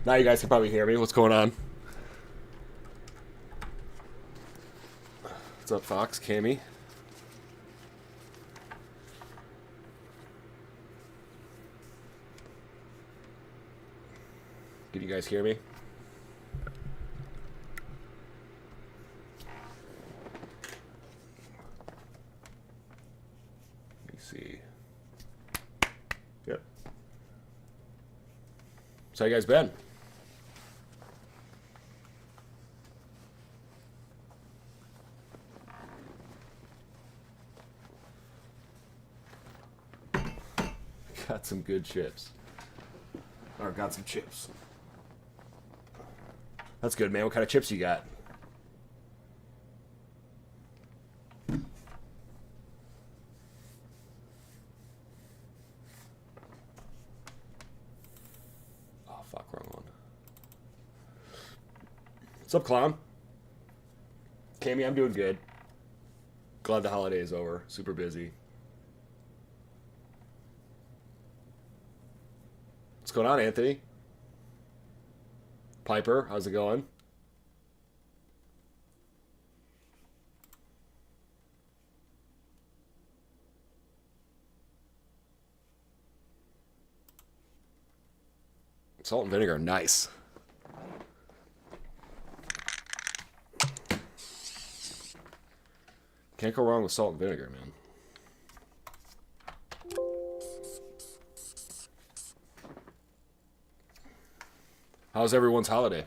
Now you guys can probably hear me. What's going on? What's up, Fox? Cammy? Can you guys hear me? Let me see. Yep. So how you guys been? Got some good chips. Or got some chips. That's good, man. What kind of chips you got? Oh, fuck, wrong one. What's up, Clown? Cammy, I'm doing good. Glad the holiday is over. Super busy. What's going on, Anthony? Piper, how's it going? Salt and vinegar, nice. Can't go wrong with salt and vinegar, man. How's everyone's holiday?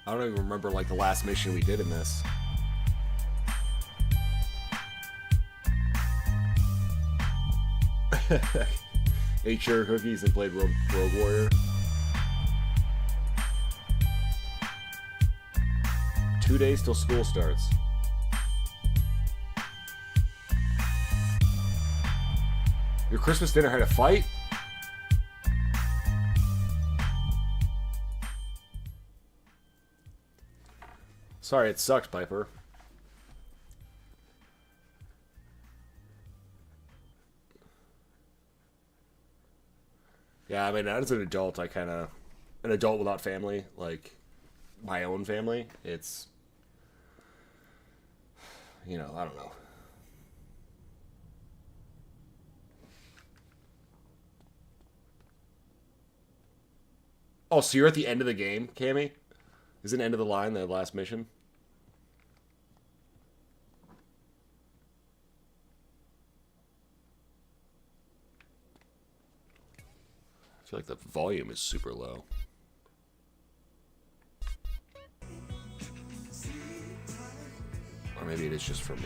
I don't even remember, like, the last mission we did in this. Ate sugar cookies and played Rogue Warrior. 2 days till school starts. Your Christmas dinner had a fight? Sorry, it sucked, Piper. Yeah, I mean, as an adult, I kind of... An adult without family, like, my own family, it's... You know, I don't know. Oh, so you're at the end of the game, Cammy? Is it end of the line, the last mission? I feel like the volume is super low. Or maybe it is just for me.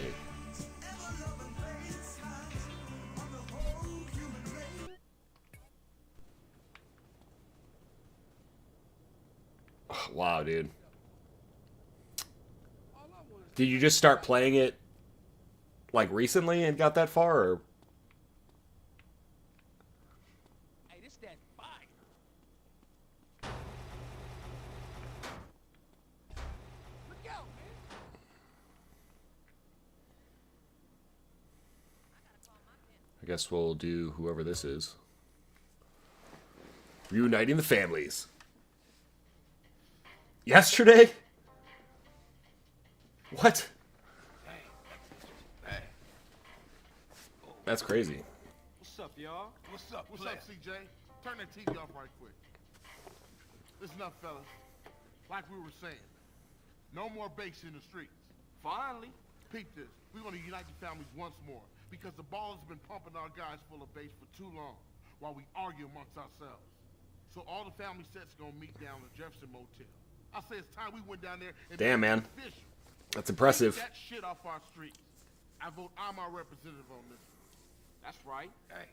Oh, wow, dude. Did you just start playing it, like, recently and got that far, or... I guess we'll do whoever this is. Reuniting the families. Yesterday? What? Hey. That's crazy. What's up, y'all? What's up, CJ? Turn that TV off right quick. Listen up, fellas. Like we were saying, no more base in the streets. Finally. Peep this. We're going to unite the families once more because the ballers have been pumping our guys full of base for too long while we argue amongst ourselves. So all the family sets are going to meet down at Jefferson Motel. I say it's time we went down there and... Damn, man. Official. That's impressive. Take that shit off our streets. I vote I'm our representative on this. That's right. Hey,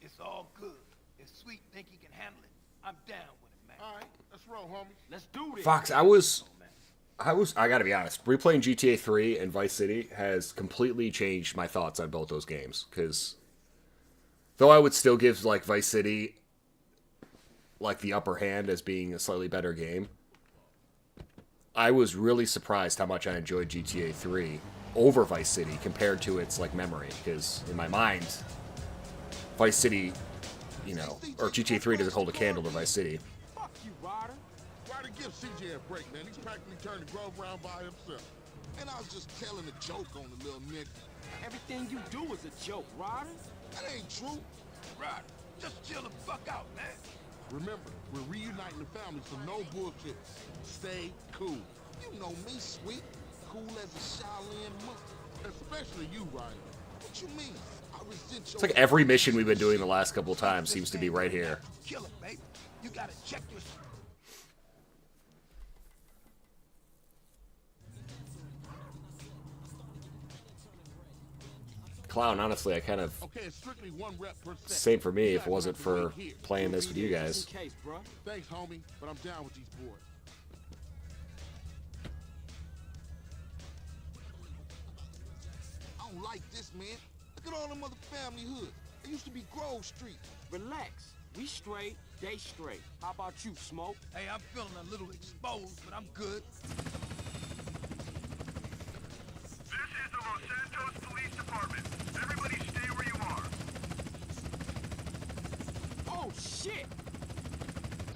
it's all good. If Sweet think he can handle it, I'm down with it, man. All right, let's roll, homies. Let's do this. Fox, I gotta be honest, replaying GTA 3 and Vice City has completely changed my thoughts on both those games, because though I would still give, like, Vice City, like, the upper hand as being a slightly better game, I was really surprised how much I enjoyed GTA 3 over Vice City compared to its, like, memory, because in my mind, Vice City, you know, or GTA 3 doesn't hold a candle to Vice City. Fuck you, Ryder. Ryder, give CJ a break, man. He's practically turned the Grove around by himself. And I was just telling a joke on the little nigga. Everything you do is a joke, Ryder. That ain't true. Ryder, just chill the fuck out, man. Remember, we're reuniting the family, so no bullshit. Stay cool. You know me, Sweet. Cool as a Shaolin monk. Especially you, Ryder. What you mean? I resent It's like every mission we've been doing the last couple of times seems to be right here. Kill him, baby. You gotta check your... Clown, honestly, I kind of... Okay, it's strictly 1 rep per set. Same for me if it wasn't for playing this with you guys. Just in case, bro. Thanks, homie, but I'm down with these boys. I don't like this, man. Look at all them other family hoods. It used to be Grove Street. Relax. We straight, they straight. How about you, Smoke? Hey, I'm feeling a little exposed, but I'm good. This is the Los Santos Police Department. Everybody stay where you are. Oh, shit!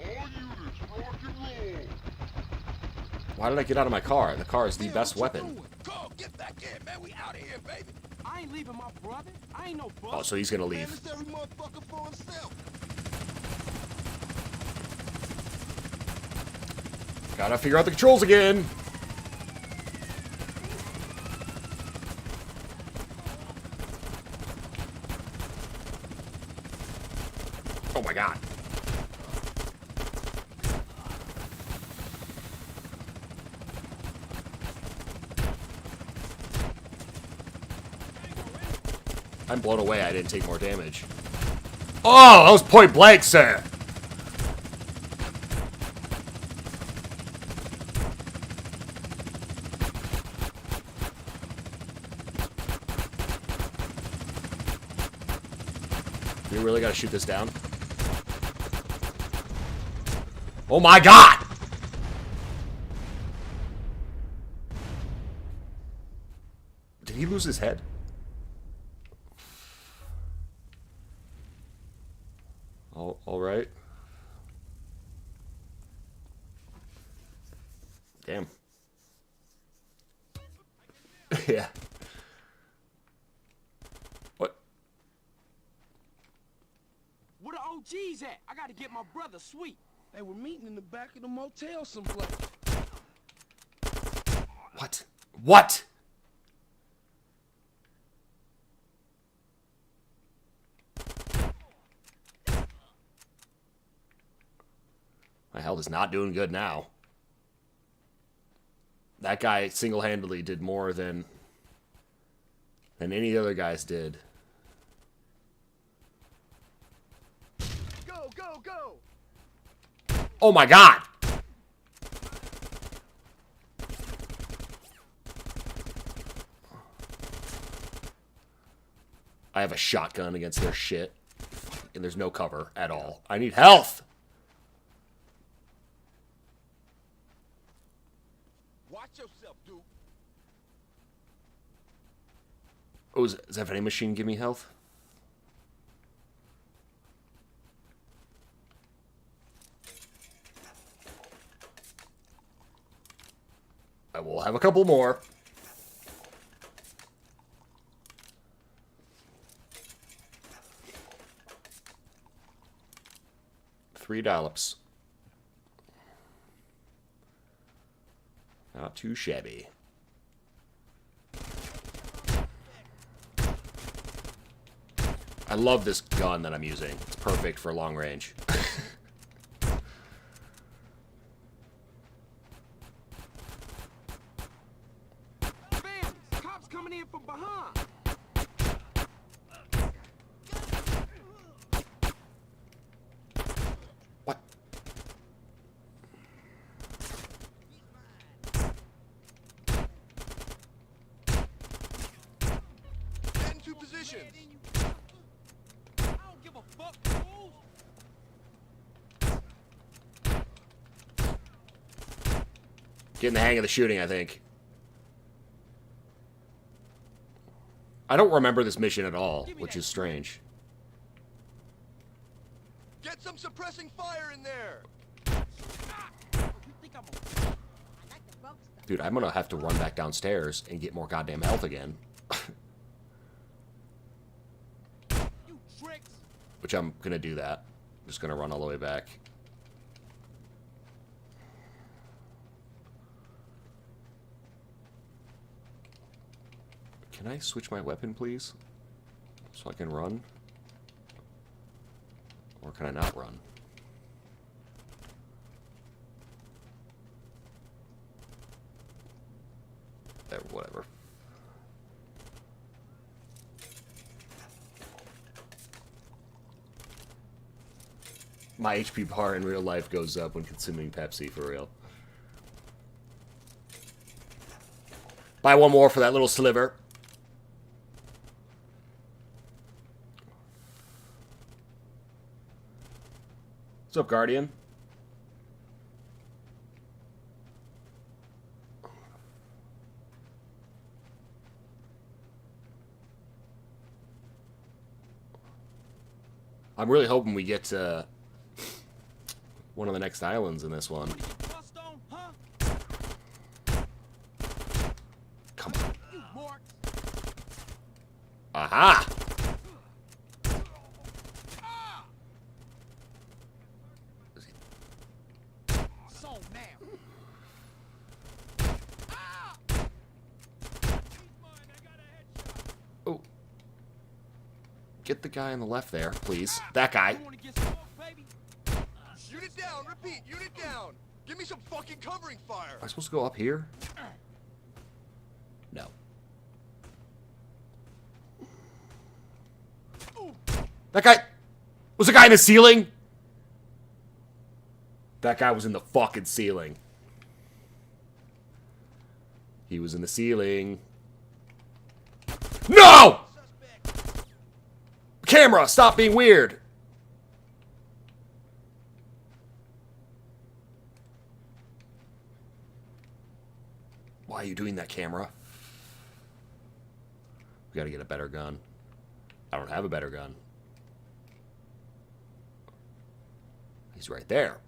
All units, rock and roll. Why did I get out of my car? The car is the best weapon. Carl, get back in, man. We out of here, baby. I ain't leaving my brother. I ain't no brother. Oh, so he's gonna Man, leave. it's every motherfucker for himself. Gotta figure out the controls again. Oh my god. I'm blown away I didn't take more damage. Oh, that was point blank, sir. We really gotta shoot this down. Oh my god! Did he lose his head? All right. Damn. Yeah. What? Where the OGs at? I gotta get my brother, Sweet. They were meeting in the back of the motel someplace. What? What? My health is not doing good now. That guy single-handedly did more than any other guys did. Go, go, go! Oh my god! I have a shotgun against their shit, and there's no cover at all. I need health! Watch yourself, dude. Oh, does that vending machine give me health? I will have a couple more. $3. Not too shabby. I love this gun that I'm using. It's perfect for long range. Fam, cops coming in from behind. missions. I don't give a fuck, fools. Getting the hang of the shooting, I think. I don't remember this mission at all, which is strange. Get some suppressing fire in there. You think I'm a... Dude, I'm gonna have to run back downstairs and get more goddamn health again. You tricks. Which I'm gonna do that. I'm just gonna run all the way back. Can I switch my weapon, please? So I can run? Or can I not run? Whatever. My HP bar in real life goes up when consuming Pepsi, for real. Buy one more for that little sliver. What's up, Guardian? I'm really hoping we get to one of the next islands in this one. Bust on, huh? Come on. You marks. Aha! So now. Oh. Get the guy on the left there, please. That guy. You wanna get smoked, baby? Unit down. Repeat. Unit down. Give me some fucking covering fire. Am I supposed to go up here? No. That guy... Was the guy in the ceiling? That guy was in the fucking ceiling. He was in the ceiling. No! Camera, stop being weird. Why are you doing that, camera? We gotta get a better gun. I don't have a better gun. He's right there.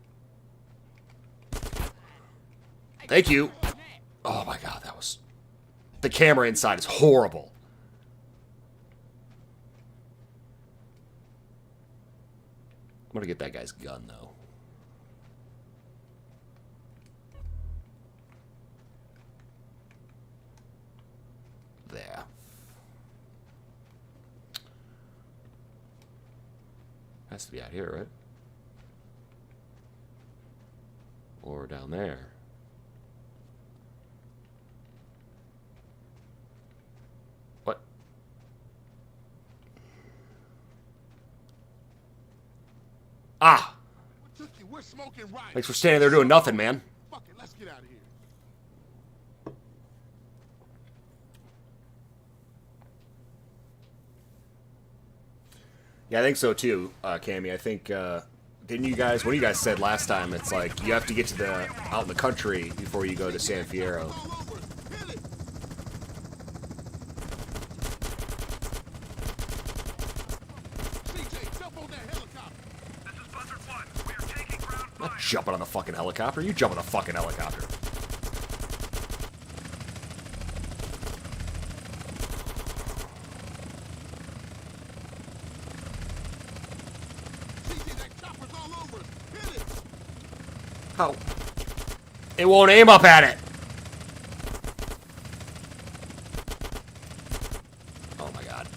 Thank you. Oh my god, that was... The camera inside is horrible. I'm gonna get that guy's gun, though. There. Has to be out here, right? Or down there. What? Ah! We're smoking right. Thanks for standing there doing nothing, man. Fuck it, let's get out of here. Yeah, I think so too, Cammy. I think, didn't you guys, what you guys said last time, it's like, you have to get to the, out in the country before you go to San Fierro. All over. Hit it. CJ, jump on that helicopter. This is Buzzard 1. We are taking ground I'm not fire. jumping on the fucking helicopter. You jump on the fucking helicopter. CJ, that chopper's all over us. Hit it. How? It won't aim up at it. Oh my god.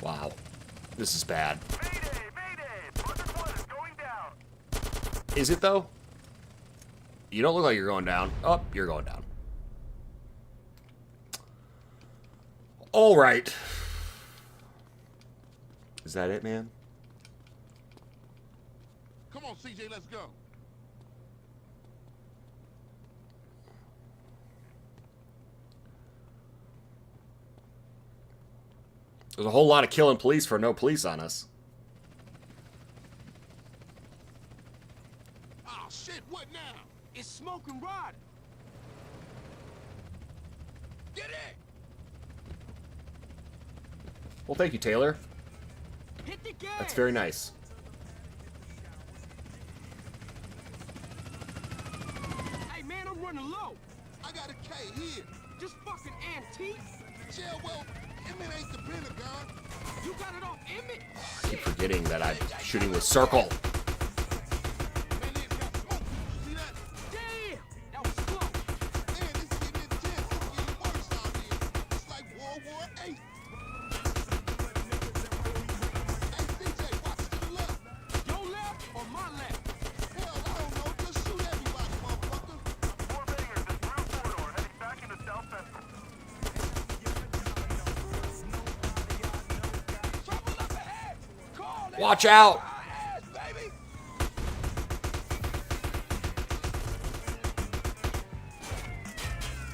Wow. This is bad. Mayday! Mayday! Buzzard 1 is going down. Is it though? You don't look like you're going down. Oh, you're going down. All right. Is that it, man? Come on, CJ, let's go. There's a whole lot of killing police for no police on us. Oh, shit, what now? It's smoking Rod. Get it! Well, thank you, Taylor. Hit the gas. That's very nice. Hey, man, I'm running low. I got a K here. Just fucking antique. Yeah, well, Emmett ain't the Pentagon. You got it off Emmett. I keep forgetting that I'm shooting with circle. Man, they got smoke. You see that? Damn, that was slow. Man, this is getting intense. It's getting worse out here. It's like World War VIII. Hey, CJ, watch to the left. Your left or my left? Hell, I don't know. Just shoot everybody, motherfucker. Four bangers in through corridor, heading back into South Central. Trouble up ahead! Call it! Watch out! Ass, baby!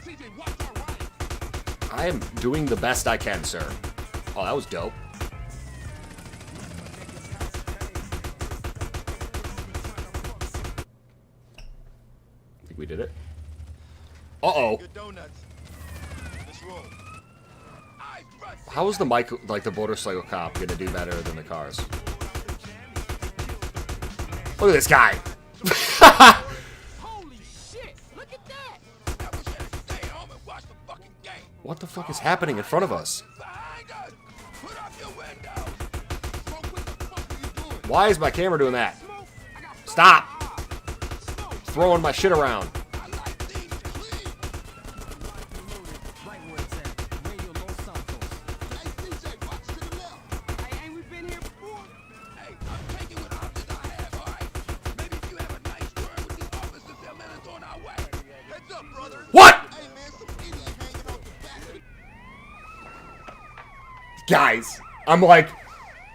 CJ, watch our right. I am doing the best I can, sir. Oh, that was dope. I think we did it. Uh-oh. Good donuts. Let's roll. Eyes front. How is the the motorcycle cop gonna do better than the cars? Look at this guy. Holy shit, look at that. I wish I'd stay home and watch the fucking game. What the fuck is happening in front of us? Behind us! Put up your window! Smoke, what the fuck are you doing? Why is my camera doing that? Smoke, I got Stop! smoke. Throwing my shit around. I like these clean! Right where it's at. Radio Los Santos. Hey, CJ, watch to the left. Hey, ain't we been here before? Hey, I'm taking what options I have, alright? Maybe if you have a nice word with the officers, they'll let us on our way. Heads up, brother! What? Hey, man, some idiot hanging off the back of the... Guys, I'm like,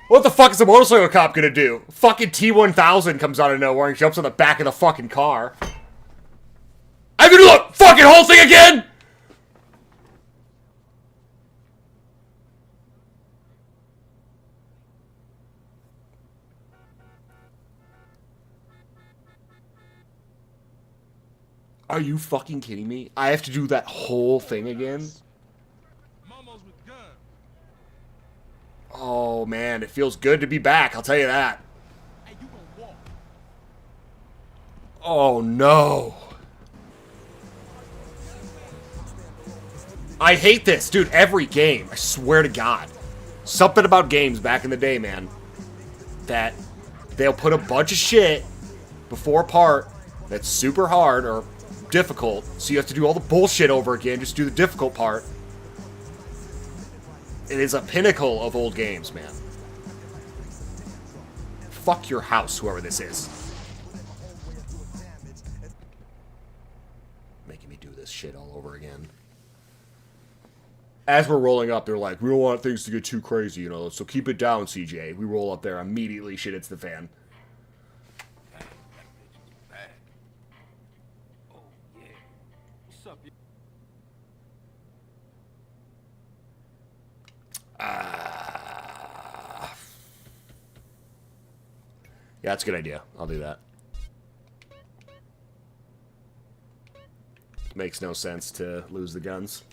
what the fuck is a motorcycle cop gonna do? Fucking T-1000 comes out of nowhere and jumps on the back of the fucking car. I can do the fucking whole thing again? Are you fucking kidding me? I have to do that whole thing again? Momos with guns. Oh man, it feels good to be back, I'll tell you that. Hey, you gonna walk. Oh no. I hate this, dude. Every game, I swear to God. Something about games back in the day, man. That they'll put a bunch of shit before a part that's super hard or difficult, so you have to do all the bullshit over again, just do the difficult part. It is a pinnacle of old games, man. Fuck your house, whoever this is. Making me do this shit all over again. As we're rolling up, they're like, we don't want things to get too crazy, you know, so keep it down, CJ. We roll up there, immediately shit hits the fan. Dang, that bitch is bad. Oh, yeah. What's up, you? Yeah, that's a good idea. I'll do that. Makes no sense to lose the guns.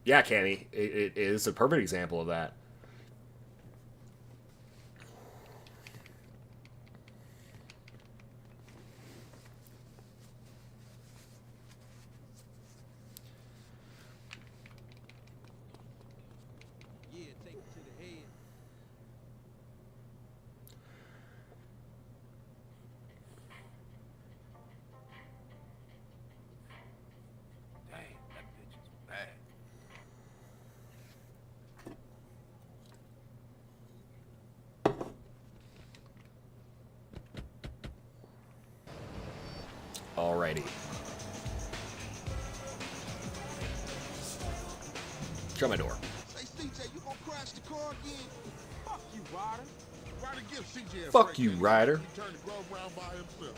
Yeah, Kenny, it is a perfect example of that. Yeah, take it to the head. Dang, that bitch is bad. Alrighty. Shut my door. Hey, CJ, you gonna crash the car again? Fuck Fuck you, Ryder. Ryder, give CJ a Fuck break, you, man. Ryder. He turned the glove around by himself.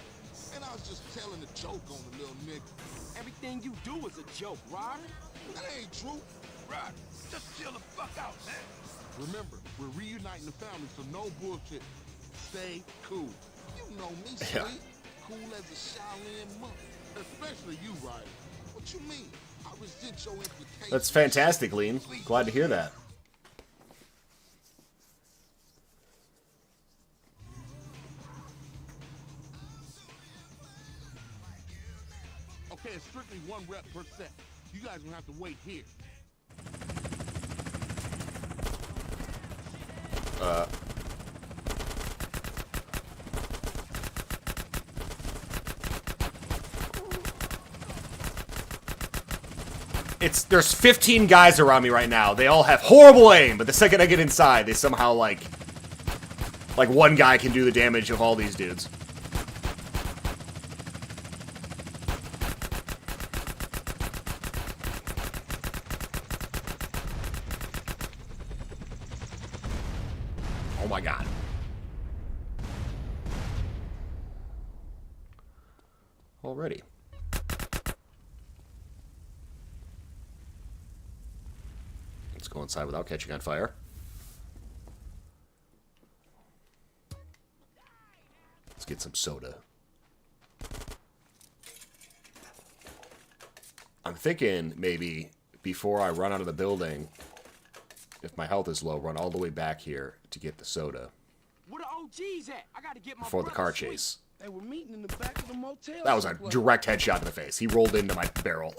And I was just telling a joke on the little nigga. Everything you do is a joke, Ryder. That ain't true. Right. Just chill the fuck out, man. Remember, we're reuniting the family, so no bullshit. Stay cool. You know me, sweet. Yeah. Cool as a Shaolin monk. Especially you, Ryder. What you mean? I resent your implications. That's fantastic, Lean. Glad to hear that. Okay, it's strictly 1 rep per set. You guys gonna have to wait here. There's 15 guys around me right now. They all have horrible aim, but the second I get inside, they somehow like one guy can do the damage of all these dudes. Oh my god. Already. Let's go inside without catching on fire. Let's get some soda. I'm thinking maybe before I run out of the building, if my health is low, run all the way back here to get the soda Where the OGs at? I gotta get my before the brother car Sweet. chase. They were meeting in the back of the motel. That was a someplace. direct headshot in the face. He rolled into my barrel.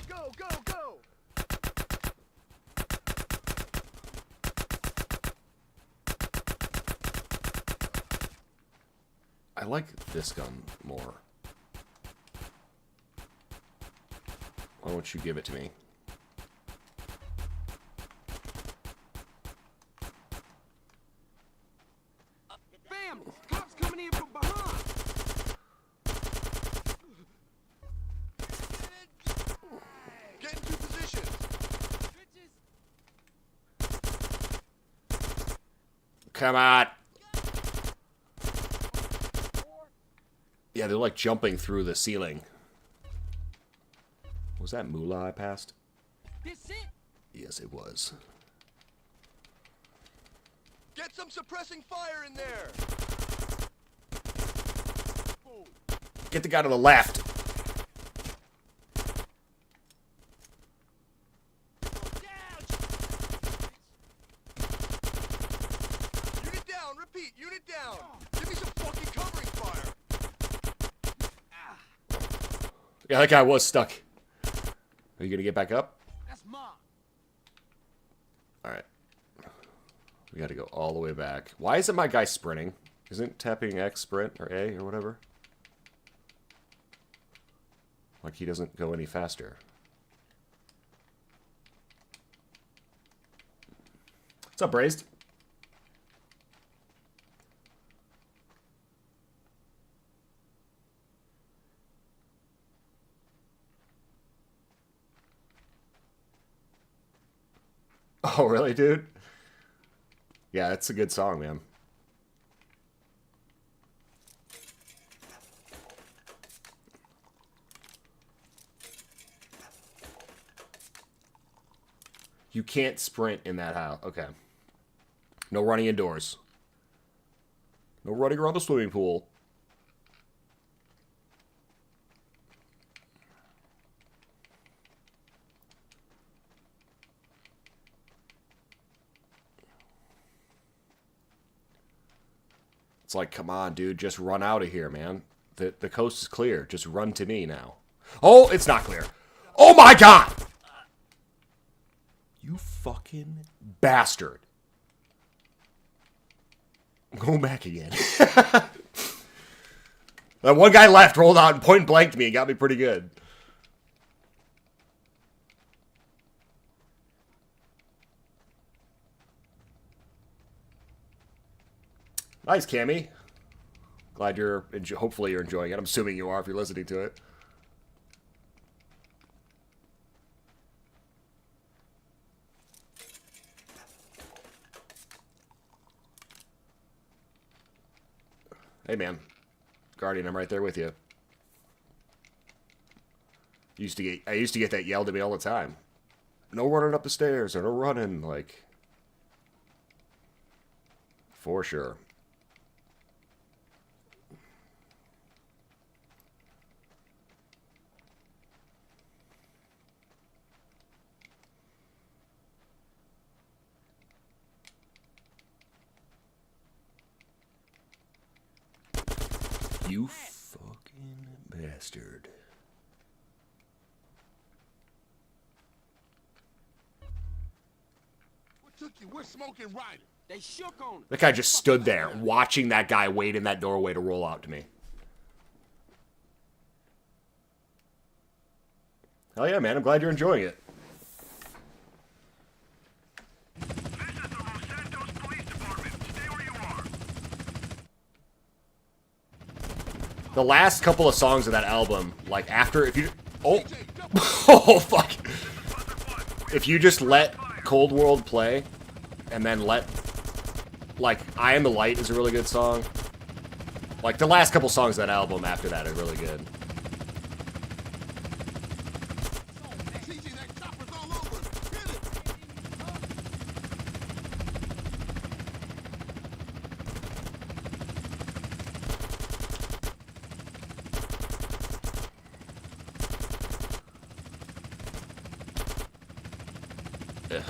Go, go, go! I like this gun more. Why don't you give it to me? Bam! Cops coming in from behind. Get into position. Come on. Yeah, they're like jumping through the ceiling. Was that Moolah I passed? This it? Yes, it was. Get some suppressing fire in there. Get the guy to the left. Unit down. Repeat. Unit down. Give me some fucking covering fire. Yeah, that guy was stuck. Are you gonna get back up? That's mine. Alright. We gotta go all the way back. Why isn't my guy sprinting? Isn't tapping X sprint or A or whatever? Like he doesn't go any faster. What's up, Braised? Oh, really, dude? Yeah, it's a good song, man. You can't sprint in that house. Okay. No running indoors. No running around the swimming pool. It's like, come on, dude, just run out of here, man. The coast is clear. Just run to me now. Oh, it's not clear. Oh my god! You fucking bastard. I'm going back again. That one guy left, rolled out, and point blanked me and got me pretty good. Nice, Cammy. Glad you're, hopefully you're enjoying it. I'm assuming you are if you're listening to it. Hey, man. Guardian, I'm right there with you. I used to get that yelled at me all the time. No running up the stairs, or no running, like... For sure. You fucking bastard. What took you? We're smoking Ryder. They shook on him. That guy just stood there, watching that guy wait in that doorway to roll out to me. Hell yeah, man. I'm glad you're enjoying it. This is the Los Santos Police Department. Stay where you are. The last couple of songs of that album, like after, if you... Oh! Oh, fuck! If you just let Cold World play, and then let... Like, I Am the Light is a really good song. Like, the last couple songs of that album after that are really good. CJ, that chopper's all over us. Hit it. Ugh.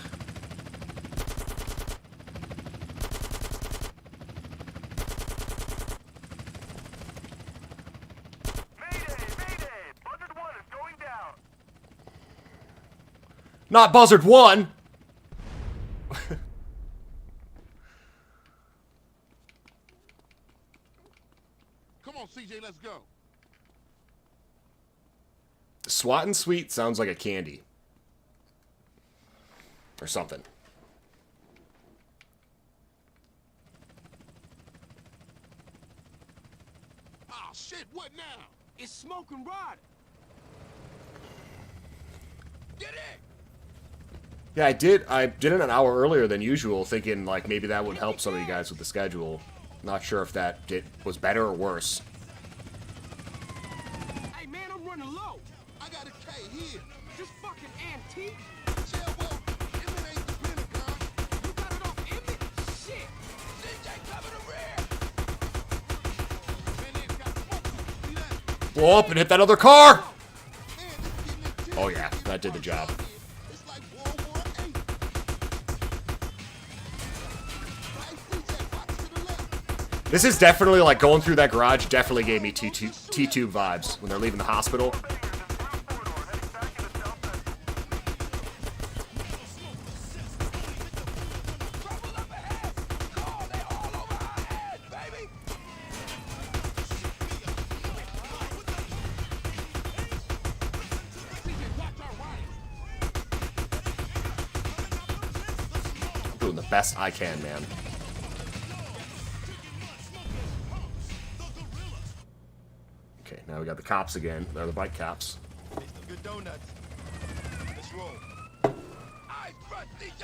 Mayday! Buzzard 1 is going down. Not Buzzard 1! Come on, CJ, let's go. Swat and Sweet sounds like a candy. Or something. Oh, shit, what now? It's smoking Ryder. Get in! Yeah, I did it an hour earlier than usual, thinking, like, maybe that would help some of you guys with the schedule. Not sure if that was better or worse. Hey, man, I'm running low. I got a K here. This fucking antique. Yeah, well, if it ain't the Pentagon. You got it off Emmett? Shit. CJ, cover the rear! Man, they got smoke. See that? Blow up and hit that other car! Man, this getting intense. Oh yeah, that did the job. It's like World War VIII. Hey, CJ, watch to the left. This is definitely, like, going through that garage definitely gave me T2 vibes when they're leaving the hospital. Trouble up ahead! Oh, they all over our heads, baby! CJ, watch our right. I'm doing the best I can, man. Okay, now we got the cops again. They're the bike cops. Good donuts. Let's roll. Eyes front, CJ!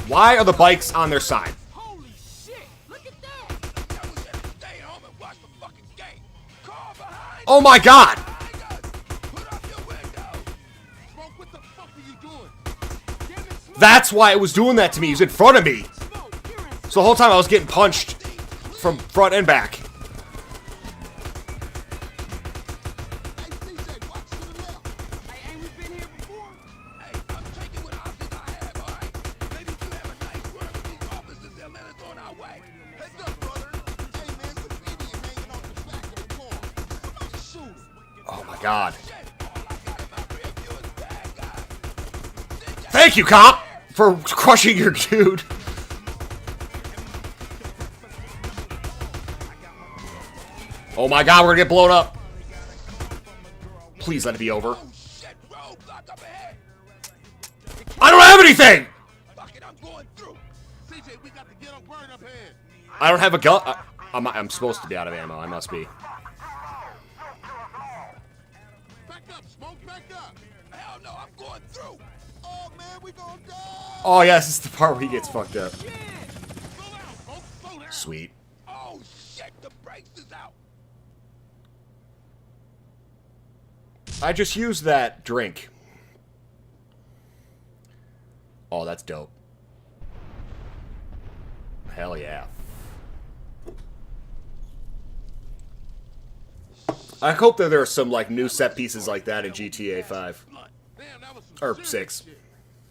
Why are the bikes on their side? Holy shit. Look at that. Yeah, we should have stayed home and watched the fucking game. Car behind Oh my god! behind us! Put up your window! Smoke, what the fuck are you doing? Damn it, Smoke. That's why it was doing that to me. He was in front of me. Smoke, you're in. So the whole time I was getting punched from front and back. Hey, CJ, watch to the left. Hey, ain't we been here before? Hey, I'm taking what options I have, alright? Maybe if you have a nice word with these officers, they'll let us on our way. Heads up, brother. Hey, man, some idiot hanging off the back of the car. Somebody shoot him. Oh my god. Shit, all I got in my rear view is bad guys. CJ, Thank you, cop, for crushing your dude. Oh my god, we're gonna get blown up. Please let it be over. oh shit, roadblock up ahead. I don't have anything! Fuck it, I'm going through. CJ, we got to get him burned up ahead. I don't have a gun. I'm supposed to be out of ammo. I must be. Back up, Smoke, back up. Hell no, I'm going through. Oh, man, we gonna die. Oh, yeah, this is the part where he gets fucked up. Slow down, folks, slow down. Sweet. Oh shit, the brakes is out. I just used that drink. Oh, that's dope. Hell yeah. I hope that there are some like new set pieces like that in GTA 5 Damn, that was some or serious 6. shit.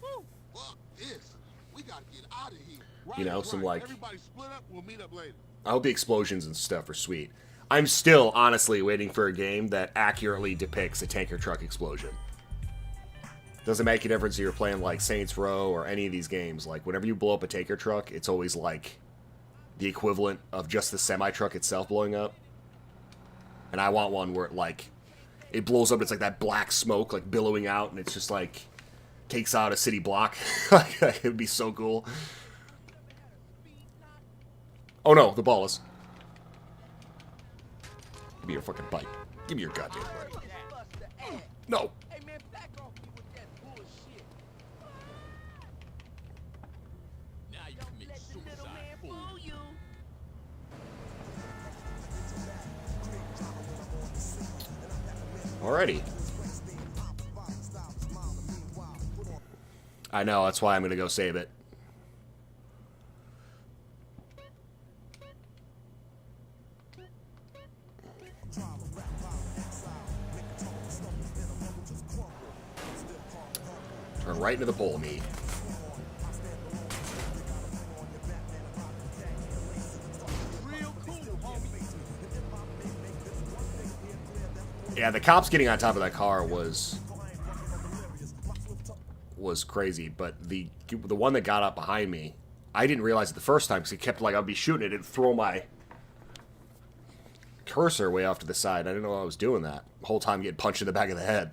Woo. Fuck this. We gotta get out of here. You know, some like Everybody split up. We'll meet up later. I hope the explosions and stuff are sweet. I'm still honestly waiting for a game that accurately depicts a tanker truck explosion. Doesn't make a difference if you're playing like Saints Row or any of these games. Like whenever you blow up a tanker truck, it's always like the equivalent of just the semi truck itself blowing up. And I want one where it like it blows up. It's like that black smoke like billowing out, and it's just like takes out a city block. It would be so cool. Oh no, the ball is. Give me your fucking bike. Give me your goddamn bike. No. Hey man, back off me with that bullshit. Now you commit suicide. Fool you. Alrighty. I know, that's why I'm gonna go save it. Turn right into the pole meat. Real cool, homie. Yeah, the cops getting on top of that car was crazy, but the one that got up behind me, I didn't realize it the first time because it kept like I'd be shooting it and throw my cursor way off to the side. I didn't know I was doing that the whole time, getting punched in the back of the head.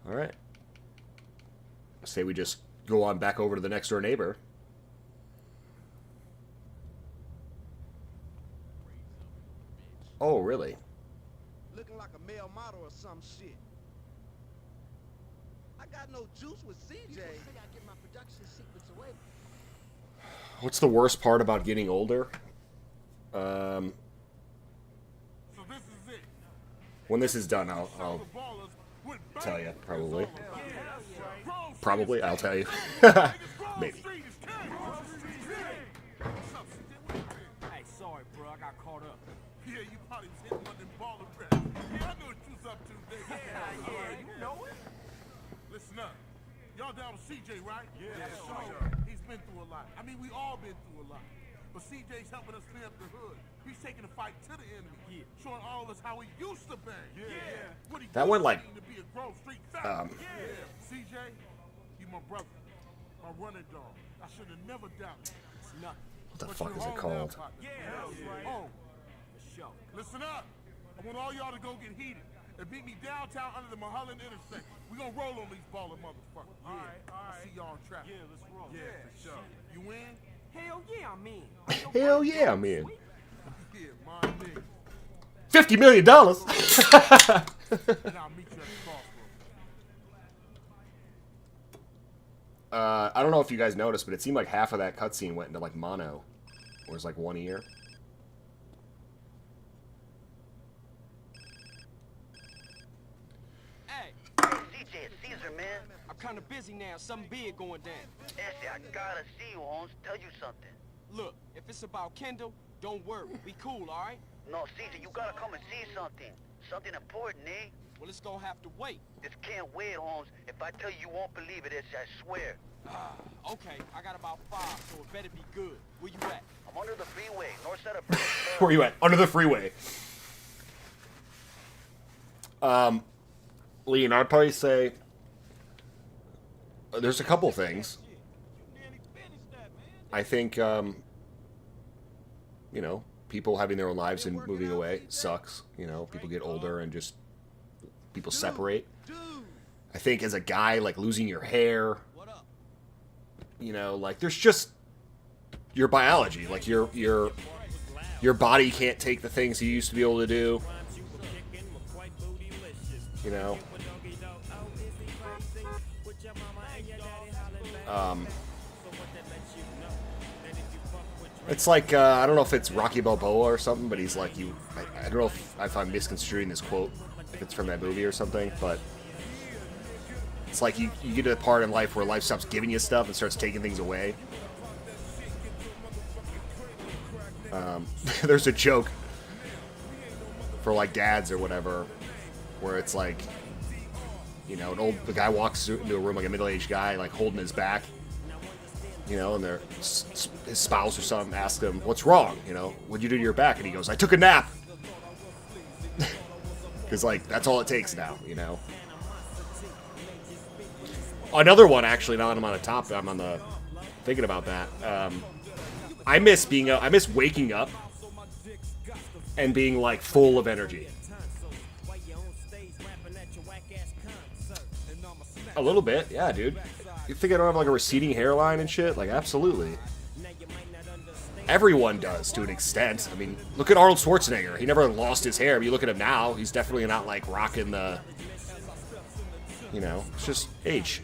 All right. Say we just go on back over to the next door neighbor. Oh, really? Looking like a male model or some shit. I got no juice with CJ. What's the worst part about getting older? So this is it. When this is done, I'll The ballers with tell you, probably. Grove Probably, I'll tell you. Maybe. Street is king. What's up, CJ? Hey, sorry, bro. I got caught up. Yeah, you probably was hitting one of them baller reps. Yeah, I knew what you was up to, Dave. Yeah, you know it. Listen up. Y'all down with CJ, right? Yeah, So, sure. he's been through a lot. I mean, we all been through a lot. But CJ's helping us clean up the hood. He's taking the fight to the enemy. Showing all of us how he used to bang. What he That used went to like, mean to be a Grove Street fella. CJ, you my brother. My running dog. I should have never doubted you. It's nothing. What the But fuck you is it home called? now, partner. Yeah, that's right. Oh, For sure. listen up. I want all y'all to go get heated and beat me downtown under the Mulholland intersection. We gonna roll on these baller motherfuckers. All right. I see y'all on track. Yeah, let's roll. Yeah, for sure. You win? Hell yeah, I'm in. Hell yeah, I'm in. Yeah, my nigga. $50 million. And I'll meet you at the crossroads. I don't know if you guys noticed, but it seemed like half of that cutscene went into like mono, or it was like one ear. Hey, CJ, it's Caesar, man. I'm kind of busy now. Something big going down. Essie, I gotta see you, Holmes. Tell you something. Look, if it's about Kendall, don't worry. We cool, all right? No, Caesar, you gotta come and see something. Something important, eh? Well, it's gonna have to wait. This can't wait, Holmes. If I tell you, you won't believe it, Essie, I swear. Okay, I got about 5, so it better be good. Where you at? I'm under the freeway, north side of British. Where you at? Under the freeway. Lean, I'd probably say there's a couple things. I think, you know, people having their own lives and moving away sucks. You know, people get older and just people separate. I think as a guy, like losing your hair, you know, like there's just your biology, like your your body can't take the things you used to be able to do. You know? It's like, I don't know if it's Rocky Balboa or something, but he's like, I don't know if I'm misconstruing this quote, if it's from that movie or something, but it's like you get to the part in life where life stops giving you stuff and starts taking things away. There's a joke for like dads or whatever, where it's like, you know, the guy walks into a room, like a middle-aged guy, like holding his back, you know, and his spouse or something asks him, "What's wrong? You know, what'd you do to your back?" And he goes, "I took a nap." Because like that's all it takes now, you know. Another one, actually, now that I'm on the top, thinking about that. I miss waking up and being like full of energy. A little bit, yeah, dude. You think I don't have like a receding hairline and shit? Like, absolutely. Everyone does to an extent. I mean, look at Arnold Schwarzenegger. He never lost his hair. But you look at him now, he's definitely not like rocking the, you know, it's just age.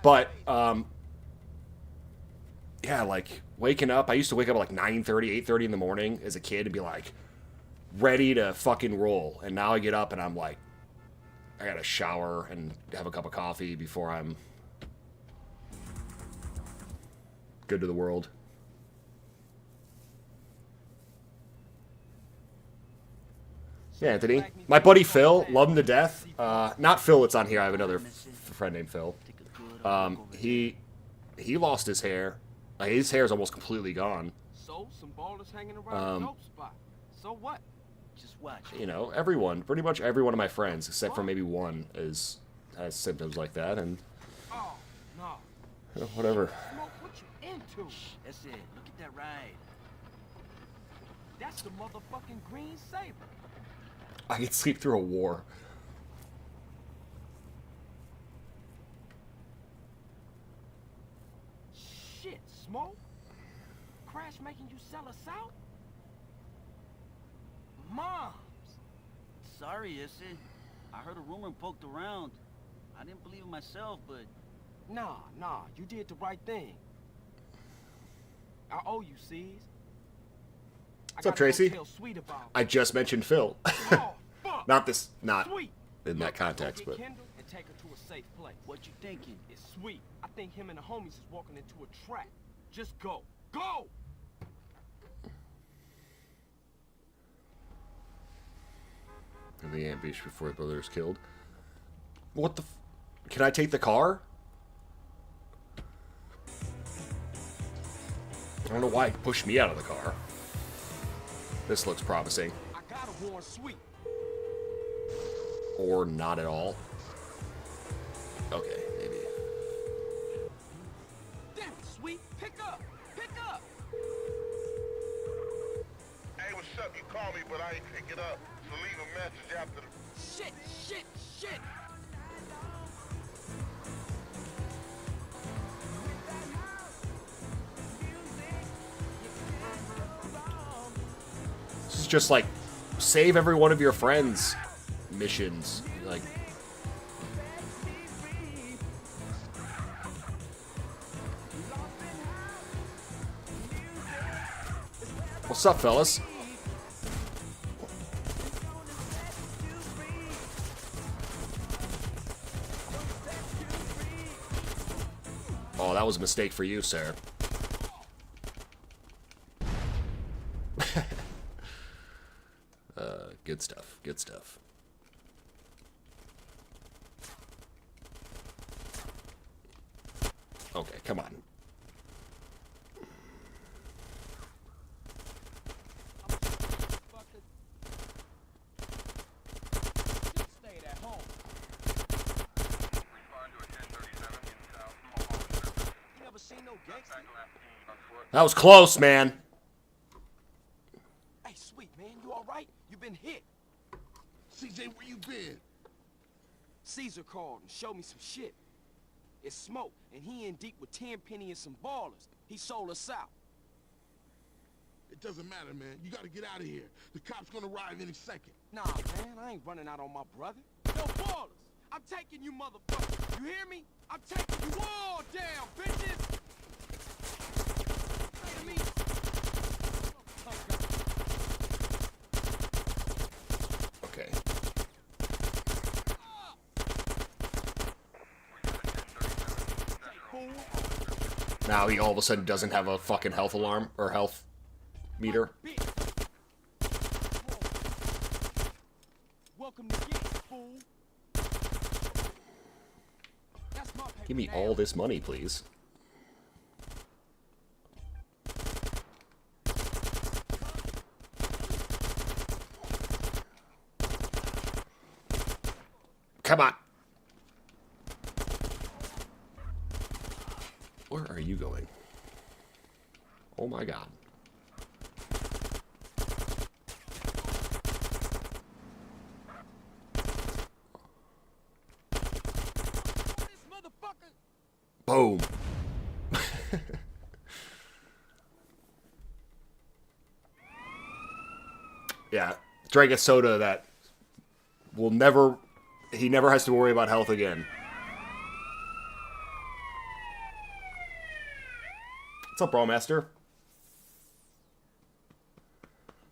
But, yeah, like, waking up, I used to wake up at like 9:30, 8:30 in the morning as a kid and be like, ready to fucking roll. And now I get up and I'm like, I gotta shower and have a cup of coffee before I'm good to the world. Yeah, Anthony. My buddy Phil, love him to death. Not Phil that's on here, I have another friend named Phil. He lost his hair. Like, his hair is almost completely gone. So, some ballers hanging around the dope spot. So what? Just watch. You know, everyone, pretty much every one of my friends, except for maybe one, has symptoms like that, and Oh, no. you know, whatever. Smoke, what you into? That's it. Look at that ride. That's the motherfucking green saber. I could sleep through a war. Shit, Smoke? Crash making you sell us out? Moms! Sorry, Issy. I heard a rumor and poked around. I didn't believe it myself, but... Nah, you did the right thing. I owe you, C's. What's up, Tracy? I just mentioned Phil. Oh, fuck. Not Sweet. in that context, Go but... get Kendall and take her to a safe place. What you thinking? It's sweet. I think him and the homies is walking into a trap. Just go. Go! In the Ant Beach before his brother is killed. What the... Can I take the car? I don't know why he pushed me out of the car. This looks promising. I gotta warn Sweet. Or not at all. Okay, maybe. Damn it, Sweet. Pick up. Pick up. Hey, what's up? You call me, but I ain't pick it up. So leave a message after the... Shit. This is just like save every one of your friends missions. Like, what's up, fellas? Oh, that was a mistake for you, sir. Good stuff. Good stuff. Okay, come on. Stayed at home. You never seen no gangster? That was close, man. Hey, Sweet, man, you alright? You been hit. CJ, where you been? Caesar called and showed me some shit. It's Smoke, and he in deep with Tenpenny and some ballers. He sold us out. It doesn't matter, man. You gotta get out of here. The cops gonna arrive any second. Nah, man, I ain't running out on my brother. Yo, ballers, I'm taking you motherfuckers. You hear me? I'm taking you all down, bitches. Say to me. Okay. Now he all of a sudden doesn't have a fucking health alarm or health meter. Welcome to get, fool. That's my paper Give me now. all this money, please. Come on. Where are you going? Oh my god. This motherfucker. Boom. Yeah. Drank a soda that will never... He never has to worry about health again. What's up, Brawlmaster?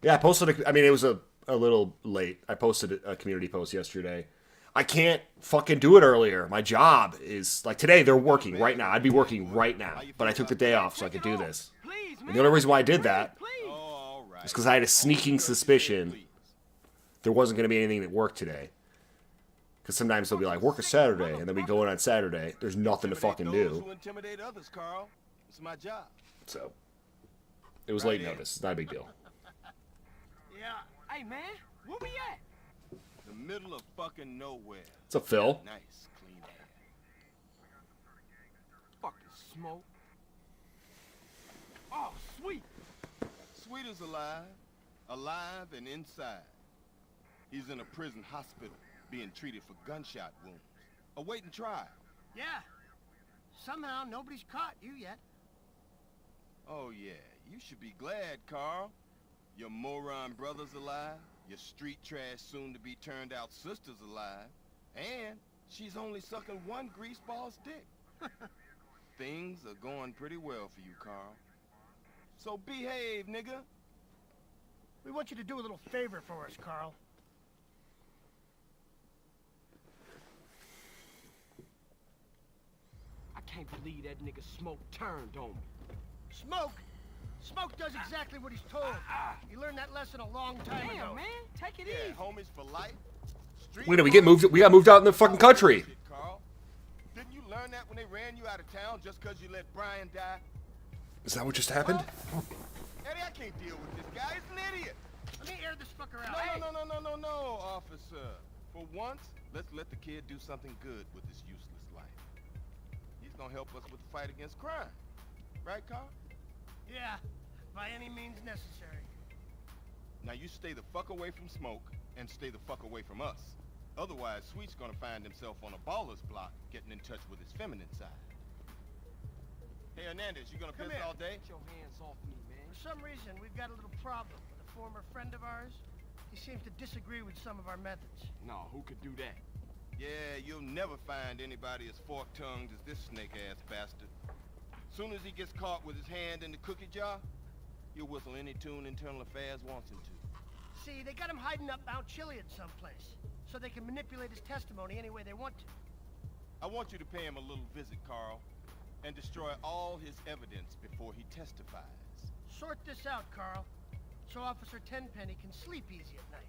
Yeah, I posted I mean, it was a little late. I posted a community post yesterday. I can't fucking do it earlier. My job is... Like, today, they're working right now. I'd be working right now. But I took the day off so I could do this. Please, man. And the only reason why I did that All right. is because I had a sneaking suspicion there wasn't going to be anything that worked today. Because sometimes they'll be like, work a Saturday, and then we go in on Saturday. There's nothing to fucking Those do. who intimidate others, Carl. It's my job. So, it was late notice. It's not a big deal. Yeah. Hey, man, where we at? The middle of fucking nowhere. What's up, Phil? Nice, clean air. Fucking smoke. Oh, sweet. Sweet is alive. Alive and inside. He's in a prison hospital, being treated for gunshot wounds. Awaiting trial. Yeah. Somehow nobody's caught you yet. Oh yeah, you should be glad, Carl. Your moron brother's alive, your street trash soon-to-be turned-out sister's alive, and she's only sucking one greaseball's dick. Things are going pretty well for you, Carl. So behave, nigga. We want you to do a little favor for us, Carl. I can't believe that nigga Smoke turned on me. Smoke? Smoke does exactly what he's told. He learned that lesson a long time Damn, ago. man, take it Yeah, easy. homies for life. Street We got moved out in the fucking country. Shit, Carl. Didn't you learn that when they ran you out of town just because you let Brian die? Is that what just happened? Eddie, I can't deal with this guy. He's an idiot. Let me air this fucker out. No, officer. For once, let's let the kid do something good with his useless life. He's gonna help us with the fight against crime. Right, Carl? Yeah, by any means necessary. Now you stay the fuck away from Smoke and stay the fuck away from us. Otherwise, Sweet's gonna find himself on a baller's block getting in touch with his feminine side. Hey, Hernandez, you gonna Come piss here. all day? Get your hands off me, man. For some reason, we've got a little problem with a former friend of ours. He seems to disagree with some of our methods. No, who could do that? Yeah, you'll never find anybody as fork-tongued as this snake-ass bastard. Soon as he gets caught with his hand in the cookie jar, he'll whistle any tune Internal Affairs wants him to. See, they got him hiding up Mount Chiliad someplace, so they can manipulate his testimony any way they want to. I want you to pay him a little visit, Carl, and destroy all his evidence before he testifies. Sort this out, Carl, so Officer Tenpenny can sleep easy at night.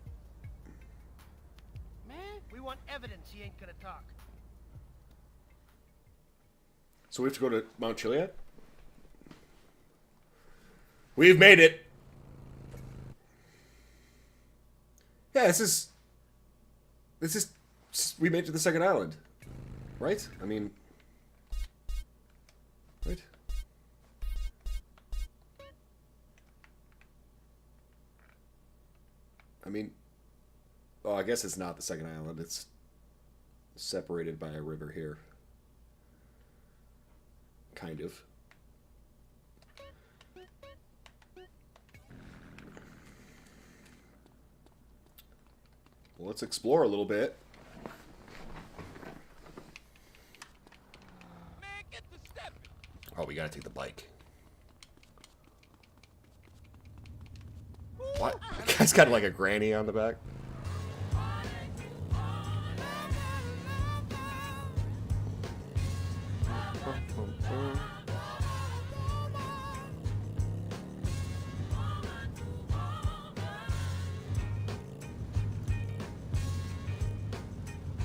Man, We want evidence he ain't gonna talk. So we have to go to Mount Chiliad? We've made it. Yeah, this is... We made it to the second island. Right? I mean... Right? I mean... Oh, I guess it's not the second island. It's separated by a river here. Kind of. Well, let's explore a little bit. Man, get the step. Oh, we gotta take the bike. What? The guy's got like a granny on the back.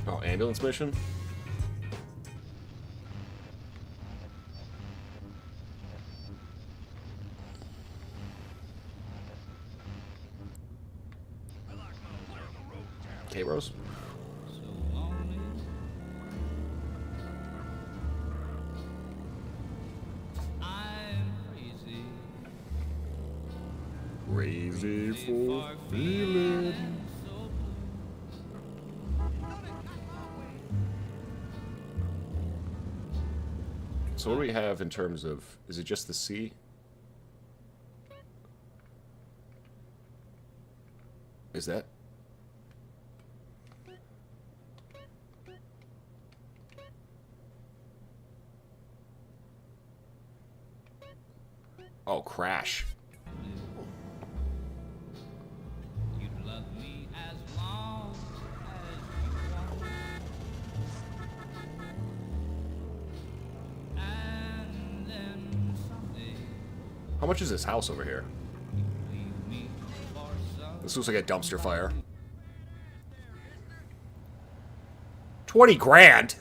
Oh, ambulance mission? Hey, Rose. Crazy for feeling. So what do we have in terms of, is it just the sea? Is that? Oh, crash. How much is this house over here? This looks like a dumpster fire. 20 grand?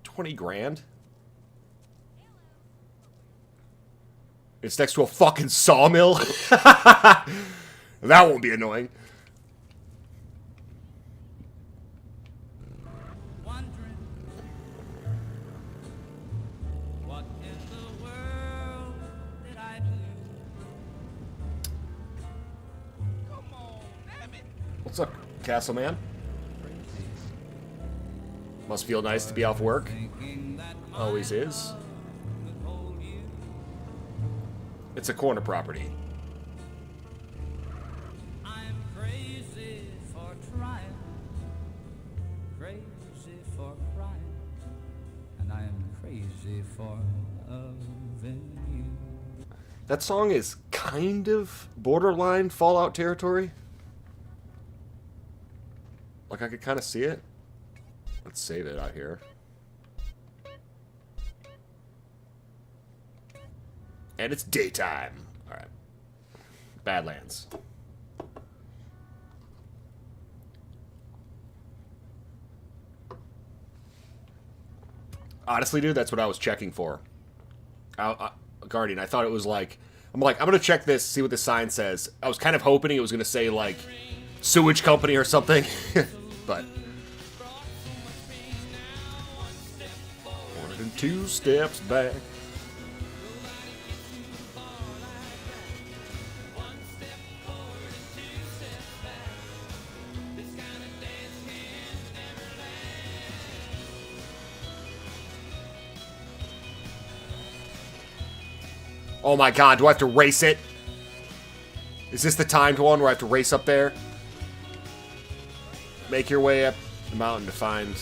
$20,000? It's next to a fucking sawmill? That won't be annoying. What's up, Castle Man? Must feel nice to be off work. Always is. It's a corner property. I'm crazy for trying, crazy for crying, and I am crazy for loving you. That song is kind of borderline Fallout territory. Like, I could kind of see it. Let's save it out here. And it's daytime. Alright. Badlands. Honestly, dude, that's what I was checking for. Guardian, I thought it was like... I'm like, I'm gonna check this, see what the sign says. I was kind of hoping it was gonna say, like, sewage company or something. But... 1 and 2 steps back. Oh my god, do I have to race it? Is this the timed one where I have to race up there? Make your way up the mountain to find...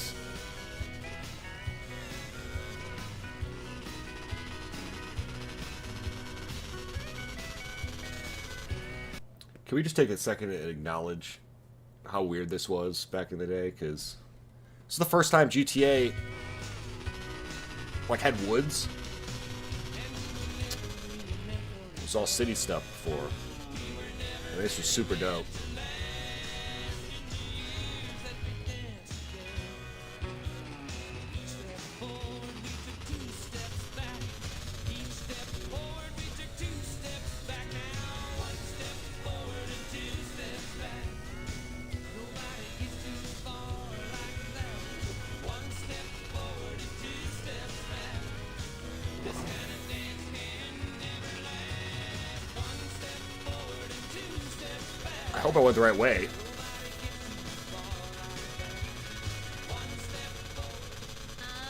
Can we just take a second and acknowledge how weird this was back in the day? Because this is the first time GTA like had woods. It was all city stuff before. And this was super dope. I hope I went the right way.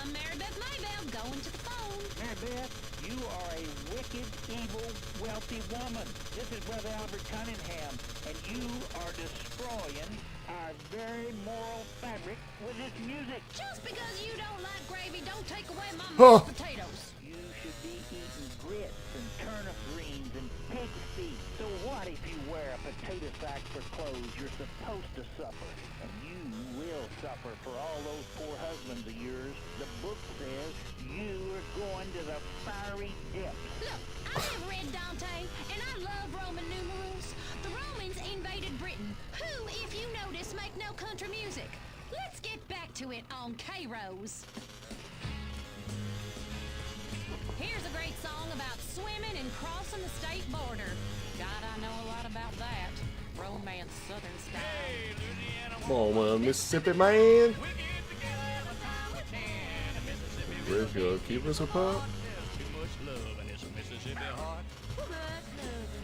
Marybeth Maybelle, going to the phone. Marybeth, you are a wicked, evil beautiful, wealthy woman. This is Brother Albert Cunningham, and you are destroying our very moral fabric with this music. Just because you don't like gravy, don't take away my Oh. mashed potatoes. You should be eating grits and turnip greens and pig feet. So what if you wear a potato sack for clothes? You're supposed to suffer, and you will suffer for all those poor husbands of yours. The book says you are going to the fiery depths. Look, I have read Dante, and I love Roman numerals. The Romans invaded Britain, who, if you notice, make no country music. Let's get back to it on K-Rose. Here's a great song about swimming and crossing the state border. God, I know a lot about that. Romance, Southern style. Come on, Mississippi man. We're gonna keep us apart.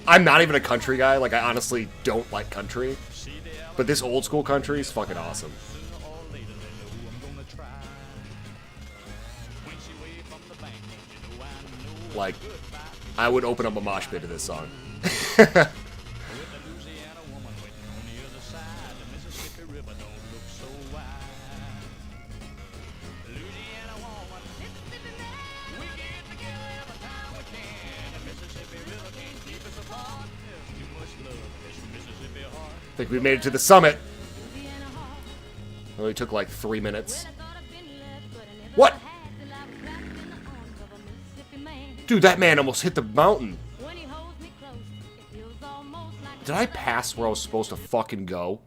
I'm not even a country guy. Like, I honestly don't like country. But this old school country is fucking awesome. Like, I would open up a mosh pit to this song. I think we made it to the summit. Only took like 3 minutes. What? Dude, that man almost hit the mountain. Did I pass where I was supposed to fucking go?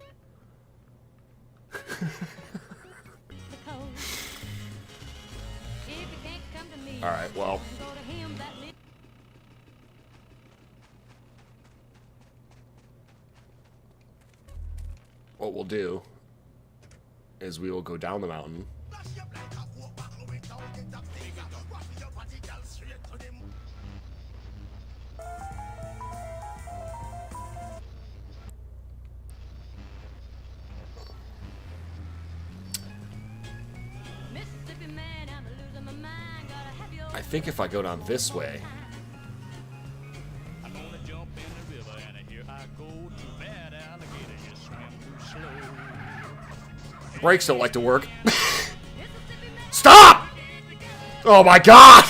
Alright, well. What we'll do is we will go down the mountain. I think if I go down this way. Brakes don't like to work. Stop! Oh my god!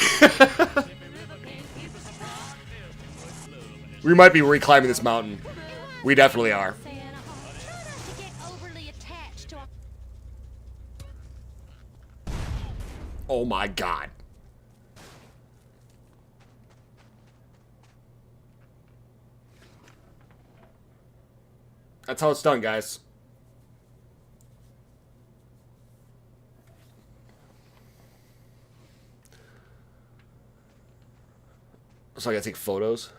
We might be reclimbing this mountain. We definitely are. Oh my god. That's how it's done, guys. So I gotta take photos?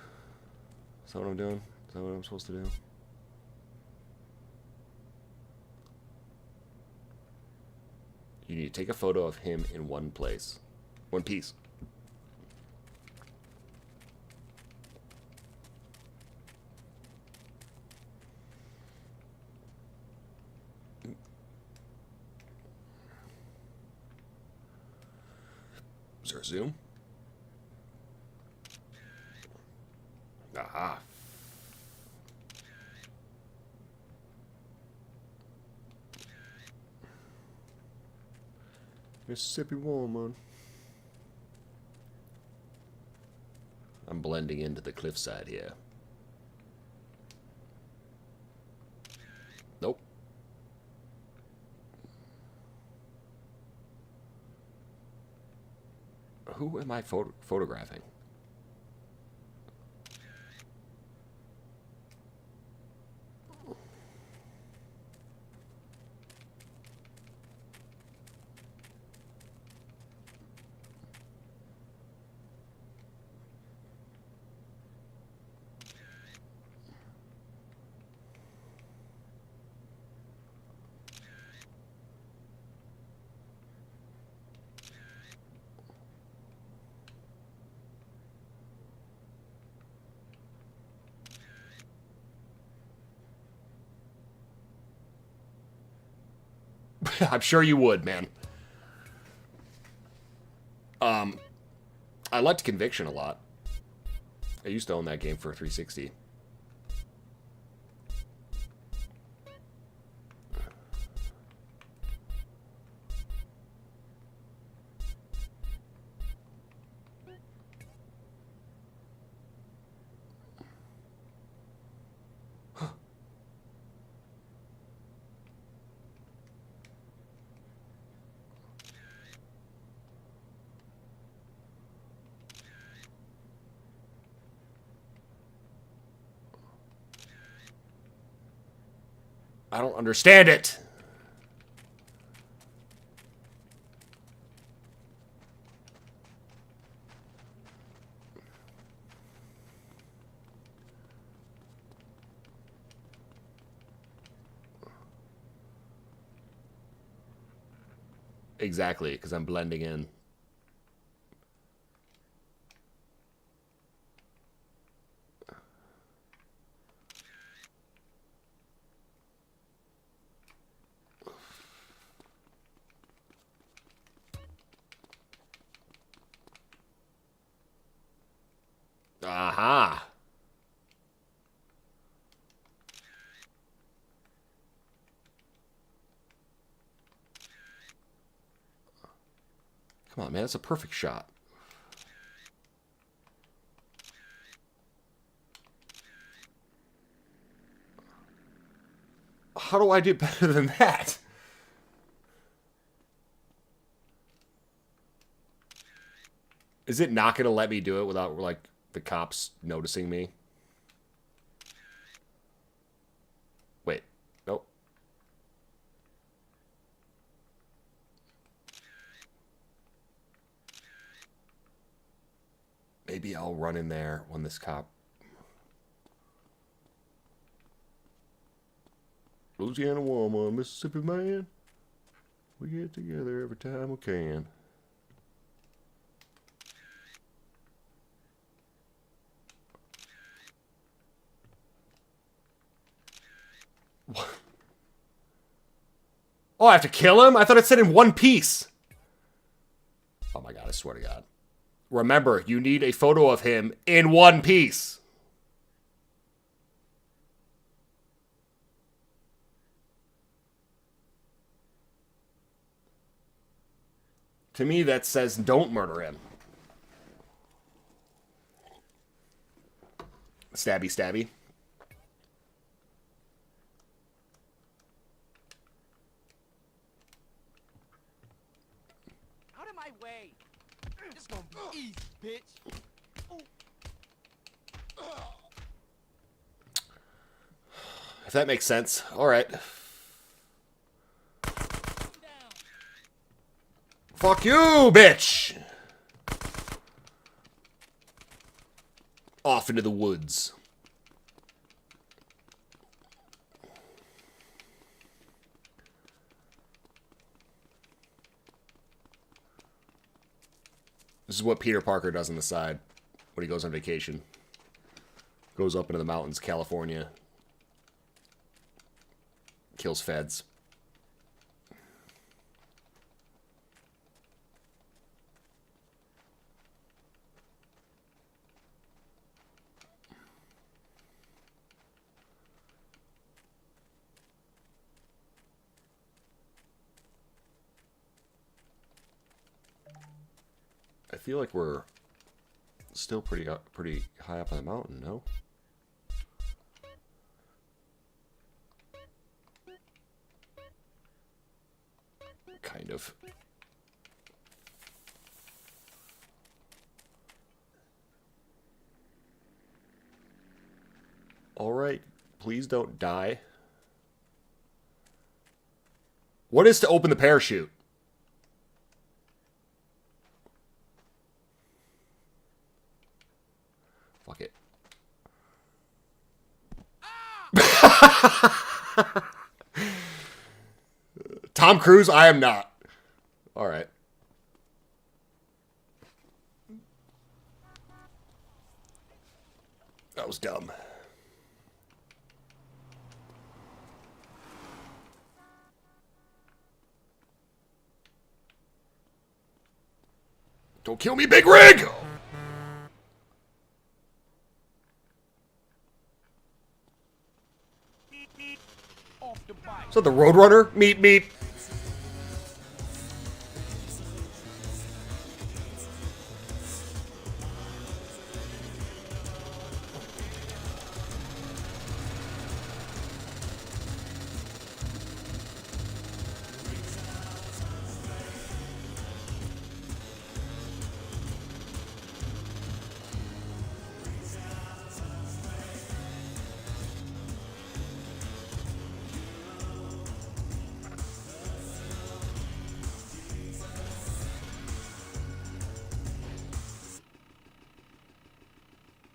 Is that what I'm doing? Is that what I'm supposed to do? You need to take a photo of him in one place. One piece. Is there a zoom? Aha. Mississippi woman. I'm blending into the cliffside here. Nope. Who am I photographing? I'm sure you would, man. I liked Conviction a lot. I used to own that game for 360. I don't understand it. Exactly, because I'm blending in. Aha. Come on, man. That's a perfect shot. How do I do better than that? Is it not going to let me do it without, like, the cops noticing me? Wait. Nope. Maybe I'll run in there when this cop... Louisiana woman, Mississippi man. We get together every time we can. What? Oh, I have to kill him? I thought it said in one piece. Oh my god, I swear to God. Remember, you need a photo of him in one piece. To me, that says don't murder him. Stabby, stabby. Out of my way. This gonna be easy, bitch. If that makes sense. All right. Fuck you, bitch! Off into the woods. This is what Peter Parker does on the side when he goes on vacation. Goes up into the mountains, California. Kills feds. I feel like we're still pretty high up on the mountain, no? Kind of. All right, please don't die. What is to open the parachute? Fuck it. Tom Cruise? I am not. Alright. That was dumb. Don't kill me, Big Rig! Off the bike. So the Roadrunner? Meep meep.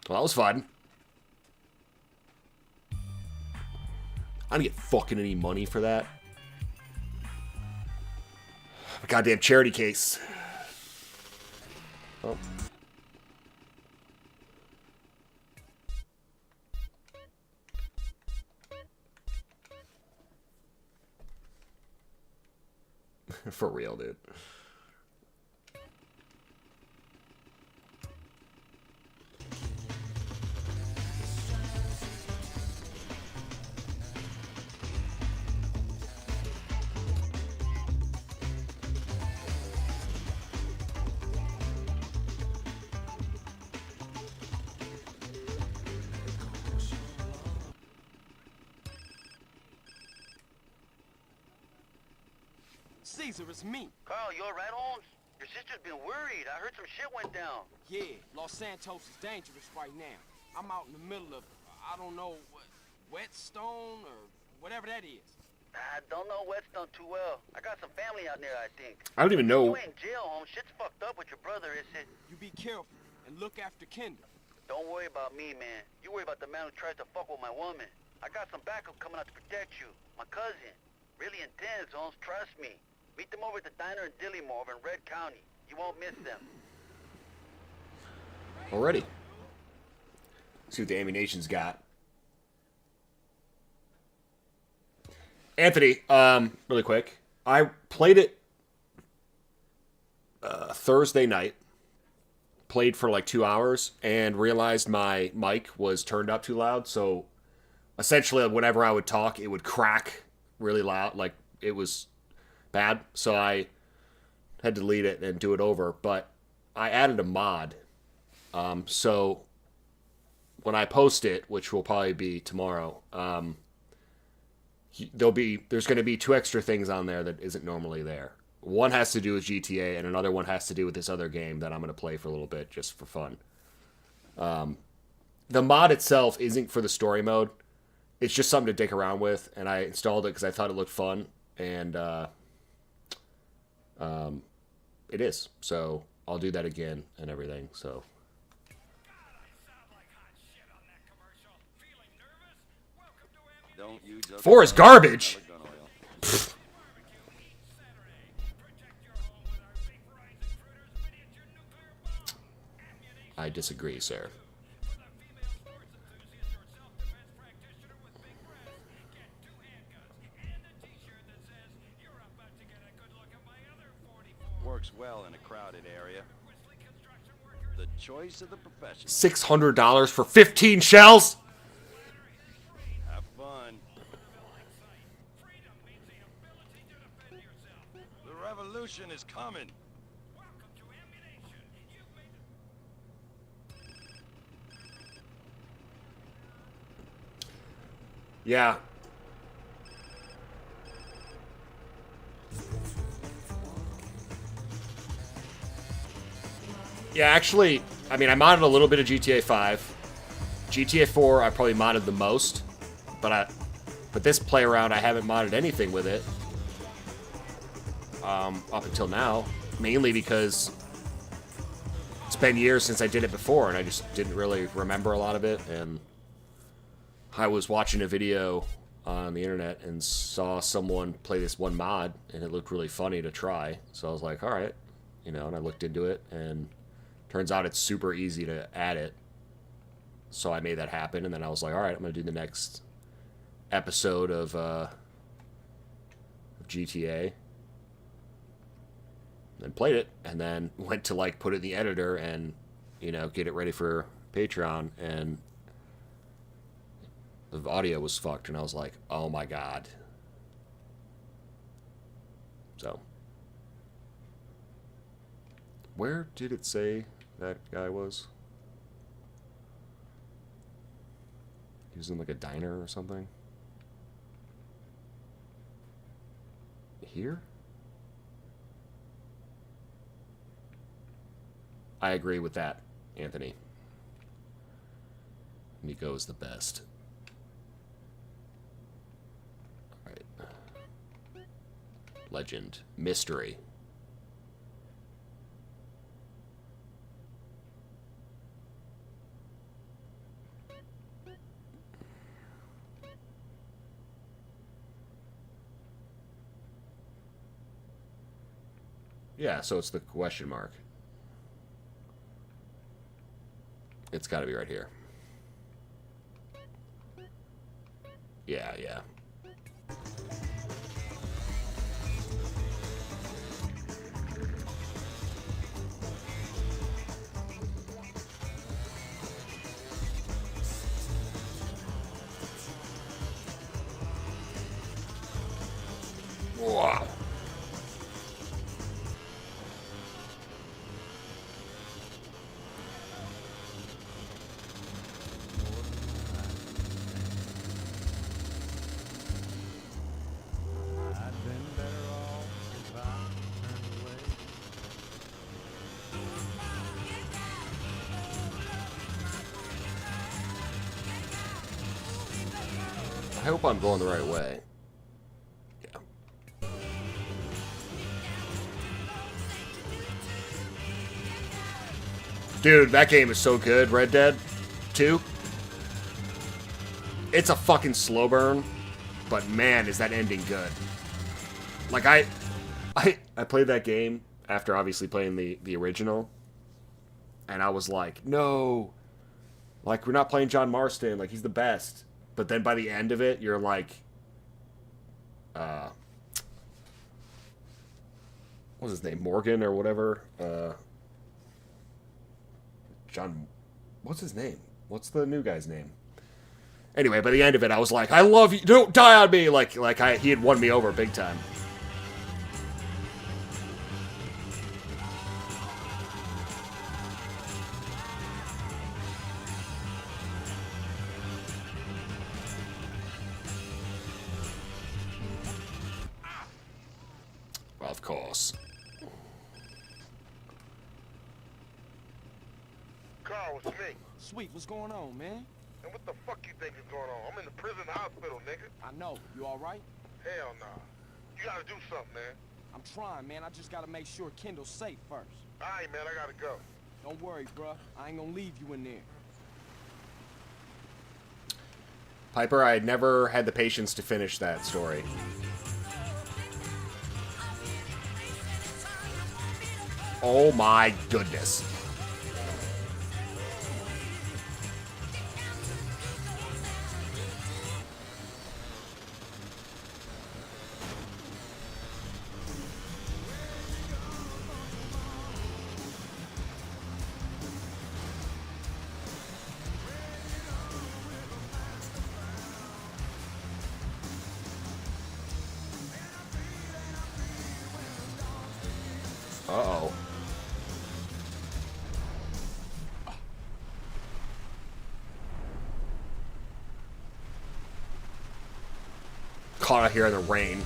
Well, that was fun. I don't get fucking any money for that. Goddamn charity case. Oh. For real, dude. Caesar, it's me. Carl, you alright, Holmes? Your sister's been worried. I heard some shit went down. Yeah, Los Santos is dangerous right now. I'm out in the middle of, I don't know, Whetstone or whatever that is. I don't know Whetstone too well. I got some family out there, I think. I don't even know. You ain't in jail, Holmes. Shit's fucked up with your brother, is it? You be careful and look after Kendall. Don't worry about me, man. You worry about the man who tries to fuck with my woman. I got some backup coming out to protect you. My cousin. Really intense, Holmes. Trust me. Meet them over at the diner in Dillymore over in Red County. You won't miss them. Already. See what the ammunition's got. Anthony, really quick. I played it Thursday night. Played for like 2 hours and realized my mic was turned up too loud. So essentially, whenever I would talk, it would crack really loud. Like it was bad. So I had to delete it and do it over. But I added a mod. So when I post it, which will probably be tomorrow, there's going to be 2 extra things on there that isn't normally there. One has to do with GTA, and another one has to do with this other game that I'm going to play for a little bit, just for fun. The mod itself isn't for the story mode. It's just something to dick around with, and I installed it because I thought it looked fun, and it is. So I'll do that again and everything. So. Four is garbage. I disagree, sir. Works well in a crowded area. The choice of the profession. $600 for 15 shells? Have fun. The revolution is coming. Yeah. Yeah, actually, I mean, I modded a little bit of GTA 5. GTA 4, I probably modded the most. But this play around, I haven't modded anything with it. Up until now. Mainly because it's been years since I did it before, and I just didn't really remember a lot of it, and I was watching a video on the internet and saw someone play this one mod, and it looked really funny to try. So I was like, all right, and I looked into it, and turns out it's super easy to add it. So I made that happen, and then I was like, all right, I'm going to do the next episode of GTA. Then played it, and then went to, put it in the editor and, get it ready for Patreon, and The audio was fucked, and I was like, oh my god. So. Where did it say that guy was? He was in like a diner or something. Here? I agree with that, Anthony. Nico is the best. Alright. Legend. Mystery. Yeah, so it's the question mark. It's got to be right here. Yeah, yeah. Wow. I hope I'm going the right way. Yeah. Dude, that game is so good, Red Dead 2. It's a fucking slow burn, but man, is that ending good. Like, I played that game after obviously playing the original, and I was like, no, like, we're not playing John Marston, like, he's the best. But then by the end of it, you're like, what's his name, Morgan or whatever? John, what's his name? What's the new guy's name? Anyway, by the end of it, I was like, I love you, don't die on me! Like he had won me over big time. Of course. Carl, it's me. Sweet, what's going on, man? And what the fuck you think is going on? I'm in the prison hospital, nigga. I know. You all right? Hell nah. You gotta do something, man. I'm trying, man. I just gotta make sure Kendall's safe first. Alright, man, I gotta go. Don't worry, bruh. I ain't gonna leave you in there. Piper, I had never had the patience to finish that story. Oh my goodness. Uh-oh. Caught out here in the rain.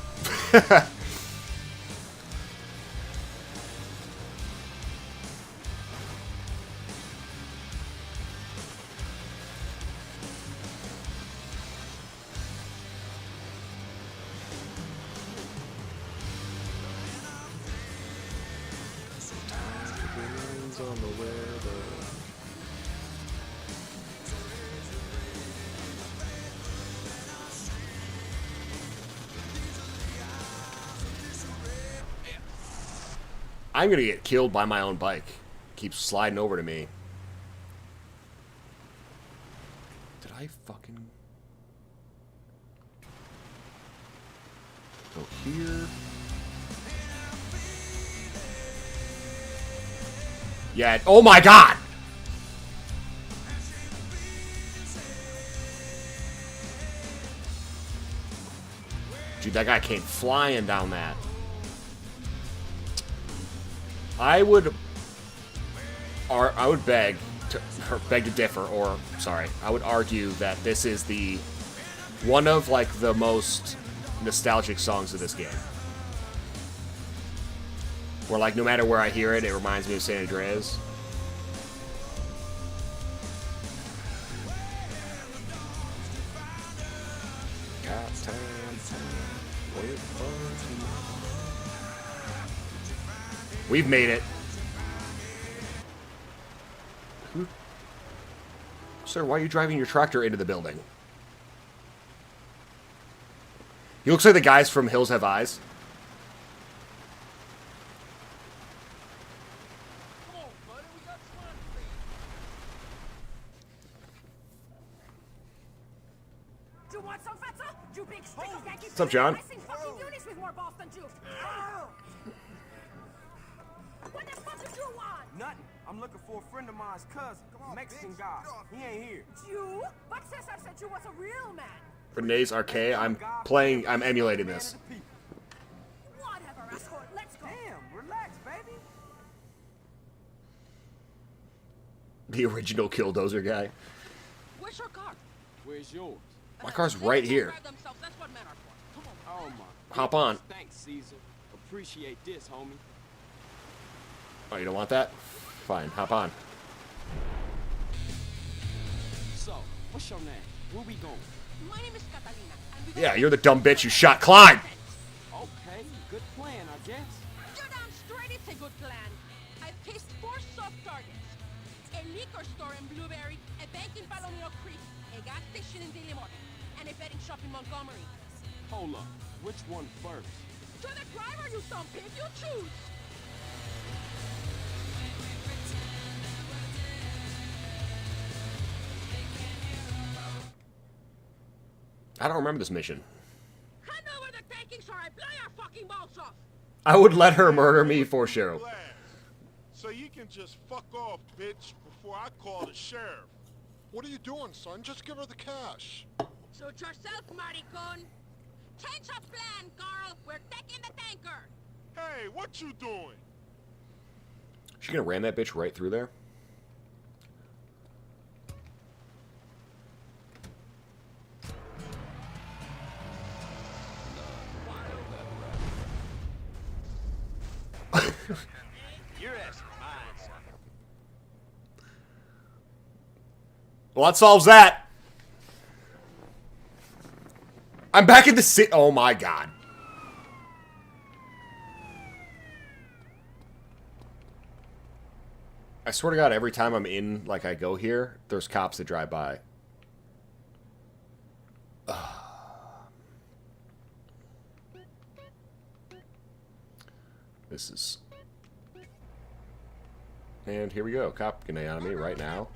I'm gonna get killed by my own bike. Keeps sliding over to me. Did I fucking go here? Yeah. Oh my god! Dude, that guy came flying down that. I would beg to differ, or sorry, I would argue that this is one of like the most nostalgic songs of this game. Where like no matter where I hear it, it reminds me of San Andreas. We've made it. Sir, why are you driving your tractor into the building? He looks like the guys from Hills Have Eyes. What's up, John? Nothing. I'm looking for a friend of mine's cousin, Mexican guy. He ain't here. You? But since I said you was a real man. Renee's Arcade. I'm emulating this. Whatever, asshole. Let's go. Damn, relax, baby. The original Killdozer guy. Where's your car? Where's yours? My car's right here. That's what men are for. Come on. Oh my. Hop on. Thanks, Caesar. Appreciate this, homie. Oh, you don't want that? Fine, hop on. So, what's your name? Where we going? My name is Catalina. Yeah, you're the dumb bitch who shot Klein. Okay, good plan, I guess. You're damn straight, it's a good plan. I pissed 4 soft targets. A liquor store in Blueberry, a bank in Palomino Creek, a gas station in Dillimore, and a betting shop in Montgomery. Hold up, which one first? To the driver, you dumb pig, you choose. I don't remember this mission. Hand over the takings or I blow your fucking balls off. I would let her murder me for Cheryl. So you can just fuck off, bitch, before I call the sheriff. What are you doing, son? Just give her the cash. Suit yourself, maricon. Change of plan, Carl. We're taking the tanker. Hey, what you doing? She gonna ram that bitch right through there? Your ass is mine, son. Well, that solves that. I'm back in the city. Oh my god. I swear to god, every time I'm in, like, I go here, there's cops that drive by. This is... And here we go. Cop can on me right now.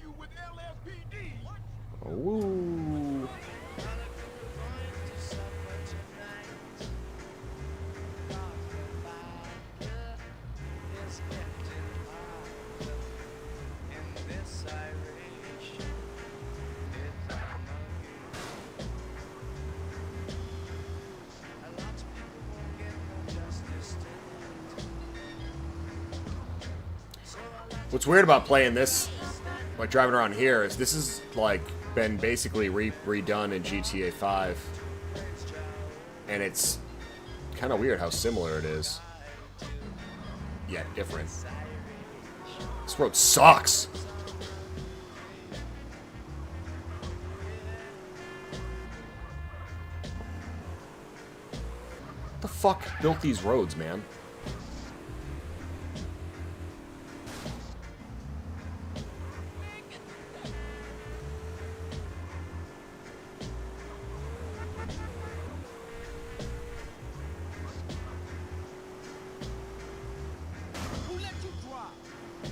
Ooh. What's weird about playing this, like driving around here, is this is like been basically redone in GTA 5, and it's kind of weird how similar it is, yet different. This road sucks. What the fuck built these roads, man?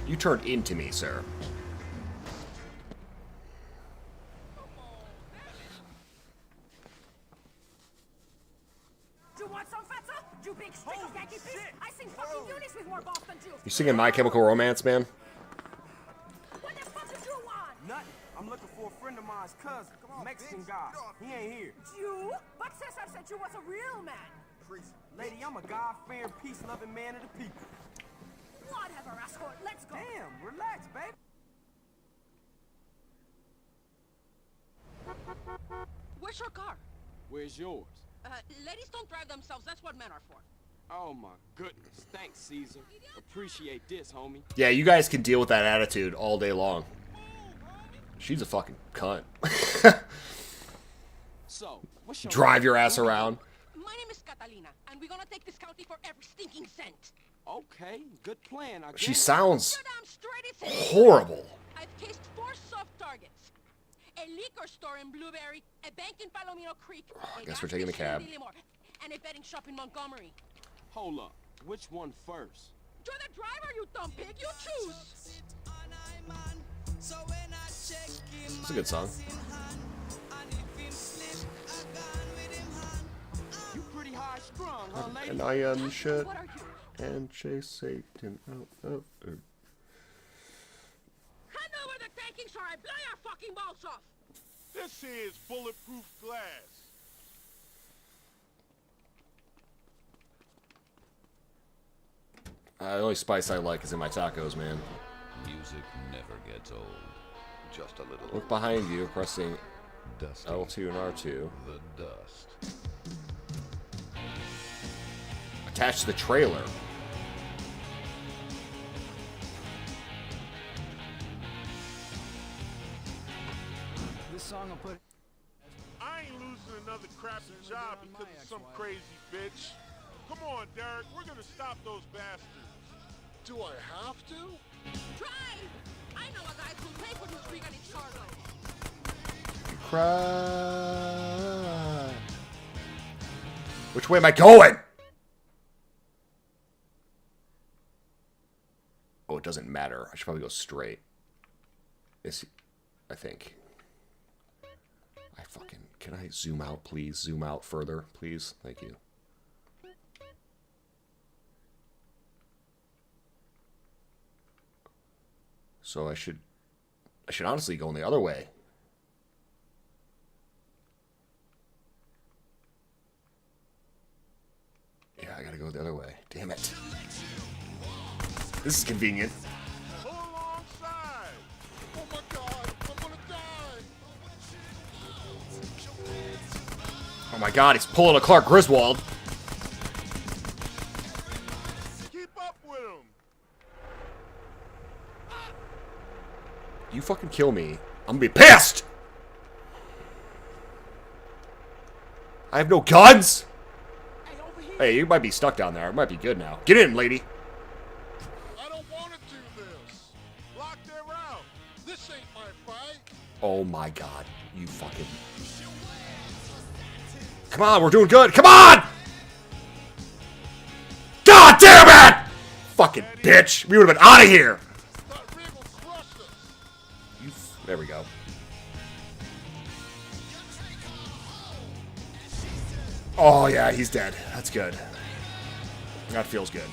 You turned into me, sir. Do you want some fatsa? You big stick of Yankee fish? I sing fucking units with more balls than you. You singing My Chemical Romance, man? What the fuck did you want? Nothing. I'm looking for a friend friend of mine's cousin, Mexican guy. He ain't here. You? But Cesar said you was a real man. Lady, I'm a God-fearing, peace-loving man of the people. Whatever, asshole. Let's go. Damn, relax, baby. Where's your car? Where's yours? Ladies don't drive themselves. That's what men are for. Oh my goodness. Thanks, Caesar. Appreciate this, homie. Yeah, you guys can deal with that attitude all day long. She's a fucking cunt. So, what's your Drive your ass around. My name is Catalina, and we're gonna take this county for every stinking cent. Okay, good plan, I guess. She sounds You're damn straight, it's horrible. I've cased 4 soft targets. A liquor store in Blueberry, a bank in Palomino Creek, I guess we're taking the cab. and a betting shop in Montgomery. Hold up. Which one first? You're the driver, you dumb pig. You choose. It's a good song. You pretty high strung, huh, lady? And I am shit and chase Satan out of earth. Hand over the takings or I blow your fucking balls off. This here is bulletproof glass. The only spice I like is in my tacos, man. Music never gets old. Just a little. Look behind you, pressing dusty. L2 and R2. The dust. Attach the trailer. This song will put... I ain't losing another crappy job because of some crazy bitch. Come on, Derek. We're gonna stop those bastards. Do I have to? Drive! I know a guy who'll pay for this vegan in Charlotte. Cry. Which way am I going? Oh, it doesn't matter. I should probably go straight. I think. Can I zoom out, please? Zoom out further, please? Thank you. So I should honestly go in the other way. Yeah, I gotta go the other way. Damn it. This is convenient. Pull alongside. Oh my god, I'm gonna die. Oh my god, he's pulling a Clark Griswold. Keep up with him. You fucking kill me, I'm gonna be pissed! I have no guns! Hey, you might be stuck down there. It might be good now. Get in, lady! I don't want to do this. Lock their route. This ain't my fight. Oh my god, you fucking... Come on, we're doing good! Come on! God damn it! Fucking bitch! We would've been out of here! There we go. Oh yeah, he's dead. That's good. That feels good.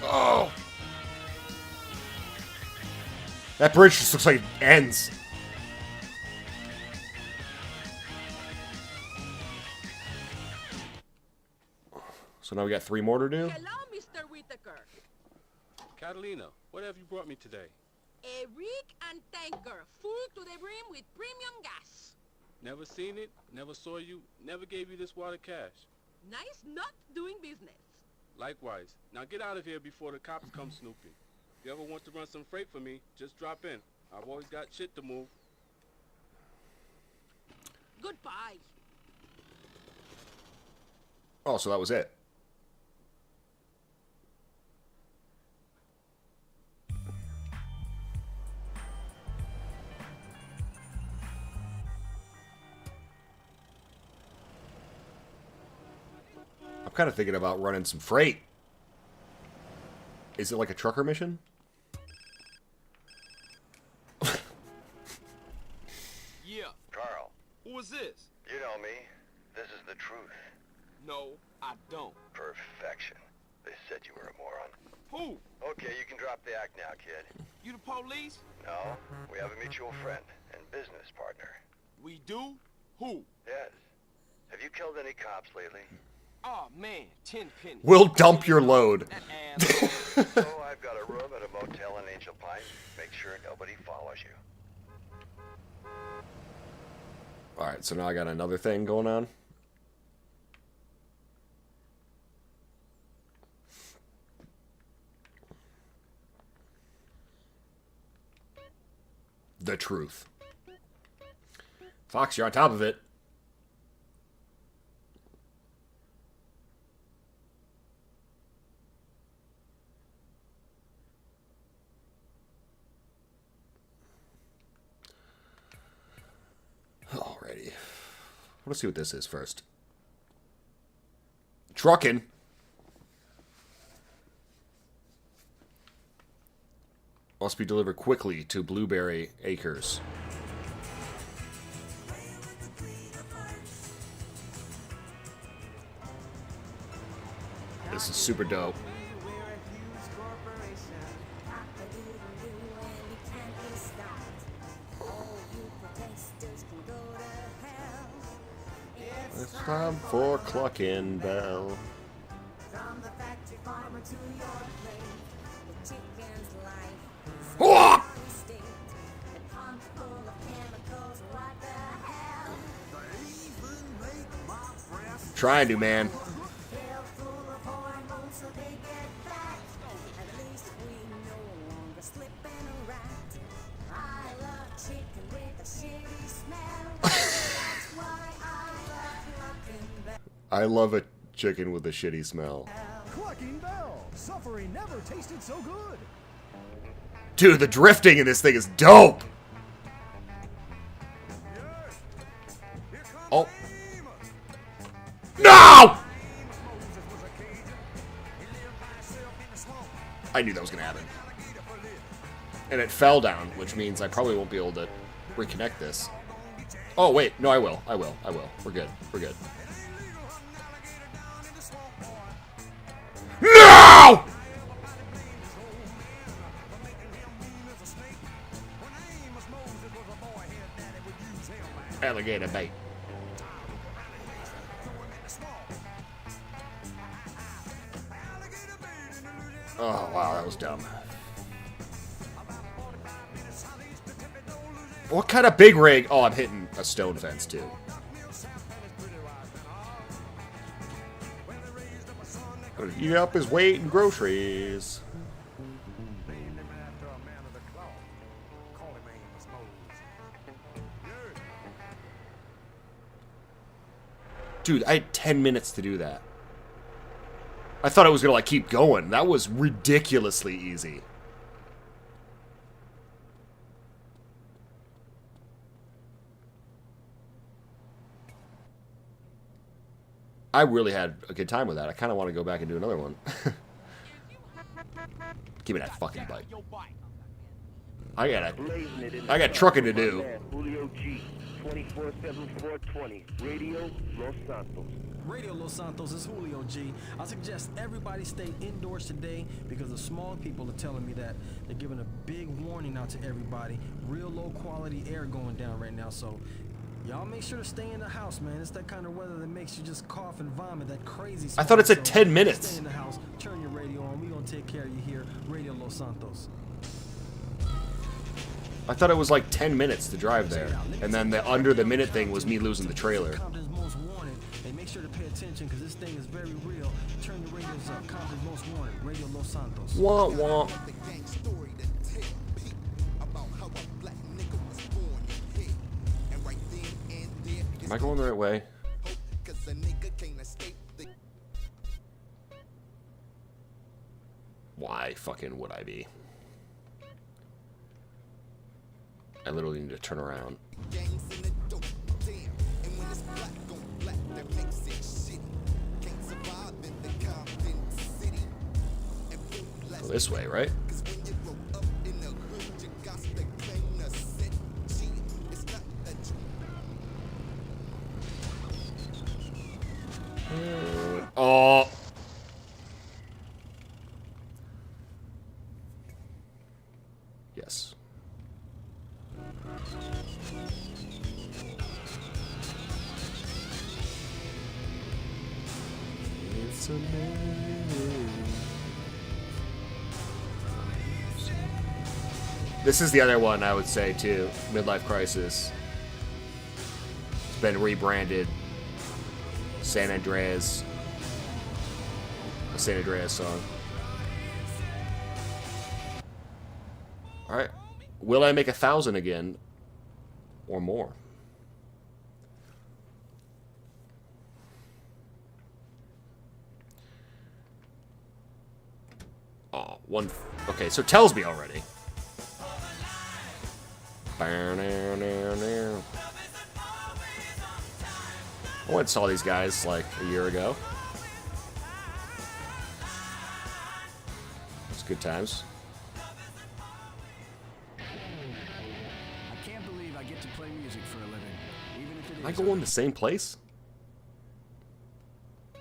Oh! That bridge just looks like it ends. So now we got 3 more to do? Hello, Mr. Whitaker. Catalina, what have you brought me today? A rig and tanker, full to the brim with premium gas. Never seen it, never saw you, never gave you this water cash. Nice not doing business. Likewise. Now get out of here before the cops come snooping. If you ever want to run some freight for me, just drop in. I've always got shit to move. Goodbye. Oh, so that was it. kind of thinking about running some freight. Is it like a trucker mission? Yeah. Carl, Who is this? you know me. This is the truth. No, I don't. Perfection. They said you were a moron. Who? Okay, you can drop the act now, kid. You the police? No, we have a mutual friend and business partner. We do? Who? Yes. Have you killed any cops lately? Oh man, 10 pennies. We'll dump your load. So I've got a room at a motel in Angel Pines. Make sure nobody follows you. Alright, so now I got another thing going on. The truth. Fox, you're on top of it. Alrighty. Let's see what this is first. Trucking. Must be delivered quickly to Blueberry Acres. This is super dope. It's time for Clucking Bell. Oh! Trying to, man. I love a chicken with a shitty smell. Clucking Bell. Suffering never tasted so good. Dude, the drifting in this thing is dope. Oh. No! I knew that was going to happen. And it fell down, which means I probably won't be able to reconnect this. Oh, wait. No, I will. I will. I will. We're good. We're good. No! Alligator bait. Oh, wow, that was dumb. What kind of big rig? Oh, I'm hitting a stone fence, too. Eat up his weight in groceries. Dude, I had 10 minutes to do that. I thought I was gonna, like, keep going. That was ridiculously easy. I really had a good time with that. I kind of want to go back and do another one. Give me that fucking bike. I got trucking to do. Julio G, 24/7/420, Radio Los Santos. Radio Los Santos is Julio G. I suggest everybody stay indoors today because the small people are telling me that they're giving a big warning out to everybody. Real low quality air going down right now, so y'all make sure to stay in the house, man. It's that kind of weather that makes you just cough and vomit, that crazy I thought it said so 10 minutes. Stay in the house, turn your radio on. We're going to take care of you here. Radio Los Santos. I thought it was like 10 minutes to drive there. And then the under the minute thing was me losing the trailer. Compton's most wanted. And make sure to pay attention because this thing is very real. Turn your radios up. Compton's most wanted. Radio Los Santos. Wah, wah. Am I going the right way? Why fucking would I be? I literally need to turn around. This way, right? Oh. Yes. It's This is the other one I would say too. Midlife Crisis. It's been rebranded. San Andreas. A San Andreas song. Alright. Will I make 1,000 again? Or more? Oh, one. Okay, so it tells me already. I went and saw these guys like a year ago. It's good times. I can't believe I get to play music for a living, even if it is. I go in the same place? So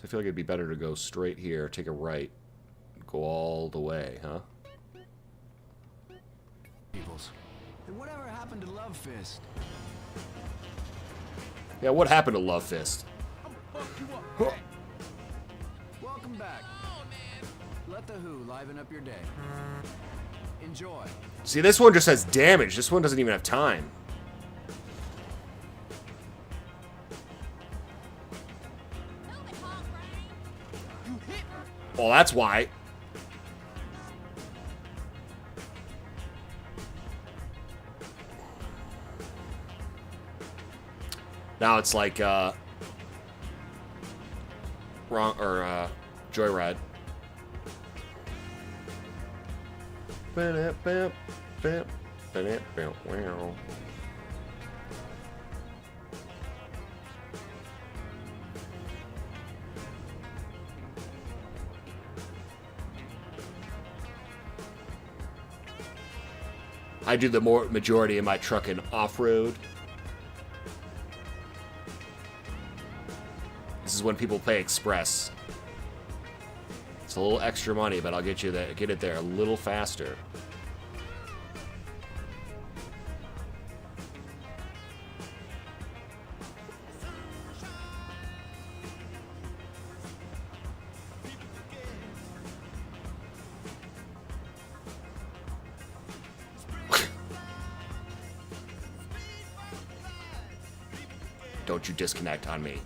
I feel like it'd be better to go straight here, take a right, go all the way, huh? And whatever happened to Love Fist? Yeah, what happened to Love Fist? Welcome back. Let the Who liven up your day. Enjoy. See, this one just has damage. This one doesn't even have time. Well, that's why. Now it's like, Joyride. I do the majority of my trucking off-road. This is when people pay Express. It's a little extra money, but I'll get you there, get it there a little faster. Don't you disconnect on me.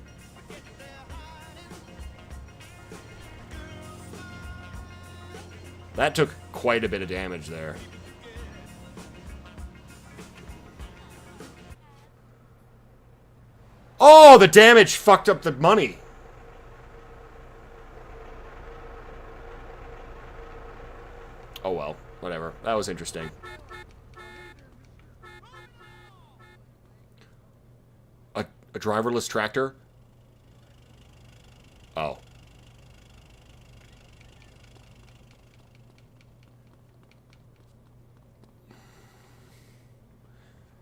That took quite a bit of damage there. Oh, the damage fucked up the money. Oh well, whatever. That was interesting. A driverless tractor? Oh.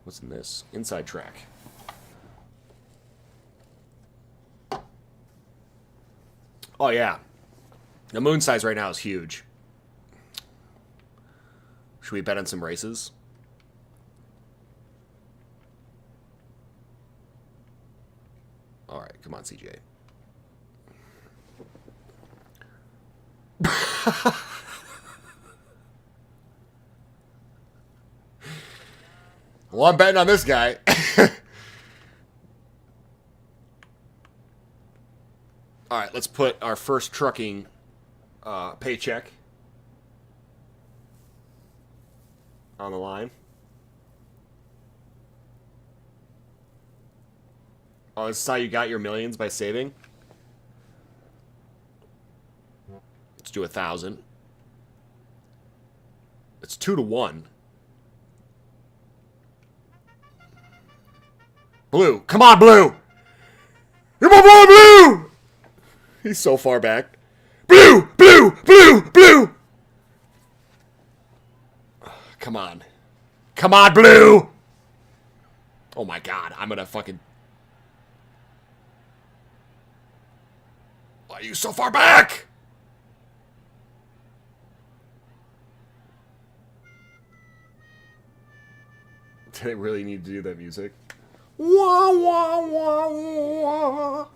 What's in this? Inside track. Oh, yeah. The moon size right now is huge. Should we bet on some races? Alright, come on, CJ. Well, I'm betting on this guy. Alright, let's put our first trucking paycheck on the line. Oh, this is how you got your millions, by saving? Let's do 1,000. It's 2 to 1. Blue. Come on, Blue! You're my boy, Blue! He's so far back. Blue! Blue! Blue! Blue! Blue! Come on. Come on, Blue! Oh my god, I'm gonna fucking... Why are you so far back? Did I really need to do that music? Wah, wah, wah, wah.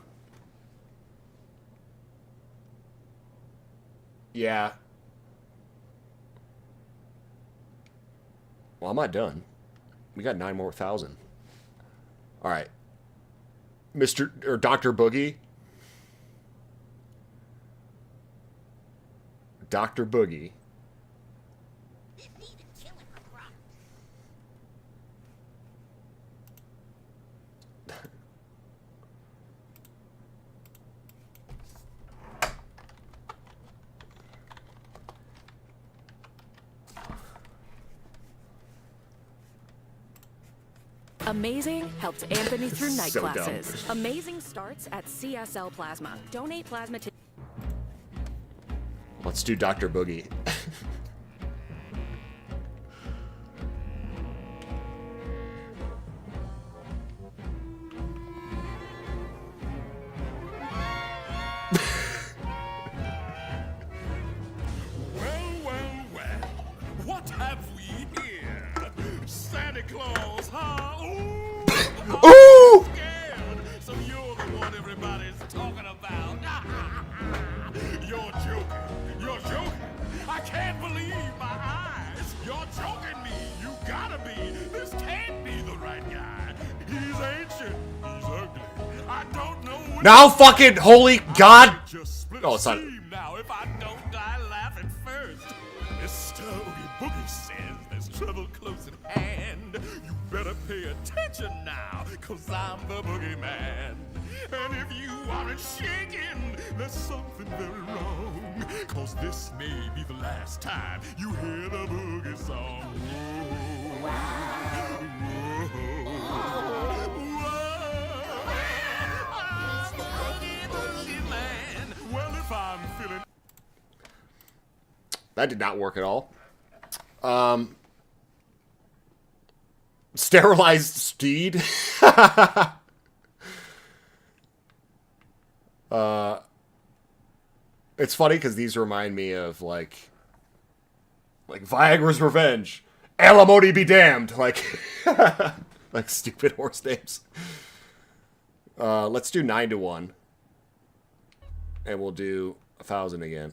Yeah. Well, I'm not done. We got 9 more thousand. All right. Mr. or Dr. Boogie. Dr. Boogie. Amazing helps Anthony through night So dumb. classes. Amazing starts at CSL Plasma. Donate plasma to... Let's do Dr. Boogie. Well, what have we here? Santa Claus, huh? Ooh! Ooh! Scared. So you're the one everybody's talking about. You're joking. You're joking. I can't believe my eyes. You're joking me. You gotta be. This can't be the right guy. He's ancient. He's ugly. I don't know what... Now fucking holy god! Oh, it's not... Now, if I don't die laughing first. Mr. Oogie Boogie says there's trouble close at hand. You better pay attention now, cause I'm the boogeyman. And if you aren't shaking, there's something very wrong. Cause this may be the last time you hear the boogie song. Whoa, I'm the Oogie Boogie Man. Well, if I'm feeling... That did not work at all. Sterilized steed. It's funny because these remind me of like Viagra's Revenge, Alimony be damned, like like stupid horse names. Let's do 9 to 1, and we'll do 1,000 again.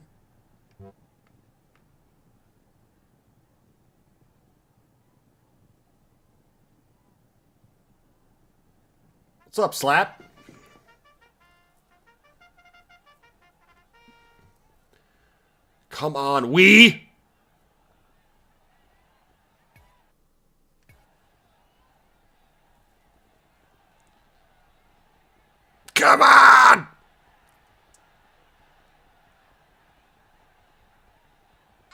What's up, Slap? Come on, we. Come on! I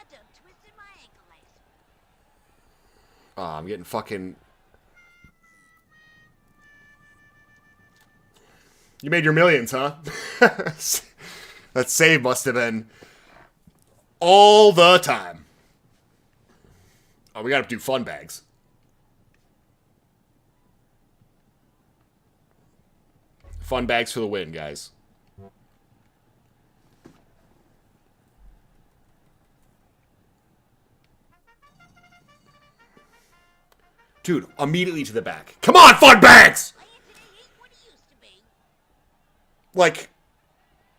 done twisted my ankle last week. Oh, I'm getting fucking... You made your millions, huh? That save must have been all the time. Oh, we gotta do fun bags. Fun bags for the win, guys. Dude, immediately to the back. Come on, fun bags! Like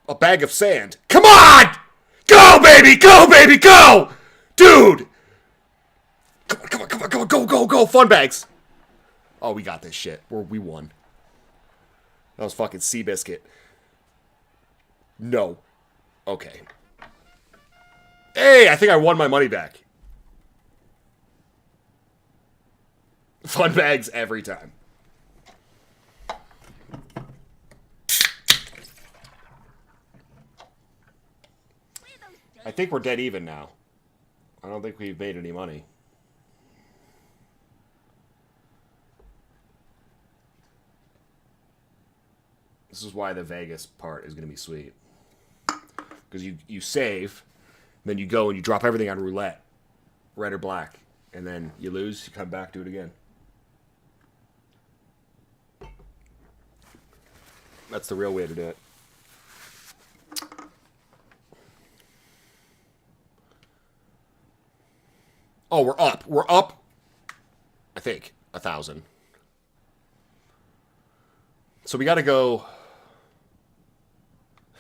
a bag of sand. Come on! Go, baby! Go, baby! Go! Dude! Come on, come on, come on, come on, go, go, go! Fun bags! Oh, we got this shit. We won. That was fucking Seabiscuit. No. Okay. Hey, I think I won my money back. Fun bags every time. I think we're dead even now. I don't think we've made any money. This is why the Vegas part is going to be sweet. Because you save, then you go and you drop everything on roulette, red or black, and then you lose, you come back, do it again. That's the real way to do it. Oh, we're up. We're up, I think, 1,000. So we got to go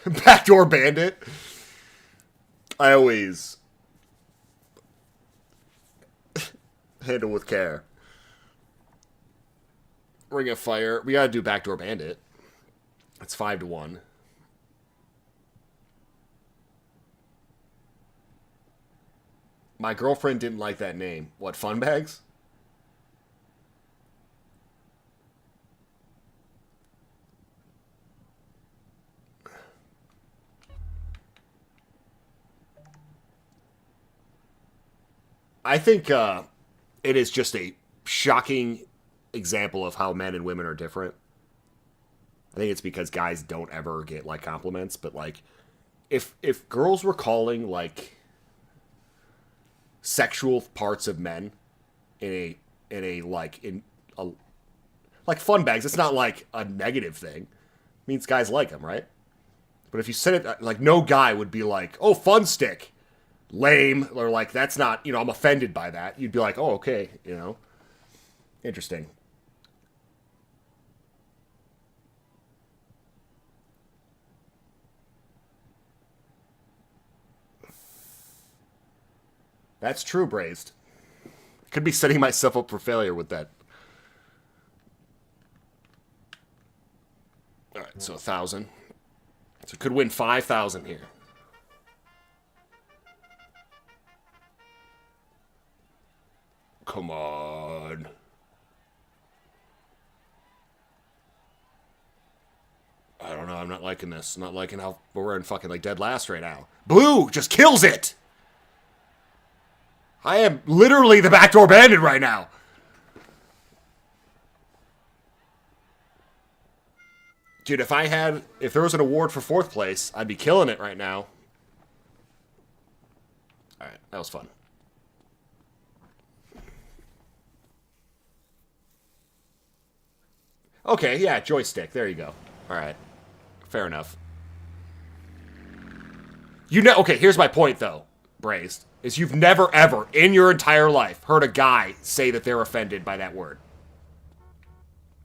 backdoor bandit. I always handle with care. Ring of Fire. We got to do backdoor bandit. It's 5-1. My girlfriend didn't like that name. What, Fun Bags? I think it is just a shocking example of how men and women are different. I think it's because guys don't ever get, like, compliments, but, like, if girls were calling, like, sexual parts of men in like fun bags, it's not like a negative thing. It means guys like them, right? But if you said it, like, no guy would be like, oh, fun stick, lame, or like, that's not, you know, I'm offended by that. You'd be like, oh, okay, you know, interesting. That's true, Braised. Could be setting myself up for failure with that. Alright, so 1,000. So could win 5,000 here. Come on. I don't know, I'm not liking this. I'm not liking how we're in fucking, like, dead last right now. Blue just kills it! I am literally the backdoor bandit right now. Dude, if there was an award for 4th place, I'd be killing it right now. Alright, that was fun. Okay, yeah, joystick. There you go. Alright. Fair enough. You know, okay, here's my point, though, Braised. Is you've never, ever, in your entire life, heard a guy say that they're offended by that word.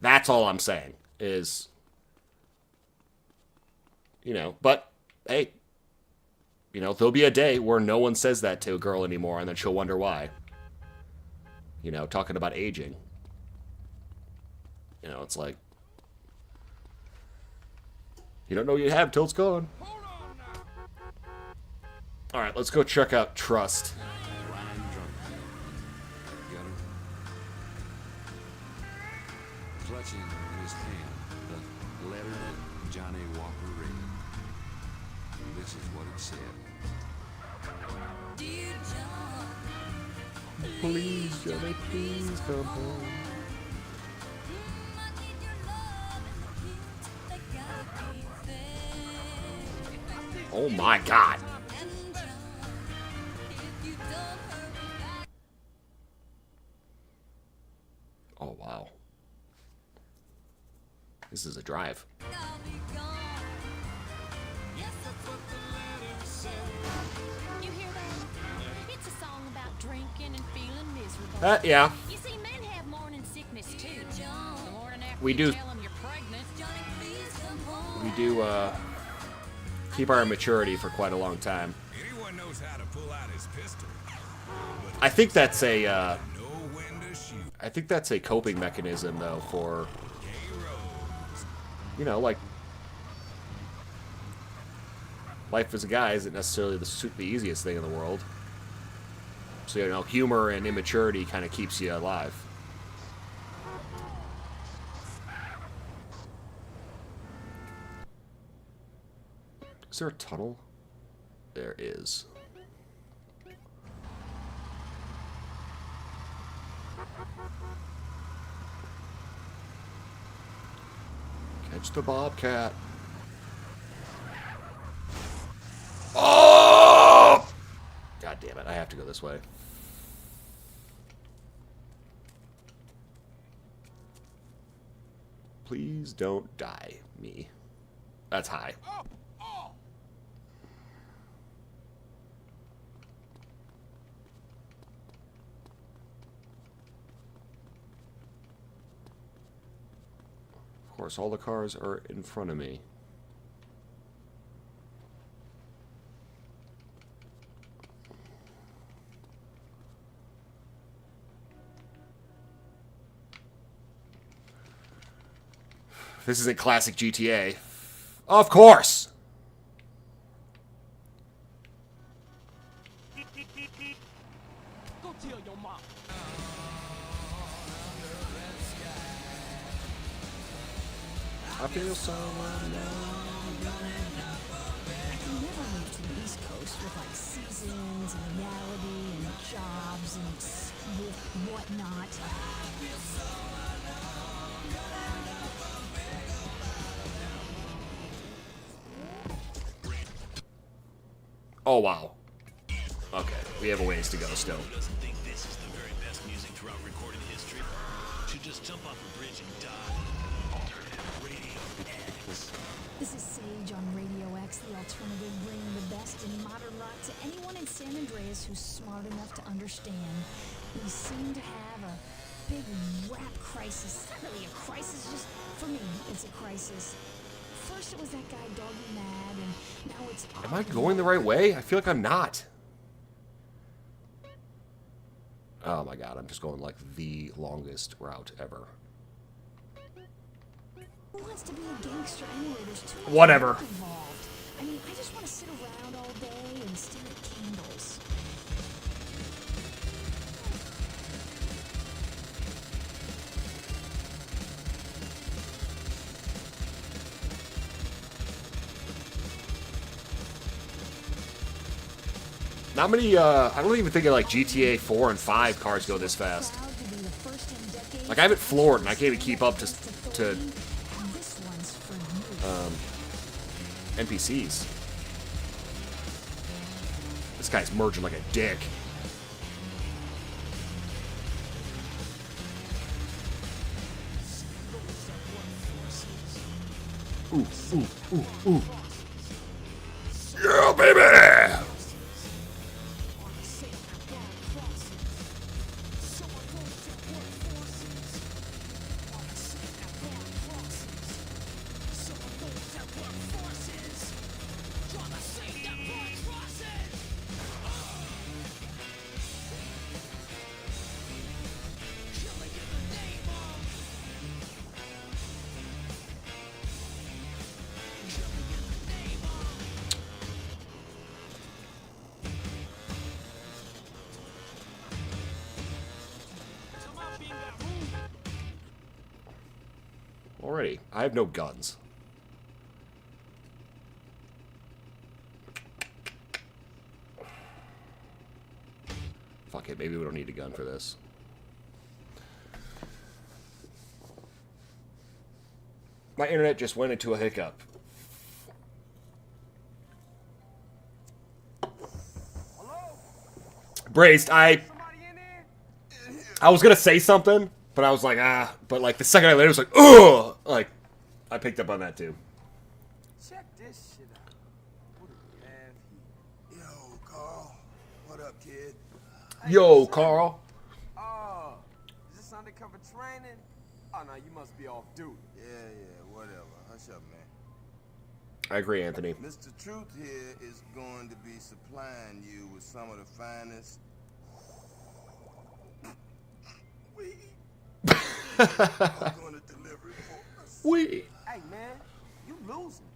That's all I'm saying, is, you know, but, hey, you know, there'll be a day where no one says that to a girl anymore, and then she'll wonder why. You know, talking about aging. You know, it's like, you don't know what you have till it's gone. Alright, let's go check out Trust. Clutching in his hand the letter that Johnny Walker read. This is what it said. Dear John, please, Johnny, please come home. Oh my God. Oh, wow. This is a drive. You hear that? It's a song about drinking and feeling miserable. Yeah. You see, men have morning sickness too. The morning after We you do. tell them you're pregnant. We do keep our immaturity for quite a long time. Anyone knows how to pull out his pistol. I think that's a I think that's a coping mechanism, though, for, you know, like, life as a guy isn't necessarily the easiest thing in the world. So, you know, humor and immaturity kind of keeps you alive. Is there a tunnel? There is. Catch the bobcat. Oh, to go this way. Please don't die, me. That's high. Of course, all the cars are in front of me. This isn't classic GTA. Of course! Go tell your mom. I feel so alone now. I can never move to the East Coast with like seasons and reality and jobs and whatnot. Oh, wow. Okay, we have a ways to go still. Doesn't think this is the very best music throughout recorded history. Should just jump off a bridge and die. Alternative Radio X. This is Sage on Radio X, the alternative, bringing the best in modern rock to anyone in San Andreas who's smart enough to understand. We seem to have a big rap crisis. It's not really a crisis, just for me, it's a crisis. First it was that guy Doggy Mad, and now it's... Am I going the right way? I feel like I'm not. Oh my god, I'm just going like the longest route ever. Who wants to be a gangster anyway? There's too much Whatever. work involved. I mean, I just want to sit around all day and stare at candles. Not many, I don't even think like GTA 4 and 5 cars go this fast. Like, I have it floored and I can't even keep up to NPCs. This guy's merging like a dick. Ooh, ooh, ooh, ooh. Yeah, baby! Already, I have no guns. Fuck it, maybe we don't need a gun for this. My internet just went into a hiccup. Braced, I was gonna say something, but I was like, but like the second I later was like, ugh! Like, I picked up on that too. Check this shit out. What a man. Yo, Carl. What up, kid? Yo, Carl. Oh, is this undercover training? Oh, no, you must be off duty. Yeah, whatever. Hush up, man. I agree, Anthony. Mr. Truth here is going to be supplying you with some of the finest weed. I'm going to deliver it for us. Weed. Hey, man, you losing.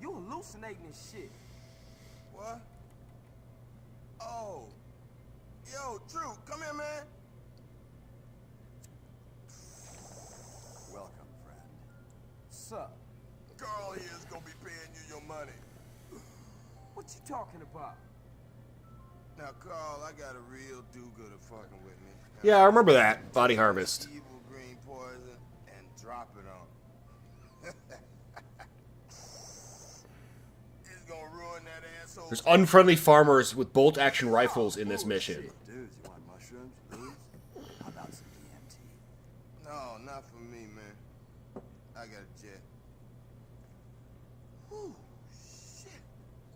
You hallucinating this shit. What? Oh. Yo, Truth, come here, man. Welcome, friend. What's up? Carl here is going to be paying you your money. What you talking about? Now, Carl, I got a real do-gooder fucking with me. Yeah, I remember that. Body Harvest. Evil green poison and drop it on him. It's There's unfriendly farmers with bolt-action rifles in this mission. Dudes, you want mushrooms? Booze? How about some DMT? No, not for me, man. I got a jet. Whew, shit.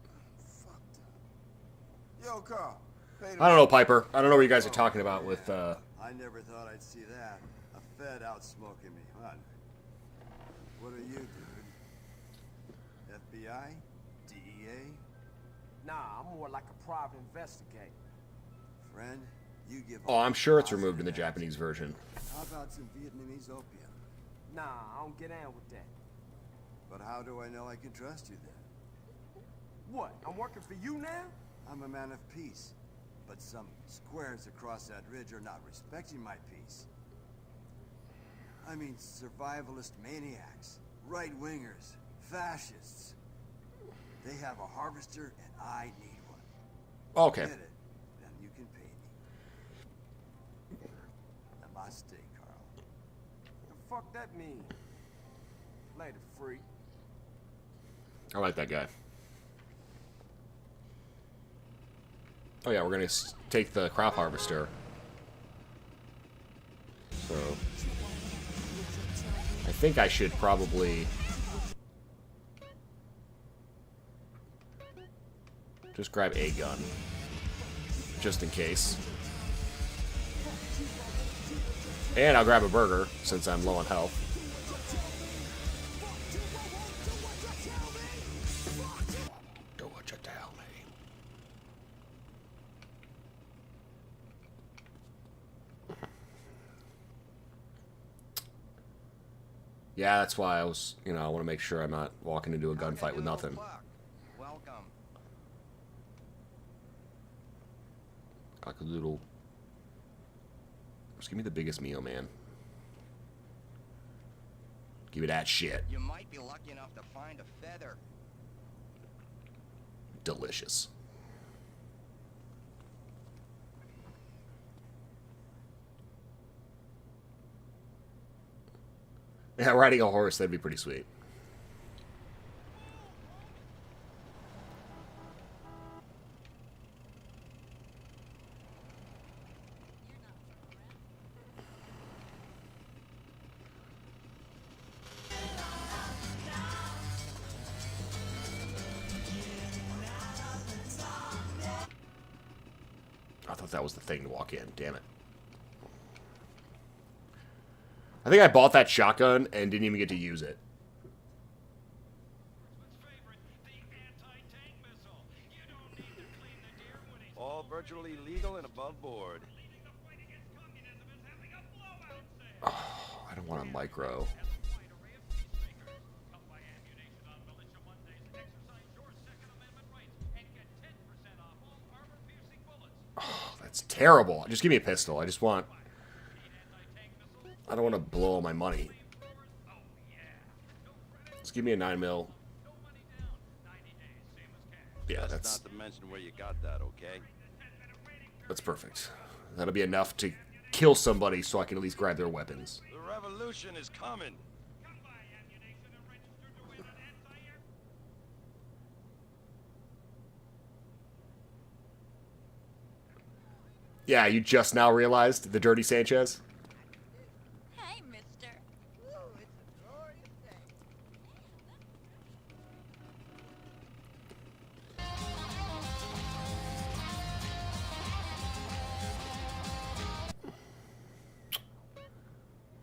I'm fucked up. Yo, Carl. I don't know, Piper. I don't know what you guys are talking about with, I never thought I'd see that. A Fed out smoking me, huh? What are you, dude? FBI? DEA? Nah, I'm more like a private investigator. Friend, you give Oh, I'm sure it's removed in the Japanese version. How about some Vietnamese opium? Nah, I don't get down with that. But how do I know I can trust you then? What? I'm working for you now? I'm a man of peace. But some squares across that ridge are not respecting my peace. I mean, survivalist maniacs, right-wingers, fascists. They have a harvester, and I need one. Okay. Get it, then you can pay me. Namaste, Carl. The fuck that mean? Later, freak. I like that guy. Oh yeah, we're gonna take the crop harvester. So I think I should probably just grab a gun, just in case. And I'll grab a burger, since I'm low on health. Do what you tell me. Yeah, that's why I was, I want to make sure I'm not walking into a gunfight with nothing. Welcome. Like a little... Just give me the biggest meal, man. Give me that shit. You might be lucky enough to find a feather. Delicious. Yeah, riding a horse, that'd be pretty sweet. I thought that was the thing to walk in. Damn it. I think I bought that shotgun and didn't even get to use it. All virtually legal and above board. Oh, I don't want a micro. Oh, that's terrible. Just give me a pistol. I just want... I don't want to blow all my money. Just give me a 9mm. Yeah, that's... Not to mention where you got that, okay? That's perfect. That'll be enough to kill somebody so I can at least grab their weapons. The revolution is coming. Yeah, you just now realized the Dirty Sanchez? Hey, mister. Ooh, it's a glorious day.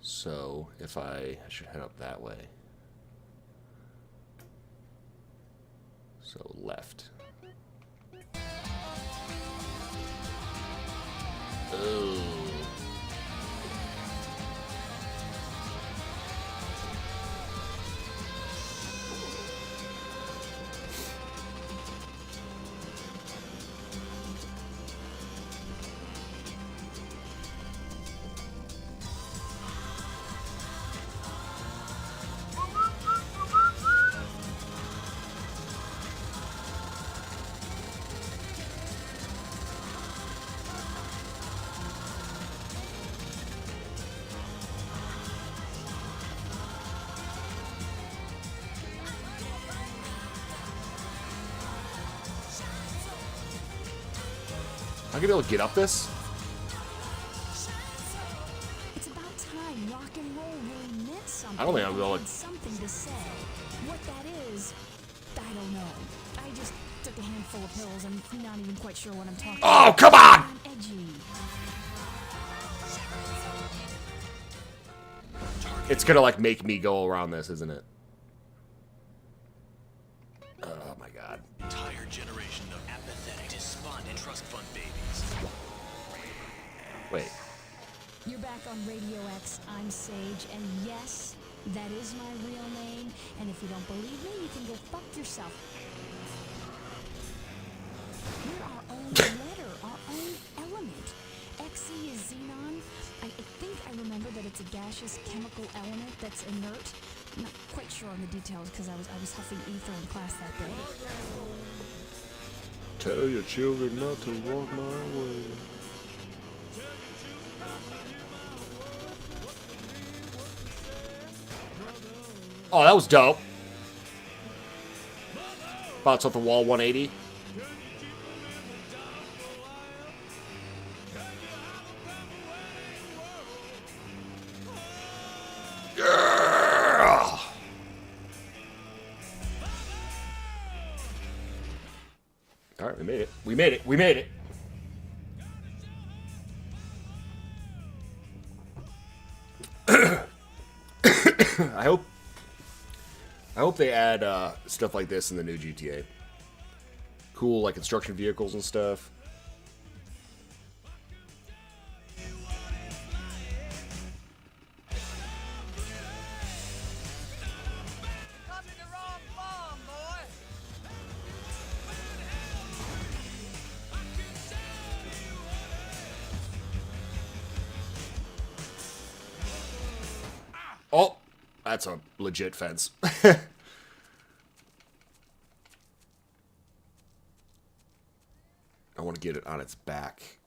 So, if I should head up that way. So, left. Oh. I gonna be able to get up this? It's about time rock and roll really meant something. I don't think I'll be able to. Had something to say. What that is, I don't know. I just took a handful of pills. I'm not even quite sure what I'm talking about. Oh, come on! I'm edgy. It's gonna like make me go around this, isn't it? Oh my god. Entire generation of apathetic, despondent trust fund babies. Wait. You're back on Radio X. I'm Sage, and yes, that is my real name. And if you don't believe me, you can go fuck yourself. We're our own letter, our own element. Xe is xenon. I think I remember that it's a gaseous chemical element that's inert. I'm not quite sure on the details because I was huffing ether in class that day. Tell your children not to walk my way. Oh, that was dope. Bounce off the wall 180. Yeah! All right, we made it. We made it. We made it. I hope they add stuff like this in the new GTA. Cool, like construction vehicles and stuff. Oh, that's a legit fence. I want to get it on its back.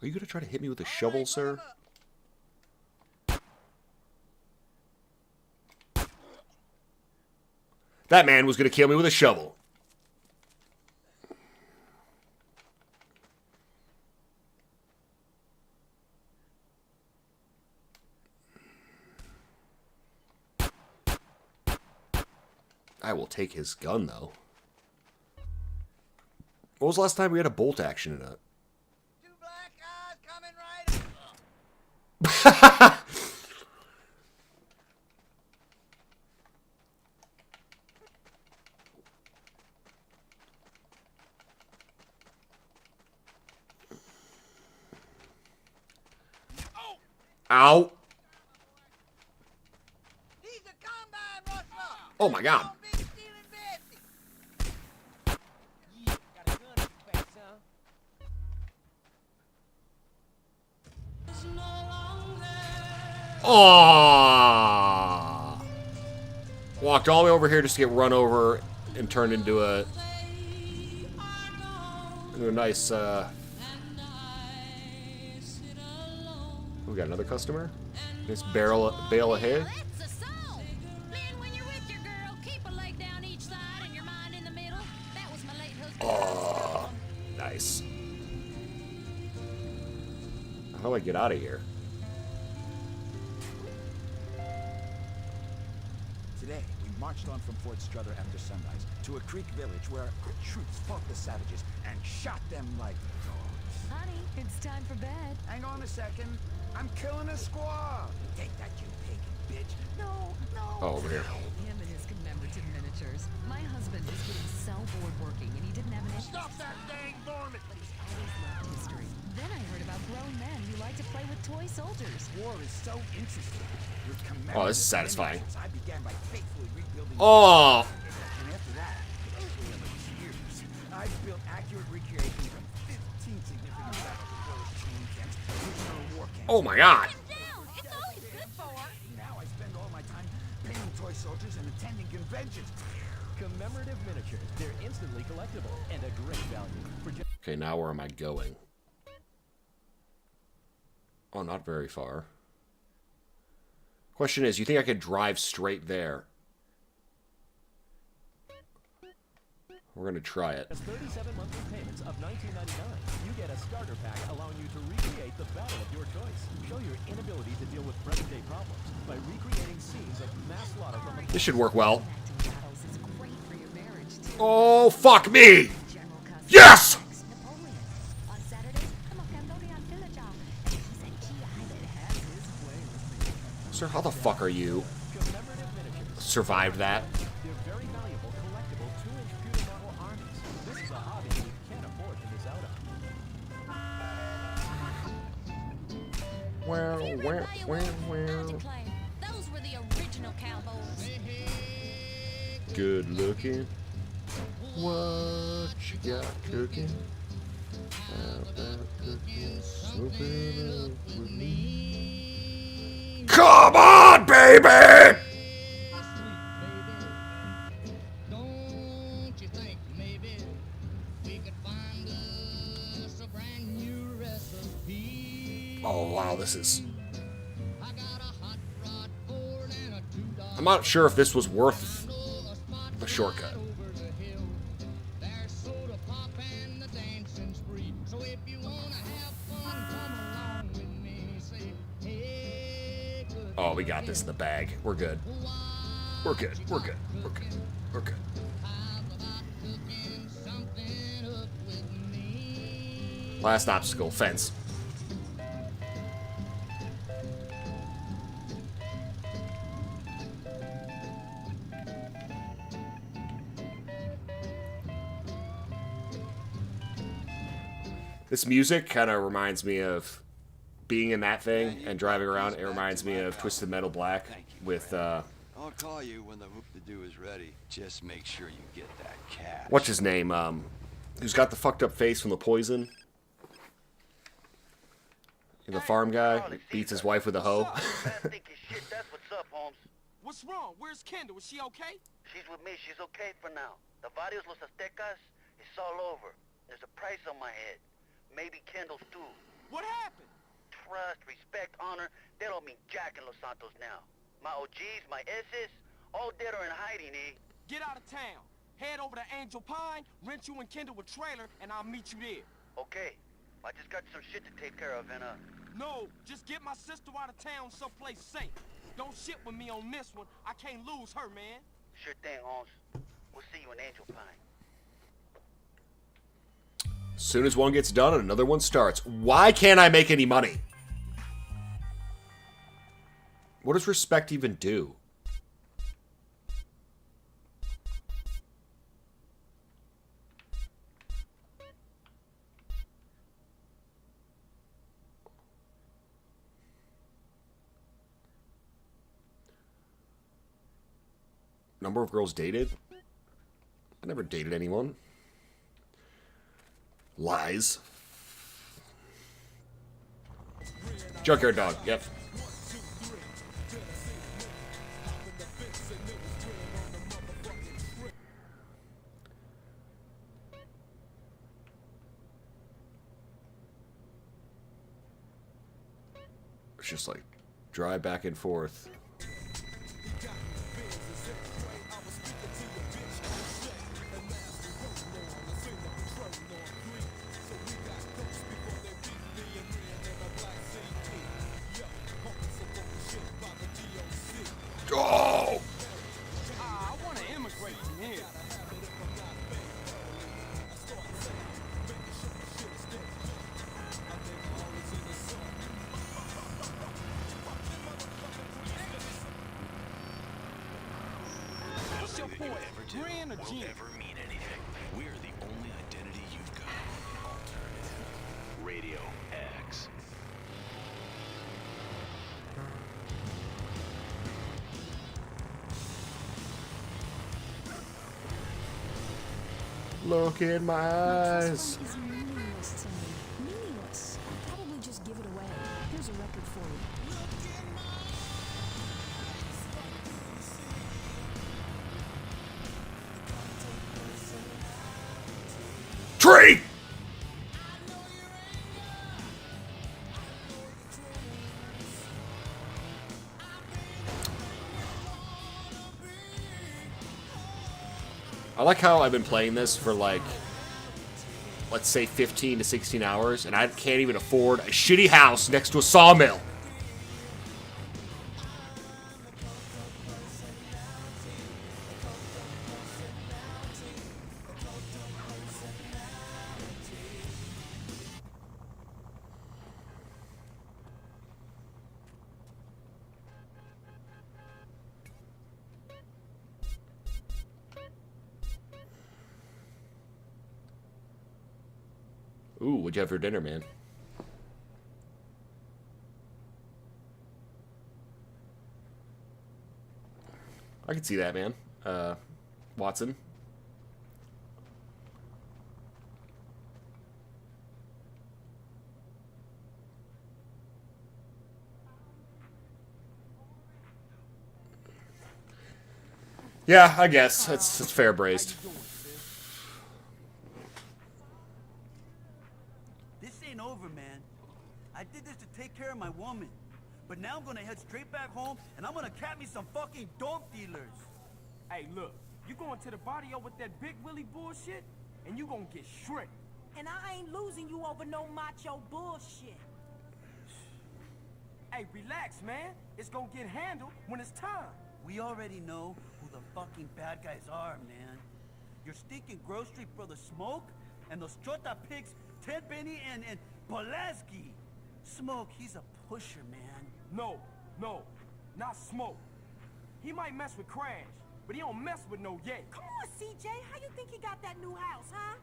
Are you going to try to hit me with a shovel, sir? That man was going to kill me with a shovel. I will take his gun, though. What was the last time we had a bolt action in it? Two black eyes coming right up. Ow! Oh my god! Aww! Walked all the way over here just to get run over and turned into a nice. We got another customer. Nice bale ahead. Oh, nice. How do I get out of here? Today, we marched on from Fort Strother after sunrise to a creek village where our troops fought the savages and shot them like dogs. Honey, it's time for bed. Hang on a second. I'm killing a squaw. Take that, you pagan bitch. No, no. Oh, over here. Him and his commemorative miniatures. My husband was getting so bored working, and he didn't have an interest. Stop that dang varmint! But he's always loved history. Then I heard about grown men who like to play with toy soldiers. War is so interesting. With Oh, this is satisfying. I began by faithfully rebuilding. Oh! And after that, over years, I've built accurate recreations from 15 significant battles, chain camps, prisoner war camps. Oh my god! Now I spend all my time painting toy soldiers and attending conventions. Commemorative miniatures. They're instantly collectible and a great value. Okay, now where am I going? Oh, not very far. Question is, you think I could drive straight there? We're gonna try it. As 37 monthly payments of $19.99, you get a starter pack allowing you to recreate the battle of your choice. Show your inability to deal with present-day problems by recreating scenes of mass slaughter from a... This should work well. Oh, fuck me! Yes! Sir, how the fuck are you? Survived that? They're very valuable, collectible 2-inch pewter model armies. This is a hobby you can't afford to miss out on. Well. Those were the original cowboys. Good looking. What you got cooking? How about cooking something up with me? Come on, baby! Oh wow, this is... I'm not sure if this was worth a shortcut. Oh, we got this in the bag. We're good. We're good. We're good. We're good. We're good. Last obstacle, fence. This music kind of reminds me of being in that thing and driving around. It reminds me of Twisted Metal Black with I'll call you when the whoop-de-doo is ready. Just make sure you get that cash. what's his name? Who's got the fucked up face from the poison? The farm guy who beats his wife with a hoe. What's wrong? Where's Kendall? Is she okay? She's with me. She's okay for now. The Varios Los Aztecas, it's all over. There's a price on my head. Maybe Kendall's too. What happened? Trust, respect, honor, they don't mean jack in Los Santos now. My OGs, my S's, all dead or in hiding, eh? Get out of town. Head over to Angel Pine, rent you and Kendall a trailer, and I'll meet you there. Okay. I just got some shit to take care of, and No, just get my sister out of town someplace safe. Don't shit with me on this one. I can't lose her, man. Sure thing, Holmes. We'll see you in Angel Pine. As soon as one gets done, another one starts. Why can't I make any money? What does respect even do? Number of girls dated? I never dated anyone. Lies. Junkyard dog, yep. It's just like drive back and forth. Oh! I want to immigrate to here. What's your point? Grand or Won't Gene? ever mean anything. We're the only identity you've got. Alternative. Radio X. Look in my eyes. This song is meaningless to me. Meaningless. I'll probably just give it away. Here's a record for you. Tree! I like how I've been playing this for like, let's say 15 to 16 hours, and I can't even afford a shitty house next to a sawmill. Ooh, what'd you have for dinner, man? I can see that, man. Watson. Yeah, I guess. It's fair braised. Over, man. I did this to take care of my woman. But now I'm gonna head straight back home and I'm gonna cat me some fucking dope dealers. Hey, look, you going to the barrio with that big Willie bullshit, and you gonna get shredded. And I ain't losing you over no macho bullshit. Hey, relax, man. It's gonna get handled when it's time. We already know who the fucking bad guys are, man. Your stinking grocery brother Smoke and those Chota pigs Ted Benny and Pulaski. Smoke, he's a pusher, man. No, not Smoke. He might mess with Crash, but he don't mess with no Ye. Come on, CJ, how you think he got that new house, huh?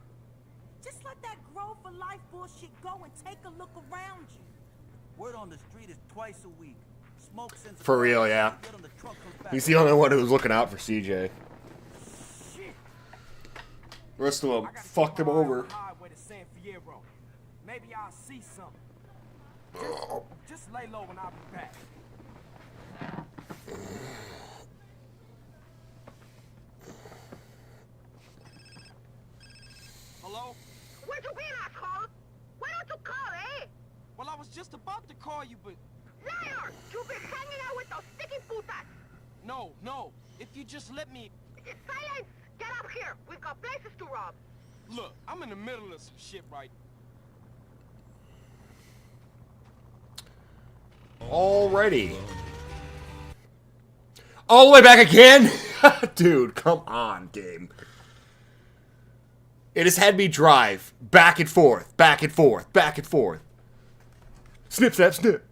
Just let that grow for life bullshit go and take a look around you. Word on the street is twice a week. Smoke sends For real, yeah. He's the only one who's looking out for CJ. Shit. The rest of them fucked him over. Maybe I'll see something. Just lay low and I'll be back. Hello? Where you been, asshole? Why don't you call, eh? Well, I was just about to call you, but... Liar! You've been hanging out with those sticky putas! No. If you just let me... Silence! Get up here! We've got places to rob! Look, I'm in the middle of some shit right Alrighty. All the way back again? Dude, come on, game. It has had me drive back and forth, back and forth, back and forth. Snip, snap, snip.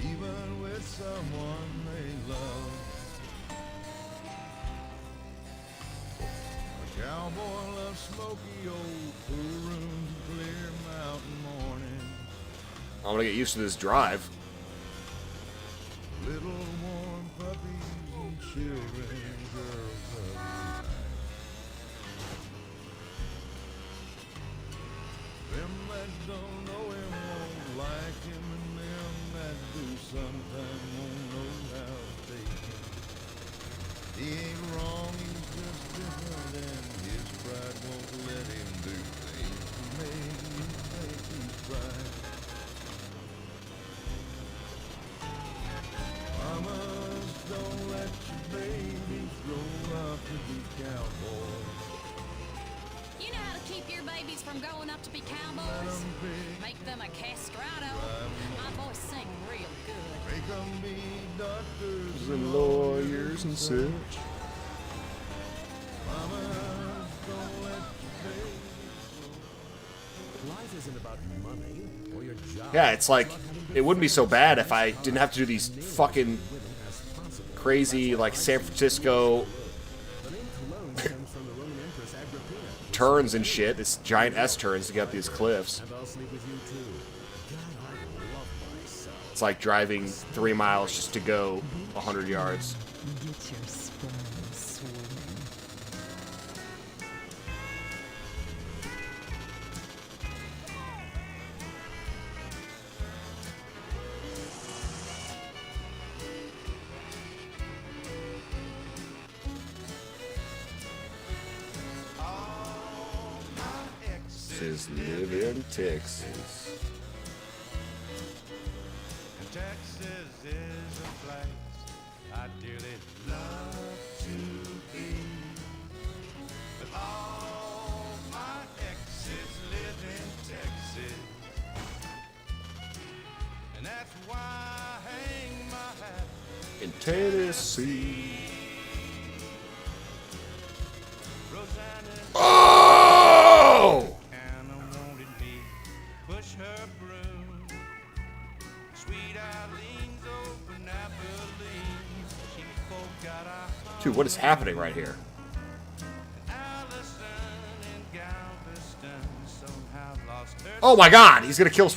Even with someone they love, a cowboy loves smoky old pool rooms, clear mountain morning. I'm gonna get used to this drive. Little warm puppies and children and girls of the night. Them that don't know him won't like him, and them that do sometimes won't know how to take him. He ain't wrong, he's just different, and his pride won't let him do things to make you think he's right. Mamas, don't let your babies grow up to be cowboys. You know how to keep your babies from growing up to be cowboys? Make them a castrato. My boys sing real good. Make them be doctors And lawyers and such. Mamas, don't let your babies Life isn't about money or your job. Yeah, it's like, it wouldn't be so bad if I didn't have to do these fucking crazy, like, San Francisco turns and shit. This giant S-turns to get up these cliffs. It's like driving 3 miles just to go 100 yards. Get your sperm swimming. Says live in Texas. Texas is a place I dearly love. Tennessee. Oh! Dude, what is happening right here? Oh my god, he's gonna kill...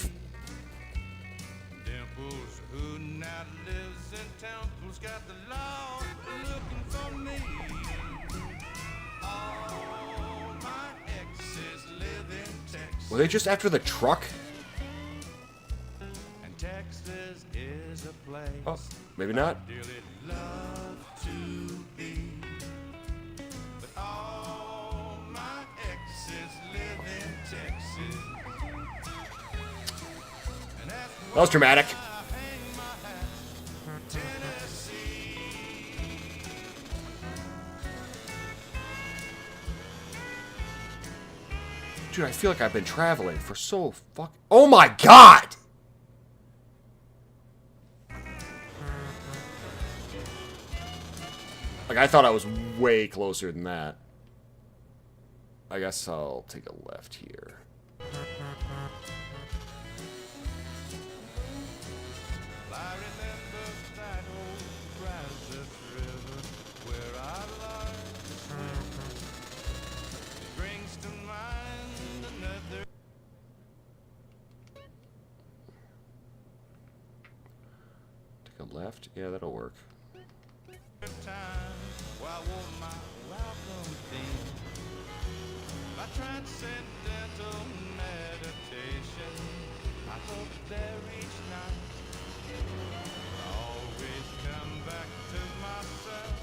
Were they just after the truck? Oh, maybe not. That was dramatic. Dude, I feel like I've been traveling for so fuck... Oh my god! Like, I thought I was way closer than that. I guess I'll take a left here. Take a left? Yeah, that'll work. Transcendental meditation. I hope there each night. Always come back to myself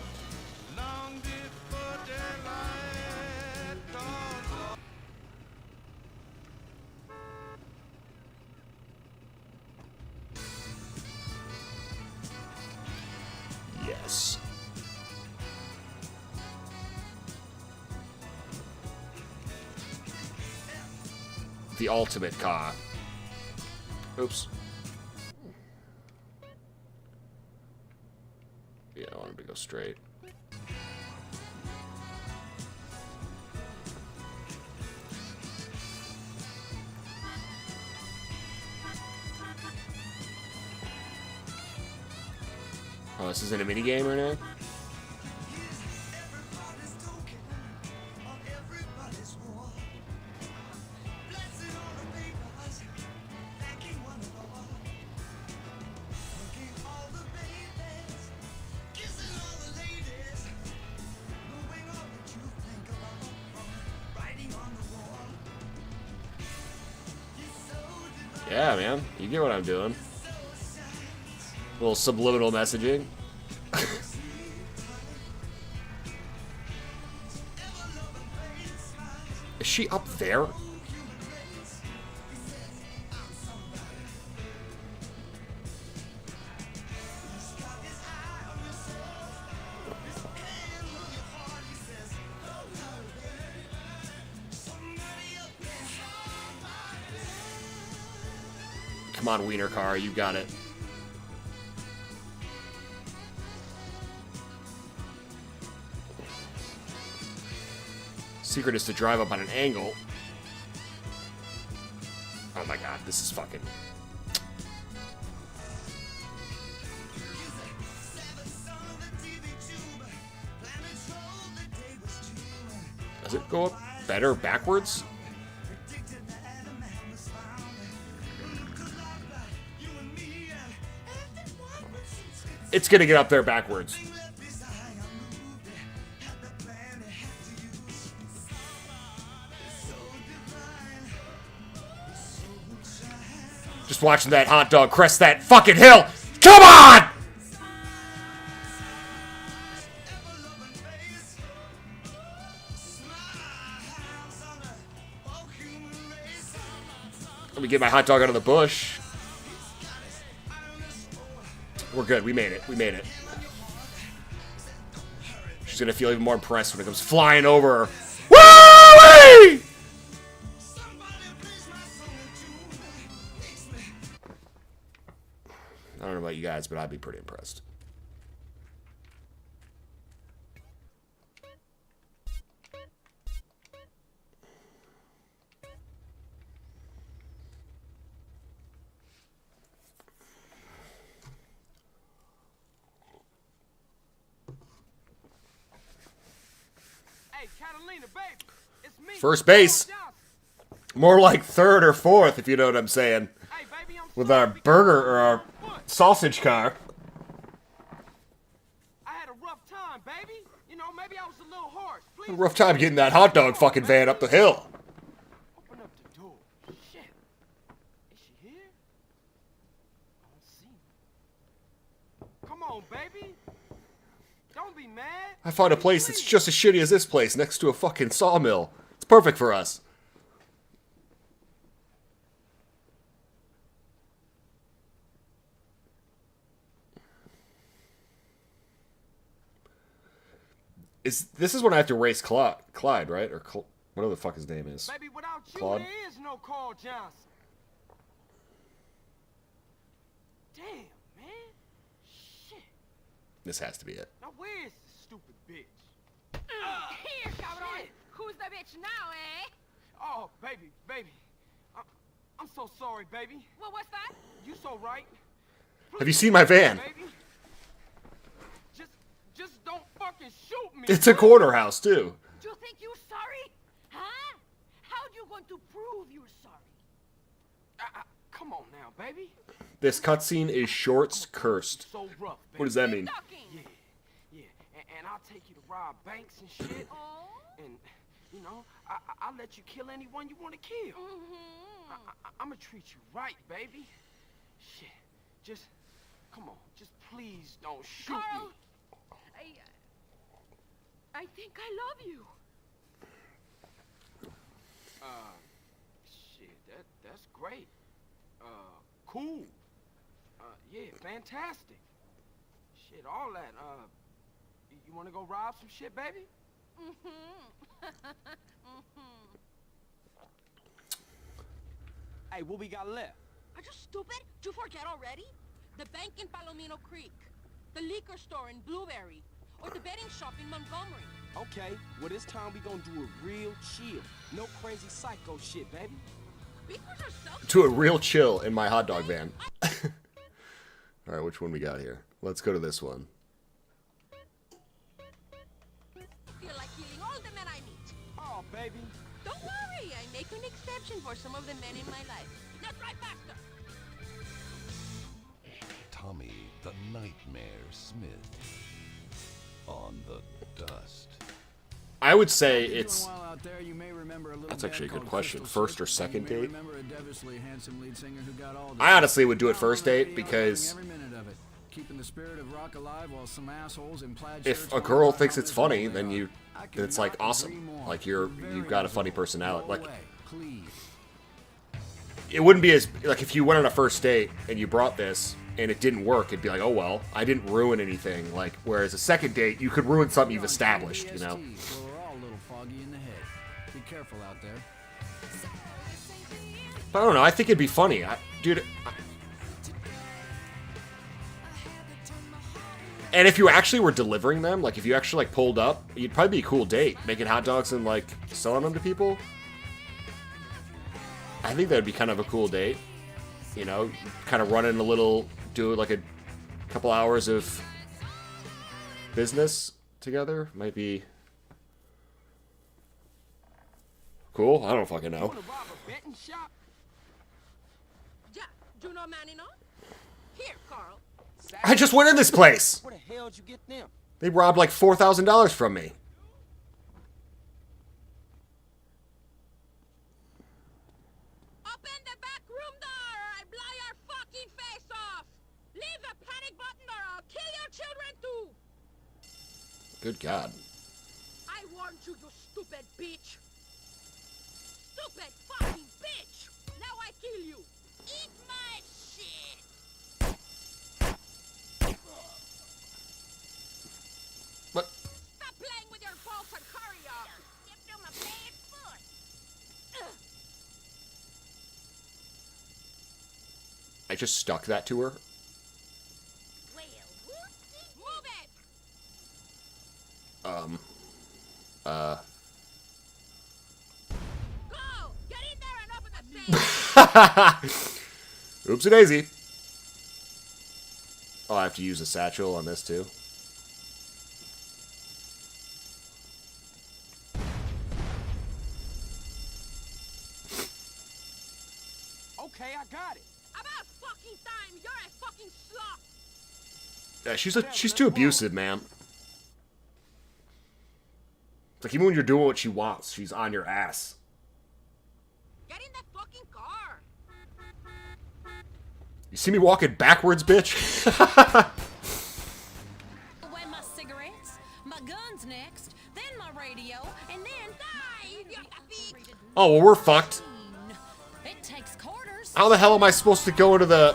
long before daylight dawns. Yes. The ultimate car. Oops. Yeah, I want him to go straight. Oh, this isn't a minigame or anything? Yeah, man. You get what I'm doing. A little subliminal messaging. Is she up there? Come on, wiener car, you got it. Secret is to drive up on an angle. Oh my god, this is fucking... Does it go up better backwards? It's gonna get up there backwards. Just watching that hot dog crest that fucking hill. Come on! Let me get my hot dog out of the bush. We're good. We made it. We made it. She's gonna feel even more impressed when it comes flying over her. Woo-wee! I don't know about you guys, but I'd be pretty impressed. Catalina, baby. It's me. First base. More like third or fourth, if you know what I'm saying. Hey, baby, I'm With our burger or our sausage car. I had a rough time, baby. You know, maybe I was a little harsh. A rough time getting that hot dog fucking van up the hill. Open up the door. Shit. Is she here? I don't see her. Come on, baby. Don't be mad. I found a place that's just as shitty as this place, next to a fucking sawmill. It's perfect for us. This is when I have to race Clyde, right? Or whatever the fuck his name is. Baby, without you, Claude? there is no Carl Johnson. Damn, man. Shit. This has to be it. Now where is this stupid bitch? Here, cabrón. Who's the bitch now, eh? Oh, baby. I'm so sorry, baby. What was that? You so right. Have you seen my van? Baby. Just don't fucking shoot me. It's a corner house, too. You think you sorry? Huh? How you going to prove you're sorry? Come on now, baby. This cutscene is shorts cursed. So rough, baby. What does that mean? Yeah. And I'll take you to rob banks and shit. And, you know, I'll let you kill anyone you want to kill. I'm gonna treat you right, baby. Shit. Just, come on. Just please don't shoot me. I think I love you. Shit, that's great. Cool. Yeah, fantastic. Shit, all that. You wanna go rob some shit, baby? Hey, what we got left? Are you stupid? You forget already? The bank in Palomino Creek, the liquor store in Blueberry, or the betting shop in Montgomery. Okay, well this time we gonna do it real chill. No crazy psycho shit, baby. To a real chill in my hot dog van. Alright, which one we got here? Let's go to this one. I feel like killing all the men I meet. Oh, baby. Don't worry, I make an exception for some of the men in my life. Now drive faster. Tommy the Nightmare Smith on the dust. I would say it's... Well out there, you may remember a little That's actually a band good called question. Crystal First or Ship, and second you may date? remember a devilishly handsome lead singer who got all the I honestly would do it first date because every minute of it, keeping the spirit of rock alive while some assholes in plaid if shirts a walk girl by thinks on it's their funny, own then way you on. I it's like cannot agree awesome. more. Like Very you've got a funny eligible. personality. Go Like away, please. it wouldn't be as like if you went on a first date and you brought this and it didn't work, it'd be like, oh well, I didn't ruin anything. Like whereas a second date, you could ruin something you've established, you know. Well, we're all a little foggy in the head. Be careful out there. But I don't know. I think it'd be funny, dude. And if you actually were delivering them, like if you actually like pulled up, you'd probably be a cool date, making hot dogs and like selling them to people. I think that'd be kind of a cool date. You know, kind of running a little, do like a couple hours of business together. Might be cool. I don't fucking know. Wanna rob a betting shop? Yeah, you know Manino? Here, Carl. I just went in this place. Where the hell did you get them? They robbed like $4,000 from me. Open the back room door or I blow your fucking face off. Leave the panic button or I'll kill your children too. Good God. I warned you, you stupid bitch. Stupid fucking bitch. Now I kill you. Eat my shit. What? Stop playing with your balls and hurry up. Give them a bad foot. I just stuck that to her. Move it. Go. Get in there and open the safe. Oopsie daisy. Oh, I have to use a satchel on this too. okay? I got it. About fucking time. You're a fucking sloth. Yeah, she's too abusive, man. It's like even when you're doing what she wants, she's on your ass. Get in the fucking car. You see me walking backwards, bitch? Away my cigarettes, my guns next, then my radio, and then Oh, well, we're fucked. it takes quarters. How the hell am I supposed to go into the...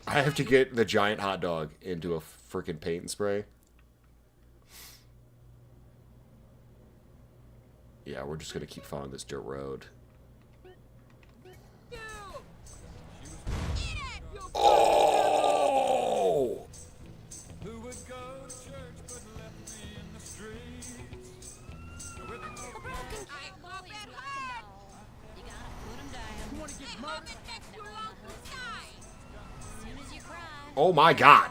I have to get the giant hot dog into a freaking paint and spray. Yeah, we're just gonna keep following this dirt road. Oh! Who would go to church but left me in the streets? With no Oh my god.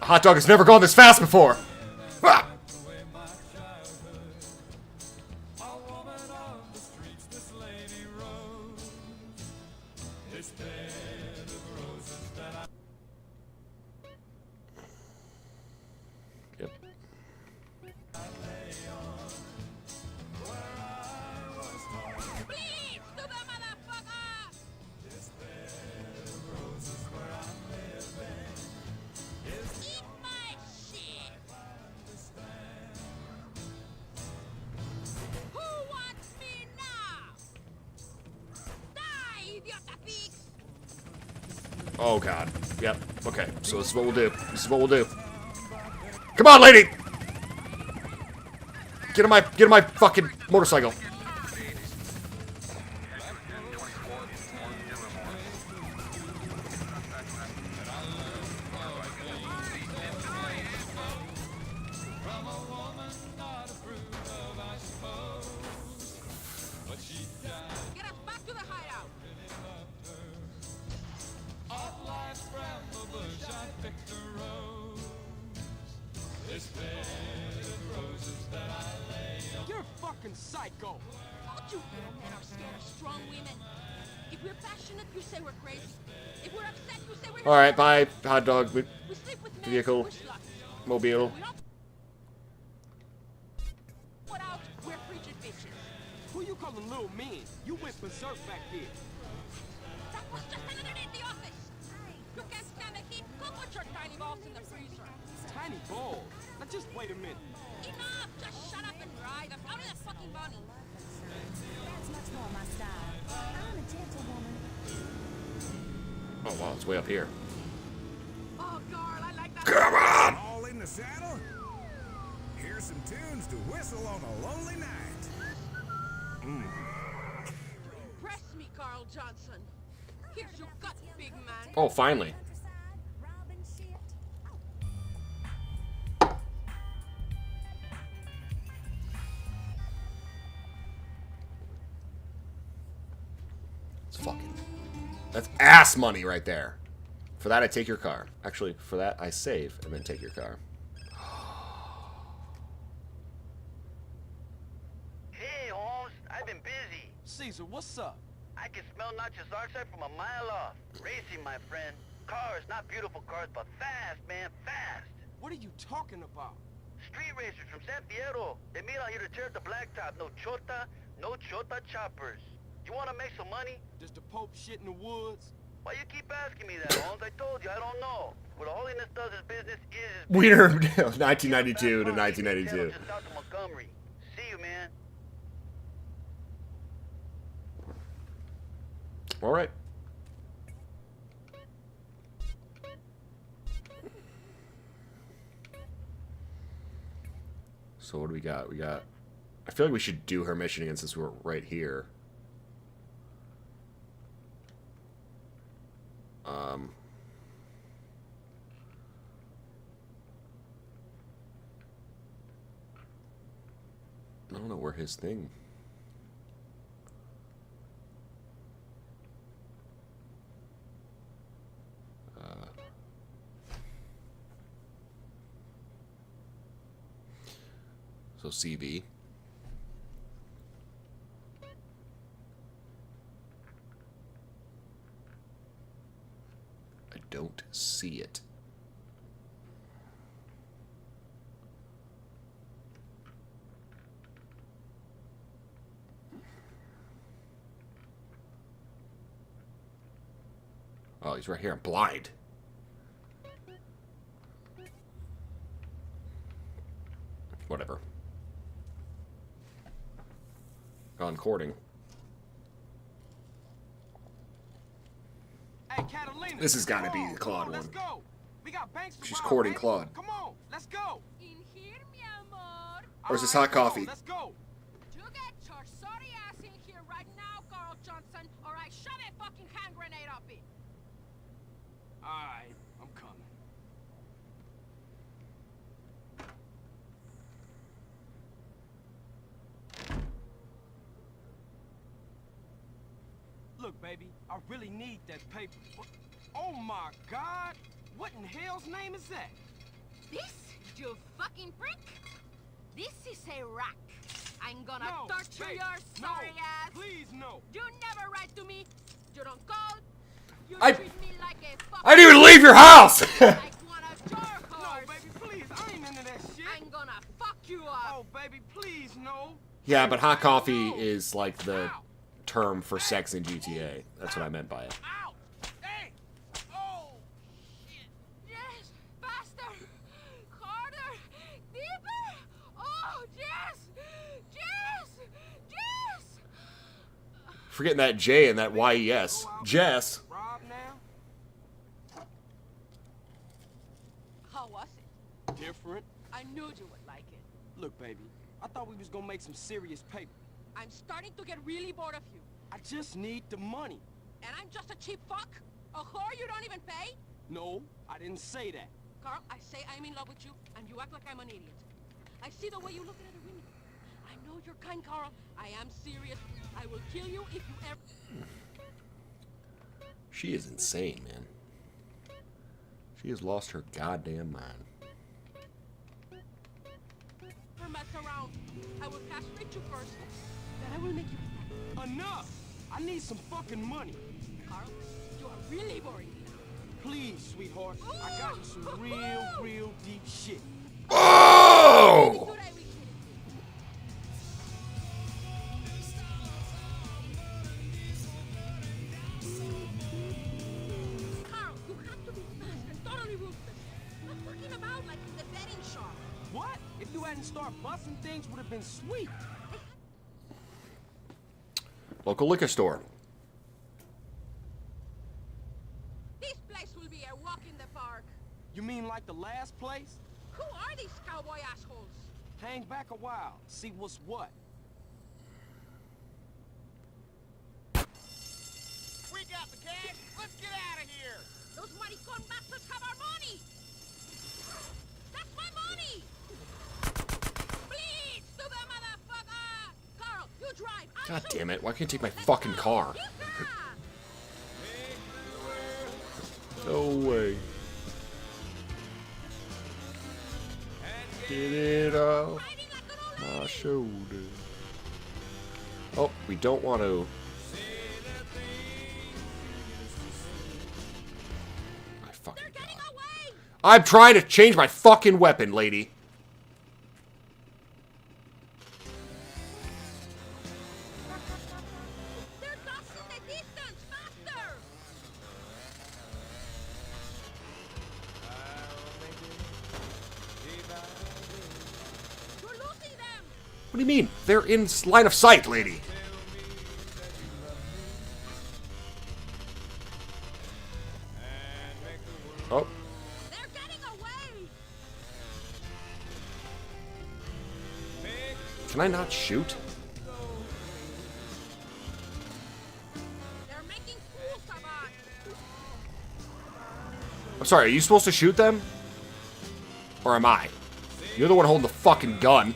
A hot dog has never gone this fast before. Ah! Yep. Oh god. Yep. Okay. So this is what we'll do. This is what we'll do. Come on, lady! Get on my fucking motorcycle. You're a fucking psycho. Don't you little men are scared of strong women? If we're passionate, you say we're crazy. If we're upset, you say we're... Alright, bye, hot dog vehicle, We're sluts. mobile. We don't put out, we're frigid bitches. Who you calling little mean? You went berserk back here. That was just another day at the office. You can't stand the heat, go put your tiny balls in the freezer. Tiny balls. Now just wait a minute. Enough! Just shut up and drive. I'm out of the fucking money. That's much more my style. I'm a gentlewoman. Oh wow, it's way up here. Oh, Carl, I like that. Come on! All in the saddle? Here's some tunes to whistle on a lonely night. Press me, Carl Johnson. Here's your gut, big man. Oh, finally. It's fucking... That's ass money right there. For that, I take your car. Actually, for that, I save and then take your car. Hey, Holmes, I've been busy. Caesar, what's up? I can smell Nacho's oxide from a mile off. Racing, my friend. Cars, not beautiful cars, but fast, man, fast. What are you talking about? Street racers from San Fierro. They meet out here to tear up the blacktop. No chota choppers. You want to make some money? Does the Pope shit in the woods? Why you keep asking me that, Holmes? I told you, I don't know. What Holiness does his business is... Weird. 1992 to 1992. Just out to Montgomery. See you, man. All right. So what do we got? We got... I feel like we should do her mission again since we're right here. I don't know where his thing... So CV. I don't see it. Oh, he's right here. I'm blind. Whatever. Gone courting. Hey, Catalina. This has got to be the Claude one. Let's go. We got banks to She's rob, courting baby. Claude. Come on, let's go. In here, mi amor. Or is this hot coffee? Let's go. You get your sorry ass in here right now, Carl Johnson, or I shove a fucking hand grenade up it. Alright, I'm coming. Look, baby, I really need that paper. Oh my God! What in hell's name is that? This, you fucking prick? This is a rack. I'm gonna No, torture babe, your no, sorry ass. please, no. You never write to me. You don't call. You I treat me like a fucking... I didn't even leave your house! like one of your No, horse. baby, please, I ain't into that shit. I'm gonna fuck you up. Oh, baby, please, no. Yeah, but hot coffee is like the term for sex in GTA. That's what I meant by it. Ow! Hey! Oh! Yes, faster, harder, deeper. Oh, yes, yes, yes. Forgetting that J and that YES. Jess. Rob now? How was it? Different. I knew you would like it. Look, baby, I thought we was gonna make some serious paper. I'm starting to get really bored of you. I just need the money. And I'm just a cheap fuck? A whore you don't even pay? No, I didn't say that. Carl, I say I'm in love with you, and you act like I'm an idiot. I see the way you look at other women. I know you're kind, Carl. I am serious. I will kill you if you ever... She is insane, man. She has lost her goddamn mind. mess around. I will castrate you first, then I will make you happy. Enough! I need some fucking money. Carl, you are really boring me now. Please, sweetheart. I got you some real deep shit. Oh! Carl, you have to be fast and totally ruthless. Not working about like in the betting shop. What? If you hadn't started busting things, would have been sweet. Local liquor store. This place will be a walk in the park. You mean like the last place? Who are these cowboy assholes? Hang back a while. See what's what. We got the cash. Let's get out of here. Those maricon bastards have our money. That's my money. Please, to the motherfucker. Carl, you drive. I'll God shoot. damn it, why can't you take my fucking car? No way. Get it off my shoulder. Oh, we don't want to. My fucking God. I'm trying to change my fucking weapon, lady. They're lost in the distance. Faster. You're losing them. What do you mean? They're in line of sight, lady. Oh. They're getting away. Can I not shoot? They're making fools of us. I'm sorry, are you supposed to shoot them? Or am I? You're the one holding the fucking gun.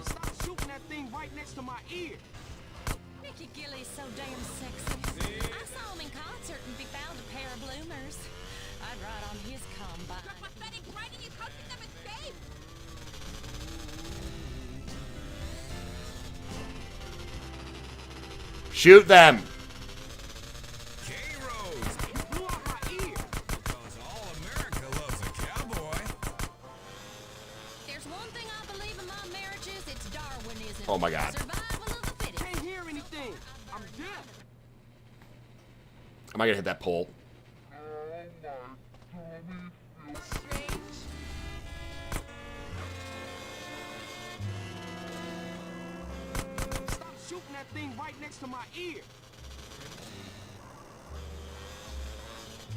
Stop shooting that thing right next to my ear. Nicky Gilly's so damn sexy. I saw him in concert and be found a pair of bloomers. I'd ride on his combine. Your pathetic riding is helping them escape. Shoot them! There's one thing I believe in my marriages, it's Darwinism. Oh my God. Survival of the fittest. Can't hear anything. I'm deaf. Am I gonna hit that pole? Stop shooting that thing right next to my ear.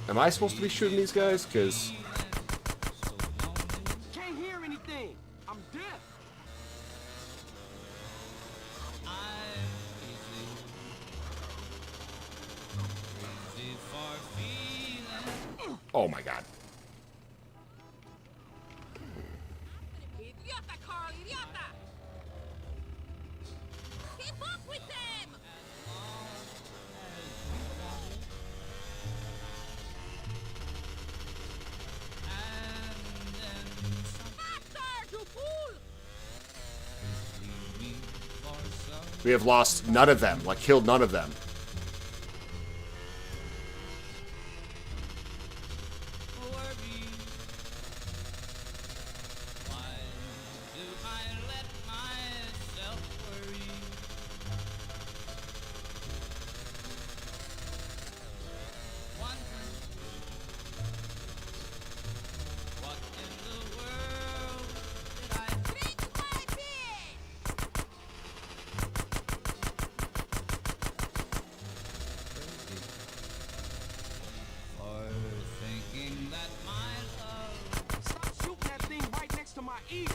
Am I supposed to be shooting these guys? Because Can't hear anything. I'm deaf. oh my God. Idiota, Carl, idiota. Keep up with them. Faster, you fool. We have lost none of them. Like, killed none of them. Stop shooting that thing right next to my ear.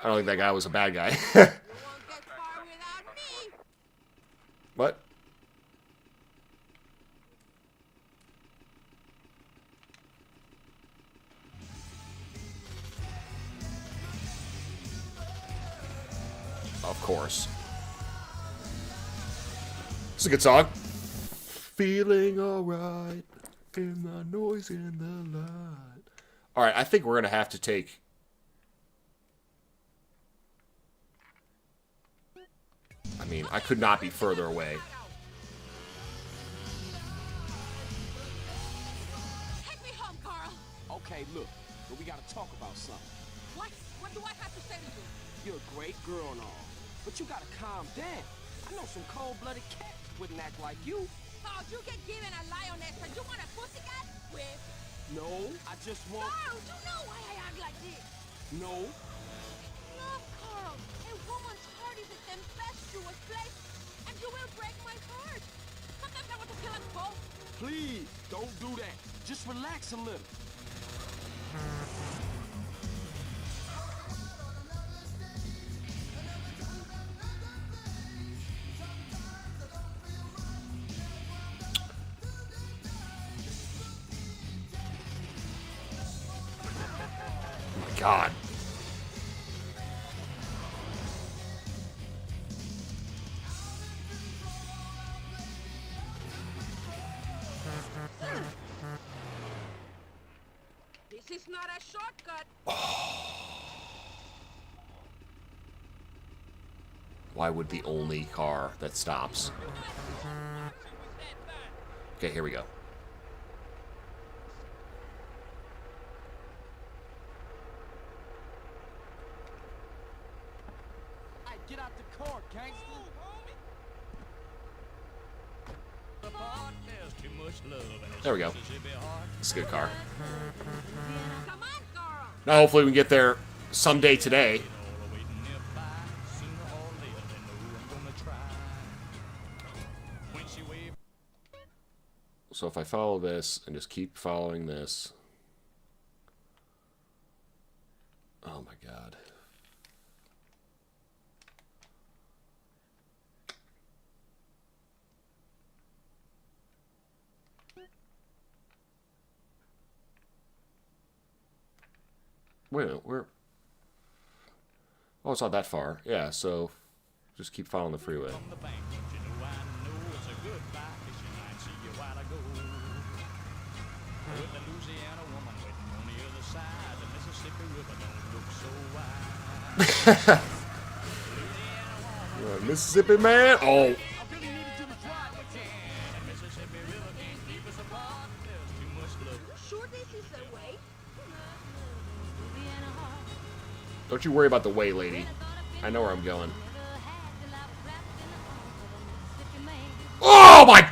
I don't think that guy was a bad guy. What? Of course. It's a good song. Feeling alright in the noise in the light. Alright, I think we're gonna have to take. I mean, I could not be further away. Take me home, Carl. Okay, look, but we gotta talk about something. What? What do I have to say to you? You're a great girl and all, but you gotta calm down. I know some cold-blooded cats wouldn't act like you. Oh, you get given a lioness and you want a pussycat? With? No, I just want... Carl, you know why I act like this. No. Look, Carl, a woman's heart is a tempestuous place, and you will break my heart. Sometimes I want to kill us both. Please, don't do that. Just relax a little. Oh my God. This is not a shortcut. Why would the only car that stops? Okay, here we go. Hey, get out the car, gangster. There we go. It's a good car. Come on, Carl. Now, hopefully, we can get there someday today. So if I follow this and just keep following this. Oh my God. Wait a minute, where? Oh, it's not that far. Yeah, so just keep following the freeway. Mississippi man. Oh. Don't you worry about the way, lady. I know where I'm going. Oh my!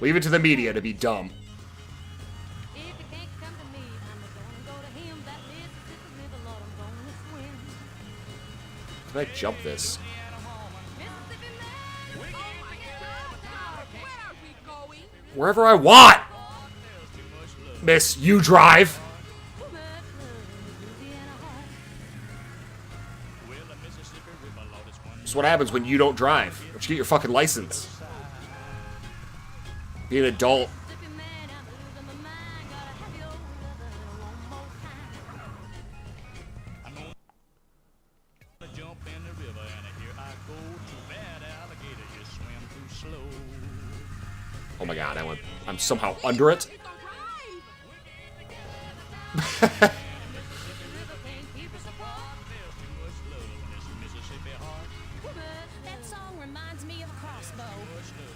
Leave it to the media to be dumb. Can I jump this? Wherever I want! Miss, you drive! That's what happens when you don't drive. Don't you get your fucking license? Be an adult. Oh my god, I'm somehow under it. That song reminds me of crossbow.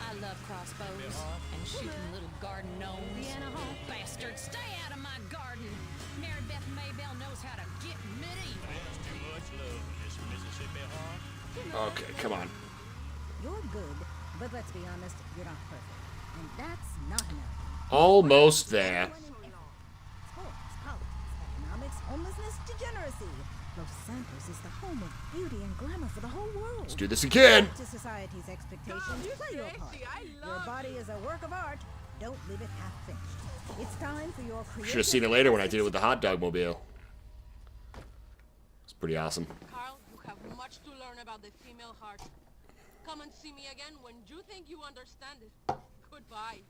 I love crossbows and shooting little garden gnomes. Bastard, stay out of my garden. Mary Beth Maybell knows how to get medieval. Okay, come on. You're good, but let's be honest, you're not perfect. And that's not enough. Almost there. Sports, politics, economics, homelessness, degeneracy. Los Santos is the home of beauty and glamour for the whole world. Let's do this again. To society's expectations, play your part. Your body is a work of art. Don't leave it half finished. It's time for your creative. Should have seen it later when I did it with the hot dog mobile. It's pretty awesome. Carl, you have much to learn about the female heart. Come and see me again when you think you understand it. Goodbye.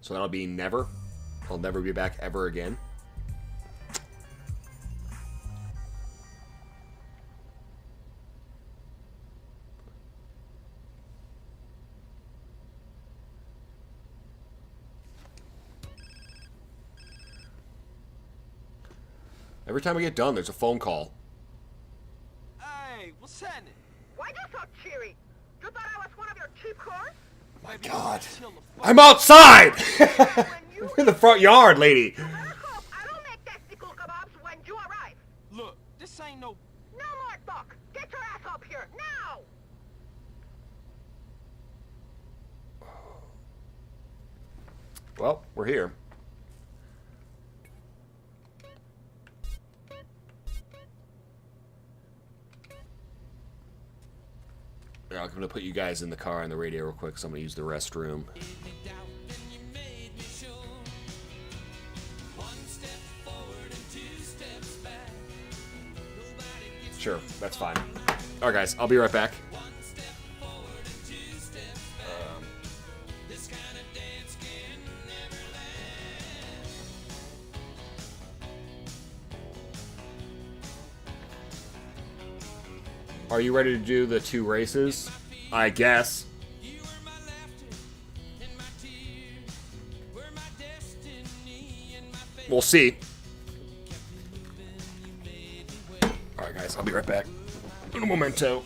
So that'll be never. I'll never be back ever again. Every time we get done, there's a phone call. Hey, what's happening? Why you so cheery? You thought I was one of your cheap cars? My God. I'm outside! We're in the front yard, lady. I don't make testicle kebabs when you arrive. Look, this ain't no... No more talk. Get your ass up here, now! Well, we're here. I'm going to put you guys in the car on the radio real quick, so I'm going to use the restroom. Sure, that's fine. Alright guys, I'll be right back. Are you ready to do the 2 races? I guess. We'll see. Alright guys, I'll be right back. In a momento.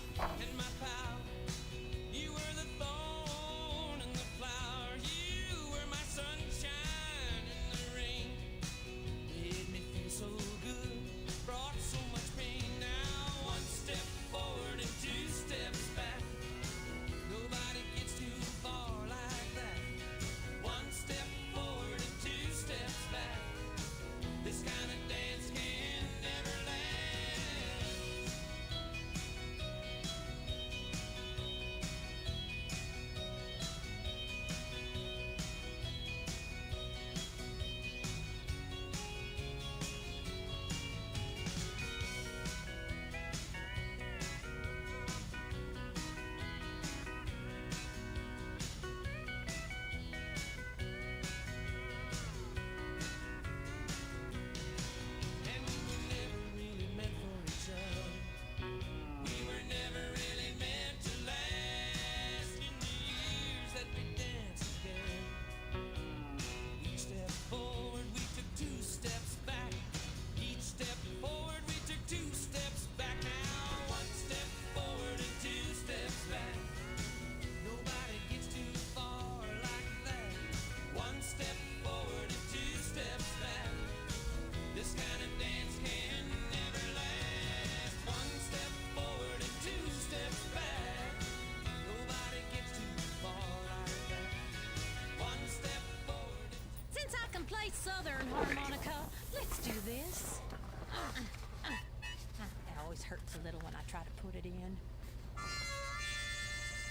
hurts a little when I try to put it in.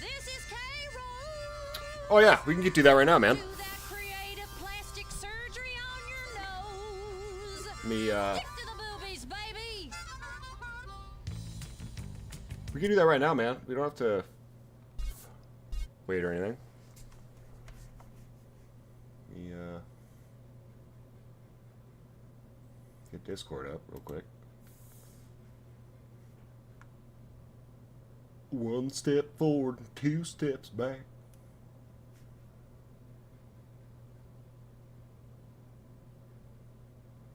This is K-Roll. Oh yeah, we can do that right now, man. Creative plastic surgery on your nose. Me, Stick to the boobies, baby. we can do that right now, man. We don't have to wait or anything. Me, get Discord up real quick. One step forward, two steps back.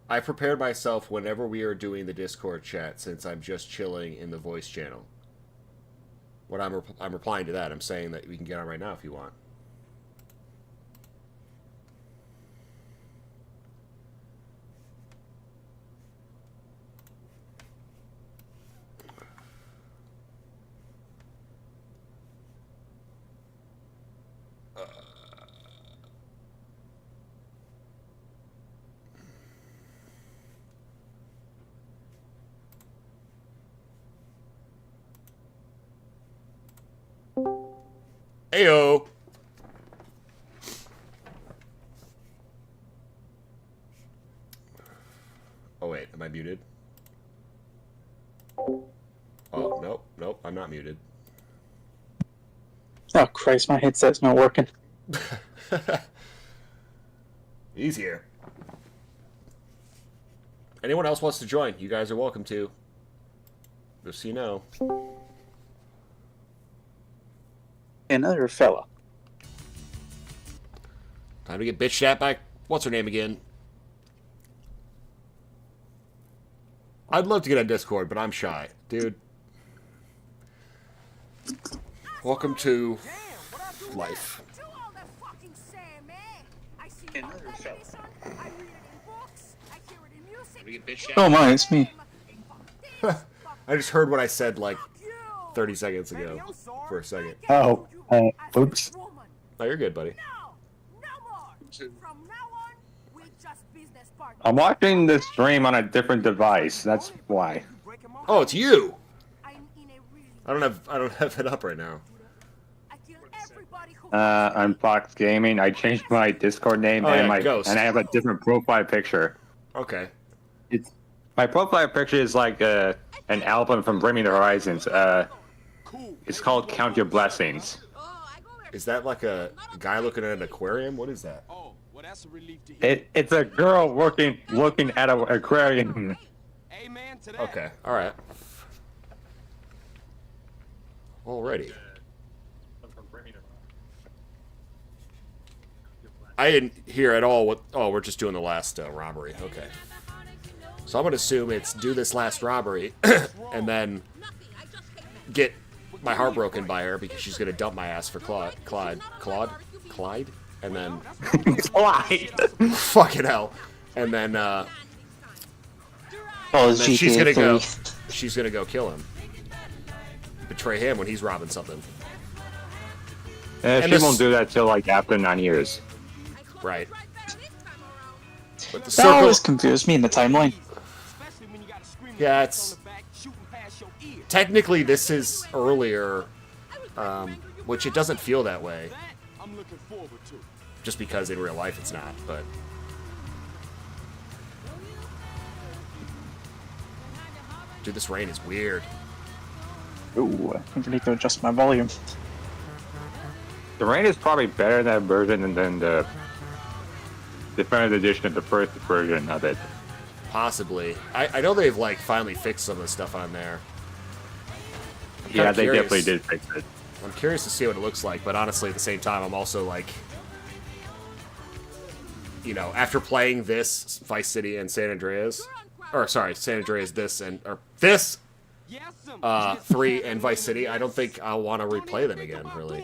I prepared myself whenever we are doing the Discord chat, since I'm just chilling in the voice channel. What I'm replying to that. I'm saying that we can get on right now if you want. Heyo. Oh wait, am I muted? Oh, nope, I'm not muted. Oh Christ, my headset's not working. Easier. Anyone else wants to join, you guys are welcome to. Just so you know. Another fella. Time to get bitched at by what's her name again? I'd love to get on Discord, but I'm shy, dude. Welcome to life. Oh my, it's me. I just heard what I said like 30 seconds ago for a second. Oh, oops. Oh, you're good, buddy. I'm watching the stream on a different device. That's why. Oh, it's you. I don't have it up right now. I'm Fox Gaming. I changed my Discord name and I have a different profile picture. Okay. My profile picture is like an album from Bring Me the Horizons. It's called Count Your Blessings. Is that like a guy looking at an aquarium? What is that? It's a girl looking at an aquarium. Okay, alright. Alrighty. I didn't hear at all what... Oh, we're just doing the last robbery. Okay. So I'm going to assume it's do this last robbery and then get my heart broken by her because she's going to dump my ass for Clyde? And then... Clyde! Fucking hell. And then, and then she's going to go kill him. Betray him when he's robbing something. She won't do that till like after 9 years. Right. But the That always confused me in the timeline. Yeah, it's... Technically, this is earlier, which it doesn't feel that way. Just because in real life it's not, but... Dude, this rain is weird. Ooh, I think I need to adjust my volume. The rain is probably better in that version than the definitive edition of the first version of it. Possibly. I know they've, like, finally fixed some of the stuff on there. Yeah, they definitely did fix it. I'm curious to see what it looks like, but honestly, at the same time, I'm also, like... You know, after playing this, Vice City and San Andreas... Or, sorry, San Andreas, this, and... Or, this! 3 and Vice City, I don't think I'll want to replay them again, really.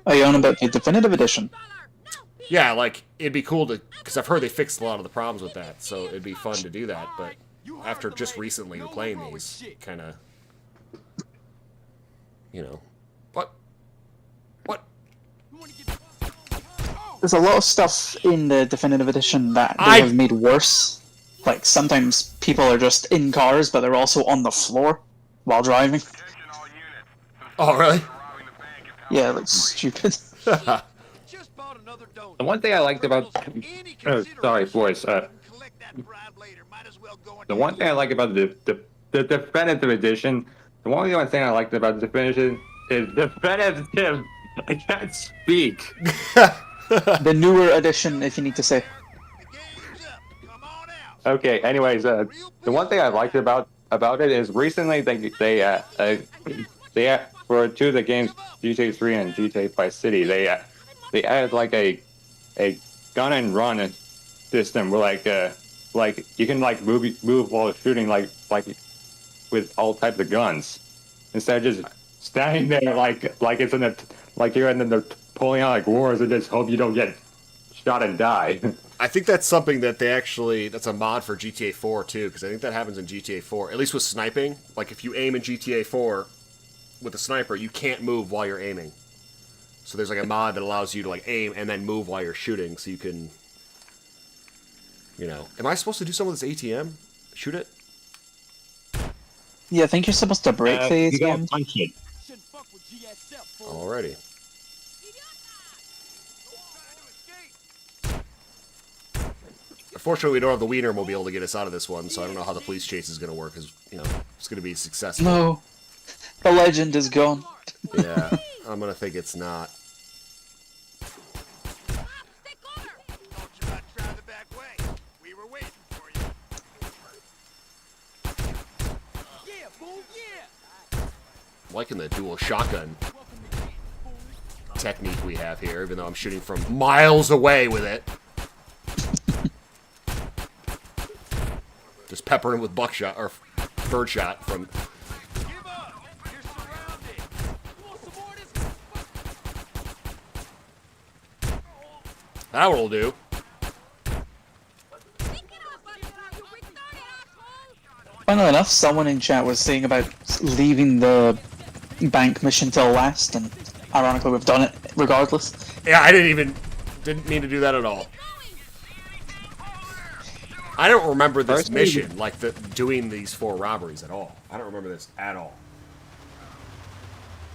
Are you on about the definitive edition? Yeah, like, it'd be cool to... Because I've heard they fixed a lot of the problems with that, so it'd be fun to do that, but... After just recently playing these, kind of... You know... What? There's a lot of stuff in the definitive edition that they have made worse. Like, sometimes people are just in cars, but they're also on the floor while driving. Oh, really? Yeah, it looks stupid. The one thing I liked about sorry, boys. The one thing I like about the definitive edition, the one thing I liked about the definitive is definitive. I can't speak. The newer edition, if you need to say. Okay. Anyways, the one thing I liked about it is recently they for two of the games, GTA 3 and GTA Vice City, they added like a gun and run system where like you can like move while shooting like with all types of guns instead of just standing there like it's in a like you're in the Napoleonic Wars and just hope you don't get shot and die. I think that's something that that's a mod for GTA 4 too, because I think that happens in GTA 4, at least with sniping. Like if you aim in GTA 4 with a sniper, you can't move while you're aiming. So there's like a mod that allows you to like aim and then move while you're shooting, so you can, you know. Am I supposed to do some of this ATM? Shoot it? Yeah, I think you're supposed to break the You gotta ATM. punch it. Alrighty. Unfortunately, we don't have the Wienermobile to get us out of this one, so I don't know how the police chase is going to work. Because you know, it's going to be successful. No, the legend is gone. Yeah, I'm going to think it's not. Liking the dual shotgun technique we have here, even though I'm shooting from miles away with it. Just peppering with buckshot or birdshot from. That one'll do. Funnily enough, someone in chat was saying about leaving the bank mission till last, and ironically we've done it regardless. Yeah, I didn't mean to do that at all. I don't remember this mission, like doing these 4 robberies at all. I don't remember this at all.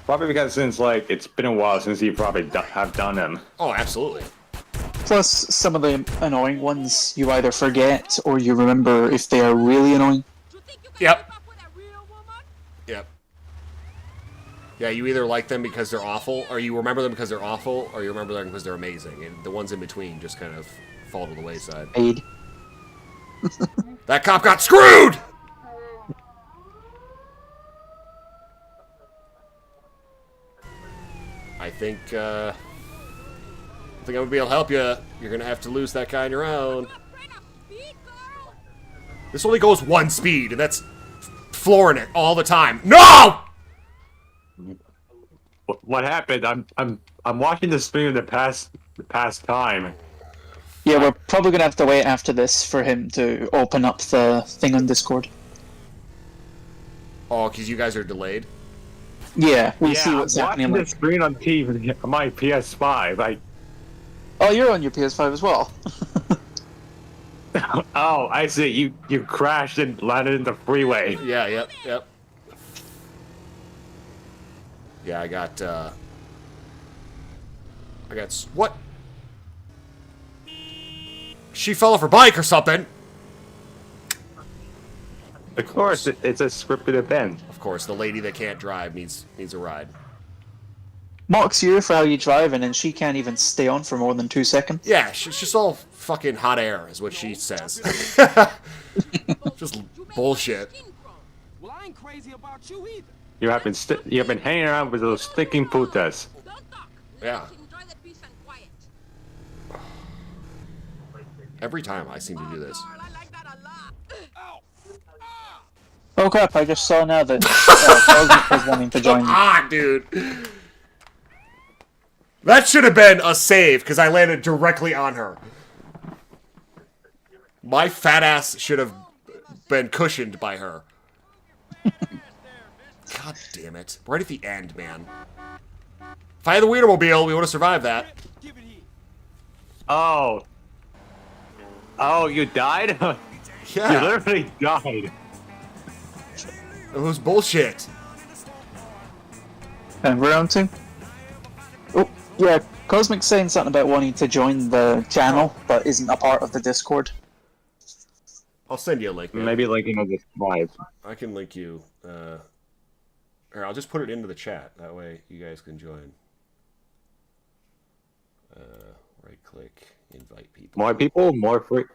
Probably because since like it's been a while since you probably have done them. Oh, absolutely. Plus, some of the annoying ones you either forget or you remember if they are really annoying. Yep. Yep. Yeah, you either like them because they're awful, or you remember them because they're awful, or you remember them because they're amazing, and the ones in between just kind of fall to the wayside. Aid. That cop got screwed! I think I'm gonna be able to help you. You're gonna have to lose that guy on your own. This only goes 1 speed, and that's flooring it all the time. No! What happened? I'm watching the stream the past time. Yeah, we're probably gonna have to wait after this for him to open up the thing on Discord. Oh, because you guys are delayed? Yeah, we see what's I'm happening. watching the screen on TV on my PS5. Oh, you're on your PS5 as well. Oh, I see. You crashed and landed in the freeway. Yeah, yep. Yeah, I got what? She fell off her bike or something. Of course, it's a scripted event. Of course, the lady that can't drive needs a ride. Mocks you for how you driving, and she can't even stay on for more than 2 seconds. Yeah, she's just all fucking hot air, is what she says. Just bullshit. Well, I ain't crazy about you either. You have been hanging around with those stinking putas. Yeah. Every time I seem to do this. Oh crap, I just saw now that Cosmic was wanting to join me. Ah, dude. That should have been a save, because I landed directly on her. My fat ass should have been cushioned by her. God damn it. Right at the end, man. If I had the Wienermobile, we would have survived that. Oh. Oh, you died? Yeah. You literally died. It was bullshit. And we're on to. Oh, yeah. Cosmic's saying something about wanting to join the channel, but isn't a part of the Discord. I'll send you a link, man. Maybe linking on this live. I can link you. Or I'll just put it into the chat. That way you guys can join. Right click, invite people. More people,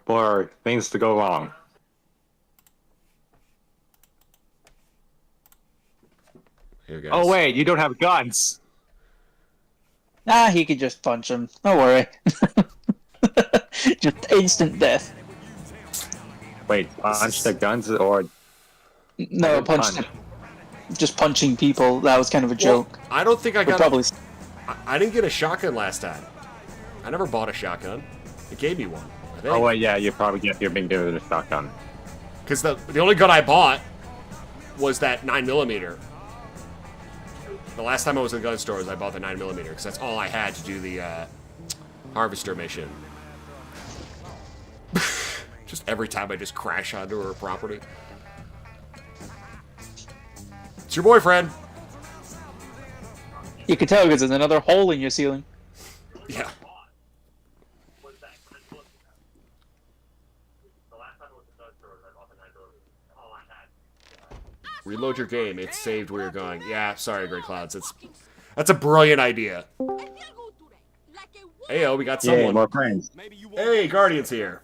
more things to go wrong. Here, guys. Oh wait, you don't have guns. Nah, he could just punch him. Don't worry. Just instant death. Wait, punch the guns or No, just punching people. That was kind of a joke. I don't think I got. Probably. I didn't get a shotgun last time. I never bought a shotgun. It gave me one. I think. Oh wait, yeah, you're being given a shotgun. Because the only gun I bought was that 9mm. The last time I was in gun stores, I bought the 9mm because that's all I had to do the harvester mission. Just every time I just crash onto her property. It's your boyfriend. You can tell because there's another hole in your ceiling. Yeah. Reload your game. It's saved where you're going. Yeah, sorry, Grey Clouds. That's a brilliant idea. Hey, we got someone. Yay, more friends. Hey, Guardian's here.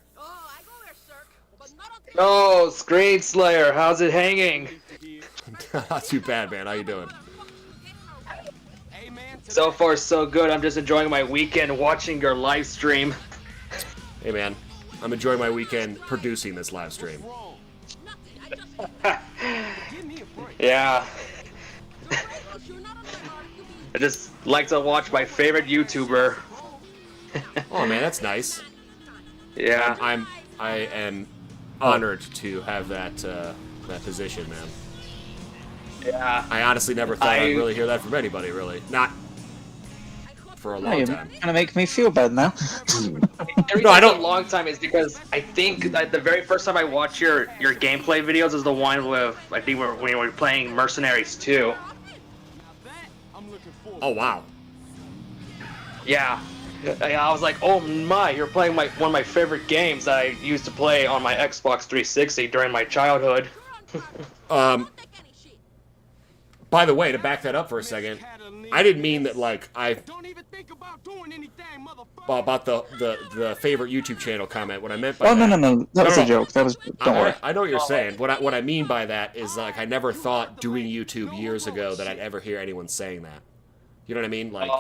Oh, ScreenSlayer, how's it hanging? Not too bad, man. How you doing? So far, so good. I'm just enjoying my weekend watching your live stream. Hey, man. I'm enjoying my weekend producing this live stream. Yeah. I just like to watch my favorite YouTuber. Oh, man, that's nice. Yeah. I am honored to have that that position, man. Yeah. I honestly never thought I'd really hear that from anybody, really. Not for a long time. You're gonna make me feel bad now. No, I don't. A long time is because I think that the very first time I watched your gameplay videos is the one with I think when we were playing Mercenaries 2. Oh wow. Yeah. I was like, oh my, you're playing one of my favorite games that I used to play on my Xbox 360 during my childhood. By the way, to back that up for a second, I didn't mean that like about the favorite YouTube channel comment. What I meant by no, that was a joke. That was don't worry. I know what you're saying. What I mean by that is like I never thought doing YouTube years ago that I'd ever hear anyone saying that. You know what I mean? Like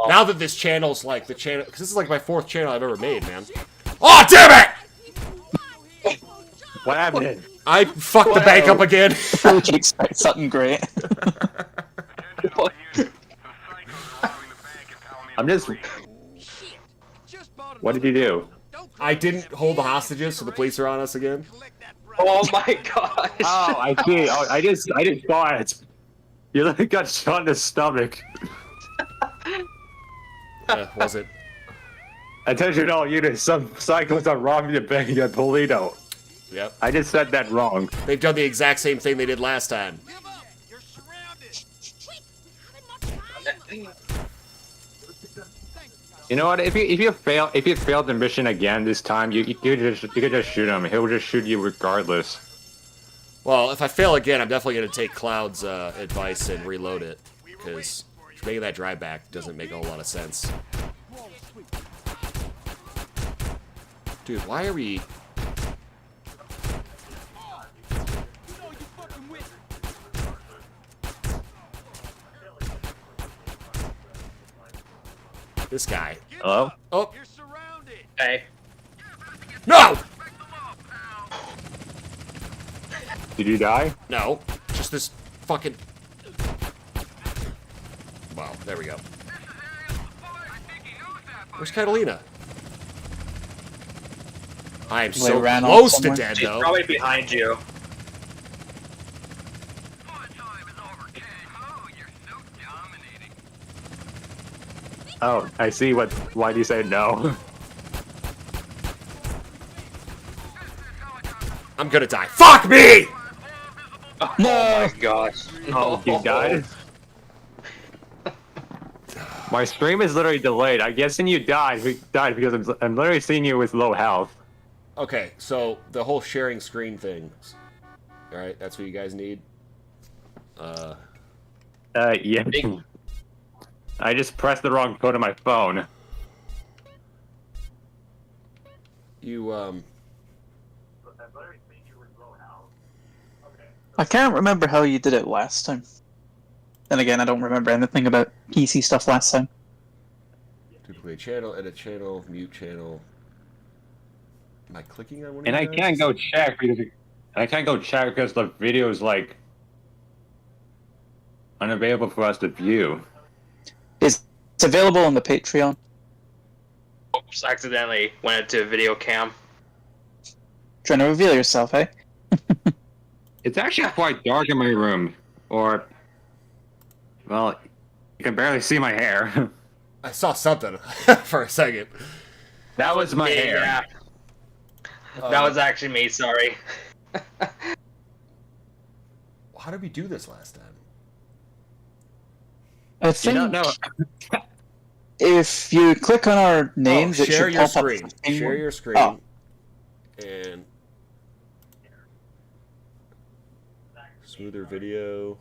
now that this channel's like the channel, because this is like my 4th channel I've ever made, man. Oh damn it! What happened? I fucked the bank up again. I can expect something great. I'm just. What did you do? I didn't hold the hostages, so the police are on us again. Oh my gosh! Oh, I see. Oh, I just saw it. You literally got shot in the stomach. Was it? Attention all units, some cyclists are robbing the bank at Polito. Yep. I just said that wrong. They've done the exact same thing they did last time. You know what? If you fail the mission again this time, you could just shoot him. He'll just shoot you regardless. Well, if I fail again, I'm definitely gonna take Cloud's advice and reload it, because making that drive back doesn't make a whole lot of sense. Dude, why are we? This guy. Hello? Oh. Hey. No! Did you die? No. Just this fucking... Wow, there we go. Where's Catalina? I am so close to dead, She's though. probably behind you. Oh, I see. Why do you say no? I'm gonna die. Fuck me! Oh my gosh. Oh, you died? My stream is literally delayed. I'm guessing you died because I'm literally seeing you with low health. Okay, so the whole sharing screen thing. Alright, that's what you guys need? Yeah. I just pressed the wrong code on my phone. You, I can't remember how you did it last time. Then again, I don't remember anything about PC stuff last time. duplicate channel, edit channel, mute channel. Am I clicking on one And of I you guys? can't go check because the video is like unavailable for us to view. It's available on the Patreon. Oops, accidentally went into video cam. Trying to reveal yourself, eh? It's actually quite dark in my room. Or, well, you can barely see my hair. I saw something for a second. That was my hair. Yeah. That was actually me, sorry. How did we do this last time? I think if you click on our names, it share should your pop screen. up. Share your screen. Oh. And smoother video,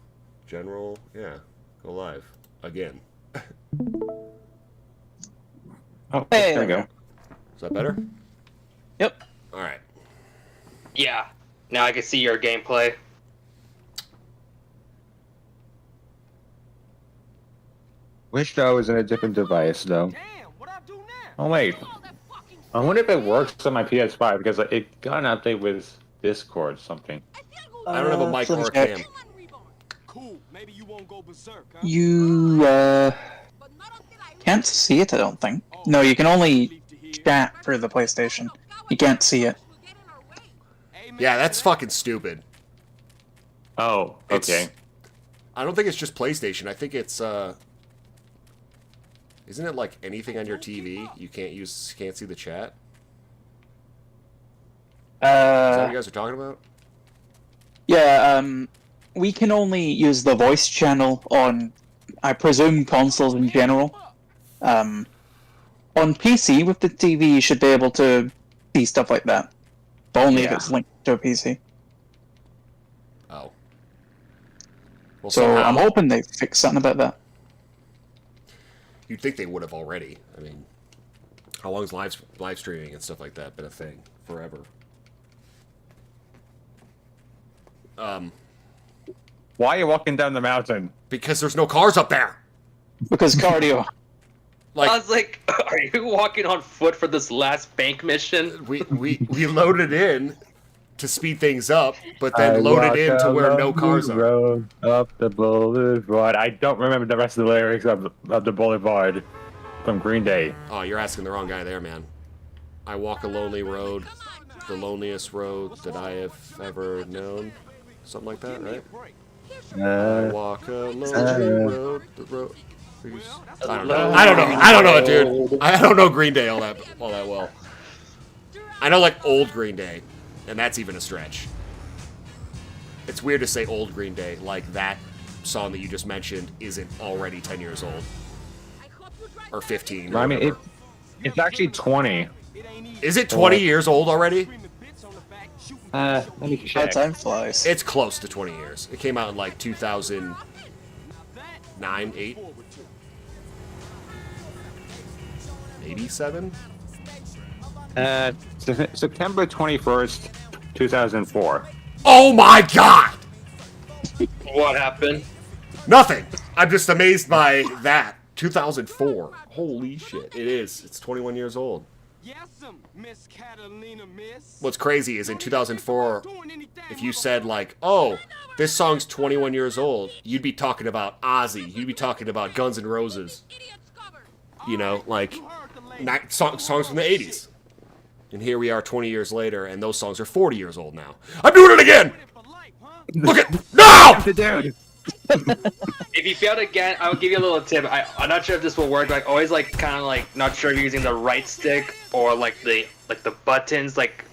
general, yeah, go live again. Oh, Hey, there we go. Is that better? Yep. All right. Yeah. Now I can see your gameplay. Wish I was in a different device, though. Oh, wait. I wonder if it works on my PS5, because it got an update with Discord or something. I don't have a mic or a cam. You can't see it, I don't think. No, you can only chat for the PlayStation. You can't see it. Yeah, that's fucking stupid. Oh, okay. I don't think it's just PlayStation. I think it's isn't it like anything on your TV? You can't see the chat? Is that what you guys are talking about? Yeah, we can only use the voice channel on, I presume, consoles in general. On PC, with the TV, you should be able to see stuff like that. But only if it's linked to a PC. Oh. Well, So somehow, I'm hoping they fix something about that. you'd think they would have already. I mean, how long has live streaming and stuff like that been a thing? Forever. Why are you walking down the mountain? Because there's no cars up there. Because cardio. Like, I was like, are you walking on foot for this last bank mission? we loaded in to speed things up, but then loaded in to where no cars are. Road up the boulevard. I don't remember the rest of the lyrics of the Boulevard from Green Day. Oh, you're asking the wrong guy there, man. I walk a lonely road, the loneliest road that I have ever known. Something like that, right? I walk a lonely road, the road. I don't know, dude. I don't know Green Day all that well. I know like old Green Day, and that's even a stretch. It's weird to say old Green Day, like that song that you just mentioned isn't already 10 years old. Or 15. I mean, it's actually 20. Is it 20 years old already? Let me check. Time flies. It's close to 20 years. It came out in like 2009, 8? Maybe 7? September 21st, 2004. Oh my god! What happened? Nothing! I'm just amazed by that. 2004. Holy shit. It is. It's 21 years old. Miss Catalina, miss. What's crazy is in 2004, if you said like, oh, this song's 21 years old, you'd be talking about Ozzy. You'd be talking about Guns N' Roses. You know, like songs from the 80s. And here we are 20 years later, and those songs are 40 years old now. I'm doing it again! Look at... No! If you failed again, I will give you a little tip. I'm not sure if this will work, but always like kind of like not sure if you're using the right stick or like the buttons, like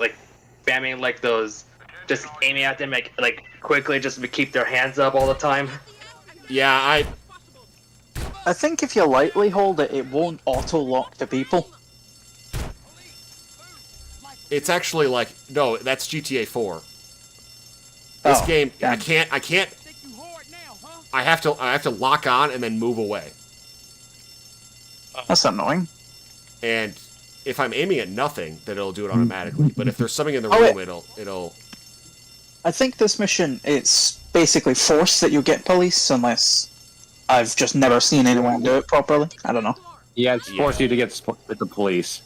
spamming like those just aiming at them like quickly, just to keep their hands up all the time. Yeah, I think if you lightly hold it, it won't auto-lock the people. It's actually like, no, that's GTA 4. This game, I can't. I have to lock on and then move away. That's annoying. And if I'm aiming at nothing, then it'll do it automatically. But if there's something in the room, it'll. I think this mission, it's basically forced that you get police, unless I've just never seen anyone do it properly. I don't know. Yeah, it's forced you to get with the police.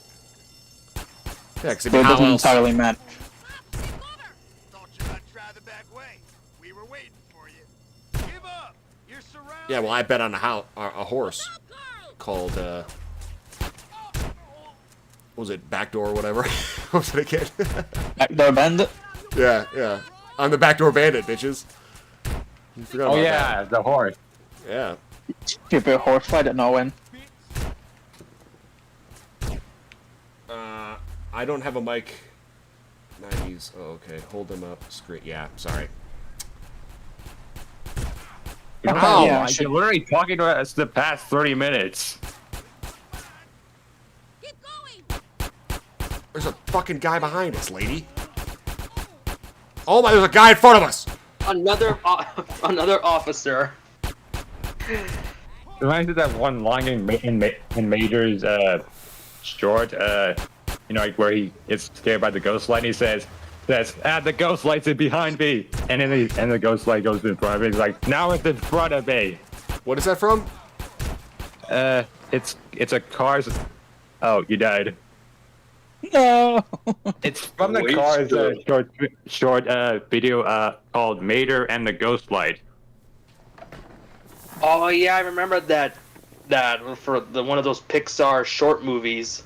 Yeah, because It doesn't entirely matter. Yeah, well, I bet on a horse called, what was it, Backdoor or whatever? What was it again? Backdoor Bandit? Yeah. I'm the Backdoor Bandit, bitches. You forgot about that. The horse. Yeah. You're a bit horse, I don't know when. I don't have a mic. 90s. Oh, okay. Hold them up. Screen. Yeah, sorry. Oh, yeah, you're literally talking to us the past 30 minutes. There's a fucking guy behind us, lady. Oh my, there's a guy in front of us! Another officer. Reminds me of that one line in Major's short, you know, like where he gets scared by the ghost light and he says, the ghost light's behind me, and then the ghost light goes in front of me. He's like, now it's in front of me. What is that from? It's a Cars. Oh, you died. No. It's from the Cars short video called Mater and the Ghost Light. Oh yeah, I remember that for one of those Pixar short movies.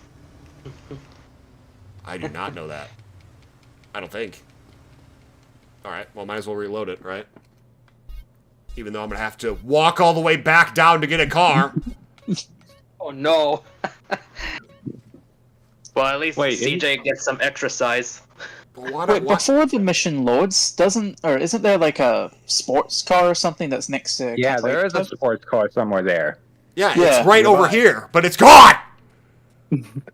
I do not know that. I don't think. Alright, well, might as well reload it, right? Even though I'm gonna have to walk all the way back down to get a car. Oh no. Well, at least CJ gets some exercise. Wait, before the mission loads, isn't there like a sports car or something that's next to? Yeah, there is a sports car somewhere there. Yeah, it's right over here, but it's gone!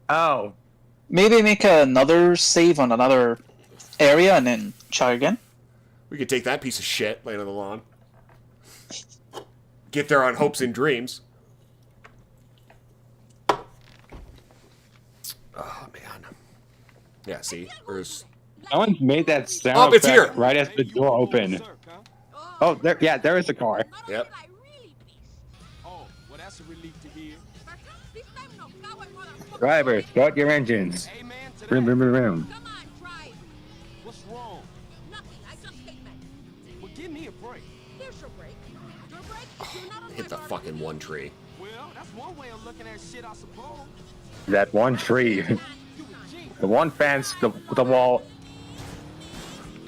Oh. Maybe make another save on another area and then try again. We could take that piece of shit, lay it on the lawn. Get there on hopes and dreams. Oh, man. Yeah, see? Someone made that sound Oh, it's here! Right as the door opened. Oh, there is a car. Yep. Oh, well, that's a relief to hear. Driver, start your engines. Vroom, vroom, vroom, vroom. What's wrong? Nothing. I just hate men. Well, give me a break. Here's your break. Your break is you're not on Hit the fucking one tree. Well, that's one way of looking at shit, I suppose. That one tree. The one fence, the wall.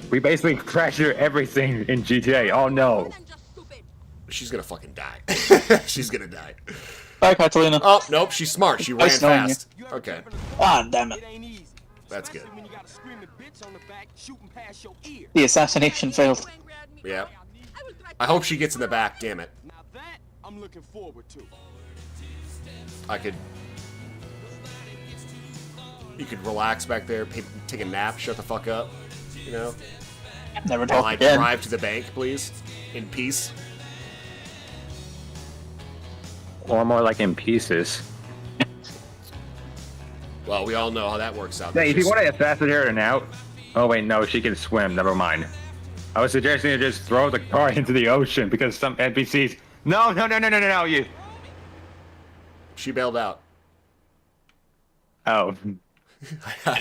We basically treasure everything in GTA. Oh no. She's gonna fucking die. She's gonna die. Bye, Catalina. Oh, nope, she's smart. She ran Nice knowing fast. Okay. Ah, damn it. That's good. The assassination failed. Yeah. I hope she gets in the back, damn it. Now that I'm looking forward to. You could relax back there, take a nap, shut the fuck up, you know? Never While talk I again. drive to the bank, please, in peace. Or more like in pieces. Well, we all know how that works out. Hey, if you want to assassinate her now. Oh wait, no, she can swim. Never mind. I was suggesting to just throw the car into the ocean because some NPCs. No, you. She bailed out. Oh.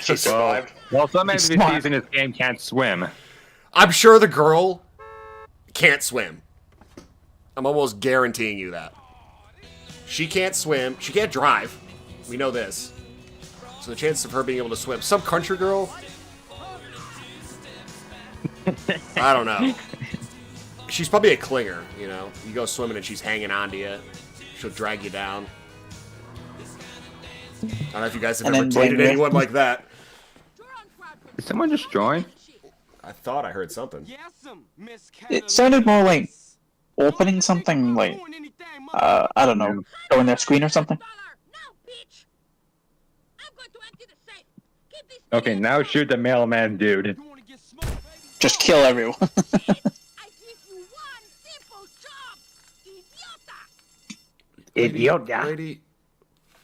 She survived. Well, some NPCs in this game can't swim. I'm sure the girl can't swim. I'm almost guaranteeing you that. She can't swim. She can't drive. We know this. So the chances of her being able to swim. Some country girl? I don't know. She's probably a clinger, you know? You go swimming and she's hanging on to you. She'll drag you down. I don't know if you guys have ever dated anyone like that. Did someone just join? I thought I heard something. It sounded more like opening something, like, I don't know, showing their screen or something. Okay, now shoot the mailman dude. Just kill everyone. Idiota. Lady,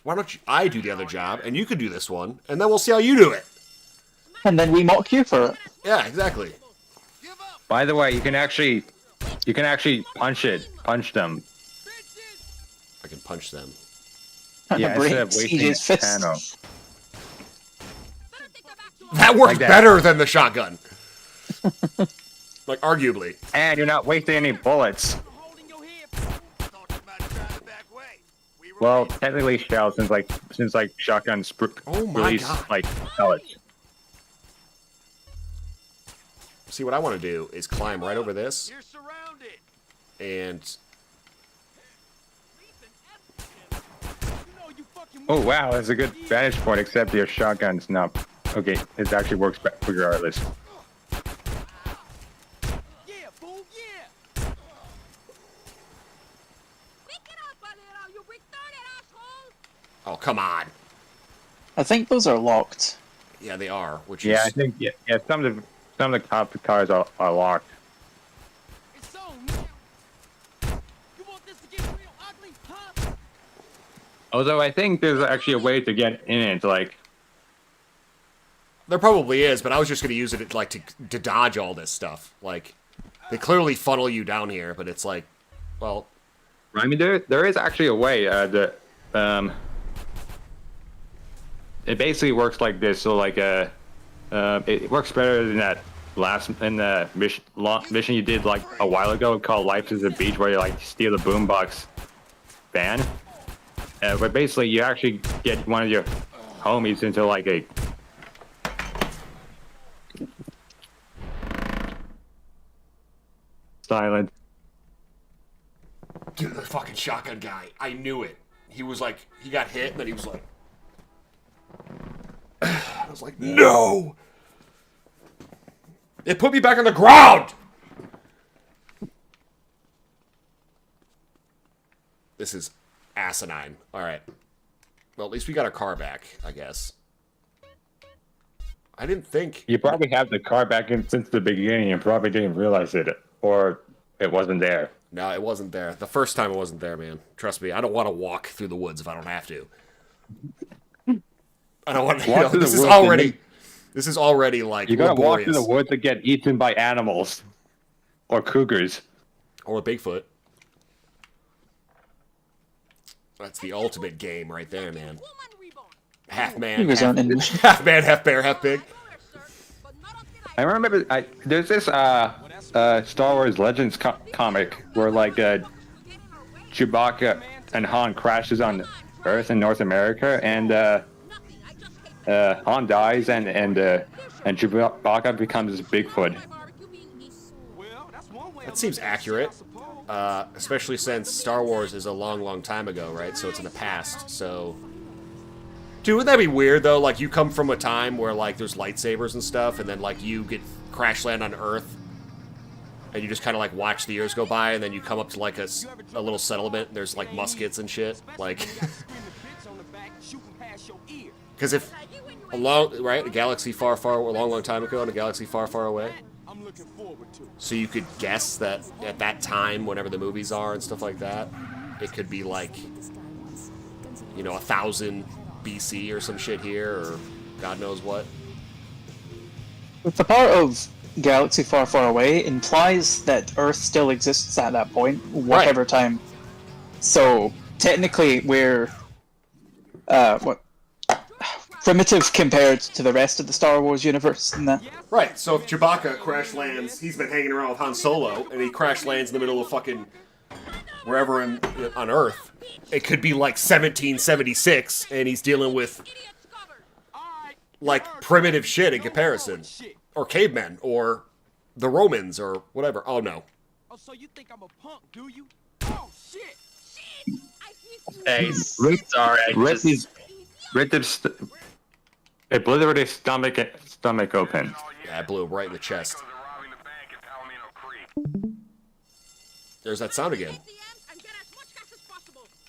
why don't I do the other job, and you can do this one, and then we'll see how you do it. And then we mock you for it. Yeah, exactly. By the way, you can actually punch them. I can punch them. Yeah, instead of wasting ammo. That worked Like that. better than the shotgun. Like, arguably. And you're not wasting any bullets. Well, technically shells, since shotguns release like pellets. See, what I want to do is climb right over this. And Oh wow, that's a good vantage point. Except your shotgun's not. Okay, it actually works regardless. oh, come on. I think those are locked. Yeah, they are. Which Yeah, is I think some of the cop cars are locked. Although I think there's actually a way to get in it, like. There probably is, but I was just going to use it to dodge all this stuff. Like, they clearly funnel you down here, but it's like, well, I mean, there is actually a way. It basically works like this. So like it works better than that in the mission you did like a while ago called Life is a Beach, where you like steal the boombox van. But basically, you actually get one of your homies into like a. Silent. dude, the fucking shotgun guy. I knew it. He was like, he got hit, and then he was like, I was like, no! It put me back on the ground! This is asinine. Alright. Well, at least we got our car back, I guess. I didn't think... You probably have the car back in since the beginning and probably didn't realize it. Or it wasn't there. No, it wasn't there. The first time it wasn't there, man. Trust me, I don't want to walk through the woods if I don't have to. I don't want to... this is already like... You gotta laborious. walk through the woods to get eaten by animals. Or cougars. Or a Bigfoot. That's the ultimate game right there, man. Half man, half man, half bear, half pig. I remember there's this Star Wars Legends comic where like Chewbacca and Han crashes on Earth in North America, and Han dies, and Chewbacca becomes Bigfoot. That seems accurate, especially since Star Wars is a long, long time ago, right? So it's in the past. So, dude, wouldn't that be weird though? Like you come from a time where like there's lightsabers and stuff, and then like you get crash land on Earth, and you just kind of like watch the years go by, and then you come up to like a little settlement, and there's like muskets and shit, like. Because if a galaxy far, far, a long, long time ago, in a galaxy far, far away. So you could guess that at that time, whenever the movies are and stuff like that, it could be like, 1000 BC or some shit here, or God knows what. But the part of Galaxy Far, Far Away implies that Earth still exists at that point, whatever time. So technically, we're primitive compared to the rest of the Star Wars universe in that. Right, so if Chewbacca crash lands, he's been hanging around with Han Solo, and he crash lands in the middle of fucking wherever on Earth, it could be like 1776, and he's dealing with like primitive shit in comparison, or cavemen, or the Romans, or whatever. Oh no. Oh, so you think I'm a punk, do you? Oh shit! Hey, sorry, It blew their stomach open. Yeah, I blew him right in the chest. There's that sound again.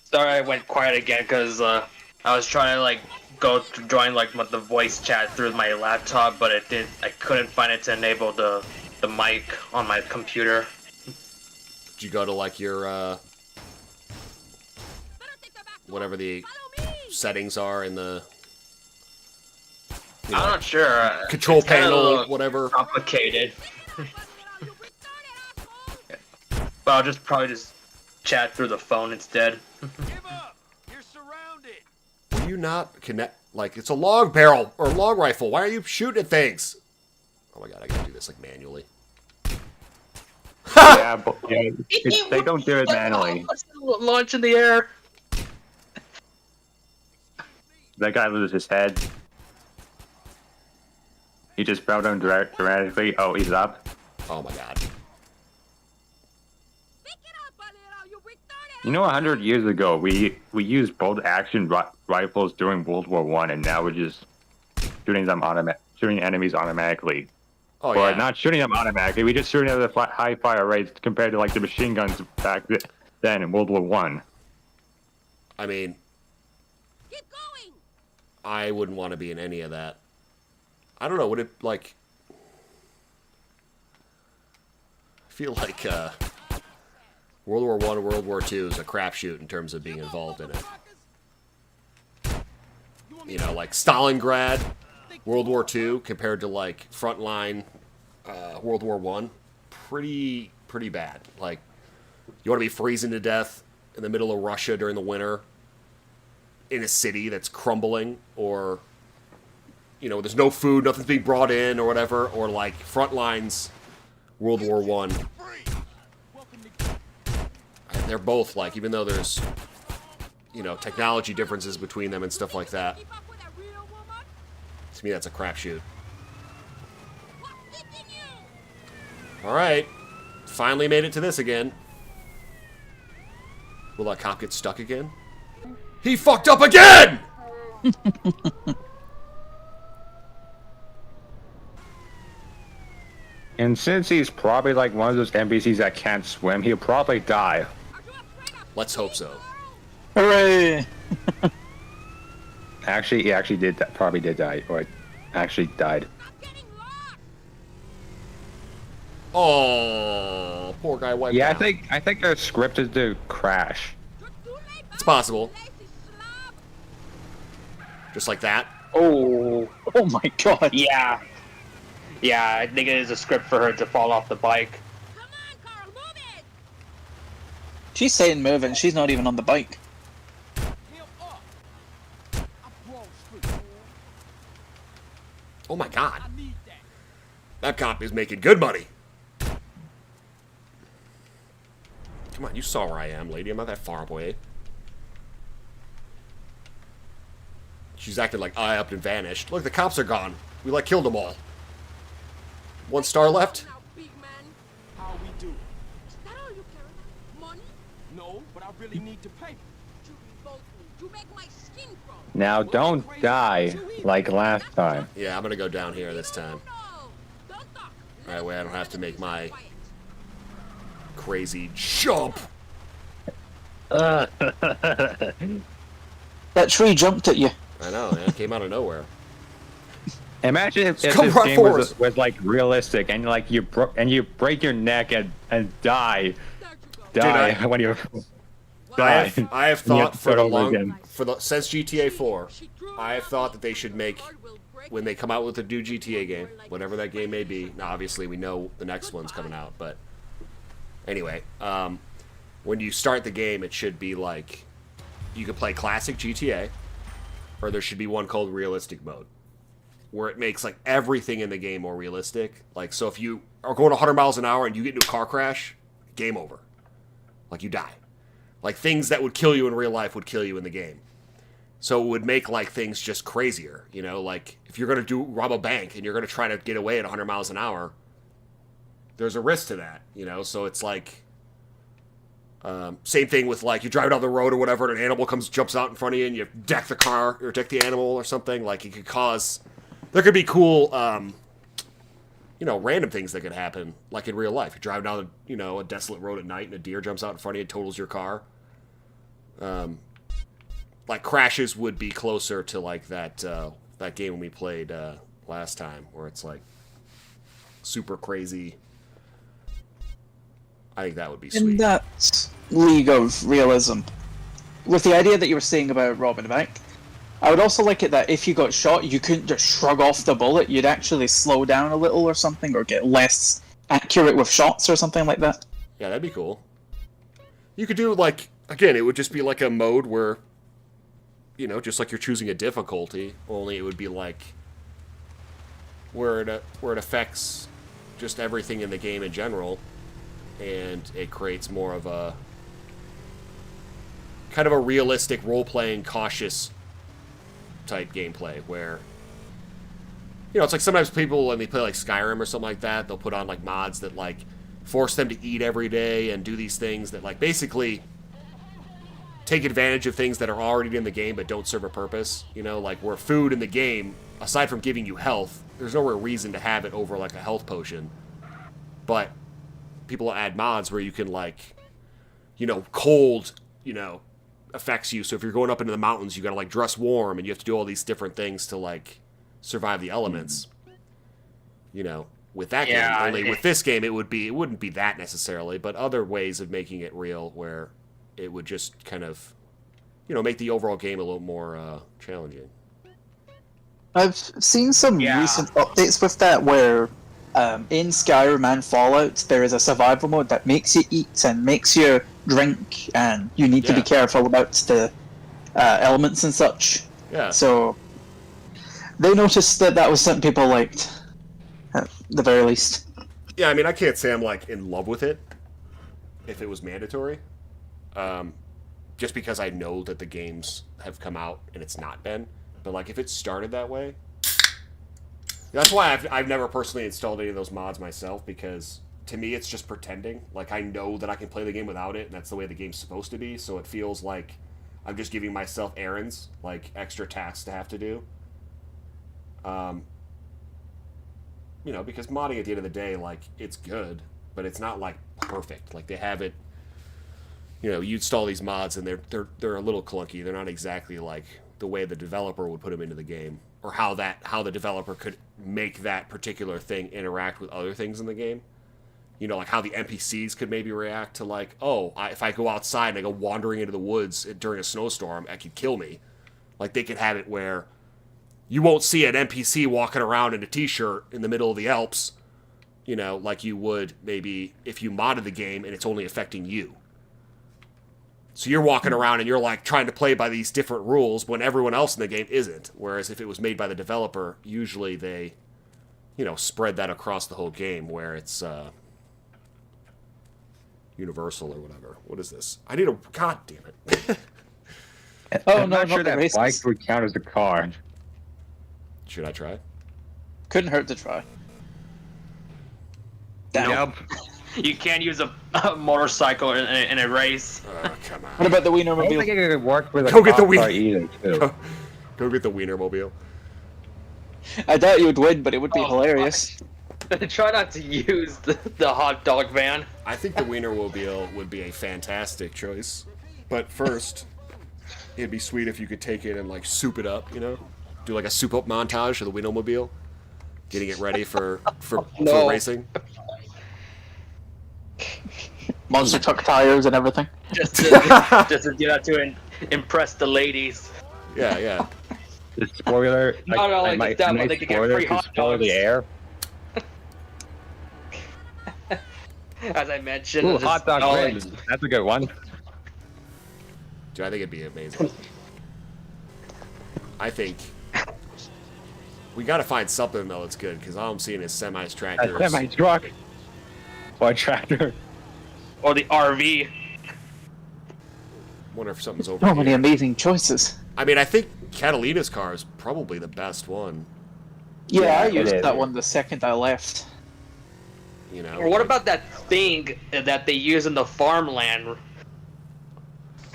Sorry, I went quiet again because I was trying to like go to join like the voice chat through my laptop, but it did. I couldn't find it to enable the mic on my computer. Did you go to like your whatever the settings are in the? I'm not sure. Control It's kinda panel, whatever. Complicated. But I'll probably just chat through the phone instead. Will you not connect? Like, it's a long barrel or long rifle. Why are you shooting at things? Oh my god, I gotta do this like manually. Yeah, but yeah, they don't do it manually. Launch in the air. That guy loses his head. He just fell down dramatically. Oh, he's up. Oh my god. You know, 100 years ago, we used bolt action rifles during World War I, and now we're just shooting enemies automatically. Oh, or yeah. not shooting them automatically. We just shooting them at a high fire rates compared to like the machine guns back then in World War I. I mean, I wouldn't want to be in any of that. I don't know. Would it like? I feel like World War I, World War II is a crapshoot in terms of being involved in it. You know, like Stalingrad, World War II compared to like frontline World War I, pretty bad. Like, you want to be freezing to death in the middle of Russia during the winter in a city that's crumbling, or you know, there's no food, nothing's being brought in or whatever, or like frontlines World War I. They're both like, even though there's, you know, technology differences between them and stuff like that, to me that's a crapshoot. Alright. Finally made it to this again. Will that cop get stuck again? He fucked up again! And since he's probably like one of those NPCs that can't swim, he'll probably die. Let's hope so. Hooray! Actually, he actually did. Probably did die, or actually died. Oh, poor guy wiped Yeah, out. I think they're scripted to crash. It's possible. Just like that. Oh my god. Yeah. Yeah, I think it is a script for her to fall off the bike. She's saying move and she's not even on the bike. Oh my god. That cop is making good money. Come on, you saw where I am, lady. I'm not that far away. She's acting like I upped and vanished. Look, the cops are gone. We like killed them all. 1 star left. How we do? Is that all you care about? Money? No, but I really need to pay. You revolt me. You make my skin crawl. Now don't die like last time. Yeah, I'm gonna go down here this time. That way I don't have to make my crazy jump. That tree jumped at you. I know, man. It came out of nowhere. Imagine if this Come right game for was like realistic and like you break your neck and die Dude, when you I die. have And you have thought to for start the over again. since GTA 4, I have thought that they should make, when they come out with a new GTA game, whatever that game may be. Now, obviously, we know the next one's coming out, but anyway, when you start the game, it should be like you could play classic GTA, or there should be one called realistic mode, where it makes like everything in the game more realistic. Like, so if you are going 100 miles an hour and you get into a car crash, game over. Like, you die. Like, things that would kill you in real life would kill you in the game. So it would make, like, things just crazier, you know? Like, if you're going to rob a bank and you're going to try to get away at 100 miles an hour, there's a risk to that, you know? So it's like, same thing with, like, you drive down the road or whatever, and an animal jumps out in front of you, and you deck the car, or deck the animal or something. Like, it could cause, there could be cool, random things that could happen, like in real life. You drive down, a desolate road at night and a deer jumps out in front of you and totals your car. Like crashes would be closer to like that game we played last time, where it's like super crazy. I think that would be sweet. In that league of realism, with the idea that you were saying about robbing a bank, I would also like it that if you got shot, you couldn't just shrug off the bullet. You'd actually slow down a little or something, or get less accurate with shots or something like that. Yeah, that'd be cool. You could do, like, again, it would just be like a mode where, just like you're choosing a difficulty, only it would be like where it affects just everything in the game in general, and it creates more of a kind of a realistic role-playing, cautious type gameplay where, it's like sometimes people, when they play like Skyrim or something like that, they'll put on like mods that like force them to eat every day and do these things that like basically take advantage of things that are already in the game but don't serve a purpose. Like where food in the game, aside from giving you health, there's no real reason to have it over like a health potion. But people add mods where you can like, cold, affects you. So if you're going up into the mountains, you gotta like dress warm and you have to do all these different things to like survive the elements. With that game, only with this game it wouldn't be that necessarily, but other ways of making it real where it would just kind of, make the overall game a little more challenging. I've seen some recent updates with that where in Skyrim and Fallout there is a survival mode that makes you eat and makes you drink, and you need to be careful about the elements and such. Yeah. So they noticed that was something people liked, at the very least. Yeah, I mean, I can't say I'm like in love with it if it was mandatory. Just because I know that the games have come out and it's not been. But like if it started that way, that's why I've never personally installed any of those mods myself, because to me it's just pretending. Like I know that I can play the game without it, and that's the way the game's supposed to be, so it feels like I'm just giving myself errands, like extra tasks to have to do. Because modding at the end of the day, like, it's good, but it's not like perfect. Like they have it, you install these mods and they're a little clunky. They're not exactly like the way the developer would put them into the game, or how the developer could make that particular thing interact with other things in the game. Like how the NPCs could maybe react to like, if I go outside and I go wandering into the woods during a snowstorm, it could kill me. Like they could have it where you won't see an NPC walking around in a t-shirt in the middle of the Alps, like you would maybe if you modded the game and it's only affecting you. So you're walking around and you're like trying to play by these different rules when everyone else in the game isn't. Whereas if it was made by the developer, usually they, spread that across the whole game where it's universal or whatever. What is this? I need a... God damn it. I'm not sure that bike would count as a car. Should I try? Couldn't hurt to try. Nope. You can't use a motorcycle in a race. Come on. What about the Wienermobile? I don't think it could work with a Go get the car either, too. Go get the Wienermobile. I doubt you would win, but it would be hilarious. Try not to use the hot dog van. I think the Wienermobile would be a fantastic choice. But first, it'd be sweet if you could take it and like soup it up, Do like a soup up montage of the Wienermobile. Getting it ready for racing. Monster truck tires and everything. Just to do that to impress the ladies. Yeah. The spoiler. Not only just that, but they could get free hot dogs. The air. As I mentioned. Ooh, hot dog wins. That's a good one. Dude, I think it'd be amazing. I think we got to find something though that's good, because all I'm seeing is semis, tractors. A semi truck. Or a tractor. Or the RV. Wonder if something's over So many amazing choices. I mean, I think Catalina's car is probably the best one. Yeah, I used that one the second I left. Or what about that thing that they use in the farmland?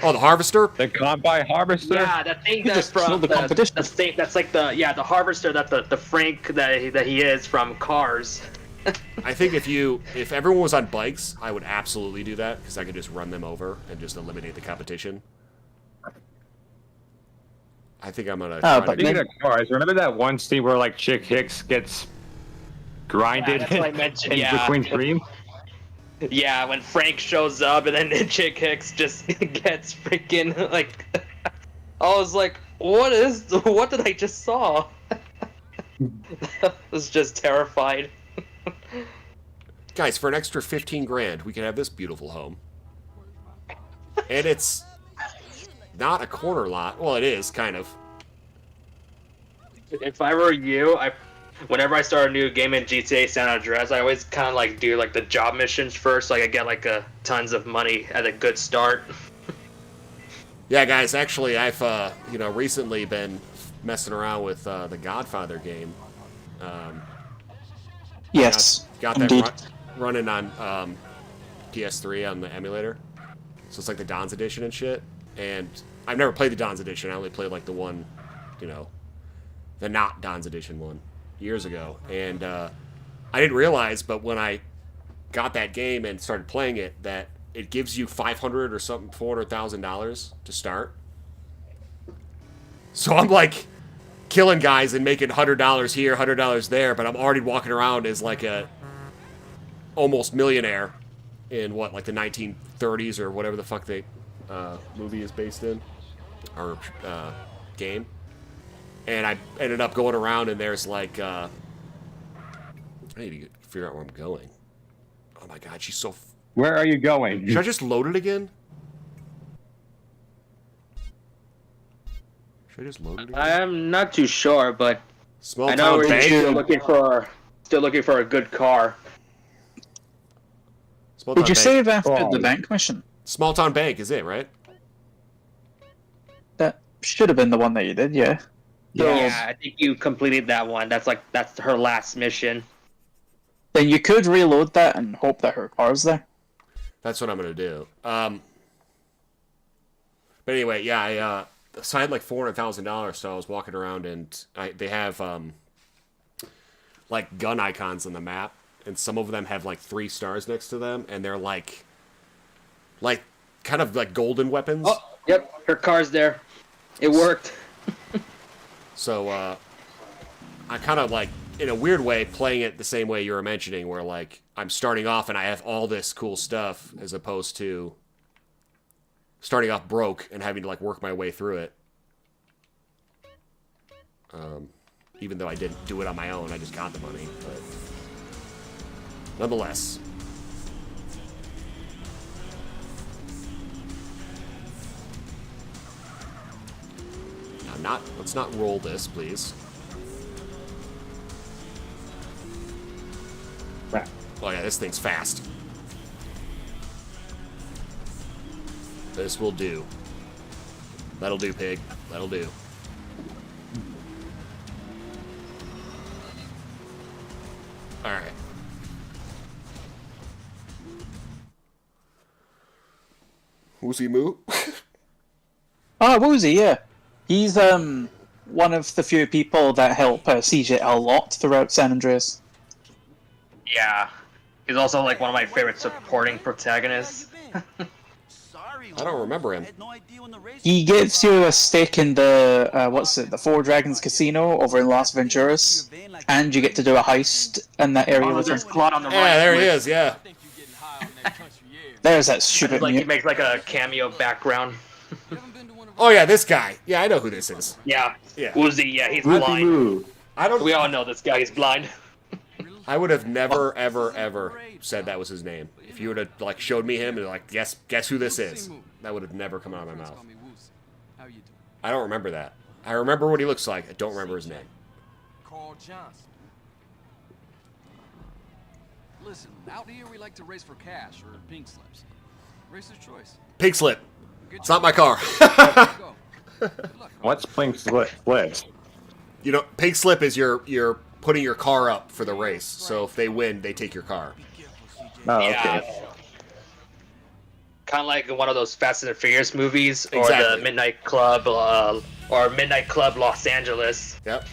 Oh, the harvester? The combine harvester? Yeah, that thing that's from the competition. That's like the harvester that the Frank that he is from Cars. I think if everyone was on bikes, I would absolutely do that because I could just run them over and just eliminate the competition. I think I'm gonna. Speaking of cars, remember that one scene where like Chick Hicks gets grinded that's what I mentioned, in between Dream? Yeah, when Frank shows up and then Chick Hicks just gets freaking like. I was like, what did I just saw? I was just terrified. Guys, for an extra 15 grand, we can have this beautiful home. And it's not a corner lot. Well, it is, kind of. If I were you, whenever I start a new game in GTA San Andreas, I always kind of like do like the job missions first, so I get like tons of money at a good start. Yeah, guys, actually, I've recently been messing around with the Godfather game. Yes, got that running on PS3 on the emulator. So it's like the Don's Edition and shit. And I've never played the Don's Edition. I only played like the one, the not Don's Edition one years ago. And I didn't realize, but when I got that game and started playing it, that it gives you $500 or something, $400,000 to start. So I'm like killing guys and making $100 here, $100 there, but I'm already walking around as like a almost millionaire in like the 1930s or whatever the fuck the movie is based in, or game. And I ended up going around and there's like I need to figure out where I'm going. Oh my god, she's so. Where are you going? Should I just load it again? Should I just load it again? I'm not too sure, but Small I know town we're bank? still looking for a good car. Small Would town you bank. save after the bank mission? Small town bank is it, right? That should have been the one that you did, yeah. Yeah, I think you completed that one. That's her last mission. Then you could reload that and hope that her car's there. That's what I'm gonna do. But anyway, yeah, so I had like $400,000, so I was walking around and they have like gun icons on the map, and some of them have like 3 stars next to them, and they're like kind of like golden weapons. Oh, yep, her car's there. It worked. So I kind of like, in a weird way, playing it the same way you were mentioning, where like I'm starting off and I have all this cool stuff, as opposed to starting off broke and having to like work my way through it. Even though I didn't do it on my own, I just got the money. But nonetheless. Now, let's not roll this, please. Right. Oh yeah, this thing's fast. This will do. That'll do, pig. That'll do. Alright. Woozy Moo? Woozy, yeah. He's one of the few people that help CJ a lot throughout San Andreas. Yeah, he's also like one of my favorite supporting protagonists. I don't remember him. He gives you a stake in the the Four Dragons Casino over in Las Venturas, and you get to do a heist in that area with him. Claude on the right. Yeah, there he is. Yeah. There's that stupid Like he mute. makes like a cameo background. Oh yeah, this guy. Yeah, I know who this is. Yeah. Yeah. Uzi, yeah, he's Uzi blind. Moo. I don't. We all know this guy. He's blind. I would have never, ever, ever said that was his name. If you would have like showed me him and like, guess who this is, that would have never come out of my mouth. I don't remember that. I remember what he looks like. I don't remember his name. Carl Johnson. Listen, out here we like to race for cash or pink slips. Racer's choice. Pig slip. It's not my car. What's pink slips? You know, pig slip is you're putting your car up for the race. So if they win, they take your car. Oh, okay. Yeah. Kind of like one of those Fast and the Furious movies, or Exactly. the Midnight Club, or Midnight Club Los Angeles. Yep.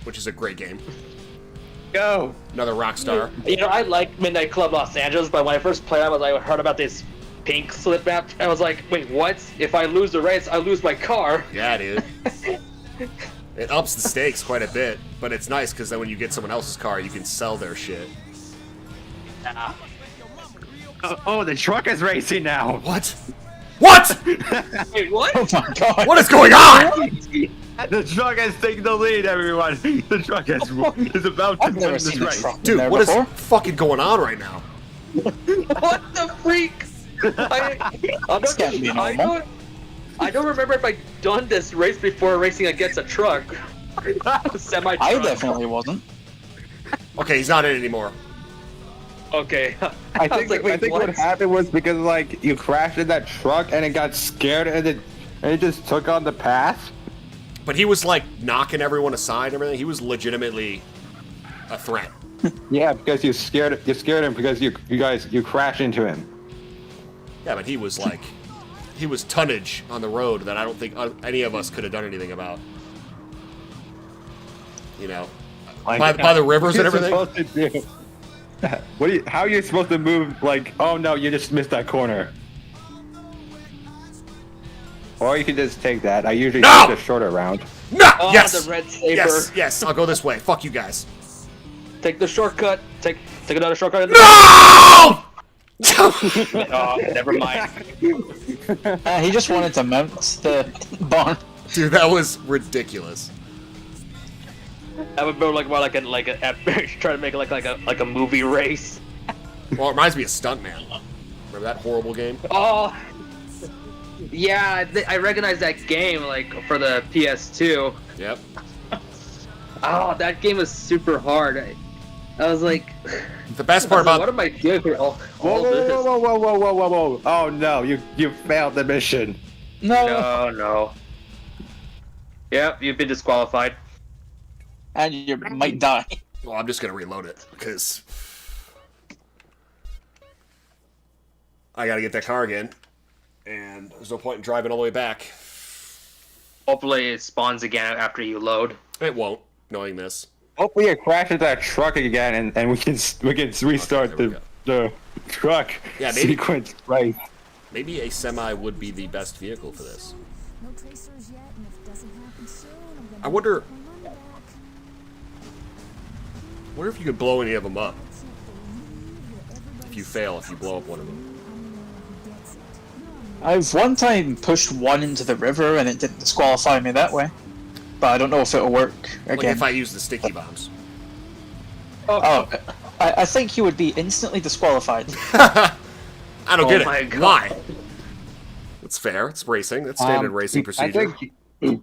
Which is a great game. go. Another rock star. You know, I like Midnight Club Los Angeles, but when I first played, I heard about this pink slip map, and I was like, wait, what? If I lose the race, I lose my car. Yeah, dude. It ups the stakes quite a bit, but it's nice because then when you get someone else's car, you can sell their shit. Oh, the truck is racing now. What? What? Wait, what? Oh my god. What is going on? The truck has taken the lead, everyone. The truck is about to I've win never this seen a race. truck in Dude, there what is before. fucking going on right now? What the freak? I don't remember if I've done this race before racing against a truck. Semi-truck. I definitely wasn't. Okay, he's not in it anymore. Okay. I think, was like, wait, what what? happened was because like you crashed in that truck and it got scared and it just took on the path. But he was like knocking everyone aside and everything. He was legitimately a threat. Yeah, because you scared him because you crashed into him. Yeah, but he was like, he was tonnage on the road that I don't think any of us could have done anything about. You know, Like, by the rivers and what everything. are you supposed to do? How are you supposed to move? Like, oh no, you just missed that corner. Or you can just take that. I usually take the shorter round. No! Oh, Yes! the red saber. Yes, yes, I'll go this way. Fuck you guys. Take the shortcut. Take another shortcut. No! Oh, never mind. He just wanted to mount the barn. Dude, that was ridiculous. That would be more like try to make it like a movie race. Well, it reminds me of Stuntman. Remember that horrible game? Oh, yeah, I recognize that game like for the PS2. Yep. Oh, that game was super hard. I was like, the best part about what am I doing for all this? Whoa! Oh no, you failed the mission. No. Yep, you've been disqualified. And you might die. Well, I'm just gonna reload it because I gotta get that car again, and there's no point in driving all the way back. Hopefully, it spawns again after you load. It won't, knowing this. Hopefully it crashes that truck again, and we can restart the truck sequence right. Maybe a semi would be the best vehicle for this. No tracers yet, and if it doesn't happen soon, I'm gonna I wonder if you could blow any of them up. If you fail, if you blow up one of them. I've one time pushed one into the river and it didn't disqualify me that way. But I don't know if it'll work again. Like if I use the sticky bombs. Oh, I think you would be instantly disqualified. I don't get my it. God. Why? It's fair. It's racing. It's standard racing procedure. I think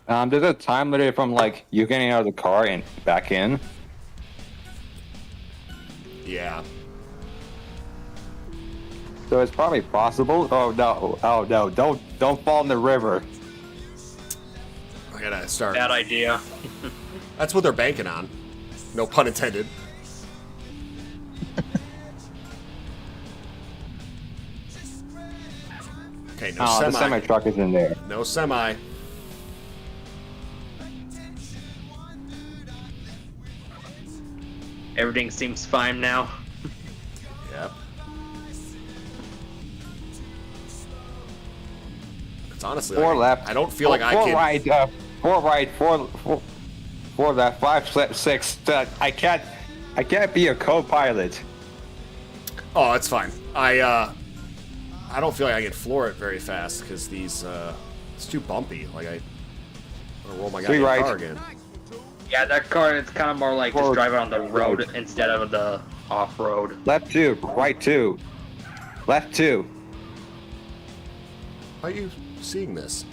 there's a time limit from like you getting out of the car and back in. Yeah. So it's probably possible. Oh no! Don't fall in the river. I gotta start. Bad idea. That's what they're banking on. No pun intended. Okay, no semi. The semi truck is in there. No semi. Everything seems fine now. Yep. It's honestly Four like, left. I don't feel like I four can. Right, four right, four left, 5, 6. I can't be a co-pilot. Oh, it's fine. I don't feel like I can floor it very fast because these it's too bumpy. Like I'm gonna roll my goddamn car again. Yeah, that car is kind of more like just driving on the road instead of the off-road. Left 2, right 2, left 2. How are you seeing this?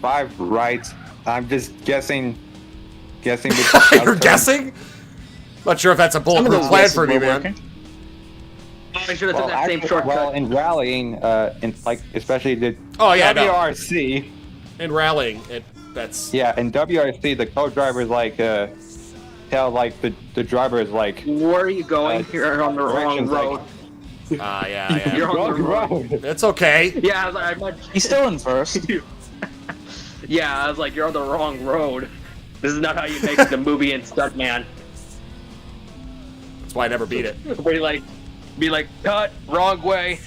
5 right. I'm just guessing. You're guessing? Not sure if that's a bulletproof plan for me, man. I should have took that same shortcut. Well, in rallying, especially the WRC. In rallying, that's in WRC, the co-drivers tell the driver is like. Where are you going? You're on the wrong road. Yeah. You're on the road. It's okay. Yeah, I was like, he's still in first. Yeah, I was like, you're on the wrong road. This is not how you make the movie in Stuntman. That's why I never beat it. Where you be like, cut, wrong way.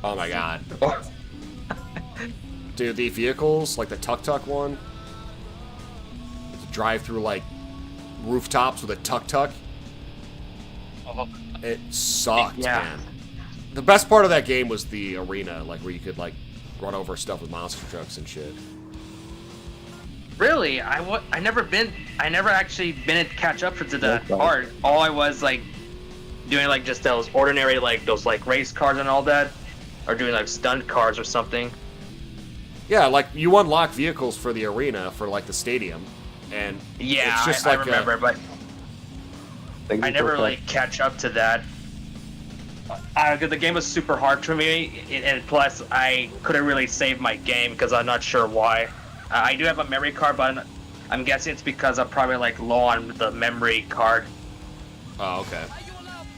Oh my god. Dude, the vehicles, like the tuk-tuk one, drive through like rooftops with a tuk-tuk. It sucked, man. The best part of that game was the arena, like where you could like run over stuff with monster trucks and shit. Really? I never actually been to catch up to that part. All I was like doing like just those ordinary like those like race cars and all that, or doing like stunt cars or something. Yeah, like you unlock vehicles for the arena for like the stadium, and yeah, it's just I like remember, but I never like catch up to that. The game was super hard for me, and plus I couldn't really save my game because I'm not sure why. I do have a memory card, but I'm guessing it's because I'm probably like low on the memory card. Oh, okay.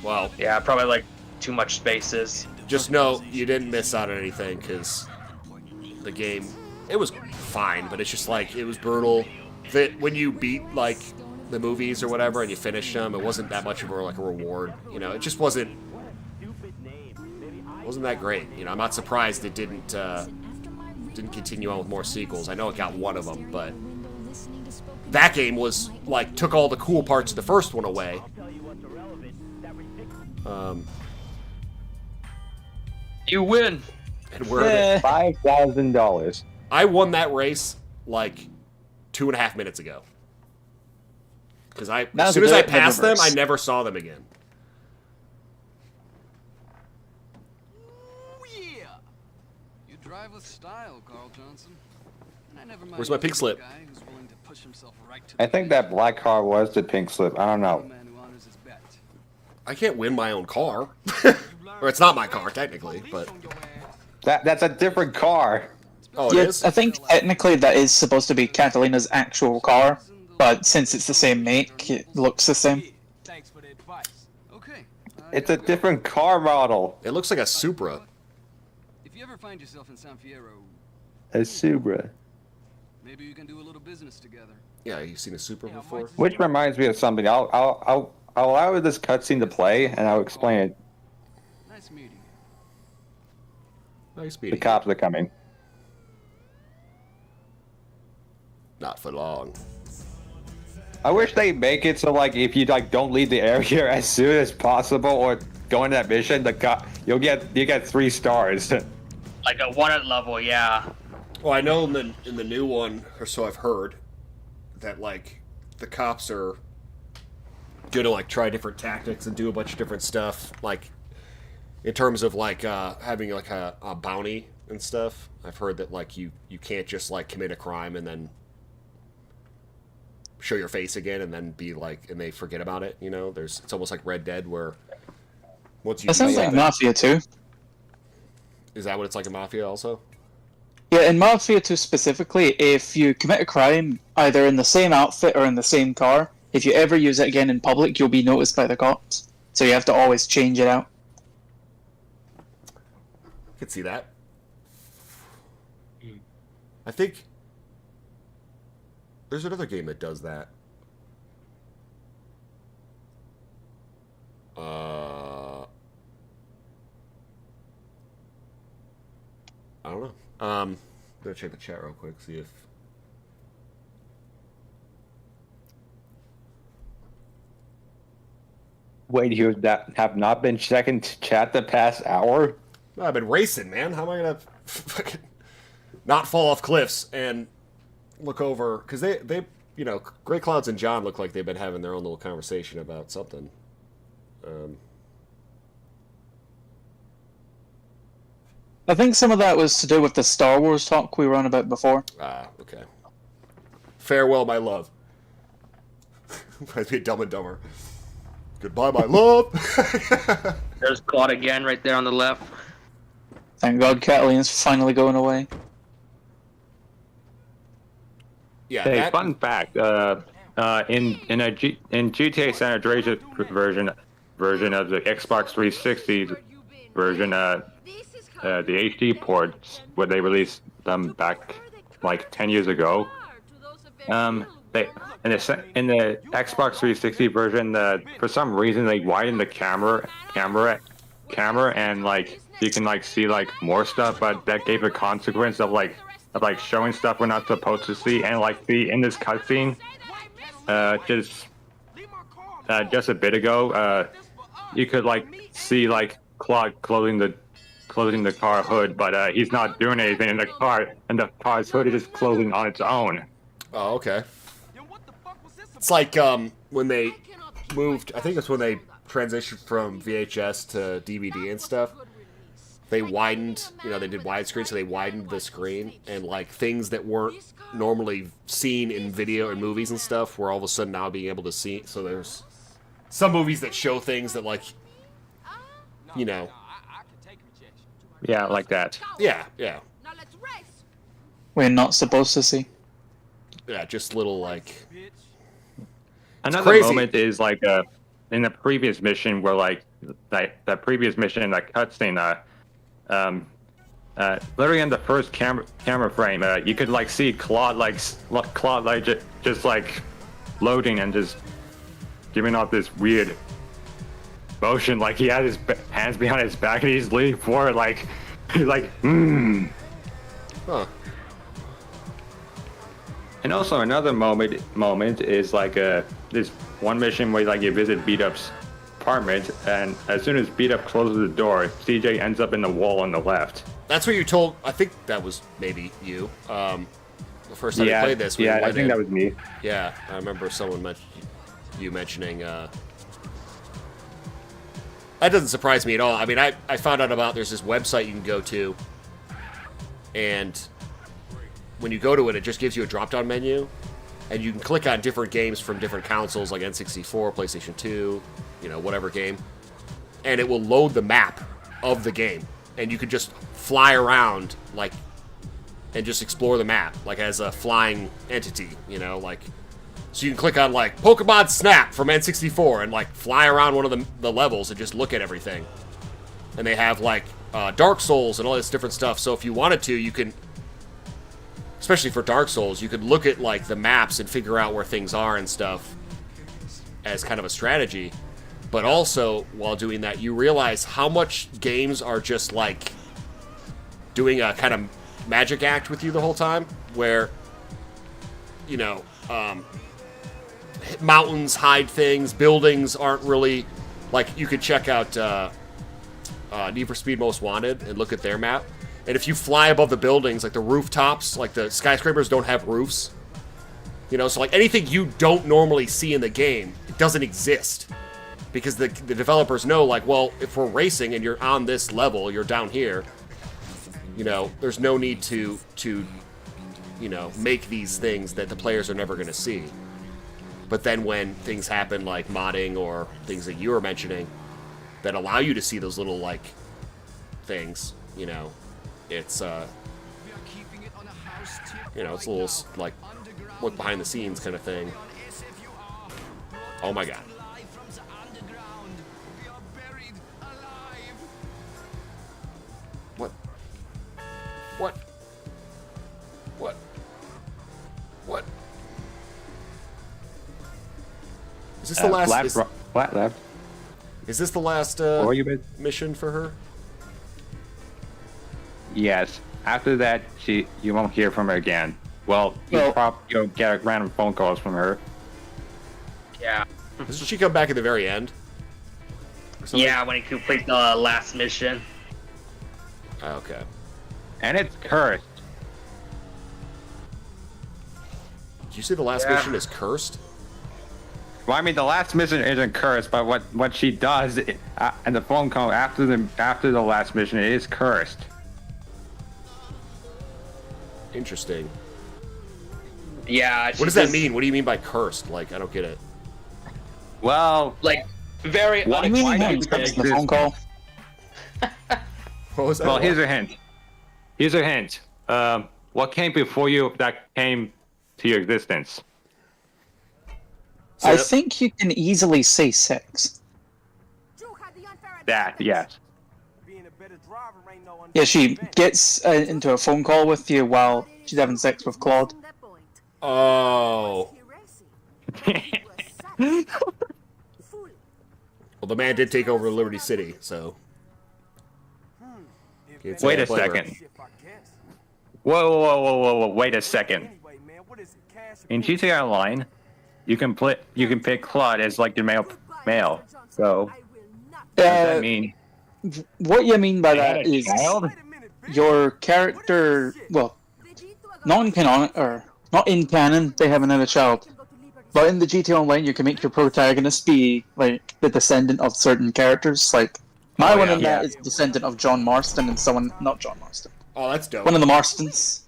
Well, yeah, probably like too much spaces. Just know you didn't miss out on anything because the game, it was fine, but it's just like it was brutal. That when you beat like the movies or whatever and you finished them, it wasn't that much of a like a reward. You know, it just wasn't that great. You know, I'm not surprised it didn't continue on with more sequels. I know it got one of them, but that game was like took all the cool parts of the first one away. You win. And we're at $5,000. I won that race like 2.5 minutes ago. Because as soon as I passed them, I never saw them again. Yeah. You drive with style, Carl Johnson. And I never mind. Where's my pink slip? I think that black car was the pink slip. I don't know. I can't win my own car. Or it's not my car, technically, but... That's a different car. Oh, it is? I think technically that is supposed to be Catalina's actual car, but since it's the same make, it looks the same. It's a different car model. It looks like a Supra. If you ever find yourself in San Fierro, A Supra. maybe you can do a little business together. Yeah, you've seen a Supra before? Which reminds me of something. I'll allow this cutscene to play, and I'll explain it. Nice meeting you. Nice meeting The cops are coming. Not for long. I wish they make it so like if you like don't leave the area as soon as possible or go into that mission, you get 3 stars. Like a 1 level, yeah. Well, I know in the new one, or so I've heard, that like the cops are gonna like try different tactics and do a bunch of different stuff, like in terms of like having like a bounty and stuff. I've heard that like you can't just like commit a crime and then show your face again and then be like, and they forget about it. You know, it's almost like Red Dead where once you That sounds like Mafia 2. Is that what it's like in Mafia also? Yeah, in Mafia 2 specifically, if you commit a crime either in the same outfit or in the same car, if you ever use it again in public, you'll be noticed by the cops. So you have to always change it out. I could see that. I think there's another game that does that. I don't know. I'm gonna check the chat real quick, see if... Wait, you have not been checking chat the past hour? No, I've been racing, man. How am I gonna fucking not fall off cliffs and look over? Because they, you know, Grey Clouds and John look like they've been having their own little conversation about something. I think some of that was to do with the Star Wars talk we were on about before. Ah, okay. Farewell, my love. Reminds me of Dumb and Dumber. Goodbye, my love. There's Claude again, right there on the left. Thank God Catalina's finally going away. Yeah. Hey, fun fact. In GTA San Andreas version of the Xbox 360 version, the HD ports, where they released them back like 10 years ago, in the Xbox 360 version, for some reason they widened the camera, and like you can like see like more stuff, but that gave a consequence of like showing stuff we're not supposed to see, and like in this cutscene, just a bit ago, you could like see like Claude closing the car hood, but he's not doing anything in the car, and the car's hood is just closing on its own. Oh, okay. It's like when they moved, I think it's when they transitioned from VHS to DVD and stuff. They widened, they did widescreen, so they widened the screen, and like things that weren't normally seen in video and movies and stuff were all of a sudden now being able to see. So there's some movies that show things that like, Yeah, like that. Yeah. We're not supposed to see. Yeah, just little like. Another moment is like in the previous mission where like that previous mission in that cutscene, literally in the first camera frame, you could like see Claude just like loading and just giving off this weird motion, like he had his hands behind his back and he's leaning forward like he's like Huh. And also another moment is like this one mission where like you visit Beat Up's apartment, and as soon as Beat Up closes the door, CJ ends up in the wall on the left. That's what you told. I think that was maybe you. The first time you played this. Yeah, I think that was me. Yeah, I remember you mentioning. That doesn't surprise me at all. I mean, I found out about there's this website you can go to, and when you go to it, it just gives you a drop-down menu, and you can click on different games from different consoles, like N64, PlayStation 2, whatever game, and it will load the map of the game, and you can just fly around, like, and just explore the map, like, as a flying entity, so you can click on, like, Pokemon Snap from N64, and, like, fly around one of the levels and just look at everything. And they have, like, Dark Souls and all this different stuff, so if you wanted to, you can... Especially for Dark Souls, you could look at, like, the maps and figure out where things are and stuff as kind of a strategy. But also, while doing that, you realize how much games are just, like, doing a kind of magic act with you the whole time, where, mountains hide things, buildings aren't really... Like, you could check out Need for Speed Most Wanted and look at their map. And if you fly above the buildings, like the rooftops, like the skyscrapers don't have roofs. So like anything you don't normally see in the game, it doesn't exist. Because the developers know, like, well, if we're racing and you're on this level, you're down here, there's no need to make these things that the players are never going to see. But then when things happen like modding or things that you were mentioning that allow you to see those little, like, things, it's, it's a little, like, look behind the scenes kind of thing. Oh my god. What? Is this the last... Flat left. Is this the last mission for her? Yes. After that, you won't hear from her again. Well, you'll get random phone calls from her. Yeah. Doesn't she come back at the very end? Yeah, when you complete the last mission. Okay. And it's cursed. Did you say the last mission is cursed? Well, I mean, the last mission isn't cursed, but what she does and the phone call after the last mission is cursed. Interesting. Yeah. What does that mean? What do you mean by cursed? Like, I don't get it. Well, like, very unexpected. The phone call. What was that? Well, here's a hint. What came before you that came to your existence? I think you can easily say 6. That, yes. Yeah, she gets into a phone call with you while she's having sex with Claude. Oh. Well, the man did take over Liberty City, so. Can't say Wait I a blame her. second. Whoa, wait a second. In GTA Online, you can pick Claude as like your male. So what does that mean? What you mean by They had that a is child? your character, well, non-canon, or not in canon, they haven't had a child. But in the GTA Online, you can make your protagonist be, like, the descendant of certain characters. Like, my one in that is descendant of John Marston and someone, not John Marston. Oh, that's dope. One of the Marstons.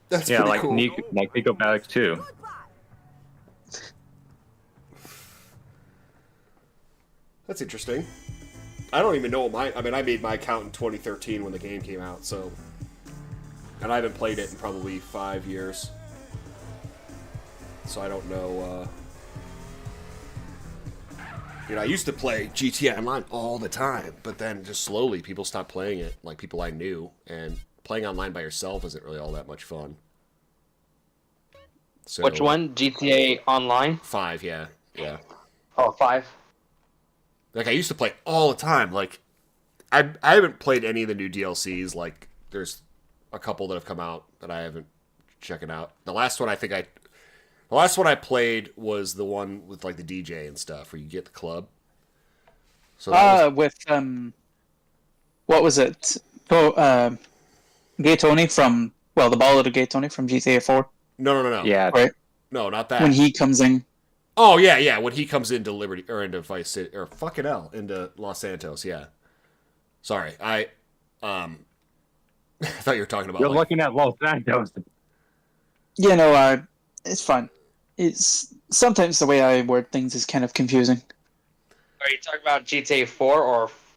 That's yeah, pretty like cool. Nico Bellic too. That's interesting. I don't even know what I made my account in 2013 when the game came out, so. And I haven't played it in probably 5 years. So I don't know, You know, I used to play GTA Online all the time, but then just slowly people stopped playing it, like people I knew, and playing online by yourself isn't really all that much fun. So, Which one? GTA Online? 5, yeah. Oh, 5. Like, I used to play all the time. Like, I haven't played any of the new DLCs. Like, there's a couple that have come out that I haven't checking out. The last one I played was the one with, like, the DJ and stuff, where you get the club. So With, what was it? Gay Tony from, well, the Ballad of Gay Tony from GTA 4. No. Yeah. Right? No, not that. When he comes in. Oh, yeah, when he comes into Liberty, or into Vice City, or fucking hell, into Los Santos, yeah. Sorry, I thought you were talking about... You're looking at Los Santos. Yeah, no, it's fine. It's sometimes the way I word things is kind of confusing. Are you talking about GTA 4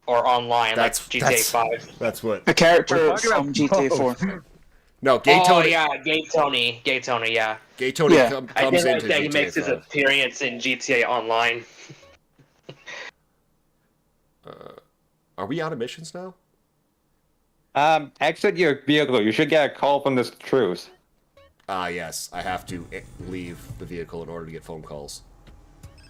or online, like GTA 5? That's what... A character from GTA 4. No, Gay Tony... Oh, yeah, Gay Tony, yeah. Gay Tony comes I did like into that he GTA makes his 5. appearance in GTA Online. Are we out of missions now? Exit your vehicle. You should get a call from this truce. Yes. I have to leave the vehicle in order to get phone calls.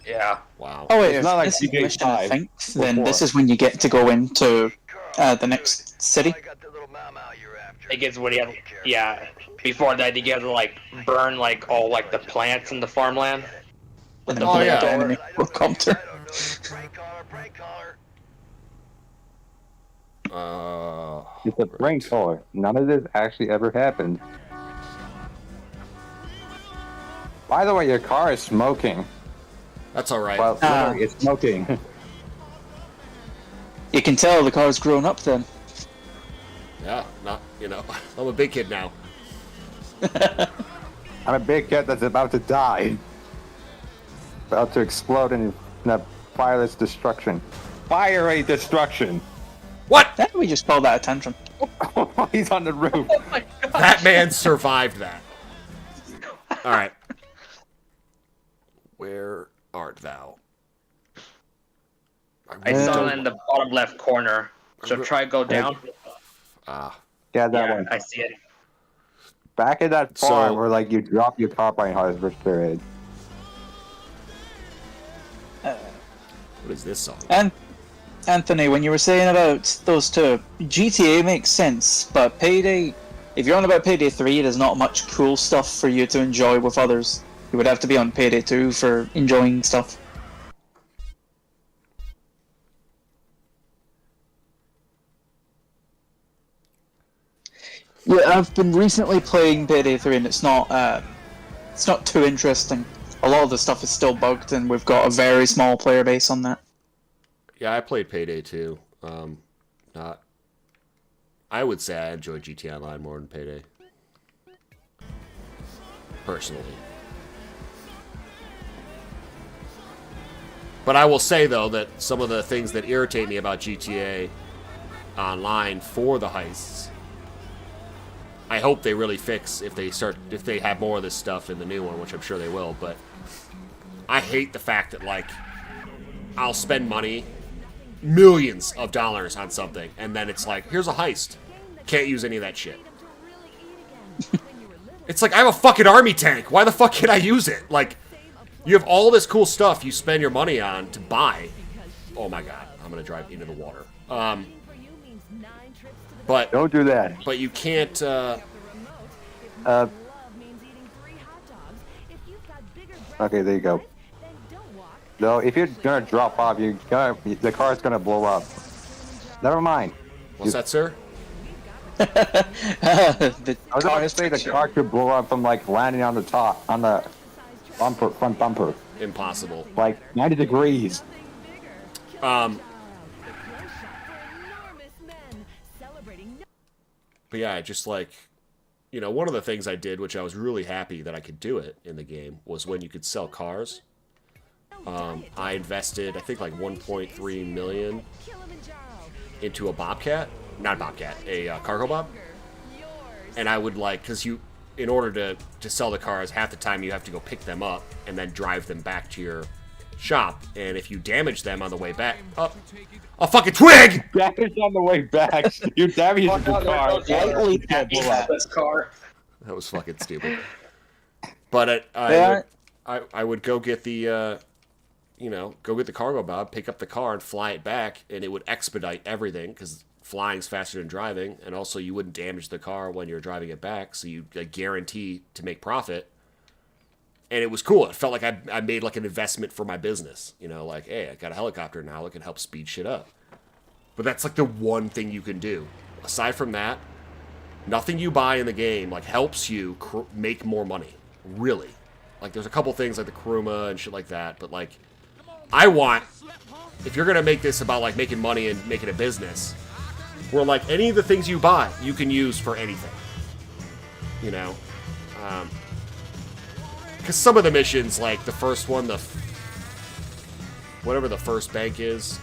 Yeah. Wow. Oh wait, It's if not like this is GTA mission, I 5 think, or then 4. this is when you get to go into the next city. It gets when you have, before that you get to like burn like all like the plants in the farmland. With the black enemy helicopter. It's a prank caller. None of this actually ever happened. By the way, your car is smoking. That's alright. Well, literally, it's smoking. You can tell the car's grown up then. Yeah, I'm a big kid now. I'm a big kid that's about to die. About to explode in a fireless destruction. Fiery destruction. What? Then we just call that attention. He's on the roof. Oh my god. That man survived that. Alright. Where art thou? I saw it in the bottom left corner. So try go down. Yeah, that one. I see it. Back at that farm where like you drop your car by Harvest Period. What is this song? And Anthony, when you were saying about those two, GTA makes sense, but Payday, if you're on about Payday 3, there's not much cool stuff for you to enjoy with others. You would have to be on Payday 2 for enjoying stuff. Yeah, I've been recently playing Payday 3 and it's not too interesting. A lot of the stuff is still bugged and we've got a very small player base on that. Yeah, I played Payday 2. I would say I enjoy GTA Online more than Payday. Personally. But I will say, though, that some of the things that irritate me about GTA Online for the heists, I hope they really fix if they have more of this stuff in the new one, which I'm sure they will, but I hate the fact that, like, I'll spend money, millions of dollars on something, and then it's like, here's a heist. Can't use any of that shit. It's like, I have a fucking army tank. Why the fuck can I use it? Like, you have all this cool stuff you spend your money on to buy. Oh my god, I'm gonna drive into the water. But don't do that. But you can't. Okay, there you go. No, if you're gonna drop off, the car's gonna blow up. Never mind. What's that, sir? I was about to say the car could blow up from like landing on the top, on the front bumper. Impossible. Like 90 degrees. But yeah, just like, you know, one of the things I did, which I was really happy that I could do it in the game, was when you could sell cars. I invested, I think, like 1.3 million into a Bobcat. Not a Bobcat, a cargo bob. And I would like, because you, in order to sell the cars, half the time you have to go pick them up and then drive them back to your shop. And if you damage them on the way back, a fucking twig! Damage on the way back. You damaged the car. That was fucking stupid. But I would go get the, go get the cargo bob, pick up the car, and fly it back, and it would expedite everything because flying's faster than driving, and also you wouldn't damage the car when you're driving it back, so you guarantee to make profit. And it was cool. It felt like I made like an investment for my business. You know, like, hey, I got a helicopter now. It can help speed shit up. But that's like the one thing you can do. Aside from that, nothing you buy in the game like helps you make more money. Really. Like, there's a couple things like the Kuruma and shit like that, but like, I want, if you're gonna make this about like making money and making a business, where like any of the things you buy, you can use for anything. You know? Because some of the missions, like the first one, whatever the first bank is,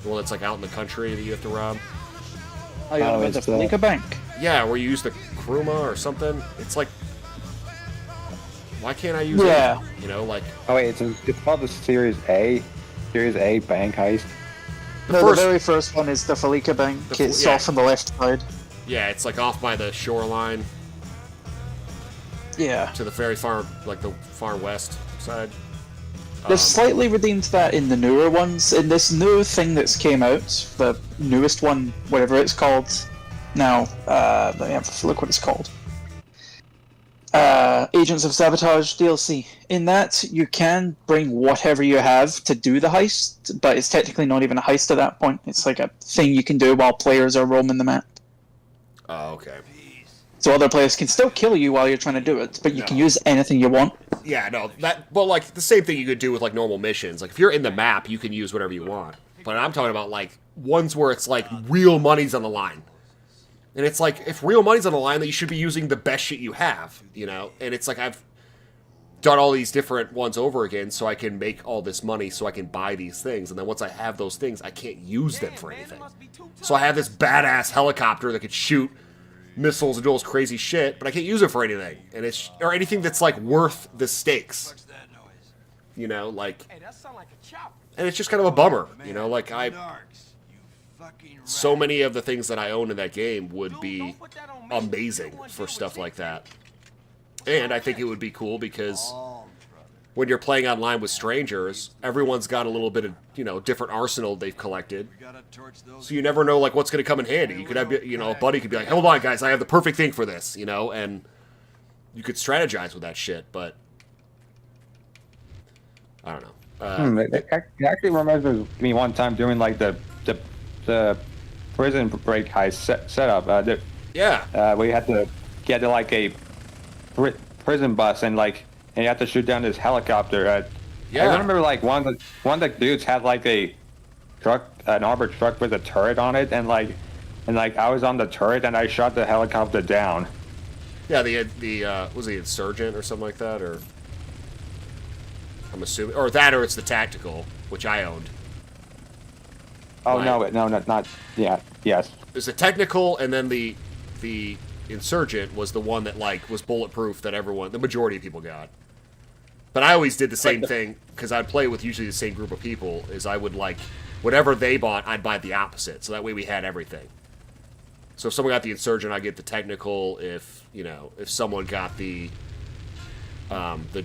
the one that's like out in the country that you have to rob. Oh, yeah, the Felica Bank. Yeah, where you use the Kuruma or something. It's like, why can't I use it? You know, like. Oh wait, it's called the Series A bank heist. The very first one is the Felica Bank. It's off on the left side. Yeah, it's like off by the shoreline. Yeah. To the very far, like the far west side. They've slightly redeemed that in the newer ones. In this new thing that's came out, the newest one, whatever it's called. Now, let me have a look what it's called. Agents of Sabotage DLC. In that, you can bring whatever you have to do the heist, but it's technically not even a heist at that point. It's like a thing you can do while players are roaming the map. Oh, okay. So other players can still kill you while you're trying to do it, but you can use anything you want. Yeah, no, well, like, the same thing you could do with, like, normal missions. Like, if you're in the map, you can use whatever you want. But I'm talking about, like, ones where it's, like, real money's on the line. And it's like, if real money's on the line, then you should be using the best shit you have, you know? And it's like, I've done all these different ones over again so I can make all this money so I can buy these things. And then once I have those things, I can't use them for anything. So I have this badass helicopter that could shoot missiles and do all this crazy shit, but I can't use it for anything. And it's, or anything that's, like, worth the stakes. You know, like, and it's just kind of a bummer, you know? Like, so many of the things that I own in that game would be amazing for stuff like that. And I think it would be cool because when you're playing online with strangers, everyone's got a little bit of, you know, different arsenal they've collected. So you never know, like, what's going to come in handy. You could have, you know, a buddy could be like, hold on, guys, I have the perfect thing for this, you know, and you could strategize with that shit, but I don't know. It actually reminds me one time doing, like, the prison break heist setup. Yeah. We had to get to, like, a prison bus and you have to shoot down this helicopter. Yeah. I remember, like, one of the dudes had, like, an armored truck with a turret on it, and I was on the turret and I shot the helicopter down. Yeah, the was he insurgent or something like that, or I'm assuming, or it's the tactical, which I owned. Oh, not yeah, yes. There's the technical, and then the insurgent was the one that, like, was bulletproof that the majority of people got. But I always did the same thing, because I'd play with usually the same group of people, is I would, like, whatever they bought, I'd buy the opposite, so that way we had everything. So if someone got the Insurgent, I get the Technical. If someone got the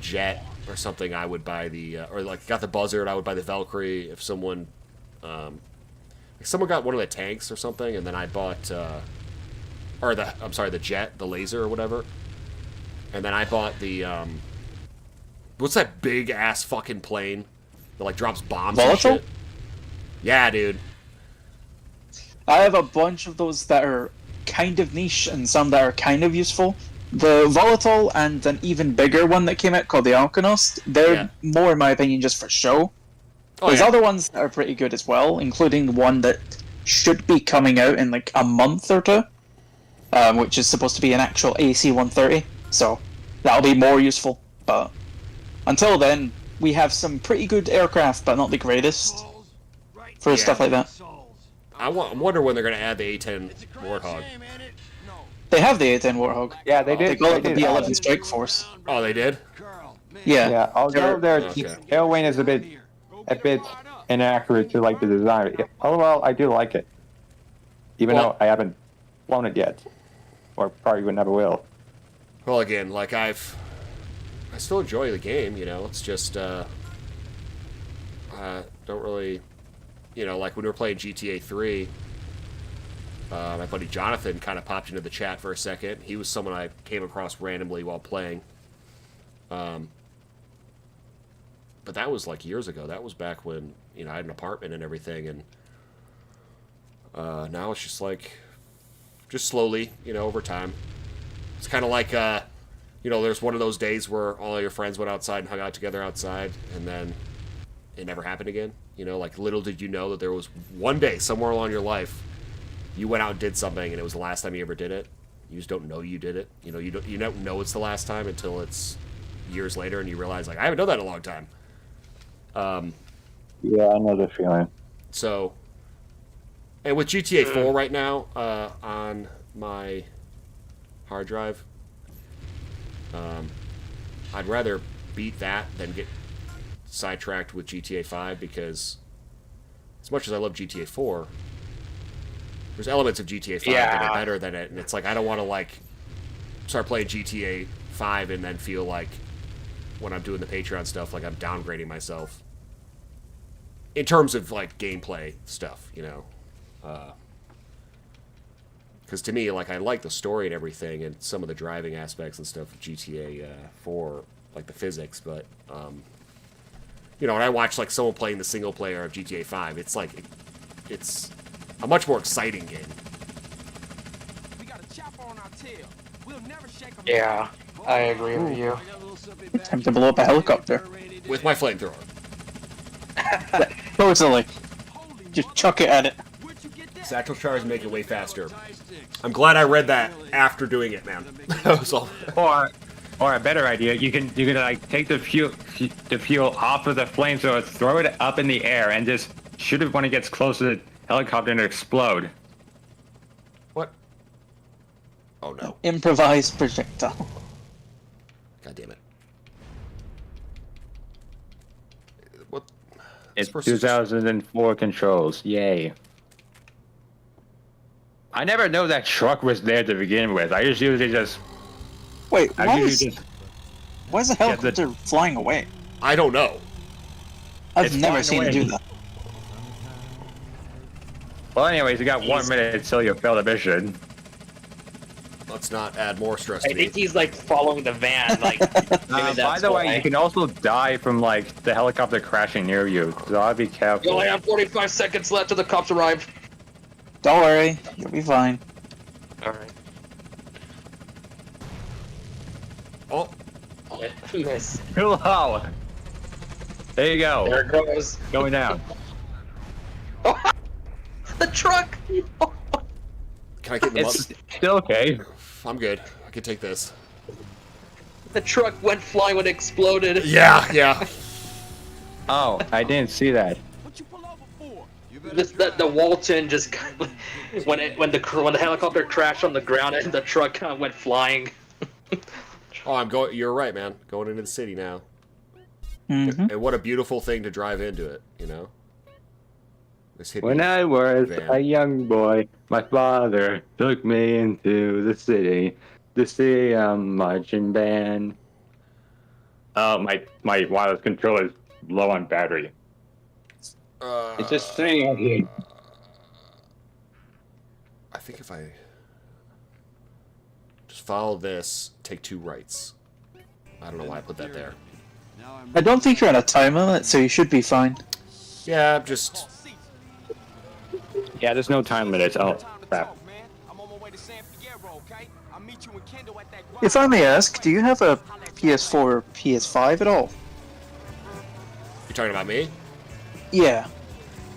Jet or something, I would buy the or like got the Buzzard, I would buy the Valkyrie. If someone got one of the tanks or something, and then I bought the Jet, the laser or whatever, and then I bought the what's that big ass fucking plane that like drops bombs and shit? Yeah, dude. I have a bunch of those that are kind of niche and some that are kind of useful. The Volatile and an even bigger one that came out called the Alkonost, they're more, in my opinion, just for show. There's other ones that are pretty good as well, including one that should be coming out in like a month or two, which is supposed to be an actual AC-130, so that'll be more useful. But until then, we have some pretty good aircraft, but not the greatest for stuff like that. I'm wondering when they're going to add the A-10 Warthog. They have the A-10 Warthog. Yeah, they did. They call it the B-11 Strike Force. Oh, they did? Yeah. Yeah, although their tailwing is a bit inaccurate to like the design. Overall, I do like it, even though I haven't flown it yet, or probably never will. Well, again, like I still enjoy the game. It's just don't really. Like when we were playing GTA 3, my buddy Jonathan kind of popped into the chat for a second. He was someone I came across randomly while playing. But that was like years ago. That was back when, I had an apartment and everything. And now it's just like, just slowly, over time. It's kind of like, there's one of those days where all your friends went outside and hung out together outside, and then it never happened again. Like little did you know that there was one day somewhere along your life you went out and did something and it was the last time you ever did it. You just don't know you did it. You don't know it's the last time until it's years later and you realize like I haven't done that in a long time. Yeah, I know the feeling. So, and with GTA 4 right now on my hard drive, I'd rather beat that than get sidetracked with GTA 5 because as much as I love GTA 4, there's elements of GTA 5 that are better than it, and it's like I don't want to like start playing GTA 5 and then feel like when I'm doing the Patreon stuff like I'm downgrading myself in terms of like gameplay stuff, because to me like I like the story and everything and some of the driving aspects and stuff of GTA 4, like the physics, but when I watch like someone playing the single player of GTA 5, it's like it's a much more exciting game. Yeah, I agree with you. Time to blow up a helicopter. With my flamethrower. Totally. Just chuck it at it. Satchel charge make it way faster. I'm glad I read that after doing it, man. That was all. Or a better idea, you can like take the fuel off of the flamethrower, throw it up in the air, and just shoot it when it gets close to the helicopter and explode. What? Oh no! Improvised projectile. God damn it! What? It's 2004 controls. Yay! I never know that truck was there to begin with. I just usually just. Wait, why is the helicopter flying away? I don't know. I've never seen it do that. Well, anyways, you got 1 minute until you fail the mission. Let's not add more stress to I think he's like following the van. Like, by the way, you can also die from like the helicopter crashing near you, so I'll be careful. You only have 45 seconds left till the cops arrive. Don't worry, you'll be fine. All right. Oh, miss. Too low. There you go. There it goes. Going down. The truck. Can I get them up? It's still okay. I'm good. I can take this. The truck went flying when it exploded. Yeah. Oh, I didn't see that. The Walton just when the helicopter crashed on the ground and the truck kind of went flying. Oh, I'm going. You're right, man. Going into the city now. Mm-hmm. And what a beautiful thing to drive into it, This hippie When I was van. a young boy, my father took me into the city to see a marching band. Oh, my wireless controller is low on battery. It's just sitting out here. I think if I just follow this, take 2 rights. I don't know why I put that there. I don't think you're on a time limit, so you should be fine. Yeah, just... Yeah, there's no time limit. Oh, crap. If I may ask, do you have a PS4 or PS5 at all? You talking about me? Yeah.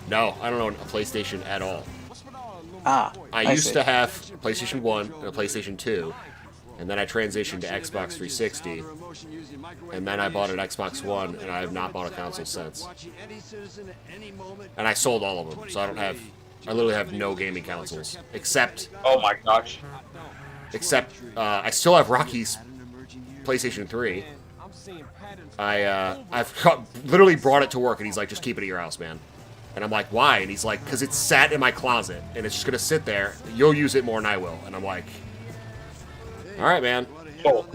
No, I don't own a PlayStation at all. Ah, I used see. to have a PlayStation 1 and a PlayStation 2, and then I transitioned to Xbox 360, and then I bought an Xbox One, and I have not bought a console since. And I sold all of them, so I don't have... I literally have no gaming consoles, except... Oh my gosh. Except, I still have Rocky's PlayStation 3. I've literally brought it to work, and he's like, just keep it at your house, man. And I'm like, why? And he's like, because it's sat in my closet, and it's just going to sit there. You'll use it more than I will. And I'm like, all right, man. Oh.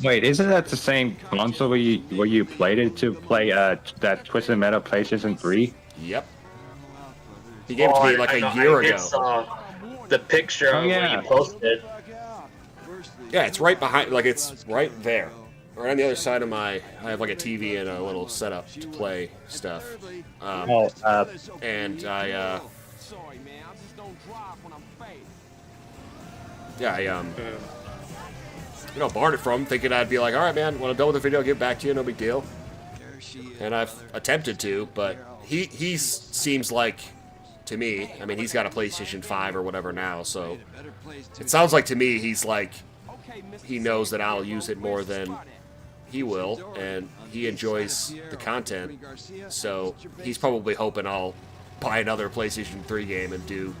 Wait, isn't that the same console where you played it to play that Twisted Metal PlayStation 3? Yep. He gave it to me like a year ago. Saw the picture of yeah. what you posted. Yeah, it's right behind, like it's right there. Right on the other side of I have like a TV and a little setup to play stuff. And I, borrowed it from him, thinking I'd be like, all right, man, when I'm done with the video, I'll give it back to you, no big deal. And I've attempted to, but he seems like, to me, I mean, he's got a PlayStation 5 or whatever now, so it sounds like to me he's like, he knows that I'll use it more than he will, and he enjoys the content, so he's probably hoping I'll buy another PlayStation 3 game and do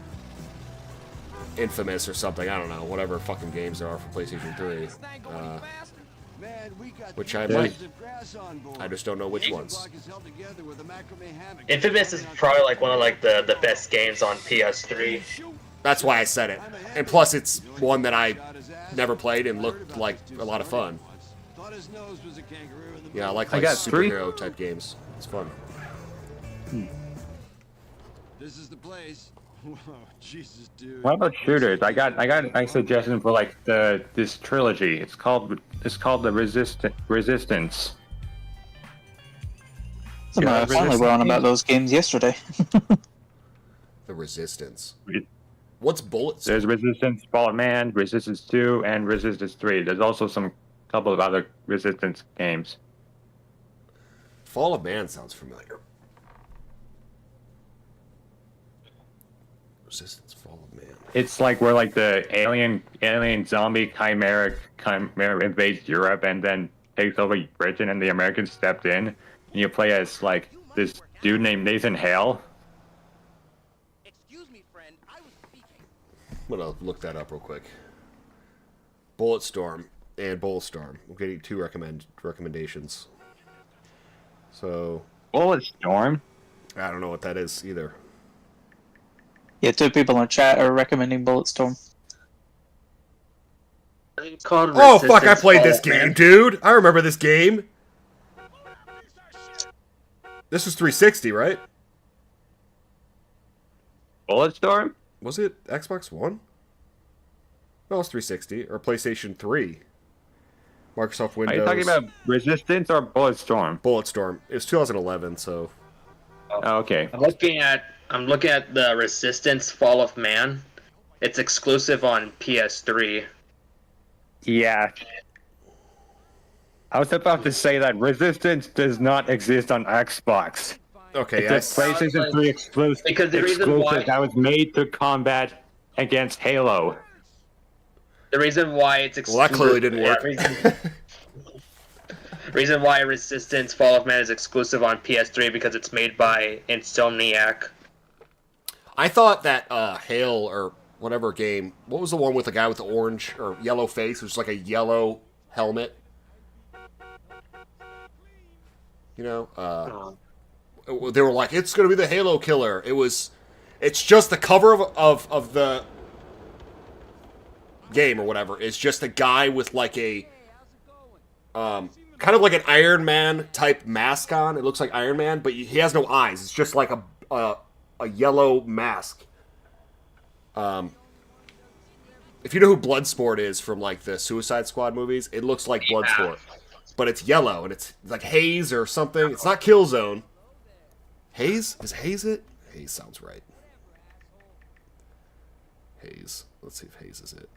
Infamous or something, I don't know, whatever fucking games there are for PlayStation 3, which I might. I just don't know which ones. Infamous is probably like one of like the best games on PS3. That's why I said it. And plus it's one that I never played and looked like a lot of fun. Yeah, I like superhero type games. It's fun. This is the place. Whoa, Jesus, dude. What about shooters? I got a suggestion for like this trilogy. It's called the Resistance. I finally were on about those games yesterday. The Resistance. What's Bullets? There's Resistance Fall of Man, Resistance 2, and Resistance 3. There's also some couple of other Resistance games. Fall of Man sounds familiar. Resistance Fall of Man. It's like where like the alien zombie chimera invades Europe and then takes over Britain, and the Americans stepped in. And you play as like this dude named Nathan Hale. I'm gonna look that up real quick. Bulletstorm and Bulletstorm. I'm getting 2 recommendations. So Bulletstorm? I don't know what that is either. Yeah, 2 people in chat are recommending Bulletstorm. Oh fuck! I played this game, dude. I remember this game. This was 360, right? Bulletstorm? Was it Xbox One? No, it was 360 or PlayStation 3. Microsoft Windows. Are you talking about Resistance or Bulletstorm? Bulletstorm. It was 2011, so. Oh, okay. I'm looking at the Resistance Fall of Man. It's exclusive on PS3. Yeah. I was about to say that Resistance does not exist on Xbox. Okay, it's a PlayStation 3 exclusive. Because the reason why that was made to combat against Halo. The reason why it's exclusive. Well, that clearly didn't work. Reason why Resistance Fall of Man is exclusive on PS3 because it's made by Insomniac. I thought that Halo or whatever game. What was the one with the guy with the orange or yellow face? It was like a yellow helmet. You know, they were like, it's gonna be the Halo killer. It's just the cover of the game or whatever. It's just a guy with like a kind of like an Iron Man type mask on. It looks like Iron Man, but he has no eyes. It's just like a yellow mask. If you know who Bloodsport is from like the Suicide Squad movies, it looks like Bloodsport, but it's yellow and it's like Haze or something. It's not Killzone. Haze? Is Haze it? Haze sounds right. Haze. Let's see if Haze is it.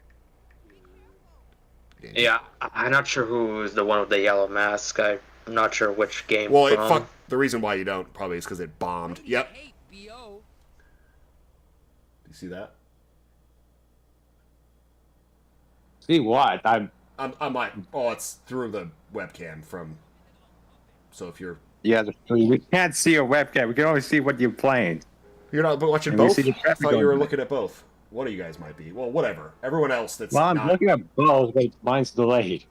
Game. Yeah, I'm not sure who is the one with the yellow mask. I'm not sure which game. Well, the reason why you don't probably is because it bombed. Yep. Do you see that? See what? I'm like, oh, it's through the webcam from. So if you're. Yeah, we can't see your webcam. We can only see what you're playing. You're not watching both? I thought you were looking at both. One of you guys might be. Well, whatever. Everyone else that's Well, I'm looking at both, but mine's delayed.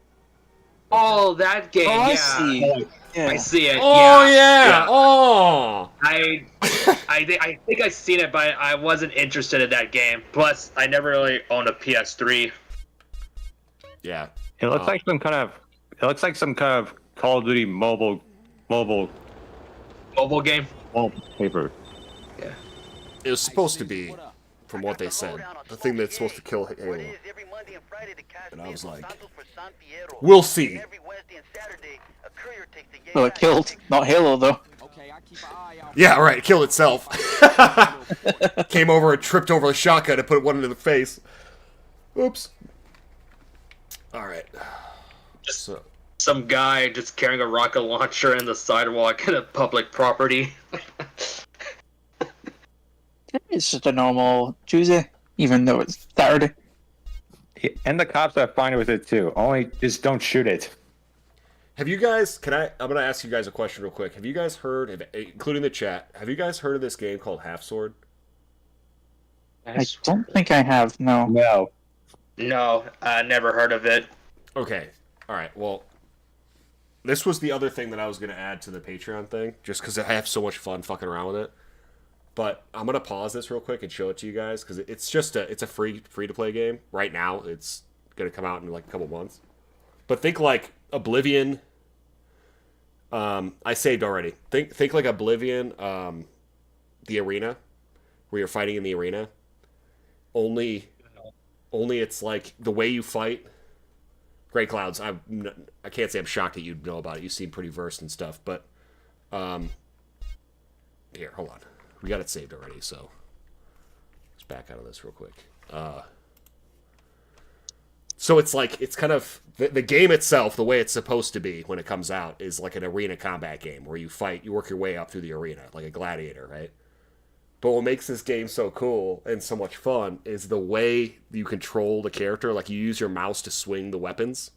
Oh, that game. Oh, yeah. I see. Yeah. I see it. Oh, yeah. Oh! I think I've seen it, but I wasn't interested in that game. Plus, I never really owned a PS3. Yeah. It looks like some kind of. It looks like some kind of Call of Duty mobile game. Mobile paper. Yeah. It was supposed to be, from what they said, the thing that's supposed to kill Halo. And I was like, we'll see. Well, it killed, not Halo though. Yeah, right. It killed itself. Came over and tripped over the shotgun and put one into the face. Oops. All right. Just some guy just carrying a rocket launcher in the sidewalk at a public property. It's just a normal Tuesday, even though it's Saturday. And the cops are fine with it too. Only just don't shoot it. Have you guys? I'm gonna ask you guys a question real quick. Have you guys heard, including the chat? Have you guys heard of this game called Half Sword? I don't think I have. No. No, I never heard of it. Okay. All right. Well, this was the other thing that I was gonna add to the Patreon thing, just because I have so much fun fucking around with it. But I'm gonna pause this real quick and show it to you guys because it's a free to play game right now. It's gonna come out in like a couple months. But think like Oblivion. I saved already. Think like Oblivion, the arena, where you're fighting in the arena. Only it's like the way you fight. Great Clouds. I can't say I'm shocked that you know about it. You seem pretty versed and stuff. But here, hold on. We got it saved already, so let's back out of this real quick. So it's like, it's kind of, the game itself, the way it's supposed to be when it comes out, is like an arena combat game where you fight, you work your way up through the arena, like a gladiator, right? But what makes this game so cool and so much fun is the way you control the character. Like, you use your mouse to swing the weapons,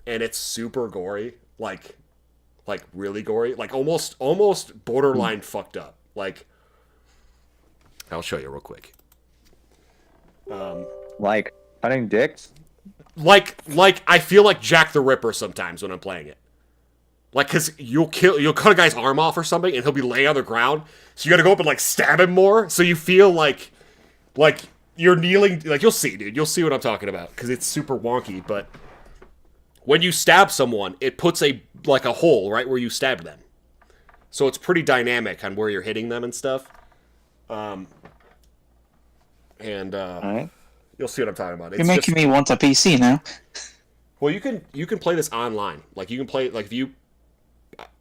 and it's super gory, like really gory, like almost borderline fucked up. Like, I'll show you real quick. Like cutting dicks? Like I feel like Jack the Ripper sometimes when I'm playing it. Like, cause you'll cut a guy's arm off or something, and he'll be laying on the ground. So you gotta go up and like stab him more. So you feel like you're kneeling. Like, you'll see, dude. You'll see what I'm talking about, cause it's super wonky. But when you stab someone, it puts a hole right where you stabbed them. So it's pretty dynamic on where you're hitting them and stuff. All right. You'll see what I'm talking about. You're making me want a PC now. Well, you can play this online. Like, you can play, like, if you,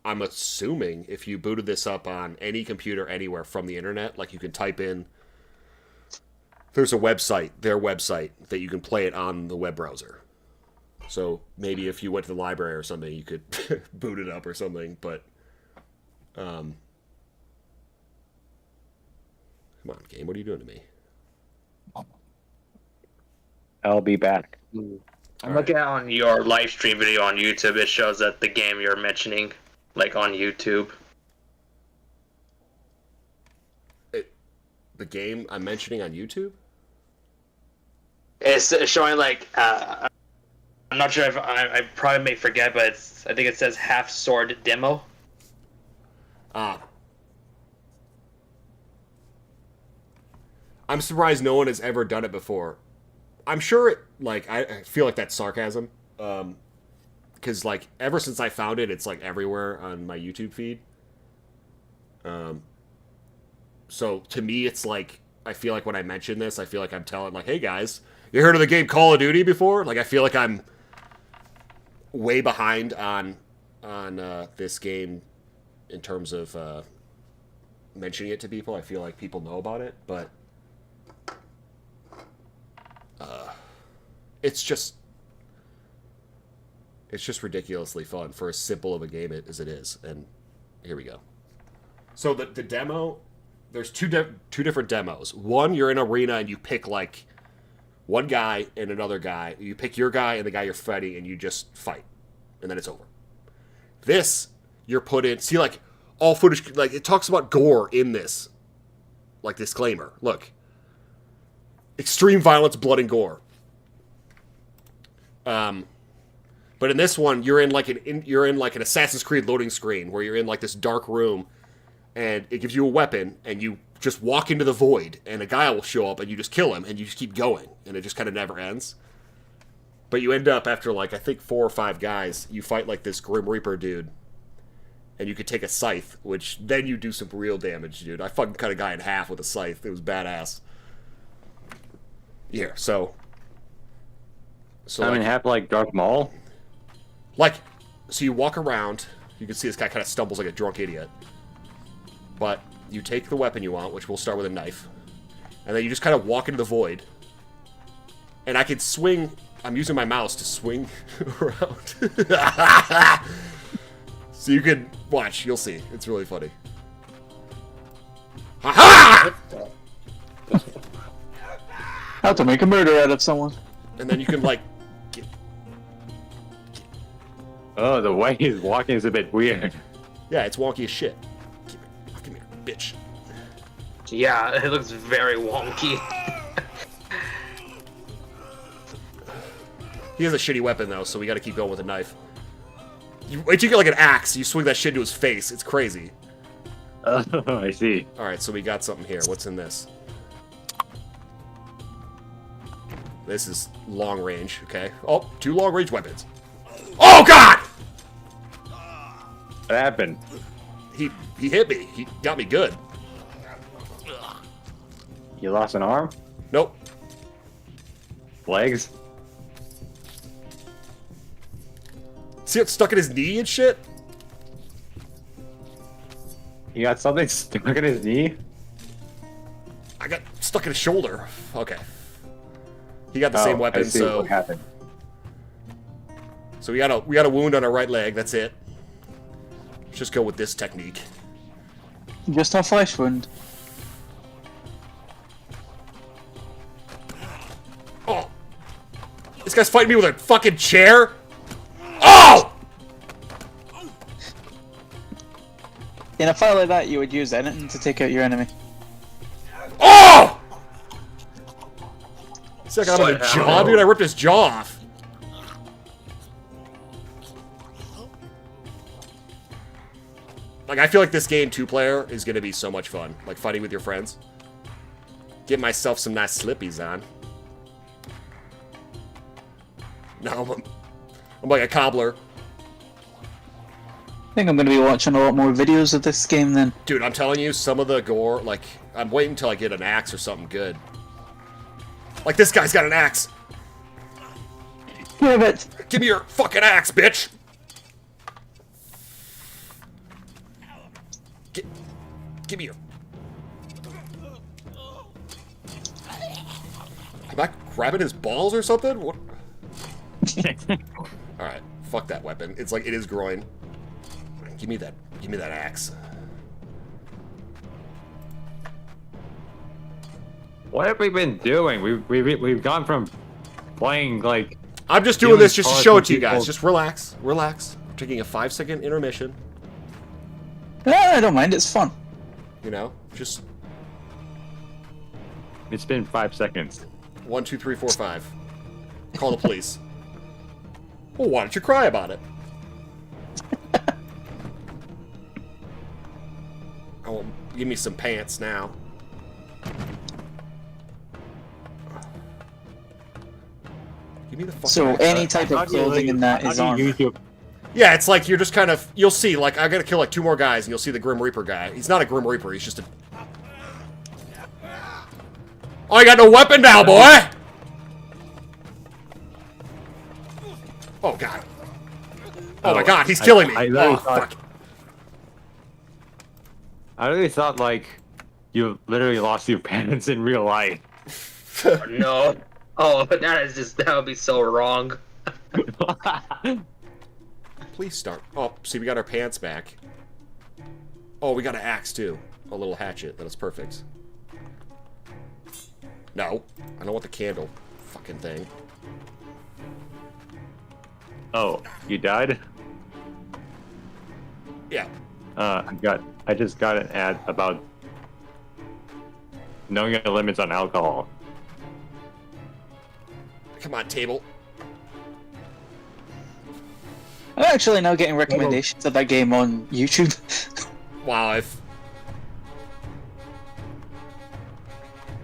I'm assuming if you booted this up on any computer anywhere from the internet, like, you can type in, there's a website, their website, that you can play it on the web browser. So maybe if you went to the library or something, you could boot it up or something, but come on, game, what are you doing to me? I'll be back. I'm looking at on your live stream video on YouTube. It shows that the game you're mentioning, like on YouTube. The game I'm mentioning on YouTube? It's showing like I'm not sure if I probably may forget, but I think it says Half Sword demo. I'm surprised no one has ever done it before. I'm sure it, like, I feel like that's sarcasm. Because, like, ever since I found it, it's, like, everywhere on my YouTube feed. So, to me, it's like, I feel like when I mention this, I feel like I'm telling, like, hey, guys, you heard of the game Call of Duty before? Like, I feel like I'm way behind on this game in terms of mentioning it to people. I feel like people know about it, but it's just ridiculously fun for as simple of a game as it is. And here we go. So the demo, there's two different demos. One, you're in an arena and you pick like one guy and another guy. You pick your guy and the guy you're fighting, and you just fight, and then it's over. This, you're put in. See, like, all footage, like, it talks about gore in this. Like, disclaimer. Look. Extreme violence, blood, and gore. But in this one, you're in like an Assassin's Creed loading screen where you're in like this dark room, and it gives you a weapon, and you just walk into the void, and a guy will show up, and you just kill him, and you just keep going, and it just kind of never ends. But you end up, after like I think 4 or 5 guys, you fight like this Grim Reaper dude, and you could take a scythe, which then you do some real damage, dude. I fucking cut a guy in half with a scythe. It was badass. Yeah, so I mean, half like Darth Maul. Like, so you walk around. You can see this guy kind of stumbles like a drunk idiot. But you take the weapon you want, which we'll start with a knife, and then you just kind of walk into the void. And I can swing. I'm using my mouse to swing around. So you can watch. You'll see. It's really funny. Ha-ha! How to make a murder out of someone. And then you can, like... Oh, the way he's walking is a bit weird. Yeah, it's wonky as shit. Come here, bitch. Yeah, it looks very wonky. He has a shitty weapon, though, so we gotta keep going with a knife. Wait till you get, like, an axe. You swing that shit into his face. It's crazy. Oh, I see. Alright, so we got something here. What's in this? This is long range, okay. Oh, 2 long range weapons. Oh, God! What happened? He hit me. He got me good. You lost an arm? Nope. Legs? See it stuck in his knee and shit? You got something stuck in his knee? I got stuck in his shoulder. Okay. He got the same weapon, I see so... what happened. So we got a wound on our right leg, that's it. Let's just go with this technique. Just a flesh wound. Oh! This guy's fighting me with a fucking chair? Oh! In a fight like that, you would use anything to take out your enemy. Oh! It's like out of a jaw, dude. I ripped his jaw off. Like, I feel like this game, 2-player, is going to be so much fun. Like, fighting with your friends. Get myself some nice slippies on. No, I'm like a cobbler. I think I'm going to be watching a lot more videos of this game then. Dude, I'm telling you, some of the gore, like, I'm waiting until I get an axe or something good. Like, this guy's got an axe. Damn it. Give me your fucking axe, bitch. Give me your... Am I grabbing his balls or something? What? Alright, fuck that weapon. It's like, it is groin. Give me that axe. What have we been doing? We've gone from playing like... I'm just doing this just to show it to you guys. Just relax. Relax. We're taking a 5-second intermission. I don't mind, it's fun. You know, just... It's been 5 seconds. 1, 2, 3, 4, 5. Call the police. Well, why don't you cry about it? Oh, give me some pants now. Give me the fucking So axe. any type of clothing in that is armor. Yeah, it's like you're just kind of... You'll see, like, I gotta kill like 2 more guys, and you'll see the Grim Reaper guy. He's not a Grim Reaper, he's just a... Oh, I got no weapon now, boy! Oh, God. Oh, my God, he's killing me! Oh, fuck. I really thought, like, you literally lost your parents in real life. No. Oh, that would be so wrong. Please start. Oh, see, we got our pants back. Oh, we got an axe, too. A little hatchet. That is perfect. No. I don't want the candle fucking thing. Oh, you died? Yeah. I just got an ad about knowing the limits on alcohol. Come on, table. I'm actually now getting recommendations of that game on YouTube. Wow,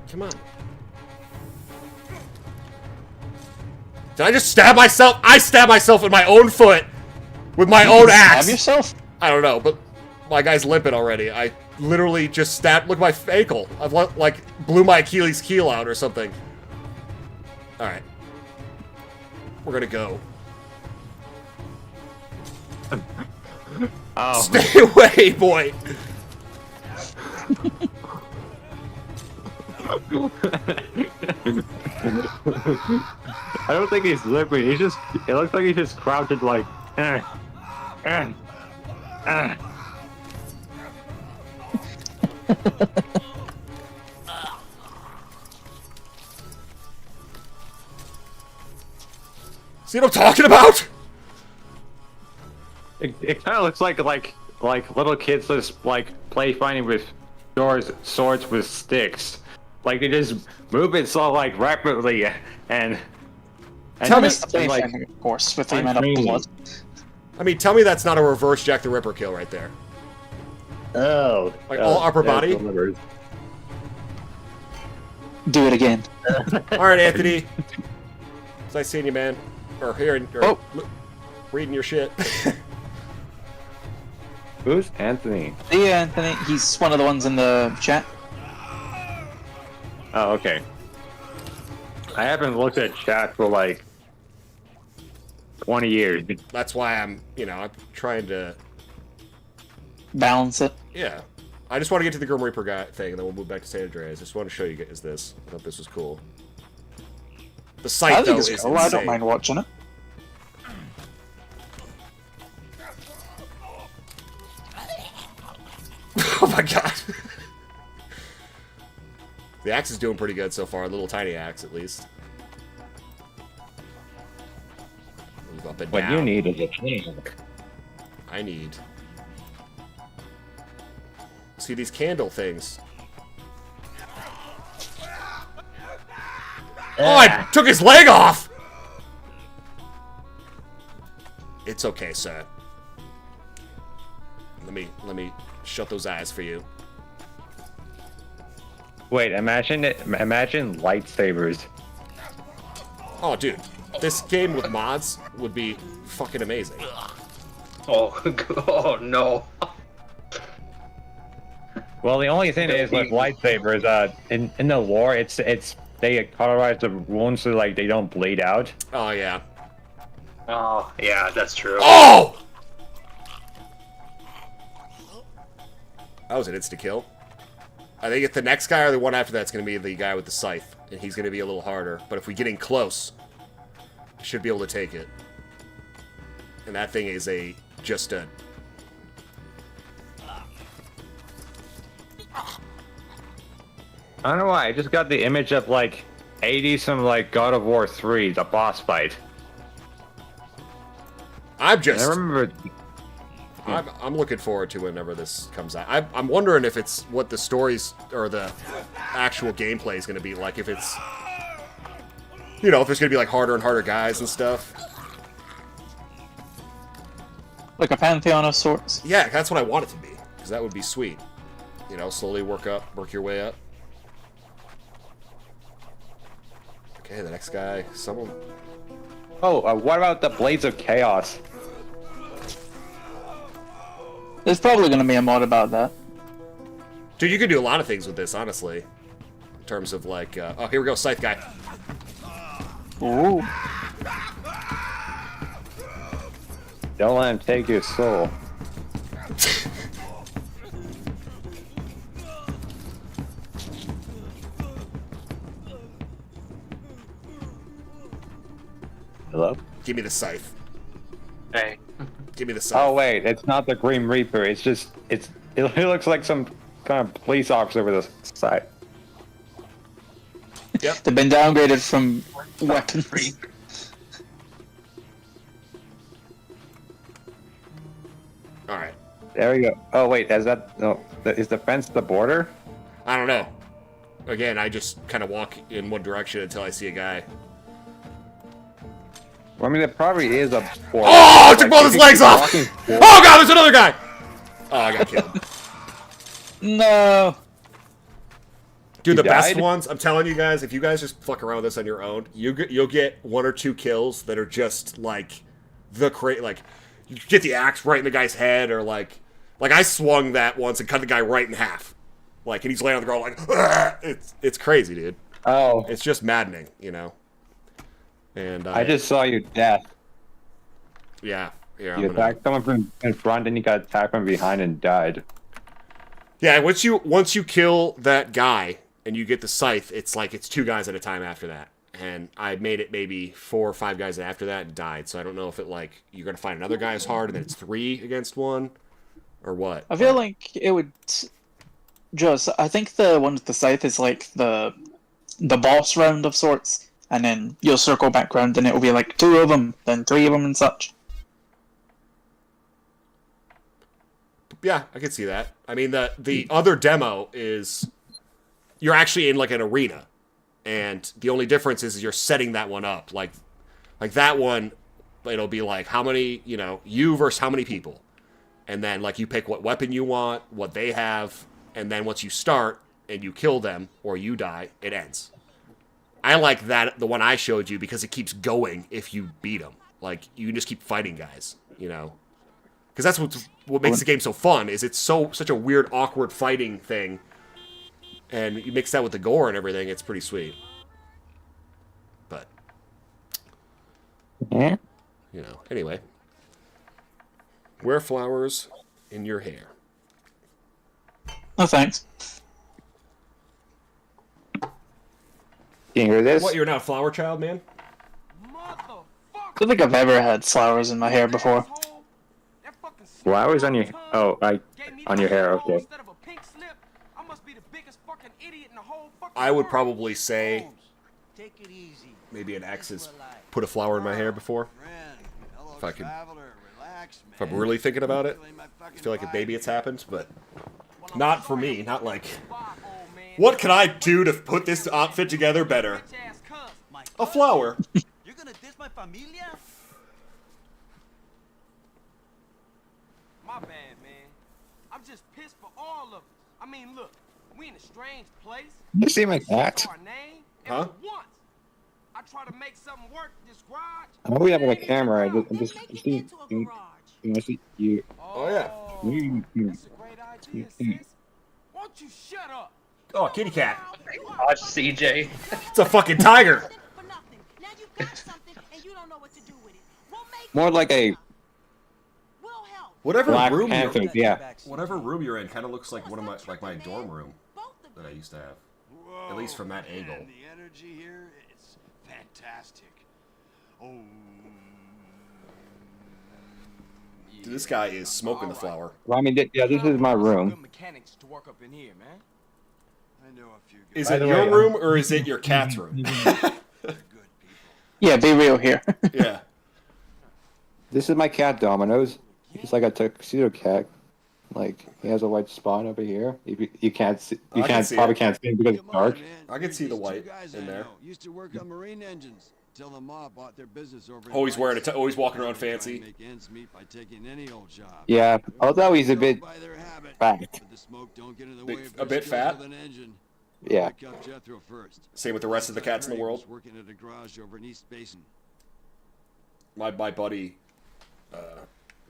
Come on. Did I just stab myself? I stabbed myself in my own foot with my own axe. Stab yourself? I don't know, but my guy's limping already. I literally just stabbed. Look at my ankle. I've like blew my Achilles heel out or something. All right, we're gonna go. Oh. Stay away, boy. I don't think he's limping. He's just. It looks like he's just crouched like. See what I'm talking about? It kind of looks like little kids just like play fighting with swords with sticks. Like they just move it so like rapidly and Tell me, of course, with the amount of blood. I mean, tell me that's not a reverse Jack the Ripper kill right there. Oh, like all upper body. Do it again. All right, Anthony. As I seen you, man, or hearing, or reading your shit. Who's Anthony? Yeah, Anthony. He's one of the ones in the chat. Oh, okay. I haven't looked at chat for like 20 years. That's why I'm trying to balance it. Yeah. I just want to get to the Grim Reaper guy thing, and then we'll move back to San Andreas. I just want to show you guys this. I thought this was cool. The site, though, is cool. insane. I don't mind watching it. Oh my god. The axe is doing pretty good so far. A little tiny axe, at least. Move up and What down. you need is a tank. I need... See these candle things. Oh, I took his leg off! It's okay, sir. Let me shut those eyes for you. Wait, imagine lightsabers. Oh, dude. This game with mods would be fucking amazing. Oh no. Well, the only thing is with lightsabers, in the war, it's they cauterize the wounds so like they don't bleed out. Oh yeah. Oh yeah, that's true. Oh! That was an insta-kill. I think if the next guy or the one after that's going to be the guy with the scythe, and he's going to be a little harder. But if we get in close, I should be able to take it. And that thing is just a... I don't know why. I just got the image of like 80s from like God of War 3, the boss fight. I'm just... I remember... I'm looking forward to whenever this comes out. I'm wondering if it's what the stories or the actual gameplay is going to be like. If it's, if there's going to be like harder and harder guys and stuff. Like a pantheon of sorts. Yeah, that's what I want it to be, because that would be sweet. Slowly work your way up. Okay, the next guy, someone. Oh, what about the Blades of Chaos? There's probably going to be a mod about that. Dude, you could do a lot of things with this, honestly. In terms of like, oh, here we go, Scythe guy. Ooh. Don't let him take your soul. Hello? Give me the Scythe. Hey. Give me the Scythe. Oh wait, it's not the Grim Reaper. It looks like some kind of police officer with a side. Yep. They've been downgraded from weaponry. All right. There we go. Oh wait, is the fence the border? I don't know. Again, I just kind of walk in one direction until I see a guy. Well, I mean, it probably is a border. Oh! I took both his legs off! Oh god, there's another guy! Oh, I got killed. No. Dude, You the best died? ones, I'm telling you guys, if you guys just fuck around with this on your own, you'll get 1 or 2 kills that are just like like you get the axe right in the guy's head, or like I swung that once and cut the guy right in half, like, and he's laying on the ground like, "Ugh!" It's crazy, dude. Oh, it's just maddening, you know. And I just saw your death. Yeah, yeah. You attacked someone from in front, and you got attacked from behind and died. Yeah, once you kill that guy and you get the Scythe, it's like it's 2 guys at a time after that. And I made it maybe 4 or 5 guys after that and died. So I don't know if it like you're gonna find another guy as hard and then it's 3 against 1, or what. I feel like it would just. I think the one with the Scythe is like the boss round of sorts, and then you'll circle back round and it will be like 2 of them, then 3 of them, and such. Yeah, I can see that. I mean, the other demo is you're actually in like an arena, and the only difference is you're setting that one up. Like that one, it'll be like how many, you versus how many people, and then like you pick what weapon you want, what they have, and then once you start and you kill them or you die, it ends. I like that, the one I showed you, because it keeps going if you beat them. Like you can just keep fighting guys, because that's what makes the game so fun. Is it's such a weird, awkward fighting thing, and you mix that with the gore and everything. It's pretty sweet. But yeah, anyway, wear flowers in your hair. No thanks. Can you hear this? What? You're not a flower child, man? I don't think I've ever had flowers in my hair before. Flowers on your on your hair. Okay. I would probably say maybe an ex has put a flower in my hair before. If I'm really thinking about it, I feel like maybe it's happened, but not for me. Not like, what can I do to put this outfit together better? A flower. You're gonna diss my familia? My bad, man. I'm just pissed for all of us. I mean, look, we in a strange place. You see my cat? Huh? I try to make something work this garage. I know we have a camera. I'm just see you. Oh yeah. Won't you shut up? Oh, kitty cat. Gosh, CJ. It's a fucking tiger. More like a Whatever Black room Panther, you're, yeah. Whatever room you're in kind of looks like one of my dorm room that I used to have. At least from that angle. The energy here, it's fantastic. Oh. Dude, this guy is smoking the flower. Well, I mean, yeah, this is my room. Mechanics to work up in here, man. I know a few Is it your room or is it your cat's room? Yeah, be real here. Yeah. This is my cat, Domino's. He's like a tuxedo cat. Like, he has a white spot over here. You can't see. You probably can't see him because it's dark. I can see the white in there. Used to work on marine engines till the mob bought their business over. Always wearing always walking around fancy. Make ends meet by taking any old job. Yeah, although he's a bit fat. A bit fat? Yeah. Same with the rest of the cats in the world. Working at a garage over in East Basin. my buddy,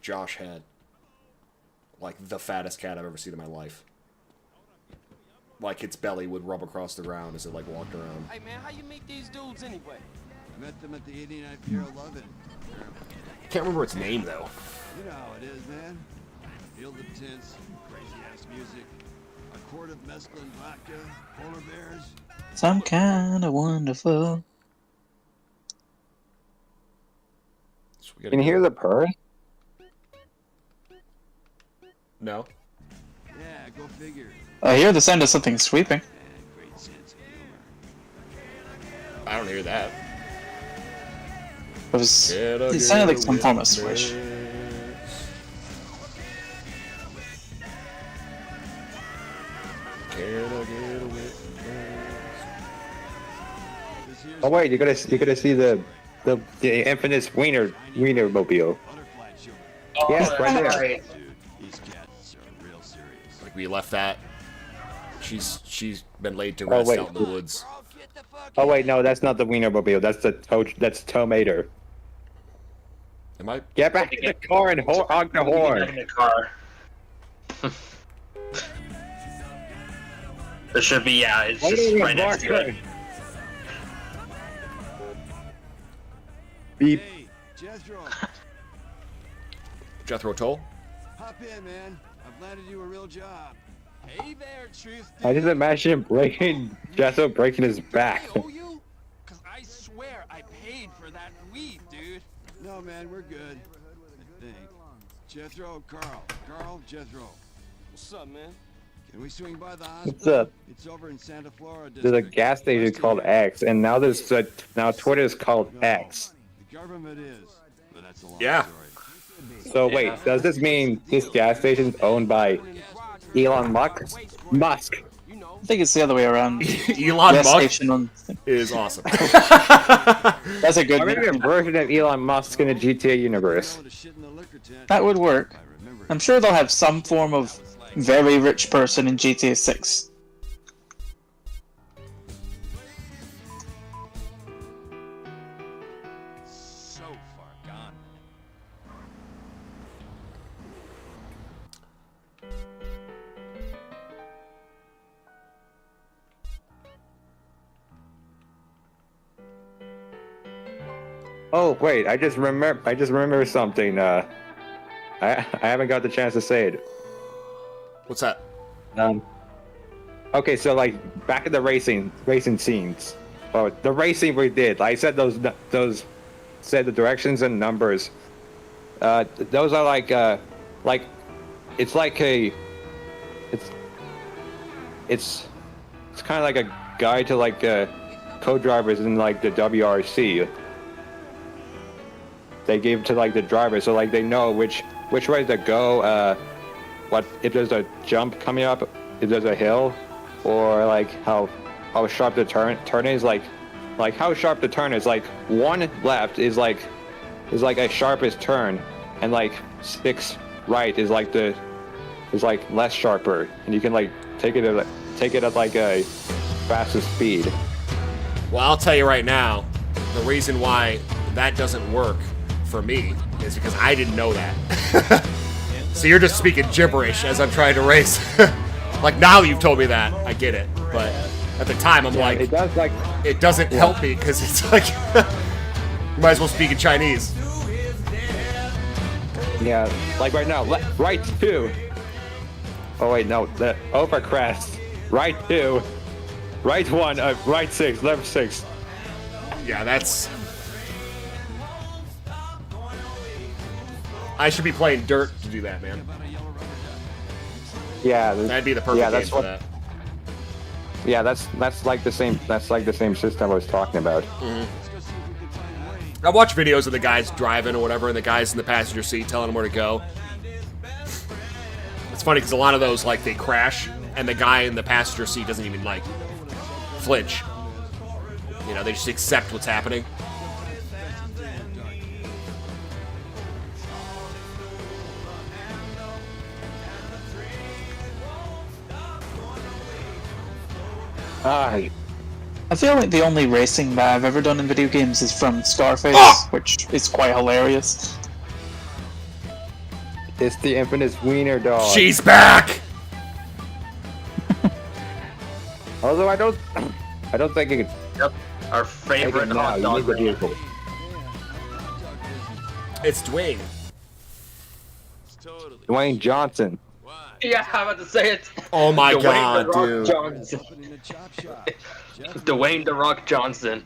Josh had like the fattest cat I've ever seen in my life. Like its belly would rub across the ground as it like walked around. Hey man, how you meet these dudes anyway? I met them at the 89th Pier 11. Can't remember its name though. You know how it is, man. Field of tents, crazy-ass music, a quart of mescaline vodka, polar bears. Some kind of wonderful. Can you hear the purr? No. Yeah, go figure. I hear the sound of something sweeping. Great sense of humor. I don't hear that. It sounded like some form of swish. Oh wait, you're gonna see the infamous wiener mobile. Oh, Yes, that's right there. great. These cats are real serious. Like we left that. She's been laid to Oh, rest wait. out in the woods. Oh wait, no, that's not the wiener mobile. That's the Tomater. Am I? Get back in the car and honk the horn. In the car. There should be, yeah, it's just right next to it. Beep. Hey, Jethro, Jethro Tull? hop in, man. I've landed you a real job. Hey there, Truth. I just imagine him breaking his back. I owe you? Cause I swear I paid for that weed, dude. No, man, we're good. I think. Jethro, Carl, Jethro. What's up, man? Can we swing by the What's hospital? up? It's over in Santa Flora There's a gas station called X, and now now Twitter is called X. The government is, but that's a long Yeah. story. So wait, does this mean this gas station is owned by Elon Musk? I think it's the other way around. Elon Gas Musk station on- is awesome. That's a good Or maybe a version of Elon Musk in the GTA universe. That would work. I'm sure they'll have some form of very rich person in GTA 6. So far gone. Oh wait, I just remember something. I haven't got the chance to say it. What's that? Okay, so like back in the racing scenes, oh, the racing we did. I said those said the directions and numbers. Those are like it's like it's kind of like a guide to like co-drivers in like the WRC. They gave to like the drivers, so like they know which way to go. What if there's a jump coming up, if there's a hill, or like how sharp the turn is. Like how sharp the turn is. Like one left is like a sharpest turn, and like 6 right is like less sharper, and you can like take it at like a fastest speed. Well, I'll tell you right now, the reason why that doesn't work for me is because I didn't know that. So you're just speaking gibberish as I'm trying to race. Like now you've told me that, I get it. But at the time I'm like, it doesn't help me because it's like, you might as well speak in Chinese. Yeah, like right now, right 2. Oh wait, no, the over crest. Right 2, right 1, right 6, left 6. Yeah, that's... I should be playing Dirt to do that, man. Yeah, that'd be the perfect game for that. Yeah, that's like the same. That's like the same system I was talking about. Mm-hmm. I watch videos of the guys driving or whatever, and the guys in the passenger seat telling them where to go. It's funny because a lot of those, like, they crash, and the guy in the passenger seat doesn't even like flinch. You know, they just accept what's happening. I feel like the only racing that I've ever done in video games is from Scarface, which is quite hilarious. It's the infamous wiener dog. She's back! Although I don't think it could. Yep, our favorite now. hot You dog need the race. vehicle. It's Dwayne. Dwayne Johnson. Yeah, I'm about to say it. Oh my Dwayne god, The Rock dude. Johnson. Dwayne The Rock Johnson.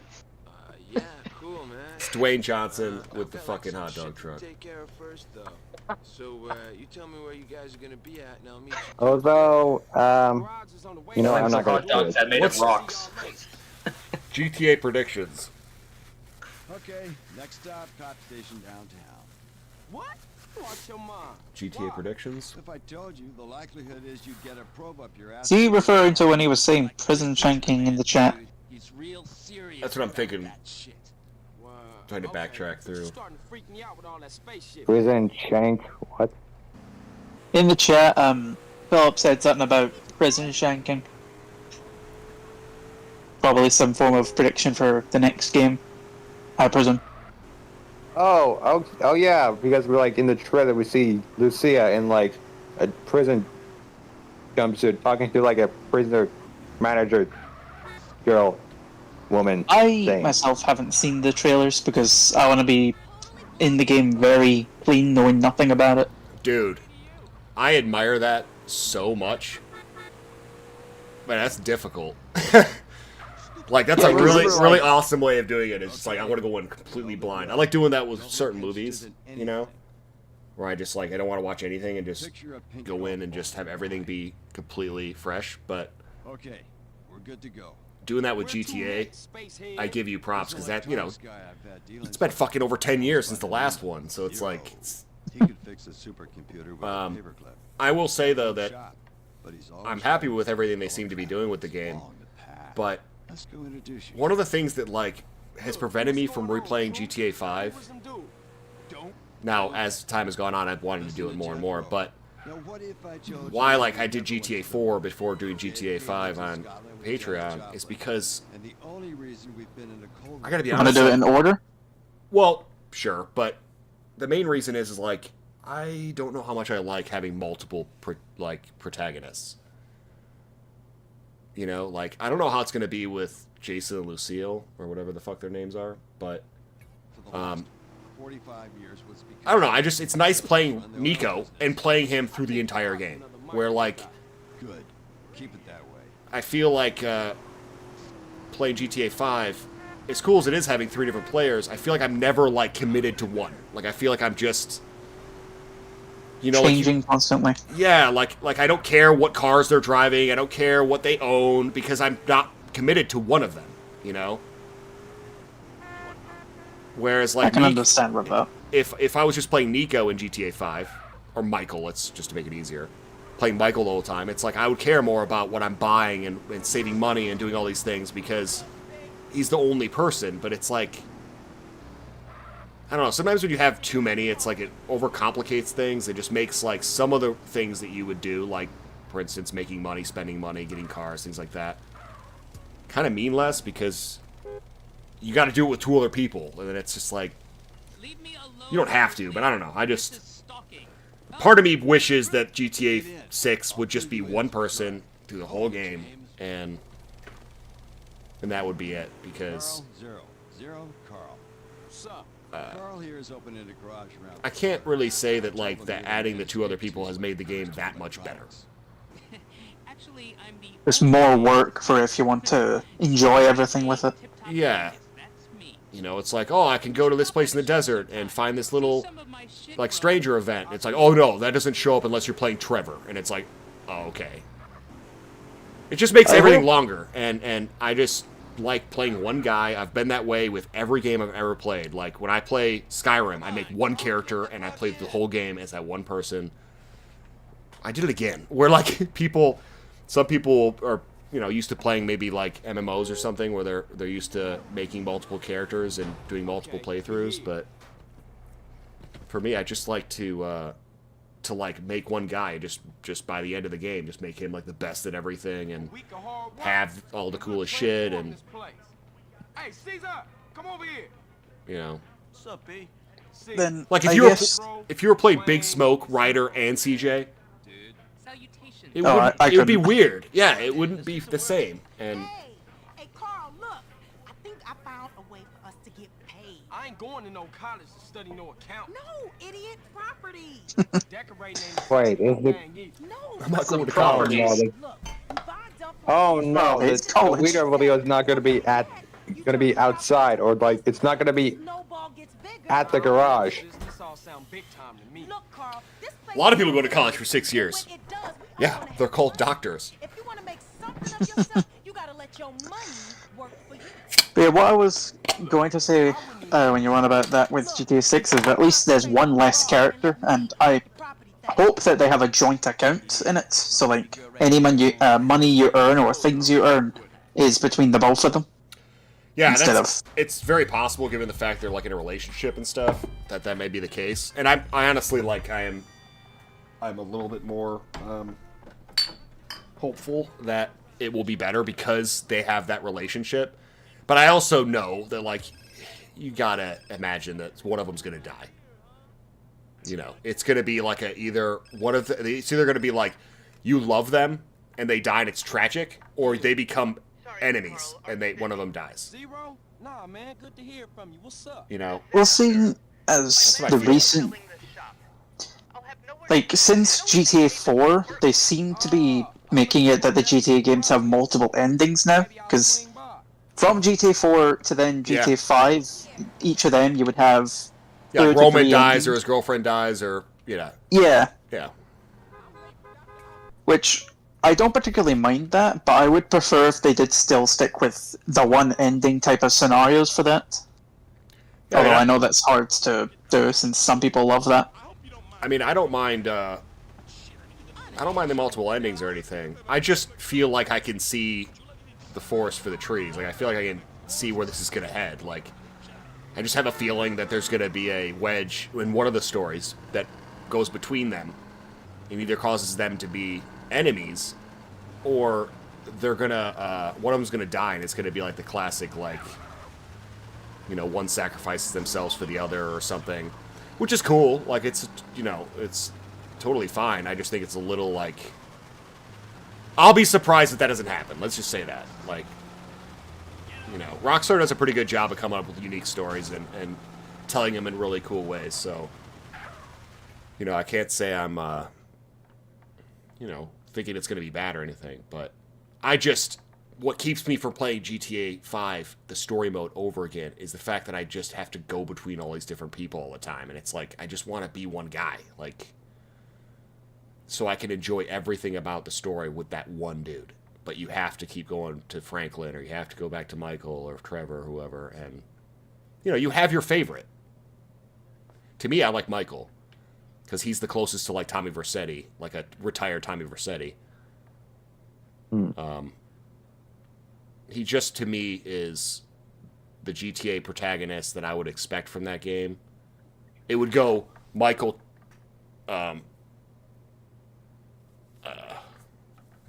Yeah, cool, man. It's Dwayne Johnson with the fucking hot dog Shit to truck. take care of first, though. So, you tell me where you guys are gonna be at, and I'll meet you. Although, you know, I'm not hot gonna dogs do that it. made of rocks. GTA predictions. Okay, next stop, cop station downtown. What? Watch your mom. GTA predictions? If I told you, the likelihood is you'd get a probe up your ass. Is he referring to when he was saying prison shanking in the chat? He's real serious. That's what I'm thinking. Shit. Trying to backtrack through. Starting to freak me out with all that spaceship. Prison shank. What? In the chat, Philip said something about prison shanking. Probably some form of prediction for the next game, I presume. Oh yeah, because we're like in the trailer we see Lucia in like a prison jumpsuit talking to like a prisoner manager girl woman I thing. myself haven't seen the trailers because I want to be in the game very clean, knowing nothing about it. Dude, I admire that so much. Man, that's difficult. Like, that's a really awesome way of doing it. It's just like, I want to go in completely blind. I like doing that with certain movies, you know? Where I just, like, I don't want to watch anything and just go in and just have everything be completely fresh. But Okay, we're good to go. doing that with GTA, I give you props, because that, you know, it's been fucking over 10 years since the last one. So it's like, He could fix a supercomputer with a paperclip. I will say, though, that But he's always I'm happy with everything they seem to be doing with the game. But Let's go introduce you. one of the things that, like, has prevented me from replaying GTA 5, now, as time has gone on, I've wanted to do it more and more, but why, like, I did GTA 4 before doing GTA 5 on Patreon is because, I gotta be I'm gonna honest. do it in order? Well, sure, but the main reason is like, I don't know how much I like having multiple, protagonists. You know, like, I don't know how it's going to be with Jason and Lucille, or whatever the fuck their names are, but, 45 years was I don't know, it's nice playing Nico and playing him through the entire game, where, like, good. Keep it that way. I feel like, playing GTA 5, as cool as it is having 3 different players, I feel like I'm never, like, committed to one. Like, I feel like I'm just, you know, changing constantly. Yeah, like I don't care what cars they're driving, I don't care what they own, because I'm not committed to one of them, you know? Whereas, like, I can understand with that. If I was just playing Nico in GTA 5, or Michael, let's just to make it easier, playing Michael the whole time, it's like I would care more about what I'm buying and saving money and doing all these things, because he's the only person, but it's like, I don't know, sometimes when you have too many, it's like it overcomplicates things. It just makes, like, some of the things that you would do, like, for instance, making money, spending money, getting cars, things like that, kind of mean less, because you got to do it with 2 other people, and then it's just like, you don't have to, but I don't know, part of me wishes that GTA 6 would just be one person through the whole game, and that would be it, because Zero, Carl. What's up? Carl here is opening a garage around. I can't really say that, like, that adding the 2 other people has made the game that much better. There's more work for if you want to enjoy everything with it. Yeah. You know, it's like, oh, I can go to this place in the desert and find this little, like, stranger event. It's like, oh, no, that doesn't show up unless you're playing Trevor. And it's like, oh, okay. It just makes everything longer. And I just like playing one guy. I've been that way with every game I've ever played. Like, when I play Skyrim, I make one character, and I play the whole game as that one person. I did it again. Where, like, some people are, you know, used to playing maybe, like, MMOs or something, where they're used to making multiple characters and doing multiple playthroughs, but for me, I just like to like, make one guy, just by the end of the game, just make him, like, the best at everything, and have all the coolest shit, and Hey, Caesar, come over here. You know. What's up, B? Then Like if you were playing Big Smoke, Ryder, and CJ, it would be weird. Yeah, it wouldn't be the same. And Hey, Carl, look. I think I found a way for us to get paid. I ain't going to no college to study no account. No, idiot, property. Decorating Wait, is the No. I'm not going to college. college. Oh no, it's the college. Guido video is not going to be outside, or like it's not going to be at the garage. This all sound big time to me. Look, Carl, this A lot of people go to college for 6 years. Yeah, they're called doctors. if you want to make something of yourself, you gotta let your money work for you. But yeah, what I was going to say when you're on about that with GTA 6 is that at least there's one less character, and I hope that they have a joint account in it. So like any money you earn or things you earn is between the both of them. Yeah, it's very possible given the fact they're like in a relationship and stuff that may be the case. And I honestly I'm a little bit more hopeful that it will be better because they have that relationship. But I also know that like you gotta imagine that one of them's gonna die. You know, it's gonna be like it's either gonna be like you love them and they die and it's tragic, or they become enemies and one of them dies. Zero? Nah, man, good to hear from you. What's up? You know? Well, seeing as the recent, like since GTA 4, they seem to be making it that the GTA games have multiple endings now. Because from GTA 4 to then GTA 5, each of them you would have. Yeah, Roman dies or his girlfriend dies or Yeah. Yeah. Which I don't particularly mind that, but I would prefer if they did still stick with the one ending type of scenarios for that. Yeah, Although I know that's hard to do since some people love that. I mean, I don't mind the multiple endings or anything. I just feel like I can see the forest for the trees. Like I feel like I can see where this is gonna head. Like I just have a feeling that there's gonna be a wedge in one of the stories that goes between them. It either causes them to be enemies, or they're gonna one of them's gonna die, and it's gonna be like the classic, like, you know, one sacrifices themselves for the other or something, which is cool. Like it's, you know, it's totally fine. I just think it's a little like, I'll be surprised if that doesn't happen. Let's just say that. Like, you know, Rockstar does a pretty good job of coming up with unique stories and telling them in really cool ways. So, you know, I can't say I'm you know, thinking it's going to be bad or anything, but what keeps me from playing GTA 5, the story mode, over again is the fact that I just have to go between all these different people all the time, and it's like, I just want to be one guy, like, so I can enjoy everything about the story with that one dude, but you have to keep going to Franklin, or you have to go back to Michael, or Trevor, or whoever, and, you know, you have your favorite. To me, I like Michael, because he's the closest to, like, Tommy Vercetti, like a retired Tommy Vercetti. He just, to me, is the GTA protagonist that I would expect from that game. It would go Michael, I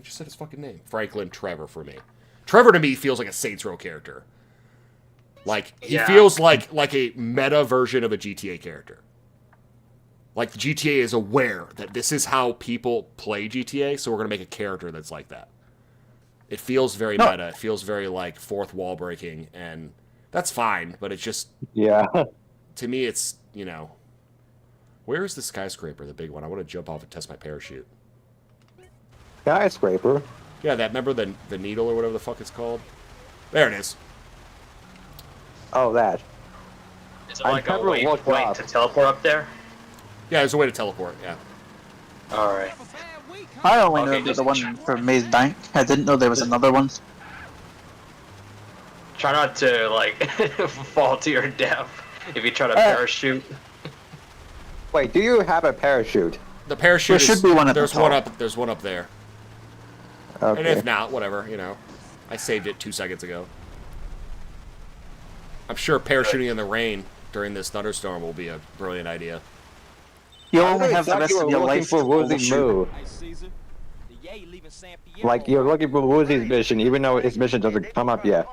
just said his fucking name. Franklin, Trevor for me. Trevor to me feels like a Saints Row character. Like, he feels like a meta version of a GTA character. Like, the GTA is aware that this is how people play GTA, so we're going to make a character that's like that. It feels very meta. It feels very, like, fourth wall breaking, and that's fine, but it's just... Yeah. To me, it's, you know... Where is the skyscraper, the big one? I want to jump off and test my parachute. Skyscraper? Yeah, that, remember the needle or whatever the fuck it's called? There it is. Oh, that. Is it like a waypoint to teleport up there? Yeah, there's a way to teleport, yeah. Alright. I only know the one for Maze Bank. I didn't know there was another one. Try not to, like, fall to your death if you try to parachute. Wait, do you have a parachute? The parachute should be one at there's the top. There's one up there. Okay. And if not, whatever, you know. I saved it 2 seconds ago. I'm sure parachuting in the rain during this thunderstorm will be a brilliant idea. You only have the rest of your life to move. Like, you're looking for Woozy's mission, even though his mission doesn't come up yet.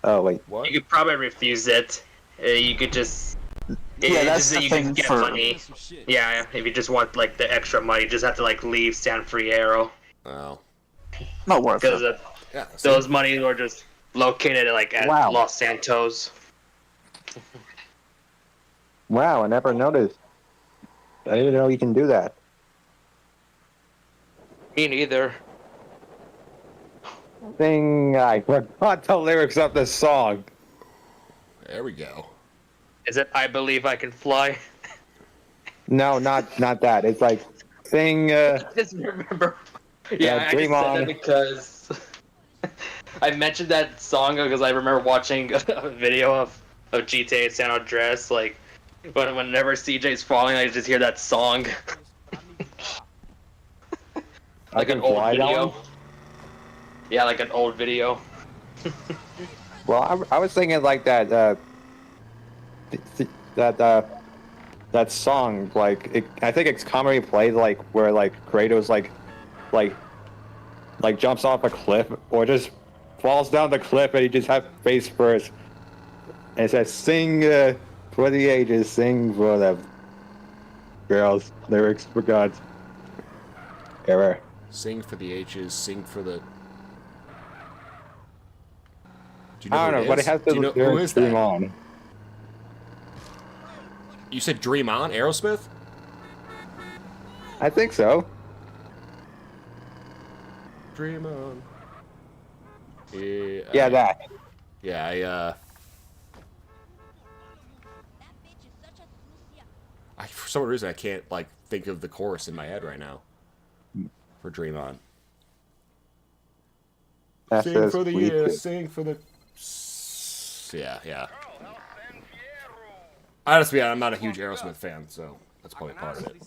Oh wait. What? You could probably refuse it. You could just. Yeah, that's just, the you thing can get for- money. Yeah, if you just want like the extra money, you just have to like leave San Fierro. Oh. Not worth Because it. those monies were just located like at Wow. Los Santos. Wow, I never noticed. I didn't know you can do that. Me neither. Thing I forgot the lyrics of the song. There we go. Is it I Believe I Can Fly? No, not that. It's like thing. Just remember. Yeah, I Dream just said On. that because I mentioned that song because I remember watching a video of GTA San Andreas. Like, whenever CJ's falling, I just hear that song. Like an old video. Yeah, like an old video. Well, I was thinking like that. That song, like I think it's commonly played like where like Kratos like jumps off a cliff or just falls down the cliff and he just has face first. And it says, "Sing for the ages, sing for the girls." Lyrics for God's error. Sing for the H's, sing for the... Do you I don't who know, but it is? has Do to you know, do who with is Dream that? On. You said Dream On? Aerosmith? I think so. Dream On. Yeah, that. Yeah, for some reason I can't like think of the chorus in my head right now. For Dream On. That's Sing just for the weak. year, sing for the... Yeah. Honestly, I'm not a huge Aerosmith fan, so that's probably part of it.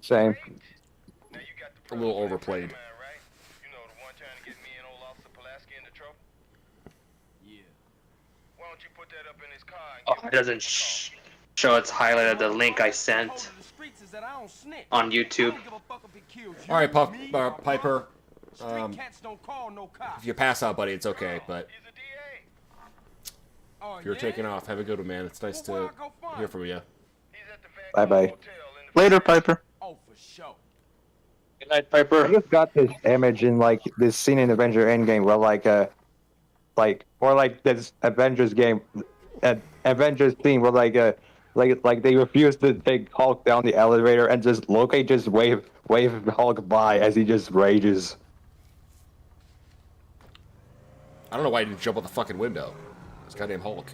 Same. A little overplayed. Oh, it doesn't show its highlighted the link I sent on YouTube. All right, Piper. If you pass out, buddy, it's okay. But if you're taking off, have a good one, man. It's nice to hear from you. Bye bye. Later, Piper. Good night, Piper. I just got this image in like this scene in Avenger Endgame where like this Avengers game, Avengers scene where like they refuse to take Hulk down the elevator and just Loki just wave Hulk by as he just rages. I don't know why he didn't jump out the fucking window. This goddamn Hulk.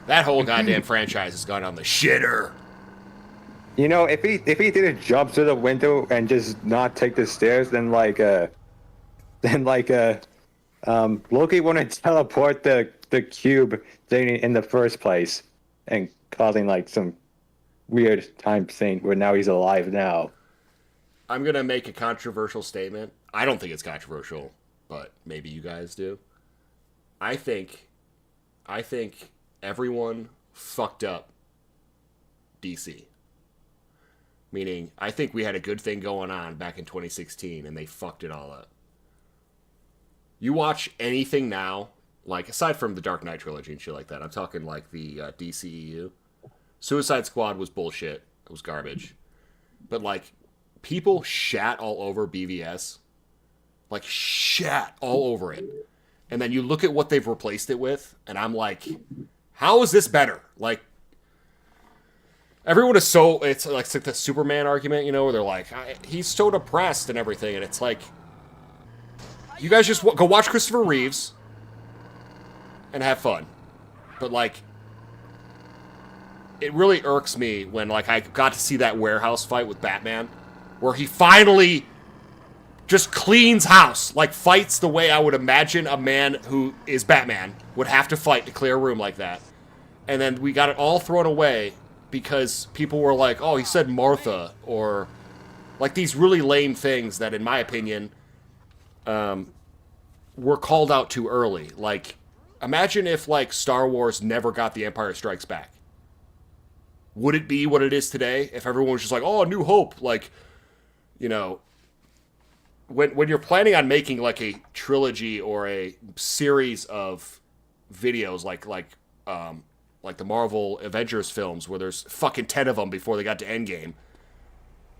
That whole goddamn franchise has gone on the shitter. You know, if he didn't jump to the window and just not take the stairs, then Loki wouldn't teleport the cube thing in the first place and causing like some weird time thing where now he's alive now. I'm gonna make a controversial statement. I don't think it's controversial, but maybe you guys do. I think everyone fucked up DC. Meaning, I think we had a good thing going on back in 2016, and they fucked it all up. You watch anything now, like, aside from the Dark Knight trilogy and shit like that, I'm talking like the DCEU. Suicide Squad was bullshit. It was garbage. But, like, people shat all over BVS. Like, shat all over it. And then you look at what they've replaced it with, and I'm like, how is this better? Like, everyone is so, it's like the Superman argument, you know, where they're like, he's so depressed and everything, and it's like, you guys just go watch Christopher Reeves and have fun. But, like, it really irks me when, like, I got to see that warehouse fight with Batman, where he finally just cleans house, like, fights the way I would imagine a man who is Batman would have to fight to clear a room like that. And then we got it all thrown away because people were like, oh, he said Martha, or like these really lame things that, in my opinion, were called out too early. Like, imagine if, like, Star Wars never got The Empire Strikes Back. Would it be what it is today if everyone was just like, oh, New Hope, like, you know, when you're planning on making like a trilogy or a series of videos like the Marvel Avengers films where there's fucking 10 of them before they got to Endgame,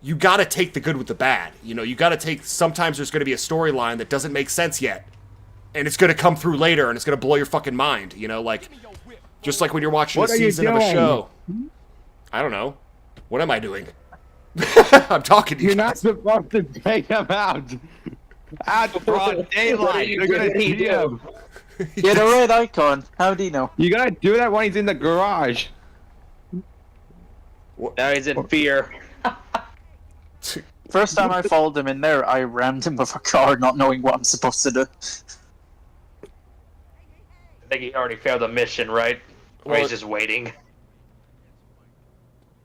you got to take the good with the bad. You know, you got to take, sometimes there's going to be a storyline that doesn't make sense yet, and it's going to come through later, and it's going to blow your fucking mind, you know, like, just like when you're watching a season of a show. I don't know. What am I doing? I'm talking to you. You're not supposed to take them out. Out broad daylight. You're gonna see him. Get a red icon. How do you know? You gotta do that when he's in the garage. Now he's in fear. First time I followed him in there, I rammed him with a car, not knowing what I'm supposed to do. I think he already failed the mission, right? Or he's just waiting.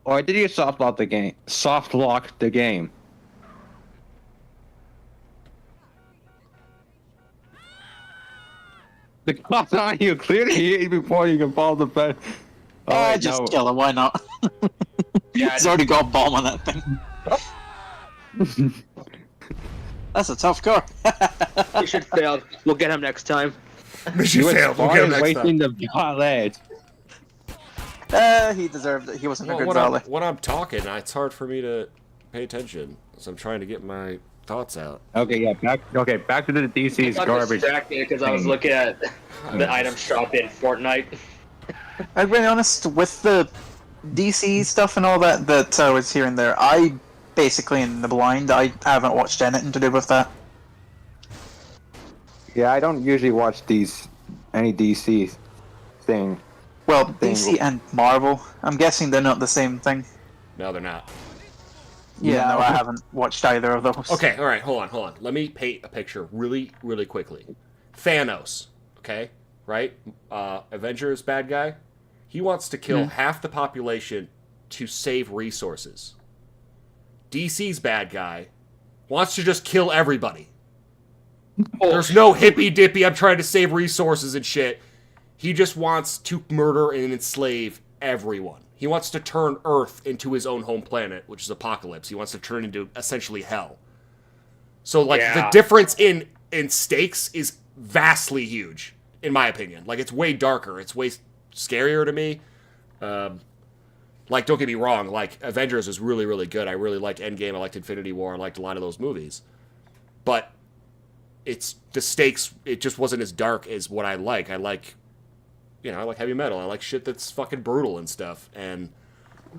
Or did you soft lock the game? Soft lock the game. The cops on you. Clearly hit before you can fall the bed. Just kill him. Why not? Yeah, he's already got a bomb on that thing. That's a tough car. Mission failed. We'll get him next time. Mission failed. We'll get him next time. The valet. He deserved it. He wasn't a good valet. When I'm talking, it's hard for me to pay attention, so I'm trying to get my thoughts out. Okay, yeah, back to the DC's garbage. Distracted because I was looking at the item shop in Fortnite. I'll be honest, with the DC stuff and all that I was hearing there, I basically in the blind. I haven't watched anything to do with that. Yeah, I don't usually watch any DC thing. Well, DC and Marvel. I'm guessing they're not the same thing. No, they're not. Yeah, no, I haven't watched either of those. Okay, all right, hold on. Let me paint a picture really, really quickly. Thanos, okay, right? Avengers bad guy. He wants to kill half the population to save resources. DC's bad guy wants to just kill everybody. There's no hippy-dippy, I'm trying to save resources and shit. He just wants to murder and enslave everyone. He wants to turn Earth into his own home planet, which is Apocalypse. He wants to turn it into essentially hell. So, like, the difference in stakes is vastly huge, in my opinion. Like, it's way darker. It's way scarier to me. Like, don't get me wrong. Like, Avengers is really, really good. I really liked Endgame. I liked Infinity War. I liked a lot of those movies. But it's the stakes, it just wasn't as dark as what I like. I like heavy metal. I like shit that's fucking brutal and stuff. And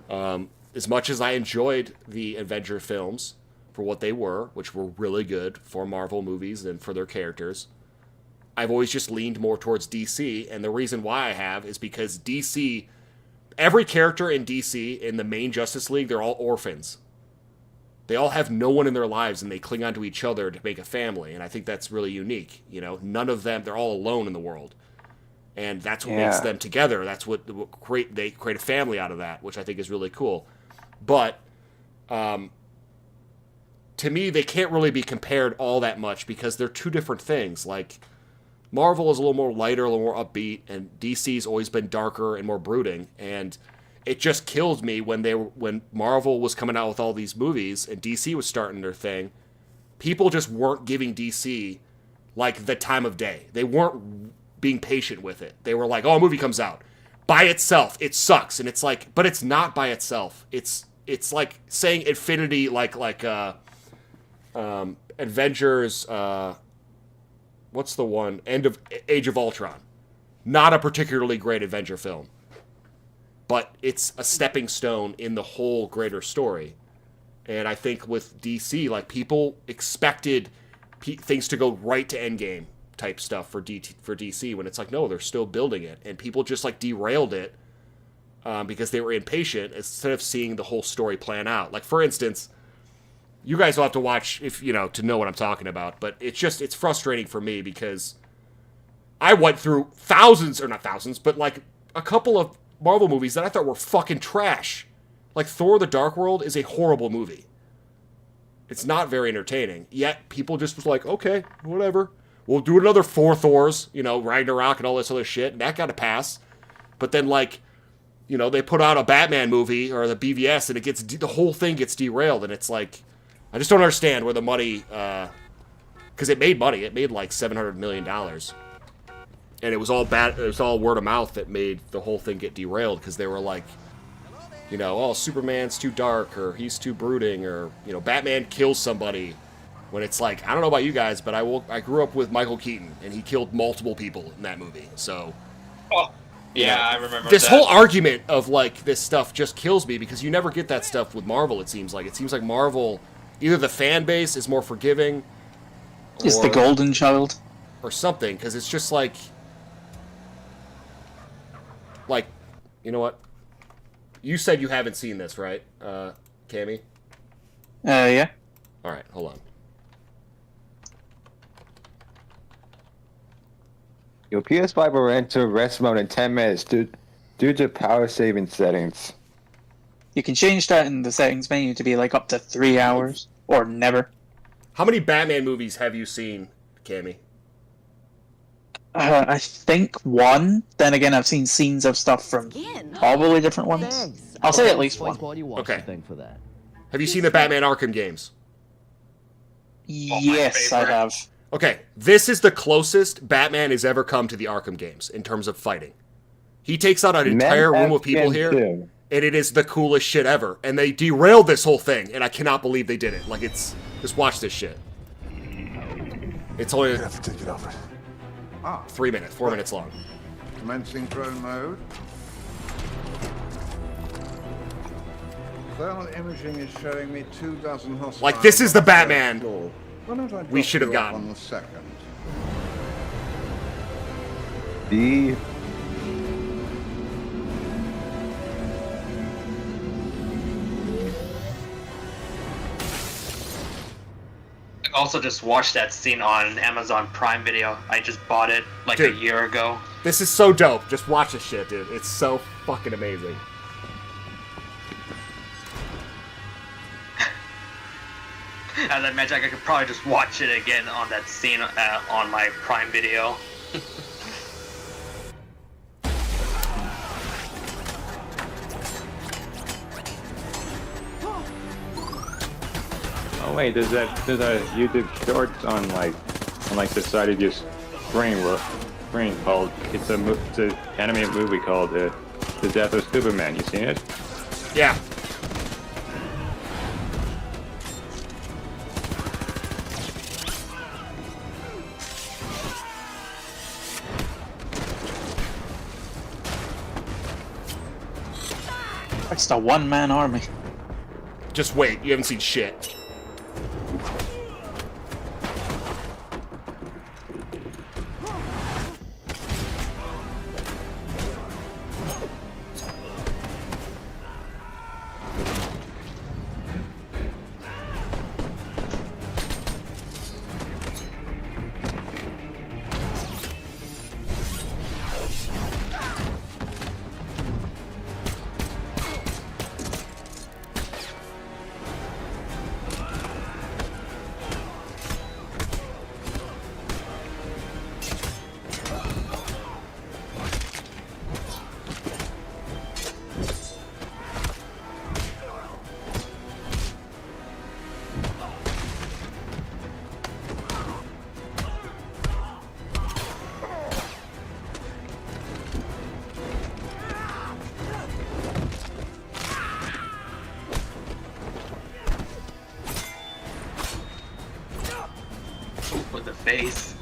as much as I enjoyed the Avenger films for what they were, which were really good for Marvel movies and for their characters, I've always just leaned more towards DC. And the reason why I have is because DC, every character in DC in the main Justice League, they're all orphans. They all have no one in their lives, and they cling onto each other to make a family. And I think that's really unique. You know, none of them, they're all alone in the world. And that's what makes them together. That's they create a family out of that, which I think is really cool. But to me, they can't really be compared all that much because they're two different things. Like, Marvel is a little more lighter, a little more upbeat, and DC's always been darker and more brooding. And it just killed me when Marvel was coming out with all these movies and DC was starting their thing. People just weren't giving DC like the time of day. They weren't being patient with it. They were like, oh, a movie comes out. By itself, it sucks. And it's like, but it's not by itself. It's like saying Infinity, like Avengers, what's the one? Age of Ultron. Not a particularly great Avenger film. But it's a stepping stone in the whole greater story. And I think with DC, like, people expected things to go right to Endgame type stuff for DC, when it's like, no, they're still building it, and people just like derailed it because they were impatient instead of seeing the whole story plan out. Like, for instance, you guys will have to watch to know what I'm talking about, but it's frustrating for me because I went through not thousands, but like a couple of Marvel movies that I thought were fucking trash. Like, Thor: The Dark World is a horrible movie. It's not very entertaining, yet people just was like, okay, whatever. We'll do another 4 Thors, Ragnarok and all this other shit, and that got a pass. But then, like, they put out a Batman movie, or the BVS, and the whole thing gets derailed, and it's like, I just don't understand where the money because it made money. It made like $700 million. And it was all bad. It was all word of mouth that made the whole thing get derailed, because they were like, you know, oh, Superman's too dark, or he's too brooding, or, you know, Batman kills somebody. When it's like, I don't know about you guys, but I grew up with Michael Keaton, and he killed multiple people in that movie. So, Oh, you yeah, know, I remember this that. whole argument of like this stuff just kills me, because you never get that stuff with Marvel. It seems like Marvel, either the fan base is more forgiving, Is the golden child, or something, because it's just like, you know what? You said you haven't seen this, right, Cammy? Yeah. All right, hold on. Your PS5 will enter rest mode in 10 minutes due to power saving settings. You can change that in the settings menu to be like up to 3 hours, or never. How many Batman movies have you seen, Cammy? I think one. Then again, I've seen scenes of stuff from probably different ones. I'll say at least one. Okay. Have you seen the Batman Arkham games? Yes, I have. Okay, this is the closest Batman has ever come to the Arkham games in terms of fighting. He takes out an entire room of people here, and it is the coolest shit ever. And they derailed this whole thing, and I cannot believe they did it. Like, it's... Just watch this shit. It's only... 3 minutes, 4 minutes long. Commencing drone mode. Thermal imaging is showing me 24 hostiles. Like, this is the Batman Why don't I we drop should have you off gotten. on the second? I also just watched that scene on Amazon Prime Video. I just bought it like Dude, a year ago. This is so dope. Just watch this shit, dude. It's so fucking amazing. As I mentioned, I could probably just watch it again on that scene on my Prime Video. Oh wait, there's a YouTube shorts on the side of your screen called it's an animated movie called The Death of Superman. You seen it? Yeah. It's a one-man army. Just wait. You haven't seen shit. With the face.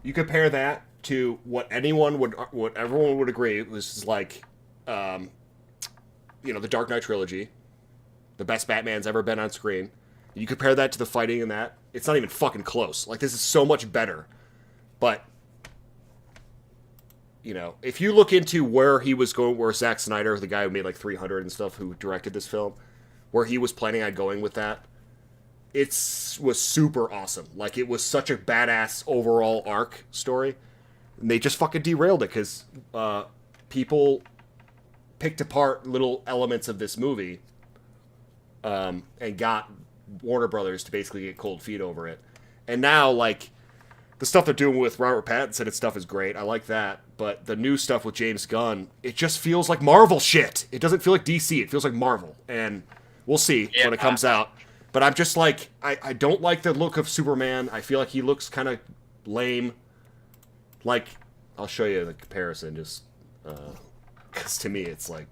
You compare that to what everyone would agree was like, the Dark Knight trilogy, the best Batman's ever been on screen. You compare that to the fighting in that, it's not even fucking close. Like, this is so much better. But, if you look into where he was going, where Zack Snyder, the guy who made like 300 and stuff, who directed this film, where he was planning on going with that, was super awesome. Like, it was such a badass overall arc story. And they just fucking derailed it because people picked apart little elements of this movie and got Warner Brothers to basically get cold feet over it. And now, like, the stuff they're doing with Robert Pattinson and stuff is great. I like that. But the new stuff with James Gunn, it just feels like Marvel shit. It doesn't feel like DC. It feels like Marvel. And we'll see when it comes out. But I'm just like, I don't like the look of Superman. I feel like he looks kind of lame. Like, I'll show you the comparison just because to me it's like...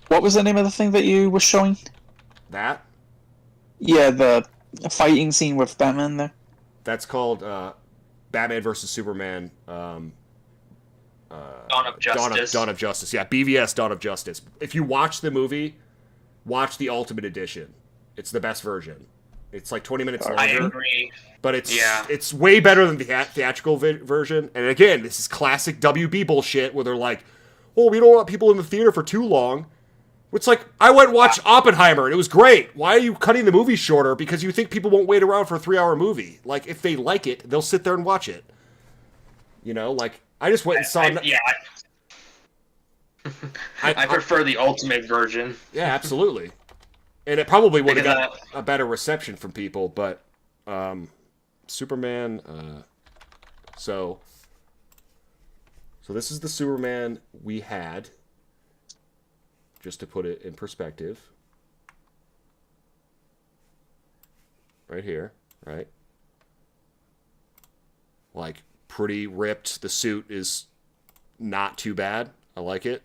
What was the name of the thing that you were showing? That? Yeah, the fighting scene with Batman there. That's called Batman vs. Superman. Dawn of Justice. Dawn of Justice. Yeah, BVS Dawn of Justice. If you watch the movie, watch the Ultimate Edition. It's the best version. It's like 20 minutes longer. I agree. But it's way better than the theatrical version. And again, this is classic WB bullshit where they're like, oh, we don't want people in the theater for too long. It's like, I went and watched Oppenheimer, and it was great. Why are you cutting the movie shorter? Because you think people won't wait around for a 3-hour movie. Like, if they like it, they'll sit there and watch it. You know, like, I just went and saw... I prefer the Ultimate version. Yeah, absolutely. And it probably would have got a better reception from people, but... Superman... So this is the Superman we had... Just to put it in perspective. Right here, right? Like, pretty ripped. The suit is not too bad. I like it.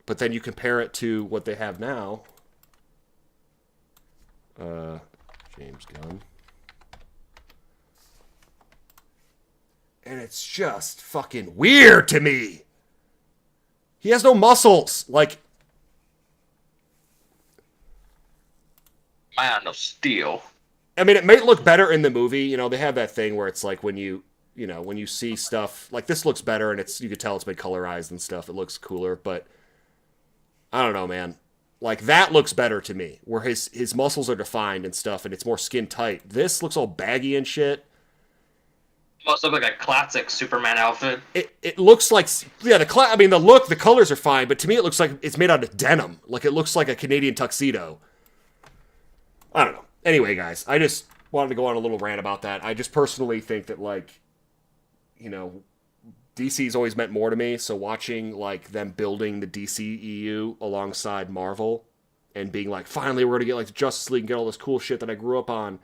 But then you compare it to what they have now. James Gunn. And it's just fucking weird to me. He has no muscles. Like, Man of Steel. I mean, it may look better in the movie. You know, they have that thing where it's like when you see stuff like this looks better, and you could tell it's been colorized and stuff. It looks cooler, but I don't know, man. Like, that looks better to me, where his muscles are defined and stuff, and it's more skin tight. This looks all baggy and shit. Almost look like a classic Superman outfit. It looks like, yeah, the colors are fine, but to me it looks like it's made out of denim. Like, it looks like a Canadian tuxedo. I don't know. Anyway, guys, I just wanted to go on a little rant about that. I just personally think that, like, you know, DC's always meant more to me, so watching, like, them building the DCEU alongside Marvel and being like, finally we're going to get, like, the Justice League and get all this cool shit that I grew up on,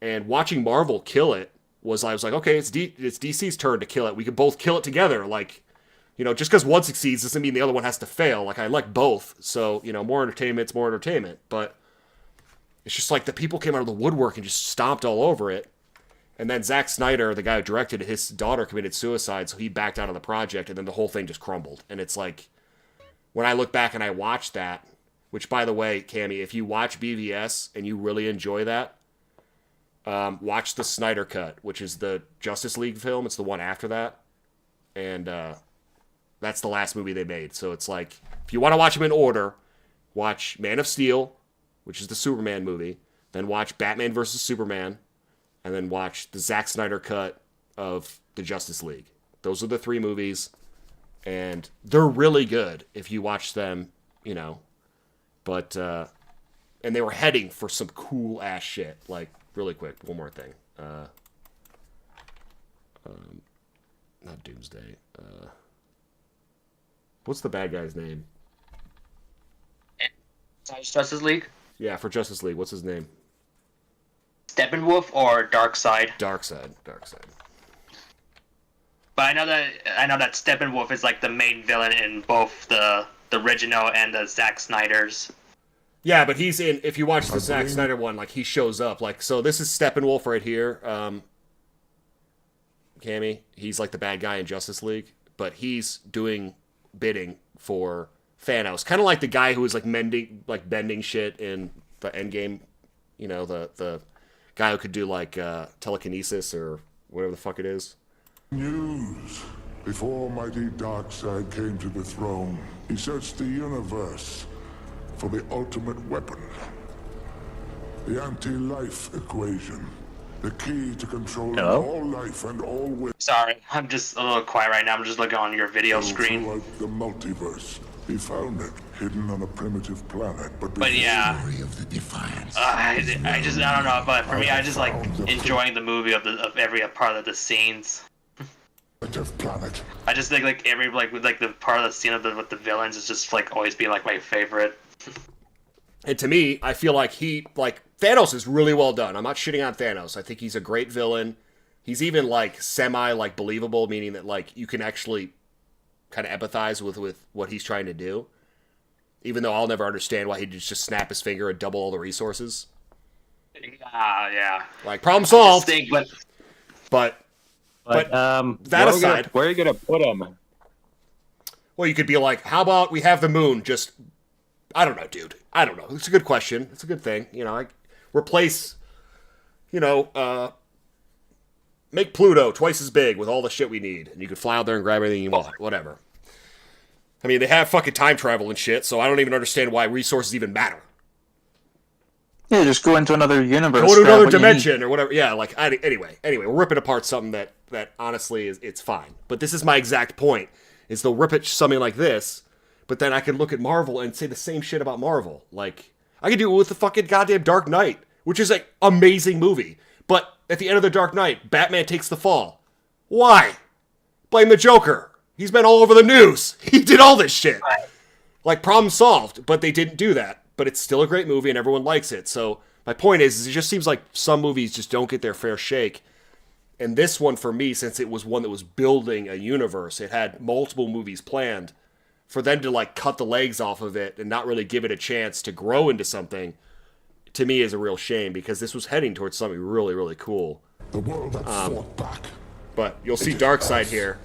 and watching Marvel kill it, I was like, okay, it's DC's turn to kill it. We can both kill it together. Like, you know, just because one succeeds doesn't mean the other one has to fail. Like, I like both. So, you know, more entertainment's more entertainment. But it's just like the people came out of the woodwork and just stomped all over it. And then Zack Snyder, the guy who directed it, his daughter committed suicide, so he backed out of the project, and then the whole thing just crumbled. And it's like, when I look back and I watch that, which, by the way, Cammy, if you watch BVS and you really enjoy that, watch the Snyder Cut, which is the Justice League film. It's the one after that. And that's the last movie they made. So it's like, if you want to watch them in order, watch Man of Steel, which is the Superman movie. Then watch Batman vs. Superman. And then watch the Zack Snyder Cut of the Justice League. Those are the 3 movies. And they're really good if you watch them, you know. But, and they were heading for some cool ass shit. Like, really quick, one more thing. Not Doomsday. What's the bad guy's name? Justice League? Yeah, for Justice League. What's his name? Steppenwolf or Darkseid? Darkseid. But I know that Steppenwolf is like the main villain in both the original and the Zack Snyder's. Yeah, but he's in, if you watch the Zack Snyder one, like, he shows up. Like, so this is Steppenwolf right here. Cammy, he's like the bad guy in Justice League, but he's doing bidding for Thanos. Kind of like the guy who was like bending shit in the Endgame, you know, the guy who could do like telekinesis or whatever the fuck it is. News. Before mighty Darkseid came to the throne, he searched the universe for the ultimate weapon. The anti-life equation. The key to controlling all life and all will. Sorry, I'm just a little quiet right now. I'm just looking on your video screen. Throughout the multiverse. He found it, hidden on a primitive planet, But yeah, I don't know, but for me, I just like enjoying the movie of every part of the scenes. Planet. I just think like every like the part of the scene with the villains is just like always being like my favorite. And to me, I feel like Thanos is really well done. I'm not shitting on Thanos. I think he's a great villain. He's even like semi like believable, meaning that like you can actually kind of empathize with what he's trying to do. Even though I'll never understand why he'd just snap his finger and double all the resources. Yeah. Like, problem solved. But that aside, where are you gonna put him? Well, you could be like, how about we have the moon just... I don't know, dude. I don't know. It's a good question. It's a good thing. You know, like, replace... You know, make Pluto twice as big with all the shit we need. And you could fly out there and grab everything you want. Whatever. I mean, they have fucking time travel and shit, so I don't even understand why resources even matter. Yeah, just go into another universe. Go to another dimension or whatever. Yeah, like, anyway, we're ripping apart something that honestly it's fine. But this is my exact point, is they'll rip at something like this, but then I can look at Marvel and say the same shit about Marvel. Like, I can do it with the fucking goddamn Dark Knight, which is an amazing movie. But at the end of the Dark Knight, Batman takes the fall. Why? Blame the Joker. He's been all over the news. He did all this shit. Like, problem solved, but they didn't do that. But it's still a great movie and everyone likes it. So my point is it just seems like some movies just don't get their fair shake. And this one, for me, since it was one that was building a universe, it had multiple movies planned, for them to like cut the legs off of it and not really give it a chance to grow into something, to me is a real shame, because this was heading towards something really, really cool. The world that fought back. But you'll see Darkseid here.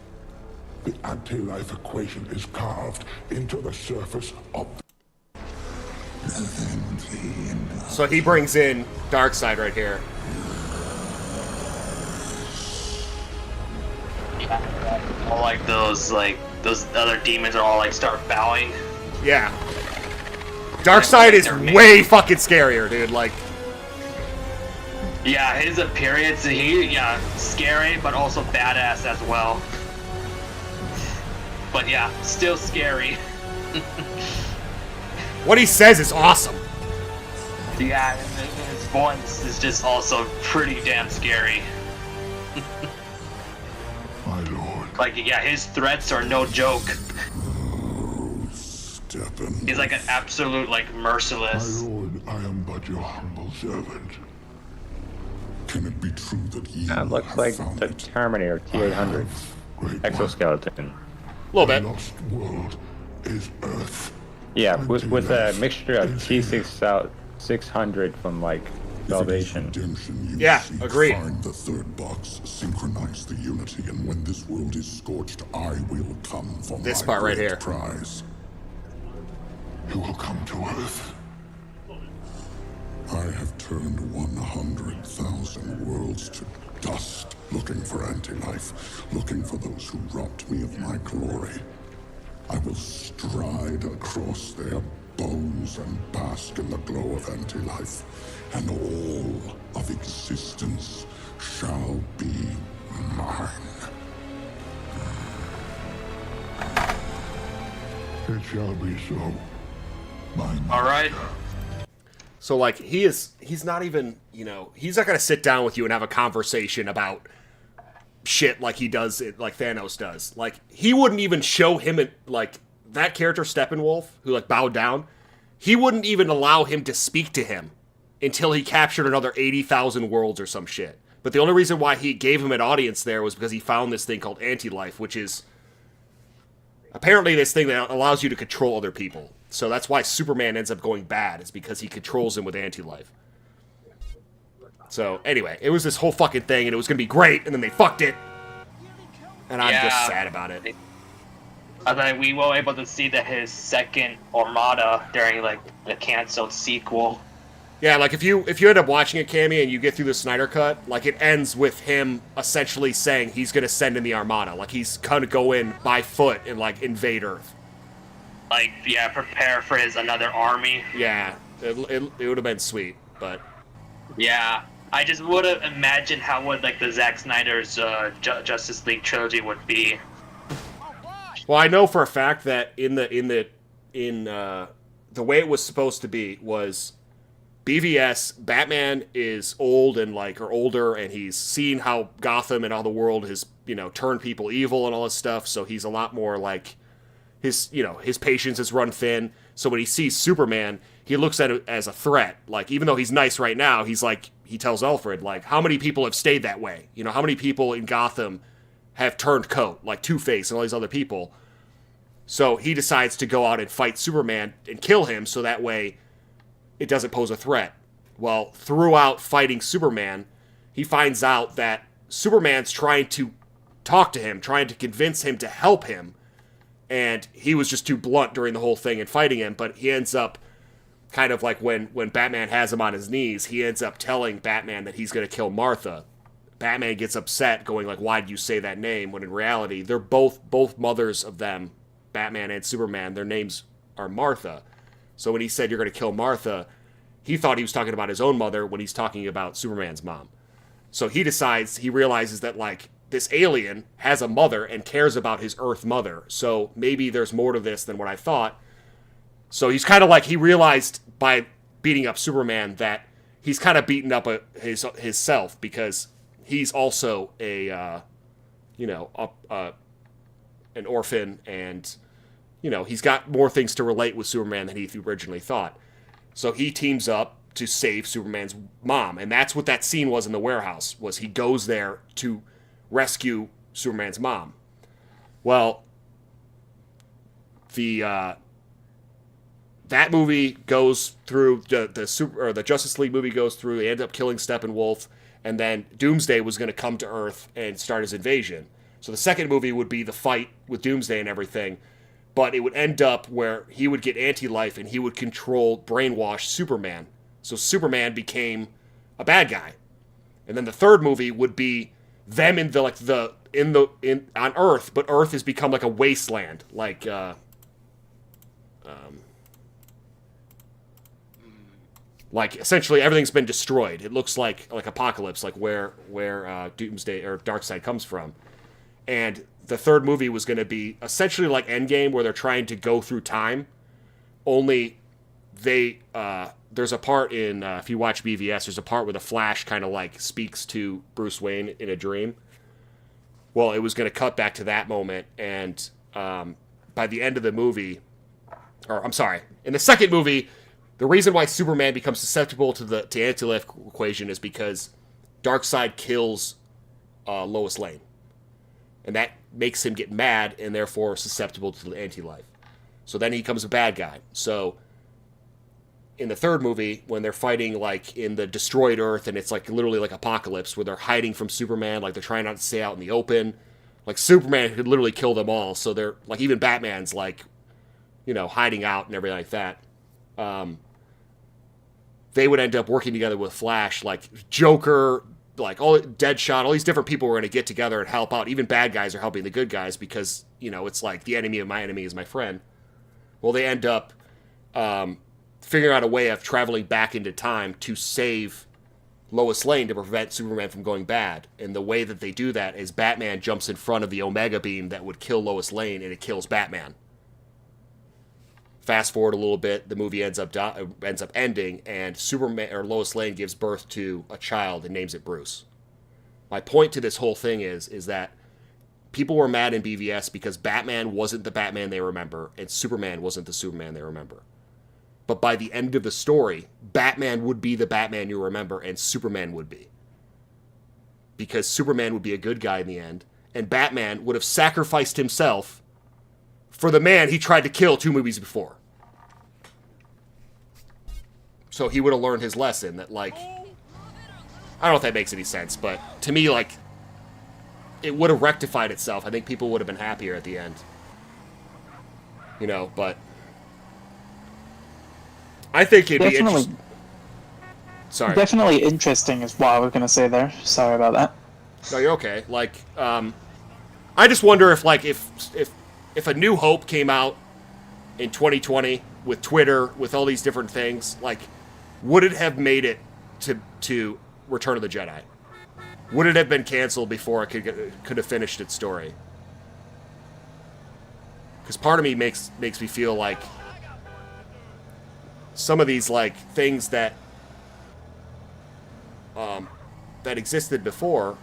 The anti-life equation is carved into the surface of So he brings in Darkseid right here. All like those other demons are all like start bowing. Yeah. Darkseid is way fucking scarier, dude. Like, yeah, his appearance, scary, but also badass as well. But yeah, still scary. What he says is awesome. Yeah, his voice is just also pretty damn scary. My lord. Like, yeah, his threats are no joke. He's like an absolute, like, merciless. My lord, I am but your humble servant. Can it be true that you That looks like the Terminator T-800 exoskeleton. A little bit. The lost world is Earth. Yeah, with a mixture of T-600 from like Salvation. Yeah, agreed. Find the third box, synchronize the unity, and when this world is scorched, I will come for this my part right great here. prize. You will come to Earth. I have turned 100,000 worlds to dust, looking for anti-life, looking for those who robbed me of my glory. I will stride across their bones and bask in the glow of anti-life, and all of existence shall be mine. It shall be so. All right. So, like, he's not even, you know, he's not going to sit down with you and have a conversation about shit like he does it, like Thanos does. Like, he wouldn't even show him, like, that character, Steppenwolf, who, like, bowed down, he wouldn't even allow him to speak to him until he captured another 80,000 worlds or some shit. But the only reason why he gave him an audience there was because he found this thing called anti-life, which is apparently this thing that allows you to control other people. So that's why Superman ends up going bad, is because he controls him with anti-life. So, anyway, it was this whole fucking thing, and it was going to be great, and then they fucked it. And I'm just sad about it. I think we were able to see his second Armada during, like, the canceled sequel. Yeah, like, if you end up watching it, Cammy, and you get through the Snyder Cut, like, it ends with him essentially saying he's going to send in the Armada. Like, he's going to go in by foot and, like, invade Earth. like, yeah, prepare for his another army. Yeah, it would have been sweet, but yeah, I just would have imagined how would like the Zack Snyder's Justice League trilogy would be. Well, I know for a fact that in the way it was supposed to be was BVS, Batman is old and or older, and he's seen how Gotham and all the world has, turned people evil and all this stuff, so he's a lot more like his patience has run thin. So when he sees Superman, he looks at it as a threat. Like, even though he's nice right now, he's like, he tells Alfred, like, how many people have stayed that way? How many people in Gotham have turned coat, like Two-Face and all these other people. So he decides to go out and fight Superman and kill him, so that way it doesn't pose a threat. Well, throughout fighting Superman, he finds out that Superman's trying to talk to him, trying to convince him to help him, and he was just too blunt during the whole thing in fighting him, but he ends up kind of like when Batman has him on his knees, he ends up telling Batman that he's going to kill Martha. Batman gets upset, going like, why did you say that name? When in reality, they're both mothers of them, Batman and Superman, their names are Martha. So when he said you're going to kill Martha, he thought he was talking about his own mother when he's talking about Superman's mom. So he realizes that like this alien has a mother and cares about his Earth mother. So maybe there's more to this than what I thought. So he's kind of like, he realized by beating up Superman that he's kind of beaten up his self, because he's also an orphan, and he's got more things to relate with Superman than he originally thought. So he teams up to save Superman's mom, and that's what that scene was in the warehouse, was he goes there to rescue Superman's mom. Well, that movie goes through, the Justice League movie goes through, they end up killing Steppenwolf, and then Doomsday was going to come to Earth and start his invasion. So the second movie would be the fight with Doomsday and everything, but it would end up where he would get anti-life and he would brainwash Superman. So Superman became a bad guy. And then the third movie would be them on Earth, but Earth has become like a wasteland, like essentially everything's been destroyed. It looks like Apocalypse, like where Doomsday or Darkseid comes from. And the third movie was going to be essentially like Endgame, where they're trying to go through time. Only there's a part in, if you watch BVS, there's a part where the Flash kind of like speaks to Bruce Wayne in a dream. Well, it was going to cut back to that moment, and by the end of the movie, in the second movie, the reason why Superman becomes susceptible to the anti-life equation is because Darkseid kills Lois Lane. And that makes him get mad and therefore susceptible to the anti-life. So then he becomes a bad guy. So in the third movie, when they're fighting like in the destroyed Earth, and it's like literally like Apocalypse, where they're hiding from Superman, like they're trying not to stay out in the open. Like Superman could literally kill them all. So they're like, even Batman's like, hiding out and everything like that. They would end up working together with Flash, like Joker, like all Deadshot, all these different people were going to get together and help out. Even bad guys are helping the good guys because, it's like the enemy of my enemy is my friend. Well, they end up figuring out a way of traveling back into time to save Lois Lane to prevent Superman from going bad. And the way that they do that is Batman jumps in front of the Omega Beam that would kill Lois Lane, and it kills Batman. Fast forward a little bit, the movie ends up ending, and Superman or Lois Lane gives birth to a child and names it Bruce. My point to this whole thing is that people were mad in BVS because Batman wasn't the Batman they remember, and Superman wasn't the Superman they remember. But by the end of the story, Batman would be the Batman you remember, and Superman would be. Because Superman would be a good guy in the end, and Batman would have sacrificed himself for the man he tried to kill 2 movies before. So he would have learned his lesson that, like, I don't know if that makes any sense, but to me, like, it would have rectified itself. I think people would have been happier at the end. But I think it'd be interesting. Sorry. Definitely interesting is what I was going to say there. Sorry about that. No, you're okay. Like, I just wonder if A New Hope came out in 2020 with Twitter, with all these different things, like, would it have made it to Return of the Jedi? Would it have been canceled before it could have finished its story? Because part of me makes me feel like some of these like things that that existed before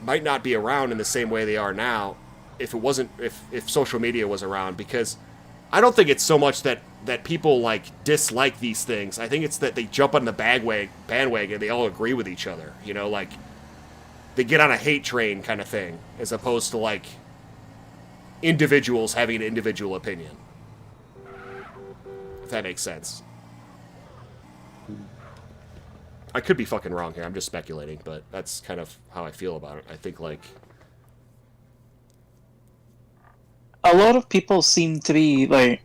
might not be around in the same way they are now if it wasn't if social media was around. Because I don't think it's so much that people like dislike these things. I think it's that they jump on the bandwagon and they all agree with each other. You know, like they get on a hate train kind of thing, as opposed to like individuals having an individual opinion. If that makes sense. I could be fucking wrong here. I'm just speculating, but that's kind of how I feel about it. I think like a lot of people seem to be like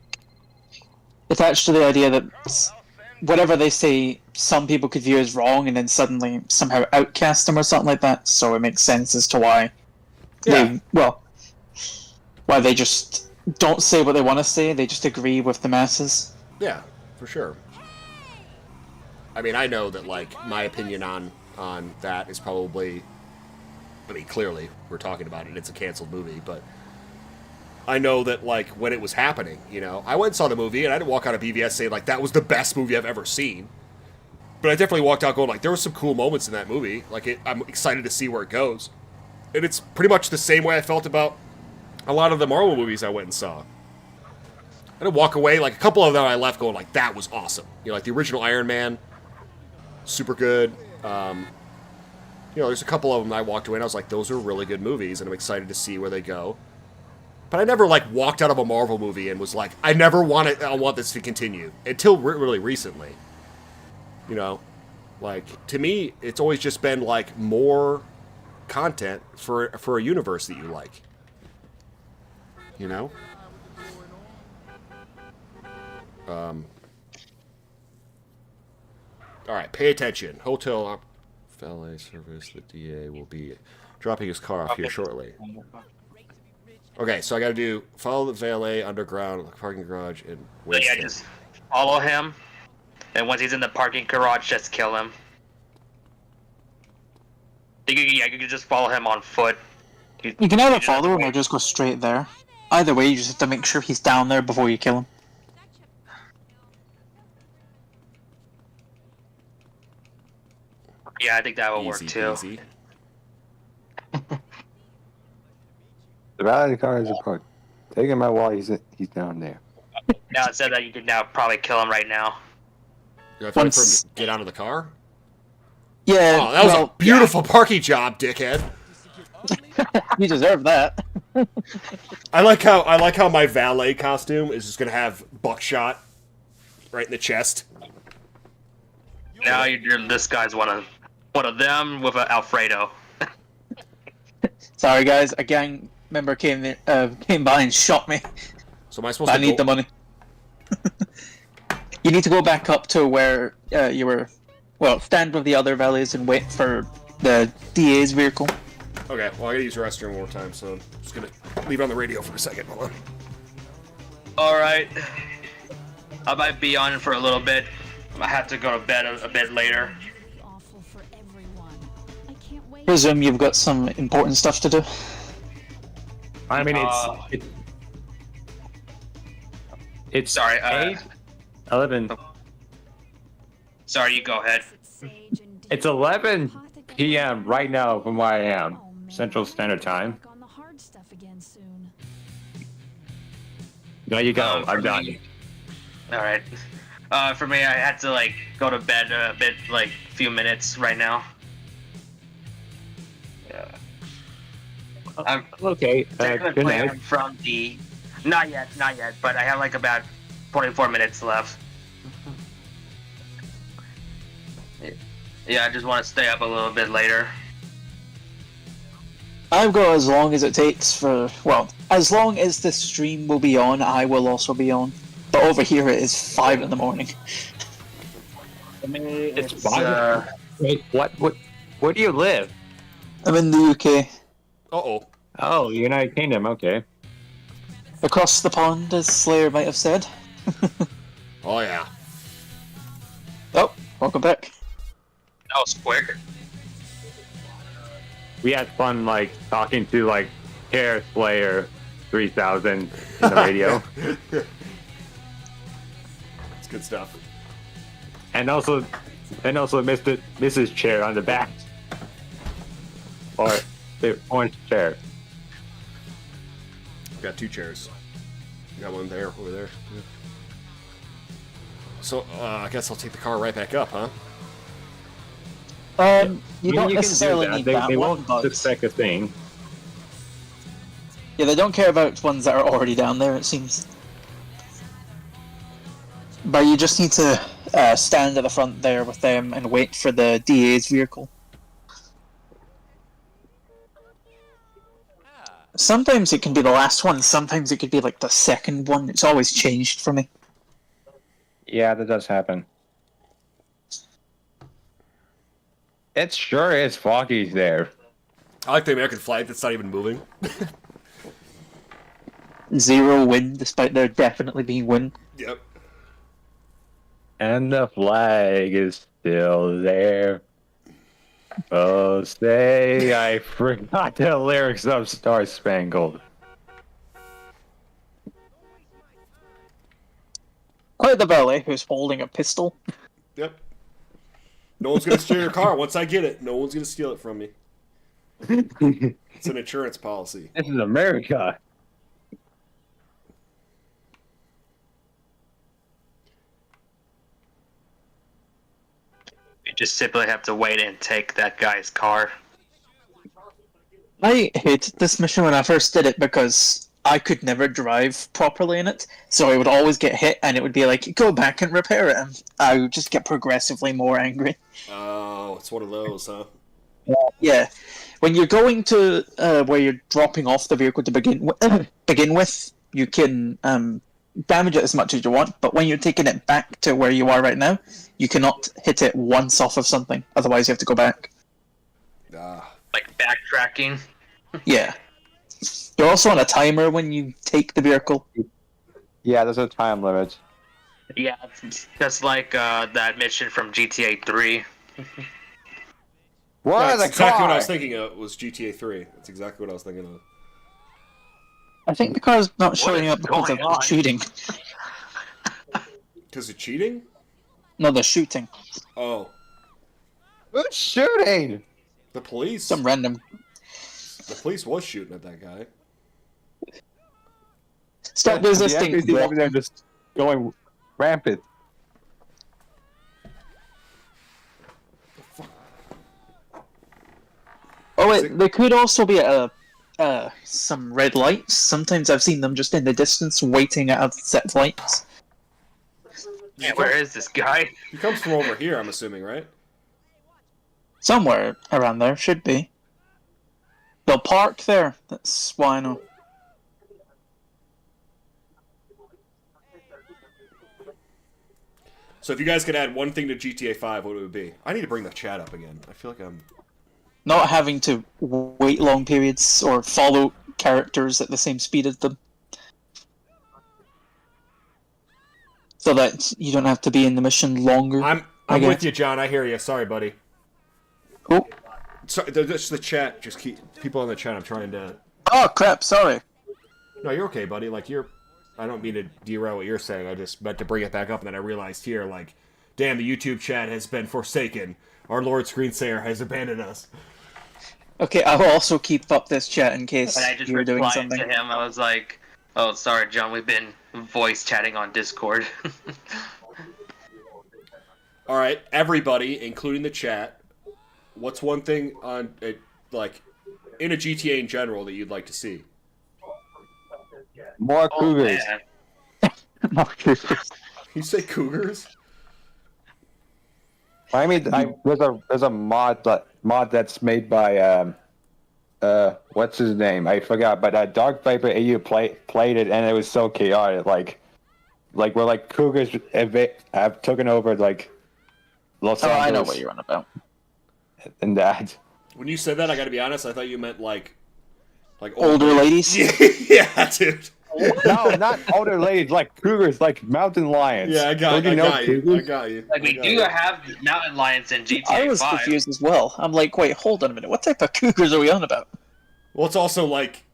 attached to the idea that whatever they say, some people could view as wrong, and then suddenly somehow outcast them or something like that. So it makes sense as to why why they just don't say what they want to say. They just agree with the masses. Yeah, for sure. I mean, I know that like my opinion on that is probably, I mean, clearly we're talking about it. It's a canceled movie, but I know that like when it was happening, you know, I went and saw the movie, and I didn't walk out of BVS saying like that was the best movie I've ever seen. But I definitely walked out going like there were some cool moments in that movie. Like I'm excited to see where it goes, and it's pretty much the same way I felt about a lot of the Marvel movies I went and saw. I didn't walk away, like a couple of them I left going like that was awesome. You know, like the original Iron Man, super good. You know, there's a couple of them I walked away and I was like, those are really good movies, and I'm excited to see where they go. But I never like walked out of a Marvel movie and was like, I want this to continue until really recently. You know, like to me, it's always just been like more content for a universe that you like. You know? Alright, pay attention. Hotel valet service. The DA will be dropping his car off here shortly. Okay, so I gotta do follow the valet underground parking garage and wait. Yeah, just follow him, and once he's in the parking garage, just kill him. You can just follow him on foot. You can either follow him or just go straight there. Either way, you just have to make sure he's down there before you kill him. Yeah, I think that will work too. Easy. The valet car is parked. Take him out while he's down there. Now it said that you can now probably kill him right now. You have to wait for him to get out of the car? Yeah. Oh, that was a beautiful parking job, dickhead. You deserve that. I like how my valet costume is just gonna have buckshot right in the chest. Now this guy's one of them with an Alfredo. Sorry guys, a gang member came by and shot me. So am I supposed to need the money. You need to go back up to where you were. Well, stand with the other valets and wait for the DA's vehicle. Okay, well I gotta use the restroom one more time, so I'm just gonna leave it on the radio for a second. Hold on. Alright. I might be on for a little bit. I have to go to bed a bit later. Presume you've got some important stuff to do. I mean, it's sorry. 11. Sorry, you go ahead. It's 11 p.m. right now from where I am, Central Standard Time. There you go. I'm done. All right. For me, I had to like go to bed a bit, like a few minutes right now. Yeah. I'm okay. Good night. From the, not yet, but I have like about 24 minutes left. Yeah, I just want to stay up a little bit later. I've got as long as it takes for, well, as long as the stream will be on, I will also be on. But over here it is 5 in the morning. It's 5? Wait, what? Where do you live? I'm in the UK. Uh-oh. Oh, United Kingdom, okay. Across the pond, as Slayer might have said. Oh yeah. Oh, welcome back. That was quick. We had fun like talking to like Hair Slayer 3000 in the radio. It's good stuff. And also Mrs. Chair on the back. Or the orange chair. I've got 2 chairs. Got one there, over there. Yeah. So, I guess I'll take the car right back up, huh? You don't can necessarily do that. need They that one, won't but... suspect a thing. Yeah, they don't care about ones that are already down there, it seems. But you just need to stand at the front there with them and wait for the DA's vehicle. Sometimes it can be the last one, sometimes it could be like the second one. It's always changed for me. Yeah, that does happen. It sure is foggy there. I like the American flag that's not even moving. 0 wind, despite there definitely being wind. Yep. And the flag is still there. Oh, say I forgot the lyrics of Star Spangled. Quite the valet who's holding a pistol. Yep. No one's gonna steal your car once I get it. No one's gonna steal it from me. It's an insurance policy. This is America. You just simply have to wait and take that guy's car. I hated this mission when I first did it because I could never drive properly in it, so I would always get hit and it would be like, go back and repair it, and I would just get progressively more angry. Oh, it's one of those, huh? Yeah. When you're going to where you're dropping off the vehicle to begin with, you can damage it as much as you want, but when you're taking it back to where you are right now, you cannot hit it once off of something, otherwise you have to go back. Like backtracking? Yeah. You're also on a timer when you take the vehicle. Yeah, there's a time limit. Yeah, that's like that mission from GTA 3. What? That's The exactly car? what I was thinking of. Was GTA 3. That's exactly what I was thinking of. I think the car's not showing up because of going on? cheating. Because of cheating? No, the shooting. Oh. Who's shooting? The police. Some random. The police was shooting at that guy. Stop resisting. The FBC over there just going rampant. Oh wait, they could also be at some red lights. Sometimes I've seen them just in the distance waiting at set lights. Yeah, where is this guy? He comes from over here, I'm assuming, right? Somewhere around there, should be. They'll park there, that's why I know. So if you guys could add one thing to GTA 5, what would it be? I need to bring the chat up again. I feel like I'm... Not having to wait long periods or follow characters at the same speed as them. So that you don't have to be in the mission longer. I'm with you, John. I hear you. Sorry, buddy. Oh. Sorry, just the chat. Just keep people in the chat. I'm trying to... Oh, crap. Sorry. No, you're okay, buddy. Like, you're... I don't mean to derail what you're saying. I just meant to bring it back up, and then I realized here, like, damn, the YouTube chat has been forsaken. Our Lord ScreenSlayer has abandoned us. Okay, I will also keep up this chat in case And I just you're doing replied something. to him. I was like, "Oh, sorry, John. We've been voice chatting on Discord." All right, everybody, including the chat, what's one thing on, like, in a GTA in general that you'd like to see? More cougars. More cougars. You say cougars? I mean, there's a mod that's made by what's his name? I forgot, but Dark Viper AU played it, and it was so chaotic. Like where like cougars have taken over like Los Angeles. I know what you're on about. And that. When you said that, I got to be honest. I thought you meant like older ladies. Yeah, dude. No, not older ladies, like cougars, like mountain lions. Yeah, I got you. I got you. Like, we do have mountain lions in GTA 5. I was confused as well. I'm like, wait, hold on a minute. What type of cougars are we on about? Well, it's also like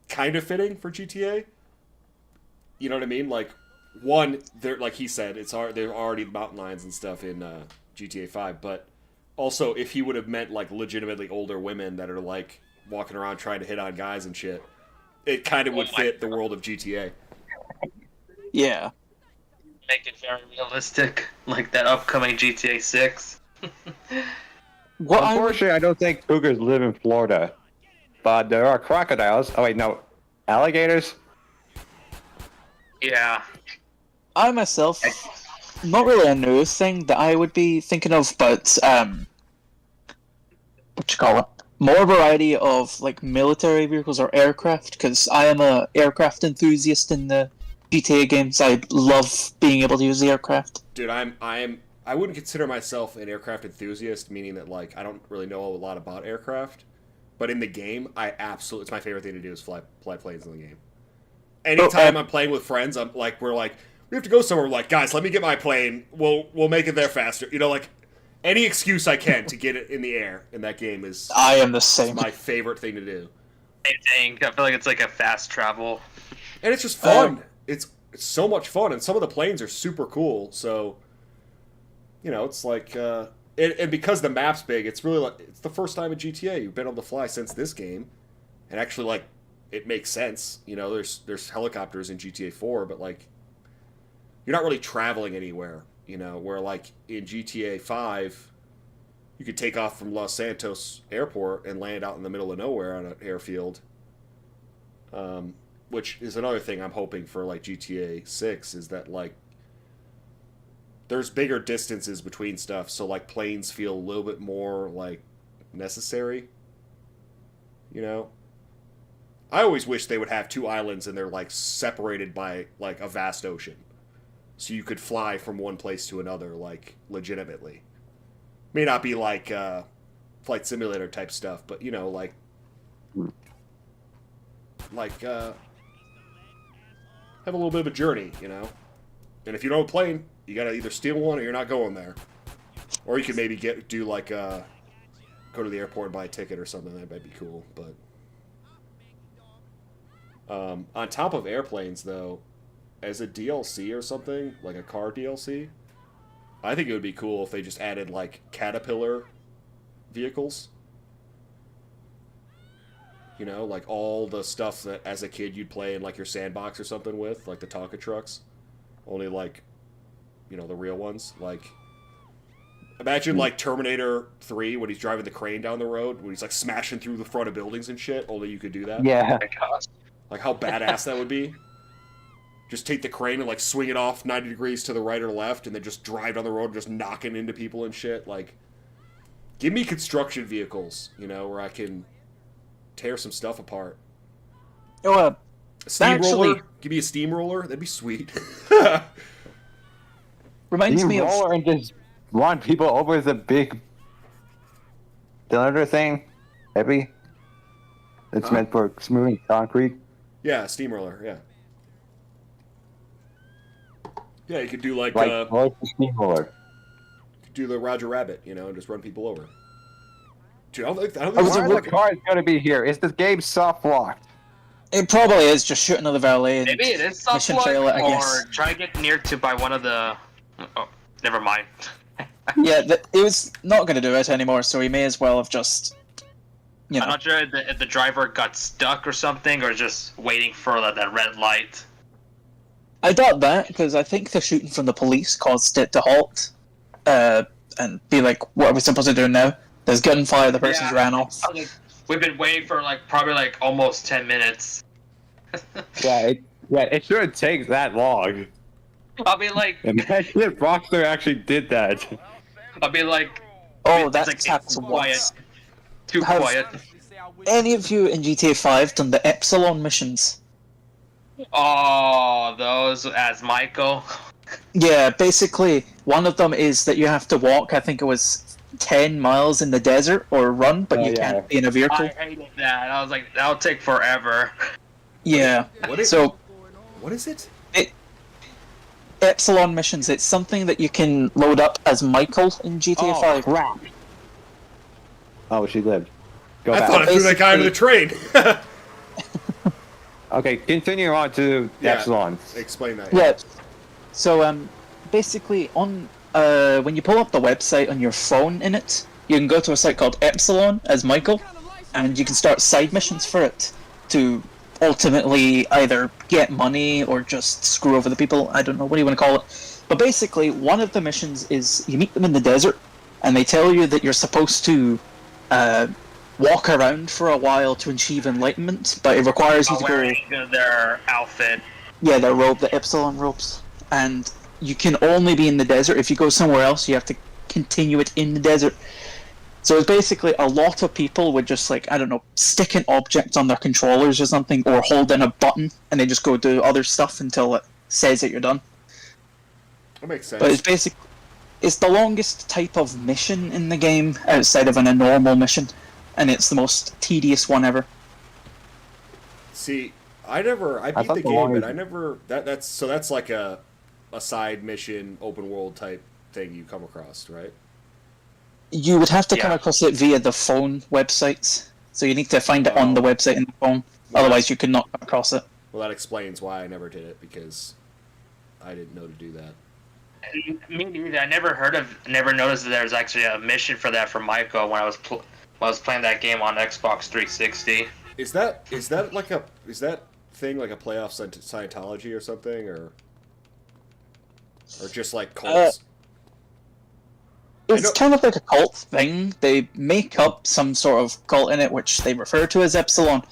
kind of fitting for GTA. You know what I mean? Like, one, they're like he said, there are already mountain lions and stuff in GTA 5, but also if he would have meant like legitimately older women that are like walking around trying to hit on guys and shit, it kind of would fit the world of GTA. Yeah. Make it very realistic, like that upcoming GTA 6. Unfortunately, I don't think cougars live in Florida, but there are crocodiles. Oh wait, no, alligators. Yeah. I myself, not really a new thing that I would be thinking of, but what you call it? More variety of like military vehicles or aircraft, because I am a aircraft enthusiast in the GTA games. I love being able to use the aircraft. Dude, I wouldn't consider myself an aircraft enthusiast, meaning that like I don't really know a lot about aircraft, but in the game, it's my favorite thing to do is fly planes in the game. Anytime I'm playing with friends, we're like, we have to go somewhere. We're like, guys, let me get my plane. We'll make it there faster. You know, like any excuse I can to get it in the air in that game is. I am the same. My favorite thing to do. Same thing. I feel like it's like a fast travel, and it's just fun. It's so much fun, and some of the planes are super cool. So, you know, it's like, and because the map's big, it's really like it's the first time in GTA you've been able to fly since this game, and actually like. It makes sense, you know. There's helicopters in GTA 4, but like you're not really traveling anywhere, you know. Where like in GTA 5, you could take off from Los Santos Airport and land out in the middle of nowhere on an airfield. Which is another thing I'm hoping for like GTA 6 is that like there's bigger distances between stuff, so like planes feel a little bit more like necessary, you know. I always wish they would have two islands and they're like separated by like a vast ocean. So you could fly from one place to another like legitimately. May not be like flight simulator type stuff, but you know, like have a little bit of a journey, you know. And if you don't have a plane, you gotta either steal one or you're not going there. Or you could maybe go to the airport and buy a ticket or something. That might be cool, but on top of airplanes, though, as a DLC or something, like a car DLC, I think it would be cool if they just added, like, Caterpillar vehicles. You know, like all the stuff that as a kid you'd play in, like, your sandbox or something with, like the Tonka trucks. Only, like, you know, the real ones. Like, imagine, like, Terminator 3 when he's driving the crane down the road, when he's, like, smashing through the front of buildings and shit, only you could do that. Yeah. Like, how badass that would be. Just take the crane and, like, swing it off 90 degrees to the right or left, and then just drive down the road just knocking into people and shit. Like, give me construction vehicles, you know, where I can tear some stuff apart. Oh, steamroller? Give me a steamroller? That'd be sweet. Reminds me of... Steamroller and just run people over the big cylinder thing? Heavy? It's meant for smoothing concrete? Yeah, steamroller, yeah. Yeah, you could do like steamroller. Do the Roger Rabbit, you know, and just run people over. Dude, I don't think the car is going to be here. Is this game soft locked? It probably is. Just shoot another valet. And maybe it is soft locked, or try to get near to by one of the. Oh, never mind. Yeah, it was not going to do it anymore, so he may as well have just. You know. I'm not sure if the driver got stuck or something, or just waiting for that red light. I doubt that, because I think the shooting from the police caused it to halt, and be like, what are we supposed to do now? There's gunfire, the person's ran off. We've been waiting for probably almost 10 minutes. it shouldn't take that long. I'll be like... Imagine if Rockstar actually did that. I'll be like... Oh, that's too quiet. Too quiet. Any of you in GTA 5 done the Epsilon missions? Oh, those as Michael. Yeah, basically, one of them is that you have to walk, I think it was 10 miles in the desert, or run, but you can't be in a vehicle. I hated that. I was like, that'll take forever. Yeah, What is it? Epsilon missions. It's something that you can load up as Michael in GTA 5. Crap. Oh, she lived. Go I back. thought I threw that guy under the train. Okay, continue on to Epsilon. Explain that. Yeah. So basically on when you pull up the website on your phone in it, you can go to a site called Epsilon as Michael, and you can start side missions for it to ultimately either get money or just screw over the people. I don't know, what do you want to call it? But basically, one of the missions is you meet them in the desert, and they tell you that you're supposed to walk around for a while to achieve enlightenment, but it requires you to go... their outfit. Yeah, their robe, the Epsilon robes. And you can only be in the desert. If you go somewhere else, you have to continue it in the desert. So it's basically a lot of people would just, like, I don't know, stick an object on their controllers or something, or hold in a button, and they just go do other stuff until it says that you're done. That makes sense. But it's the longest type of mission in the game outside of a normal mission, and it's the most tedious one ever. See, I beat the game, but I never that's like a side mission, open world type thing you come across, right? You would have to come across it via the phone websites, so you need to find it on the website in the phone. Otherwise, you could not come across it. Well, that explains why I never did it, because I didn't know to do that. Me neither. I never noticed that there was actually a mission for that for Michael when I was playing that game on Xbox 360. Is that thing like a playoff Scientology or something, or just like cults? It's kind of like a cult thing. They make up some sort of cult in it, which they refer to as Epsilon.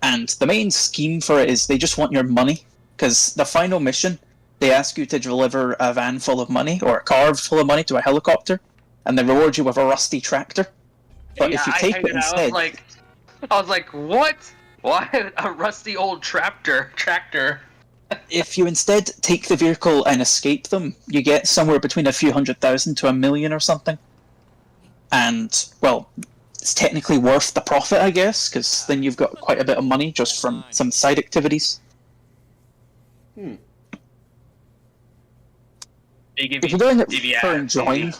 And the main scheme for it is they just want your money. Because the final mission, they ask you to deliver a van full of money, or a car full of money to a helicopter, and they reward you with a rusty tractor. But if you take it instead... I was like, what? Why a rusty old tractor? If you instead take the vehicle and escape them, you get somewhere between a few 100,000 to $1 million or something. And, well, it's technically worth the profit, I guess, because then you've got quite a bit of money just from some side activities. If you're doing it for enjoying...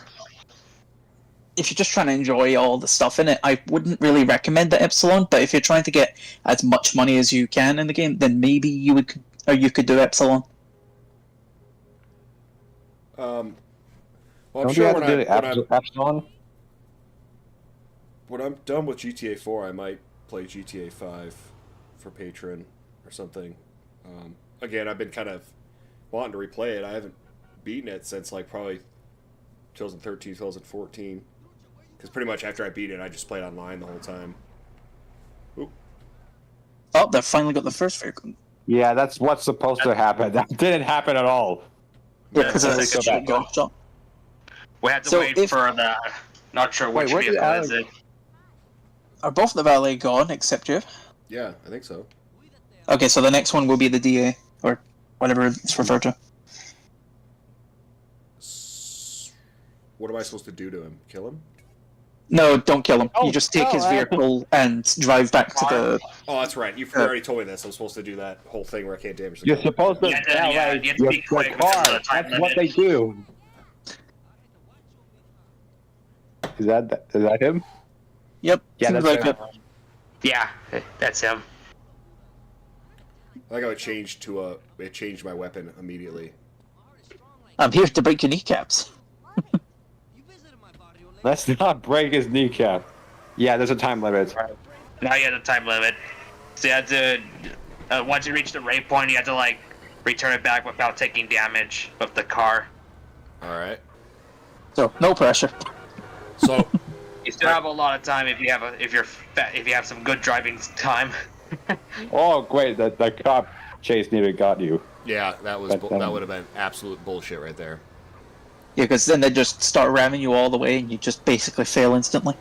If you're just trying to enjoy all the stuff in it, I wouldn't really recommend the Epsilon, but if you're trying to get as much money as you can in the game, then maybe you could do Epsilon. Well, I'm sure Epsilon? When I'm done with GTA 4, I might play GTA 5 for Patreon or something. Again, I've been kind of wanting to replay it. I haven't beaten it since like probably 2013, 2014. Because pretty much after I beat it, I just played online the whole time. Oop. Oh, they finally got the first vehicle. Yeah, that's what's supposed to happen. That didn't happen at all. Yeah, because of the golf shop. We had to wait for the... Not sure which vehicle is it. Are both the valet gone, except you? Yeah, I think so. Okay, so the next one will be the DA, or whatever it's referred to. What am I supposed to do to him? Kill him? No, don't kill him. You just take his vehicle and drive back to the... Oh, that's right. You already told me this. I'm supposed to do that whole thing where I can't damage the You're car. supposed to valet your car. That's what they do. Is that him? Yep. Yeah, that's like him. Yeah, that's him. I think I changed it changed my weapon immediately. I'm here to break your kneecaps. Let's not break his kneecap. Yeah, there's a time limit. Now you have a time limit. So you have to, once you reach the rate point, you have to like return it back without taking damage of the car. All right. So no pressure. So you still have a lot of time if you have some good driving time. Oh great, the cop chase nearly got you. Yeah, that would have been absolute bullshit right there. Yeah, because then they just start ramming you all the way and you just basically fail instantly.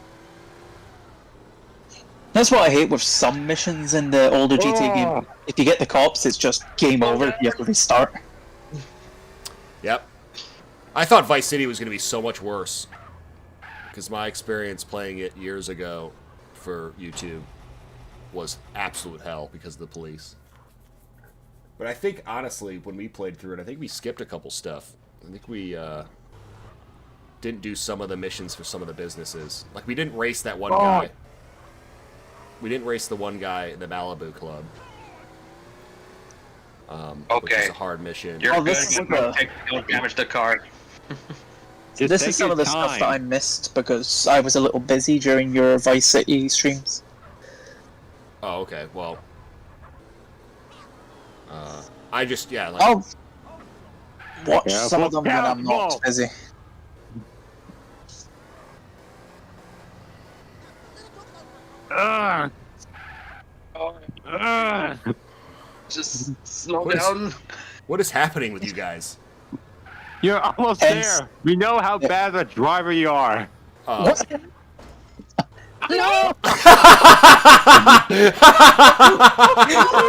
That's what I hate with some missions in the older GTA game. If you get the cops, it's just game over, you have to restart. Yep. I thought Vice City was going to be so much worse. Because my experience playing it years ago for YouTube was absolute hell because of the police. But I think, honestly, when we played through it, I think we skipped a couple stuff. I think we didn't do some of the missions for some of the businesses. Like, we didn't race that one guy. We didn't race the one guy in the Malibu Club. Which is a hard mission. You're good. Don't damage the car. This is some of the stuff that I missed because I was a little busy during your Vice City streams. Oh, okay. Well, I just like. I'll watch some of them when I'm not busy. Just slow down. What is happening with you guys? You're almost there. We know how bad a driver you are. What? No!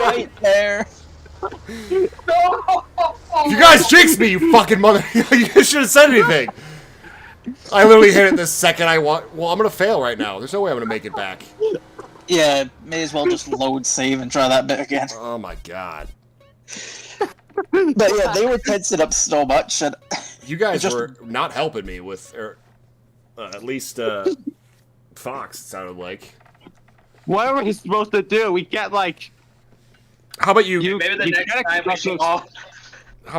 Right there. No! You guys jinxed me, you fucking mother! You should have said anything. I literally hit it the second I want. Well, I'm gonna fail right now. There's no way I'm gonna make it back. Yeah, may as well just load save and try that bit again. Oh my god. But yeah, they were tensing up so much, and you guys were not helping me with, at least Fox. It sounded like. What are we supposed to do? We get like. How about you? Maybe the next time we should all.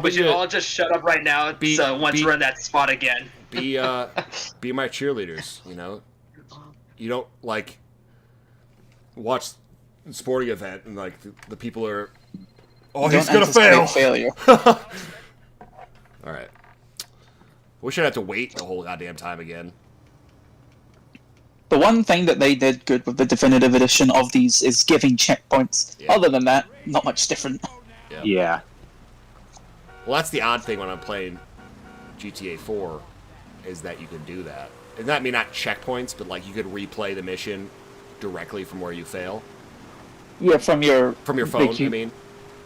We should all just shut up right now. So once we're in that spot again. Be my cheerleaders. You know. You don't like. Watch a sporting event and like the people are. Oh, he's gonna fail. Failure. All right. We should have to wait the whole goddamn time again. The one thing that they did good with the definitive edition of these is giving checkpoints. Yeah. Other than that, not much different. Yeah. Well, that's the odd thing when I'm playing GTA 4, is that you can do that. And that mean not checkpoints, but like you could replay the mission directly from where you fail. Yeah, from your phone. I mean.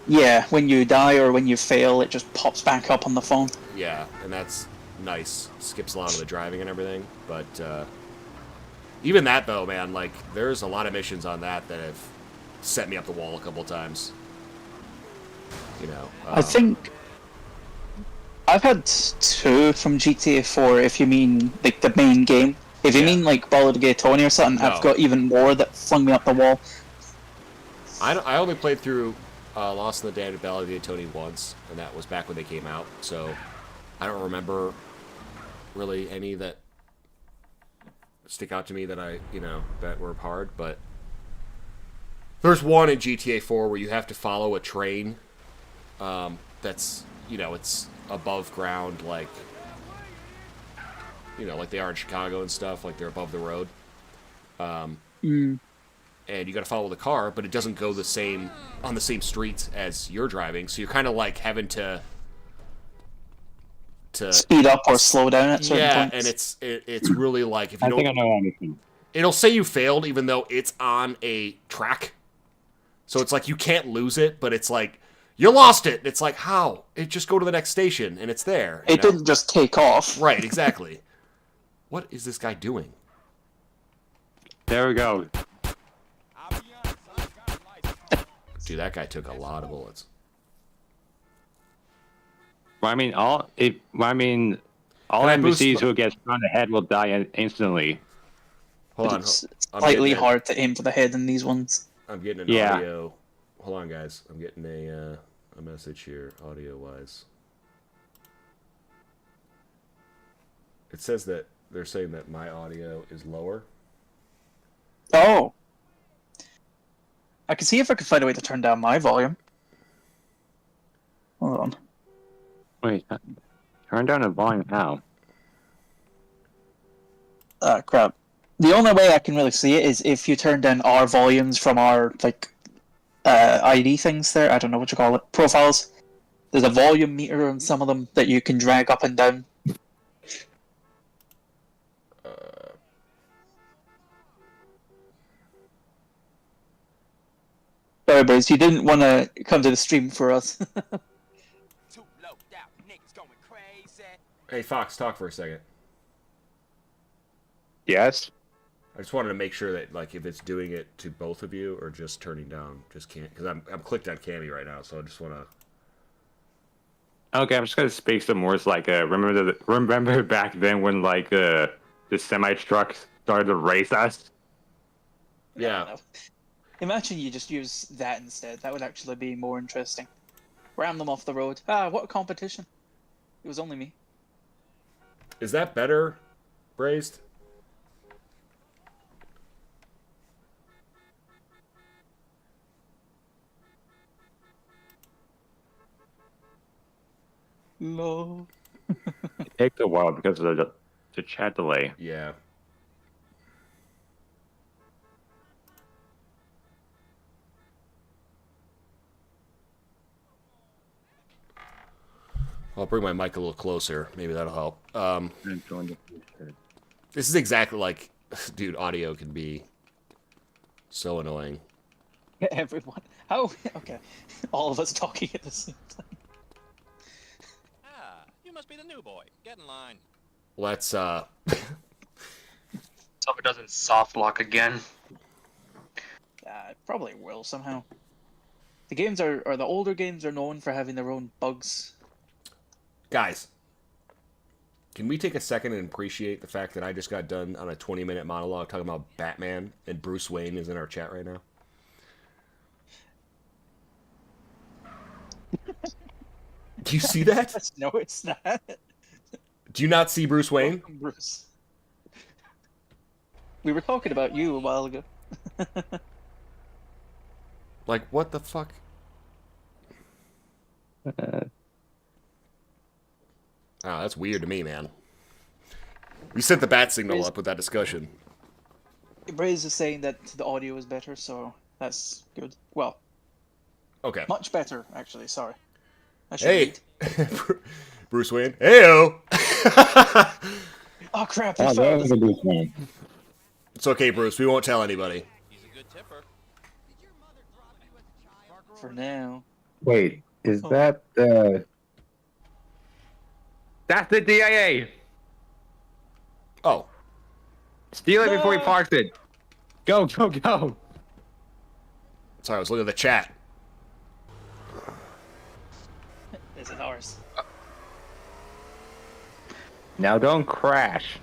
Yeah, when you die or when you fail, it just pops back up on the phone. Yeah, and that's nice. Skips a lot of the driving and everything. But even that, though, man, like, there's a lot of missions on that have set me up the wall a couple times. You know. I think I've had 2 from GTA 4, if you mean, like, the main game. If you mean, like, Ballad of Gay Tony or something, I've got even more that flung me up the wall. I only played through Lost in the Damned Ballad of Gay Tony once, and that was back when they came out, so I don't remember really any that stick out to me that that were hard, but there's one in GTA 4 where you have to follow a train that's, it's above ground, like, like they are in Chicago and stuff, like they're above the road. And you got to follow the car, but it doesn't go on the same streets as you're driving, so you're kind of like having to speed up or slow down at certain points. And it's really like if you don't. I think I know anything. It'll say you failed even though it's on a track, so it's like you can't lose it, but it's like you lost it. It's like how? It just go to the next station and it's there. It didn't just take off. Right? Exactly. What is this guy doing? There we go. Dude, that guy took a lot of bullets. Well, I mean, all NPCs who get shot in the head will die instantly. Hold on. It's slightly hard to aim for the head in these ones. I'm getting an audio. Hold on, guys. I'm getting a message here, audio-wise. It says that they're saying that my audio is lower. Oh. I can see if I could find a way to turn down my volume. Hold on. Wait, turn down the volume how? Crap. The only way I can really see it is if you turn down our volumes from our, like, ID things there. I don't know what you call it. Profiles. There's a volume meter on some of them that you can drag up and down. Sorry, boys, you didn't want to come to the stream for us. Hey, Fox, talk for a second. Yes? I just wanted to make sure that, like, if it's doing it to both of you or just turning down, just can't, because I'm clicked on Cammy right now, so I just want to Okay, I'm just gonna speak some words like remember back then when like the semi trucks started to race us? Yeah. Imagine you just use that instead. That would actually be more interesting. Ram them off the road. Ah, what a competition. It was only me. Is that better, Braised? No. It takes a while because of the chat delay. Yeah. I'll bring my mic a little closer. Maybe that'll help. This is exactly like, dude, audio can be so annoying. Everyone. How? Okay. All of us talking at the same time. Ah, you must be the new boy. Get in line. Let's, So it doesn't soft lock again. It probably will somehow. The games or the older games are known for having their own bugs. Guys, can we take a second and appreciate the fact that I just got done on a 20-minute monologue talking about Batman and Bruce Wayne is in our chat right now? Do you see that? No, it's not. Do you not see Bruce Wayne? Welcome, Bruce. We were talking about you a while ago. Like, what the fuck? Oh, that's weird to me, man. We sent the bat signal up with that discussion. Braze is saying that the audio is better, so that's good. Well, okay, much better actually. Sorry. Hey, Bruce Wayne. Heyo. Oh crap! Oh, that was a Bruce Wayne. It's okay, Bruce. We won't tell anybody. He's a good tipper. For now. Wait, is that That's the DIA. Oh. Steal it before he parks it. Go, go, go. Sorry, I was looking at the chat. Is it ours? Now don't crash.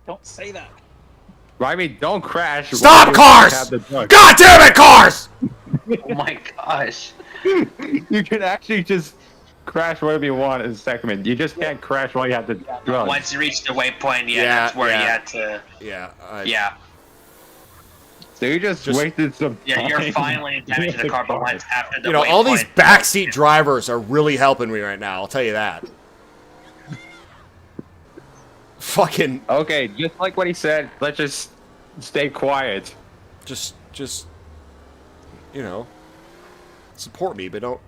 Don't say that. I mean, don't crash. Stop, cars! God damn it, cars! Oh my gosh. You can actually just crash whatever you want in a segment. You just can't crash while you have to run. Once you reach the waypoint, that's where you had to. Yeah. Yeah. So you just wasted some time. Yeah, you're finally damaging the car, but once after the You know, all these waypoint- backseat drivers are really helping me right now. I'll tell you that. Fucking. Okay, just like what he said, let's just stay quiet. Just, you know, support me, but don't.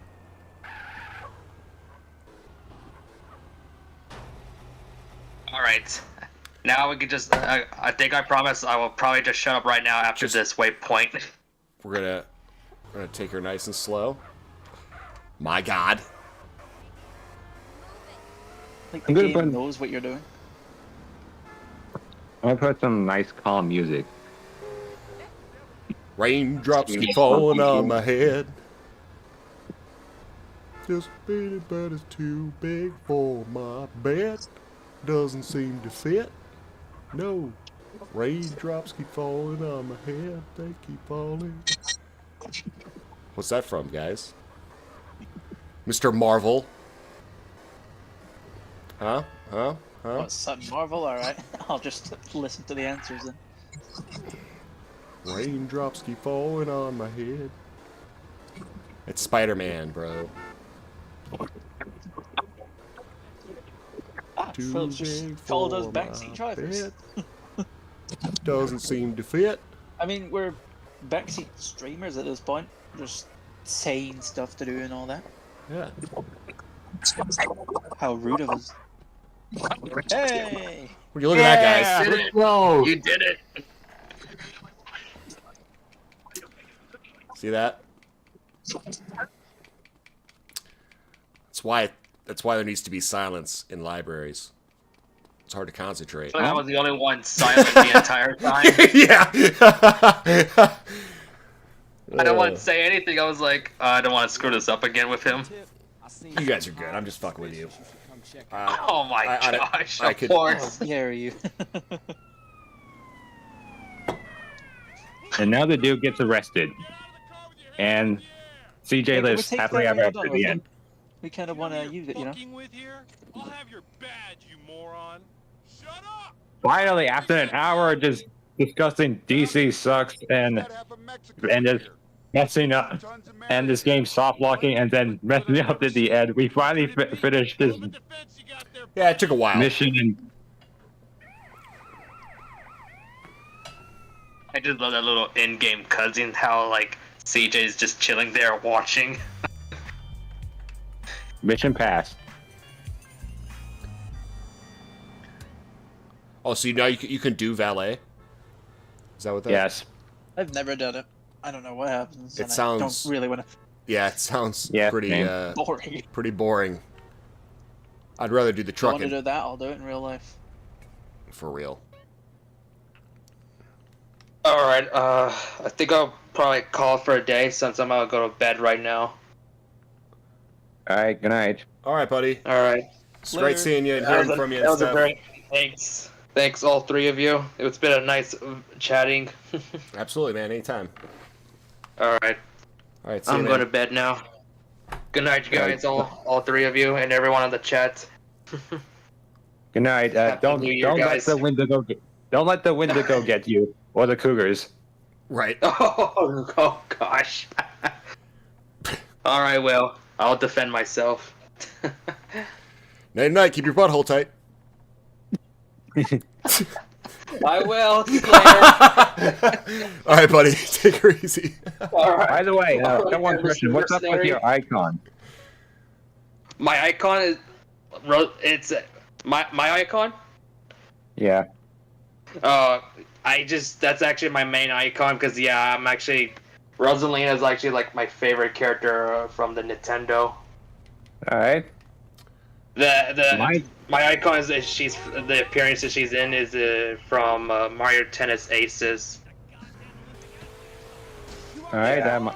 All right. Now we can just. I think I promise I will probably just shut up right now after this waypoint. We're gonna take her nice and slow. My God. Like I'm the gonna game put- knows what you're doing. I'm gonna put some nice calm music. Raindrops keep falling on my head. Just beating, but it's too big for my bed. Doesn't seem to fit. No. Raindrops keep falling on my head. They keep falling. What's that from, guys? Mr. Marvel. Huh? Huh? Huh? What's Sutton Marvel? Alright. I'll just listen to the answers then. Raindrops keep falling on my head. It's Spider-Man, bro. Phillips just called us backseat drivers. Doesn't seem to fit. I mean, we're backseat streamers at this point. Just saying stuff to do and all that. Yeah. How rude of us. Hey! Would you look at that, guys? You did it. You did it. See that? That's why there needs to be silence in libraries. It's hard to concentrate. So I was the only one silent the entire time. Yeah. I don't want to say anything. I was like, I don't want to screw this up again with him. You guys are good. I'm just fucking with you. Oh my gosh! I Of could. course. How dare you? And now the dude gets arrested, and CJ lives happily ever after the end. We kind of want to use it, you know. I'll have your badge, you moron. Shut up! Finally, after an hour of just discussing DC sucks and just messing up, and this game soft locking and then messing up at the end, we finally finished this. Yeah, it took a while. Mission and. I just love that little in-game cutscene, how like CJ is just chilling there watching. Mission passed. Oh, so now you can do valet? Is that what that? Yes. I've never done it. I don't know what happens. It and sounds. I don't really want to. Yeah, it sounds pretty boring. Pretty boring. I'd rather do the If I want trucking. to do that, I'll do it in real life. For real. Alright, I think I'll probably call it for a day since I'm gonna go to bed right now. Alright, good night. Alright, buddy. Alright. It's great seeing you and hearing from you and stuff. Thanks. Thanks, all three of you. It's been a nice chatting. Absolutely, man. Anytime. Alright. Alright, I'm going to bed now. Good night, you guys, all three of you, and everyone on the chat. Good night. Don't let the Wendigo get you or the Cougars. Right. Oh gosh. All right, well, I'll defend myself. Night night. Keep your butthole tight. I will. All right, buddy. Take her easy. All right. By the way, one question. What's up with your icon? My icon is. It's my icon. Yeah. That's actually my main icon because yeah, I'm actually Rosalina is actually like my favorite character from the Nintendo. All right. My icon is the appearance that she's in is from Mario Tennis Aces. All right.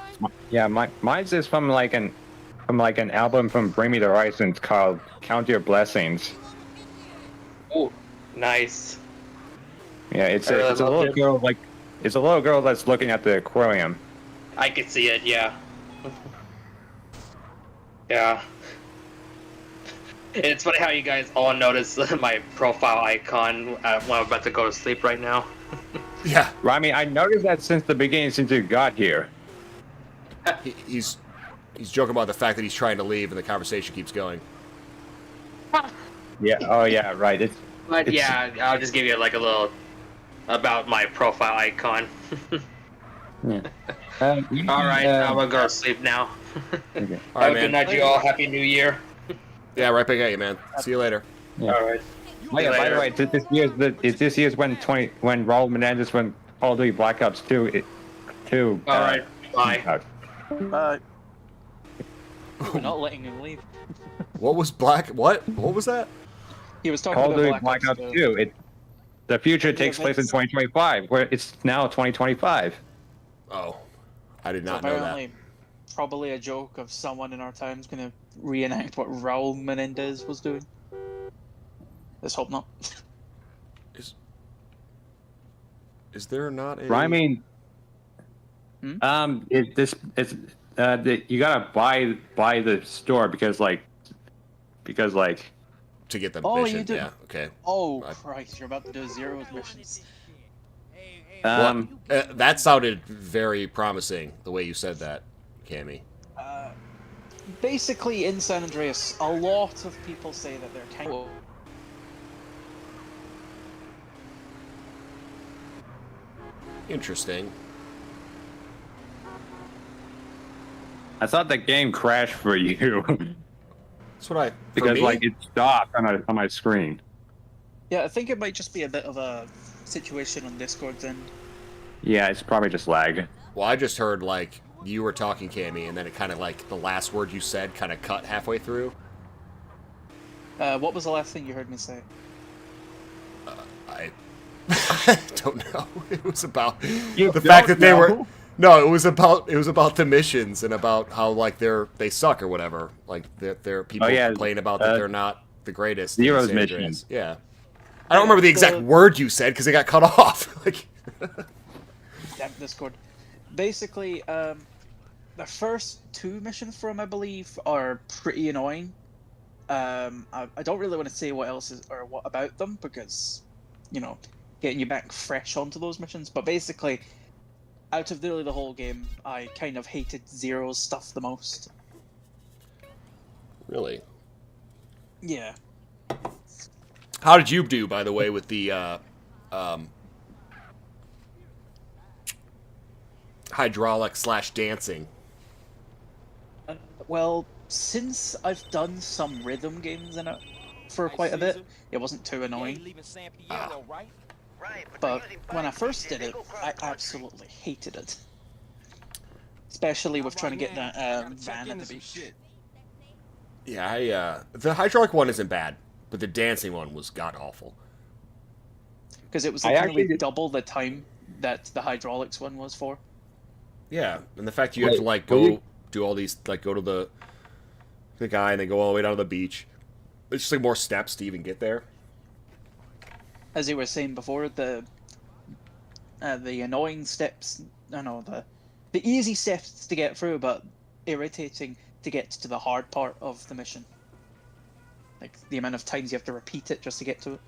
Mine's is from like an album from Bring Me the Horizon called Count Your Blessings. Oh, nice. Yeah, it's a little girl it's a little girl that's looking at the aquarium. I could see it, yeah. Yeah. It's funny how you guys all notice my profile icon when I'm about to go to sleep right now. Yeah. Well, I mean, I noticed that since the beginning, since you got here. He's joking about the fact that he's trying to leave, and the conversation keeps going. Yeah. Oh, yeah. Right. Yeah, I'll just give you like a little about my profile icon. Yeah. All right, I'm gonna go to sleep now. Okay. All right, Have a good night, you all. Happy New Year. Yeah, right back at you, man. See you later. Yeah. All right. Oh, yeah, by the way, this year's when Raul Menendez when Call of Duty Black Ops 2. All right. Bye. Bye. We're not letting him leave. What was Black? What was that? He was talking Call of about Duty Black Ops 2. The future takes place in 2025, where it's now 2025. Oh, I did not so know apparently, probably a joke of someone in our time's gonna reenact what Raul Menendez was doing. Let's hope not. Is there not a? I mean, you gotta buy the store because to get the Oh, mission. you did. Yeah. Okay. Oh Christ! You're about to do Zero's missions. That sounded very promising. The way you said that, Cammy. Basically, in San Andreas, a lot of people say that they're kind of. Interesting. I thought the game crashed for you. That's what because it stopped on my screen. Yeah, I think it might just be a bit of a situation on Discord's end. Yeah, it's probably just lag. Well, I just heard you were talking, Cammy, and then it kind of the last word you said kind of cut halfway through. What was the last thing you heard me say? I don't know. It was about the fact that they were No, it was about the missions and about how like they suck or whatever. Like they're people complain about that they're not the greatest. Zero's San mission. Andreas. Yeah. I don't remember the exact word you said because it got cut off. Like. Damn Discord. Basically, the first 2 missions from I believe are pretty annoying. I don't really want to say what else is or what about them because, you know, getting you back fresh onto those missions. But basically, out of really the whole game, I kind of hated Zero's stuff the most. Really? Yeah. How did you do, by the way, with the hydraulic/dancing? Well, since I've done some rhythm games in it for quite a bit, it wasn't too annoying. But when I first did it, I absolutely hated it. Especially with trying to get that van at the beach. Yeah, the hydraulic one isn't bad, but the dancing one was god-awful. Because it was like nearly double the time that the hydraulics one was for. Yeah, and the fact you have to like go do all these, like go to the guy and then go all the way down to the beach. It's just like more steps to even get there. As you were saying before, the annoying steps, the easy steps to get through, but irritating to get to the hard part of the mission. Like the amount of times you have to repeat it just to get to it.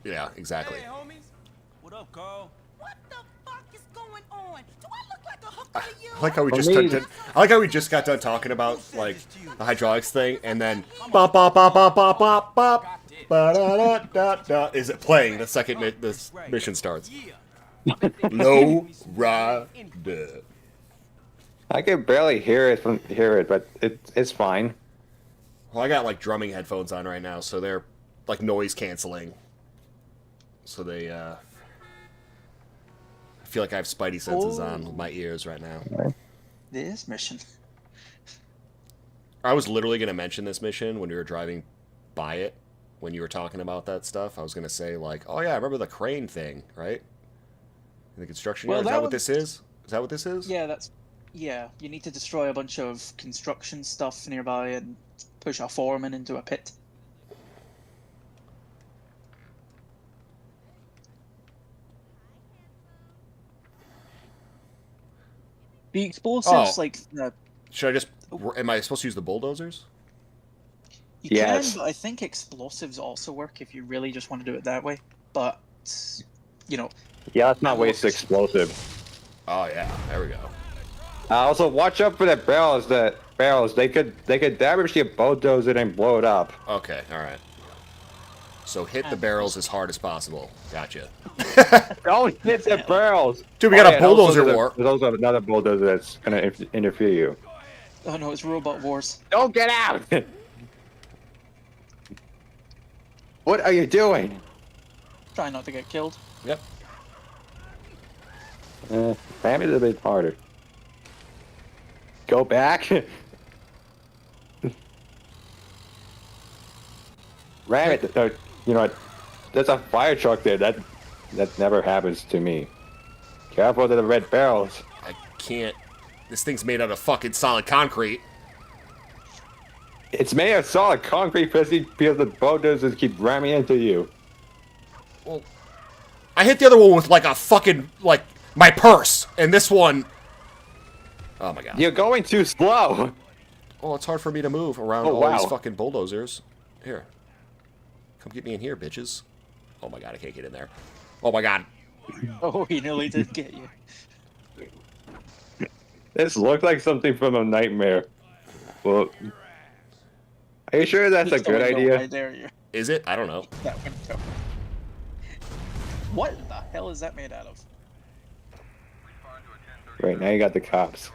Yeah, exactly. Hey, homies. What up, Carl? What the fuck is going on? Do I look like a hooker to you? I like how we just got done talking about like the hydraulics thing, and then bop bop bop bop bop bop bop ba da da da is it playing the second this mission starts. Low rider. I can barely hear it, but it's fine. Well, I got like drumming headphones on right now, so they're like noise canceling. So they I feel like I have spidey senses on with my ears right now. This mission. I was literally going to mention this mission when we were driving by it. When you were talking about that stuff, I was going to say like, "Oh yeah, I remember the crane thing, right? In the construction yard. Is that what this is? Is that what this is?" Yeah, you need to destroy a bunch of construction stuff nearby and push a foreman into a pit. The explosives, should I just? Am I supposed to use the bulldozers? You can, but I think explosives also work if you really just want to do it that way. But, you know. Yeah, let's not waste explosive. Oh yeah, there we go. Also, watch out for the barrels. They could damage your bulldozer and blow it up. Okay, all right. So hit the barrels as hard as possible. Gotcha. Don't hit the barrels. Dude, we got a bulldozer war. There's also another bulldozer that's gonna interfere you. Oh no, it's Robot Wars. Don't get out! What are you doing? Try not to get killed. Yep. Ram it a bit harder. Go back. Ram it. You know what? There's a fire truck there. That never happens to me. Careful of the red barrels. I can't. This thing's made out of fucking solid concrete. It's made of solid concrete because the bulldozers keep ramming into you. Well, I hit the other one with like a fucking like my purse, and this one. Oh my god. You're going too slow. Oh, it's hard for me to move around all these fucking bulldozers. Here. Come get me in here, bitches. Oh my god, I can't get in there. Oh my god. Oh, he nearly did get you. This looked like something from a nightmare. Well, are you sure that's a good idea? Is it? I don't know. What the hell is that made out of? Right, now you got the cops.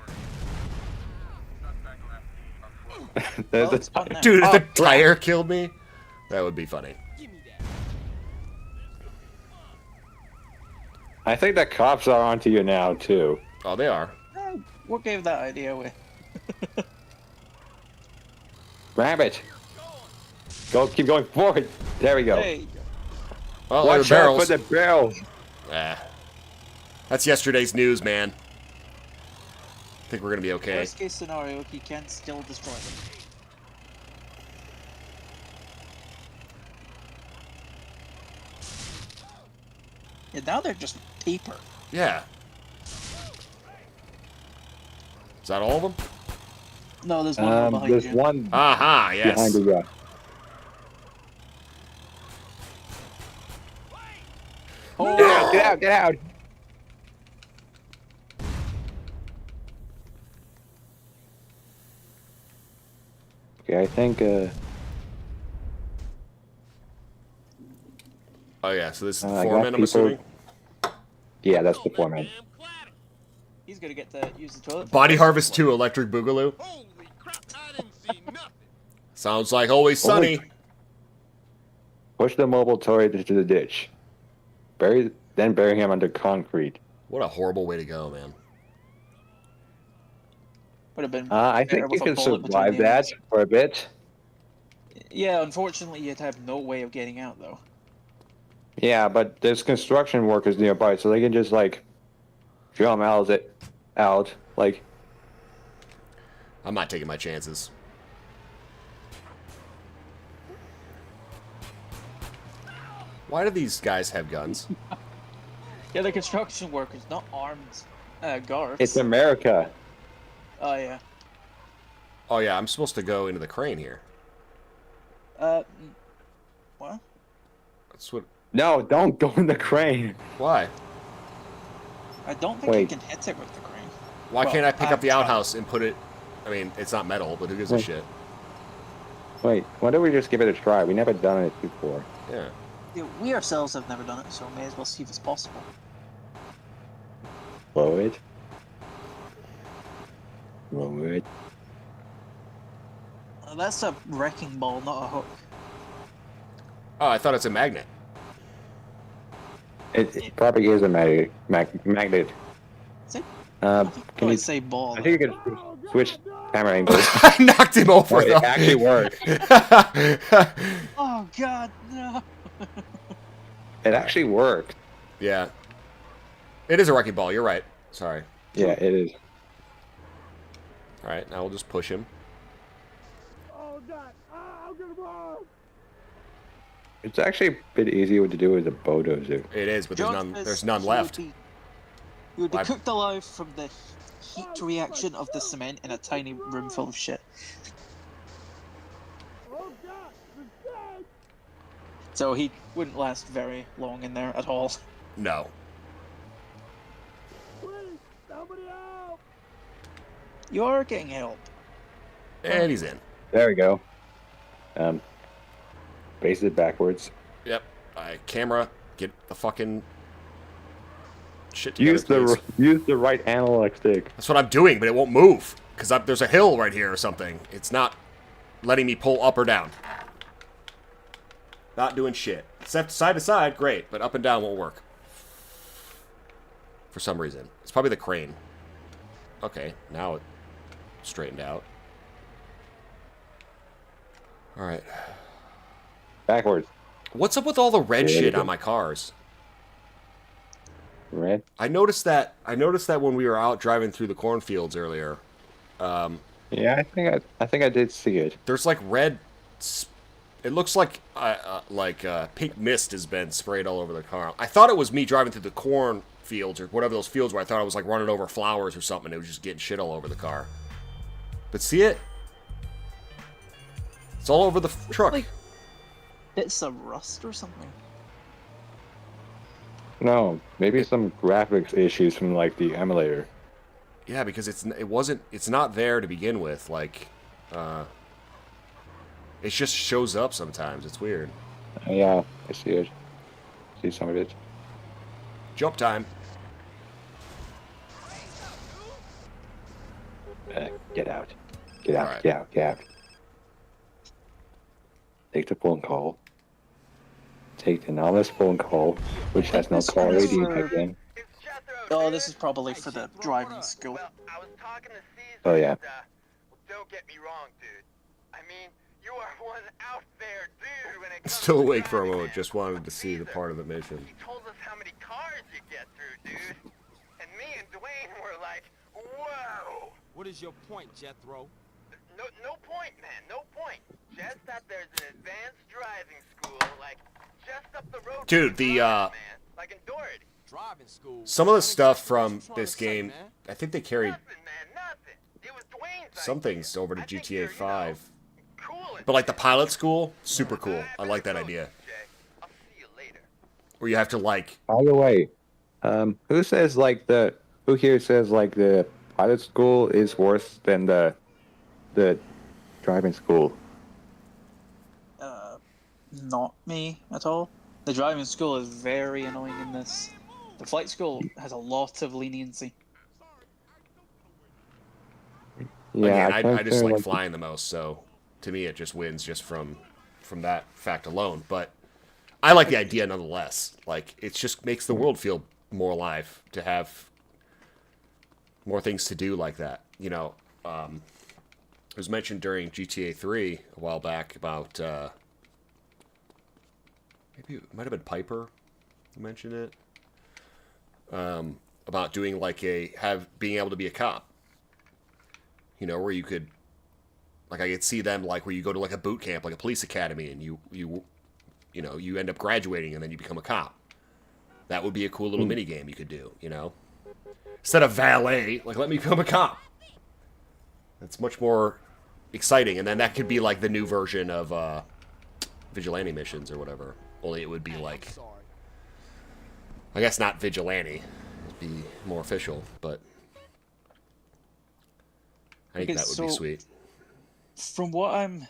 Dude, if the tire killed me, that would be funny. I think the cops are onto you now, too. Oh, they are. What gave that idea away? Rabbit! Keep going forward. There we go. Hey. Well, watch out for the barrels. That's yesterday's news, man. think we're gonna be okay. Worst case scenario, he can still destroy them. Yeah, now they're just paper. Yeah. Is that all of them? No, there's one more behind there's you. one Aha, yes. behind you. Yeah. Oh, Get out! Get out! Get out! Okay, I think. Oh yeah, so this is the I got foreman, I'm people- assuming. Yeah, that's the foreman. He's gonna get to use the toilet. Body Harvest 2 Electric Boogaloo. Sounds like Always Sunny. Push the mobile toilet into the ditch. Then bury him under concrete. What a horrible way to go, man. Would have been. I better think you with a can bullet between survive the that ears. for a bit. Yeah, unfortunately, you'd have no way of getting out though. Yeah, but there's construction workers nearby, so they can just like drum out. Like, I'm not taking my chances. Why do these guys have guns? Yeah, they're construction workers, not armed guards. it's America. Oh yeah. Oh yeah, I'm supposed to go into the crane here. What? That's what. No, don't go in the crane. Why? I don't think Wait. you can hit it with the crane. Why Well, can't I pick up the tried. outhouse and put it? I mean, it's not metal, but who gives a Wait. shit? Wait, why don't we just give it a try? We never done it before. Yeah. Yeah, we ourselves have never done it, so may as well see if it's possible. Blow it. Blow it. That's a wrecking ball, not a hook. Oh, I thought it's a magnet. It probably is a magnet. Is it? Can you say ball? I think you can switch camera angles. I knocked him over. It though. actually worked. Oh god, no. It actually worked. Yeah. It is a wrecking ball. You're right. Sorry. Yeah, it is. All right, now we'll just push him. Oh God! I'm gonna run. It's actually a bit easier to do with a bulldozer. It is, but there's John none. says There's none he left. Would be, he would be Why- cooked alive from the heat reaction of the cement in a tiny room full of shit. Oh God! The dead. So he wouldn't last very long in there at all. No. Please, somebody help! You're getting help. And he's in. There we go. Base it backwards. Yep. Camera, get the fucking shit together, Use please. use the right analog stick. That's what I'm doing, but it won't move because there's a hill right here or something. It's not letting me pull up or down. Not doing shit. Except side to side, great, but up and down won't work. For some reason. It's probably the crane. Okay, now it straightened out. Alright. Backwards. What's up with all the red There you shit go. on my cars? Red. I noticed that when we were out driving through the cornfields earlier. Yeah, I think I did see it. There's like red. It looks like pink mist has been sprayed all over the car. I thought it was me driving through the cornfields or whatever those fields were. I thought I was like running over flowers or something. It was just getting shit all over the car. But see it? It's all over the truck. Like bits of rust or something. No, maybe some graphics issues from like the emulator. Yeah, because it's not there to begin with. Like, it just shows up sometimes. It's weird. Yeah, I see it. See some of it. Jump time. Get out. Get out. Alright. Get out. Get out. Take the phone call. Take the anonymous phone call, which has no This call one is ID for- back then. Oh, this is probably for the driving school. I was talking to Caesar. Oh yeah. Don't get me wrong, dude. I mean, you are one out there, dude. When it comes Still to awake for a driving, moment. man. Just wanted to see the part of the mission. He told us how many cars you get through, dude. And me and Dwayne were like, whoa. What is your point, Jethro? No point, man. No point. Just that there's an advanced driving school, like, just up the road. Dude, the like in Doherty. Driving school. some of the stuff from this game, I think they carried some things over to GTA 5. But like the pilot school, super cool. I like that idea. Where you have to like. By the way, who here says like the pilot school is worse than the driving school? Not me at all. The driving school is very annoying in this. The flight school has a lot of leniency. Yeah, again, I just like flying the most, so to me it just wins just from that fact alone. But I like the idea nonetheless. Like, it just makes the world feel more alive to have more things to do like that. You know, it was mentioned during GTA 3 a while back about maybe it might have been Piper who mentioned it, about doing like being able to be a cop. You know, where you could, like, I could see them like where you go to like a boot camp, like a police academy, and you end up graduating and then you become a cop. That would be a cool little mini game you could do. You know, instead of valet, like, let me become a cop. That's much more exciting, and then that could be like the new version of vigilante missions or whatever. Only it would be like, I guess not vigilante. It'd be more official, but I think that would be sweet. From what I'm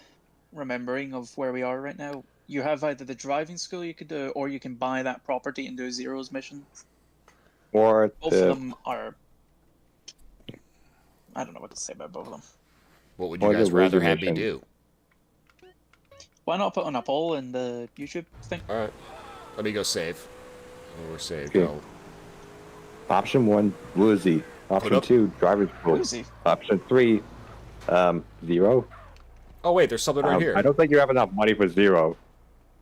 remembering of where we are right now, you have either the driving school you could do, or you can buy that property and do Zero's mission. Or both of them are. I don't know what to say about both of them. What would you guys rather have me do? Why not put on a poll in the YouTube thing? All right, let me go save. We're saved. Okay. Option 1, Woozy. Option 2, driving school. Woozy. Option 3, Zero. Oh wait, there's something right here. I don't think you have enough money for Zero.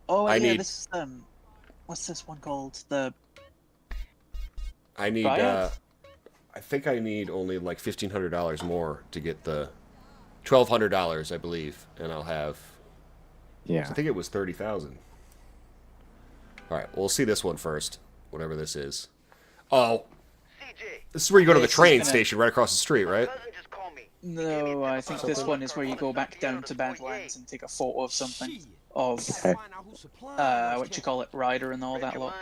Oh, yeah, this is what's this one called? I need. Riot? I think I need only like $1,500 more to get the $1,200, I believe, and I'll have. Yeah. I think it was 30,000. All right, we'll see this one first, whatever this is. Oh, this is where you go to the train station right across the street, right? No, I think this one is where you go back down to Badlands and take a photo of something. Of, what you call it, Ryder and all that lot.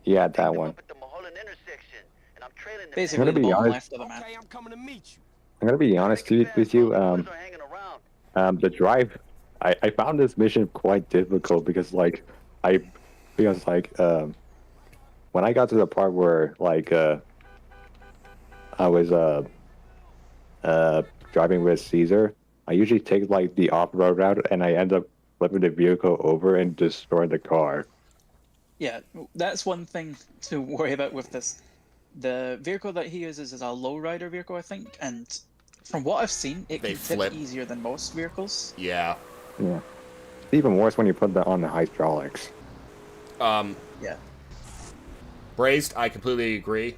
Yeah, that one. Basically, the bottom left of the map. I'm gonna be honest with you. The drive, I found this mission quite difficult because when I got to the part where I was driving with Caesar, I usually take like the off-road route, and I end up flipping the vehicle over and destroying the car. Yeah, that's one thing to worry about with this. The vehicle that he uses is a lowrider vehicle, I think, and from what I've seen, it can tip easier than most vehicles. Yeah. Yeah. It's even worse when you put that on the hydraulics. Yeah. Braised, I completely agree.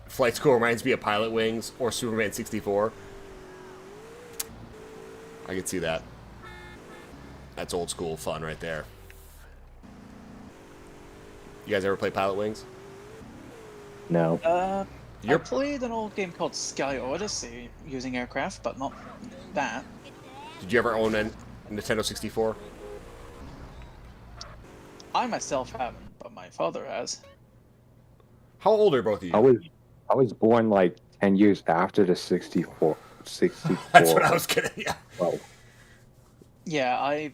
Flight School reminds me of Pilot Wings or Superman 64. I can see that. That's old school fun right there. You guys ever play Pilot Wings? No. I played an old game called Sky Odyssey using aircraft, but not that. Did you ever own a Nintendo 64? I myself haven't, but my father has. How old are both of you? I was born like 10 years after the 64. That's what I was kidding. Yeah. Well, yeah,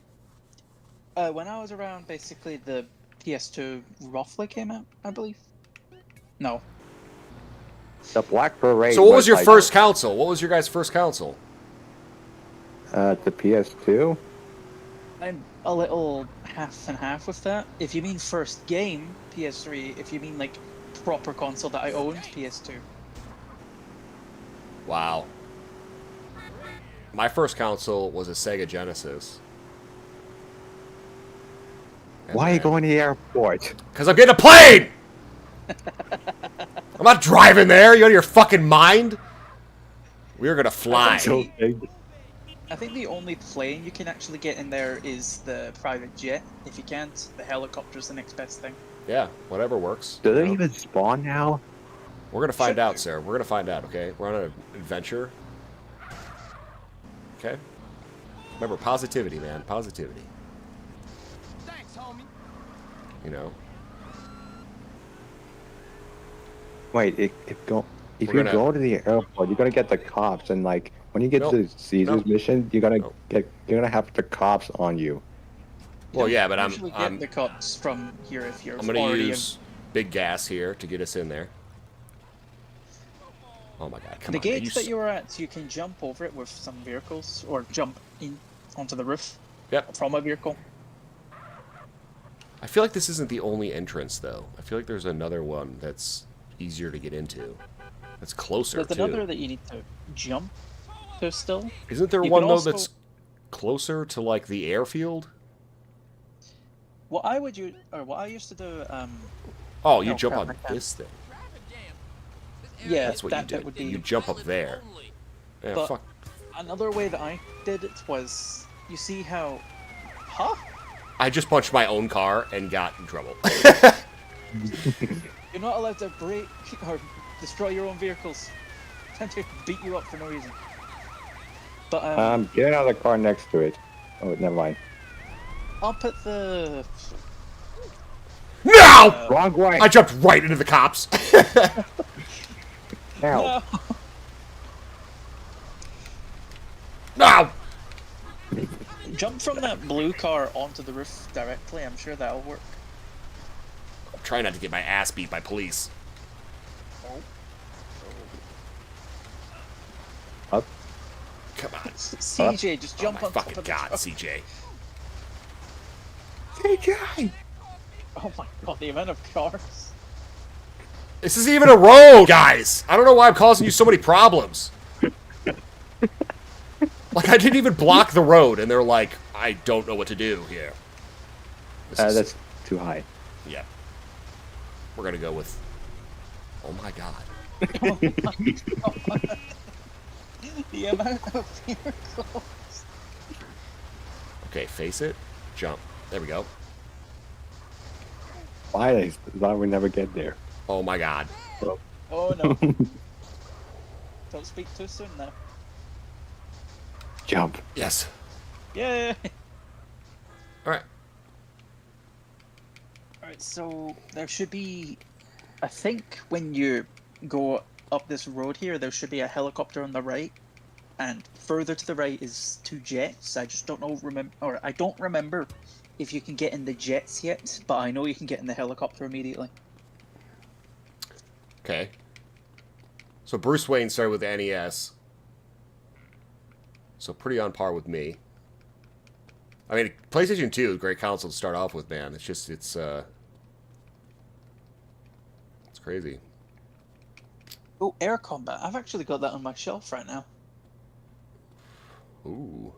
when I was around, basically the PS2 roughly came out, I believe. No. The Black Parade. So what was your first console? What was your guys' first console? The PS2. I'm a little half and half with that. If you mean first game, PS3. If you mean like proper console that I owned, PS2. Wow. My first console was a Sega Genesis. Why are you going to the airport? Because I'm getting a plane! I'm not driving there. You out of your fucking mind? We are gonna fly. I think the only plane you can actually get in there is the private jet. If you can't, the helicopter's the next best thing. Yeah, whatever works. Do they even spawn now? We're gonna find out, sir. We're gonna find out, okay? We're on an adventure. Okay? Remember, positivity, man. Positivity. Thanks, homie. You know? Wait, if We're you gonna- go to the airport, you're gonna get the cops, and like when you get Nope. to Caesar's Nope. mission, you're gonna have the cops on you. Well, yeah, but Usually get the cops from here if you're I'm gonna already use big gas here to get us in there. Oh my god, come the on. gates that you were at, you can jump over it with some vehicles, or jump in onto the roof from a vehicle. I feel like this isn't the only entrance, though. I feel like there's another one that's easier to get into. That's closer, There's too. another that you need to jump to still. Isn't there You one, can though, also- that's closer to, like, the airfield? What I used to do. Oh, you no, jump crap, on I can't. this thing. Yeah, That's what that you do. would be. You jump up there. Yeah, But fuck. another way that I did it was, you see how, huh? I just punched my own car and got in trouble. You're not allowed to break or destroy your own vehicles. Tend to beat you up for no reason. But Get out of the car next to it. Oh, never mind. I'll put the. No! Wrong way. I jumped right into the cops. Now. No! Jump from that blue car onto the roof directly. I'm sure that'll work. I'm trying not to get my ass beat by police. Up. Come on. CJ, just jump on top Fucking of the God, truck. CJ. CJ! Oh my god, the amount of cars. This isn't even a road, guys. I don't know why I'm causing you so many problems. Like, I didn't even block the road, and they're like, I don't know what to do here. That's too high. Yeah. We're gonna go with... Oh my god. The amount of vehicles. Okay, face it. Jump. There we go. Why? Why we never get there? Oh my god. Oh no. Don't speak too soon now. Jump. Yes. Yeah. Alright. Alright, so there should be, I think when you go up this road here, there should be a helicopter on the right, and further to the right is 2 jets. I just don't know, I don't remember if you can get in the jets yet, but I know you can get in the helicopter immediately. Okay. So Bruce Wayne started with the NES. So pretty on par with me. I mean, PlayStation 2, great console to start off with, man. It's just, it's crazy. Oh, air combat. I've actually got that on my shelf right now. Ooh.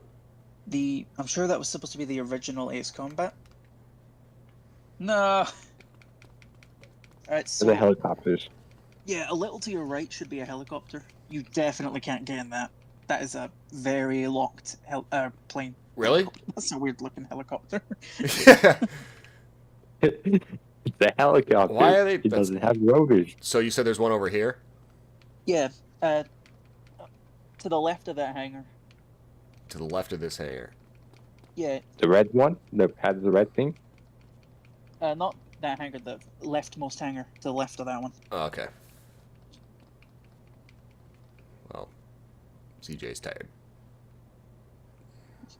I'm sure that was supposed to be the original Ace Combat. No. Alright, so... The helicopters. Yeah, a little to your right should be a helicopter. You definitely can't get in that. That is a very locked plane. Really? That's a weird looking helicopter. The helicopter. Why are they... It doesn't have rotors. So you said there's one over here? Yeah, to the left of that hangar. To the left of this hangar. Yeah, The red one? That has the red thing? not that hangar, the leftmost hangar, to the left of that one. Oh, okay. Well, CJ's tired.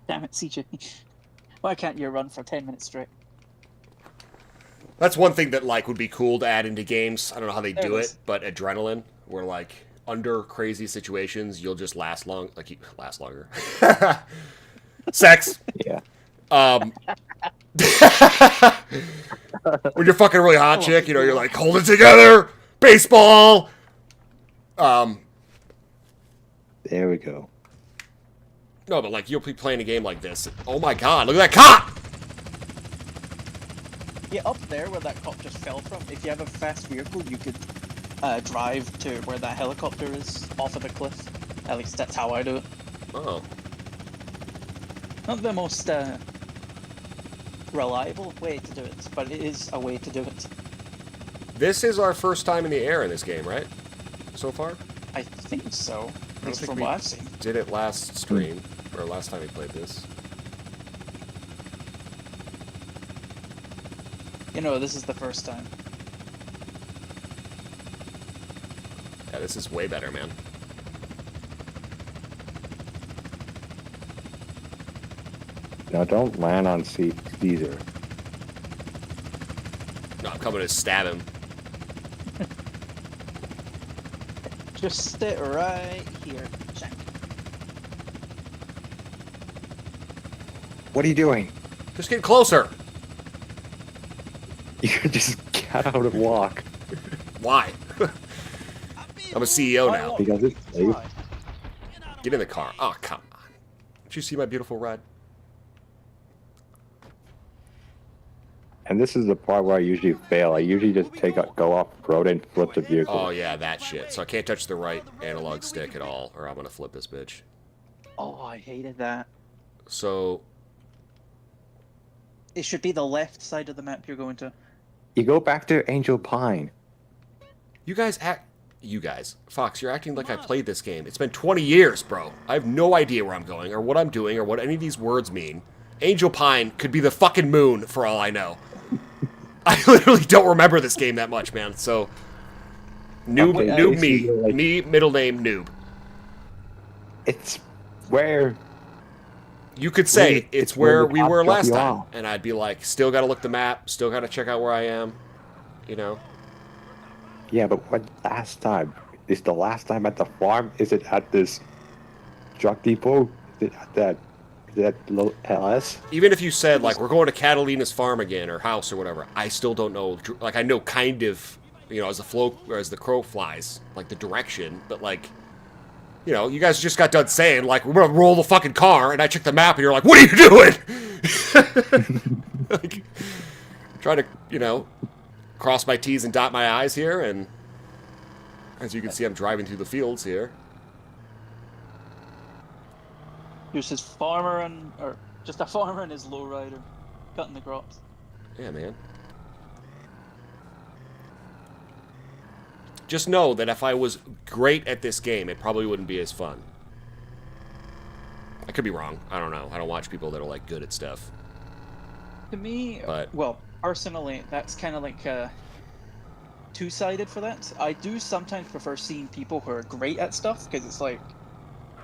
Damn it, CJ. Why can't you run for 10 minutes straight? That's one thing that, like, would be cool to add into games. I don't know how they There do it it, is. but adrenaline, where, like, under crazy situations, you'll just last long, like, you last longer. Sex. Yeah. When you're fucking a really hot chick, you know, you're like, hold it together, baseball. There we go. No, but, like, you'll be playing a game like this. Oh my god, look at that cop! Yeah, up there where that cop just fell from, if you have a fast vehicle, you could drive to where that helicopter is off of the cliff At least that's how I do it. Oh. Not the most reliable way to do it, but it is a way to do it. This is our first time in the air in this game, right? So far? I think so. I don't think from we what I've seen. did it last stream, or last time we played this. You know, this is the first time. Yeah, this is way better, man. Now don't land on Caesar. No, I'm coming to stab him. Just sit right here. Check. What are you doing? Just get closer. You could just get out and walk. Why? I'm a CEO now. Because it's safe. Get in the car. Oh, come on. Did you see my beautiful ride? And this is the part where I usually fail. I usually just go off road and flip the vehicle. Oh, yeah, that shit. So I can't touch the right analog stick at all, or I'm gonna flip this bitch. Oh, I hated that. So... It should be the left side of the map you're going to. You go back to Angel Pine. You guys act... You guys. Fox, you're acting like I played this game. It's been 20 years, bro. I have no idea where I'm going, or what I'm doing, or what any of these words mean. Angel Pine could be the fucking moon, for all I know. I literally don't remember this game that much, man. So, noob, Okay, noob me. like, Me, middle name, noob. It's where... You could say, it's where we were last you time. off. And I'd be like, still gotta look the map, still gotta check out where I am. You know? Yeah, but what last time? Is the last time at the farm? Is it at this truck depot? Is it at that little LS? Even if you said, like, we're going to Catalina's farm again, or house, or whatever, I still don't know. Like, I know kind of, you know, as the crow flies, like, the direction, but, like, you know, you guys just got done saying, like, we're gonna roll the fucking car, and I check the map, and you're like, what are you doing? Like, trying to, you know, cross my T's and dot my I's here, and as you can see, I'm driving through the fields here. Here's his farmer or just a farmer and his lowrider, cutting the crops. Yeah, man. Just know that if I was great at this game, it probably wouldn't be as fun. I could be wrong. I don't know. I don't watch people that are, like, good at stuff. To me, But well, personally, that's kind of like two-sided for that. I do sometimes prefer seeing people who are great at stuff, because it's like,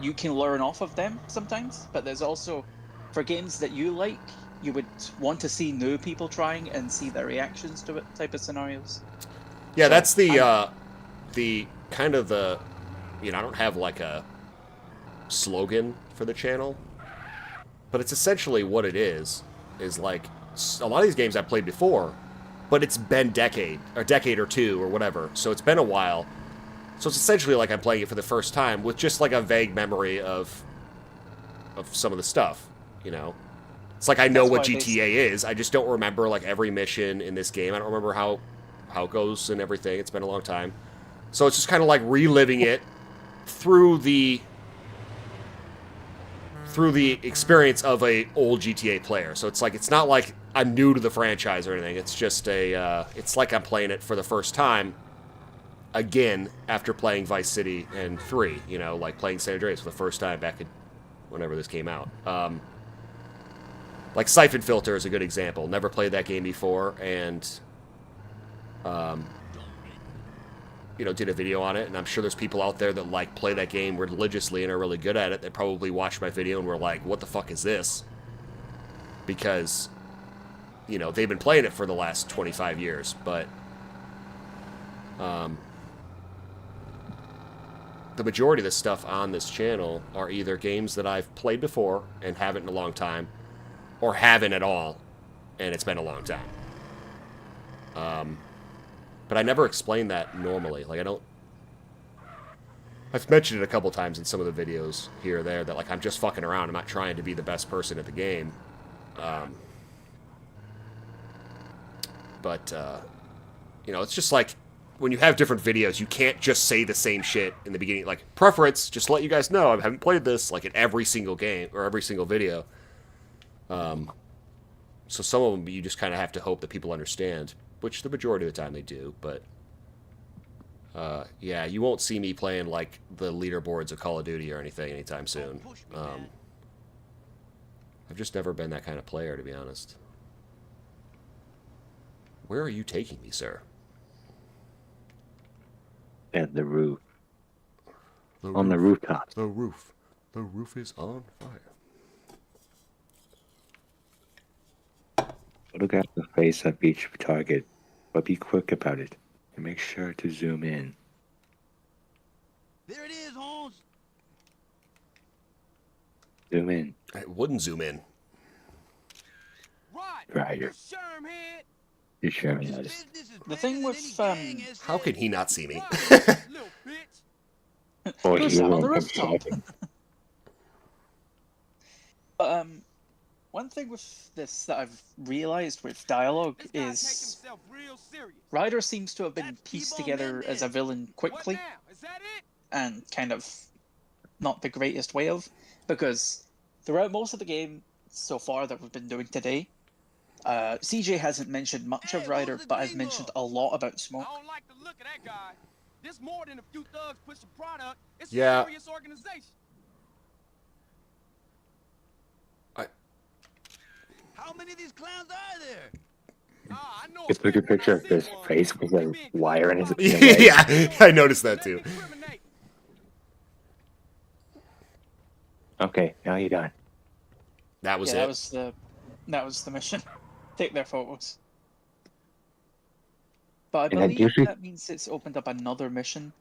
you can learn off of them sometimes, but there's also, for games that you like, you would want to see new people trying and see their reactions to it type of scenarios. yeah, So, that's the kind of the, you know, I don't have like a slogan for the channel, but it's essentially what it is like a lot of these games I've played before, but it's been a decade or two or whatever, so it's been a while. So it's essentially like I'm playing it for the first time with just like a vague memory of some of the stuff, you know? It's like I know what GTA is, I just don't remember like every mission in this game. I don't remember how it goes and everything. It's been a long time. So it's just kind of like reliving it through the experience of a old GTA player. So it's like, it's not like I'm new to the franchise or anything. It's just it's like I'm playing it for the first time again after playing Vice City and 3, you know, like playing San Andreas for the first time back in whenever this came out. Like Siphon Filter is a good example. Never played that game before, and you know, did a video on it, and I'm sure there's people out there that like play that game religiously and are really good at it that probably watched my video and were like, what the fuck is this? Because, you know, they've been playing it for the last 25 years, but the majority of the stuff on this channel are either games that I've played before and haven't in a long time, or haven't at all, and it's been a long time. But I never explain that normally. Like, I've mentioned it a couple times in some of the videos here or there that, like, I'm just fucking around. I'm not trying to be the best person at the game. But you know, it's just like, when you have different videos, you can't just say the same shit in the beginning. Like, preference, just to let you guys know, I haven't played this, like, in every single game, or every single video. So some of them, you just kind of have to hope that people understand, which the majority of the time they do, but... yeah, you won't see me playing, like, the leaderboards of Call of Duty or anything anytime soon. I've just never been that kind of player, to be honest. Where are you taking me, sir? At the roof. On the rooftop. The roof. The roof is on fire. Photograph the face of each target, but be quick about it, and make sure to zoom in. There it is, Holmes. Zoom in. I wouldn't zoom in. Right. You sure is. The thing with How can he not see me? Or Who's you that on the won't rooftop? come But one thing with this that I've realized with dialogue is Ryder seems to have been pieced together as a villain quickly, and kind of not the greatest way of, because throughout most of the game so far that we've been doing today, CJ hasn't mentioned much of Ryder, but I've mentioned a lot about Smoke. I don't like the look of that guy. This more than a few thugs push a product. It's Yeah. a serious organization. How many of these clowns are there? Just look at a picture of his face with a wire in his leg. Yeah, I noticed that too. Okay, now you're done. That was Yeah, it. that was the mission. Take their photos. But I And that believe gives you- that means it's opened up another mission.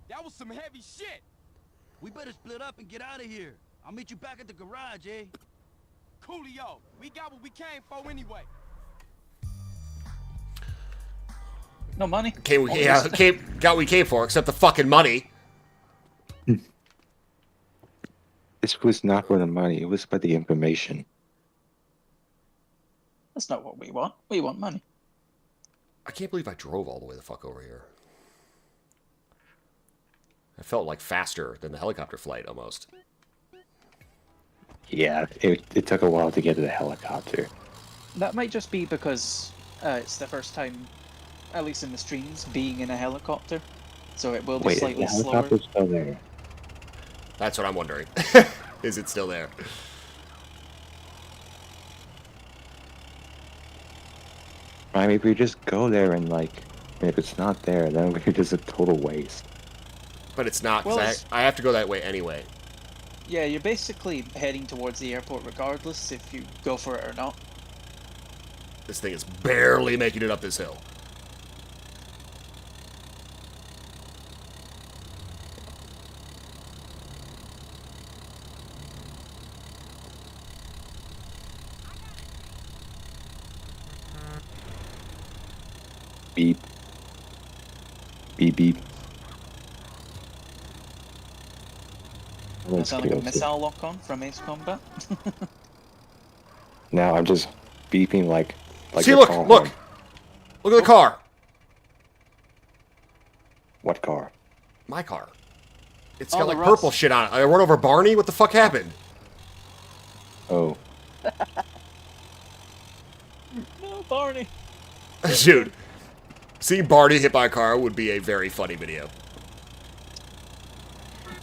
That was some heavy shit. We better split up and get out of here. I'll meet you back at the garage, eh? Coolio, we got what we came for anyway. No money. Got what we came for, except the fucking money. This was not for the money, it was for the information. That's not what we want. We want money. I can't believe I drove all the way the fuck over here. I felt like faster than the helicopter flight, almost. Yeah, it took a while to get to the helicopter. That might just be because it's the first time, at least in the streams, being in a helicopter. So it will be Wait, is slightly the slower. helicopter's still there? That's what I'm wondering. Is it still there? I mean, if we just go there and if it's not there, then we're just a total waste. But it's not, Well, because I have to go that way anyway. Yeah, you're basically heading towards the airport regardless if you go for it or not. This thing is barely making it up this hill. Beep. Beep beep. That sound like a missile lock-on from Ace Combat. Now I'm just beeping like See, a look, car look! horn. Look at the car! What car? My car. It's Oh, got the like rust. purple shit on it. I run over Barney? What the fuck happened? Oh. No, Barney. Dude. Seeing Barney hit by a car would be a very funny video.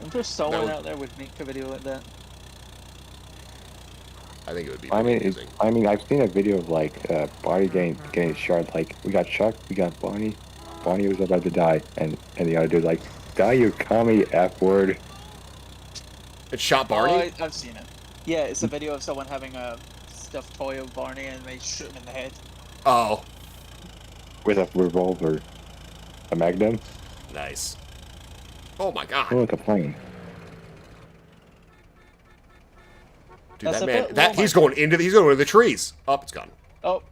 I'm sure someone would- out there would make a video like that. I think it would be I pretty mean, amazing. I've seen a video of Barney getting shot. Like we got Chuck, we got Barney. Barney was about to die, and the other dude like, die you commie F word. It shot Barney? Oh, I've seen it. Yeah, it's a video of someone having a stuffed toy of Barney and they shoot him in the head. Oh. With a revolver. A Magnum? Nice. Oh my god. Oh, like a plane. Dude, That's that a man, bit low, he's going into the trees. Oh, it's gone. Oh.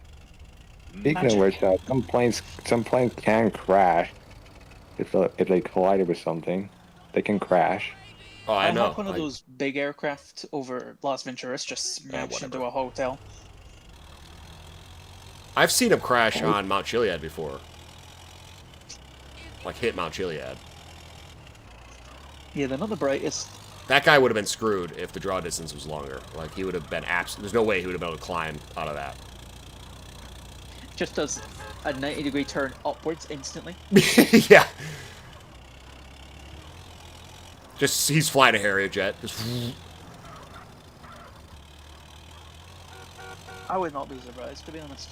Speaking of which, some planes can crash if they collided with something. They can crash. Oh, I know. had one of those big aircraft over Las Venturas just smashed into a hotel. I've seen him crash on Mount Chiliad before. Like, hit Mount Chiliad. Yeah, they're not the brightest. That guy would have been screwed if the draw distance was longer. Like, he would have been there's no way he would have been able to climb out of that. Just does a 90-degree turn upwards instantly. Yeah. Just, he's flying a Harrier jet. Just... I would not be surprised, to be honest.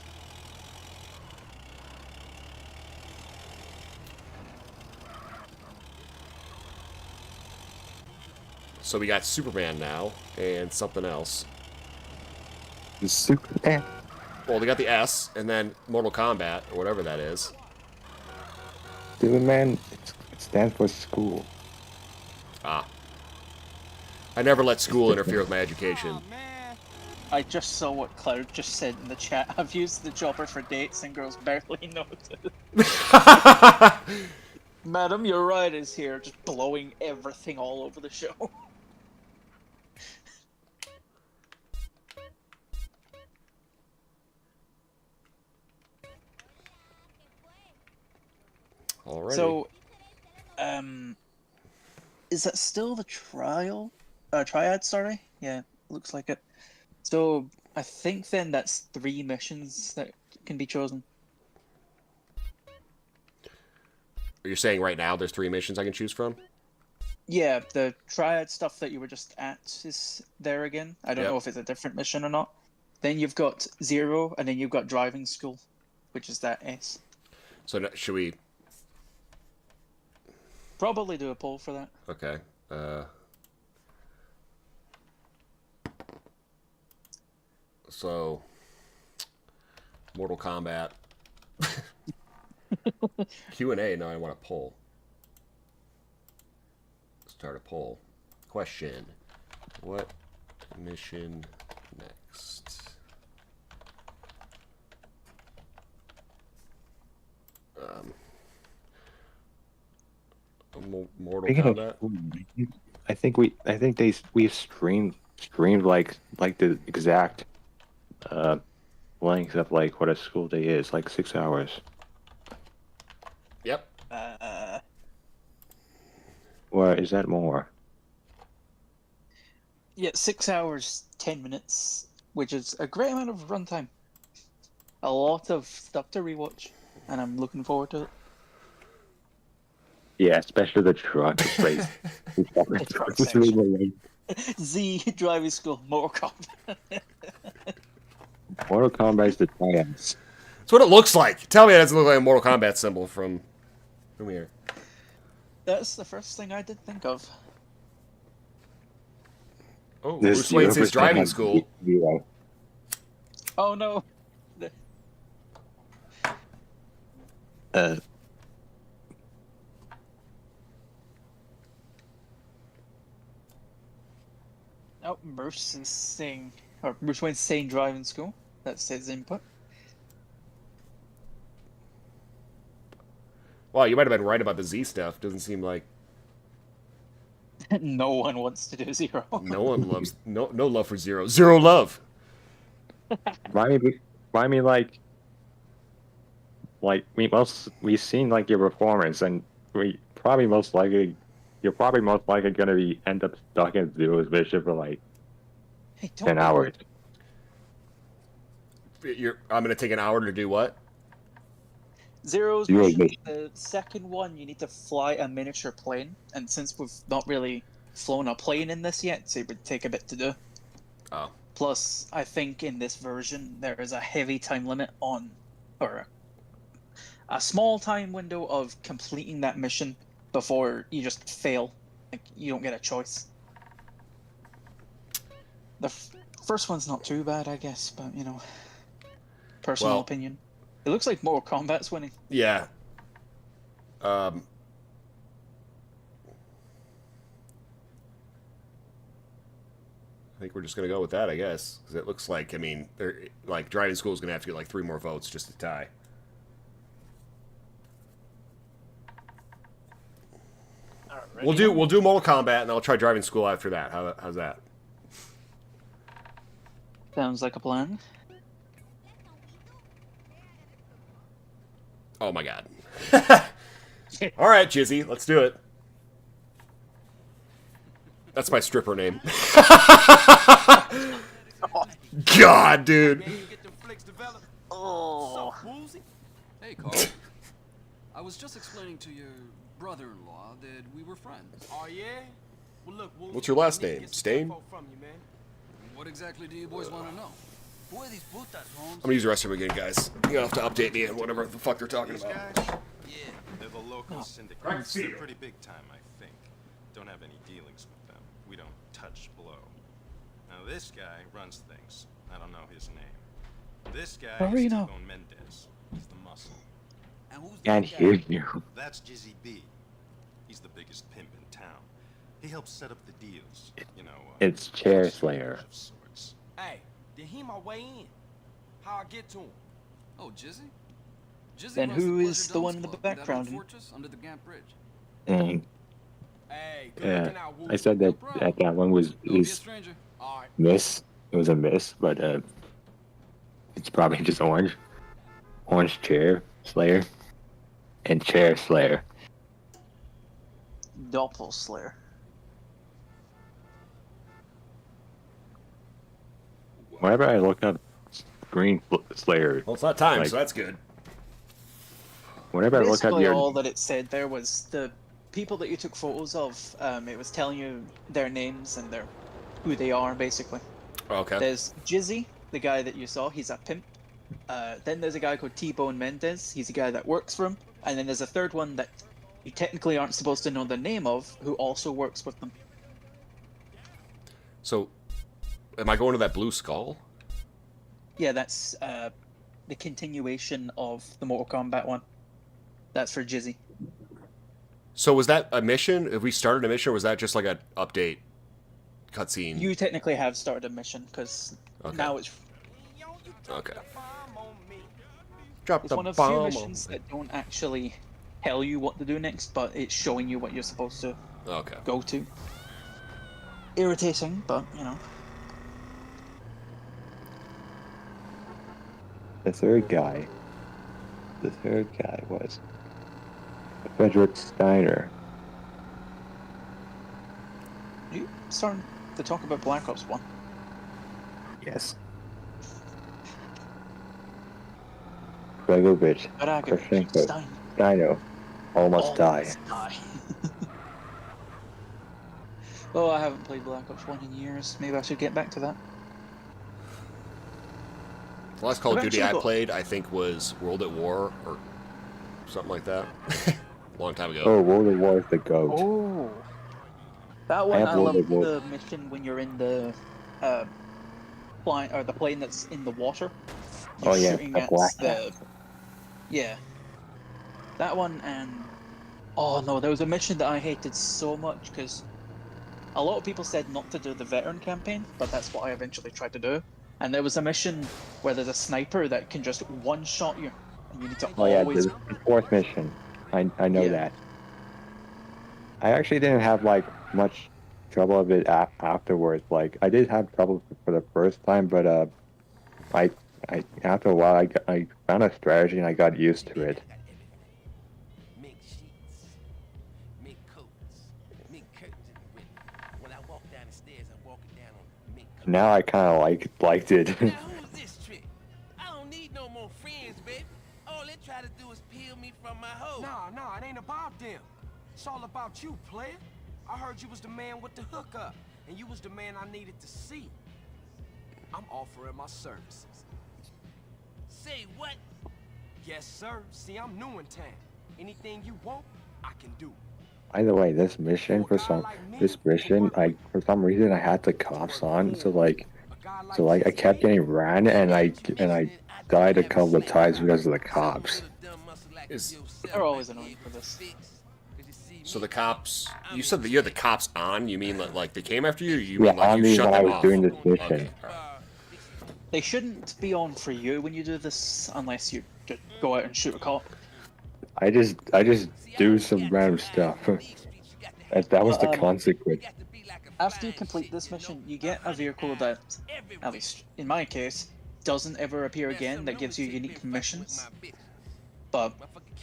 So we got Superman now, and something else. The Superman. Well, they got the S, and then Mortal Kombat, or whatever that is. Superman, it stands for school. Ah. I never let school interfere with my education. I just saw what Cloud just said in the chat. I've used the chopper for dates and girls barely noticed. Madam, your ride is here, just blowing everything all over the show. Alrighty. So, is that still the triad, sorry? Yeah, looks like it. So, I think then that's 3 missions that can be chosen. You're saying right now there's 3 missions I can choose from? Yeah, the triad stuff that you were just at is there again. I don't know if it's a different mission or not. Then you've got 0, and then you've got driving school, which is that S. So, should we... Probably do a poll for that. Okay. So, Mortal Kombat. Q&A, now I want a poll. Start a poll. Question. What mission next? Mortal Kombat? I think we streamed like the exact length of like what a school day is, like 6 hours. Yep. Or is that more? Yeah, 6 hours, 10 minutes, which is a great amount of runtime. A lot of stuff to rewatch, and I'm looking forward to it. Yeah, especially the truck place. Z driving school, Mortal Kombat. Mortal Kombat is the triads. That's what it looks like. Tell me it doesn't look like a Mortal Kombat symbol from here. That's the first thing I did think of. Oh, Bruce Wayne says driving school. Oh no. Oh, Bruce is saying, or Bruce Wayne's saying driving school. That's his input. Well, you might have been right about the Z stuff. Doesn't seem like no one wants to do 0. no one loves no love for 0. 0 love. Why me like we've seen like your performance, and you're probably most likely gonna end up stuck in Zero's mission for like 10 hours. I'm gonna take an hour to do what? Zero's mission, the second one, you need to fly a miniature plane, and since we've not really flown a plane in this yet, so it would take a bit to do. Oh. Plus, I think in this version there is a heavy time limit on, or a small time window of completing that mission before you just fail. Like, you don't get a choice. The first one's not too bad, I guess, but you know, personal opinion. It looks like Mortal Kombat's winning. Yeah. I think we're just gonna go with that, I guess, because it looks like, I mean, like driving school is gonna have to get like 3 more votes just to tie. We'll do Mortal Kombat, and I'll try driving school after that. How's that? Sounds like a plan. Oh my god. All right, Jizzy, let's do it. That's my stripper name. God, dude. Oh. Hey, Carl. I was just explaining to your brother-in-law that we were friends. Oh, yeah? Well, look, Woozy, What's your last I need to name? get some Stain? info from you, man. What exactly do you boys want to know? Who are these putas, Holmes? I'm gonna use the restroom again, guys. You'll have to update me on whatever the fuck they're talking about. Yeah, they're the local syndicate. I can see They're you. pretty big time, I think. Don't have any dealings with them. We don't touch blow. Now this guy runs things. I don't know his name. This guy How do is you know? T-Bone Mendez. He's the muscle. And who's Can't that hear guy? you. That's Jizzy B. He's the biggest pimp in town. He helps set up the deals. You know, It's Chair Slayer. of sorts. Hey, did he my way in? How I get to him? Oh, Jizzy? Jizzy Then runs who the is Pleasure the Domes one in the Club, that background? old fortress under the Gant Bridge. And Hey, good looking out, I Woozy. said that that one was Don't be a is stranger. All right. miss. It was a miss, but it's probably just orange chair slayer, and chair slayer. Doppelslayer. Whenever I look up ScreenSlayer, Well, it's not time, like, so that's good. whenever I look up Basically, your all that it said there was the people that you took photos of. It was telling you their names and who they are, basically. Okay. There's Jizzy, the guy that you saw. He's a pimp. Then there's a guy called T-Bone Mendez. He's a guy that works for him. And then there's a third one that you technically aren't supposed to know the name of, who also works with them. So, am I going to that blue skull? Yeah, that's the continuation of the Mortal Kombat one. That's for Jizzy. So was that a mission? If we started a mission, or was that just like an update cutscene? You technically have started a mission, because now it's Okay. Drop It's the one of the bomb. few missions that don't actually tell you what to do next, but it's showing you what you're supposed to go to. Irritating, but you know. the third guy was Frederick Steiner. Are you starting to talk about Black Ops 1? Yes. Bregovich, Bregovich, Krashenko, Dino, almost die. Oh, I haven't played Black Ops 1 in years. Maybe I should get back to that. The last Call of Duty I Eventually, played, I think, was World at War or something like that. Long time ago. Oh, World of War is the GOAT. Oh, that one have I World love of War. the mission when you're in the plane that's in the water. Oh, You're yeah, shooting the at black the yeah. That one and oh no, there was a mission that I hated so much because a lot of people said not to do the veteran campaign, but that's what I eventually tried to do. And there was a mission where there's a sniper that can just one-shot you, and you need to Oh yeah, always. the fourth mission. I know that. I actually didn't have like much trouble of it afterwards. Like I did have trouble for the first time, but I after a while I found a strategy and I got used to it. Make sheets, make coats, make curtains in the window. When I walk down the stairs, I'm walking down on mink coats. Now I kind of liked it. Now who's this trick? I don't need no more friends, baby. All they try to do is peel me from my hoe. Nah, it ain't about them. It's all about you, player. I heard you was the man with the hookup, and you was the man I needed to see. I'm offering my services. Say what? Yes, sir. See, I'm new in town. Anything you want, I can do. By the way, this mission for some reason I had the cops on, so I kept getting ran and I died a couple of times because of the cops. They're always annoying for this. So the cops, you said that you had the cops on. You mean that like they came after you? Or you Yeah, mean like on you me shut when I them was off? doing this mission. Okay, alright. They shouldn't be on for you when you do this, unless you just go out and shoot a cop. I just do some random stuff. That was the consequence. After you complete this mission, you get a vehicle that, at least in my case, doesn't ever appear again, that gives you unique missions. But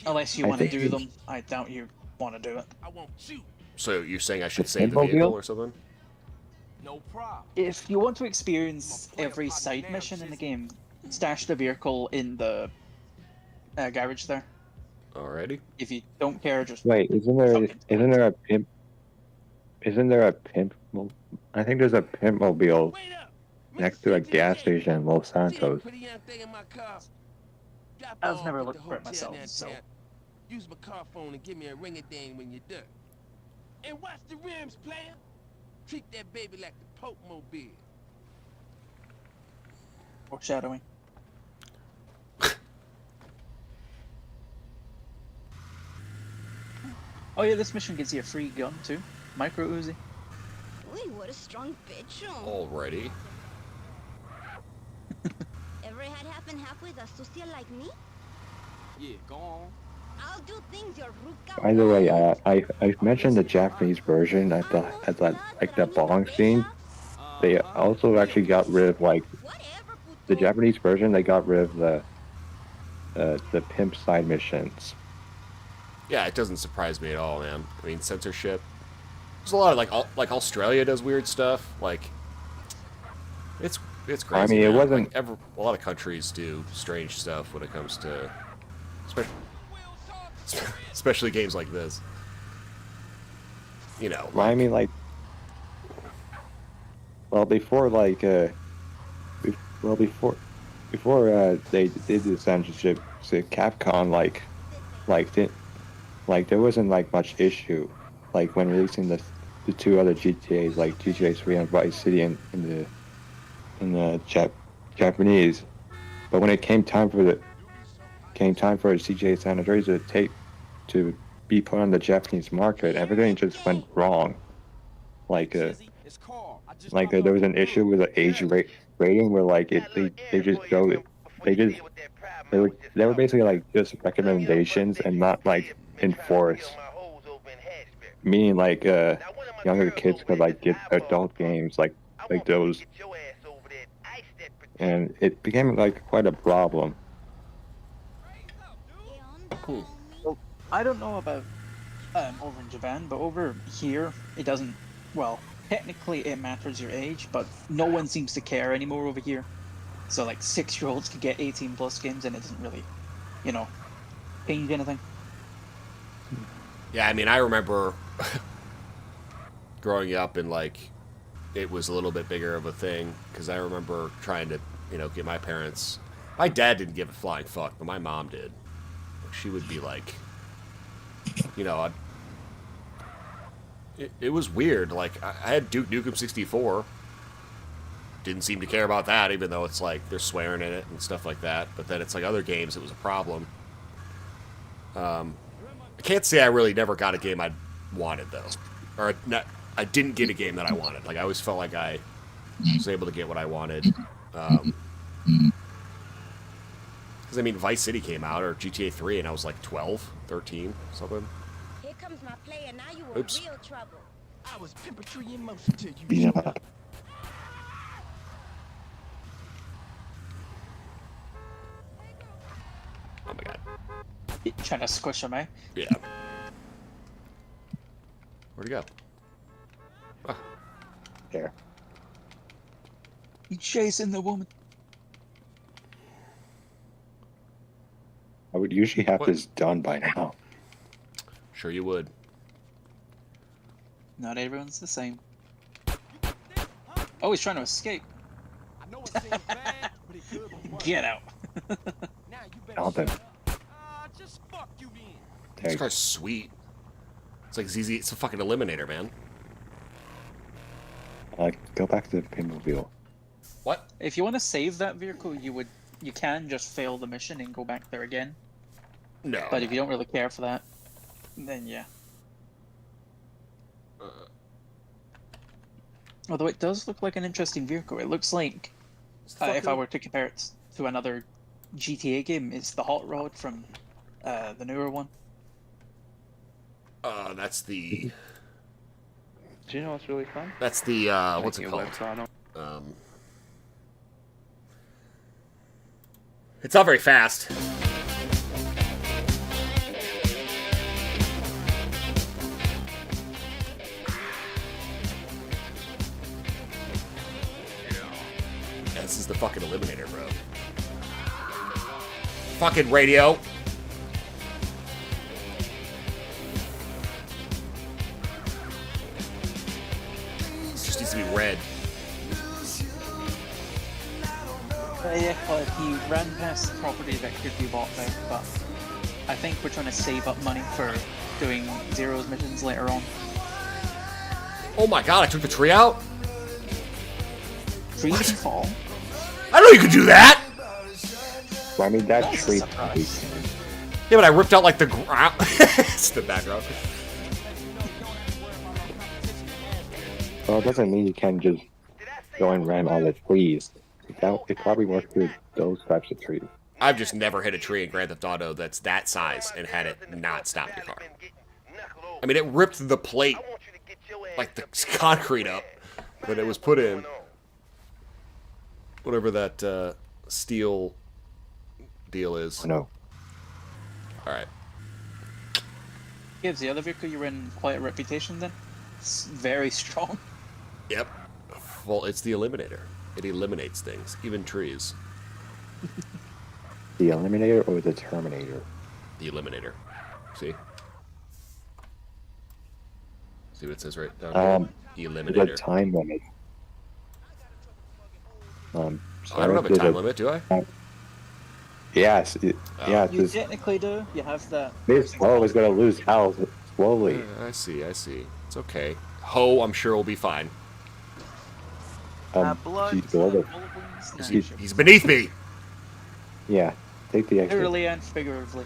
Unless you I want to think do them, I doubt you want to do it. I won't shoot. So you're saying I should The save the pinball vehicle wheel? or something? No problem. If you want to experience every side mission in the game, stash the vehicle in the garage there. Alrighty. If you don't care, just Wait, isn't there a pimp? Isn't there a pimp? I think there's a pimp mobile next to a gas station in Los Santos. Pretty young thing in my car. Drop I've off never at looked the for it hotel myself, so. downtown. Use my car phone and give me a ring-a-ding when you're done. And watch the rims, player. Treat that baby like the Pope Mobile. Foreshadowing. Oh yeah, this mission gives you a free gun too. Micro Uzi. Uy, what a strong bitch. Already. Ever had happen half with a sucia like me? Yeah, go on. I'll do things your ruka. By the way, I mentioned the Japanese version at the bong scene. They also actually got rid of like the Japanese version. They got rid of the pimp side missions. Yeah, it doesn't surprise me at all, man. I mean, censorship. There's a lot of like Australia does weird stuff. Like it's crazy. I mean, it man. wasn't. Like, a lot of countries do strange stuff when it comes to, especially games like this. You know. Well, I mean, like, well, before they did the censorship, so Capcom there wasn't like much issue, like when releasing the two other GTAs, like GTA 3 and Vice City in the Japanese, but when it came time for GTA San Andreas to be put on the Japanese market, everything just went wrong. There was an issue with the age rating where like they were basically like just recommendations and not like enforced, meaning like younger kids could like get adult games like those, and it became like quite a problem. Well, I don't know about over in Japan, but over here it doesn't. Well, technically it matters your age, but no one seems to care anymore over here. So like 6-year-olds could get 18 plus games, and it doesn't really, change anything. Yeah, I mean, I remember growing up and like it was a little bit bigger of a thing because I remember trying to, get my parents. My dad didn't give a flying fuck, but my mom did. She would be like, it was weird. Like I had Duke Nukem 64. Didn't seem to care about that, even though it's like they're swearing in it and stuff like that. But then it's like other games, it was a problem. I can't say I really never got a game I wanted though, or not, I didn't get a game that I wanted. Like I always felt like I was able to get what I wanted. Because I mean, Vice City came out, or GTA 3, and I was like 12, 13, something. Here comes my player, now you in Oops. real trouble. I was pimping in motion till you showed up. Oh my god. You trying to squish him, eh? Yeah. Where'd he go? Ah. There. He's chasing the woman. I would usually have this done by now. Sure you would. Not everyone's the same. Oh, he's trying to escape. I know it seems bad, but it could be worse. Get out. Now you better Alvin. shut up. Just fuck you then. This car's sweet. It's like ZZ, it's a fucking eliminator, man. Go back to the pinwheel. What? If you want to save that vehicle, you can just fail the mission and go back there again. No. But if you don't really care for that, then yeah. Although it does look like an interesting vehicle. It looks like, if I were to compare it to another GTA game, it's the Hot Rod from the newer one. That's the... Do you know what's really fun? That's the, what's it called? It's not very fast. this is the fucking Eliminator, bro. Fucking radio. Just needs to be red. Yeah, well, he ran past the property that could be bought there, but I think we're trying to save up money for doing Zero's missions later on. Oh my god, I took the tree out? Trees can fall. I know you could do that! Well, I mean, that That's tree. a surprise. Yeah, but I ripped out like the ground. It's the background. Well, it doesn't mean you can just go and ram all the trees. It probably works with those types of trees. I've just never hit a tree in Grand Theft Auto that's that size and had it not stop your car. I mean, it ripped the plate, like the concrete up that it was put in. Whatever that steel deal is. No. Alright. Gives the other vehicle you're in quite a reputation then? It's very strong. Yep. Well, it's the Eliminator. It eliminates things, even trees. The Eliminator or the Terminator? The Eliminator. See? See what it says right down here? The There's a Eliminator. time limit. I don't have a time limit, do I? Yes. Yeah. You technically do. You have that. This slow is going to lose health slowly. I see. It's okay. Ho, I'm sure will be fine. Blood, He's beneath me! Yeah. Take the extra. literally and figuratively.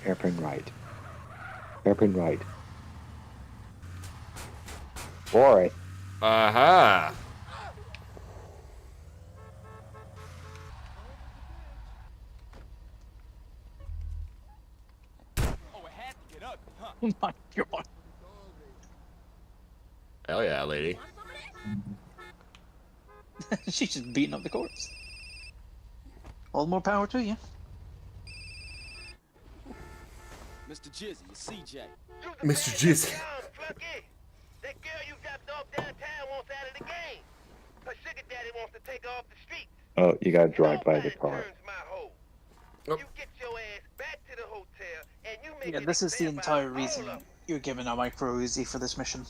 Hairpin right. Hairpin right. Boy. Aha! Oh my god. Hell yeah, lady. She's just beating up the corpse. All the more power to you. Mr. Jizzy, it's CJ. Mr. Jizzy. That girl you dropped off downtown wants out of the game. Her sugar daddy wants to take her off the street. Oh, you gotta drive by the car. You get your ass back to the hotel and you make Yeah, this is the entire reason you're given a micro Uzi for this mission.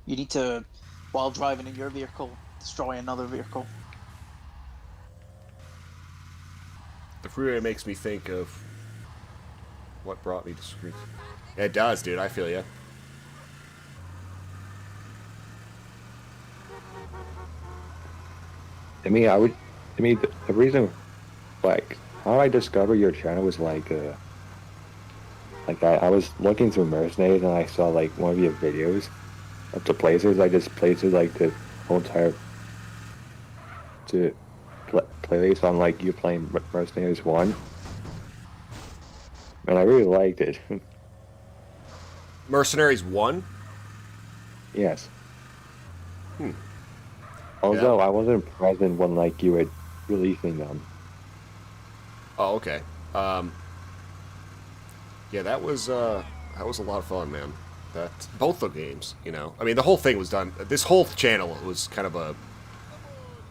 You need to, while driving in your vehicle, destroy another vehicle. The freeway makes me think of what brought me to Screen. Yeah, it does, dude. I feel ya. The reason, like, how I discovered your channel was like I was looking through Mercenaries and I saw like one of your videos of the places. I just played through like the whole entire playlist on like you playing Mercenaries 1, and I really liked it. Mercenaries 1? Yes. Hmm. Although I wasn't present when like you were releasing them. Oh, okay. Yeah, that was a lot of fun, man. That both the games, you know. I mean, the whole thing was done. This whole channel was kind of a.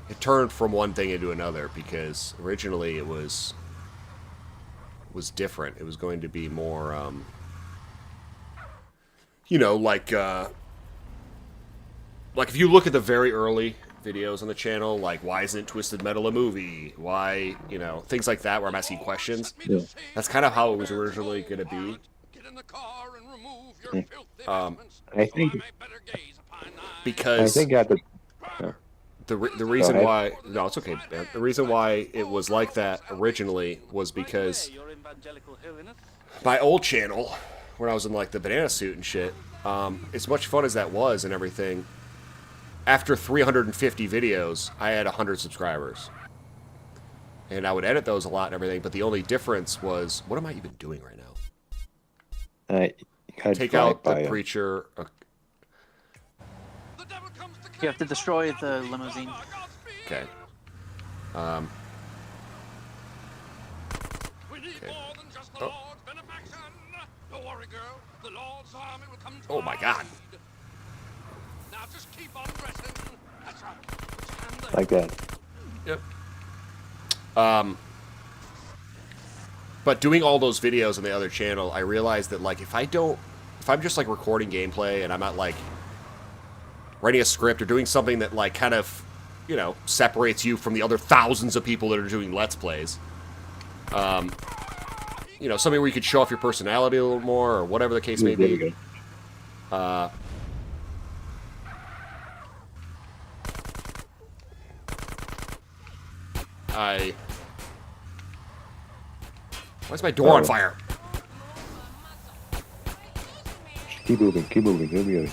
It turned from one thing into another because originally it was different. It was going to be more, you know, like if you look at the very early videos on the channel, like why isn't Twisted Metal a movie? Why, you know, things like that where I'm asking questions. Yeah. That's kind of how it was originally going to be. I think because at the reason why it's okay, man. The reason why it was like that originally was because my old channel, when I was in like the banana suit and shit, as much fun as that was and everything, after 350 videos, I had 100 subscribers. And I would edit those a lot and everything, but the only difference was, what am I even doing right now? Take out the preacher. You have to destroy the limousine. Okay. Okay. Oh. Oh my god. Like that. Yep. But doing all those videos on the other channel, I realized that, like, if I'm just, like, recording gameplay and I'm not, like, writing a script or doing something that, like, kind of, you know, separates you from the other thousands of people that are doing Let's Plays, you know, something where you could show off your personality a little more or whatever the case may be. Why is my door on fire? Keep moving, keep moving, keep moving.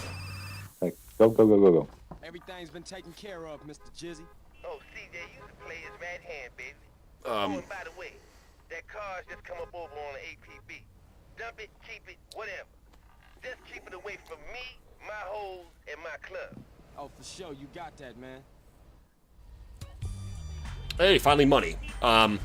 Like, go, go, go, go, go. Everything's been taken care of, Mr. Jizzy. Oh, CJ, you can play his right hand, baby. And by the way, that car's just come up over on the APB. Dump it, keep it, whatever. Just keep it away from me, my hoes, and my club. Oh, for sure, you got that, man. Hey, finally money. And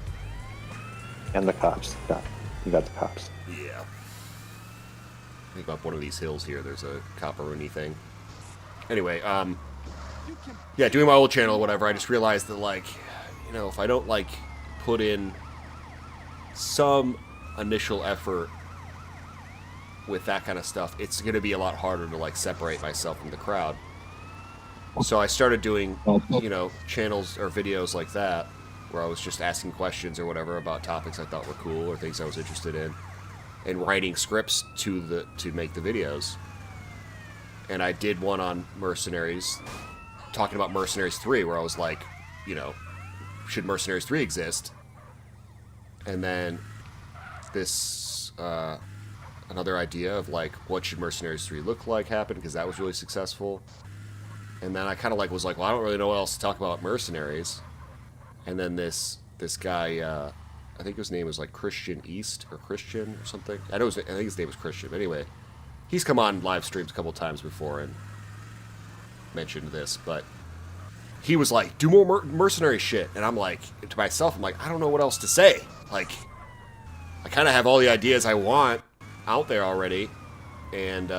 the cops. Yeah, you got the cops. Yeah. I think up one of these hills here, there's a copperoonie thing. Anyway, yeah, doing my old channel or whatever, I just realized that, like, you know, if I don't, like, put in some initial effort with that kind of stuff, it's going to be a lot harder to, like, separate myself from the crowd. So I started doing, you know, channels or videos like that, where I was just asking questions or whatever about topics I thought were cool or things I was interested in, and writing scripts to make the videos. And I did one on Mercenaries, talking about Mercenaries 3, where I was like, you know, should Mercenaries 3 exist? And then this, another idea of, like, what should Mercenaries 3 look like happened, because that was really successful. And then I kind of, like, was like, well, I don't really know what else to talk about Mercenaries. And then this guy, I think his name was, like, Christian East, or Christian, or something. I think his name was Christian, but anyway. He's come on live streams a couple times before and mentioned this, but he was like, do more mercenary shit. And I'm like, to myself, I'm like, I don't know what else to say. Like, I kind of have all the ideas I want out there already. And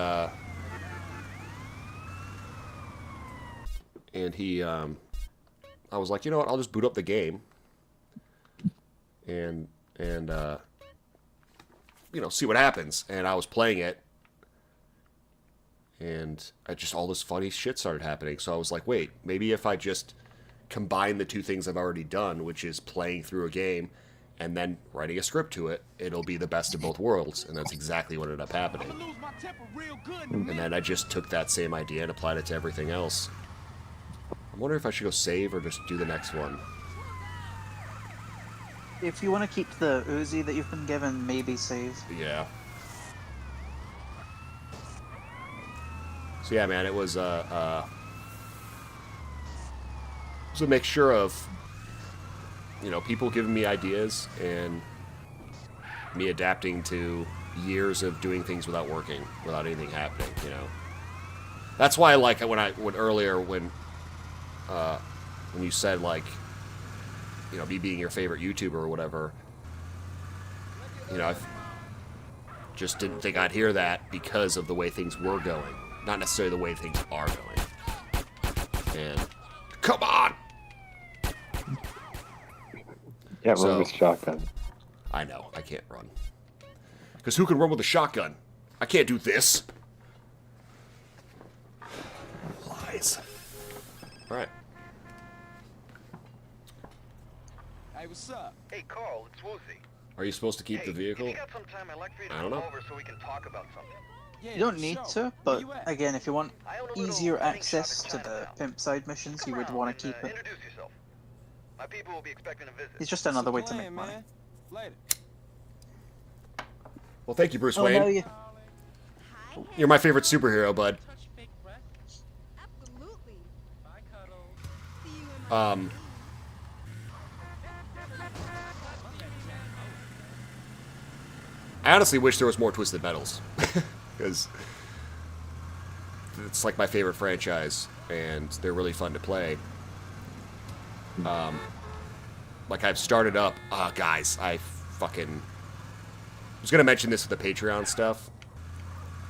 he, I was like, you know what, I'll just boot up the game. And you know, see what happens. And I was playing it. And all this funny shit started happening. So I was like, wait, maybe if I just combine the two things I've already done, which is playing through a game and then writing a script to it, it'll be the best of both worlds. And that's exactly what ended up happening. And then I just took that same idea and applied it to everything else. I wonder if I should go save or just do the next one. If you want to keep the Uzi that you've been given, maybe save. Yeah. So yeah, man, it was a mixture of, you know, people giving me ideas and me adapting to years of doing things without working, without anything happening, you know. That's why, like, when earlier when you said, like, you know, me being your favorite YouTuber or whatever, you know, I just didn't think I'd hear that because of the way things were going. Not necessarily the way things are going. And, come on! Yeah, run with shotgun. I know, I can't run. Because who can run with a shotgun? I can't do this. Lies. Alright. Hey, what's up? Hey, Carl, it's Woozy. Are you supposed to keep the vehicle? If you got some time, I'd like for you to I don't come know. over so we can talk about something. You don't need to, but again, if you want easier access to the pimp side missions, you would want to keep it. Introduce yourself. My people will be expecting a visit. It's just another way to make money. Later. Well, thank you, Bruce Oh, Wayne. no, you... You're my favorite superhero, bud. I honestly wish there was more Twisted Metals. Because it's like my favorite franchise, and they're really fun to play. Like, I've started up... guys, I was going to mention this with the Patreon stuff,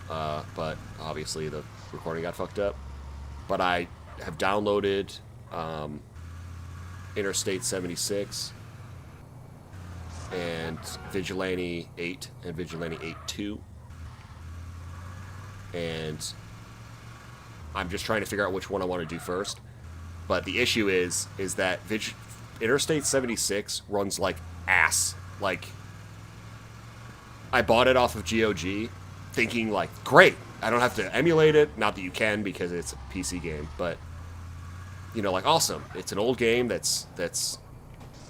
but obviously the recording got fucked up. but I have downloaded Interstate 76 and Vigilante 8 and Vigilante 8-2. And I'm just trying to figure out which one I want to do first. But the issue is that Interstate 76 runs like ass. Like, I bought it off of GOG thinking, like, great, I don't have to emulate it. Not that you can because it's a PC game, but, you know, like, awesome. It's an old game that's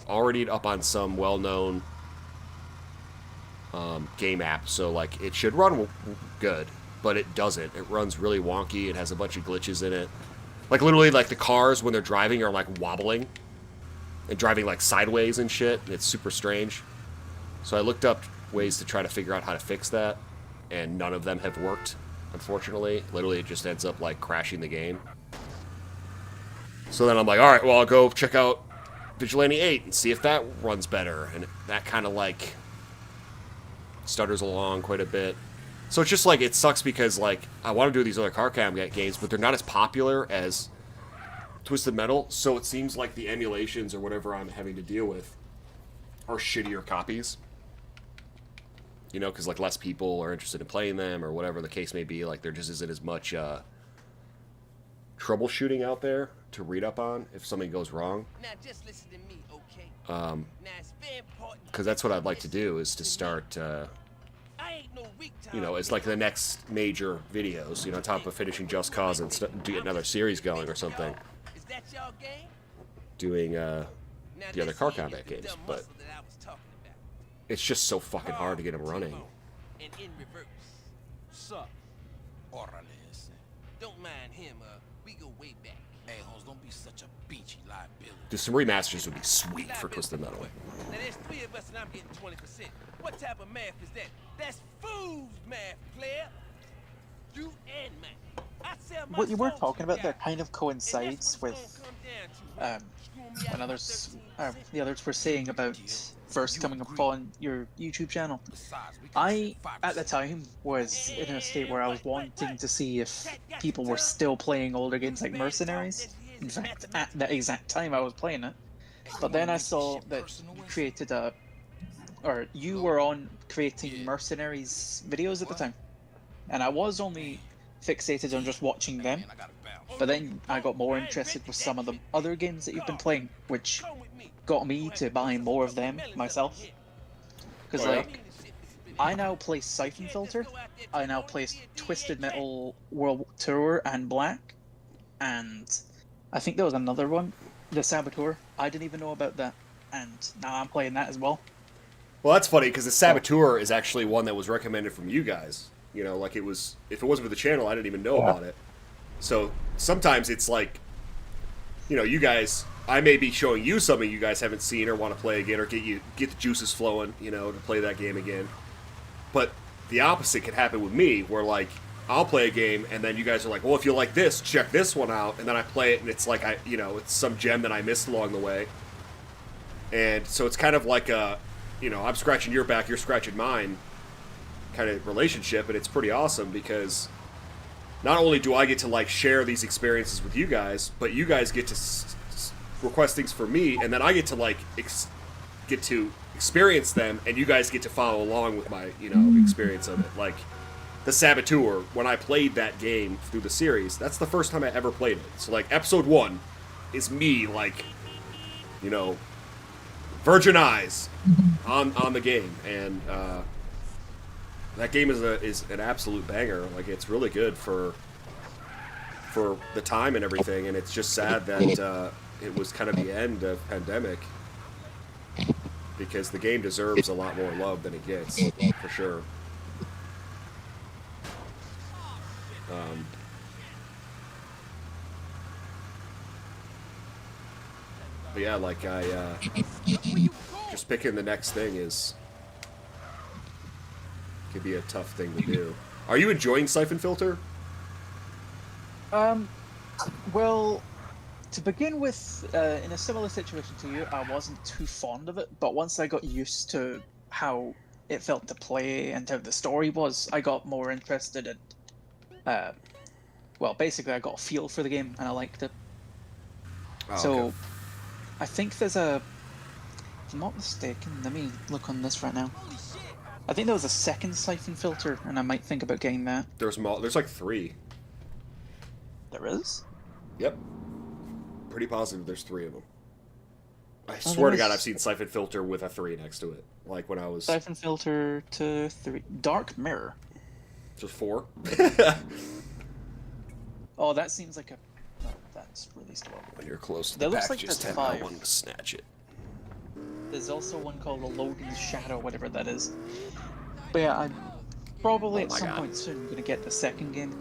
already up on some well-known game app, so, like, it should run good, but it doesn't. It runs really wonky. It has a bunch of glitches in it. Like, literally, like, the cars, when they're driving, are, like, wobbling and driving, like, sideways and shit, and it's super strange. So I looked up ways to try to figure out how to fix that, and none of them have worked, unfortunately. Literally, it just ends up, like, crashing the game. So then I'm like, alright, well, I'll go check out Vigilante 8 and see if that runs better. And that kind of, like, stutters along quite a bit. So it's just, like, it sucks because, like, I want to do these other car cam games, but they're not as popular as Twisted Metal, so it seems like the emulations or whatever I'm having to deal with are shittier copies. You know, because, like, less people are interested in playing them, or whatever the case may be. Like, there just isn't as much troubleshooting out there to read up on if something goes wrong. Now just listen to me, okay? Because that's what I'd like to do, is to start, you know, it's like the next major videos, you know, on top of finishing Just Cause and to get another series going or something. Is that y'all game? Doing the other car combat games, but it's just so fucking hard to get them running. And in reverse. Sup? Orales. Don't mind him, we go way back. Hey, Holmes, don't be such a beachy liability. Dude, some remasters would be sweet for Twisted Metal. Now there's 3 of us and I'm getting 20%. What type of math is that? That's fool's math, player. You and me. What you were talking about there kind of coincides with when the others were saying about first coming upon your YouTube channel. I, at the time, was in a state where I was wanting to see if people were still playing older games like Mercenaries. In fact, at the exact time I was playing it. But then I saw that you created you were on creating Mercenaries videos at the time. And I was only fixated on just watching them. But then I got more interested with some of the other games that you've been playing, which got me to buy more of them myself. Because, like, I now play Siphon Filter, I now play Twisted Metal World Tour and Black, and I think there was another one, The Saboteur. I didn't even know about that, and now I'm playing that as well. Well, that's funny, because The Saboteur is actually one that was recommended from you guys. You know, like, it was, if it wasn't for the channel, I didn't even know about it. So, sometimes it's like, you know, you guys, I may be showing you something you guys haven't seen or want to play again, or get the juices flowing, you know, to play that game again. But the opposite could happen with me, where, like, I'll play a game, and then you guys are like, well, if you like this, check this one out, and then I play it, and it's like, it's some gem that I missed along the way. And so it's kind of like a, you know, I'm scratching your back, you're scratching mine kind of relationship, and it's pretty awesome, because not only do I get to, like, share these experiences with you guys, but you guys get to request things for me, and then I get to, like, get to experience them, and you guys get to follow along with my, you know, experience of it. Like, The Saboteur, when I played that game through the series, that's the first time I ever played it. So, like, episode 1 is me, like, you know, virgin eyes on the game, and that game is an absolute banger. Like, it's really good for the time and everything, and it's just sad that it was kind of the end of pandemic, because the game deserves a lot more love than it gets, for sure. But yeah, like, just picking the next thing could be a tough thing to do. Are you enjoying Siphon Filter? Well, to begin with, in a similar situation to you, I wasn't too fond of it, but once I got used to how it felt to play and how the story was, I got more interested in well, basically I got a feel for the game and I liked it. Oh, So, okay. I think there's a, if I'm not mistaken, let me look on this right now. I think there was a second siphon filter, and I might think about getting that. There's like 3. There is? Yep. Pretty positive there's 3 of them. I Oh, swear to there God, is- I've seen siphon filter with a 3 next to it. Like when I was... Siphon filter to 3. Dark mirror. Just 4? Oh, that seems like a... No, that's released well. When you're close to That the looks like packages there's tab, I 5. wanted to snatch it. There's also one called the Logan's Shadow, whatever that is. But yeah, I'm probably Oh at my some God. point soon gonna get the second game.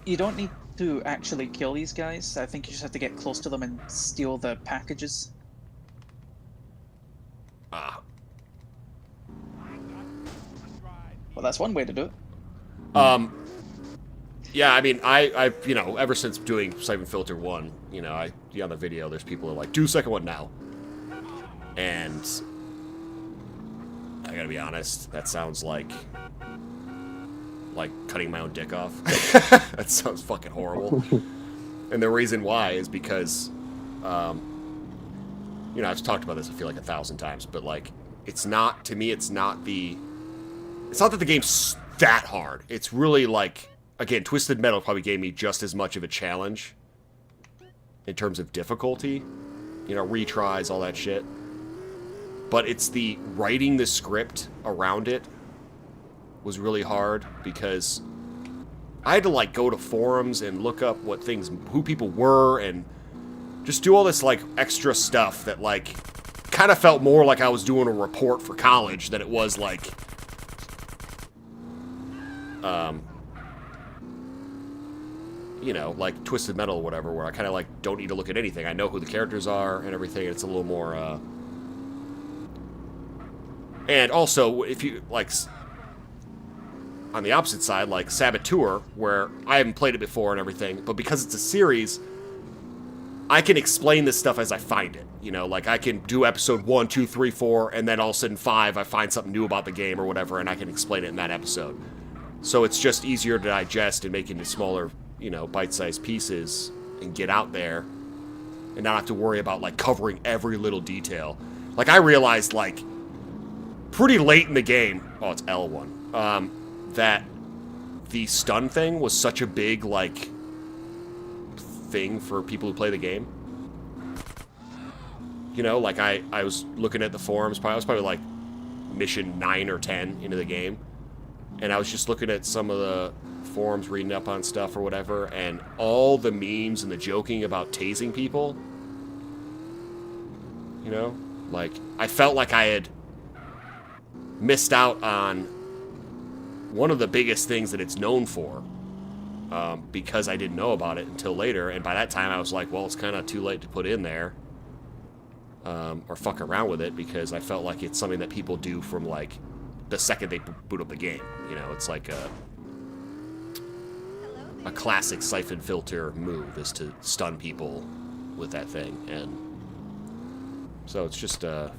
You don't need to actually kill these guys. I think you just have to get close to them and steal the packages. Ah. Well, that's one way to do it. Yeah, I mean, I you know, ever since doing Siphon Filter 1, you know, on the video, there's people who are like, do the second one now. And I gotta be honest, that sounds like cutting my own dick off. That sounds fucking horrible. And the reason why is because, you know, I've talked about this, I feel like 1,000 times, but like, it's not, to me, it's not that the game's that hard. It's really like, again, Twisted Metal probably gave me just as much of a challenge in terms of difficulty, you know, retries, all that shit. But it's the writing the script around it was really hard because I had to like go to forums and look up who people were and just do all this like extra stuff that like kind of felt more like I was doing a report for college than it was like you know, like Twisted Metal or whatever, where I kind of like don't need to look at anything. I know who the characters are and everything. It's a little more and also if you like on the opposite side, like Saboteur, where I haven't played it before and everything, but because it's a series, I can explain this stuff as I find it. You know, like I can do episode 1, 2, 3, 4, and then all of a sudden 5, I find something new about the game or whatever, and I can explain it in that episode. So it's just easier to digest and make into smaller, you know, bite-sized pieces and get out there and not have to worry about like covering every little detail. Like I realized like pretty late in the game, oh, it's L1, that the stun thing was such a big, like, thing for people who play the game. You know, like, I was looking at the forums, I was probably, like, mission 9 or 10 into the game, and I was just looking at some of the forums, reading up on stuff or whatever, and all the memes and the joking about tasing people, you know? Like, I felt like I had missed out on one of the biggest things that it's known for, because I didn't know about it until later, and by that time I was like, well, it's kind of too late to put in there, or fuck around with it, because I felt like it's something that people do from, like, the second they boot up the game, you know, it's like a classic siphon filter move is to stun people with that thing, and so it's just, I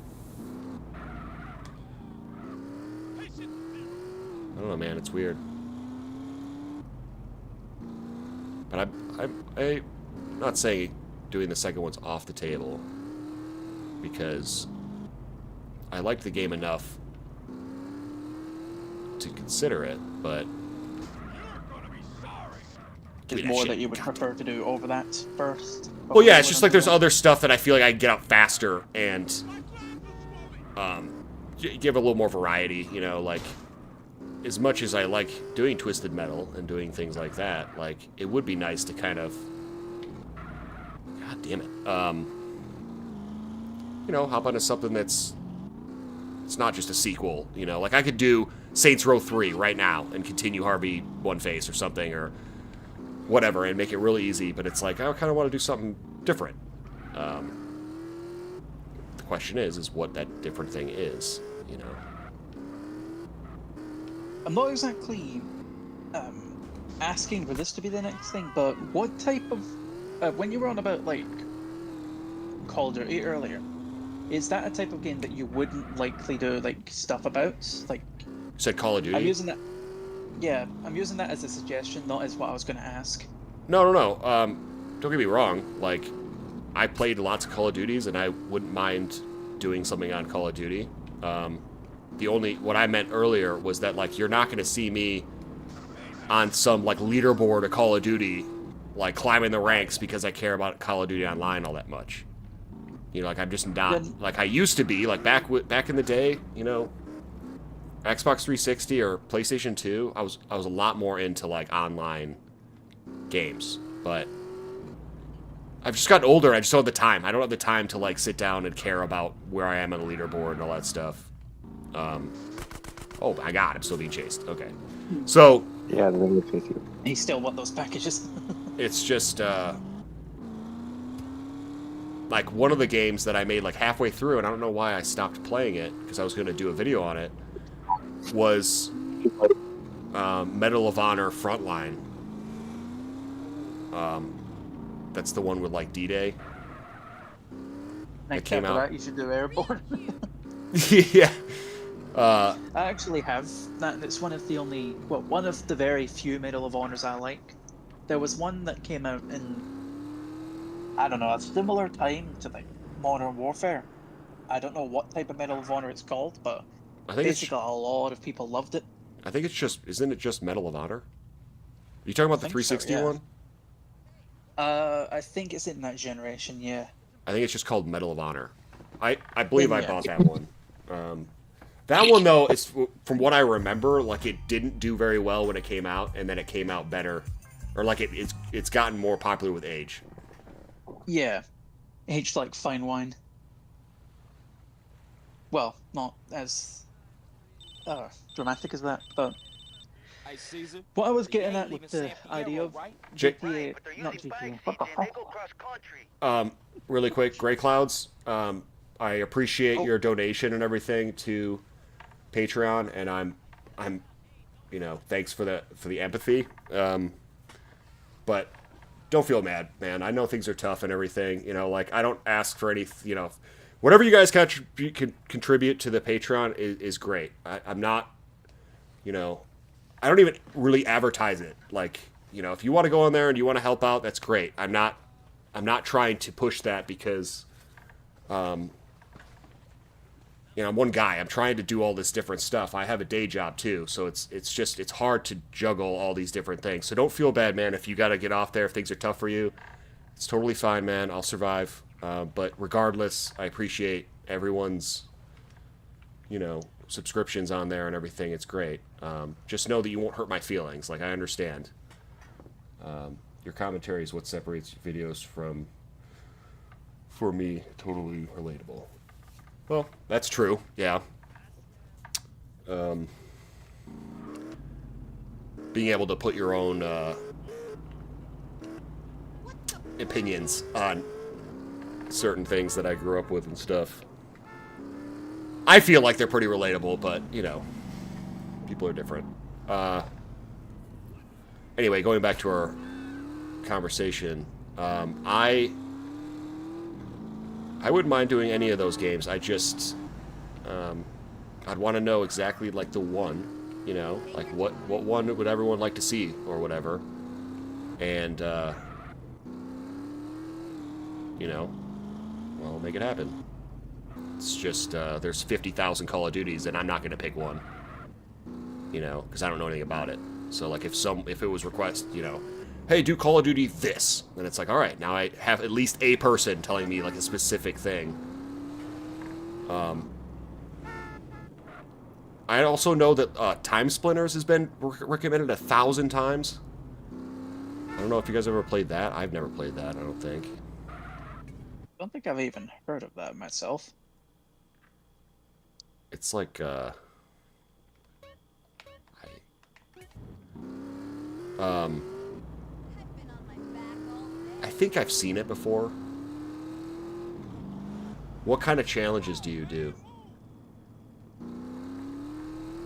don't know, man. It's weird. But I'm not saying doing the second one's off the table, because I liked the game enough to consider it, but There's more that you would prefer to do over that first. Well, yeah, it's just like there's other stuff that I feel like I can get out faster and give a little more variety, you know, like, as much as I like doing Twisted Metal and doing things like that, like, it would be nice to kind of, god damn it, you know, hop onto something it's not just a sequel, you know, like I could do Saints Row 3 right now and continue Harvey One Face or something, or whatever, and make it really easy, but it's like, I kind of want to do something different. The question is what that different thing is, you know. I'm not exactly asking for this to be the next thing, but what type of... when you were on about, like, Call of Duty earlier, is that a type of game that you wouldn't likely do, like, stuff about? Like, said Call of Duty? I'm using that. Yeah, I'm using that as a suggestion, not as what I was going to ask. No. Don't get me wrong. Like, I played lots of Call of Duties, and I wouldn't mind doing something on Call of Duty. What I meant earlier was that, like, you're not going to see me on some, like, leaderboard of Call of Duty, like, climbing the ranks because I care about Call of Duty Online all that much. You know, like, I'm just not, like I used to be, like, back in the day, you know, Xbox 360 or PlayStation 2, I was a lot more into, like, online games, but I've just gotten older, and I just don't have the time. I don't have the time to, like, sit down and care about where I am on the leaderboard and all that stuff. Oh my god, I'm still being chased. Okay. So... Yeah, they're going to chase you. You still want those packages? It's just, like, one of the games that I made, like, halfway through, and I don't know why I stopped playing it, because I was going to do a video on it, was Medal of Honor Frontline. That's the one with, like, D-Day. Next after that, you should do Airborne. Yeah. I actually have that. It's one of the very few Medal of Honors I like. There was one that came out in, I don't know, a similar time to, like, Modern Warfare. I don't know what type of Medal of Honor it's called, but I think basically a lot of people loved it. I think it's just, isn't it just Medal of Honor? Are you talking about the 360 so, yeah. one? I think it's in that generation, yeah. I think it's just called Medal of Honor. I believe I bought that one. That one, though, is, from what I remember, like, it didn't do very well when it came out, and then it came out better. Or, like, it's gotten more popular with age. Yeah. Aged like fine wine. Well, not as dramatic as that, but... What I was getting at with the idea of GTA... Not GTA, what the fuck? Really quick, Grey Clouds, I appreciate your donation and everything to Patreon, and I'm, you know, thanks for the empathy. But don't feel mad, man. I know things are tough and everything. You know, like, I don't ask for any, you know, whatever you guys contribute to the Patreon is great. I'm not, you know, I don't even really advertise it. Like, you know, if you want to go on there and you want to help out, that's great. I'm not trying to push that because, you know, I'm one guy. I'm trying to do all this different stuff. I have a day job too, so it's hard to juggle all these different things. So don't feel bad, man, if you got to get off there, if things are tough for you. It's totally fine, man. I'll survive. But regardless, I appreciate everyone's, you know, subscriptions on there and everything. It's great. Just know that you won't hurt my feelings. Like, I understand. Your commentary is what separates videos from, for me, totally relatable. Well, that's true, yeah. Being able to put your own opinions on certain things that I grew up with and stuff. I feel like they're pretty relatable, but, you know, people are different. Anyway, going back to our conversation, I wouldn't mind doing any of those games. I just, I'd want to know exactly, like, the one, you know, like, what one would everyone like to see, or whatever, and, you know, well, make it happen. It's just, there's 50,000 Call of Duties, and I'm not going to pick one, you know, because I don't know anything about it. So, like, if it was you know, hey, do Call of Duty this, then it's like, all right, now I have at least a person telling me, like, a specific thing. I also know that Time Splinters has been recommended 1,000 times. I don't know if you guys ever played that. I've never played that, I don't think. I don't think I've even heard of that myself. It's like, I think I've seen it before. What kind of challenges do you do?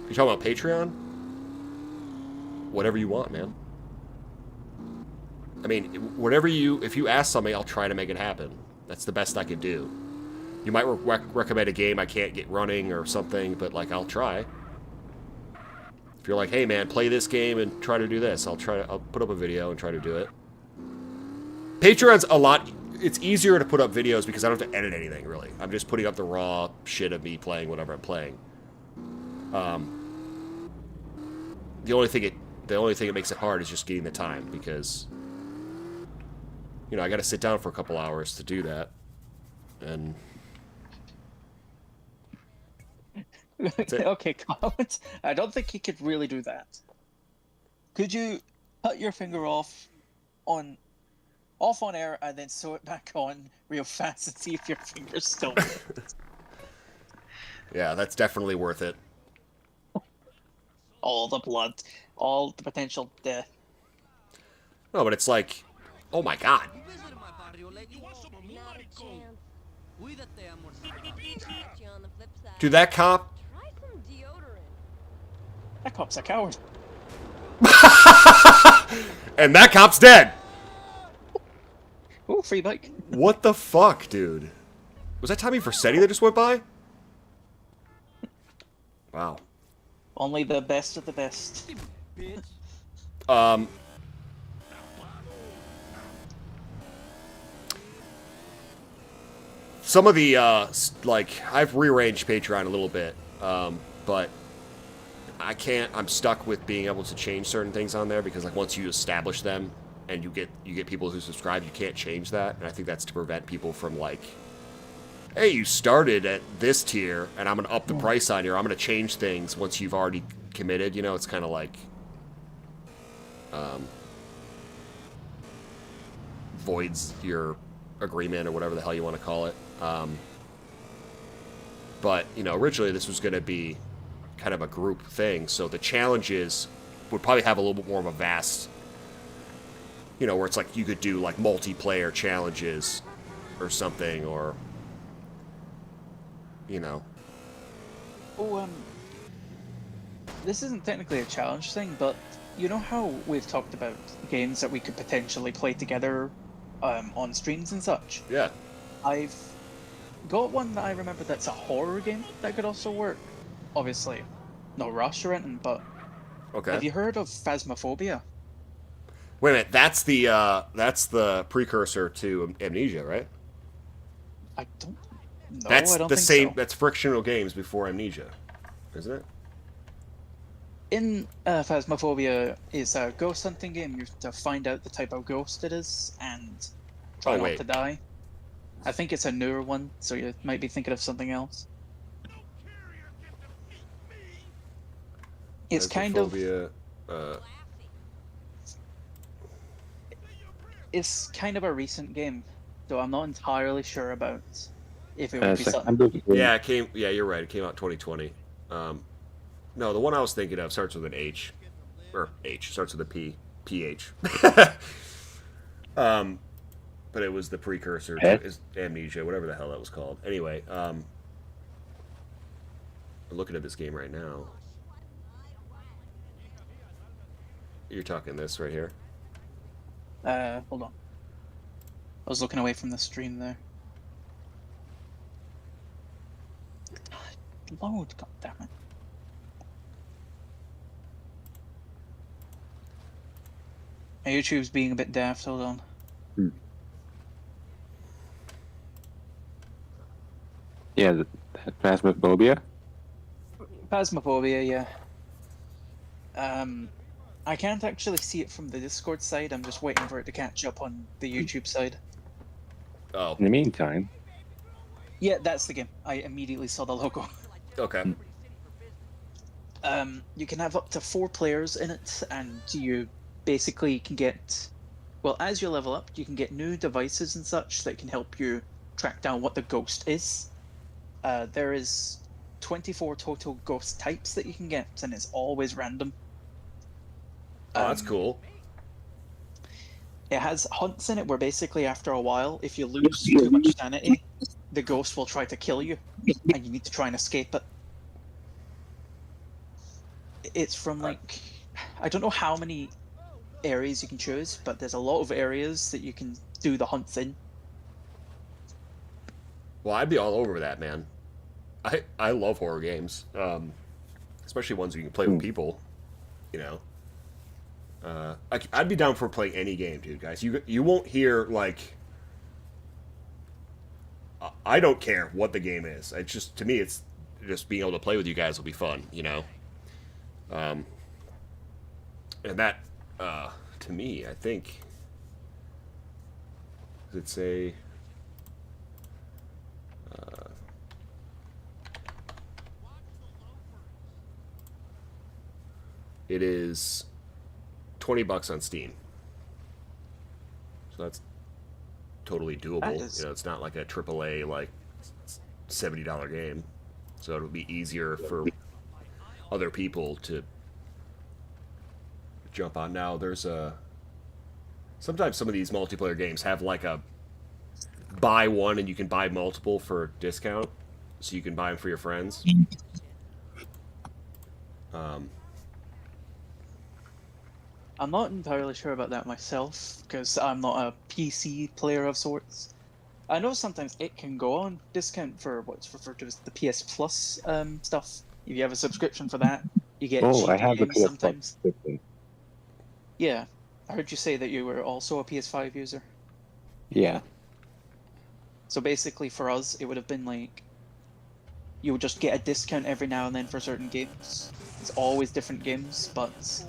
You talking about Patreon? Whatever you want, man. I mean, if you ask something, I'll try to make it happen. That's the best I could do. You might recommend a game I can't get running or something, but, like, I'll try. If you're like, hey man, play this game and try to do this, I'll put up a video and try to do it. Patreon's a lot. It's easier to put up videos because I don't have to edit anything really. I'm just putting up the raw shit of me playing whatever I'm playing. The only thing it makes it hard is just getting the time because, you know, I got to sit down for a couple hours to do that, and. Okay, Clint. I don't think you could really do that. Could you cut your finger off on air and then sew it back on real fast and see if your finger's still there? Yeah, that's definitely worth it. All the blood, all the potential death. No, but it's like, oh my god. Dude, that cop. That cop's a coward. And that cop's dead. Oh, free bike. What the fuck, dude? Was that Tommy Vercetti that just went by? Wow. Only the best of the best. Some of the, like, I've rearranged Patreon a little bit, but I can't, I'm stuck with being able to change certain things on there because, like, once you establish them and you get people who subscribe, you can't change that, and I think that's to prevent people from, like, hey, you started at this tier, and I'm going to up the price on you, or I'm going to change things once you've already committed, you know? It's kind of like, voids your agreement or whatever the hell you want to call it. But, you know, originally this was going to be kind of a group thing, so the challenges would probably have a little bit more of a vast, you know, where it's like you could do, like, multiplayer challenges or something, or, you know. Oh, this isn't technically a challenge thing, but you know how we've talked about games that we could potentially play together on streams and such? Yeah. I've got one that I remember that's a horror game that could also work. Obviously, no rush or anything, but Okay. have you heard of Phasmophobia? Wait a minute, that's the precursor to Amnesia, right? I don't know. That's I don't the think same. so. That's frictional games before Amnesia, isn't it? In Phasmophobia is a ghost hunting game. You have to find out the type of ghost it is and try not to die. I think it's a newer one, so you might be thinking of something else. It's kind of it's kind of a recent game, so I'm not entirely sure about if it would be something. Yeah, it came. Yeah, you're right. It came out 2020. No, the one I was thinking of starts with an H, or H starts with a P, PH. But it was the precursor to Amnesia, whatever the hell that was called. Anyway, I'm looking at this game right now. You're talking this right here. Hold on. I was looking away from the stream there. Load, goddammit. My YouTube's being a bit daft, hold on. Yeah, Phasmophobia? Phasmophobia, yeah. I can't actually see it from the Discord side, I'm just waiting for it to catch up on the YouTube side. Oh. In the meantime. Yeah, that's the game. I immediately saw the logo. Okay. You can have up to 4 players in it, and you basically can get... Well, as you level up, you can get new devices and such that can help you track down what the ghost is. There is 24 total ghost types that you can get, and it's always random. Oh, that's cool. It has hunts in it where basically after a while, if you lose too much sanity, the ghost will try to kill you, and you need to try and escape it. It's from like, I don't know how many areas you can choose, but there's a lot of areas that you can do the hunts in. Well, I'd be all over that, man. I love horror games, especially ones you can play with people. You know, I'd be down for playing any game, dude, guys. You won't hear like. I don't care what the game is. It's just, to me, it's just being able to play with you guys will be fun, you know. And that, to me, I think. Does it say? It is $20 on Steam. So that's totally doable. You know, it's not like a AAA like $70 game. So it'll be easier for other people to jump on. Now there's a sometimes some of these multiplayer games have like a buy one and you can buy multiple for a discount. So you can buy them for your friends. I'm not entirely sure about that myself, because I'm not a PC player of sorts. I know sometimes it can go on discount for what's referred to as the PS Plus stuff. If you have a subscription for that, you get cheap I have the games PS sometimes. subscription. Yeah, I heard you say that you were also a PS5 user. Yeah. So basically for us, it would have been like, you would just get a discount every now and then for certain games. It's always different games, but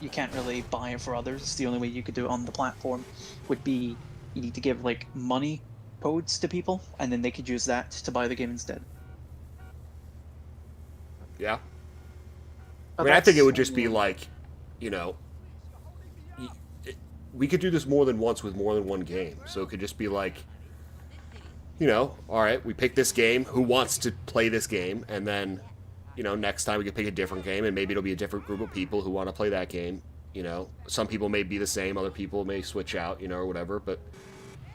you can't really buy it for others. The only way you could do it on the platform would be you need to give like money codes to people, and then they could use that to buy the game instead. Yeah. I mean, I think it would just be like, you know, we could do this more than once with more than one game. So it could just be like, you know, all right, we pick this game. Who wants to play this game? And then, you know, next time we could pick a different game, and maybe it'll be a different group of people who want to play that game. You know, some people may be the same, other people may switch out, you know, or whatever. But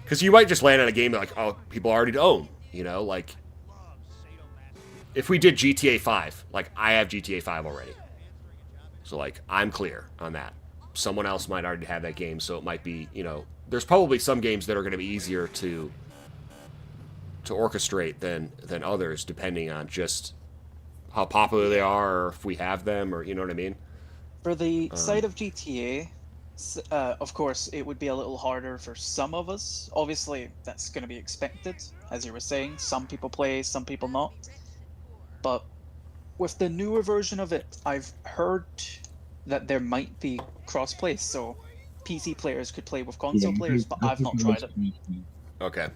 because you might just land on a game that, like, oh, people already own, you know, like if we did GTA 5, like I have GTA 5 already, so like I'm clear on that. Someone else might already have that game, so it might be, you know, there's probably some games that are going to be easier to orchestrate than others, depending on just how popular they are, or if we have them, or you know what I mean. For the side of GTA, of course, it would be a little harder for some of us. Obviously, that's going to be expected, as you were saying. Some people play, some people not. But with the newer version of it, I've heard that there might be cross-play, so PC players could play with console players, but I've not tried it. Okay.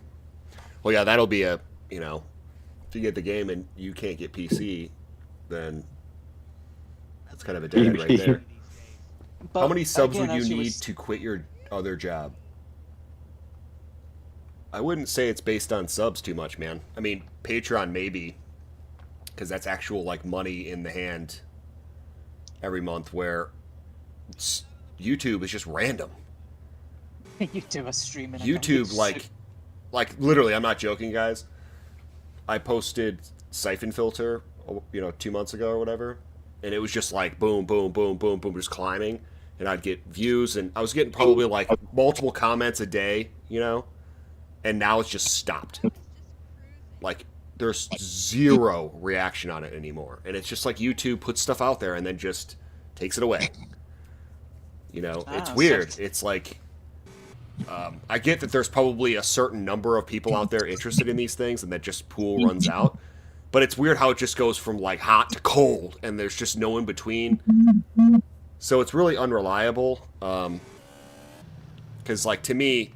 Well, yeah, that'll be a, you know, if you get the game and you can't get PC, then that's kind of a dead end right there. But how many subs again, would you need to quit your other job? I wouldn't say it's based on subs too much, man. I mean, Patreon maybe, because that's actual, like, money in the hand every month, where YouTube is just random. YouTube is streaming. YouTube, like literally, I'm not joking, guys. I posted Siphon Filter, you know, 2 months ago or whatever, and it was just like boom, boom, boom, boom, boom, just climbing, and I'd get views, and I was getting probably like multiple comments a day, you know, and now it's just stopped. Like, there's zero reaction on it anymore, and it's just like YouTube puts stuff out there and then just takes it away. You know, it's weird. It's like, I get that there's probably a certain number of people out there interested in these things, and that just pool runs out. But it's weird how it just goes from like hot to cold, and there's just no in between. So it's really unreliable. Because like to me,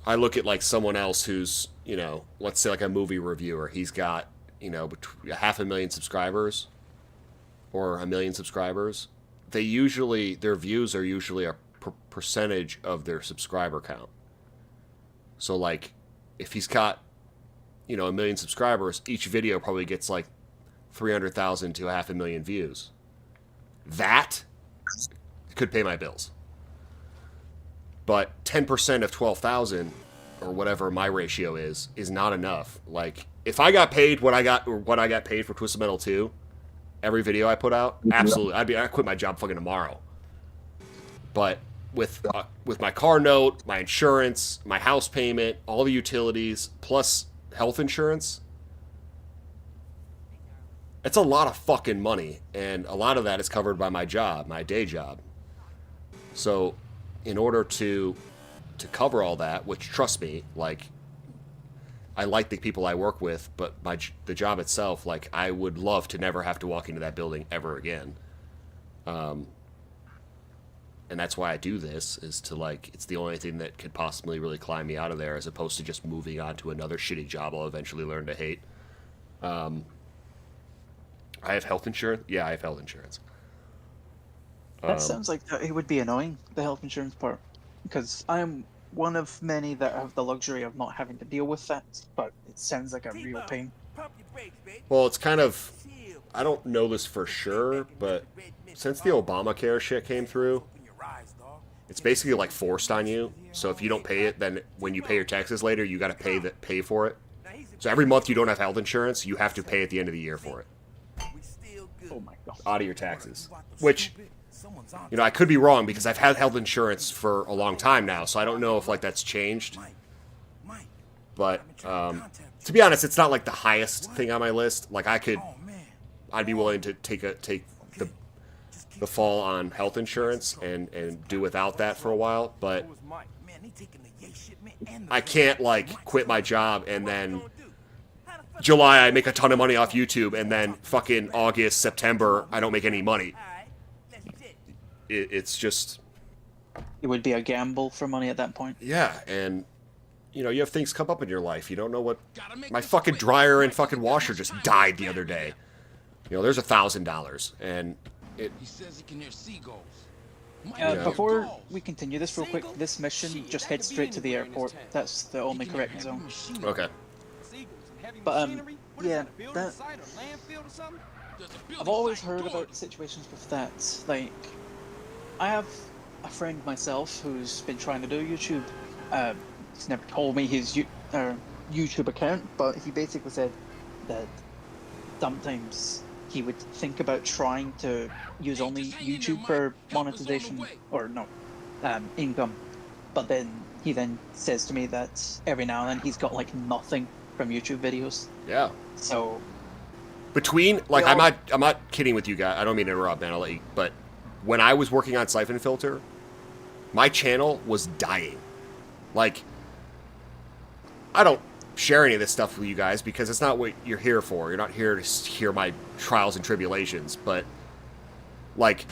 I look at like someone else who's, you know, let's say like a movie reviewer. He's got, you know, 500,000 subscribers or 1 million subscribers. Their views are usually a percentage of their subscriber count. So like if he's got, you know, 1 million subscribers, each video probably gets like 300,000 to 500,000 views. That could pay my bills. But 10% of 12,000 or whatever my ratio is not enough. Like if I got paid what I got paid for Twisted Metal 2, every video I put out, absolutely, I'd quit my job fucking tomorrow. But with my car note, my insurance, my house payment, all the utilities, plus health insurance, It's a lot of fucking money, and a lot of that is covered by my job, my day job. So, in order to cover all that, which, trust me, like, I like the people I work with, but the job itself, like, I would love to never have to walk into that building ever again. And that's why I do this, is to, like, it's the only thing that could possibly really climb me out of there, as opposed to just moving on to another shitty job I'll eventually learn to hate. I have health insurance? Yeah, I have health insurance. That sounds like it would be annoying, the health insurance part. Because I'm one of many that have the luxury of not having to deal with that, but it sounds like a real pain. Well, it's kind of... I don't know this for sure, but since the Obamacare shit came through, it's basically like forced on you. So if you don't pay it, then when you pay your taxes later, you got to pay for it. So every month you don't have health insurance, you have to pay at the end of the year for it. Oh my god. Out of your taxes. Which, you know, I could be wrong because I've had health insurance for a long time now, so I don't know if, like, that's changed. But, to be honest, it's not, like, the highest thing on my list. Like, I'd be willing to take the fall on health insurance and do without that for a while, but I can't, like, quit my job and then July I make a ton of money off YouTube and then fucking August, September I don't make any money. It's just... It would be a gamble for money at that point. Yeah, and, you know, you have things come up in your life. You don't know what... My fucking dryer and fucking washer just died the other day. You know, there's $1,000, and it... He says he can hear seagulls. Before we continue this real quick, this mission just heads straight to the airport. That's the only correct zone. Okay. But, yeah, that... I've always heard about situations with that. Like, I have a friend myself who's been trying to do YouTube. He's never told me his YouTube account, but he basically said that sometimes he would think about trying to use only YouTube for monetization, or no, income. But then he says to me that every now and then he's got like nothing from YouTube videos. Yeah. So between, like, I'm not kidding with you guys. I don't mean to interrupt, man. I'll let you. But when I was working on Siphon Filter, my channel was dying. Like, I don't share any of this stuff with you guys because it's not what you're here for. You're not here to hear my trials and tribulations. But, like,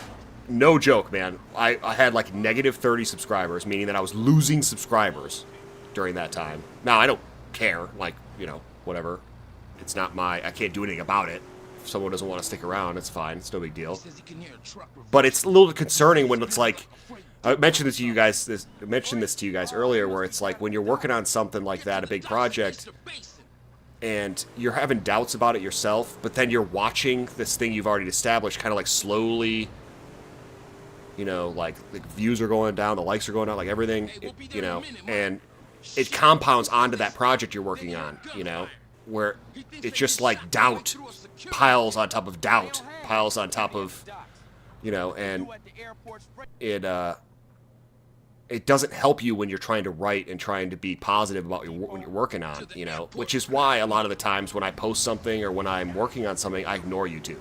no joke, man. I had like negative 30 subscribers, meaning that I was losing subscribers during that time. Now, I don't care. Like, you know, whatever. It's not my... I can't do anything about it. If someone doesn't want to stick around, it's fine. It's no big deal. But it's a little concerning when it's like... I mentioned this to you guys earlier, where it's like when you're working on something like that, a big project, and you're having doubts about it yourself, but then you're watching this thing you've already established kind of like slowly, you know, like the views are going down, the likes are going down, like everything, you know, and it compounds onto that project you're working on, you know, where it's just like doubt piles on top of doubt, piles on top of, you know, and it doesn't help you when you're trying to write and trying to be positive about what you're working on, you know, which is why a lot of the times when I post something or when I'm working on something, I ignore YouTube.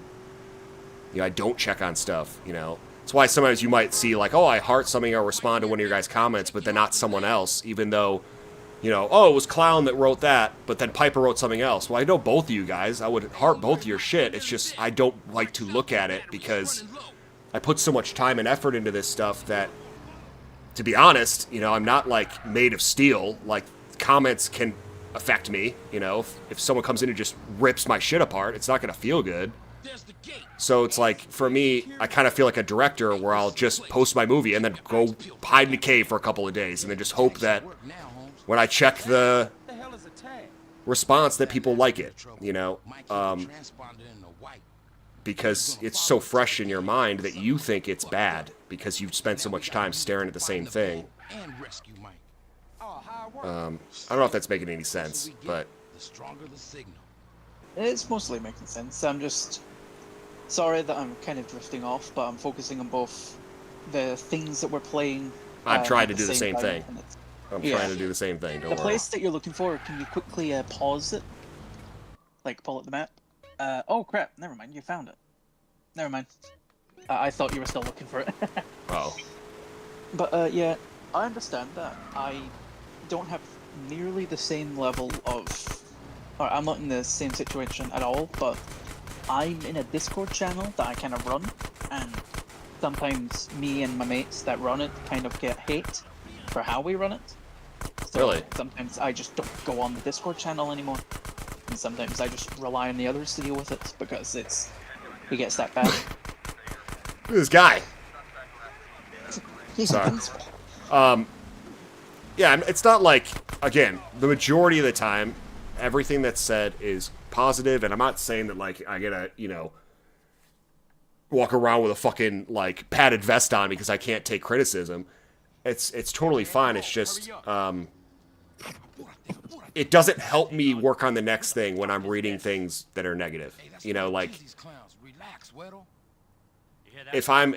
You know, I don't check on stuff, you know. It's why sometimes you might see like, oh, I heart something or respond to one of your guys' comments, but then not someone else, even though, you know, oh, it was Clown that wrote that, but then Piper wrote something else. Well, I know both of you guys. I would heart both of your shit. It's just I don't like to look at it because I put so much time and effort into this stuff that, to be honest, you know, I'm not, like, made of steel. Like, comments can affect me, you know. If someone comes in and just rips my shit apart, it's not going to feel good. So it's like, for me, I kind of feel like a director where I'll just post my movie and then go hide in a cave for a couple of days and then just hope that when I check the response that people like it, you know. Because it's so fresh in your mind that you think it's bad because you've spent so much time staring at the same thing. I don't know if that's making any sense, but... It's mostly making sense. I'm just sorry that I'm kind of drifting off, but I'm focusing on both the things that we're playing. I'm trying to do the same thing. I'm Yeah. trying to do the same thing, don't The worry. place that you're looking for, can you quickly pause it? Like, pull up the map? Oh crap! Never mind. You found it. Never mind. I thought you were still looking for it. Oh. But yeah, I understand that. I don't have nearly the same level of... Or I'm not in the same situation at all, but I'm in a Discord channel that I kind of run, and sometimes me and my mates that run it kind of get hate for how we run it. So Really? sometimes I just don't go on the Discord channel anymore, and sometimes I just rely on the others to deal with it because it gets that bad. Look at this guy. Sorry. Yeah, it's not like, again, the majority of the time, everything that's said is positive, and I'm not saying that, like, I gotta, you know, walk around with a fucking, like, padded vest on because I can't take criticism. It's totally fine. It's just, it doesn't help me work on the next thing when I'm reading things that are negative. You know, like, if I'm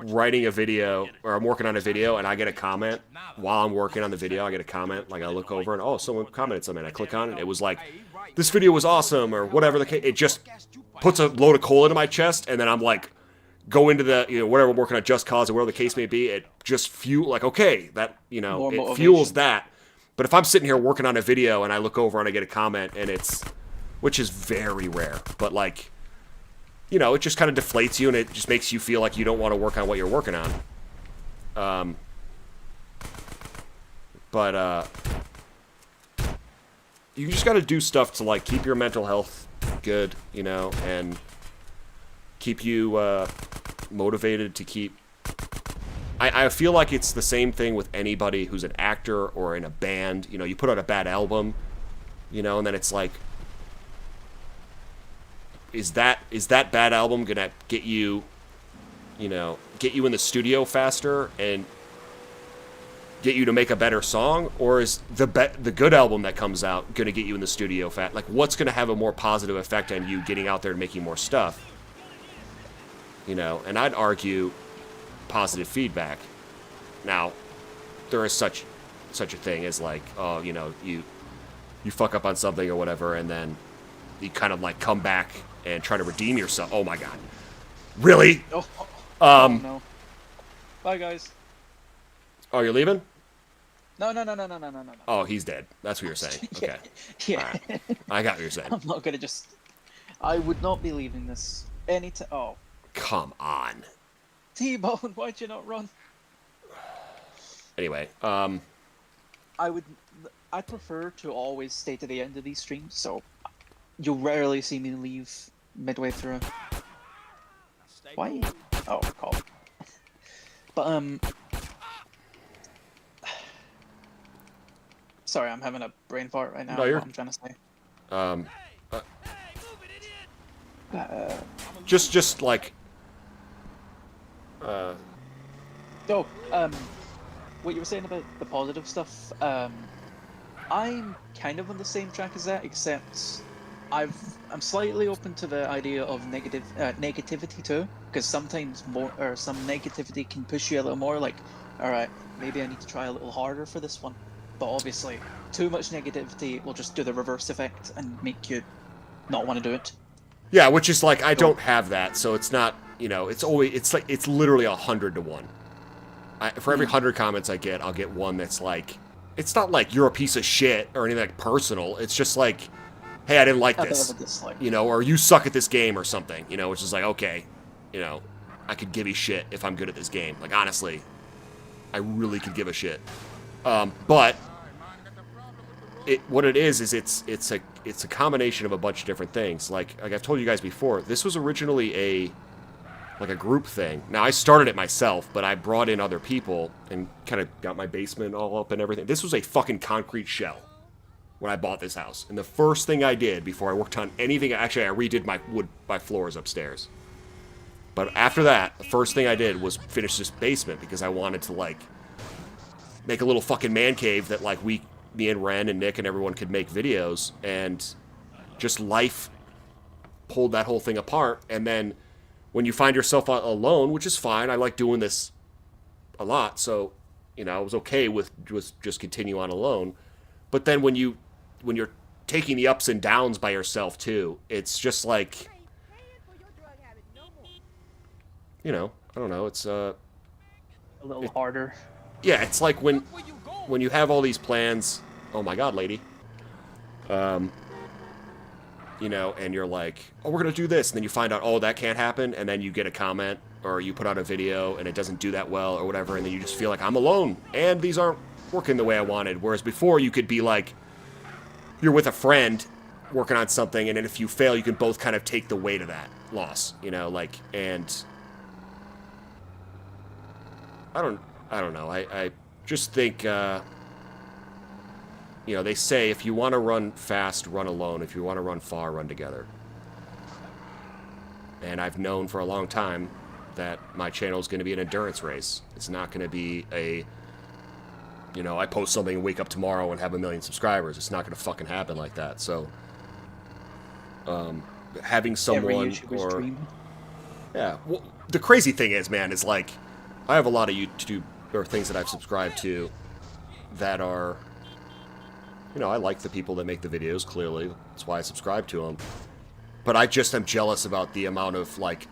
writing a video or I'm working on a video and I get a comment while I'm working on the video, I get a comment, like I look over and, oh, someone commented something. I click on it. It was like, this video was awesome or whatever the case. It just puts a load of coal into my chest, and then I'm like, go into the, you know, whatever I'm working on, Just Cause or whatever the case may be. It just like, okay, that, you know, it fuels that. But if I'm sitting here working on a video and I look over and I get a comment and it's, which is very rare, but like, you know, it just kind of deflates you and it just makes you feel like you don't want to work on what you're working on. But you just got to do stuff to, like, keep your mental health good, you know, and keep you motivated to keep... I feel like it's the same thing with anybody who's an actor or in a band. You know, you put out a bad album, you know, and then it's like, is that bad album gonna get you, you know, get you in the studio faster and get you to make a better song, or is the good album that comes out gonna get you in the studio fast? Like, what's gonna have a more positive effect on you getting out there and making more stuff? You know, and I'd argue positive feedback. Now, there is such a thing as, like, oh, you know, you fuck up on something or whatever, and then you kind of, like, come back and try to redeem yourself. Oh my god. Really? Oh no. Bye, guys. Oh, you're leaving? No. Oh, he's dead. That's what you're saying. Okay. Yeah. Right. I got what you're saying. I'm not gonna just... I would not be leaving this anytime... Oh. Come on. T-Bone, why'd you not run? Anyway, I prefer to always stay to the end of these streams, so you'll rarely see me leave midway through. Why? Oh, call. But, sorry, I'm having a brain fart right now. No, you're... What I'm trying to say. Just like... What you were saying about the positive stuff, I'm kind of on the same track as that, except I'm slightly open to the idea of negativity too, because sometimes some negativity can push you a little more, like, alright, maybe I need to try a little harder for this one. But obviously, too much negativity will just do the reverse effect and make you not want to do it. Yeah, which is like, I don't have that, so it's not, you know, it's literally 100 to 1. For every 100 comments I get, I'll get one that's like, it's not like you're a piece of shit or anything like personal. It's just like, hey, I didn't like this, you know, or you suck at this game or something, you know, which is like, okay, you know, I could give a shit if I'm good at this game. Like, honestly, I really could give a shit. But what it is it's a combination of a bunch of different things. Like I've told you guys before, this was originally a group thing. Now, I started it myself, but I brought in other people and kind of got my basement all up and everything. This was a fucking concrete shell when I bought this house. And the first thing I did before I worked on anything, actually, I redid my floors upstairs. But after that, the first thing I did was finish this basement because I wanted to, like, make a little fucking man cave that, like, me and Ren and Nick and everyone could make videos, and just life pulled that whole thing apart. And then when you find yourself alone, which is fine, I like doing this a lot, so, you know, I was okay with just continue on alone. But then when you're taking the ups and downs by yourself too. It's just like, you know, I don't know. It's a little harder. Yeah, it's like when you have all these plans. Oh my God, lady. You know, and you're like, oh, we're gonna do this, and then you find out, oh, that can't happen, and then you get a comment, or you put out a video, and it doesn't do that well, or whatever, and then you just feel like, I'm alone, and these aren't working the way I wanted. Whereas before, you could be like, you're with a friend working on something, and then if you fail, you can both kind of take the weight of that loss, you know, like, and I don't know. I just think, you know, they say if you want to run fast, run alone. If you want to run far, run together. And I've known for a long time that my channel is going to be an endurance race. It's not going to be a, you know, I post something and wake up tomorrow and have 1 million subscribers. It's not going to fucking happen like that. So, having someone or... Yeah. Well, the crazy thing is, man, is like, I have a lot of YouTube or things that I've subscribed to that are... You know, I like the people that make the videos, clearly. That's why I subscribe to them. But I just am jealous about the amount of, like,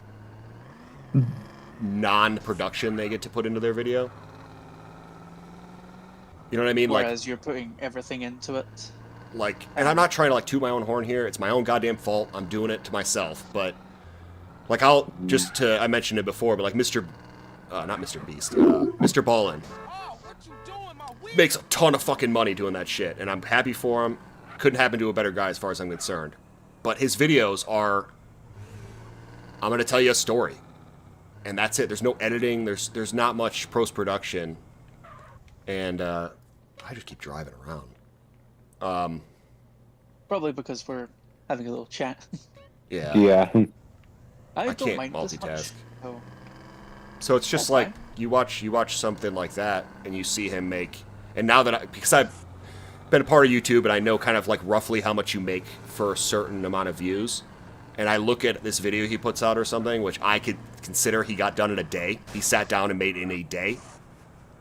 non-production they get to put into their video. You know what I mean? Whereas you're putting everything into it. Like, and I'm not trying to, like, toot my own horn here. It's my own goddamn fault. I'm doing it to myself. But, like, I'll, just to, I mentioned it before, but, like, not Mr. Beast, Mr. Ballin makes a ton of fucking money doing that shit, and I'm happy for him. Couldn't happen to a better guy as far as I'm concerned. But his videos are, I'm going to tell you a story. And that's it. There's no editing. There's not much post-production. And, I just keep driving around. Probably because we're having a little chat. Yeah. Yeah. I can't mind this much. multitask. Oh. So it's just like, you watch something like that, and you see him make... And now that because I've been a part of YouTube, and I know kind of like roughly how much you make for a certain amount of views, and I look at this video he puts out or something, which I could consider he got done in a day. He sat down and made it in a day,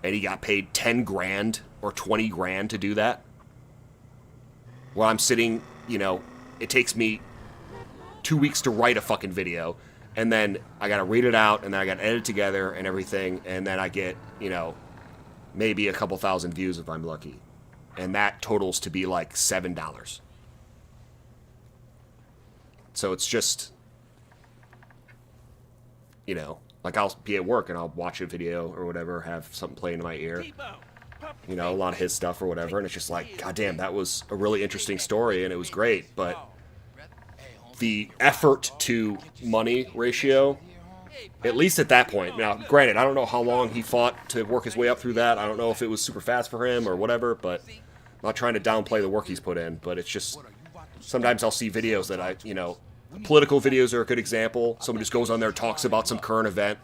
and he got paid 10 grand or 20 grand to do that. While I'm sitting, you know, it takes me 2 weeks to write a fucking video, and then I gotta read it out, and then I gotta edit it together and everything, and then I get, you know, maybe a couple thousand views if I'm lucky. And that totals to be like $7. So it's just, you know, like I'll be at work and I'll watch a video or whatever, have something playing in my ear, you know, a lot of his stuff or whatever, and it's just like, goddamn, that was a really interesting story and it was great, but the effort to money ratio, at least at that point. Now, granted, I don't know how long he fought to work his way up through that. I don't know if it was super fast for him or whatever, but I'm not trying to downplay the work he's put in, but it's just, sometimes I'll see videos that I, you know, political videos are a good example. Someone just goes on there, talks about some current event,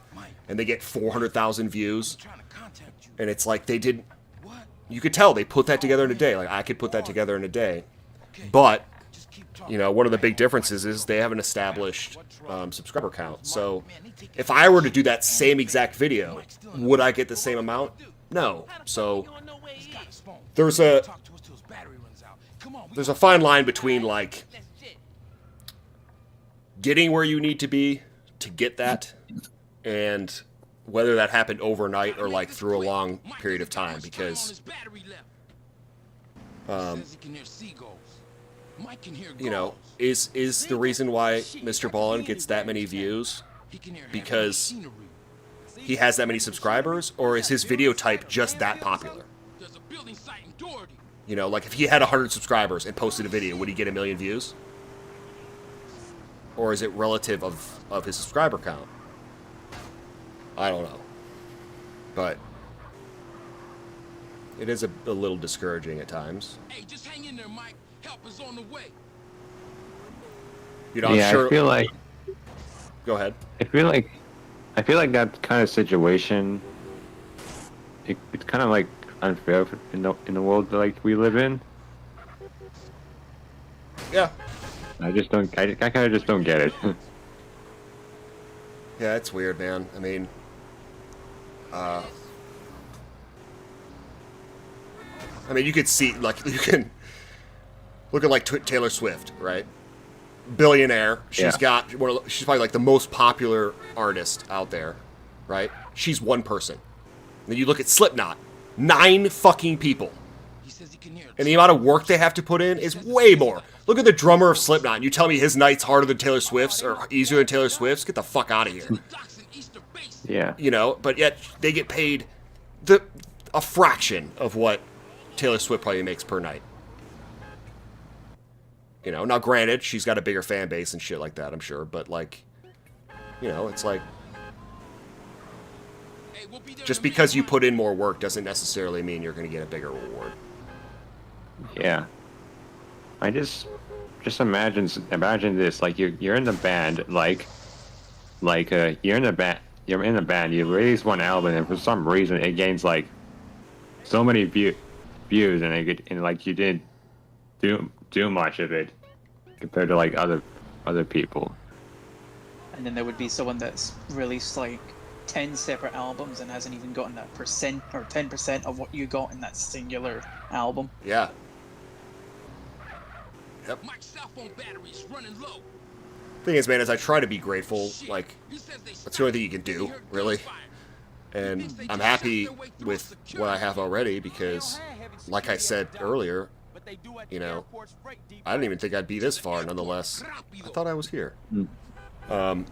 and they get 400,000 views, and it's like they did, you could tell they put that together in a day. Like, I could put that together in a day, but, you know, one of the big differences is they have an established subscriber count. So if I were to do that same exact video, would I get the same amount? No. So there's a fine line between, like, getting where you need to be to get that, and whether that happened overnight or, like, through a long period of time, because you know, is the reason why Mr. Ballin gets that many views because he has that many subscribers, or is his video type just that popular? You know, like, if he had 100 subscribers and posted a video, would he get 1 million views? Or is it relative of his subscriber count? I don't know. But it is a little discouraging at times. Hey, just hang in there, Mike. Help is on the way. You know, I'm sure... I feel like... Go ahead. I feel like that kind of situation, it's kind of like unfair in the world that, like, we live in. Yeah. I kind of just don't get it. Yeah, it's weird, man. I mean, you could see, like, Look at like Taylor Swift, right? Billionaire. She's got she's probably like the most popular artist out there, right? She's one person. And then you look at Slipknot, 9 fucking people. And the amount of work they have to put in is way more. Look at the drummer of Slipknot. And you tell me his night's harder than Taylor Swift's or easier than Taylor Swift's? Get the fuck out of here. Yeah. You know, but yet they get paid a fraction of what Taylor Swift probably makes per night. You know, now granted, she's got a bigger fan base and shit like that, I'm sure. But like, you know, it's like, just because you put in more work doesn't necessarily mean you're going to get a bigger reward. Yeah. I just imagine this, like you're in the band, you're in the band, you release one album, and for some reason it gains like so many views, and like you didn't do much of it compared to like other people. And then there would be someone that's released like 10 separate albums and hasn't even gotten that percent or 10% of what you got in that singular album. Yeah. Yep. Thing is, man, is I try to be grateful. Like, that's the only thing you can do, really. And I'm happy with what I have already because, like I said earlier, you know, I didn't even think I'd be this far. Nonetheless, I thought I was here. I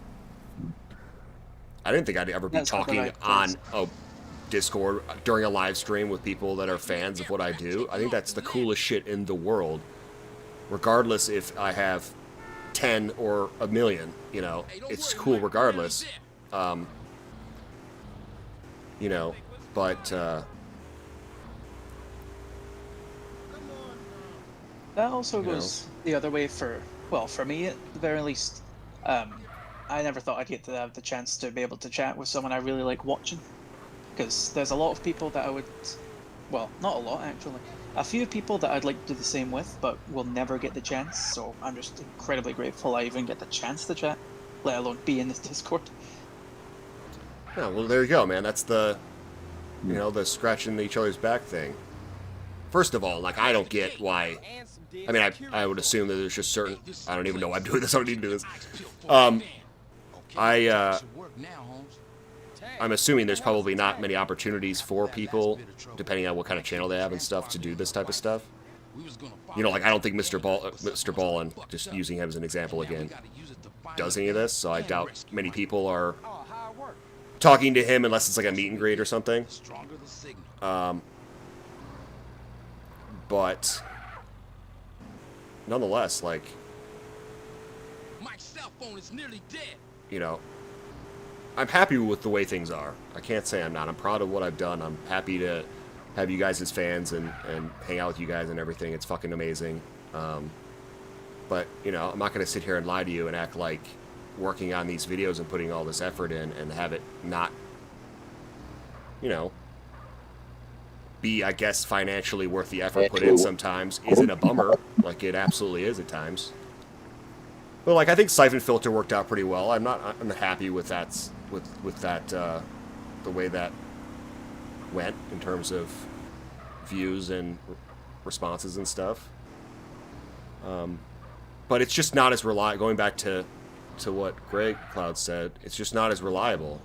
didn't think I'd ever be talking on a Discord during a live stream with people that are fans of what I do. I think that's the coolest shit in the world. Regardless if I have 10 or a million, you know, it's cool regardless. You know, but that also goes the other way for me at the very least. I never thought I'd get to have the chance to be able to chat with someone I really like watching, because there's a lot of people that I would, well, not a lot actually, a few people that I'd like to do the same with, but will never get the chance. So I'm just incredibly grateful I even get the chance to chat, let alone be in this Discord. Yeah, well, there you go, man. That's the, you know, the scratching each other's back thing. First of all, like, I don't get why. I mean, I would assume that there's just certain. I don't even know why I'm doing this. I don't need to do this. I'm assuming there's probably not many opportunities for people, depending on what kind of channel they have and stuff, to do this type of stuff. You know, like, I don't think Mr. Ballin, just using him as an example again, does any of this, so I doubt many people are talking to him unless it's like a meet and greet or something. But nonetheless, like, you know, I'm happy with the way things are. I can't say I'm not. I'm proud of what I've done. I'm happy to have you guys as fans and hang out with you guys and everything. It's fucking amazing. But, you know, I'm not going to sit here and lie to you and act like working on these videos and putting all this effort in and have it not, you know, be, I guess, financially worth the effort put in sometimes isn't a bummer. Like, it absolutely is at times. But, like, I think Siphon Filter worked out pretty well. I'm happy with that, the way that went in terms of views and responses and stuff. But it's just not as reliable. Going back to what Greg Cloud said, it's just not as reliable.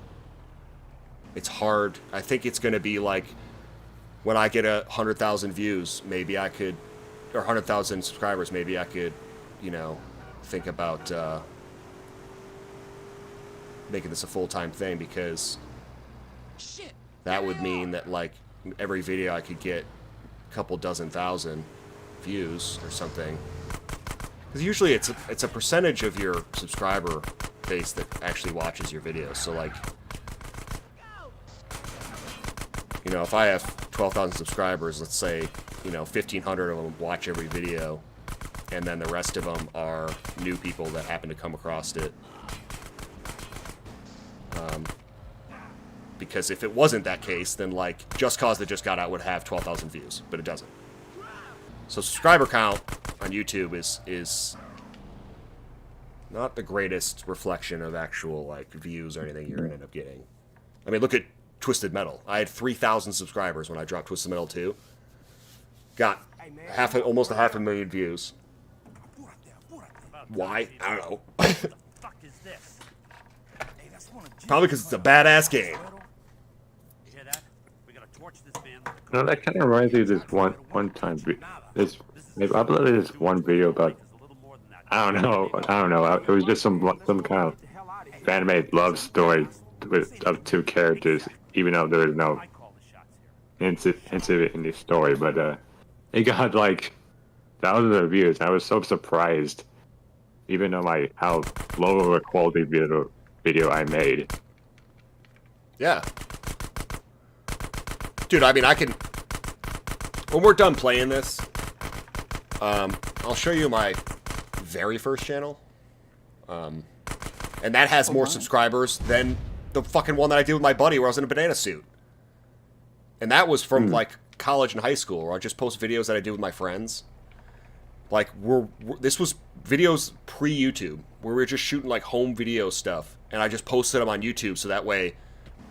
It's hard. I think it's going to be like when I get 100,000 views, maybe I could, or 100,000 subscribers, maybe I could, you know, think about making this a full-time thing, because that would mean that, like, every video I could get a couple dozen thousand views or something. Because usually it's a percentage of your subscriber base that actually watches your videos. So, like, you know, if I have 12,000 subscribers, let's say, you know, 1,500 of them watch every video, and then the rest of them are new people that happen to come across it. Because if it wasn't that case, then, like, Just Cause That Just Got Out would have 12,000 views, but it doesn't. So subscriber count on YouTube is not the greatest reflection of actual, like, views or anything you're gonna end up getting. I mean, look at Twisted Metal. I had 3,000 subscribers when I dropped Twisted Metal 2. Got almost a 500,000 views. Why? I don't know. Probably because it's a badass game. No, that kind of reminds me of this one time. This I uploaded this one video about. I don't know. It was just some kind of fan-made love story of two characters, even though there is no incident in the story. But it got like thousands of views. I was so surprised, even though how low of a quality video I made. Yeah. Dude, I mean, I can... When we're done playing this, I'll show you my very first channel. And that has more subscribers than the fucking one that I did with my buddy where I was in a banana suit. And that was from, like, college and high school, where I just post videos that I did with my friends. Like, this was videos pre-YouTube, where we were just shooting, like, home video stuff. And I just posted them on YouTube, so that way...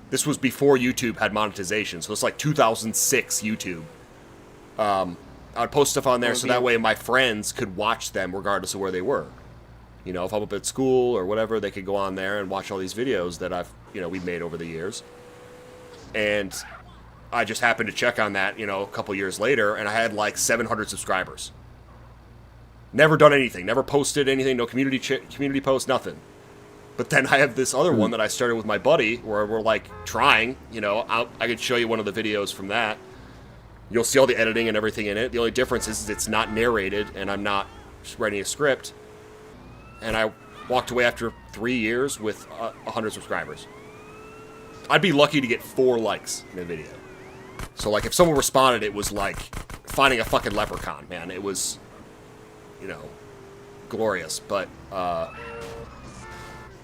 This was before YouTube had monetization, so it's like 2006 YouTube. I would post stuff on there so that way my friends could watch them regardless of where they were. You know, if I'm up at school or whatever, they could go on there and watch all these videos that we've made over the years. And I just happened to check on that, a couple years later, and I had like 700 subscribers. Never done anything, never posted anything, no community posts, nothing. But then I have this other one that I started with my buddy where we're like trying, I could show you one of the videos from that. You'll see all the editing and everything in it. The only difference is it's not narrated and I'm not writing a script. And I walked away after 3 years with 100 subscribers. I'd be lucky to get 4 likes in a video. So like if someone responded, it was like finding a fucking leprechaun, man. It was, glorious. But,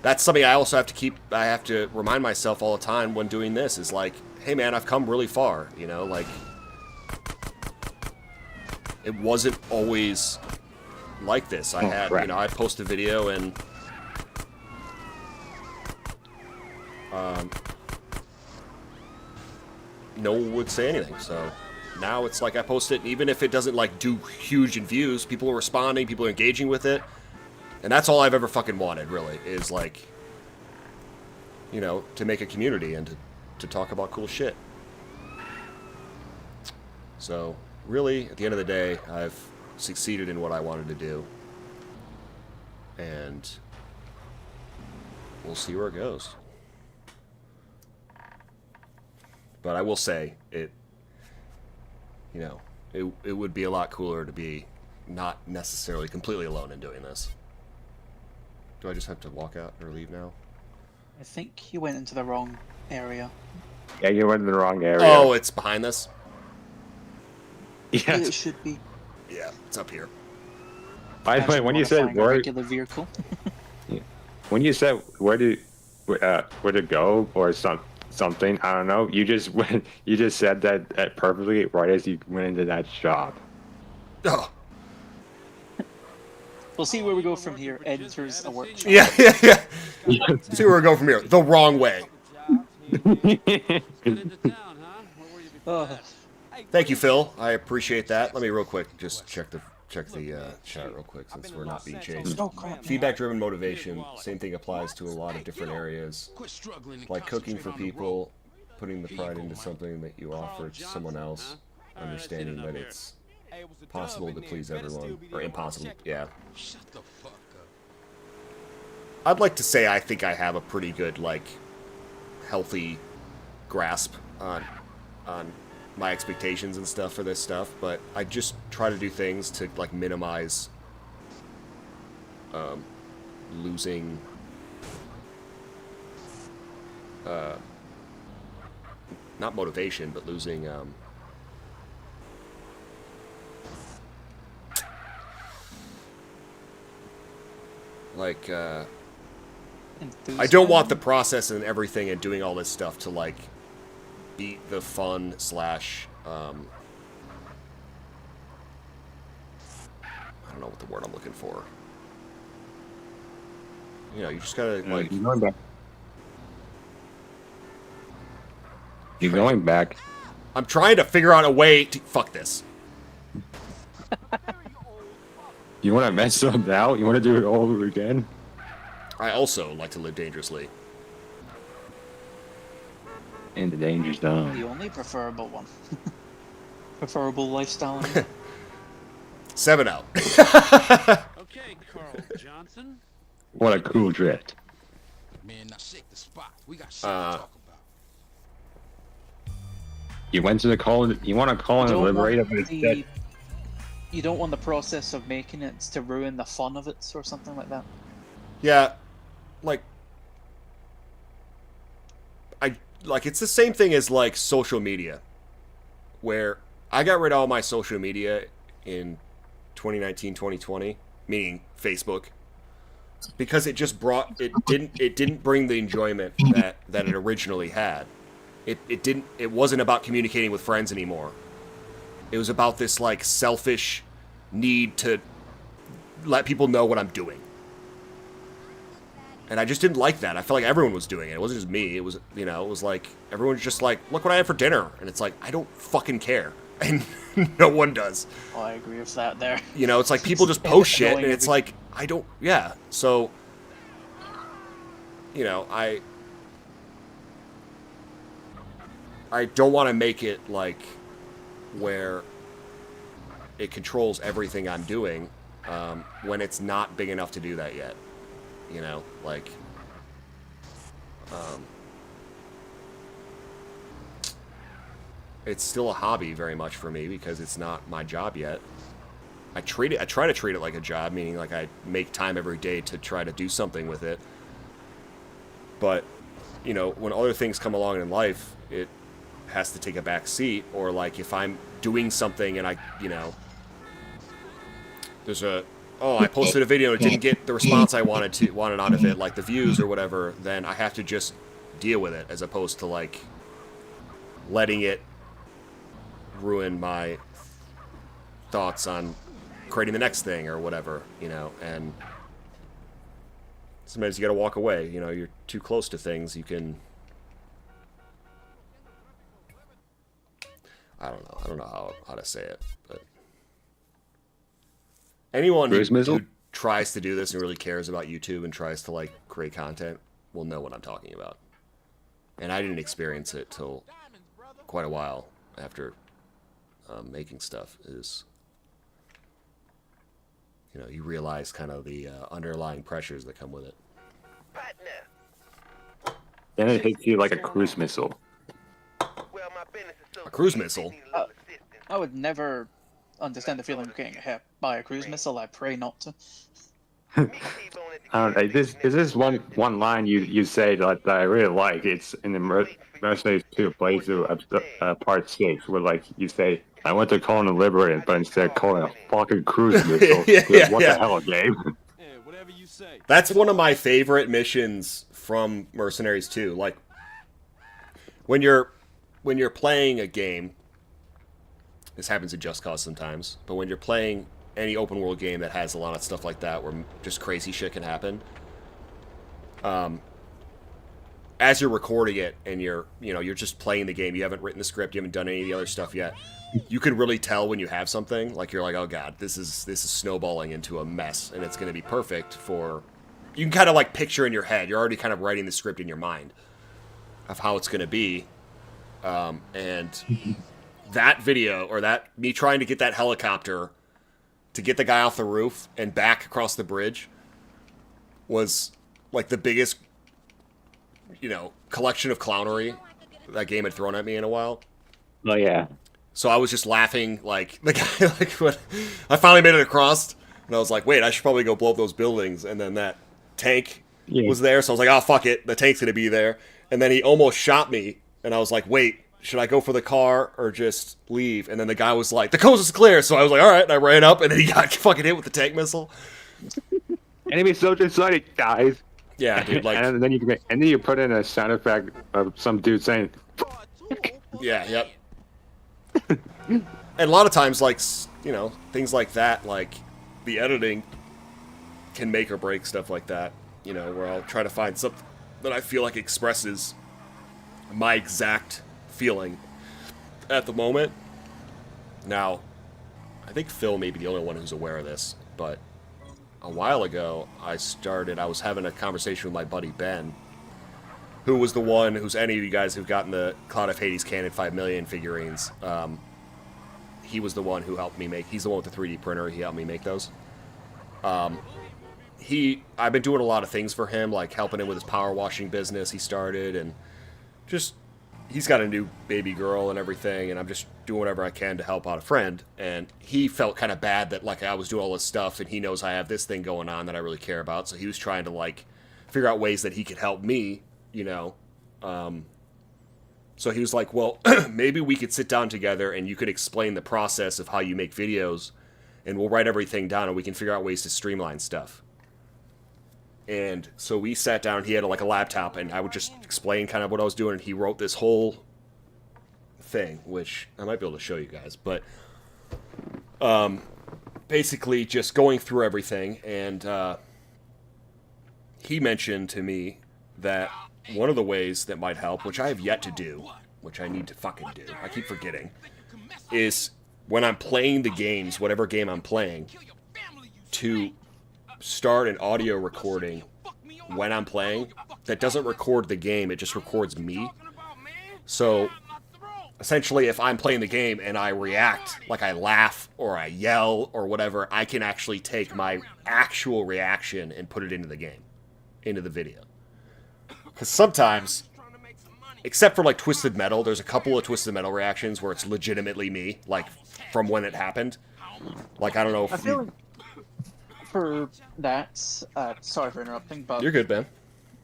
that's something I also have to remind myself all the time when doing this is like, hey man, I've come really far, like it wasn't always like this. I had, I'd post a video and no one would say anything. So now it's like I post it, and even if it doesn't like do huge in views, people are responding, people are engaging with it. And that's all I've ever fucking wanted, really, is like, to make a community and to talk about cool shit. So, really, at the end of the day, I've succeeded in what I wanted to do. And we'll see where it goes. But I will say, it would be a lot cooler to be not necessarily completely alone in doing this. Do I just have to walk out or leave now? I think you went into the wrong area. Yeah, you went in the wrong area. Oh, it's behind this? Yeah. It should be. Yeah, it's up here. By the way, when you said where... regular vehicle. When you said where to go or something, I don't know, you just said that perfectly right as you went into that shop. Oh. We'll see where we go from here. Enters a workshop. Yeah. See where we go from here. The wrong way. Thank you, Phil. I appreciate that. Let me real quick just check the chat real quick since we're not being chased. Feedback-driven motivation. Same thing applies to a lot of different areas. Like cooking for people, putting the pride into something that you offer to someone else, understanding that it's possible to please everyone, or impossible, yeah. Shut the fuck up. I'd like to say I think I have a pretty good, like, healthy grasp on my expectations and stuff for this stuff, but I just try to do things to, like, minimize losing not motivation, but losing like, I don't want the process and everything and doing all this stuff to, like, beat the fun slash, I don't know what the word I'm looking for. You just gotta, like... You're going back. You're going back. I'm trying to figure out a way to... Fuck this. You want to mess something out? You want to do it all over again? I also like to live dangerously. In the danger zone. The only preferable one. Preferable lifestyle. 7 out. Okay, Carl Johnson. What a cool drift. Man, now shake the spot. We got shit to talk about. You went to the call. You want to call and liberate it, but it's dead. You don't want the process of making it to ruin the fun of it, or something like that. Yeah, it's the same thing as like social media, where I got rid of all my social media in 2019, 2020, meaning Facebook, because it just didn't bring the enjoyment that it originally had. It wasn't about communicating with friends anymore. It was about this like selfish need to let people know what I'm doing. And I just didn't like that. I felt like everyone was doing it. It wasn't just me. It was, it was like, everyone's just like, look what I had for dinner. And it's like, I don't fucking care. And no one does. Oh, I agree with that there. It's like people just post shit and it's like, I don't, yeah. So, I don't want to make it like where it controls everything I'm doing when it's not big enough to do that yet. It's still a hobby very much for me because it's not my job yet. I try to treat it like a job, meaning like I make time every day to try to do something with it. But, when other things come along in life, it has to take a back seat, or like if I'm doing something and I posted a video and it didn't get the response I wanted out of it, like the views or whatever, then I have to just deal with it as opposed to like letting it ruin my thoughts on creating the next thing or whatever, and sometimes you gotta walk away, you're too close to things, you can... I don't know how to say it, but... Anyone who tries to do this and really cares about YouTube and tries to, like, create content will know what I'm talking about. And I didn't experience it till quite a while after making stuff, you realize kind of the underlying pressures that come with it. Then it hits you like a cruise missile. A cruise missile? I would never understand the feeling of getting hit by a cruise missile. I pray not to. I don't know. This one line you say that I really like. It's in the Mercenaries 2 playthrough part 6, where like you say, I went to call and liberate it, but instead calling a fucking cruise missile. What the hell, game? That's one of my favorite missions from Mercenaries 2. Like, when you're playing a game, this happens in Just Cause sometimes, but when you're playing any open world game that has a lot of stuff like that where just crazy shit can happen, as you're recording it and you're just playing the game, you haven't written the script, you haven't done any of the other stuff yet, you can really tell when you have something, like you're like, oh god, this is snowballing into a mess, and it's going to be perfect for... You can kind of like picture in your head, you're already kind of writing the script in your mind of how it's going to be, and that video, or me trying to get that helicopter to get the guy off the roof and back across the bridge, was like the biggest, collection of clownery that game had thrown at me in a while. Oh yeah. So I was just laughing, like, the guy, like, when I finally made it across, and I was like, wait, I should probably go blow up those buildings, and then that tank was there, so I was like, oh, fuck it, the tank's gonna be there, and then he almost shot me, and I was like, wait, should I go for the car or just leave? And then the guy was like, the coast is clear, so I was like, alright, and I ran up, and then he got fucking hit with the tank missile. Enemy soldier sighted, guys. Yeah, dude, like... and then you put in a sound effect of some dude saying... Yeah, yep. And a lot of times, like, things like that, like, the editing can make or break stuff like that, where I'll try to find something that I feel like expresses my exact feeling at the moment. Now, I think Phil may be the only one who's aware of this, but a while ago, I was having a conversation with my buddy Ben, who was the one, who's any of you guys who've gotten the Cloud of Hades Canon 5 million figurines, he was the one who helped me make, he's the one with the 3D printer, he helped me make those. I've been doing a lot of things for him, like helping him with his power washing business he started, and just, he's got a new baby girl and everything, and I'm just doing whatever I can to help out a friend, and he felt kind of bad that, like, I was doing all this stuff, and he knows I have this thing going on that I really care about, so he was trying to, like, figure out ways that he could help me, you know. So he was like, well, maybe we could sit down together and you could explain the process of how you make videos, and we'll write everything down and we can figure out ways to streamline stuff. And so we sat down, he had like a laptop, and I would just explain kind of what I was doing, and he wrote this whole thing, which I might be able to show you guys, but basically just going through everything, and he mentioned to me that one of the ways that might help, which I have yet to do, which I need to fucking do, I keep forgetting, is when I'm playing the games, whatever game I'm playing, to start an audio recording when I'm playing that doesn't record the game, it just records me. So essentially, if I'm playing the game and I react, like I laugh or I yell or whatever, I can actually take my actual reaction and put it into the game, into the video. Because sometimes, except for like Twisted Metal, there's a couple of Twisted Metal reactions where it's legitimately me, like from when it happened. Like, I don't know if I feel like for that, sorry for interrupting, but you're good, Ben.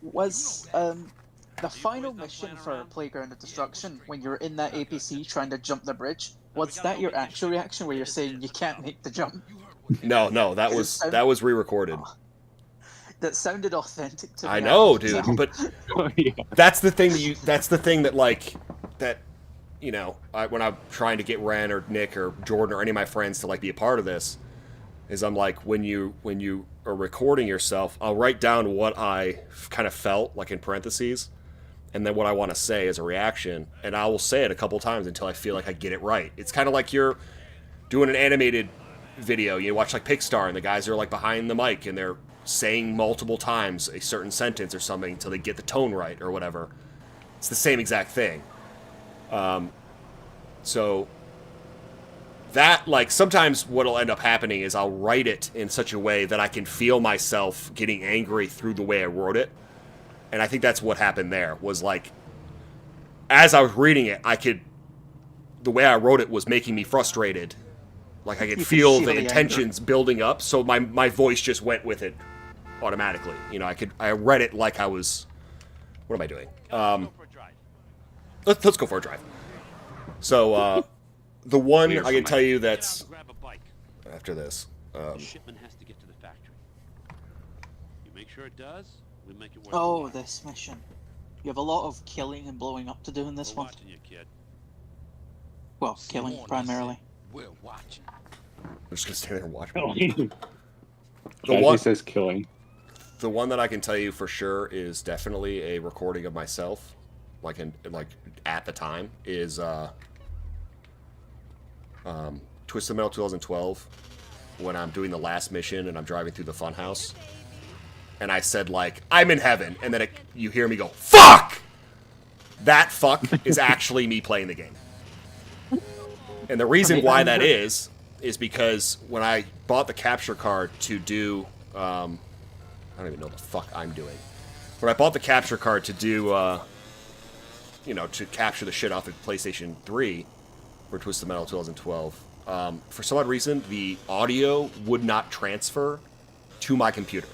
Was the final mission for Playground of Destruction, when you're in that APC trying to jump the bridge, was that your actual reaction where you're saying you can't make the jump? No, that was re-recorded. That sounded authentic to me. I know, dude, but that's the thing that like, that, you know, when I'm trying to get Ren or Nick or Jordan or any of my friends to like be a part of this, is I'm like, when you are recording yourself, I'll write down what I kind of felt, like in parentheses, and then what I want to say as a reaction, and I will say it a couple times until I feel like I get it right. It's kind of like you're doing an animated video. You watch like Pixar, and the guys are like behind the mic, and they're saying multiple times a certain sentence or something until they get the tone right or whatever. It's the same exact thing. So that, like, sometimes what'll end up happening is I'll write it in such a way that I can feel myself getting angry through the way I wrote it. And I think that's what happened there, was like, as I was reading it, the way I wrote it was making me frustrated. Like, I could feel the intentions building up, so my voice just went with it automatically. You know, I read it like I was, what am I doing? Let's go for a drive. So, the one I can tell you that's after this. The shipment has to get to the factory. You make sure it does, we make it work. Oh, this mission. You have a lot of killing and blowing up to do in this one. Watching you, kid. Well, killing primarily. We're watching. I'm just gonna stand there and watch. The one says killing. The one that I can tell you for sure is definitely a recording of myself, like at the time, is Twisted Metal 2012, when I'm doing the last mission and I'm driving through the funhouse, and I said, like, I'm in heaven, and then you hear me go, fuck! That fuck is actually me playing the game. And the reason why that is because when I bought the capture card to do, I don't even know what the fuck I'm doing. When I bought the capture card to do, you know, to capture the shit off of PlayStation 3 for Twisted Metal 2012, for some odd reason, the audio would not transfer to my computer.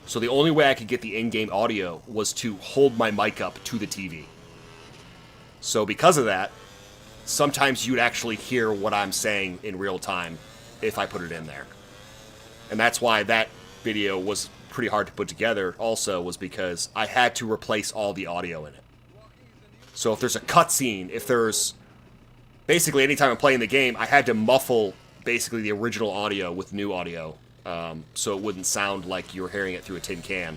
So the only way I could get the in-game audio was to hold my mic up to the TV. So because of that, sometimes you'd actually hear what I'm saying in real time if I put it in there. And that's why that video was pretty hard to put together also, was because I had to replace all the audio in it. So if there's a cutscene, if there's... Basically, anytime I'm playing the game, I had to muffle basically the original audio with new audio, so it wouldn't sound like you were hearing it through a tin can.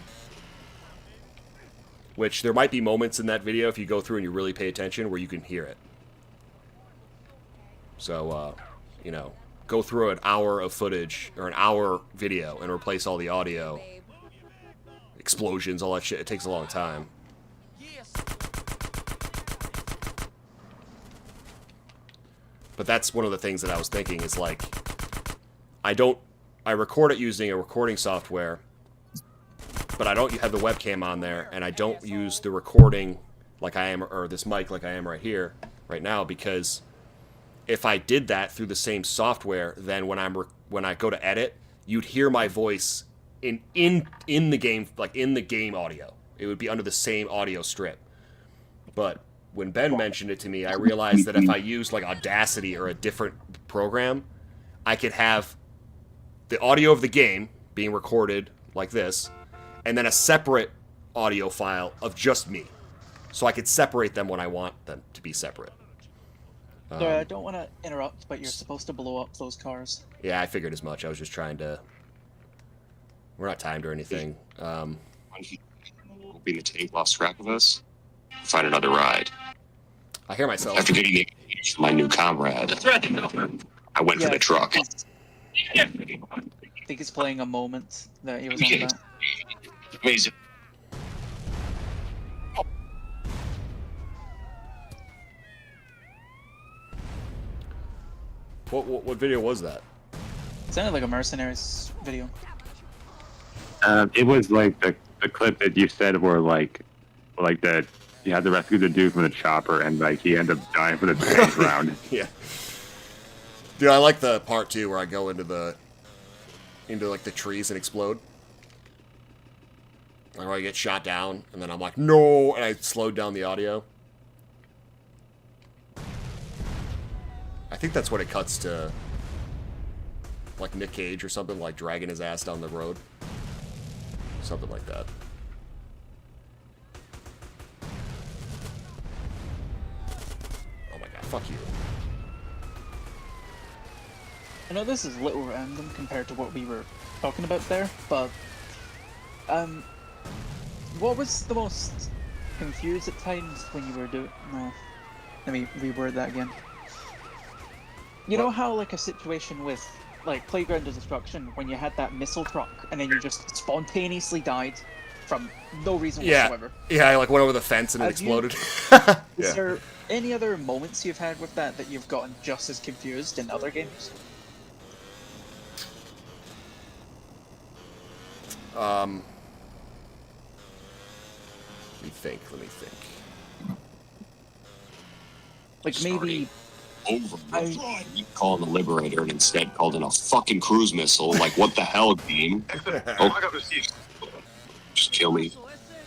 Which, there might be moments in that video, if you go through and you really pay attention, where you can hear it. So, you know, go through an hour of footage or an hour video and replace all the audio, explosions, all that shit. It takes a long time. But that's one of the things that I was thinking is like, I record it using a recording software, but I don't have the webcam on there, and I don't use the recording like I am, or this mic like I am right here, right now, because if I did that through the same software, then when I go to edit, you'd hear my voice in the game, like in the game audio. It would be under the same audio strip. But when Ben mentioned it to me, I realized that if I used like Audacity or a different program, I could have the audio of the game being recorded like this, and then a separate audio file of just me. So I could separate them when I want them to be separate. Sorry, I don't want to interrupt, but you're supposed to blow up those cars. Yeah, I figured as much. I was just trying to... We're not timed or anything. Hoping the tank lost track of us. Find another ride. I hear myself. After getting the from my new comrade, I went for the truck. I think he's playing a moment that he was on about. Amazing. What video was that? It sounded like a Mercenaries video. It was like the clip that you said where like that you had to rescue the dude from the chopper and like he ended up dying for the tank round. Yeah. Dude, I like the part too where I go into like the trees and explode. Like where I get shot down and then I'm like, no, and I slowed down the audio. I think that's when it cuts to like Nick Cage or something, like dragging his ass down the road. Something like that. Oh my god, fuck you. I know this is a little random compared to what we were talking about there, but what was the most confused at times when you were doing... No, let me reword that again. You know how like a situation with like Playground of Destruction when you had that missile truck and then you just spontaneously died from no reason whatsoever? Yeah, I like went over the fence and it exploded. Is there any other moments you've had with that you've gotten just as confused in other games? Let me think. Like maybe... Over. You called the Liberator and instead called in a fucking cruise missile. Like, what the hell, game? Oh, just kill me.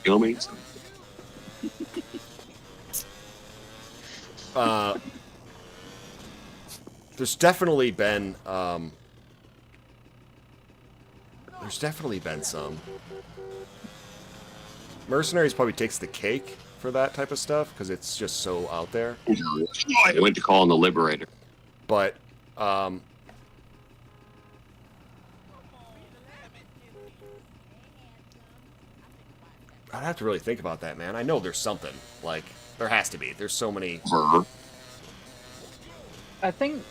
Kill me. There's definitely been some. Mercenaries probably takes the cake for that type of stuff because it's just so out there. I went to call in the Liberator. But I'd have to really think about that, man. I know there's something. Like, there has to be. There's so many. I think,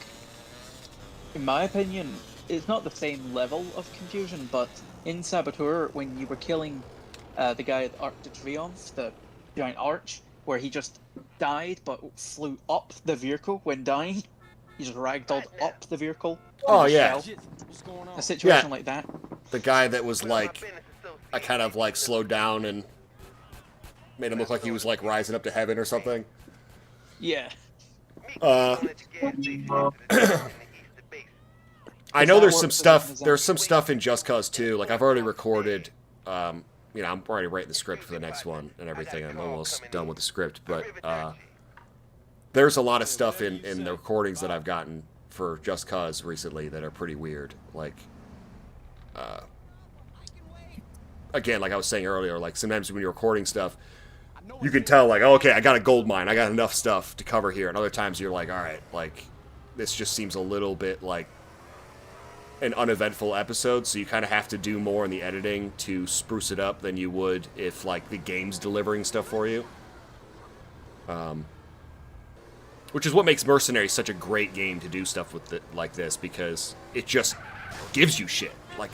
in my opinion, it's not the same level of confusion, but in Saboteur, when you were killing the guy at Arc de Triomphe, the giant arch, where he just died but flew up the vehicle when dying, he just ragdolled up the vehicle. Oh, yeah. A situation like that. The guy that was like, I kind of like slowed down and made him look like he was like rising up to heaven or something. Yeah. I know there's some stuff. There's some stuff in Just Cause 2. Like I've already recorded. You know, I'm already writing the script for the next one and everything. I'm almost done with the script, but there's a lot of stuff in the recordings that I've gotten for Just Cause recently that are pretty weird. Like, again, like I was saying earlier, like sometimes when you're recording stuff, you can tell like, oh, okay, I got a gold mine, I got enough stuff to cover here. And other times you're like, all right, like this just seems a little bit like an uneventful episode, so you kind of have to do more in the editing to spruce it up than you would if like the game's delivering stuff for you. Which is what makes Mercenaries such a great game to do stuff with like this, because it just gives you shit. Like,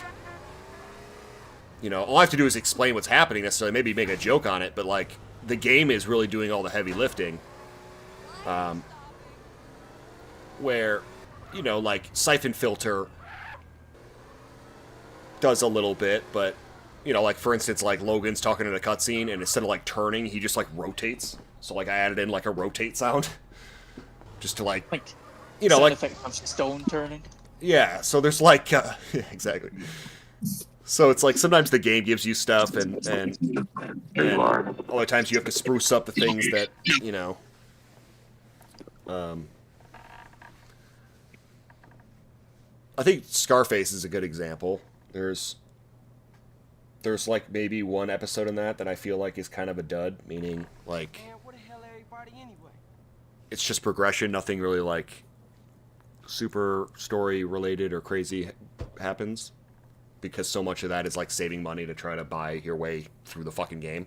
you know, all I have to do is explain what's happening necessarily, maybe make a joke on it, but like, the game is really doing all the heavy lifting. Where, you know, like, Siphon Filter does a little bit, but, you know, like, for instance, like, Logan's talking in a cutscene, and instead of, like, turning, he just, like, rotates. So, like, I added in, like, a rotate sound. Just to, like you know, like... effect of stone turning. Yeah, so there's, like, yeah, exactly. So it's, like, sometimes the game gives you stuff, and other times you have to spruce up the things that, you know... I think Scarface is a good example. There's like maybe one episode in that I feel like is kind of a dud, meaning like it's just progression, nothing really like super story related or crazy happens, because so much of that is like saving money to try to buy your way through the fucking game.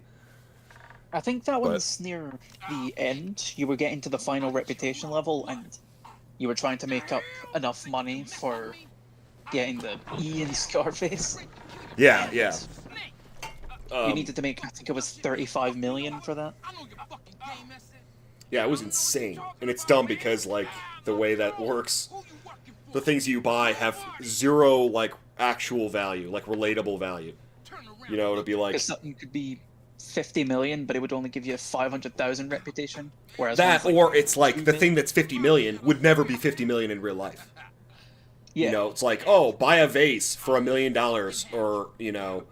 I think that one's near the end. You were getting to the final reputation level, and you were trying to make up enough money for getting the E in Scarface. Yeah, yeah. You needed to make, I think it was 35 million for that. Yeah, it was insane. And it's dumb because, like, the way that works, the things you buy have zero, like, actual value, like, relatable value. You know, it'd be like... Something could be 50 million, but it would only give you a 500,000 reputation. Whereas that, like, or it's like, the thing that's 50 million would never be 50 million in real life. Yeah. You know, it's like, oh, buy a vase for $1 million, or, you know,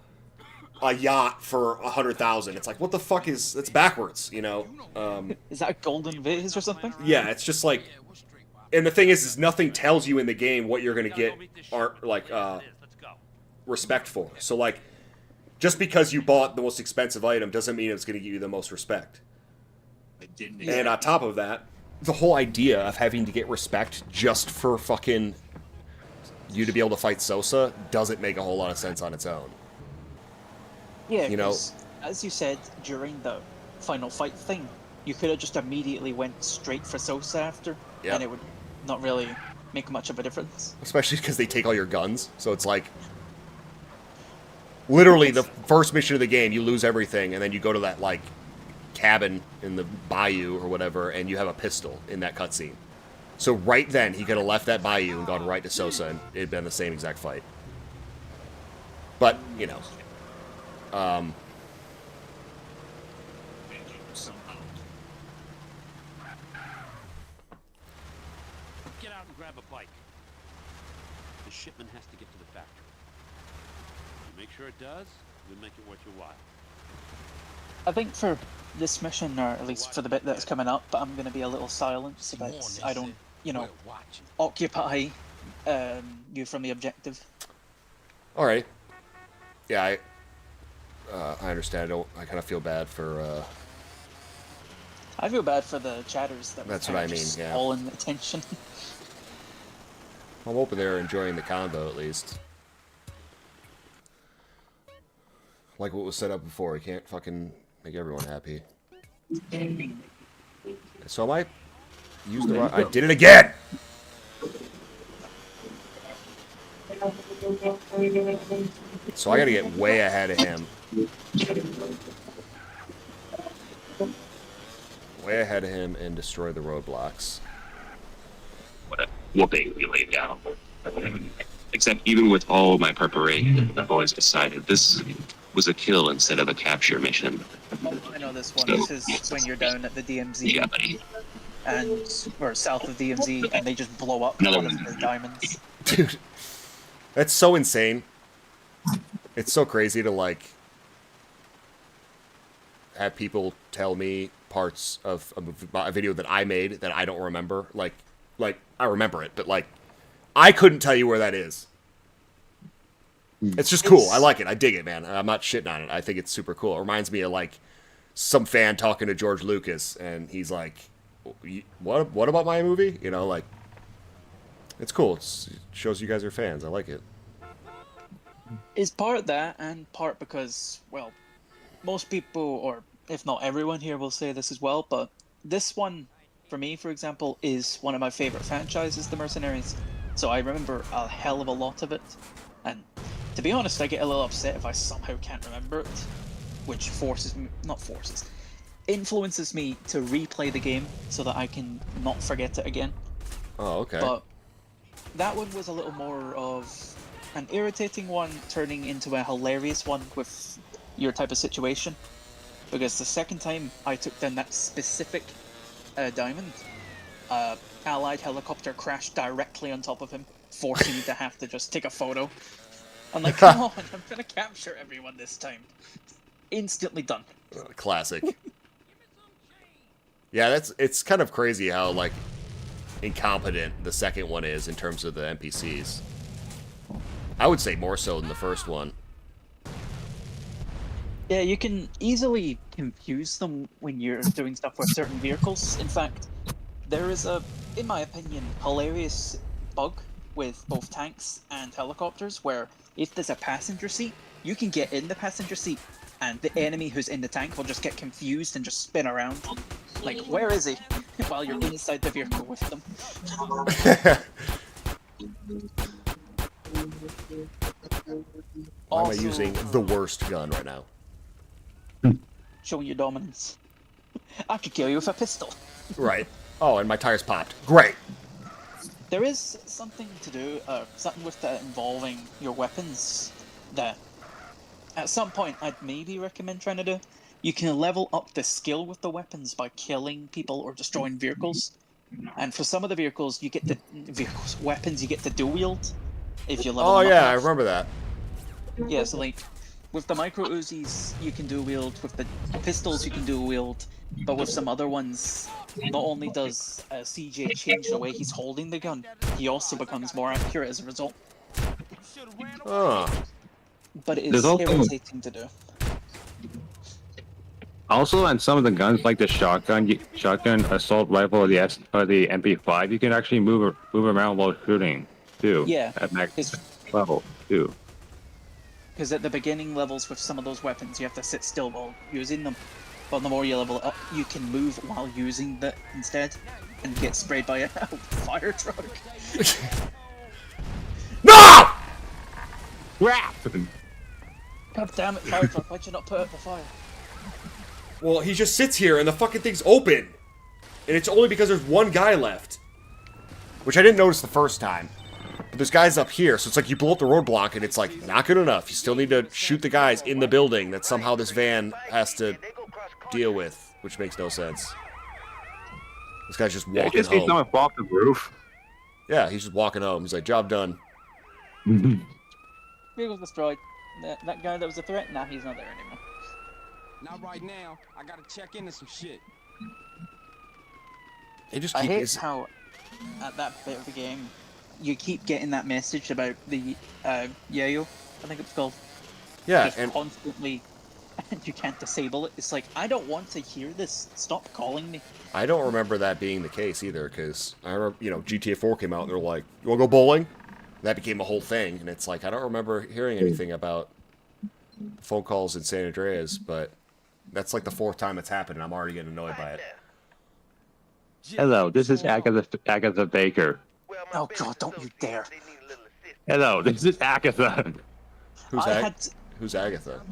a yacht for 100,000. It's like, what the fuck is... It's backwards, you know? Is that a golden vase or something? Yeah, it's just like... And the thing is nothing tells you in the game what you're gonna get, respect for. So, like, just because you bought the most expensive item doesn't mean it's gonna give you the most respect. And on top of that, the whole idea of having to get respect just for fucking you to be able to fight Sosa doesn't make a whole lot of sense on its own. Yeah, you know, as you said during the final fight thing, you could have just immediately went straight for Sosa after, and it would not really make much of a difference. Especially because they take all your guns, so it's like... Literally, the first mission of the game, you lose everything, and then you go to that, like, cabin in the bayou or whatever, and you have a pistol in that cutscene. So right then, he could have left that bayou and gone right to Sosa, and it'd been the same exact fight. But, you know... Get out and grab a bike. The shipment has to get to the factory. You make sure it does, we'll make it worth your while. I think for this mission, or at least for the bit that's coming up, I'm going to be a little silent so that I don't, you know, occupy you from the objective. Alright. Yeah, I understand. I kind of feel bad for, I feel bad for the chatters That's what I mean, yeah. all in attention. I'm hoping they're enjoying the combo, at least. Like what was set up before, we can't fucking make everyone happy. So I might use the... I did it again! So I gotta get way ahead of him. Way ahead of him and destroy the roadblocks. What a whooping we laid down. Except even with all my preparation, I've always decided this was a kill instead of a capture mission. I know this one. This is when you're down at the DMZ, or south of DMZ, and they just blow up one of the diamonds. Dude, that's so insane. It's so crazy to, like, have people tell me parts of a video that I made that I don't remember. Like, I remember it, but, like, I couldn't tell you where that is. It's just cool. I like it. I dig it, man. I'm not shitting on it. I think it's super cool. It reminds me of, like, some fan talking to George Lucas, and he's like, what about my movie? You know, like, it's cool. It shows you guys are fans. I like it. It's part that, and part because, well, most people, or if not everyone here will say this as well, but this one, for me, for example, is one of my favorite franchises, The Mercenaries. So I remember a hell of a lot of it. And to be honest, I get a little upset if I somehow can't remember it, which influences me to replay the game so that I can not forget it again. Oh, okay. But that one was a little more of an irritating one turning into a hilarious one with your type of situation. Because the second time I took down that specific diamond, Allied helicopter crashed directly on top of him, forcing me to have to just take a photo. I'm like, come on, I'm trying to capture everyone this time. Instantly done. Classic. Yeah, it's kind of crazy how, like, incompetent the second one is in terms of the NPCs. I would say more so than the first one. Yeah, you can easily confuse them when you're doing stuff with certain vehicles. In fact, there is a, in my opinion, hilarious bug with both tanks and helicopters where if there's a passenger seat, you can get in the passenger seat and the enemy who's in the tank will just get confused and just spin around. Like, where is he? While you're inside the vehicle with them. Why am I using the worst gun right now? Showing your dominance. I could kill you with a pistol. Right. Oh, and my tires popped. Great. There is something to do, something with that involving your weapons that at some point I'd maybe recommend trying to do. You can level up the skill with the weapons by killing people or destroying vehicles. And for some of the vehicles, you get the weapons you get to dual wield if you level Oh them up yeah, I enough. remember that. Yeah, so like with the micro Uzis you can dual wield, with the pistols you can dual wield, but with some other ones, not only does CJ change the way he's holding the gun, he also becomes more accurate as a result. Oh. But it is There's also- irritating to do. Also, on some of the guns, like the shotgun assault rifle or the MP5, you can actually move around while shooting too. Yeah, at max level too. Because at the beginning levels with some of those weapons, you have to sit still while using them. But the more you level it up, you can move while using that instead, and get sprayed by a fire truck. No! Crap! God damn it, fire truck! Why'd you not put out the fire? Well, he just sits here and the fucking thing's open. And it's only because there's one guy left. Which I didn't notice the first time. But there's guys up here, so it's like you blow up the roadblock and it's like, not good enough. You still need to shoot the guys in the building that somehow this van has to deal with. Which makes no sense. This guy's just walking just need home. someone off the roof. Yeah, he's just walking home. He's like, job done. Vehicle's destroyed. That guy that was a threat? Nah, he's not there anymore. Not right now. I gotta check into some shit. They just I keep hate how at that bit of the game you keep getting that message about the Yayo, I think it's called. Yeah, just and constantly, and you can't disable it. It's like, I don't want to hear this. Stop calling me. I don't remember that being the case either, because I remember, GTA 4 came out and they're like, you wanna go bowling? That became a whole thing, and it's like, I don't remember hearing anything about phone calls in San Andreas, but that's like the 4th time it's happened, and I'm already getting annoyed by it. Hello, this is Agatha Baker. Oh god, don't you dare. Hello, this is Agatha. Who's Agatha?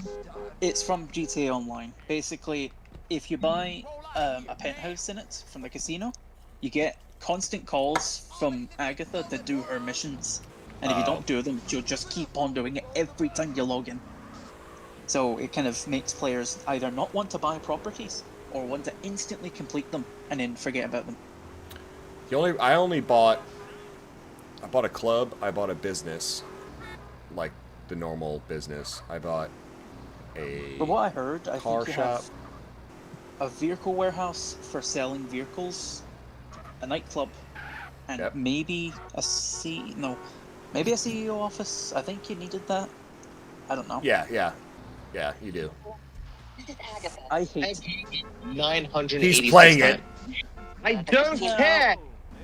It's from GTA Online. Basically, if you buy a penthouse in it from the casino, you get constant calls from Agatha to do her missions. And if you don't do them, she'll just keep on doing it every time you log in. So it kind of makes players either not want to buy properties or want to instantly complete them and then forget about them. I bought a club, I bought a business, like the normal business. I bought a From what I heard, I car think you shop. have a vehicle warehouse for selling vehicles, a nightclub, and maybe a CEO office. I think you needed that. I don't know. Yeah, you do. I hate $980. He's playing it. I don't care.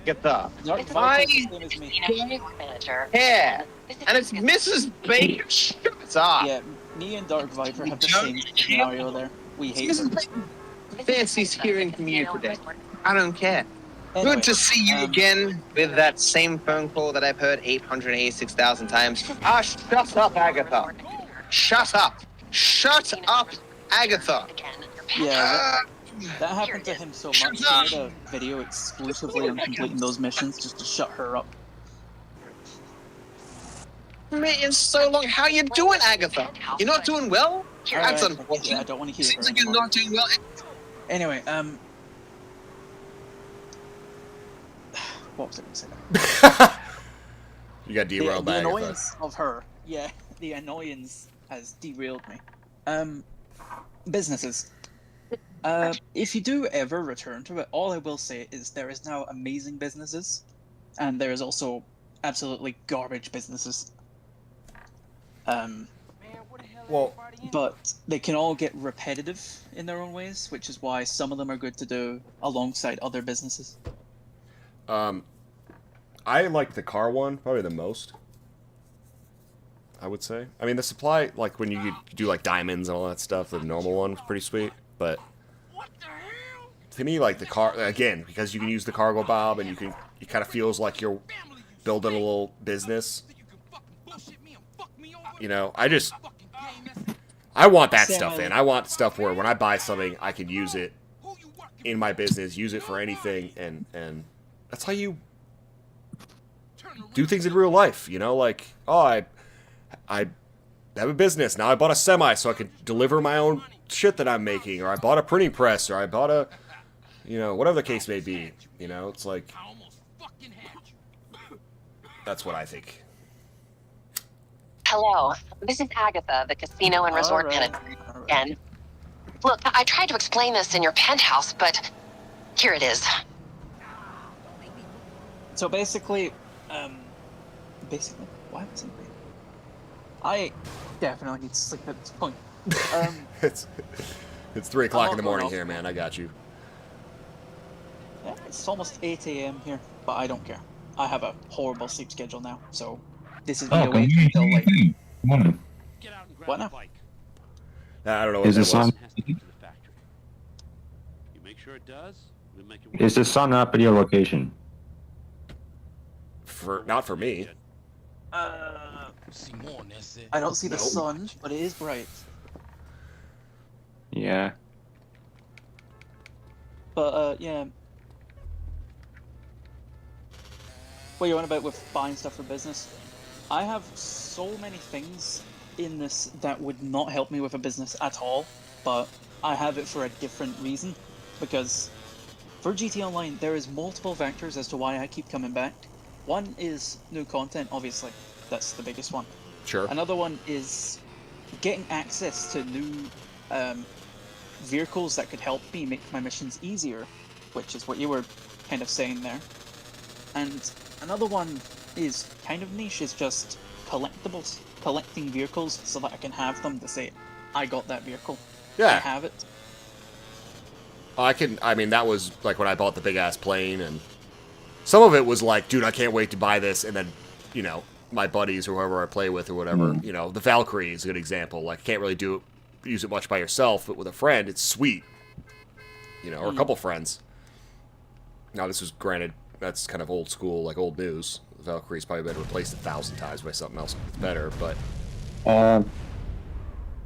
Get the Why? care. And it's Mrs. Baker. Shut up. Yeah, me and Dark Viper have the same scenario there. We hate her. Fancy's hearing from you today. I don't care. Anyway, Good to see you again with that same phone call that I've heard 886,000 times. Ah, shut up, Agatha. Shut up. Shut up, Agatha. Yeah, that happened to him so much. He made a video exclusively on completing those missions just to shut her up. Man, so long. How you doing, Agatha? You're not doing well? That's Alright, unfortunate. yeah, I don't want to hear Seems her like you're anymore. not doing well. Anyway, what was I going to say now? You got derailed by The Agatha. annoyance of her. Yeah, the annoyance has derailed me. Businesses. If you do ever return to it, all I will say is there is now amazing businesses, and there is also absolutely garbage businesses. Well, but they can all get repetitive in their own ways, which is why some of them are good to do alongside other businesses. I like the car one probably the most. I would say. I mean, the supply, like when you do like diamonds and all that stuff, the normal one was pretty sweet. But to me, like the car again, because you can use the cargo bob and it kind of feels like you're building a little business. You know, I want that stuff in. I want stuff where when I buy something, I can use it in my business, use it for anything, and that's how you do things in real life. You know, like, oh, I have a business now. I bought a semi so I could deliver my own shit that I'm making, or I bought a printing press, or I bought a, you know, whatever the case may be. You know, it's like that's what I think. Hello, this is Agatha, the casino and resort tenant again. Look, I tried to explain this in your penthouse, but here it is. So basically, why was it? I definitely need to sleep at this point. It's 3 o'clock in the morning here, man. I got you. Yeah, it's almost 8 a.m. here, but I don't care. I have a horrible sleep schedule now, so this is me awake until like. What now? I don't know what Is that the sun? You make sure it does, we'll make it work. Is the sun up at your location? Not for me. I don't see the sun, but it is bright. Yeah. But yeah. What you on about with buying stuff for business? I have so many things in this that would not help me with a business at all, but I have it for a different reason. Because for GT Online, there is multiple vectors as to why I keep coming back. One is new content, obviously. That's the biggest one. Sure. Another one is getting access to new vehicles that could help me make my missions easier, which is what you were kind of saying there. And another one is kind of niche, is just collectibles. Collecting vehicles so that I can have them to say, I got that vehicle. Yeah. I have it. I mean, that was like when I bought the big ass plane, and some of it was like, dude, I can't wait to buy this, and then, you know, my buddies or whoever I play with or whatever, you know, the Valkyrie is a good example. Like, can't really use it much by yourself, but with a friend, it's sweet. You know, or a couple friends. Now, this was granted, that's kind of old school, like old news. The Valkyrie's probably been replaced 1,000 times by something else better, but I'm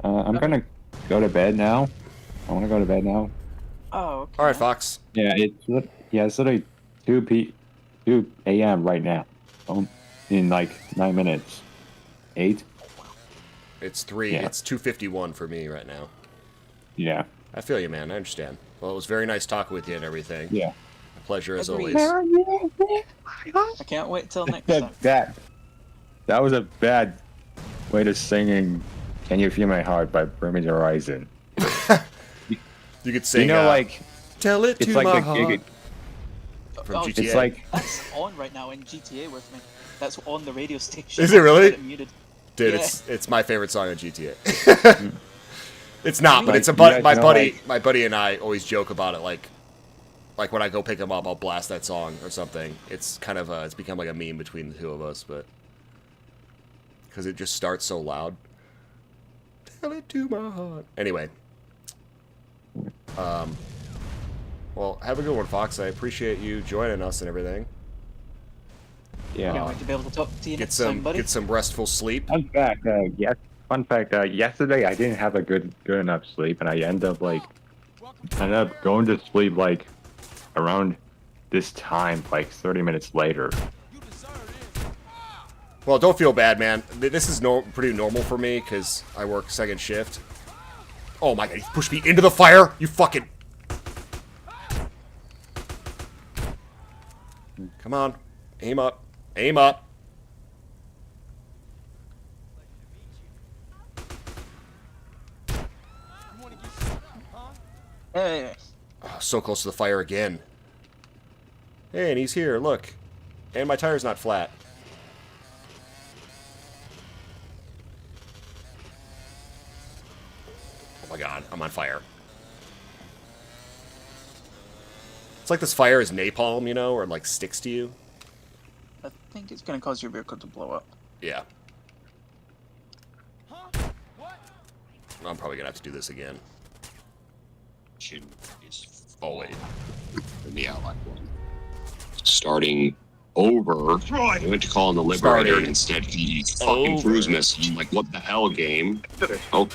gonna go to bed now. I want to go to bed now. Oh, okay. All right, Fox. Yeah, it's literally 2 a.m. right now. In like 9 minutes. 8. It's 3. Yeah. It's 2:51 for me right now. Yeah. I feel you, man. I understand. Well, it was very nice talking with you and everything. Yeah. A pleasure as Agreed. always. I can't wait till next time. That was a bad way to singing "Can You Feel My Heart" by Bring Horizon. You could sing, you know, like "Tell It it's to like My the Heart" gig. from Oh, GTA. It's like that's on right now in GTA with me. That's on the radio station. Is it really? I've got it muted. Dude, Yeah. it's my favorite song on GTA. It's not, but it's a my buddy and I always joke about it. Like when I go pick him up, I'll blast that song or something. It's kind of it's become like a meme between the two of us, but because it just starts so loud. Tell it to my heart. Anyway, Well, have a good one, Fox. I appreciate you joining us and everything. Yeah. Can't wait to be able to talk to you Get next time, buddy. get some restful sleep. Fun fact, yesterday I didn't have a good enough sleep, and I ended up going to sleep like around this time, like 30 minutes later. Well, don't feel bad, man. This is pretty normal for me because I work second shift. Oh my god, he pushed me into the fire! You fucking... Come on. Aim up. Aim up. Hey. Oh, so close to the fire again. Hey, and he's here, look. And my tire's not flat. Oh my god, I'm on fire. It's like this fire is napalm, you know, or like sticks to you. I think it's going to cause your vehicle to blow up. Yeah. I'm probably gonna have to do this again. Oh wait. In the Allied one. Starting over. I went to call in the Liberator and instead he fucking cruise missile. I'm like, what the hell, game? Oh,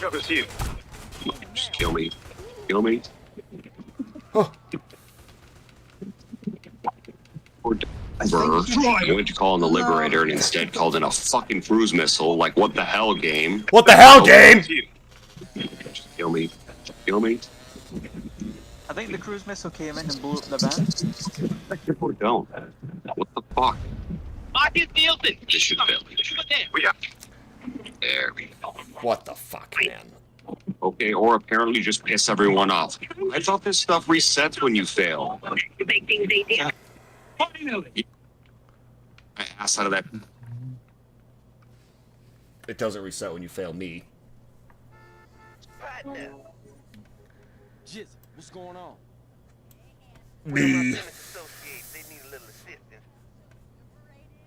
just kill me. Kill me. Oh. I went to call in the Liberator and instead called in a fucking cruise missile. Like, what the hell, game? What the hell, game? Just kill me. Kill me. I think the cruise missile came in and blew up the van. Or don't. What the fuck? I just nailed it. This should fail. There we go. What the fuck, man? Okay, or apparently just piss everyone off. I thought this stuff resets when you fail. I asked out of that. It doesn't reset when you fail me. Jizz, what's going on? Me. Associates, they need a little assistance.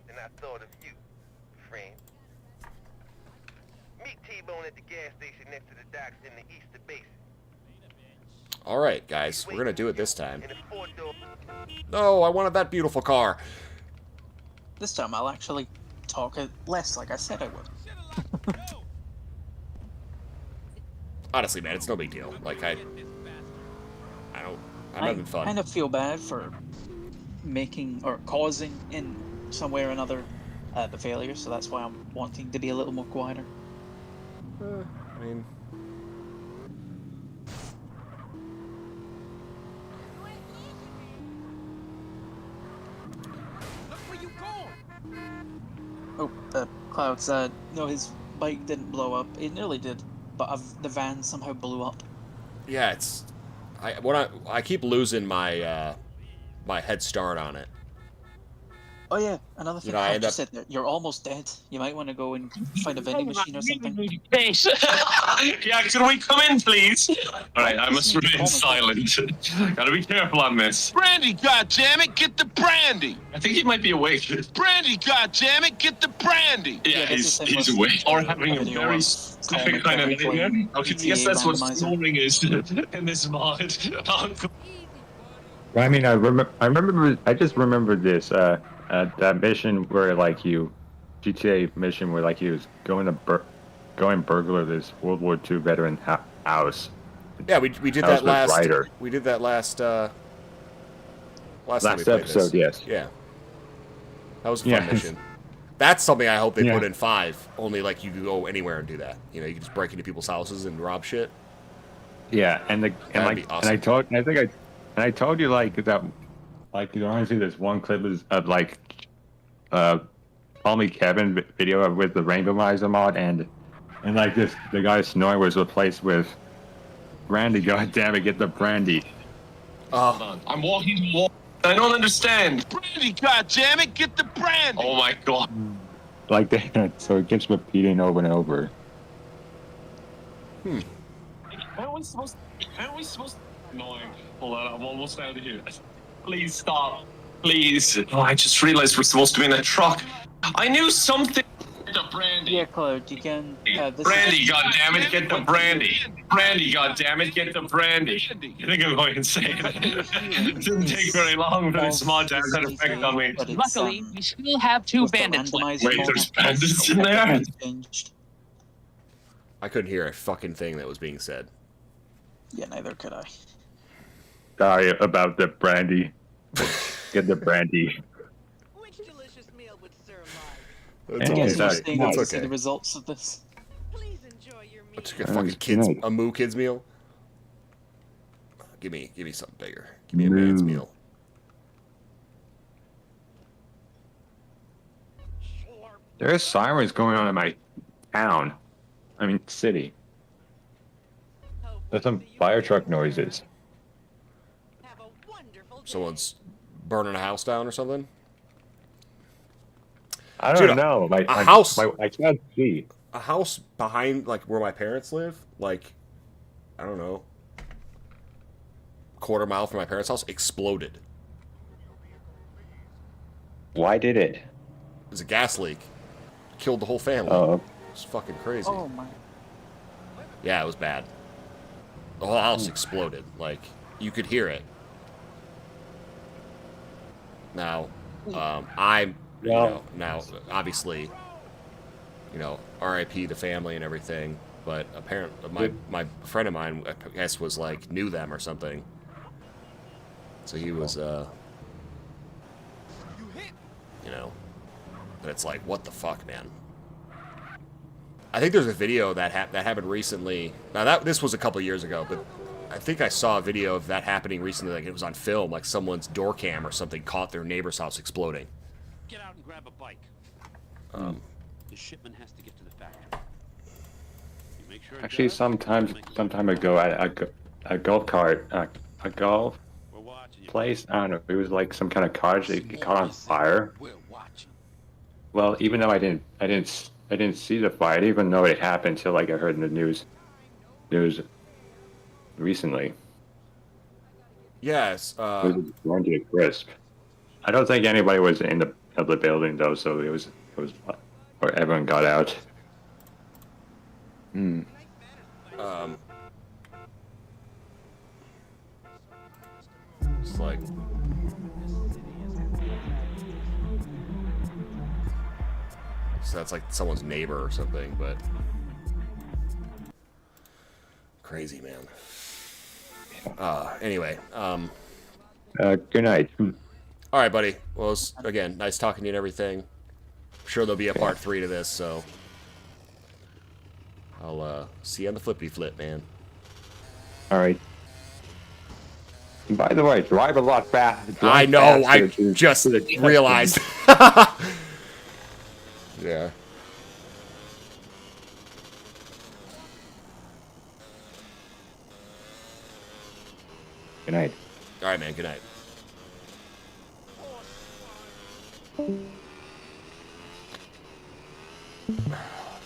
And I thought of you, friend. Meet T-Bone at the gas station next to the docks in the Easter Basin. Alright, guys, we're gonna do it this time. No, I wanted that beautiful car. This time I'll actually talk it less like I said I would. Honestly, man, it's no big deal. Like, I'm having fun. I kind of feel bad for making or causing in some way or another the failure, so that's why I'm wanting to be a little more quieter. I mean... Oh, Clouds, no, his bike didn't blow up. It nearly did, but the van somehow blew up. Yeah, it's... I keep losing my, my head start on it. Oh yeah, another thing. You know, I end up... said there, you're almost dead. You might want to go and find a vending machine or something. Yeah, can we come in, please? Alright, I must remain silent. Gotta be careful on this. Brandy, goddammit, get the brandy! I think he might be awake. Brandy, goddammit, get the brandy! Yeah, he's awake. Or having a very specific kind of nightmare. Okay, I guess that's what snoring is in this mod. I mean, I just remembered this, that mission where, like, GTA mission where, like, he was going burglar this World War II veteran house. Yeah, we did that last... We did that last time we played episode, this. yes. Yeah. That was a fun mission. That's something I hope they put in 5. Only, like, you can go anywhere and do that. You know, you can just break into people's houses and rob shit. Yeah, and I told you, like, that, like, you honestly, this one clip is of, like, Call Me Kevin video with the Rainbow Miser mod, and like this, the guy snoring was replaced with brandy. God damn it, get the brandy. I'm walking. I don't understand. Brandy, goddammit, get the brandy! Oh my god. Like that, so it keeps repeating over and over. Aren't we supposed to... Annoying. Hold on, I'm almost out of here. Please stop. Please. Oh, I just realized we're supposed to be in a truck. I knew something. The brand Yeah, Cloud, you can. This Brandy, is... goddammit, get the brandy. Brandy, goddammit, get the brandy. I think I'm going insane. It didn't take very long for this mod to have that effect on me. Luckily, we still have 2 bandits left. Wait, there's bandits in there? I couldn't hear a fucking thing that was being said. Yeah, neither could I. Sorry about the brandy. Get the brandy. That's I guess okay. you're staying up to That's see okay. the results of this. I took a fucking kids, a moo kids meal. Give me something bigger. Give me a man's meal. There's sirens going on in my town. I mean, city. There's some fire truck noises. Someone's burning a house down or something. I don't Dude, know. A house. I can't see. A house behind, like, where my parents live, like, I don't know, quarter mile from my parents' house, exploded. Why did it? It was a gas leak. Killed the whole family. Oh. It was fucking crazy. Oh my. Yeah, it was bad. The whole house exploded. Like, you could hear it. Now, I'm, you know, now, obviously, you know, RIP the family and everything, but apparently, my friend of mine, I guess, was like, knew them or something. So he was, you know, but it's like, what the fuck, man? I think there's a video that happened recently. Now, this was a couple years ago, but I think I saw a video of that happening recently. Like, it was on film, like someone's door cam or something caught their neighbor's house exploding. Get out and grab a bike. The shipment has to get to the factory. You make sure it Actually, does, some time ago, a golf cart, a golf place. I don't know. It was like some kind of cottage that caught on fire. Well, even though I didn't see the fire, I didn't even know it happened until like I heard in the news recently. Yes. It was going to a crisp. I don't think anybody was in the building though, so it was where everyone got out. It's like, so that's like someone's neighbor or something, but crazy, man. Anyway, Good night. all right, buddy. Well, it's, again, nice talking to you and everything. I'm sure there'll be a part 3 to this, so I'll see you on the flippity flip, man. All right. By the way, drive a lot faster. I know. I just realized. Yeah. Good night. All right, man. Good night.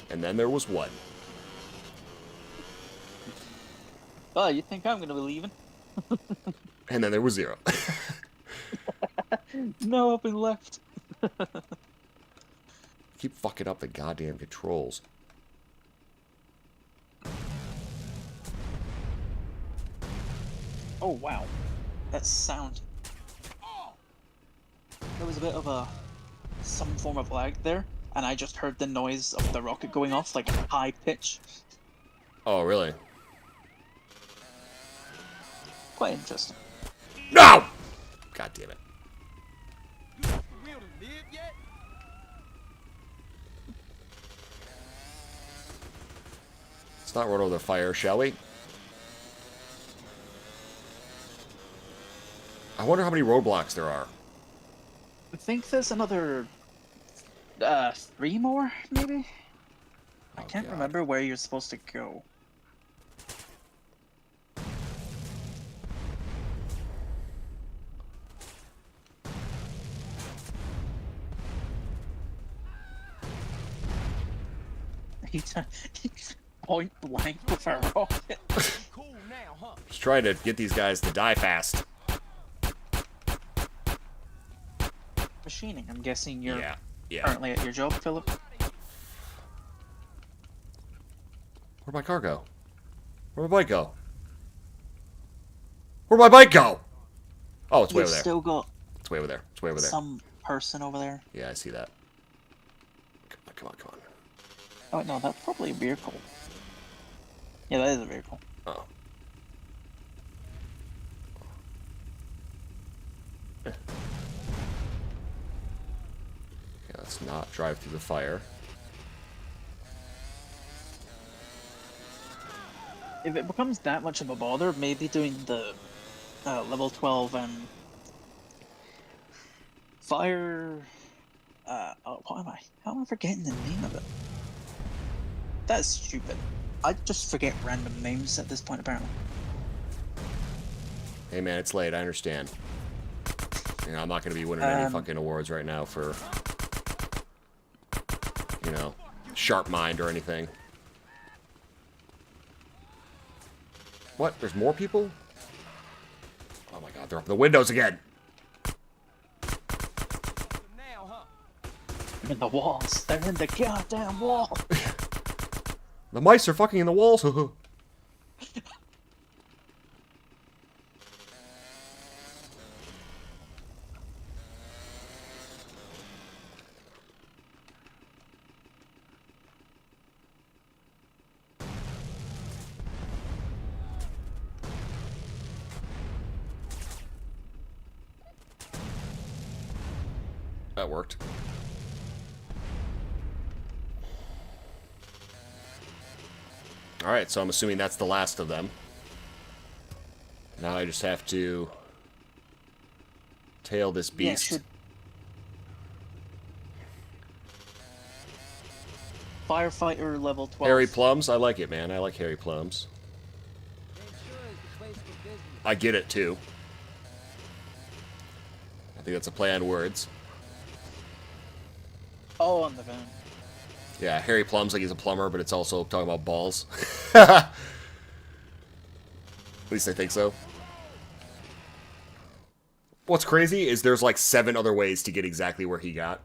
And then there was one. Oh, you think I'm gonna be leaving? And then there was 0. No, I've been left. Keep fucking up the goddamn controls. Oh wow, that sound. There was a bit of some form of lag there, and I just heard the noise of the rocket going off, like high pitch. Oh, really? Quite interesting. No! God damn it. Let's not run over the fire, shall we? I wonder how many roadblocks there are. I think there's another 3 more, maybe? I can't remember where you're supposed to go. He's point blank with a rocket. Just trying to get these guys to die fast. Machining, I'm guessing you're Yeah. currently at your job, Philip? Where'd my car go? Where'd my bike go? Where'd my bike go? Oh, it's way You've over there. still got It's way over there. It's way over there. some person over there. Yeah, I see that. Come on, come on. Oh, no, that's probably a vehicle. Yeah, that is a vehicle. Oh. Okay, let's not drive through the fire. If it becomes that much of a bother, maybe doing the level 12 fire. Oh, what am I? How am I forgetting the name of it? That's stupid. I just forget random names at this point, apparently. Hey man, it's late, I understand. You know, I'm not gonna be winning any fucking awards right now for, you know, sharp mind or anything. What? There's more people? Oh my god, they're up the windows again! I'm in the walls. They're in the goddamn wall. The mice are fucking in the walls. That worked. Alright, so I'm assuming that's the last of them. Now I just have to tail this beast. Yeah, Firefighter level 12. Harry Plums, I like it, man. I like Harry Plums. I get it, too. I think that's a play on words. Oh, on the van. Yeah, Harry Plums like he's a plumber, but it's also talking about balls. At least I think so. What's crazy is there's like 7 other ways to get exactly where he got,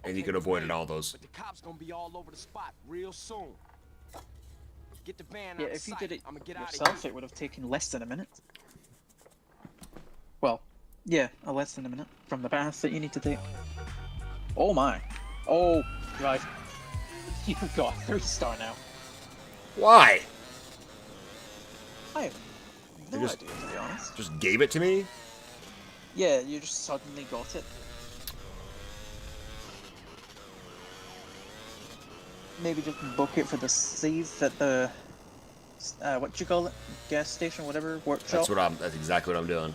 and you could avoid all those. But the cops gonna be all over the spot real soon. Get the van Yeah, out of if you sight. did it I'm gonna get out of yourself, here. it would have taken less than a minute. Well, yeah, less than a minute from the path that you need to take. Oh my. Oh, right. You got 3-star now. Why? I have no You just- idea, to be honest. Just gave it to me? Yeah, you just suddenly got it. Maybe just book it for the save at the what you call it? Gas station, whatever, workshop. That's exactly what I'm doing.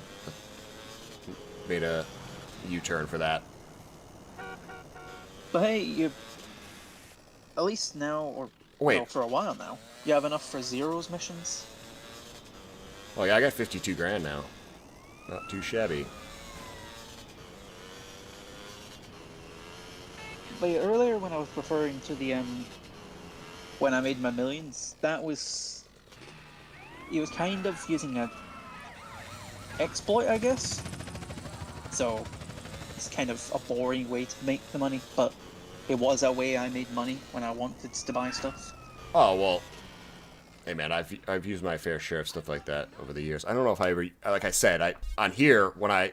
Made a U-turn for that. But hey, you at least now, or Wait. well, for a while now, you have enough for Zero's missions. Oh yeah, I got 52 grand now. Not too shabby. But yeah, earlier when I was referring to the when I made my millions, that was it was kind of using a exploit, I guess. So it's kind of a boring way to make the money, but it was a way I made money when I wanted to buy stuff. Oh well. Hey man, I've used my fair share of stuff like that over the years. I don't know if I ever, like I said, on here when I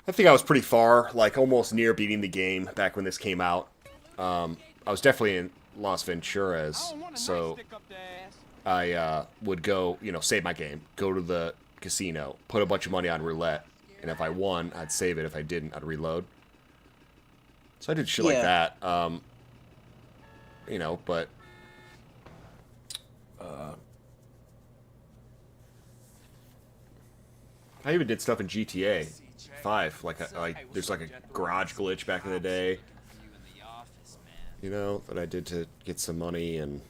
think I was pretty far, like almost near beating the game back when this came out. I was definitely in Las Venturas, so I would go, you know, save my game, go to the casino, put a bunch of money on roulette, and if I won, I'd save it. If I didn't, I'd reload. So I did shit like that. You know, but I even did stuff in GTA 5, like there's like a garage glitch back in the day, you know, that I did to get some money, and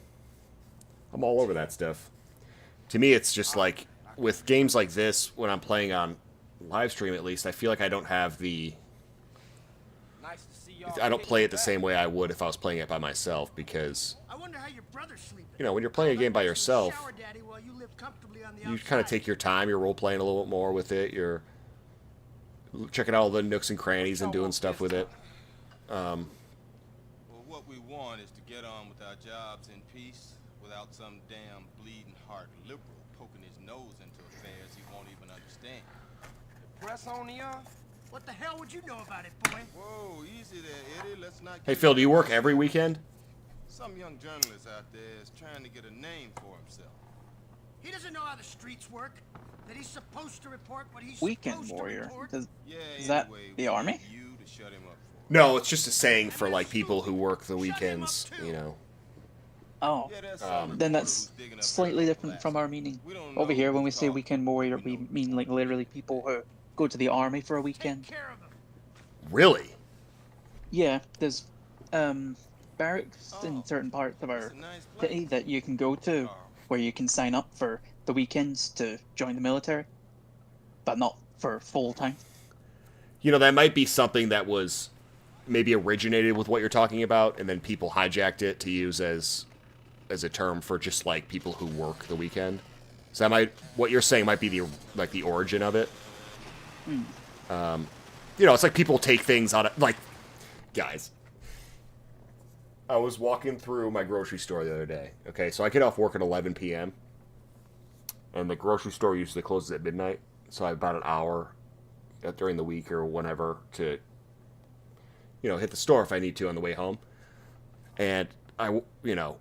I'm all over that stuff. To me, it's just like, with games like this, when I'm playing on Livestream at least, I feel like I don't have the... I don't play it the same way I would if I was playing it by myself, because, you know, when you're playing a game by yourself, you kind of take your time, you're role-playing a little bit more with it, you're checking out all the nooks and crannies and doing stuff with it. Well, what we want is to get on with our jobs in peace without some damn bleeding heart liberal poking his nose into affairs he won't even understand. The press on the What the hell would you know about it, boy? Whoa, easy there, Eddie. Let's not Hey get Phil, do you work every weekend? Some young journalist out there is trying to get a name for himself. He doesn't know how the streets work. That he's supposed to report what he's Weekend supposed warrior. to report. Is that the army? No, it's just a saying for like people who work the weekends, you know. Oh, then that's slightly different from our meaning. Over here, when we say weekend warrior, we mean like literally people who go to the army for a weekend. Really? Yeah, there's barracks in certain parts of our city that you can go to where you can sign up for the weekends to join the military, but not for full time. You know, that might be something that was maybe originated with what you're talking about, and then people hijacked it to use as a term for just like people who work the weekend. So that might, what you're saying might be the origin of it. You know, it's like people take things on it. Like, guys, I was walking through my grocery store the other day. Okay, so I get off work at 11 p.m. and the grocery store usually closes at midnight. So I have about an hour during the week or whenever to, you know, hit the store if I need to on the way home. And I, you know,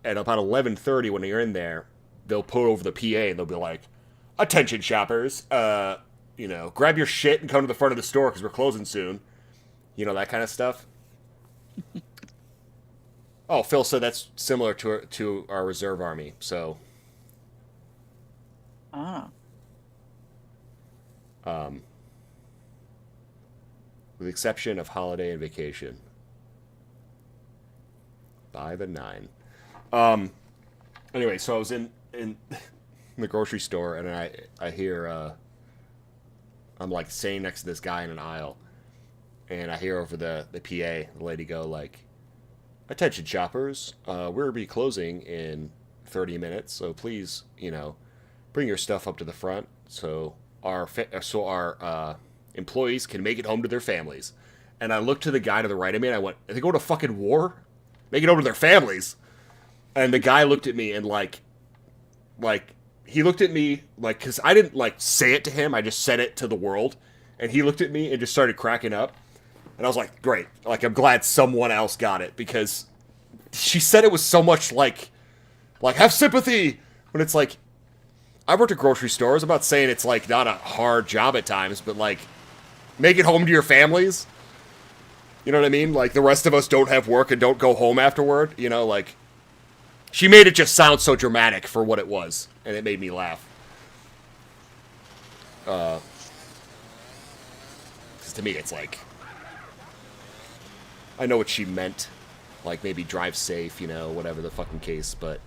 at about 11:30 when you're in there, they'll put over the PA and they'll be like, "Attention shoppers, you know, grab your shit and come to the front of the store because we're closing soon." You know, that kind of stuff. Oh, Phil said that's similar to our reserve army, so. Ah. With the exception of holiday and vacation. By the 9. Anyway, so I was in the grocery store and I hear I'm like staying next to this guy in an aisle, and I hear over the PA the lady go like, "Attention shoppers, we'll be closing in 30 minutes, so please, you know, bring your stuff up to the front so our employees can make it home to their families." And I looked to the guy to the right of me and I went, "Are they going to fucking war? Make it home to their families." And the guy looked at me and like he looked at me like, because I didn't like say it to him, I just said it to the world, and he looked at me and just started cracking up. And I was like, great, like I'm glad someone else got it, because she said it was so much like have sympathy, when it's like, I worked at grocery stores. I'm not saying it's like not a hard job at times, but like, make it home to your families. You know what I mean? Like the rest of us don't have work and don't go home afterward. You know, like, she made it just sound so dramatic for what it was, and it made me laugh. Because to me, it's like, I know what she meant. Like, maybe drive safe, you know, whatever the fucking case, but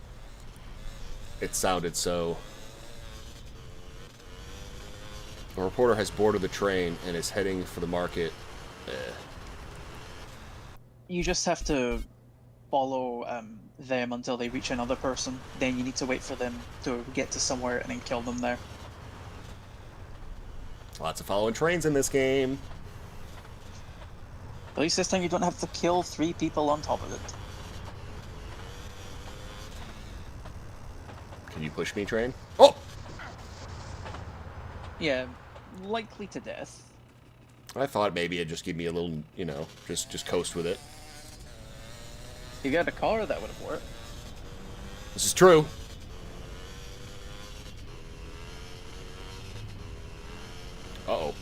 it sounded so. A reporter has boarded the train and is heading for the market. You just have to follow them until they reach another person. Then you need to wait for them to get to somewhere and then kill them there. Lots of following trains in this game. At least this time you don't have to kill 3 people on top of it. Can you push me, train? Oh! Yeah, likely to death. I thought maybe it'd just give me a little, you know, just coast with it. If you had a car, that would have worked. This is true. Uh-oh.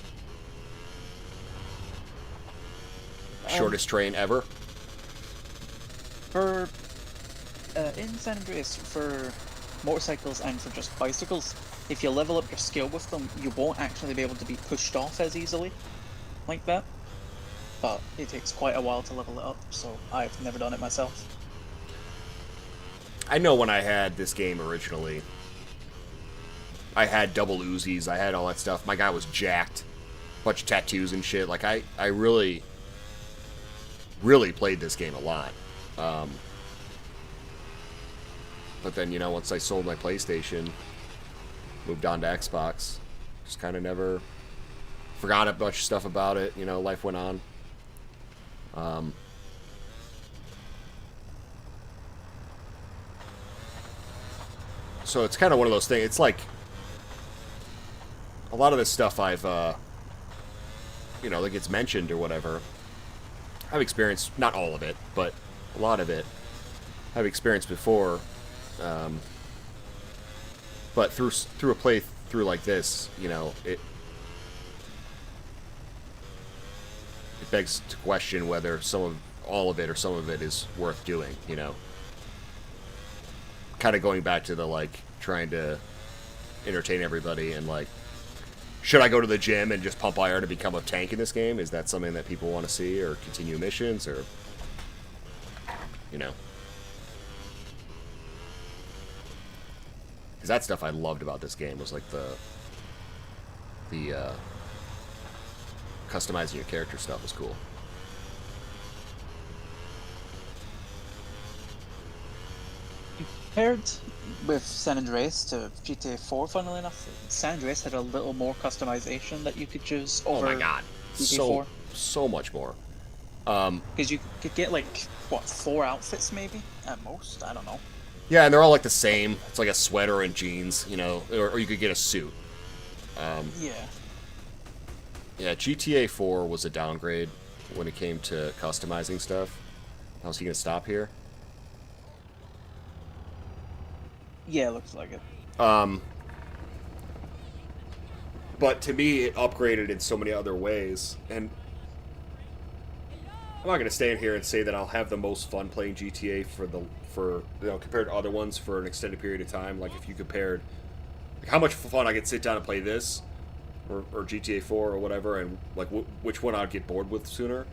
Shortest train ever. For in San Andreas, for motorcycles and for just bicycles, if you level up your skill with them, you won't actually be able to be pushed off as easily like that. But it takes quite a while to level it up, so I've never done it myself. I know when I had this game originally, I had double Uzis, I had all that stuff. My guy was jacked. Bunch of tattoos and shit. Like, I really played this game a lot. But then, you know, once I sold my PlayStation, moved on to Xbox, just kind of never forgot a bunch of stuff about it. You know, life went on. So it's kind of one of those things. It's like a lot of this stuff I've, you know, that gets mentioned or whatever. I've experienced, not all of it, but a lot of it I've experienced before. But through a playthrough like this, you know, it begs to question whether all of it or some of it is worth doing, you know. Kind of going back to the, like, trying to entertain everybody and, like, should I go to the gym and just pump iron to become a tank in this game? Is that something that people want to see, or continue missions, or, you know. Because that stuff I loved about this game was, like, the customizing your character stuff was cool. Compared with San Andreas to GTA 4, funnily enough, San Andreas had a little more customization that you could choose over oh my god, GTA 4. So much more. Because you could get, like, what, 4 outfits maybe at most? I don't know. Yeah, and they're all like the same. It's like a sweater and jeans, you know, or you could get a suit. Yeah. Yeah, GTA 4 was a downgrade when it came to customizing stuff. How's he gonna stop here? Yeah, looks like it. But to me, it upgraded in so many other ways, and I'm not gonna stand here and say that I'll have the most fun playing GTA for you know, compared to other ones for an extended period of time. Like if you compared, like how much fun I could sit down and play this, or GTA 4 or whatever, and like which one I'd get bored with sooner.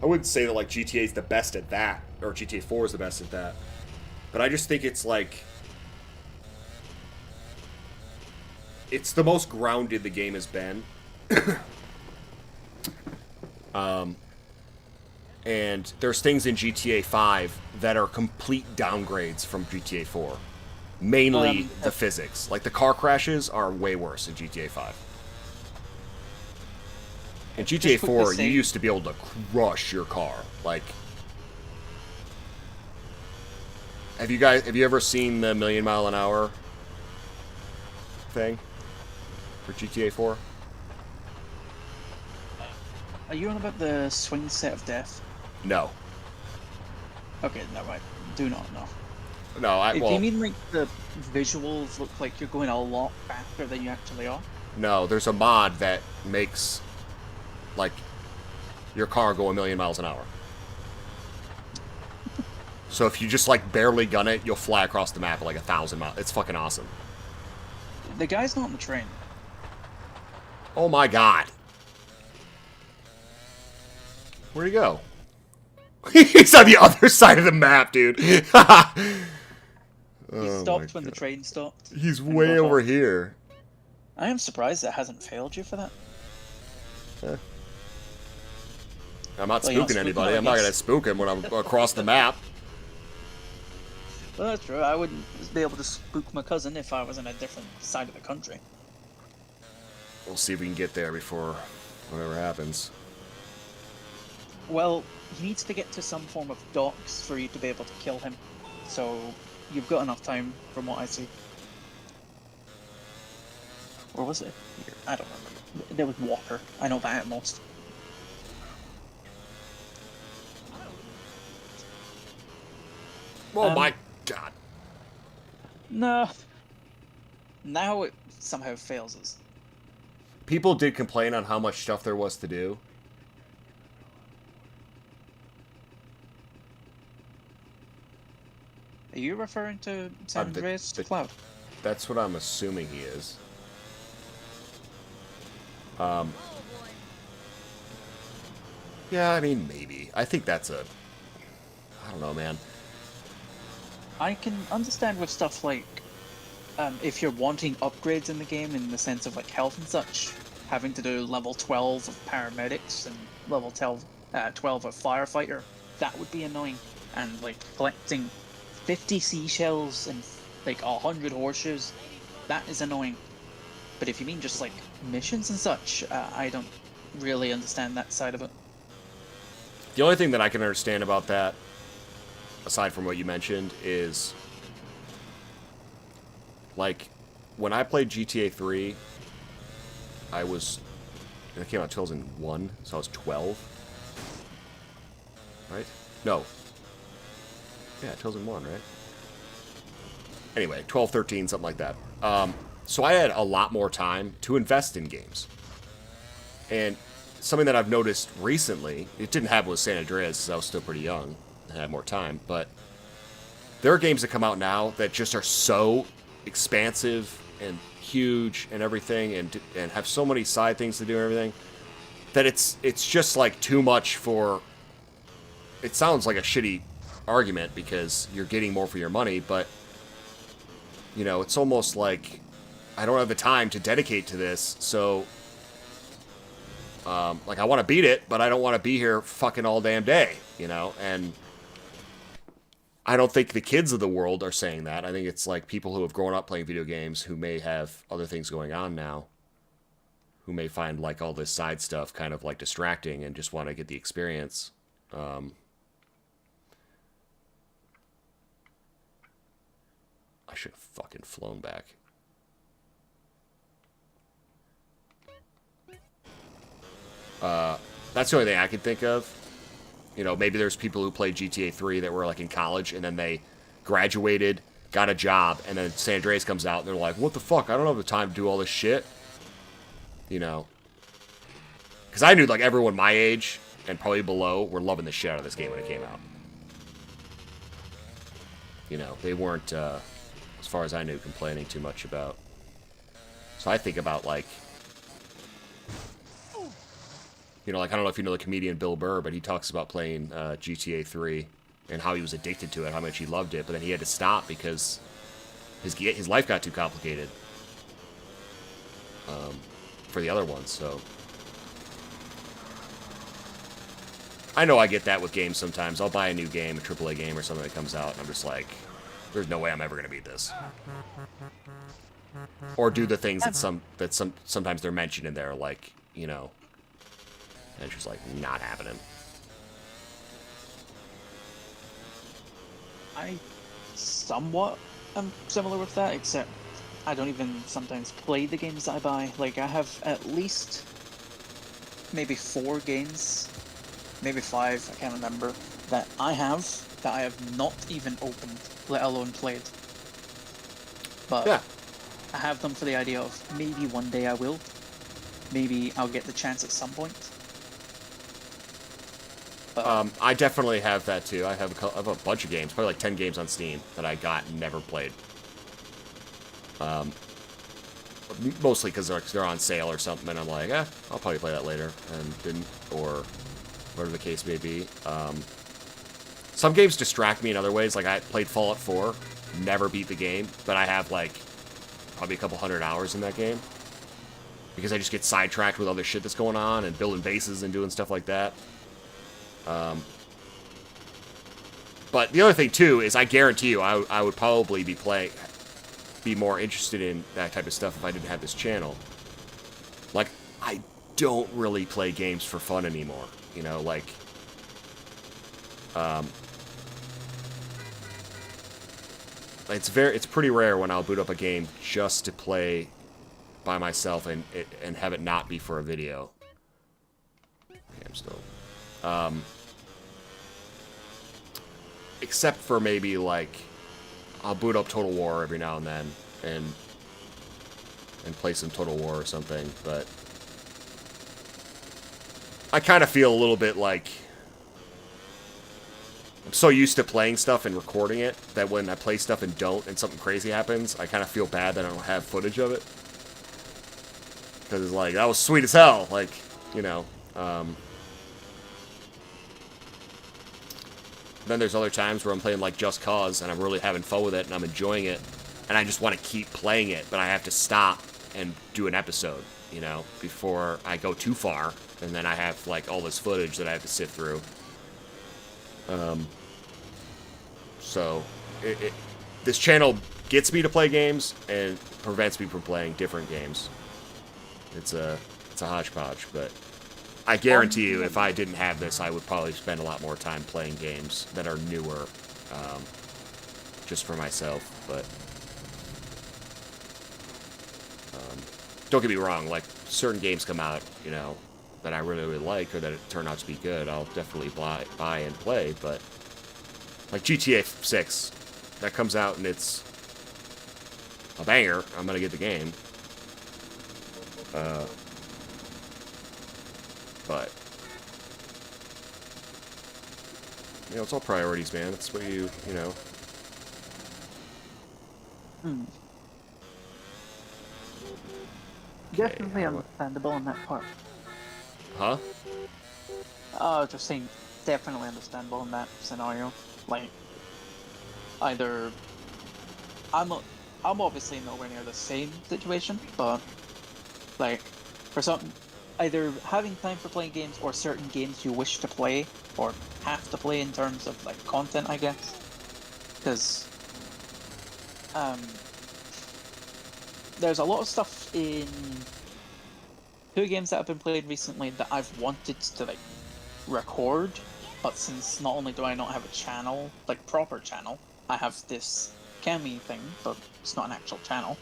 I wouldn't say that like GTA is the best at that, or GTA 4 is the best at that. But I just think it's like, it's the most grounded the game has been. And there's things in GTA 5 that are complete downgrades from GTA 4. Mainly the physics. Like the car crashes are way worse in GTA 5. In GTA 4, you used to be able to crush your car. Like, have you ever seen the million mile an hour thing for GTA 4? Are you on about the swing set of death? No. Okay, never mind. Do not know. No, Do you mean like the visuals look like you're going a lot faster than you actually are? No, there's a mod that makes, like, your car go 1,000,000 miles an hour. So if you just, like, barely gun it, you'll fly across the map at, like, 1,000 miles. It's fucking awesome. The guy's not on the train. Oh my god. Where'd he go? He's on the other side of the map, dude. He stopped when the train stopped. He's way over here. I am surprised it hasn't failed you for that. Yeah. I'm not spooking anybody. I'm not going to spook him when I'm across the map. Well, that's true. I wouldn't be able to spook my cousin if I was on a different side of the country. We'll see if we can get there before whatever happens. Well, he needs to get to some form of docks for you to be able to kill him. So, you've got enough time from what I see. Or was it? I don't remember. There was water. I know that at most. Oh my god. No. Now it somehow fails us. People did complain on how much stuff there was to do. Are you referring to San Andreas Cloud? That's what I'm assuming he is. Yeah, I mean, maybe. I think that's a... I don't know, man. I can understand with stuff like, if you're wanting upgrades in the game in the sense of like health and such, having to do level 12 of paramedics and level 12 of firefighter, that would be annoying. And like collecting 50 seashells and like 100 horseshoes, that is annoying. But if you mean just like missions and such, I don't really understand that side of it. The only thing that I can understand about that, aside from what you mentioned, is Like, when I played GTA 3, it came out in 2001, so I was 12. Right? No. Yeah, 2001, right? Anyway, 12, 13, something like that. So I had a lot more time to invest in games. And something that I've noticed recently, it didn't happen with San Andreas because I was still pretty young and had more time, but there are games that come out now that just are so expansive and huge and everything, and have so many side things to do and everything, that it's just like too much for... It sounds like a shitty argument because you're getting more for your money, but, you know, it's almost like I don't have the time to dedicate to this, so, like, I want to beat it, but I don't want to be here fucking all damn day, you know, and I don't think the kids of the world are saying that. I think it's like people who have grown up playing video games who may have other things going on now, who may find, like, all this side stuff kind of, like, distracting and just want to get the experience. I should have fucking flown back. That's the only thing I can think of. You know, maybe there's people who played GTA 3 that were, like, in college, and then they graduated, got a job, and then San Andreas comes out, and they're like, what the fuck? I don't have the time to do all this shit. You know? Because I knew, like, everyone my age, and probably below, were loving the shit out of this game when it came out. You know, they weren't, as far as I knew, complaining too much about. So I think about, like, you know, like, I don't know if you know the comedian Bill Burr, but he talks about playing GTA 3 and how he was addicted to it, how much he loved it, but then he had to stop because his life got too complicated for the other ones, so. I know I get that with games sometimes. I'll buy a new game, a AAA game or something that comes out, and I'm just like, there's no way I'm ever going to beat this. Or do the things that sometimes they're mentioned in there, like, you know, and it's just like not happening. I somewhat am similar with that, except I don't even sometimes play the games that I buy. Like, I have at least maybe 4 games, maybe 5, I can't remember, that I have not even opened, let alone played. But yeah. I have them for the idea of maybe one day I will. Maybe I'll get the chance at some point. But, I definitely have that too. I have a bunch of games, probably like 10 games on Steam that I got and never played. Mostly because they're on sale or something, and I'm like, I'll probably play that later, and didn't, or whatever the case may be. Some games distract me in other ways. Like, I played Fallout 4, never beat the game, but I have, like, probably a couple hundred hours in that game. Because I just get sidetracked with other shit that's going on, and building bases and doing stuff like that. But the other thing, too, is I guarantee you I would probably be more interested in that type of stuff if I didn't have this channel. Like, I don't really play games for fun anymore. You know, like, it's pretty rare when I'll boot up a game just to play by myself and have it not be for a video. Okay, I'm still... except for maybe, like, I'll boot up Total War every now and then and play some Total War or something, but I kind of feel a little bit like I'm so used to playing stuff and recording it that when I play stuff and don't and something crazy happens, I kind of feel bad that I don't have footage of it. Because it's like, that was sweet as hell, like, you know. Then there's other times where I'm playing, like, Just Cause, and I'm really having fun with it, and I'm enjoying it, and I just want to keep playing it, but I have to stop and do an episode, you know, before I go too far, and then I have, like, all this footage that I have to sit through. So, this channel gets me to play games, and prevents me from playing different games. It's a hodgepodge, but I guarantee you, if I didn't have this, I would probably spend a lot more time playing games that are newer, just for myself, but don't get me wrong, like, certain games come out, you know, that I really, really like, or that it turn out to be good, I'll definitely buy and play, but, like, GTA 6, that comes out and it's a banger, I'm gonna get the game. But, you know, it's all priorities, man. That's what you know. Definitely understandable in that part. Huh? Just saying, definitely understandable in that scenario. Like, either I'm obviously nowhere near the same situation, but like, for something, either having time for playing games or certain games you wish to play or have to play in terms of like content, I guess. Because there's a lot of stuff in 2 games that have been played recently that I've wanted to like record, but since not only do I not have a channel, like proper channel, I have this Cami thing, but it's not an actual channel.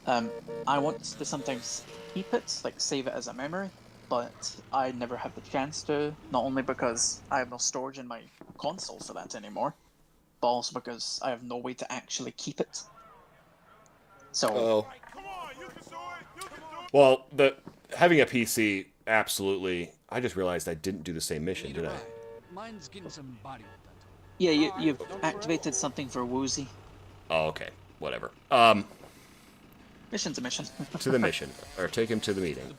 I want to sometimes keep it, like save it as a memory, but I never have the chance to, not only because I have no storage in my console for that anymore, but also because I have no way to actually keep it. So... Well, having a PC, absolutely... I just realized I didn't do the same mission, did I? Mine's getting some body. Yeah, you've activated something for Woozy. Oh, okay. Whatever. Mission's a mission. To the mission. Or take him to the meeting.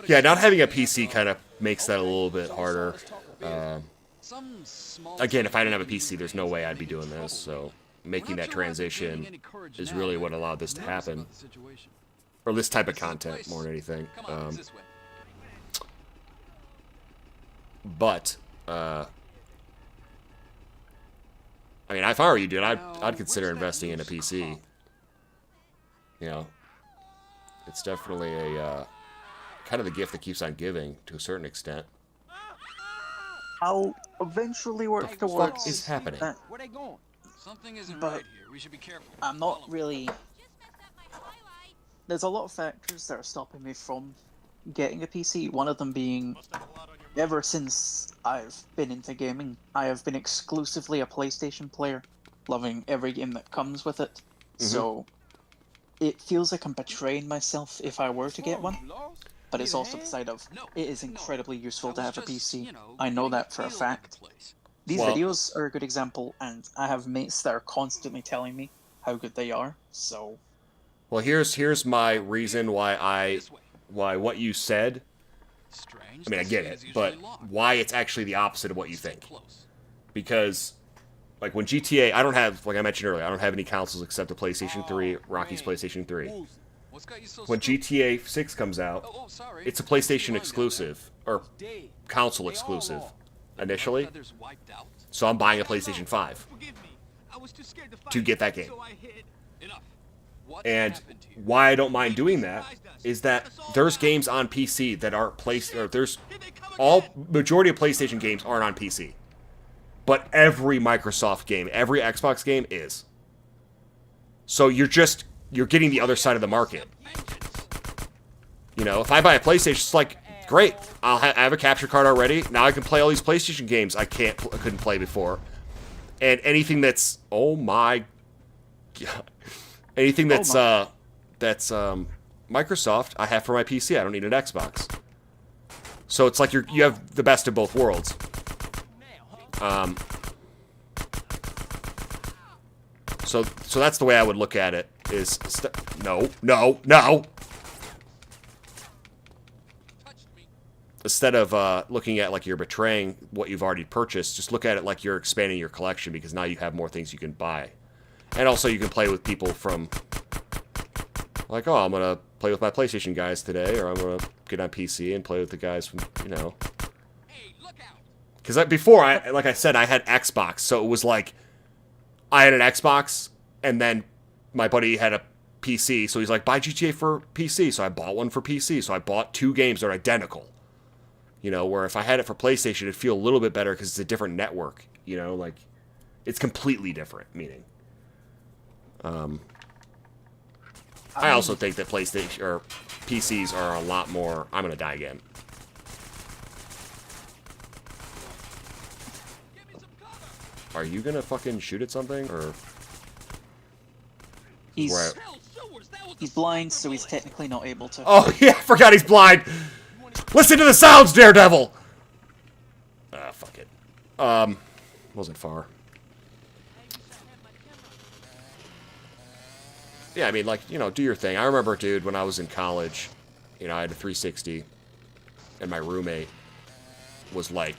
Yeah, not having a PC kind of makes that a little bit harder. Again, if I didn't have a PC, there's no way I'd be doing this, so making that transition is really what allowed this to happen. Or this type of content, more than anything. But, I mean, if I were you, dude, I'd consider investing in a PC. You know, it's definitely a, kind of the gift that keeps on giving, to a certain extent. I'll eventually work towards... What is happening? Where they going? Something isn't right here. We should be careful. I'm not really... There's a lot of factors that are stopping me from getting a PC. One of them being, ever since I've been into gaming, I have been exclusively a PlayStation player, loving every game that comes with it. So, it feels like I'm betraying myself if I were to get one. But it's also the side of, it is incredibly useful to have a PC. I know that for a fact. These videos are a good example, and I have mates that are constantly telling me how good they are, so... Well, here's my reason why what you said, I mean, I get it, but why it's actually the opposite of what you think. Because, like, when GTA, I don't have, like I mentioned earlier, I don't have any consoles except the PlayStation 3, Rocky's PlayStation 3. When GTA 6 comes out, it's a PlayStation exclusive, or console exclusive, initially. So I'm buying a PlayStation 5 to get that game. And why I don't mind doing that is that there's games on PC that aren't majority of PlayStation games aren't on PC. But every Microsoft game, every Xbox game is. So you're getting the other side of the market. You know, if I buy a PlayStation, it's like, great, I have a capture card already. Now I can play all these PlayStation games I couldn't play before. And anything that's, oh my God. Anything that's Microsoft, I have for my PC. I don't need an Xbox. So it's like you have the best of both worlds. So that's the way I would look at it. Is no. Instead of looking at like you're betraying what you've already purchased, just look at it like you're expanding your collection because now you have more things you can buy. And also you can play with people from, like, oh, I'm going to play with my PlayStation guys today, or I'm going to get on PC and play with the guys from, you know. Because before, like I said, I had Xbox, so it was like, I had an Xbox, and then my buddy had a PC, so he's like, buy GTA for PC, so I bought one for PC, so I bought 2 games that are identical. You know, where if I had it for PlayStation, it'd feel a little bit better because it's a different network, you know, like, it's completely different, meaning. I also think that PlayStation or PCs are a lot more. I'm gonna die again. Are you gonna fucking shoot at something or? He's blind, so he's technically not able to. Oh yeah, I forgot he's blind. Listen to the sounds, Daredevil. Ah, fuck it. Wasn't far. Yeah, I mean, like, you know, do your thing. I remember, dude, when I was in college, you know, I had a 360, and my roommate was like,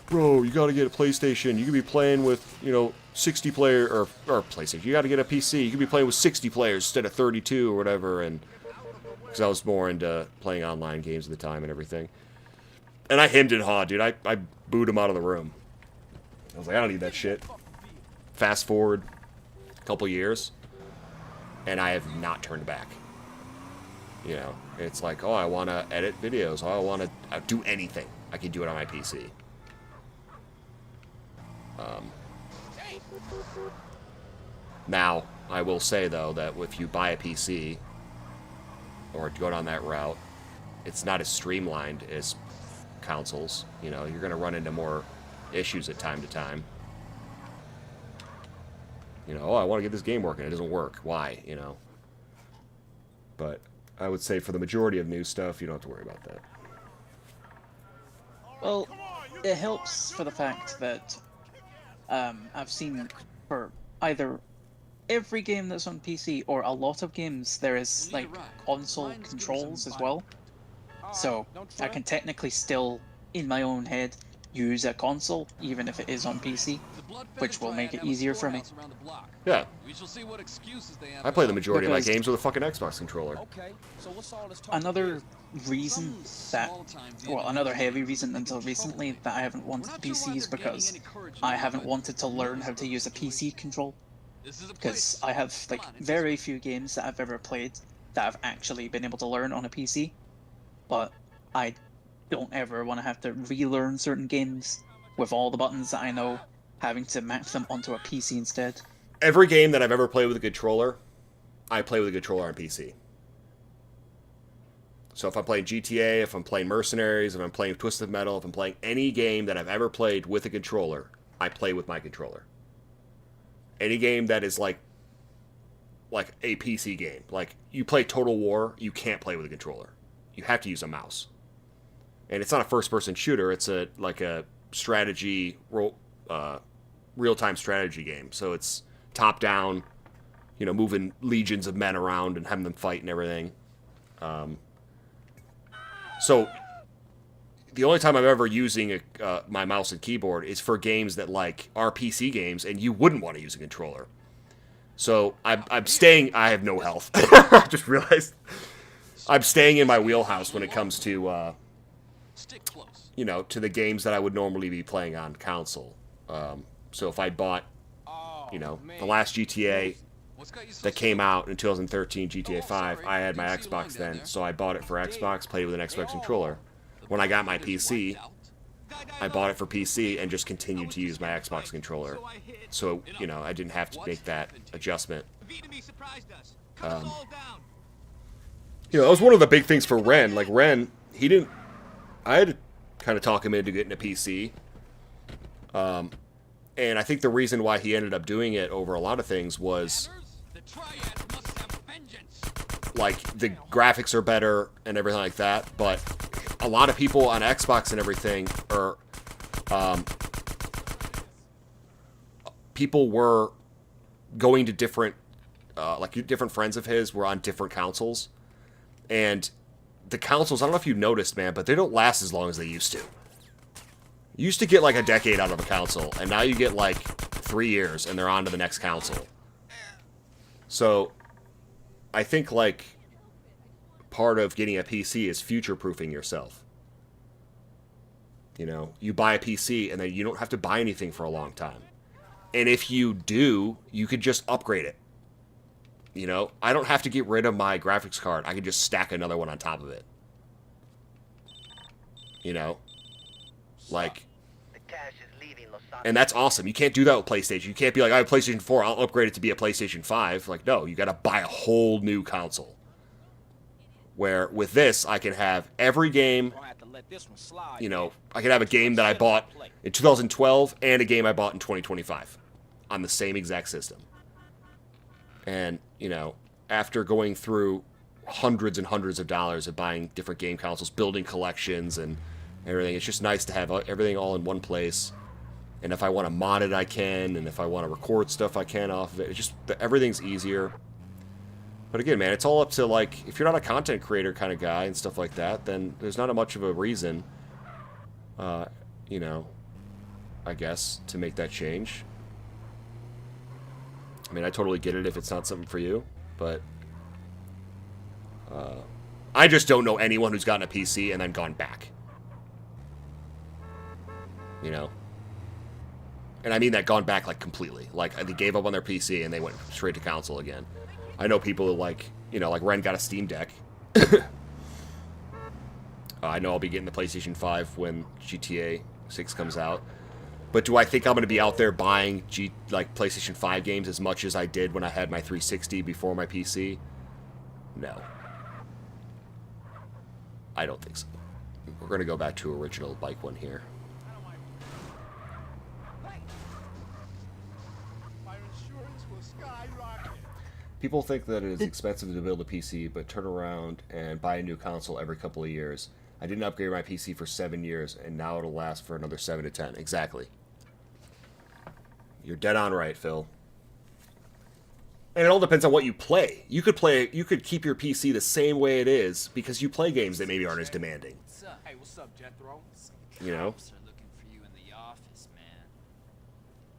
bro, you gotta get a PlayStation. You could be playing with, you know, 60 player, or PlayStation. You gotta get a PC. You could be playing with 60 players instead of 32 or whatever, and because I was more into playing online games at the time and everything. And I hemmed and hawed, dude. I booed him out of the room. I was like, I don't need that shit. Fast forward a couple years, and I have not turned back. You know, it's like, oh, I want to edit videos. Oh, I want to do anything. I can do it on my PC. Now, I will say, though, that if you buy a PC or go down that route, it's not as streamlined as consoles. You know, you're going to run into more issues at time to time. You know, oh, I want to get this game working. It doesn't work. Why? You know. But I would say for the majority of new stuff, you don't have to worry about that. Well, it helps for the fact that I've seen for either every game that's on PC or a lot of games, there is like console controls as well. So I can technically still, in my own head, use a console, even if it is on PC, which will make it easier for me. Yeah. I play the majority of my games with a fucking Xbox controller. Another reason that, well, another heavy reason until recently that I haven't wanted PC is because I haven't wanted to learn how to use a PC control. Because I have, like, very few games that I've ever played that I've actually been able to learn on a PC. But I don't ever want to have to relearn certain games with all the buttons that I know, having to match them onto a PC instead. Every game that I've ever played with a controller, I play with a controller on PC. So if I'm playing GTA, if I'm playing Mercenaries, if I'm playing Twisted Metal, if I'm playing any game that I've ever played with a controller, I play with my controller. Any game that is like a PC game, like you play Total War, you can't play with a controller. You have to use a mouse. And it's not a first-person shooter. It's a strategy, real-time strategy game. So it's top-down, you know, moving legions of men around and having them fight and everything. So the only time I'm ever using my mouse and keyboard is for games that like are PC games, and you wouldn't want to use a controller. So I'm staying. I have no health. I just realized I'm staying in my wheelhouse when it comes to you know, to the games that I would normally be playing on console. So if I bought, you know, the last GTA that came out in 2013, GTA 5, I had my Xbox then, so I bought it for Xbox, played with an Xbox controller. When I got my PC, I bought it for PC and just continued to use my Xbox controller. So, you know, I didn't have to make that adjustment. You know, that was one of the big things for Ren. Like, Ren, he didn't... I had to kind of talk him into getting a PC. And I think the reason why he ended up doing it over a lot of things was... like, the graphics are better and everything like that, but a lot of people on Xbox and everything are... people were going to different... like, different friends of his were on different consoles. And the consoles, I don't know if you noticed, man, but they don't last as long as they used to. You used to get like a decade out of a console, and now you get like 3 years, and they're on to the next console. So, I think like part of getting a PC is future-proofing yourself. You know, you buy a PC, and then you don't have to buy anything for a long time. And if you do, you could just upgrade it. You know, I don't have to get rid of my graphics card. I can just stack another one on top of it. You know? Like, And that's awesome. You can't do that with PlayStation. You can't be like, I have PlayStation 4, I'll upgrade it to be a PlayStation 5. Like, no, you got to buy a whole new console. Where with this, I can have every game, you know, I can have a game that I bought in 2012 and a game I bought in 2025 on the same exact system. And, you know, after going through hundreds and hundreds of dollars of buying different game consoles, building collections and everything, it's just nice to have everything all in one place. And if I want to mod it, I can. And if I want to record stuff, I can off of it. It's just, everything's easier. But again, man, it's all up to, like, if you're not a content creator kind of guy and stuff like that, then there's not much of a reason, you know, I guess, to make that change. I mean, I totally get it if it's not something for you, but I just don't know anyone who's gotten a PC and then gone back. You know? And I mean that gone back, like, completely. Like, they gave up on their PC and they went straight to console again. I know people who, like, you know, like Ren got a Steam Deck. I know I'll be getting the PlayStation 5 when GTA 6 comes out. But do I think I'm going to be out there buying, PlayStation 5 games as much as I did when I had my 360 before my PC? No. I don't think so. We're going to go back to original bike one here. People think that it is expensive to build a PC, but turn around and buy a new console every couple of years. I didn't upgrade my PC for 7 years, and now it'll last for another 7 to 10. Exactly. You're dead on right, Phil. And it all depends on what you play. You could keep your PC the same way it is because you play games that maybe aren't as demanding. Hey, what's up, Jethro? You know?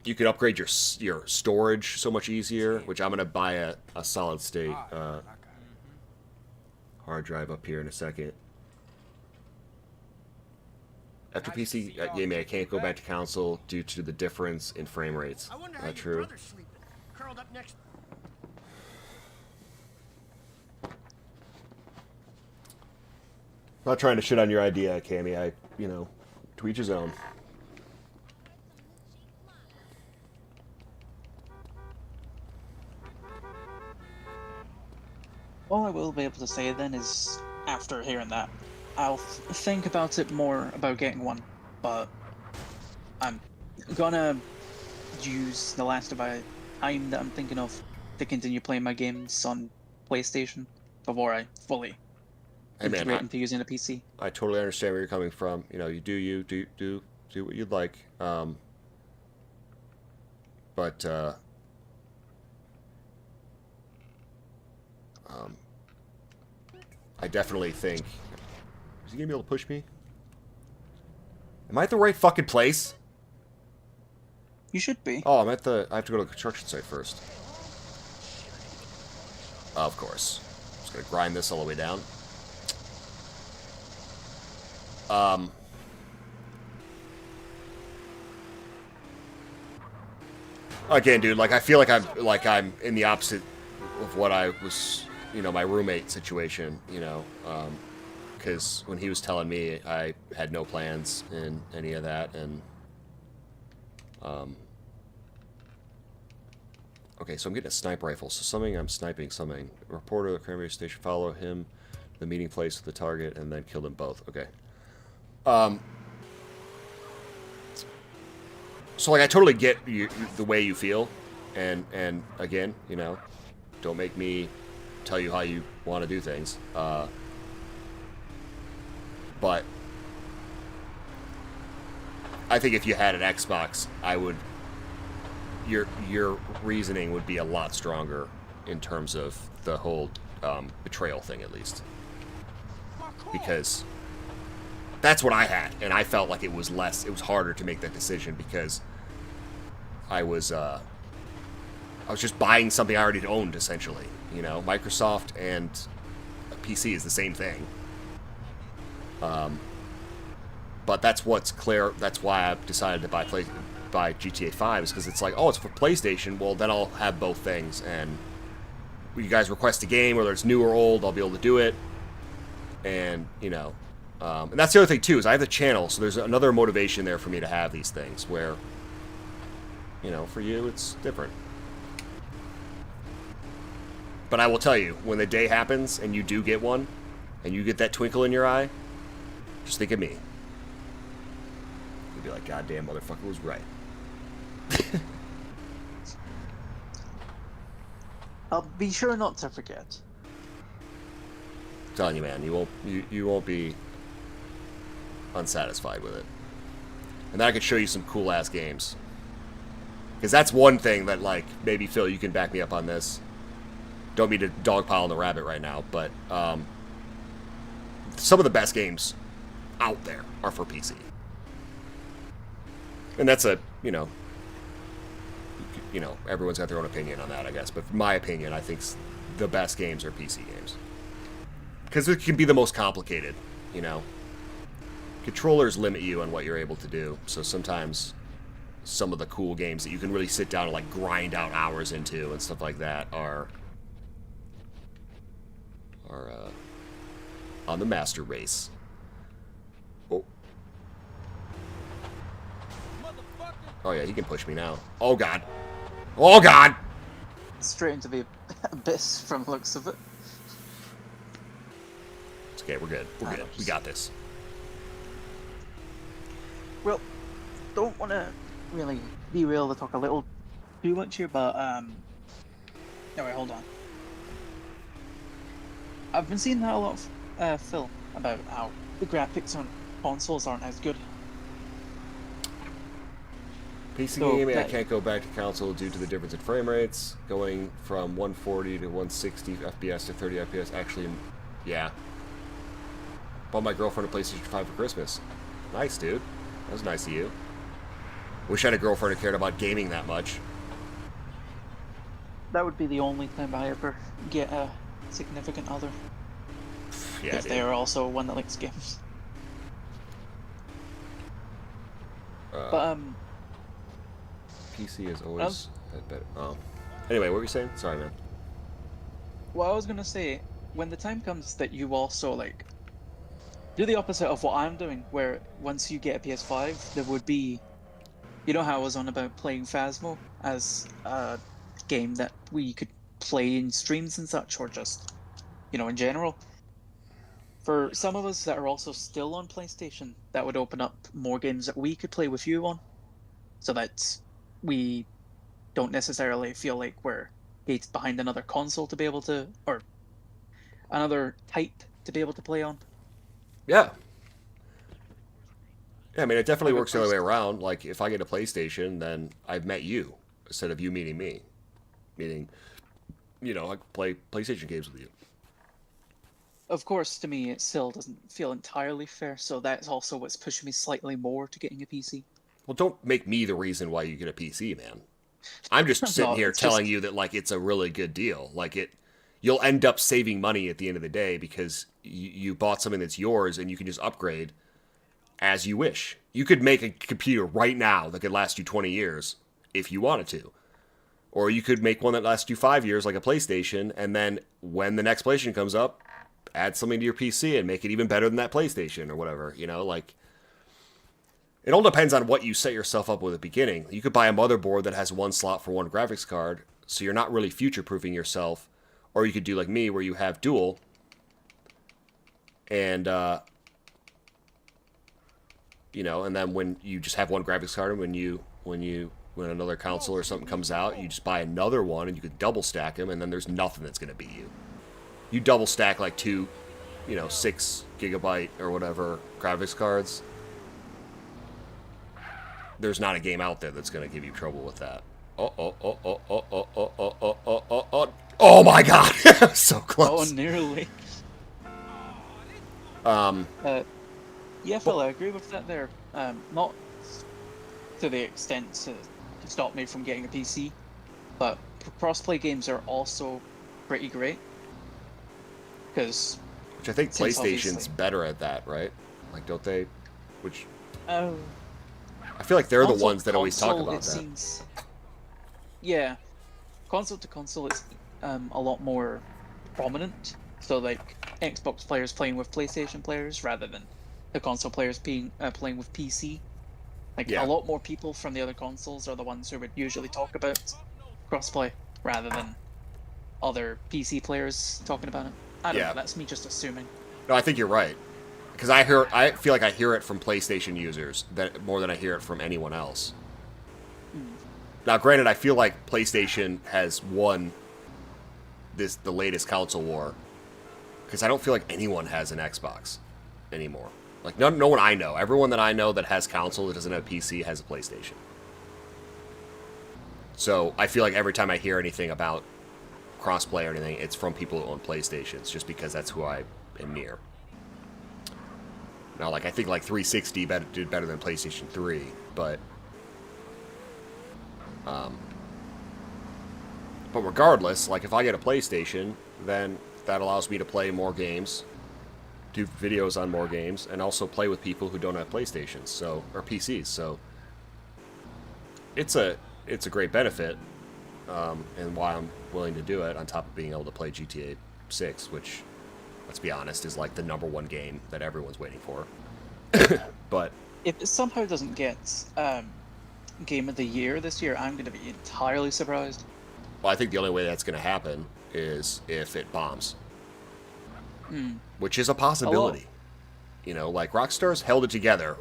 You could upgrade your storage so much easier, which I'm going to buy a solid state hard drive up here in a second. After PC gaming, I can't go back to console due to the difference in frame rates. Not true. Not trying to shit on your idea, Cammy. You know, to each his own. All I will be able to say then is, after hearing that, I'll think about it more about getting one, but I'm gonna use the last of my time that I'm thinking of to continue playing my games on PlayStation before I fully integrate into using a PC. I totally understand where you're coming from. You know, you do what you'd like. But I definitely think... Is he gonna be able to push me? Am I at the right fucking place? You should be. Oh, I have to go to the construction site first. Of course. Just gonna grind this all the way down. Again, dude, like I feel like I'm in the opposite of what I was, you know, my roommate situation, you know, because when he was telling me, I had no plans in any of that, and okay, so I'm getting a sniper rifle, so something I'm sniping something. Reporter of the Cranberry Station, follow him, the meeting place with the target, and then kill them both. Okay. So, like, I totally get the way you feel, and again, you know, don't make me tell you how you want to do things, but I think if you had an Xbox, your reasoning would be a lot stronger in terms of the whole betrayal thing, at least, because that's what I had, and I felt like it was harder to make that decision because I was just buying something I already owned, essentially. You know, Microsoft and a PC is the same thing. But that's what's clear. That's why I've decided to buy GTA 5, is because it's like, oh, it's for PlayStation. Well, then I'll have both things, and when you guys request a game, whether it's new or old, I'll be able to do it. And, you know, And that's the other thing too, is I have the channel, so there's another motivation there for me to have these things where, you know, for you it's different. But I will tell you, when the day happens and you do get one, and you get that twinkle in your eye, just think of me. You'll be like, God damn, motherfucker was right. I'll be sure not to forget. I'm telling you, man, you won't be unsatisfied with it. And then I could show you some cool ass games. Because that's one thing that, like, maybe Phil, you can back me up on this. Don't mean to dogpile on the rabbit right now, but some of the best games out there are for PC. And that's a, you know, everyone's got their own opinion on that, I guess. But from my opinion, I think the best games are PC games. Because it can be the most complicated, you know. Controllers limit you on what you're able to do, so sometimes some of the cool games that you can really sit down and, like, grind out hours into and stuff like that are on the master race. Oh. Oh yeah, he can push me now. Oh god. Oh god! Straight into the abyss from the looks of it. It's okay, we're good. We're good. We got this. Well, don't want to really derail the talk a little too much here, but no, wait, hold on. I've been seeing that a lot of Phil about how the graphics on consoles aren't as good. PC gaming, I can't go back to console due to the difference in frame rates. Going from 140 to 160 FPS to 30 FPS. Actually, yeah. Bought my girlfriend a PlayStation 5 for Christmas. Nice, dude. That was nice of you. Wish I had a girlfriend who cared about gaming that much. That would be the only time I ever get a significant other. Yeah, if they are also one that likes games. But PC is always better. Oh. Anyway, what were you saying? Sorry, man. Well, I was gonna say, when the time comes that you also, like, do the opposite of what I'm doing, where once you get a PS5, there would be, you know how I was on about playing Phasmo as a game that we could play in streams and such, or just, you know, in general. For some of us that are also still on PlayStation, that would open up more games that we could play with you on, so that we don't necessarily feel like we're gated behind another console to be able to, or another type to be able to play on. Yeah. Yeah, I mean, it definitely works the other way around. Like, if I get a PlayStation, then I've met you, instead of you meeting me. Meaning, you know, I can play PlayStation games with you. Of course, to me, it still doesn't feel entirely fair, so that's also what's pushing me slightly more to getting a PC. Well, don't make me the reason why you get a PC, man. I'm just sitting here telling you that, like, it's a really good deal. Like, you'll end up saving money at the end of the day because you bought something that's yours and you can just upgrade as you wish. You could make a computer right now that could last you 20 years if you wanted to. Or you could make one that lasts you 5 years like a PlayStation, and then when the next PlayStation comes up, add something to your PC and make it even better than that PlayStation or whatever, you know, like, it all depends on what you set yourself up with at the beginning. You could buy a motherboard that has one slot for one graphics card, so you're not really future-proofing yourself, or you could do like me where you have dual, and, you know, and then when you just have one graphics card, and when another console or something comes out, you just buy another one, and you could double stack them, and then there's nothing that's going to beat you. You double stack like two, 6 gigabyte or whatever graphics cards. There's not a game out there that's going to give you trouble with that. Oh my god! So close. Oh, nearly. Yeah, Phil, I agree with that there. Not to the extent to stop me from getting a PC, but crossplay games are also pretty great. Which I think PlayStation's better at that, right? Like, don't they? Which I feel like they're the ones that always talk about that. Seems, yeah, console to console, it's a lot more prominent. So like Xbox players playing with PlayStation players rather than the console players being playing with PC. Like a lot more people from the other consoles are the ones who would usually talk about crossplay rather than other PC players talking about it. I don't know. That's me just assuming. No, I think you're right. Because I feel like I hear it from PlayStation users more than I hear it from anyone else. Now, granted, I feel like PlayStation has won the latest console war, because I don't feel like anyone has an Xbox anymore. Like no one I know, everyone that I know that has console that doesn't have PC has a PlayStation. So I feel like every time I hear anything about crossplay or anything, it's from people who own PlayStations, just because that's who I am near. Now, like I think like 360 did better than PlayStation 3, but regardless, like if I get a PlayStation, then that allows me to play more games, do videos on more games, and also play with people who don't have PlayStations, or PCs. So it's a great benefit, and why I'm willing to do it. On top of being able to play GTA 6, which, let's be honest, is like the #1 game that everyone's waiting for. But if it somehow doesn't get Game of the Year this year, I'm going to be entirely surprised. Well, I think the only way that's going to happen is if it bombs. Which is a possibility. You know, like Rockstar's held it together.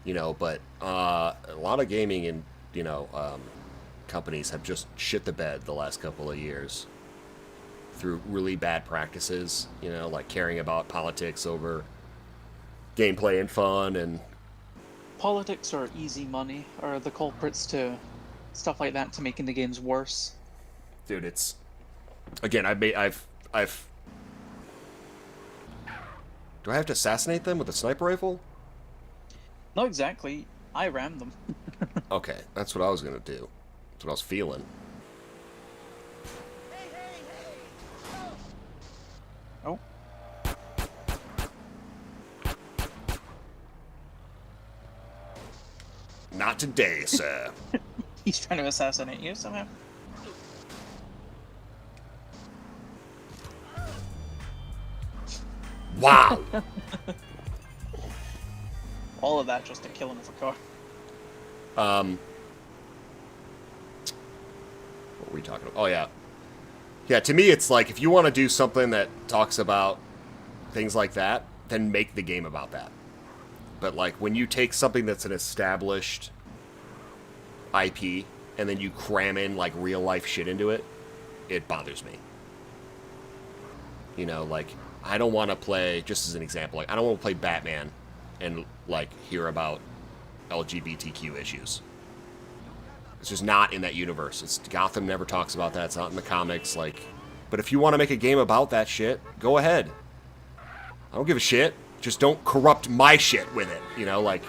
You know, but a lot of gaming and, companies have just shit the bed the last couple of years through really bad practices, like caring about politics over gameplay and fun. And politics or easy money are the culprits to stuff like that, to making the games worse. Dude, it's again, I've do I have to assassinate them with a sniper rifle? Not exactly. I rammed them. Okay, that's what I was gonna do. That's what I was feeling. Oh. Not today, sir. He's trying to assassinate you somehow. Wow. All of that just to kill him with a car. What were we talking about? Oh, yeah. Yeah, to me, it's like, if you want to do something that talks about things like that, then make the game about that. But, like, when you take something that's an established IP, and then you cram in, like, real-life shit into it, it bothers me. Like, I don't want to play, just as an example, like, I don't want to play Batman and, like, hear about LGBTQ issues. It's just not in that universe. Gotham never talks about that. It's not in the comics. Like, but if you want to make a game about that shit, go ahead. I don't give a shit. Just don't corrupt my shit with it, like,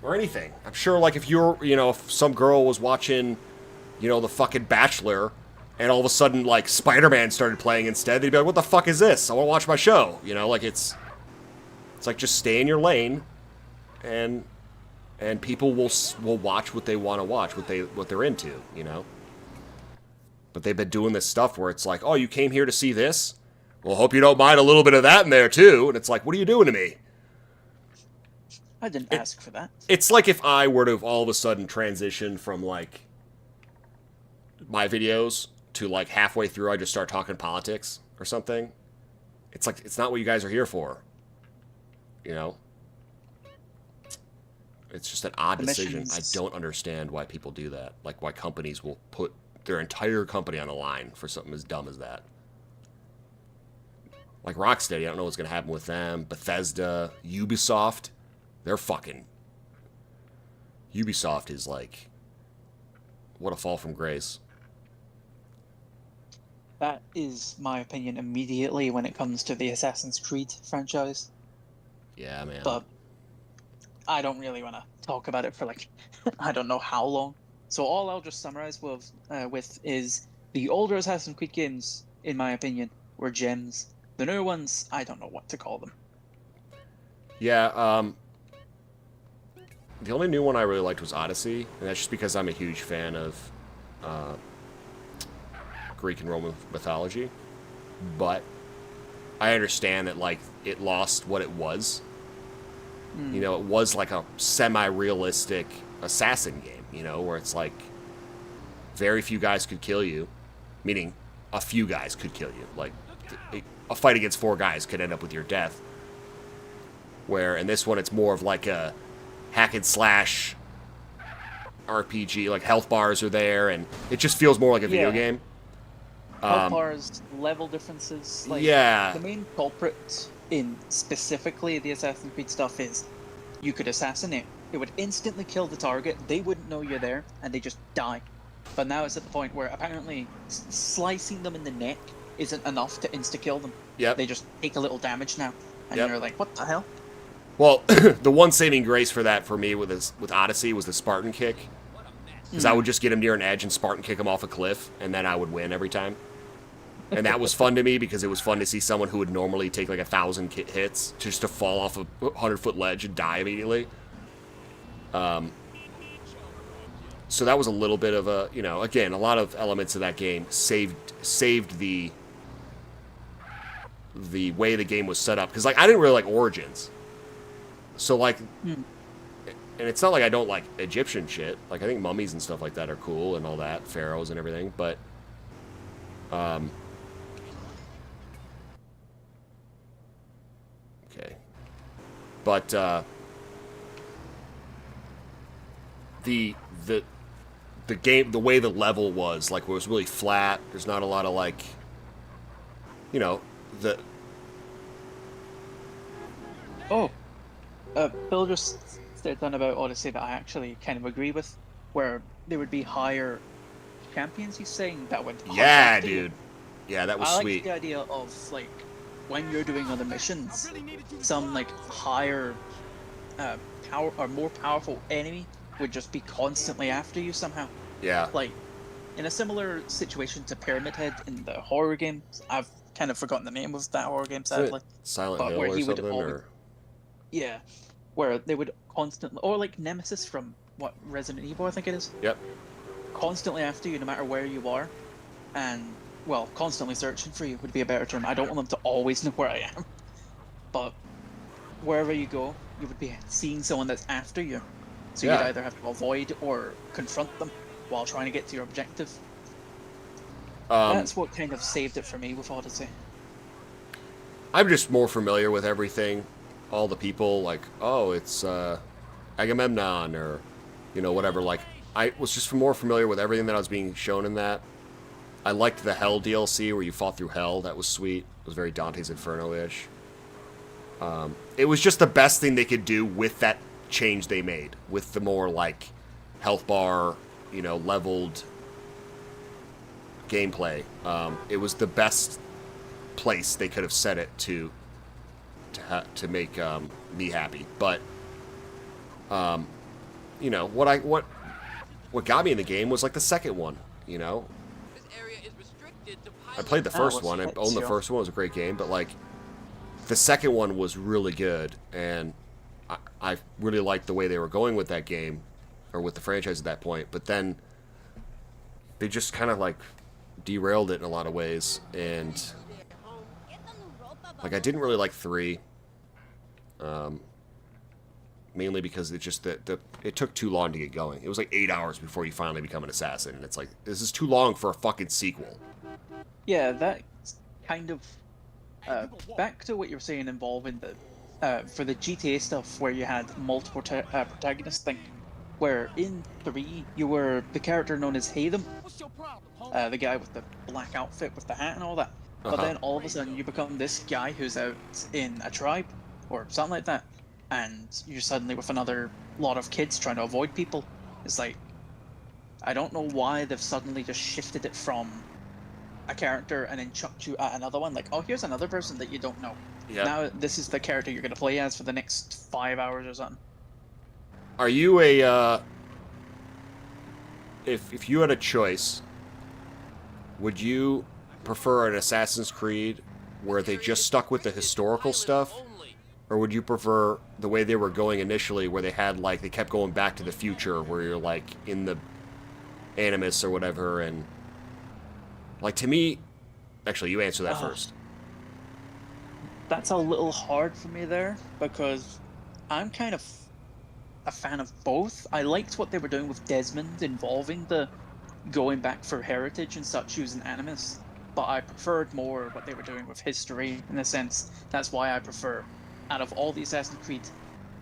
or anything. I'm sure, like, if you're, if some girl was watching, the fucking Bachelor, and all of a sudden, like, Spider-Man started playing instead, they'd be like, what the fuck is this? I want to watch my show. Like, it's like, just stay in your lane, and people will watch what they want to watch, what they're into, But they've been doing this stuff where it's like, oh, you came here to see this? Well, hope you don't mind a little bit of that in there, too. And it's like, what are you doing to me? I didn't ask for that. It's like if I were to all of a sudden transition from, like, my videos to, like, halfway through I just start talking politics or something. It's like, it's not what you guys are here for. It's just an odd decision. I don't understand why people do that. Like, why companies will put their entire company on the line for something as dumb as that. Like Rocksteady, I don't know what's going to happen with them. Bethesda, Ubisoft, they're fucking... Ubisoft is like... What a fall from grace. That is my opinion immediately when it comes to the Assassin's Creed franchise. Yeah, man. But I don't really want to talk about it for, like, I don't know how long. So all I'll just summarize with is the older Assassin's Creed games, in my opinion, were gems. The newer ones, I don't know what to call them. Yeah, the only new one I really liked was Odyssey, and that's just because I'm a huge fan of Greek and Roman mythology. But I understand that, like, it lost what it was. You know, it was like a semi-realistic assassin game, you know, where it's like very few guys could kill you, meaning a few guys could kill you. Like, a fight against 4 guys could end up with your death. Where in this one, it's more of like a hack and slash RPG. Like, health bars are there, and it just feels more like a video game. Health bars, level differences. Like, yeah. The main culprit in specifically the Assassin's Creed stuff is you could assassinate. It would instantly kill the target. They wouldn't know you're there, and they just die. But now it's at the point where apparently slicing them in the neck isn't enough to insta-kill them. Yep. They just take a little damage now. And you're like, what the hell? Well, the one saving grace for that for me with Odyssey was the Spartan kick. Because I would just get him near an edge and Spartan kick him off a cliff, and then I would win every time. And that was fun to me because it was fun to see someone who would normally take like 1,000 hits just to fall off a 100-foot ledge and die immediately. So that was a little bit of a, you know, again, a lot of elements of that game saved the way the game was set up. Because, like, I didn't really like Origins. So, like, and it's not like I don't like Egyptian shit. Like, I think mummies and stuff like that are cool and all that, pharaohs and everything. But, okay. But, the game, the way the level was, like, it was really flat. There's not a lot of, like, you know, Bill just said something about Odyssey that I actually kind of agree with, where there would be higher champions, he's saying, that would... Yeah, dude. Yeah, that was I sweet. like the idea of, like, when you're doing other missions, some, like, higher, power, or more powerful enemy would just be constantly after you somehow. Yeah. Like, in a similar situation to Pyramid Head in the horror game, I've kind of forgotten the name of that horror game, sadly. Silent Hill or something, or... Yeah, where they would constantly, or like Nemesis from, what, Resident Evil, I think it is? Yep. Constantly after you, no matter where you are, and, well, constantly searching for you would be a better term. I don't want them to always know where I am, but wherever you go, you would be seeing someone that's after you. So you'd either have to avoid or confront them while trying to get to your objective. That's what kind of saved it for me with Odyssey. I'm just more familiar with everything. All the people, like, oh, it's Agamemnon, or, you know, whatever. Like, I was just more familiar with everything that I was being shown in that. I liked the Hell DLC where you fought through Hell. That was sweet. It was very Dante's Inferno-ish. It was just the best thing they could do with that change they made, with the more, like, health bar, you know, leveled gameplay. It was the best place they could have set it to make me happy. But you know, what got me in the game was like the second one, you know. I played the first one. I owned the first one. It was a great game, but like the second one was really good, and I really liked the way they were going with that game, or with the franchise at that point. But then they just kind of like derailed it in a lot of ways, and like I didn't really like 3, mainly because it just it took too long to get going. It was like 8 hours before you finally become an assassin, and it's like, this is too long for a fucking sequel. Yeah, that kind of back to what you were saying involving the for the GTA stuff where you had multiple protagonists thing, where in 3 you were the character known as Haytham, the guy with the black outfit with the hat and all that. But then all of a sudden you become this guy who's out in a tribe or something like that, and you're suddenly with another lot of kids trying to avoid people. It's like, I don't know why they've suddenly just shifted it from a character and then chucked you at another one. Like, oh, here's another person that you don't know. Yep. Now this is the character you're going to play as for the next 5 hours or something. Are you a if you had a choice, would you prefer an Assassin's Creed where they just stuck with the historical stuff, or would you prefer the way they were going initially, where they had, like, they kept going back to the future, where you're like in the Animus or whatever? And like, to me, actually, you answer that first. that's a little hard for me there, because I'm kind of a fan of both. I liked what they were doing with Desmond involving the going back for heritage and such using Animus, but I preferred more what they were doing with history in a sense. That's why I prefer, out of all the Assassin's Creed,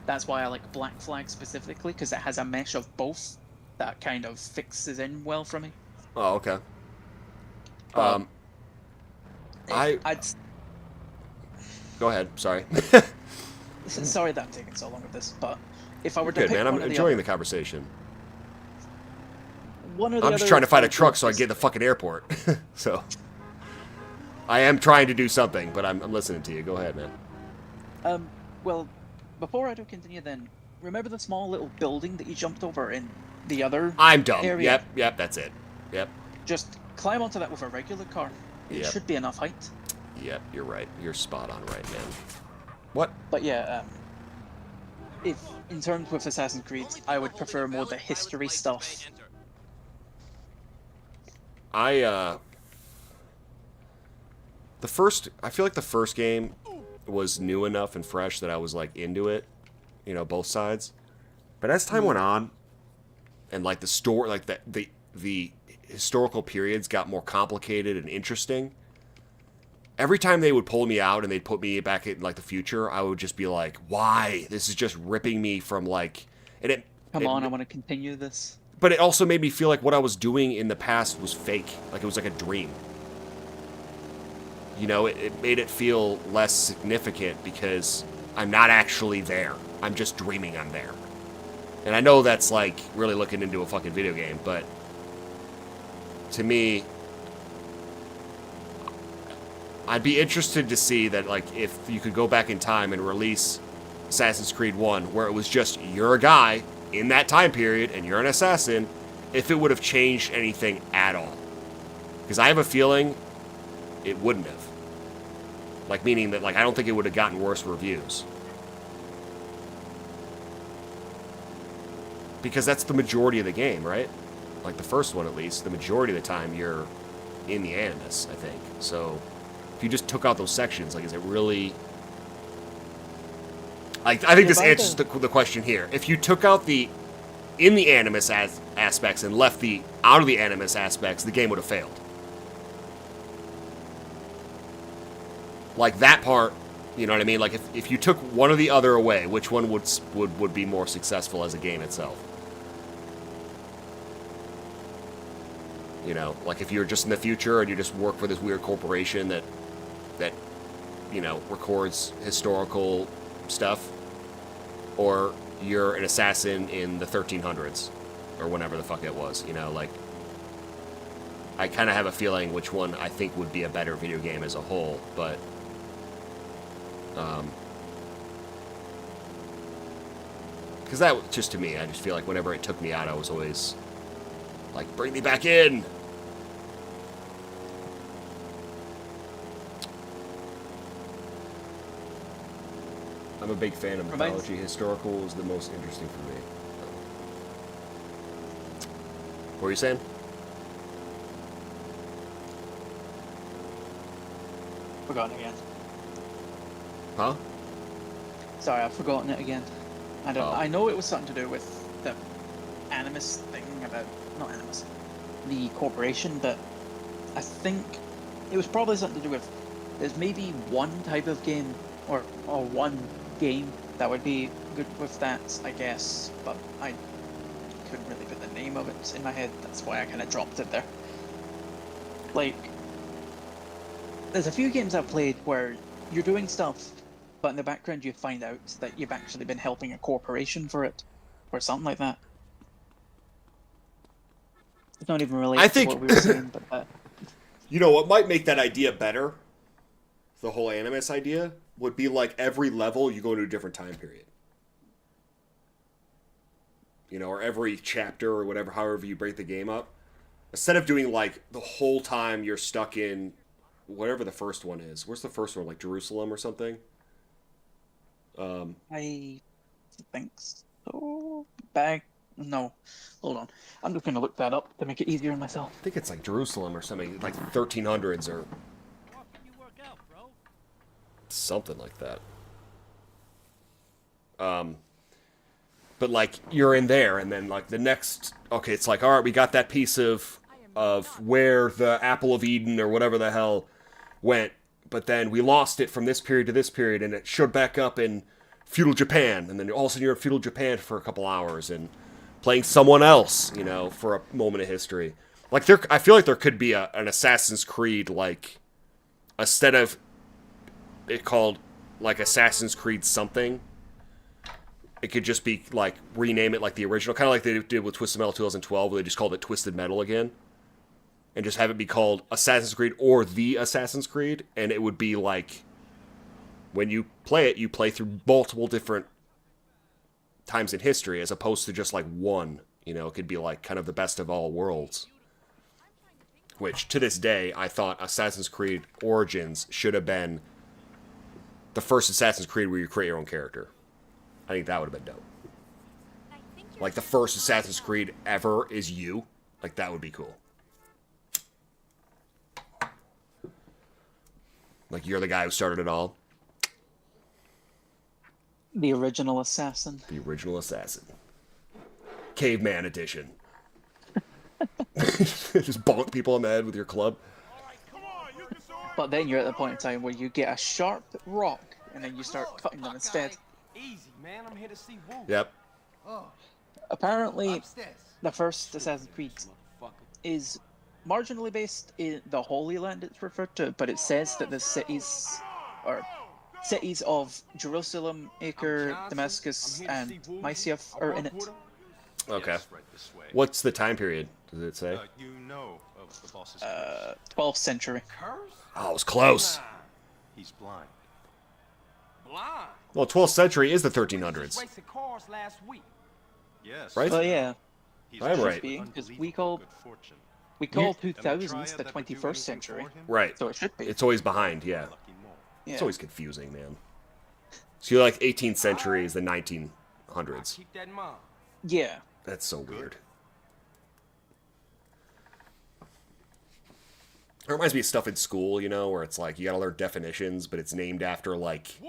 that's why I like Black Flag specifically, because it has a mesh of both that kind of fixes in well for me. Oh, okay. But I'd go ahead. Sorry. Sorry that I'm taking so long with this, but if I were to Good, pick man. I'm one or the enjoying other, the conversation. one or the I'm just other trying to find a of truck those so I can get to the fucking airport. So I am trying to do something, but I'm listening to you. Go ahead, man. Well, before I do continue, then remember the small little building that you jumped over in the other I'm dumb. area? Yep, that's it. Yep. Just climb onto that with a regular car. It Yep. should be enough height. Yep, you're right. You're spot on right, man. What? But yeah, if in terms with Assassin's Creed, I would prefer more the history stuff. I feel like the first game was new enough and fresh that I was like into it, you know, both sides. But as time went on, and like the story, like the historical periods got more complicated and interesting. Every time they would pull me out and they'd put me back in like the future, I would just be like, "Why? This is just ripping me from like." And Come on, I want to continue this. But it also made me feel like what I was doing in the past was fake, like it was like a dream. You know, it made it feel less significant because I'm not actually there. I'm just dreaming I'm there. And I know that's like really looking into a fucking video game, but to me, I'd be interested to see that, like, if you could go back in time and release Assassin's Creed 1, where it was just you're a guy in that time period and you're an assassin, if it would have changed anything at all. Because I have a feeling it wouldn't have. Like, meaning that, like, I don't think it would have gotten worse reviews. Because that's the majority of the game, right? Like, the first one, at least. The majority of the time, you're in the Animus, I think. So, if you just took out those sections, like, is it really... Like, I think this answers the question here. If you took out the in the Animus aspects and left the out of the Animus aspects, the game would have failed. Like, that part, you know what I mean? Like, if you took one or the other away, which one would be more successful as a game itself? You know, like if you're just in the future and you just work for this weird corporation that you know, records historical stuff, or you're an assassin in the 1300s, or whenever the fuck it was, you know, like, I kind of have a feeling which one I think would be a better video game as a whole, but, because that, just to me, I just feel like whenever it took me out, I was always like, bring me back in! I'm a big fan of mythology. Historical is the most interesting for me. What were you saying? Forgotten again. Huh? Sorry, I've forgotten it again. I don't. Oh. I know it was something to do with the Animus thing about not Animus, the corporation, but I think it was probably something to do with. There's maybe one type of game or one game that would be good with that, I guess, but I couldn't really put the name of it in my head. That's why I kind of dropped it there. Like, there's a few games I've played where you're doing stuff, but in the background you find out that you've actually been helping a corporation for it, or something like that. It's not even related to what we were saying, but you know what might make that idea better? The whole Animus idea would be like every level you go to a different time period. You know, or every chapter or whatever, however you break the game up. Instead of doing like the whole time you're stuck in whatever the first one is. Where's the first one? Like Jerusalem or something? I think so. No. Hold on. I'm just going to look that up to make it easier on myself. I think it's like Jerusalem or something, like 1300s or something like that. But like you're in there, and then like the next, okay, it's like, all right, we got that piece of where the Apple of Eden or whatever the hell went, but then we lost it from this period to this period, and it showed back up in feudal Japan, and then all of a sudden you're in feudal Japan for a couple hours and playing someone else, you know, for a moment of history. Like I feel like there could be an Assassin's Creed, like instead of it called like Assassin's Creed something, it could just be like rename it like the original, kind of like they did with Twisted Metal 2012, where they just called it Twisted Metal again, and just have it be called Assassin's Creed or The Assassin's Creed, and it would be like when you play it, you play through multiple different times in history as opposed to just like one. You know, it could be like kind of the best of all worlds. Which to this day, I thought Assassin's Creed Origins should have been the first Assassin's Creed where you create your own character. I think that would have been dope. Like, the first Assassin's Creed ever is you. Like, that would be cool. Like, you're the guy who started it all. The original assassin. The original assassin. Caveman edition. Just bonk people on the head with your club. But then you're at the point in time where you get a sharp rock, and then you start cutting them instead. Easy, man. I'm here to see Woo. Yep. Apparently, the first Assassin's Creed is marginally based in the Holy Land it's referred to, but it says that the cities of Jerusalem, Acre, Damascus, and Mysia are in it. Okay. What's the time period, does it say? You know of the boss's 12th century. Oh, it was close. He's blind. Blind? Well, 12th century is the 1300s. Wasted cars last week. Yes. Right? Well, yeah. I'm right. Because we call 2000s the 21st century. Right. So it should be. It's always behind, yeah. It's always confusing, man. So you're like 18th century is the 1900s. Keep that in mind. Yeah. That's so weird. It reminds me of stuff in school, you know, where it's like you gotta learn definitions, but it's named after like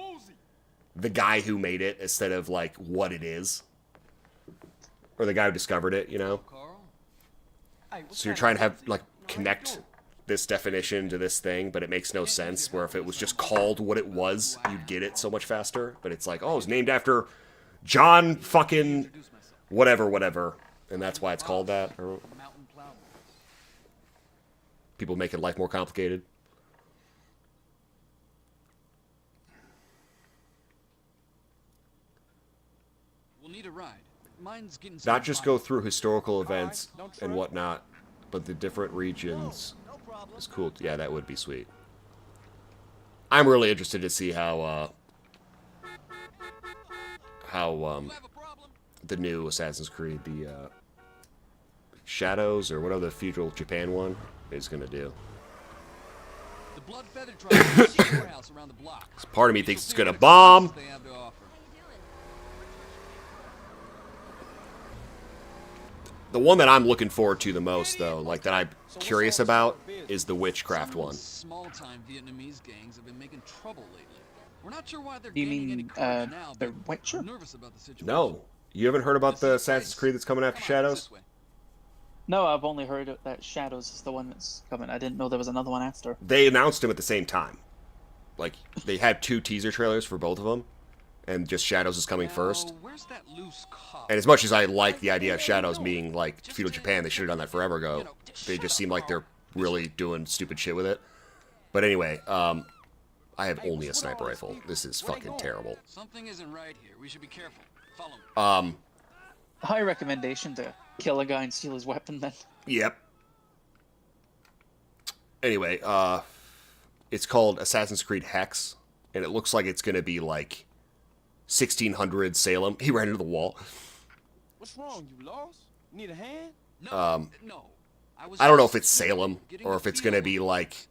the guy who made it instead of like what it is. Or the guy who discovered it, you know? So you're trying to have like connect this definition to this thing, but it makes no sense, where if it was just called what it was, you'd get it so much faster. But it's like, oh, it's named after John fucking whatever, and that's why it's called that. Or people making life more complicated. We'll need a ride. Mine's getting Not just go through historical events and whatnot, but the different regions is cool. Yeah, that would be sweet. I'm really interested to see how the new Assassin's Creed, the Shadows, or whatever the feudal Japan one, is gonna do. The blood feather tribe warehouse around the block. Part of me thinks it's gonna bomb. The one that I'm looking forward to the most, though, like that I'm curious about, is the witchcraft one. Small-time Vietnamese gangs have been making trouble lately. We're not sure why they're You gaining any mean courage now, the but Witcher? we're nervous about the situation. No, you haven't heard about the Assassin's Creed that's coming after Shadows? No, I've only heard that Shadows is the one that's coming. I didn't know there was another one after. They announced them at the same time. Like, they had 2 teaser trailers for both of them, and just Shadows is coming first. And as much as I like the idea of Shadows being, like, feudal Japan, they should have done that forever ago. They just seem like they're really doing stupid shit with it. But anyway, I have only a sniper rifle. This is fucking terrible. Something isn't right here. We should be careful. Follow me. High recommendation to kill a guy and steal his weapon then. Yep. Anyway, it's called Assassin's Creed Hex, and it looks like it's gonna be like 1600 Salem. He ran into the wall. What's wrong? You lost? Need a hand? No. I don't know if it's Salem or if it's gonna be like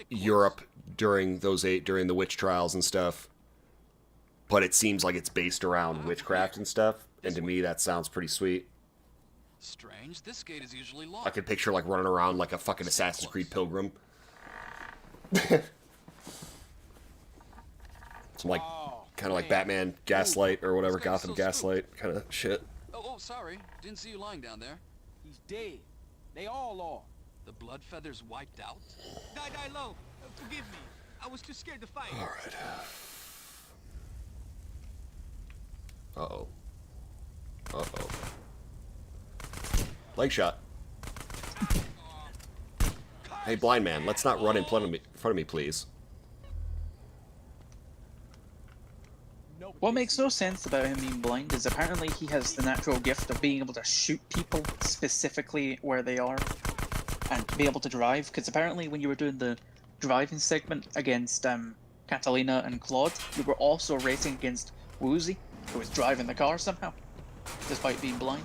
Europe during during the witch trials and stuff. But it seems like it's based around witchcraft and stuff, and to me that sounds pretty sweet. Strange. This gate is usually locked. I could picture like running around like a fucking Assassin's Creed pilgrim. Some like kind of like Batman Gaslight or whatever, Gotham Gaslight kind of shit. Oh, sorry. Didn't see you lying down there. He's dead. They all are. The blood feathers wiped out? Die low. Forgive me. I was too scared to fight. All right. Uh-oh. Uh-oh. Leg shot. Hey, blind man, let's not run in front of me, please. What makes no sense about him being blind is apparently he has the natural gift of being able to shoot people specifically where they are and be able to drive, because apparently when you were doing the driving segment against Catalina and Claude, you were also racing against Woozy, who was driving the car somehow, despite being blind.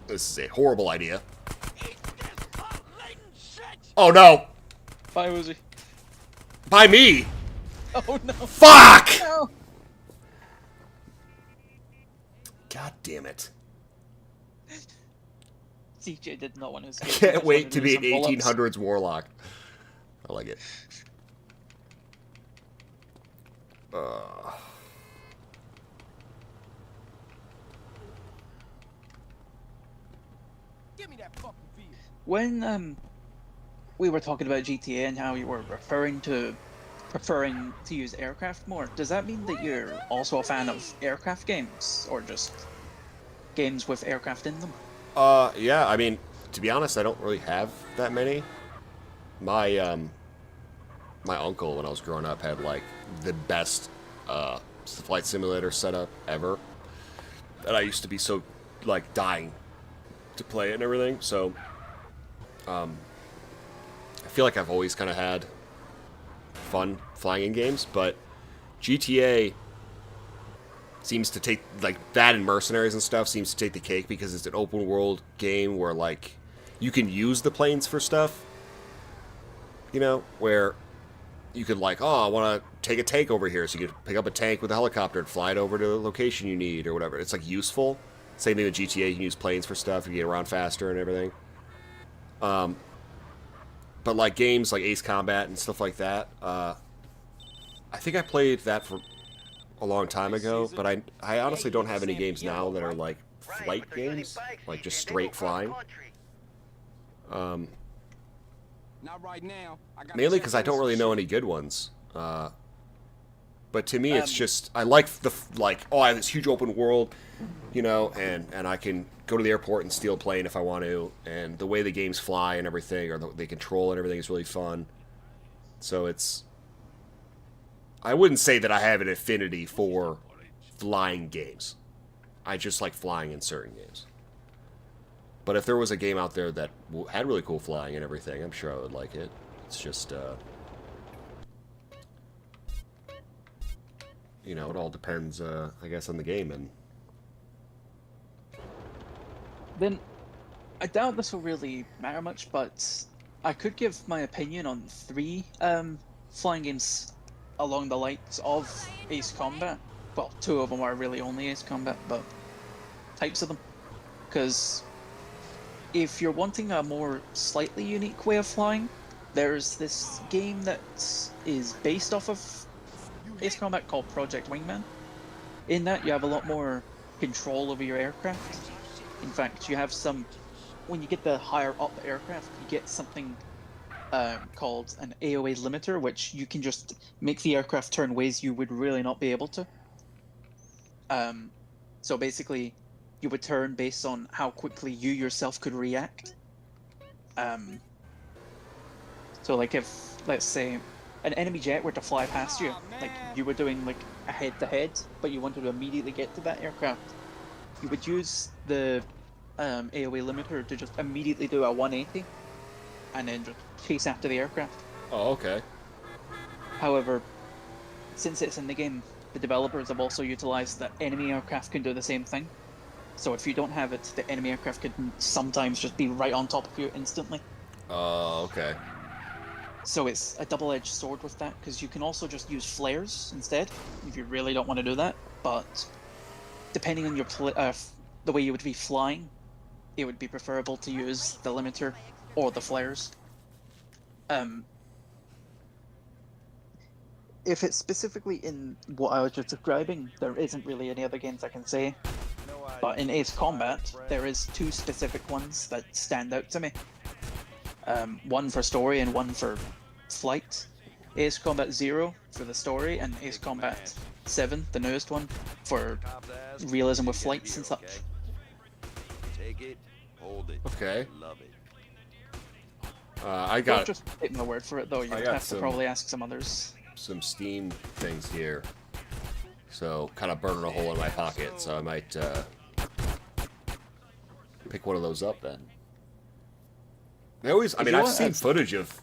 This is a horrible idea. Oh no! Bye, Woozy. By me! Oh no! Fuck! No. God damn it. CJ did not want to I escape. can't wait to be an 1800s warlock. I like it. Give me that fucking vehicle. When we were talking about GTA and how you were preferring to use aircraft more, does that mean that you're also a fan of aircraft games, or just games with aircraft in them? Yeah, I mean, to be honest, I don't really have that many. My my uncle, when I was growing up, had like the best flight simulator setup ever, and I used to be so like dying to play it and everything. So I feel like I've always kind of had fun flying in games, but GTA seems to take, like, that and Mercenaries and stuff seems to take the cake, because it's an open world game where, like, you can use the planes for stuff, you know, where you could, like, oh, I want to take a tank over here, so you could pick up a tank with a helicopter and fly it over to the location you need, or whatever. It's, like, useful. Same thing with GTA, you can use planes for stuff, you get around faster and everything. But, like, games like Ace Combat and stuff like that, I think I played that for a long time ago, but I honestly don't have any games now that are, like, flight games, like, just straight flying. Not right now. Mainly because I don't really know any good ones. But to me, it's just, I like oh, I have this huge open world, you know, and I can go to the airport and steal a plane if I want to, and the way the games fly and everything, or they control and everything is really fun. So it's, I wouldn't say that I have an affinity for flying games. I just like flying in certain games. But if there was a game out there that had really cool flying and everything, I'm sure I would like it. It's just, you know, it all depends, I guess, on the game. And then, I doubt this will really matter much, but I could give my opinion on 3 flying games along the lines of Ace Combat. Well, 2 of them are really only Ace Combat, but types of them. Because if you're wanting a more slightly unique way of flying, there's this game that is based off of Ace Combat called Project Wingman. In that, you have a lot more control over your aircraft. In fact, you have some, when you get the higher up aircraft, you get something called an AOA limiter, which you can just make the aircraft turn ways you would really not be able to. So basically, you would turn based on how quickly you yourself could react. So like if, let's say, an enemy jet were to fly past you, like you were doing like a head-to-head, but you wanted to immediately get to that aircraft, you would use the AOA limiter to just immediately do a 180 and then just chase after the aircraft. oh, okay. However, since it's in the game, the developers have also utilized that enemy aircraft can do the same thing. So if you don't have it, the enemy aircraft can sometimes just be right on top of you instantly. Oh, okay. So it's a double-edged sword with that, because you can also just use flares instead, if you really don't want to do that. But depending on your the way you would be flying, it would be preferable to use the limiter or the flares. if it's specifically in what I was just describing, there isn't really any other games I can say. But in Ace Combat, there is two specific ones that stand out to me. One for story and one for flight. Ace Combat 0 for the story, and Ace Combat 7, the newest one, for realism with flights and such. Take it, hold it. Okay. Love it. I Don't got just take my word for it, though. You got have to probably ask some others. some Steam things here. So, kind of burning a hole in my pocket, so I might pick one of those up then. They always, I mean, I've seen footage of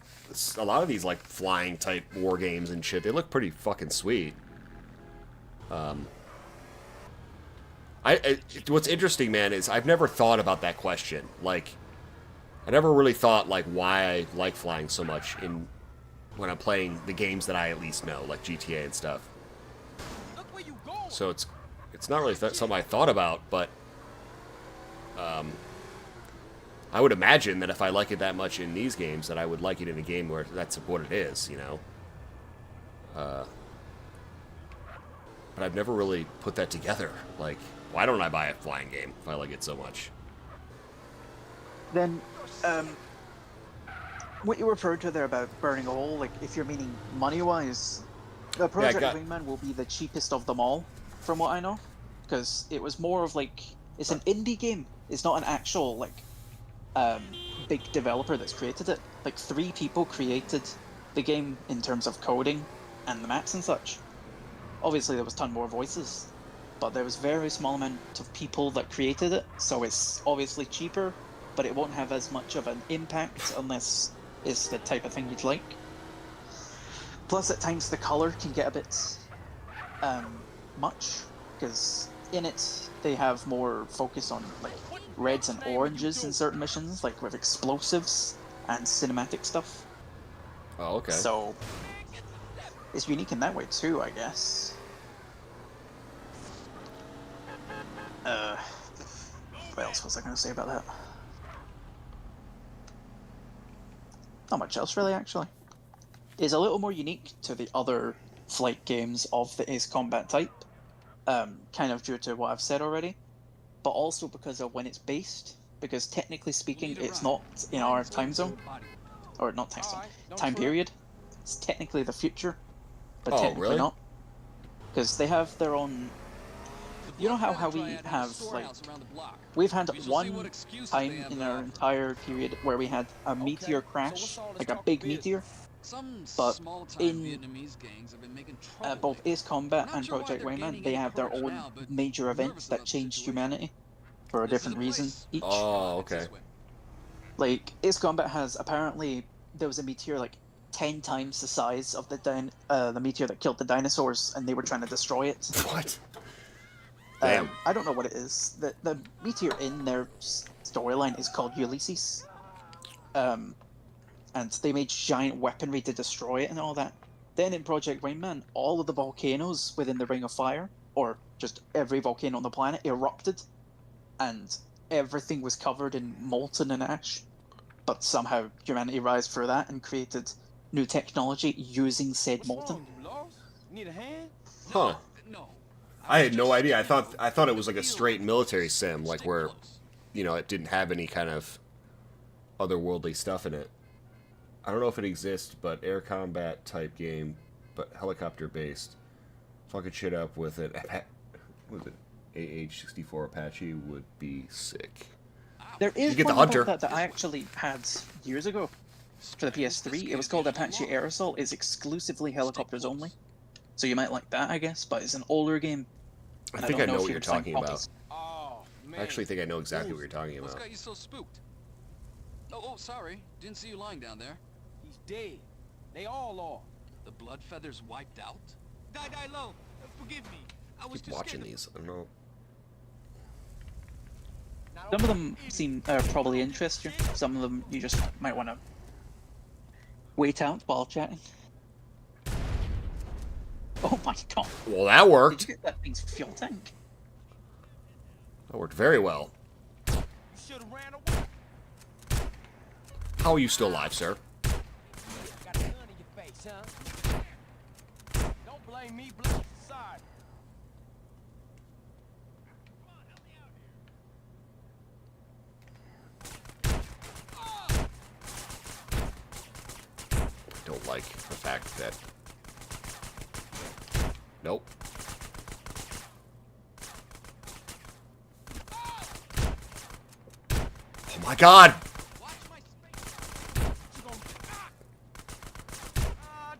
a lot of these, like, flying type war games and shit. They look pretty fucking sweet. What's interesting, man, is I've never thought about that question. Like, I never really thought, like, why I like flying so much when I'm playing the games that I at least know, like GTA and stuff. So it's not really something I thought about, but I would imagine that if I like it that much in these games, that I would like it in a game where that's what it is, you know? But I've never really put that together. Like, why don't I buy a flying game if I like it so much? Then, what you referred to there about burning a hole, like, if you're meaning money-wise, the Project Wingman will be the cheapest of them all, from what I know. Because it was more of, like, it's an indie game. It's not an actual, like, big developer that's created it. Like, 3 people created the game in terms of coding and the maps and such. Obviously, there was a ton more voices, but there was very small amount of people that created it, so it's obviously cheaper, but it won't have as much of an impact unless it's the type of thing you'd like. Plus, at times, the color can get a bit much, because in it, they have more focus on, like, reds and oranges in certain missions, like with explosives and cinematic stuff. Oh, okay. So, it's unique in that way too, I guess. What else was I going to say about that? Not much else, really, actually. It's a little more unique to the other flight games of the Ace Combat type, kind of due to what I've said already, but also because of when it's based, because technically speaking, it's not in our time zone, or not time zone, time period. It's technically the future, but technically not, because they have their own. You know how we have, like, we've had one time in our entire period where we had a meteor crash, like a big meteor, but in both Ace Combat and Project Wingman, they have their own major events that changed humanity for a different reason each. Oh, okay. Like, Ace Combat has, apparently, there was a meteor, like, 10 times the size of the meteor that killed the dinosaurs, and they were trying to destroy it. What? Damn. I don't know what it is. The meteor in their storyline is called Ulysses. And they made giant weaponry to destroy it and all that. Then in Project Wingman, all of the volcanoes within the Ring of Fire, or just every volcano on the planet, erupted. And everything was covered in molten and ash. But somehow humanity rise through that and created new technology using said molten. Need a hand? Huh. I had no idea. I thought it was like a straight military sim, like where, you know, it didn't have any kind of otherworldly stuff in it. I don't know if it exists, but air combat type game, but helicopter based. Fucking shit up with it. What was it? AH-64 Apache would be sick. There is you get one the Hunter. about that I actually had years ago for the PS3. It was called Apache Air Assault. It's exclusively helicopters only. So you might like that, I guess, but it's an older game. I think I know what you're talking about. I actually think I know exactly what you're talking about. What's got you so spooked? Oh, sorry. Didn't see you lying down there. He's dead. They all are. The blood feathers wiped out? Die low. Forgive me. I was Keep watching these. I don't know. Some of them seem probably interest you. Some of them you just might want to wait out while chatting. Oh my god. Well, that worked. Did you get that thing's fuel tank? That worked very well. How are you still alive, sir? blame me, blame society. Don't like the fact that... Nope. Oh my god!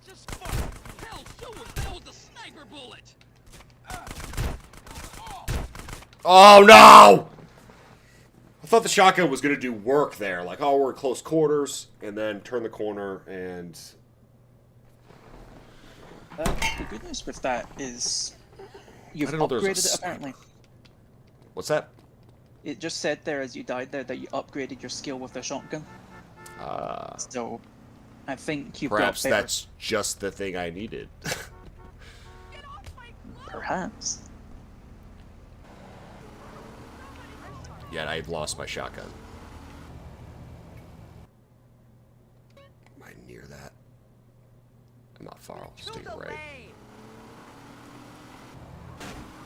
Just fuck. Hell, shoot him. That was a sniper bullet. Oh no! I thought the shotgun was going to do work there. Like, oh, we're at close quarters, and then turn the corner, and... The good news with that is you've I didn't know there was a upgraded it, apparently. What's that? It just said there as you died there that you upgraded your skill with the shotgun. So, I think you've Perhaps got better... that's just the thing I needed. Perhaps. Yet I lost my shotgun. Am I near that? I'm not far. I'll just take it right.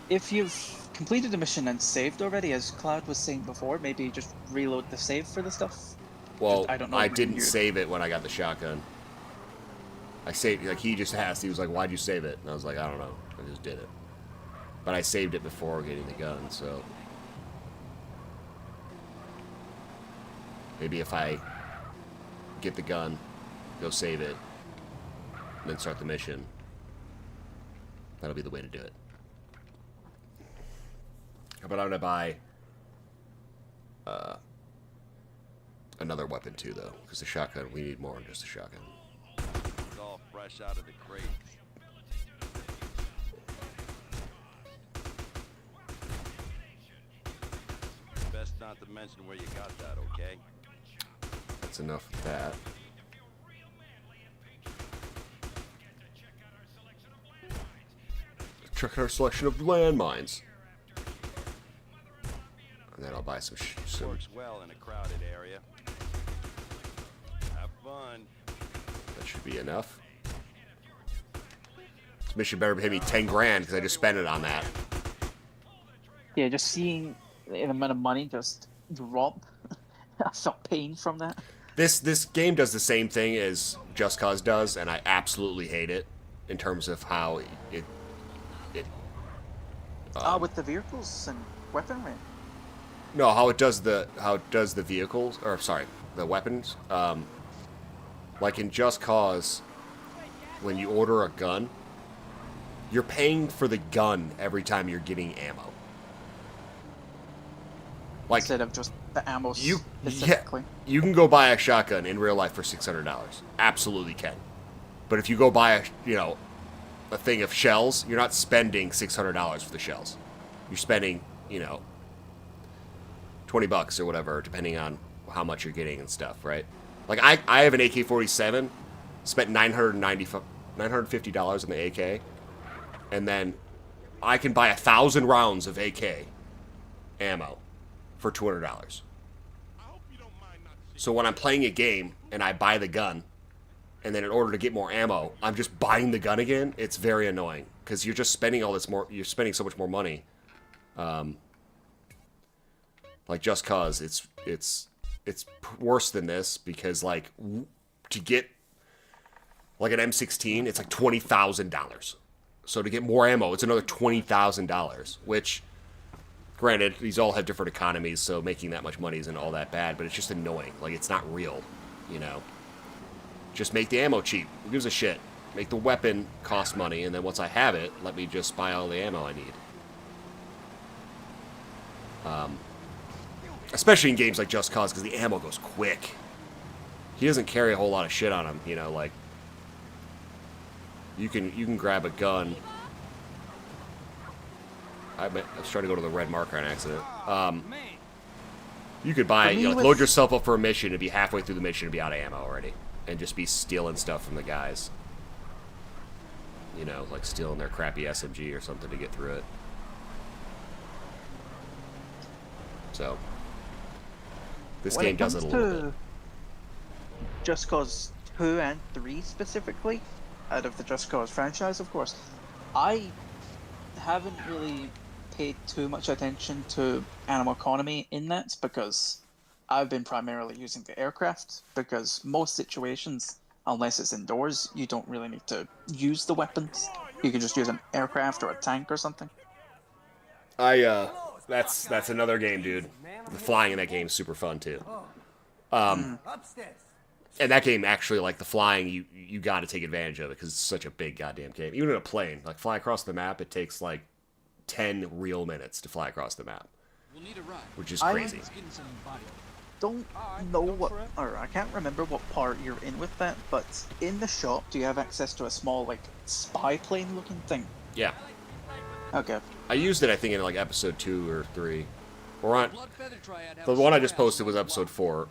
If you've completed the mission and saved already, as Cloud was saying before, maybe just reload the save for the stuff. Well, I don't know. I didn't save it when I got the shotgun. I saved, like, he just asked, he was like, why'd you save it? And I was like, I don't know. I just did it. But I saved it before getting the gun, so... Maybe if I get the gun, go save it, and then start the mission, that'll be the way to do it. But I'm gonna buy another weapon too, though, because the shotgun, we need more than just a shotgun. It's all fresh out of the crate. Best not to mention where you got that, okay? That's enough of that. Check out our selection of landmines. And then I'll buy some. Works well in a crowded area. Have fun. That should be enough. This mission better pay me 10 grand because I just spent it on that. Yeah, just seeing the amount of money just drop. I felt pain from that. This game does the same thing as Just Cause does, and I absolutely hate it in terms of how it with the vehicles and weaponry. No, how it does the vehicles, or sorry, the weapons. Like in Just Cause, when you order a gun, you're paying for the gun every time you're getting ammo. Like, instead of just the ammo you specifically. You can go buy a shotgun in real life for $600. Absolutely can. But if you go buy a thing of shells, you're not spending $600 for the shells. You're spending, $20 or whatever, depending on how much you're getting and stuff, right? Like I have an AK-47, spent $950 in the AK, and then I can buy 1,000 rounds of AK ammo for $200. So when I'm playing a game and I buy the gun, and then in order to get more ammo, I'm just buying the gun again, it's very annoying because you're just spending you're spending so much more money. Like Just Cause, it's worse than this because like to get like an M16, it's like $20,000. So to get more ammo, it's another $20,000, which granted, these all have different economies, so making that much money isn't all that bad, but it's just annoying. Like, it's not real, Just make the ammo cheap. Who gives a shit? Make the weapon cost money, and then once I have it, let me just buy all the ammo I need. Especially in games like Just Cause, because the ammo goes quick. He doesn't carry a whole lot of shit on him, like... You can grab a gun... I was trying to go to the red marker on accident. You could buy, load yourself up for a mission and be halfway through the mission and be out of ammo already. And just be stealing stuff from the guys. Like stealing their crappy SMG or something to get through it. So, this game does it a little bit. Just Cause 2 and 3 specifically, out of the Just Cause franchise, of course. I haven't really paid too much attention to animal economy in that because I've been primarily using the aircraft because most situations, unless it's indoors, you don't really need to use the weapons. You can just use an aircraft or a tank or something. That's another game, dude. The flying in that game is super fun too. And that game actually, like the flying, you got to take advantage of it because it's such a big goddamn game. Even in a plane, like fly across the map, it takes like 10 real minutes to fly across the map, which is crazy. Don't know what, or I can't remember what part you're in with that, but in the shop, do you have access to a small, like, spy plane looking thing? Yeah. Okay. I used it, I think, in like episode 2 or 3. Or on the one I just posted was episode 4.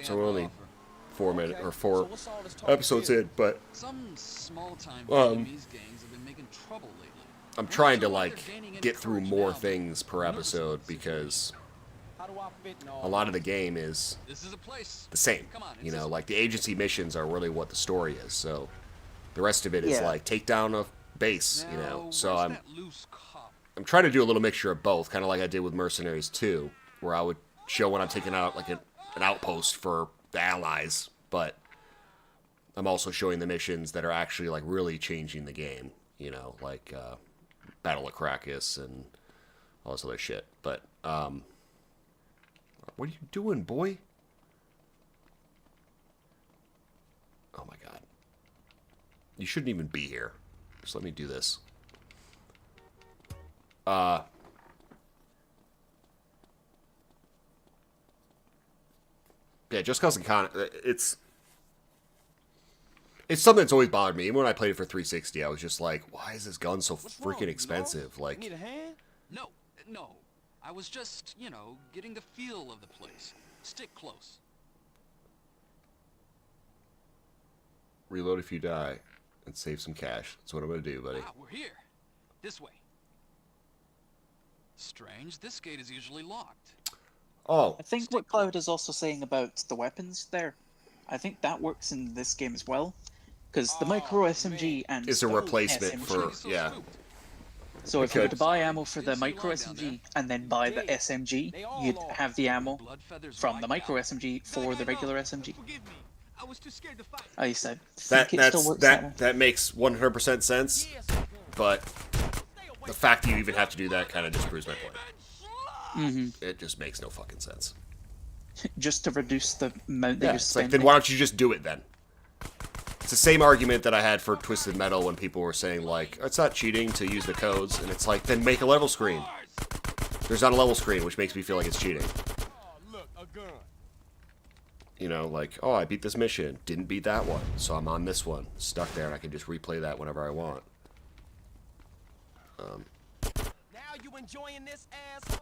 So we're only 4 minutes or 4 episodes in, but I'm trying to like get through more things per episode because a lot of the game is the same. You know, like the agency missions are really what the story is. So the rest of it is like take down a base, you know. So I'm trying to do a little mixture of both, kind of like I did with Mercenaries 2, where I would show when I'm taking out like an outpost for the Allies, but I'm also showing the missions that are actually like really changing the game, you know, like Battle of Crackus and all this other shit. But what are you doing, boy? Oh my god. You shouldn't even be here. Just let me do this. Yeah, Just Cause and it's something that's always bothered me. Even when I played it for 360, I was just like, why is this gun so freaking expensive? Like, Need a hand? No. I was just, you know, getting the feel of the place. Stick close. Reload if you die and save some cash. That's what I'm gonna do, buddy. Ah, we're here. This way. Strange, this gate is usually locked. Oh. I think what Cloud is also saying about the weapons there, I think that works in this game as well. Because the micro SMG and it's a replacement SMG, for, yeah. So if you were to buy ammo for the micro SMG and then buy the SMG, you'd have the ammo from the micro SMG for the regular SMG. I said, that makes 100% sense, but the fact that you even have to do that kind of disproves my point. It just makes no fucking sense. Just to reduce the amount that you're It's spending. like, then why don't you just do it then? It's the same argument that I had for Twisted Metal when people were saying, like, it's not cheating to use the codes, and it's like, then make a level screen. There's not a level screen, which makes me feel like it's cheating. You know, like, oh, I beat this mission, didn't beat that one, so I'm on this one, stuck there, and I can just replay that whenever I want. Now you enjoying this, asshole?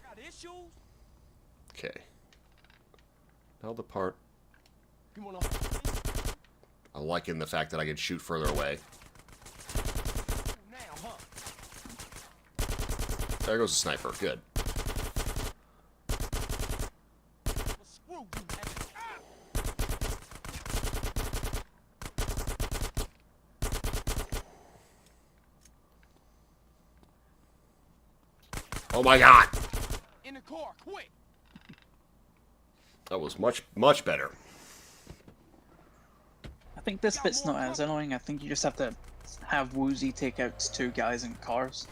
Got issues? Okay. Now the part. I'm liking the fact that I can shoot further away. There goes a sniper. Good. Oh my god! In the car, quick! That was much better. I think this bit's not as annoying. I think you just have to have Woozy take out 2 guys in cars.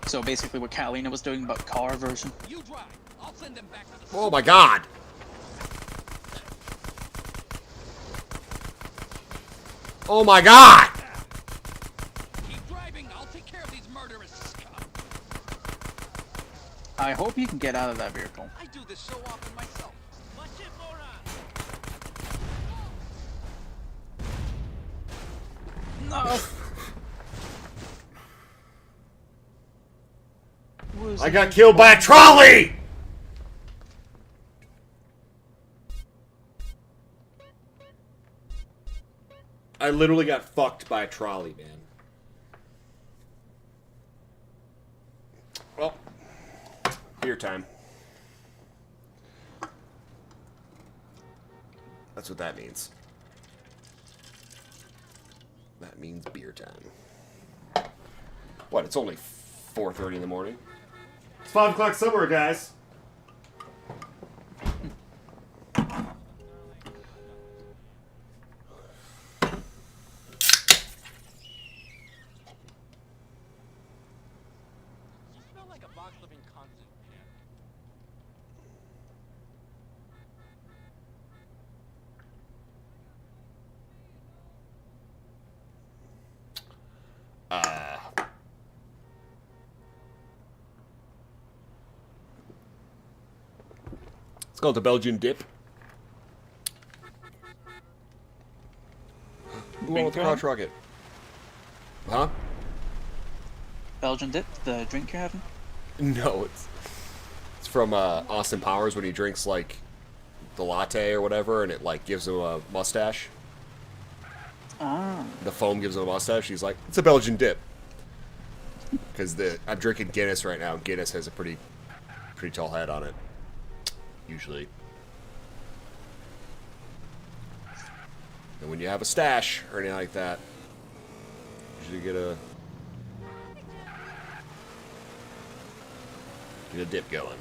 So basically what Catalina was doing, but car version. You drive. I'll send them back to the Oh my god! Oh my god! Keep driving. I'll take care of these murderous scum. I hope you can get out of that vehicle. I do this so often myself. No! I got killed by a trolley! I literally got fucked by a trolley, man. Well, beer time. That's what that means. That means beer time. What? It's only 4:30 in the morning. It's 5 o'clock somewhere, guys. It's called the Belgian dip. Along with the crotch rocket. Huh? Belgian dip, the drink you're having? No, it's from Austin Powers when he drinks like the latte or whatever, and it like gives him a mustache. Ah. The foam gives him a mustache. He's like, it's a Belgian dip. Because I'm drinking Guinness right now. Guinness has a pretty tall head on it. Usually. And when you have a stash or anything like that, usually get a dip going.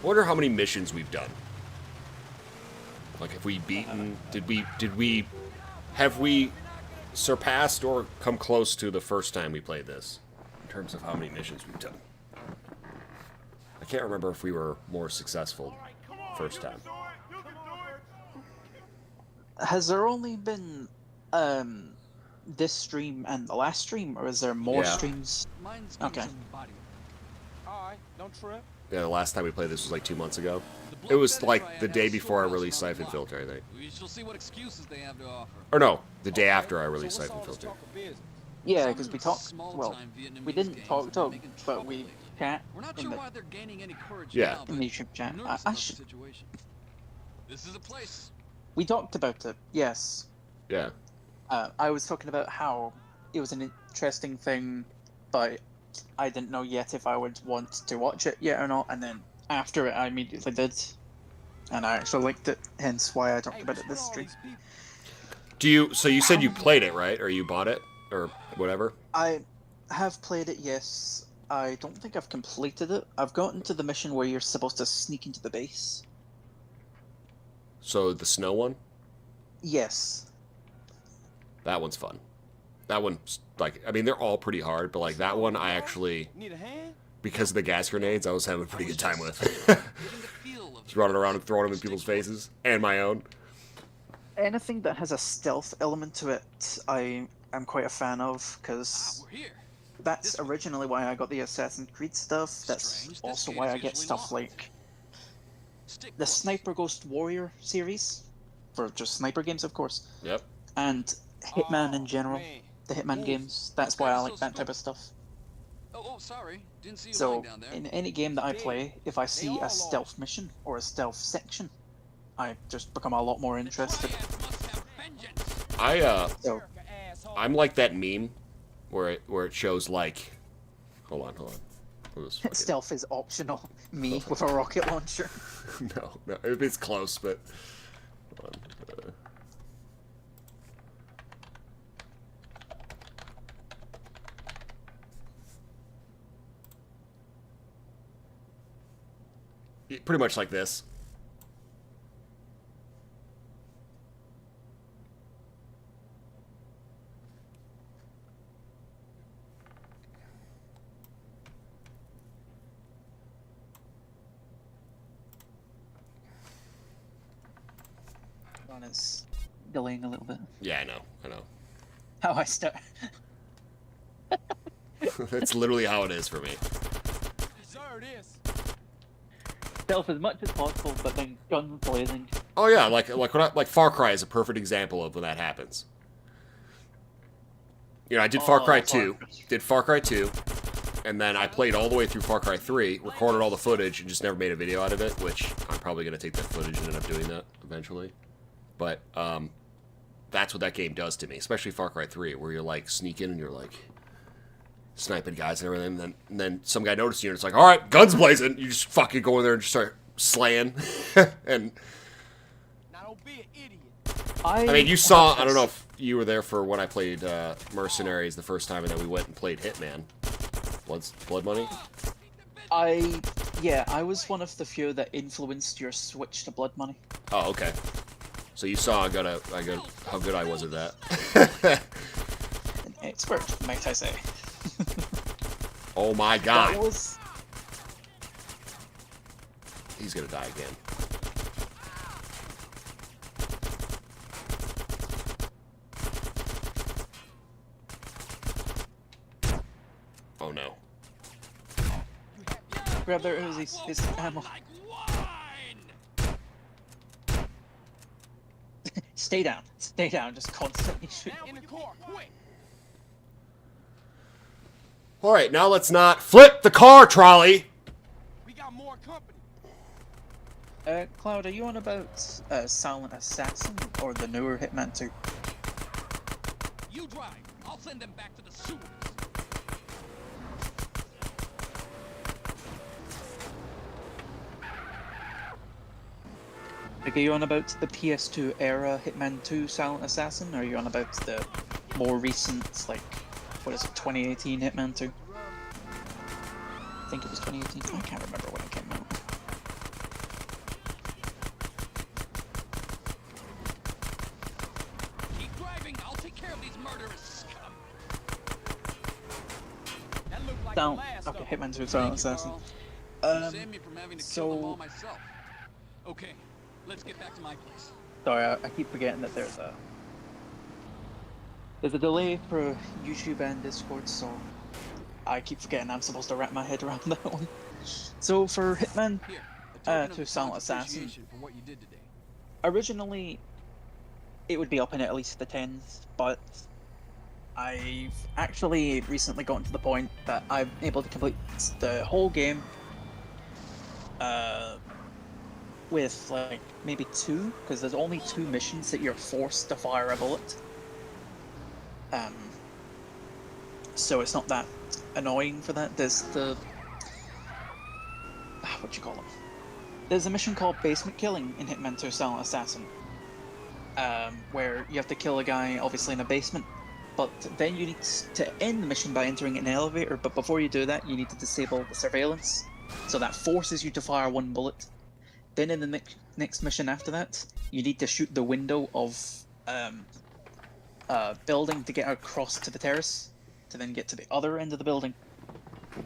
I wonder how many missions we've done. Like, have we beaten? Have we surpassed or come close to the first time we played this in terms of how many missions we've done? I can't remember if we were more successful first time. Has there only been this stream and the last stream, or is there more streams? Okay. Alright, don't trip. Yeah, the last time we played this was like 2 months ago. It was like the day before I released Siphon Filter, I think. We shall see what excuses they have to offer. Or no, the day after I released Siphon Filter. Yeah, because we talked. Well, we didn't talk, but we chat. We're not sure why they're gaining any courage Yeah. In the YouTube chat. This is a place. We talked about it. Yes. Yeah. I was talking about how it was an interesting thing, but I didn't know yet if I would want to watch it yet or not. And then after it, I immediately did, and I actually liked it. Hence why I talked about it this stream. So you said you played it, right? Or you bought it, or whatever? I have played it. Yes. I don't think I've completed it. I've gotten to the mission where you're supposed to sneak into the base. So the snow one? Yes. That one's fun. That one's like, I mean, they're all pretty hard, but like that one, I actually, because of the gas grenades, I was having a pretty good time with. Just running around and throwing them in people's faces, and my own. Anything that has a stealth element to it, I'm quite a fan of, because that's originally why I got the Assassin's Creed stuff. That's also why I get stuff like the Sniper Ghost Warrior series, for just sniper games, of course. Yep. And Hitman in general, the Hitman games. That's why I like that type of stuff. Oh, sorry. Didn't see you So, lying down there. in any game that I play, if I see a stealth mission or a stealth section, I just become a lot more interested. I'm like that meme where it shows like, hold on. Stealth is optional. Me with a rocket launcher. No, it's close, but hold on. Pretty much like this. It's delaying a little bit. Yeah, I know. How I start. That's literally how it is for me. Stealth as much as possible, but then guns blazing. Oh yeah, like Far Cry is a perfect example of when that happens. You know, I did Far Cry 2, and then I played all the way through Far Cry 3, recorded all the footage, and just never made a video out of it, which I'm probably going to take that footage and end up doing that eventually. But, that's what that game does to me, especially Far Cry 3, where you're like sneaking and you're like, sniping guys and everything. And then some guy noticed you, and it's like, all right, guns blazing. You just fucking go in there and just start slaying. And I mean, you saw. I don't know if you were there for when I played Mercenaries the first time, and then we went and played Hitman. Blood Money. I was one of the few that influenced your switch to Blood Money. Oh, okay. So you saw how good I was at that. An expert, might I say. Oh my god. That was... He's gonna die again. Oh no. Grab their Uzi's, his ammo. Stay down, just constantly shoot. Alright, now let's not flip the car trolley! Cloud, are you on about Silent Assassin or the newer Hitman 2? You drive. I'll send them back to the sewers. Like, are you on about the PS2 era Hitman 2 Silent Assassin, or are you on about the more recent, like, what is it, 2018 Hitman 2? I think it was 2018. I can't remember when it came out. Keep driving. I'll take care of these murderous scum. Okay, Hitman 2 Silent Assassin. Save me from having to kill them all myself. Okay, let's get back to my place. Sorry, I keep forgetting that there's a delay for YouTube and Discord, so I keep forgetting I'm supposed to wrap my head around that one. So for Hitman 2 Silent Assassin, originally it would be up in at least the 10s, but I've actually recently gotten to the point that I'm able to complete the whole game with like maybe 2, because there's only 2 missions that you're forced to fire a bullet. So it's not that annoying for that. There's the what do you call them? There's a mission called Basement Killing in Hitman 2 Silent Assassin, where you have to kill a guy obviously in a basement, but then you need to end the mission by entering an elevator. But before you do that, you need to disable the surveillance, so that forces you to fire 1 bullet. Then in the next mission after that, you need to shoot the window of a building to get across to the terrace, to then get to the other end of the building.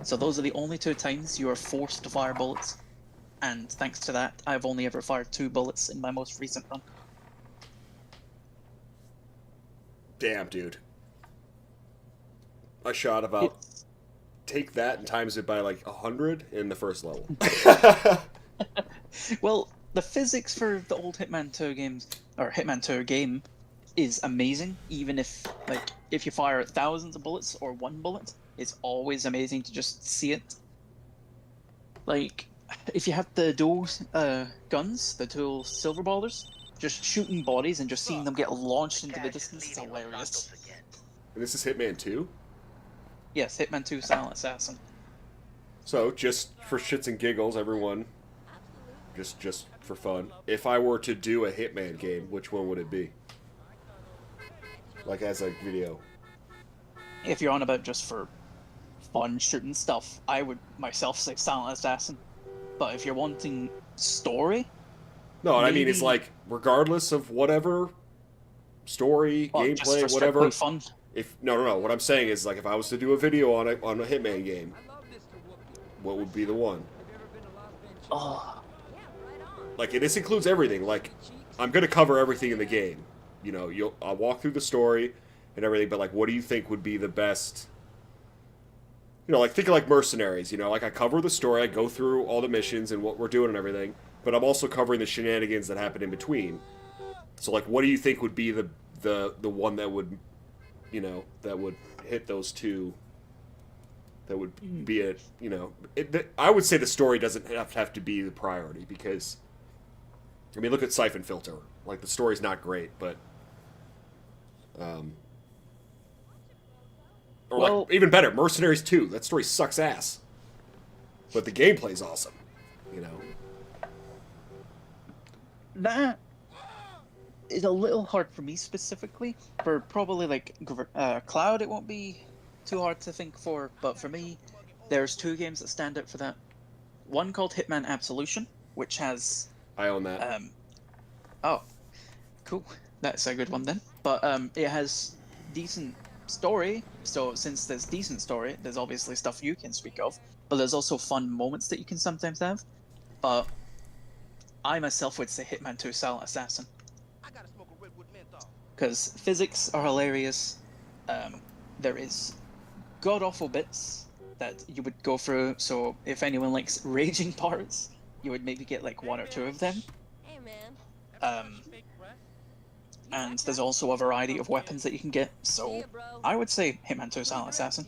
So those are the only 2 times you are forced to fire bullets, and thanks to that, I've only ever fired 2 bullets in my most recent run. Damn, dude. I shot about... Take that and times it by like 100 in the first level. Well, the physics for the old Hitman 2 games, or Hitman 2 game, is amazing. Even if you fire thousands of bullets or 1 bullet, it's always amazing to just see it. Like, if you have the dual guns, the dual silver ballers, just shooting bodies and just seeing them get launched into the distance is hilarious. And this is Hitman 2? Yes, Hitman 2 Silent Assassin. So, just for shits and giggles, everyone, just for fun, if I were to do a Hitman game, which one would it be? Like, as a video. If you're on about just for fun shooting stuff, I would myself say Silent Assassin. But if you're wanting story... No, what I mean is like, regardless of whatever story, gameplay, whatever... Fun. No. What I'm saying is, like, if I was to do a video on a Hitman game, what would be the one? Oh. Like, this includes everything. Like, I'm gonna cover everything in the game. You know, I'll walk through the story and everything, but like, what do you think would be the best? You know, like, think of like Mercenaries. You know, like, I cover the story, I go through all the missions and what we're doing and everything, but I'm also covering the shenanigans that happen in between. So, like, what do you think would be the one that would, you know, that would hit those 2? That would be it. You know, I would say the story doesn't have to be the priority, because, I mean, look at Siphon Filter. Like, the story's not great, but Or Well- like, even better, Mercenaries 2. That story sucks ass. But the gameplay's awesome. You know? That is a little hard for me specifically. For probably like Cloud, it won't be too hard to think for. But for me, there's two games that stand out for that. One called Hitman Absolution, which has... I own that. Oh, cool. That's a good one then. But it has decent story. So since there's decent story, there's obviously stuff you can speak of. But there's also fun moments that you can sometimes have. But I myself would say Hitman 2 Silent Assassin. Because physics are hilarious. There is god-awful bits that you would go through, so if anyone likes raging parts, you would maybe get like one or two of them. And there's also a variety of weapons that you can get, so I would say Hitman 2 Silent Assassin.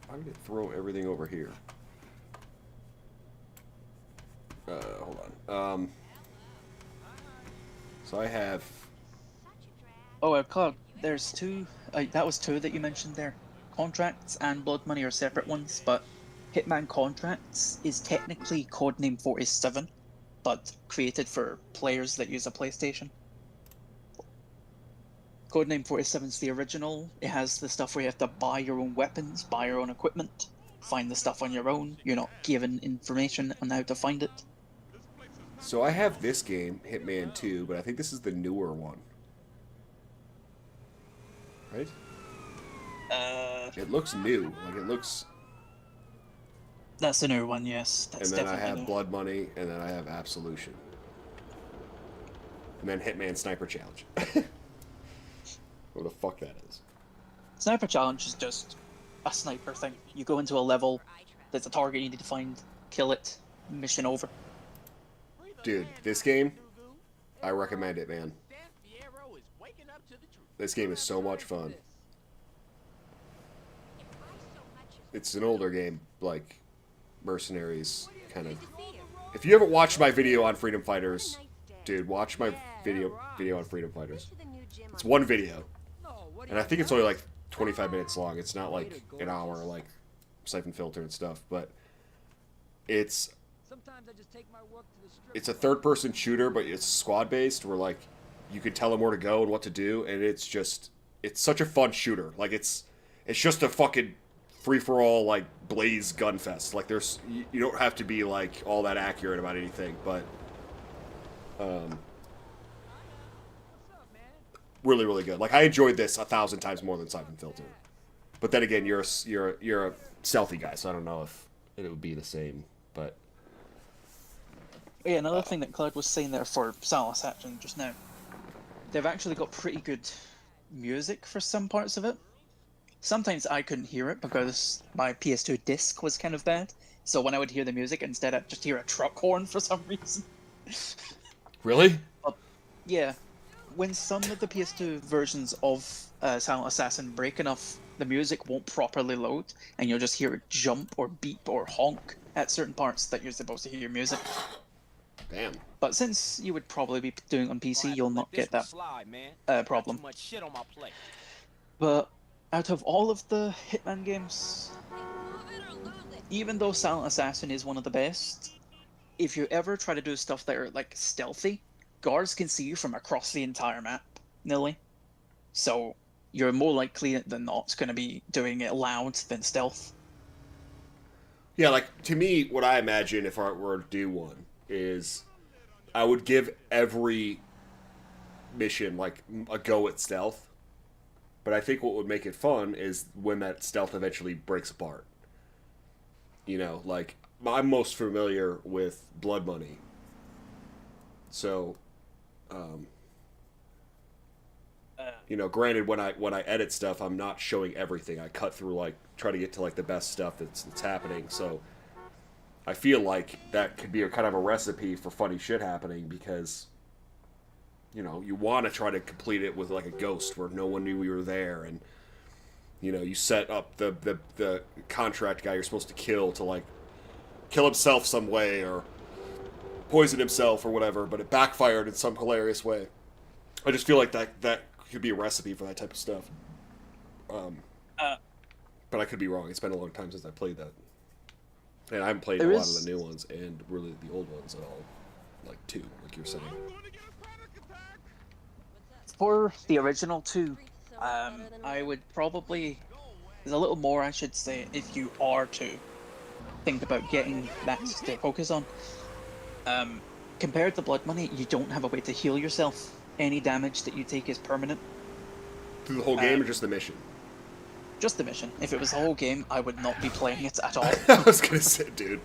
I'm gonna throw everything over here. Hold on. So I have... Oh, Cloud, there's two, that was two that you mentioned there. Contracts and Blood Money are separate ones, but Hitman Contracts is technically Codename 47, but created for players that use a PlayStation. Codename 47 is the original. It has the stuff where you have to buy your own weapons, buy your own equipment, find the stuff on your own. You're not given information on how to find it. So I have this game, Hitman 2, but I think this is the newer one. Right? It looks new. Like, it looks... That's the newer one, yes. That's and then I definitely have new. Blood Money, and then I have Absolution. And then Hitman Sniper Challenge. What the fuck that is. Sniper Challenge is just a sniper thing. You go into a level, there's a target you need to find, kill it, mission over. Dude, this game, I recommend it, man. This game is so much fun. It's an older game, like Mercenaries, kind of. If you haven't watched my video on Freedom Fighters, dude, watch my video on Freedom Fighters. It's one video, and I think it's only like 25 minutes long. It's not like an hour, like Siphon Filter and stuff, but it's a third-person shooter, but it's squad-based, where like you can tell them where to go and what to do, and it's such a fun shooter. Like it's just a fucking free-for-all, like blaze gun fest. Like you don't have to be like all that accurate about anything, but really, really good. Like I enjoyed this 1,000 times more than Siphon Filter. But then again, you're a stealthy guy, so I don't know if it would be the same. But yeah, another thing that Cloud was saying there for Silent Assassin just now, they've actually got pretty good music for some parts of it. Sometimes I couldn't hear it because my PS2 disc was kind of bad, so when I would hear the music, instead I'd just hear a truck horn for some reason. Really? Yeah. When some of the PS2 versions of Silent Assassin break enough, the music won't properly load, and you'll just hear it jump or beep or honk at certain parts that you're supposed to hear music. Damn. But since you would probably be doing it on PC, you'll not get that problem. But out of all of the Hitman games, even though Silent Assassin is one of the best, if you ever try to do stuff that are like stealthy, guards can see you from across the entire map, nearly. So you're more likely than not going to be doing it loud than stealth. yeah, like to me, what I imagine if I were to do one is I would give every mission like a go at stealth. But I think what would make it fun is when that stealth eventually breaks apart. You know, like I'm most familiar with Blood Money. So, you know, granted, when I edit stuff, I'm not showing everything. I cut through, like, try to get to like the best stuff that's happening. So, I feel like that could be a kind of a recipe for funny shit happening because, you know, you want to try to complete it with like a ghost where no one knew you were there, and you know, you set up the contract guy you're supposed to kill to like kill himself some way or poison himself or whatever, but it backfired in some hilarious way. I just feel like that could be a recipe for that type of stuff. But I could be wrong. It's been a long time since I played that. And I haven't played a lot of the new ones and really the old ones at all. Like 2, like you're saying. For the original 2, I would probably... There's a little more I should say if you are to think about getting that to focus on. Compared to Blood Money, you don't have a way to heal yourself. Any damage that you take is permanent. Through the whole game or just the mission? Just the mission. If it was the whole game, I would not be playing it at all. I was gonna say, dude.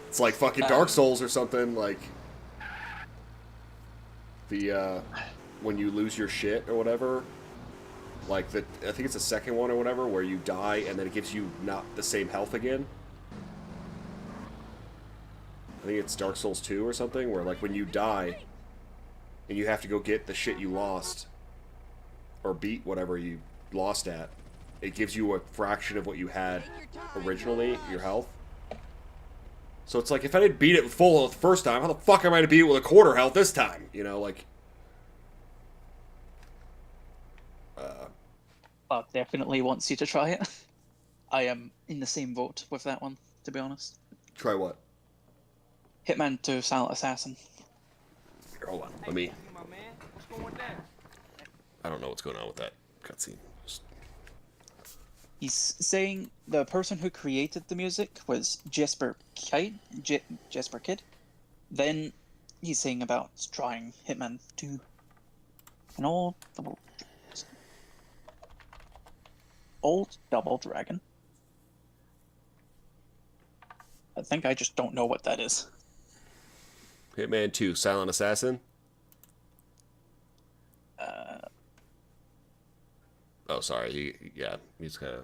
It's like fucking Dark Souls or something, like... The, when you lose your shit or whatever... Like, I think it's the second one or whatever, where you die and then it gives you not the same health again. I think it's Dark Souls 2 or something, where, like, when you die and you have to go get the shit you lost, or beat whatever you lost at, it gives you a fraction of what you had originally, your health. So it's like, if I didn't beat it with full health the first time, how the fuck am I to beat it with a quarter health this time? You know, like... Well, definitely wants you to try it. I am in the same boat with that one, to be honest. Try what? Hitman 2 Silent Assassin. Here, hold on, let me... I don't know what's going on with that cutscene. He's saying the person who created the music was Jesper Kid. Jesper Kid. Then he's saying about trying Hitman 2. And Old Double Dragon. I think I just don't know what that is. Hitman 2 Silent Assassin? Oh, sorry. He's gotta...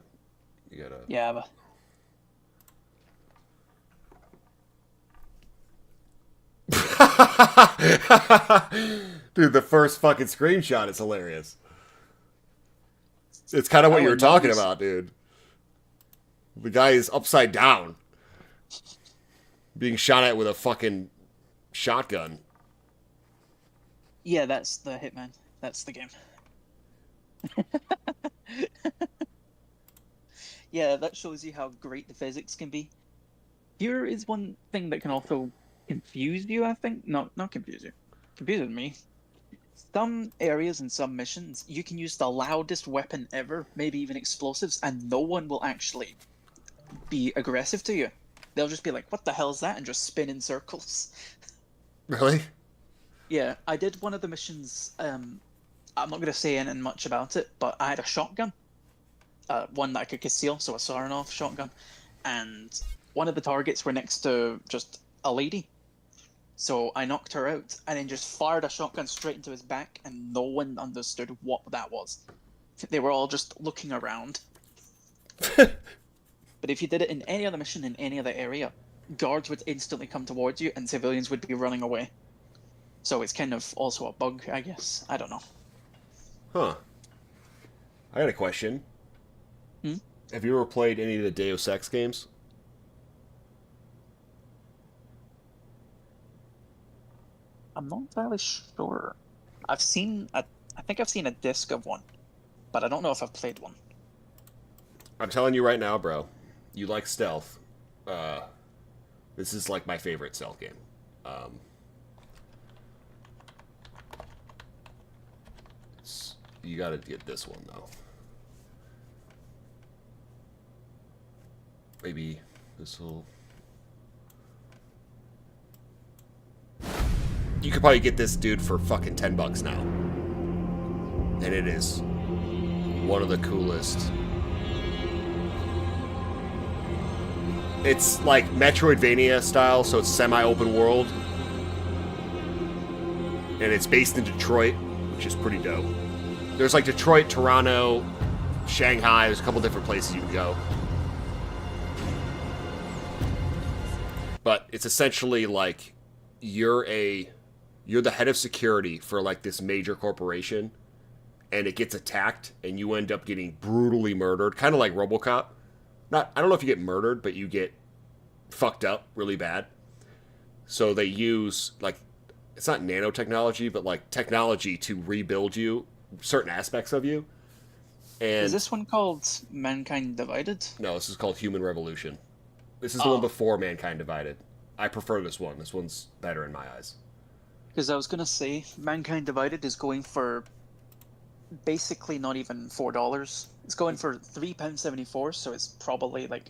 You gotta... Yeah, but... Dude, the first fucking screenshot is hilarious. It's kind of what you were talking about, dude. The guy is upside down. Being shot at with a fucking shotgun. Yeah, that's the Hitman. That's the game. Yeah, that shows you how great the physics can be. Here is one thing that can also confuse you, I think. No, not confuse you. Confuses me. Some areas and some missions, you can use the loudest weapon ever, maybe even explosives, and no one will actually be aggressive to you. They'll just be like, what the hell is that? And just spin in circles. Really? Yeah, I did one of the missions, I'm not going to say anything much about it, but I had a shotgun. One that I could conceal, so a Saranov shotgun. And one of the targets were next to just a lady. So I knocked her out, and then just fired a shotgun straight into his back, and no one understood what that was. They were all just looking around. But if you did it in any other mission in any other area, guards would instantly come towards you, and civilians would be running away. So it's kind of also a bug, I guess. I don't know. Huh. I got a question. Have you ever played any of the Deus Ex games? I'm not entirely sure. I think I've seen a disc of one, but I don't know if I've played one. I'm telling you right now, bro. You like stealth. This is like my favorite stealth game. You gotta get this one, though. Maybe this will... You could probably get this dude for fucking $10 now. And it is one of the coolest. It's like Metroidvania style, so it's semi-open world. And it's based in Detroit, which is pretty dope. There's like Detroit, Toronto, Shanghai. There's a couple different places you can go. But it's essentially like you're the head of security for like this major corporation, and it gets attacked, and you end up getting brutally murdered, kind of like RoboCop. I don't know if you get murdered, but you get fucked up really bad. So they use like, it's not nanotechnology, but like technology to rebuild you certain aspects of you. And is this one called Mankind Divided? No, this is called Human Revolution. This is the one before Mankind Divided. I prefer this one. This one's better in my eyes. Because I was going to say, Mankind Divided is going for basically not even $4. It's going for £3.74, so it's probably like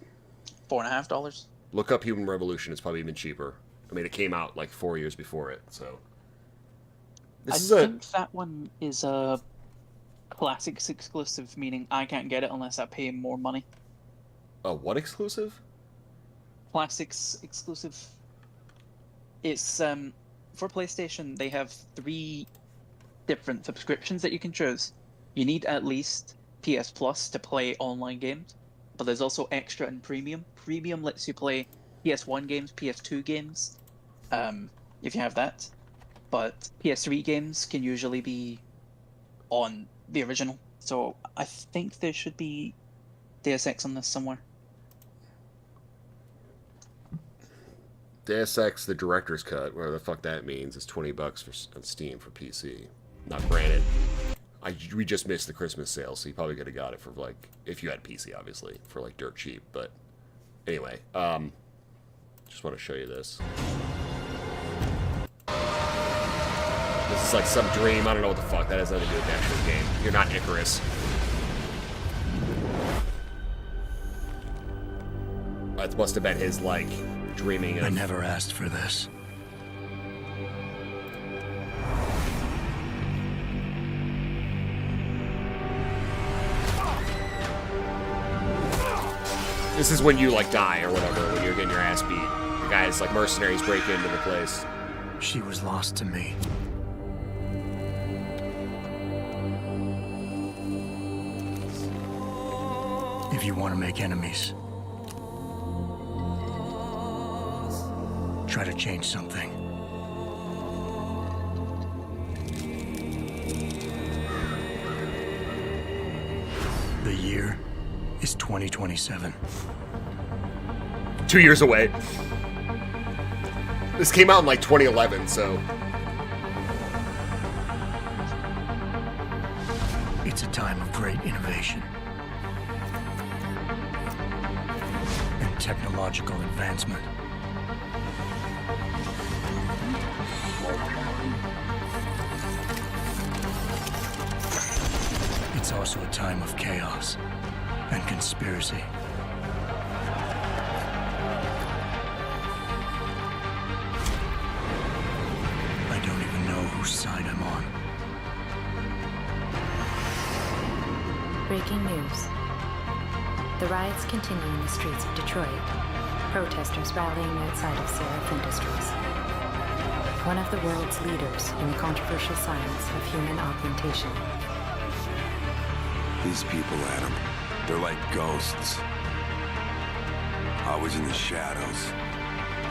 $4.50. Look up Human Revolution. It's probably even cheaper. I mean, it came out like 4 years before it, so... I think that one is a Classics exclusive, meaning I can't get it unless I pay more money. A what exclusive? Classics exclusive. It's, for PlayStation, they have 3 different subscriptions that you can choose. You need at least PS Plus to play online games, but there's also Extra and Premium. Premium lets you play PS1 games, PS2 games, if you have that. But PS3 games can usually be on the original. So I think there should be Deus Ex on this somewhere. Deus Ex, the director's cut, whatever the fuck that means, is $20 on Steam for PC. Not granted. We just missed the Christmas sale, so you probably could have got it for like, if you had PC, obviously, for like dirt cheap. But anyway, just want to show you this. This is like some dream. I don't know what the fuck. That has nothing to do with the actual game. You're not Icarus. That must have been his, like, dreaming of... I never asked for this. This is when you, like, die or whatever, when you're getting your ass beat. The guys, like, mercenaries break into the place. She was lost to me. If you want to make enemies, try to change something. The year is 2027. 2 years away. This came out in like 2011, so... It's a time of great innovation and technological advancement. It's also a time of chaos and conspiracy. I don't even know whose side I'm on. Breaking news. The riots continue in the streets of Detroit. Protesters rallying outside of Seraph Industries. One of the world's leaders in the controversial science of human augmentation. These people, Adam, they're like ghosts. Always in the shadows.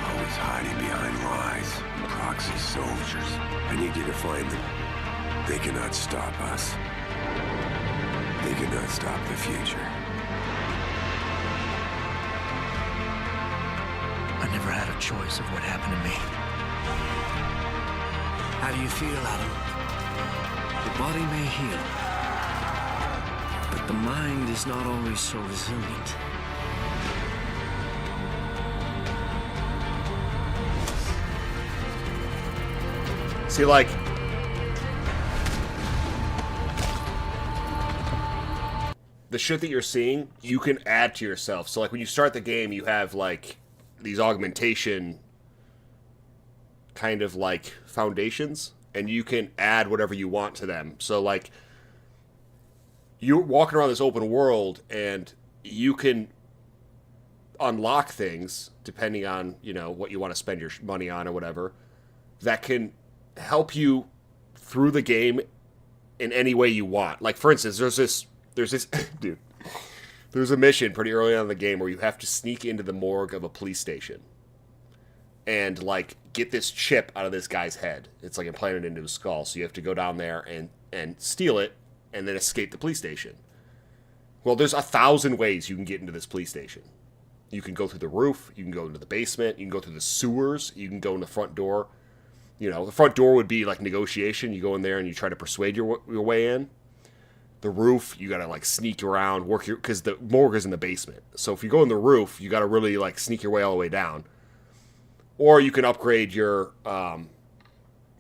Always hiding behind lies. Proxy soldiers. I need you to find them. They cannot stop us. They cannot stop the future. I never had a choice of what happened to me. How do you feel, Adam? The body may heal, but the mind is not always so resilient. See, like... the shit that you're seeing, you can add to yourself. So, like, when you start the game, you have, like, these augmentation kind of, like, foundations, and you can add whatever you want to them. So, like, you're walking around this open world, and you can unlock things, depending on, you know, what you want to spend your money on or whatever, that can help you through the game in any way you want. Like, for instance, there's this dude, there's a mission pretty early on in the game where you have to sneak into the morgue of a police station and, like, get this chip out of this guy's head. It's like implanted into his skull, so you have to go down there and steal it and then escape the police station. Well, there's 1,000 ways you can get into this police station. You can go through the roof, you can go into the basement, you can go through the sewers, you can go in the front door. You know, the front door would be like negotiation. You go in there and you try to persuade your way in. the roof, you gotta like sneak around, because the morgue is in the basement. So if you go on the roof, you gotta really like sneak your way all the way down. Or you can upgrade your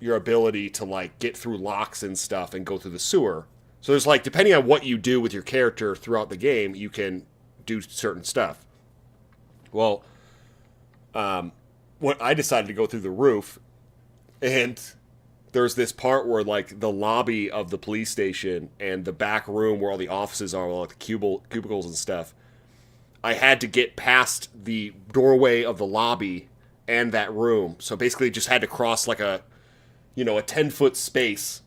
ability to like get through locks and stuff and go through the sewer. So there's like, depending on what you do with your character throughout the game, you can do certain stuff. Well, what I decided to go through the roof, and there's this part where like the lobby of the police station and the back room where all the offices are, like the cubicles and stuff, I had to get past the doorway of the lobby and that room. So basically just had to cross like a 10-foot space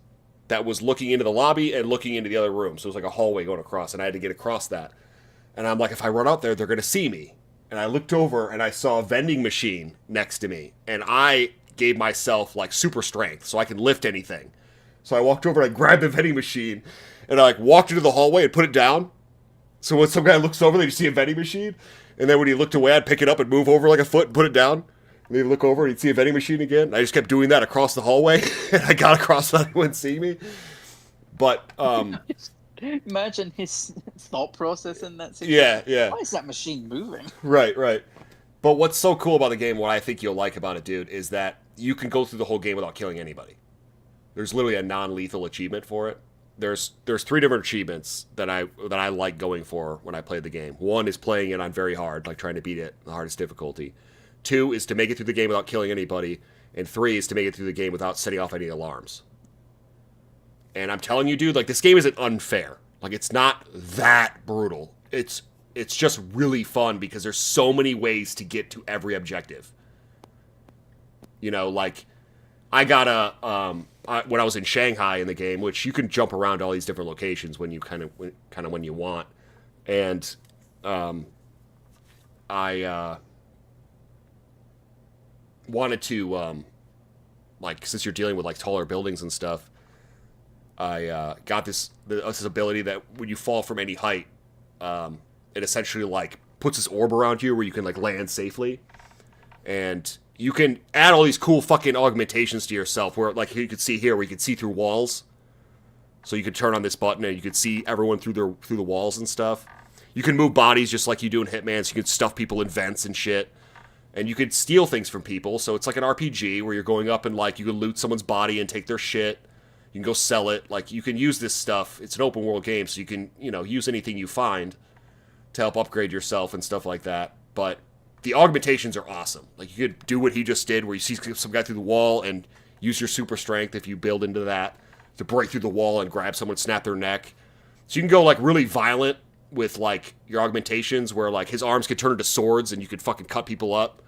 that was looking into the lobby and looking into the other room. So it was like a hallway going across, and I had to get across that. And I'm like, if I run out there, they're going to see me. And I looked over and I saw a vending machine next to me, and I gave myself like super strength so I can lift anything. So I walked over and I grabbed the vending machine and I like walked into the hallway and put it down. So when some guy looks over, they just see a vending machine. And then when he looked away, I'd pick it up and move over like a foot and put it down. And he'd look over and he'd see a vending machine again. And I just kept doing that across the hallway. And I got across without anyone seeing me. But, imagine his thought process in that situation. Yeah. Why is that machine moving? Right. But what's so cool about the game, what I think you'll like about it, dude, is that you can go through the whole game without killing anybody. There's literally a non-lethal achievement for it. There's 3 different achievements that I like going for when I play the game. 1 is playing it on very hard, like trying to beat it, the hardest difficulty. 2 is to make it through the game without killing anybody. And 3 is to make it through the game without setting off any alarms. And I'm telling you, dude, like, this game isn't unfair. Like, it's not that brutal. It's just really fun because there's so many ways to get to every objective. Like, I got when I was in Shanghai in the game, which you can jump around to all these different locations when you kind of when you want. And I wanted to, like, since you're dealing with like taller buildings and stuff, I got this ability that when you fall from any height, it essentially like puts this orb around you where you can like land safely, and you can add all these cool fucking augmentations to yourself. Where like you could see here, where you could see through walls, so you could turn on this button and you could see everyone through the walls and stuff. You can move bodies just like you do in Hitman, so you can stuff people in vents and shit. And you could steal things from people, so it's like an RPG where you're going up and like you can loot someone's body and take their shit. You can go sell it. Like, you can use this stuff. It's an open world game, so you can, use anything you find to help upgrade yourself and stuff like that. But the augmentations are awesome. Like, you could do what he just did, where you see some guy through the wall and use your super strength, if you build into that, to break through the wall and grab someone, snap their neck. So you can go, like, really violent with, like, your augmentations, where, like, his arms could turn into swords and you could fucking cut people up.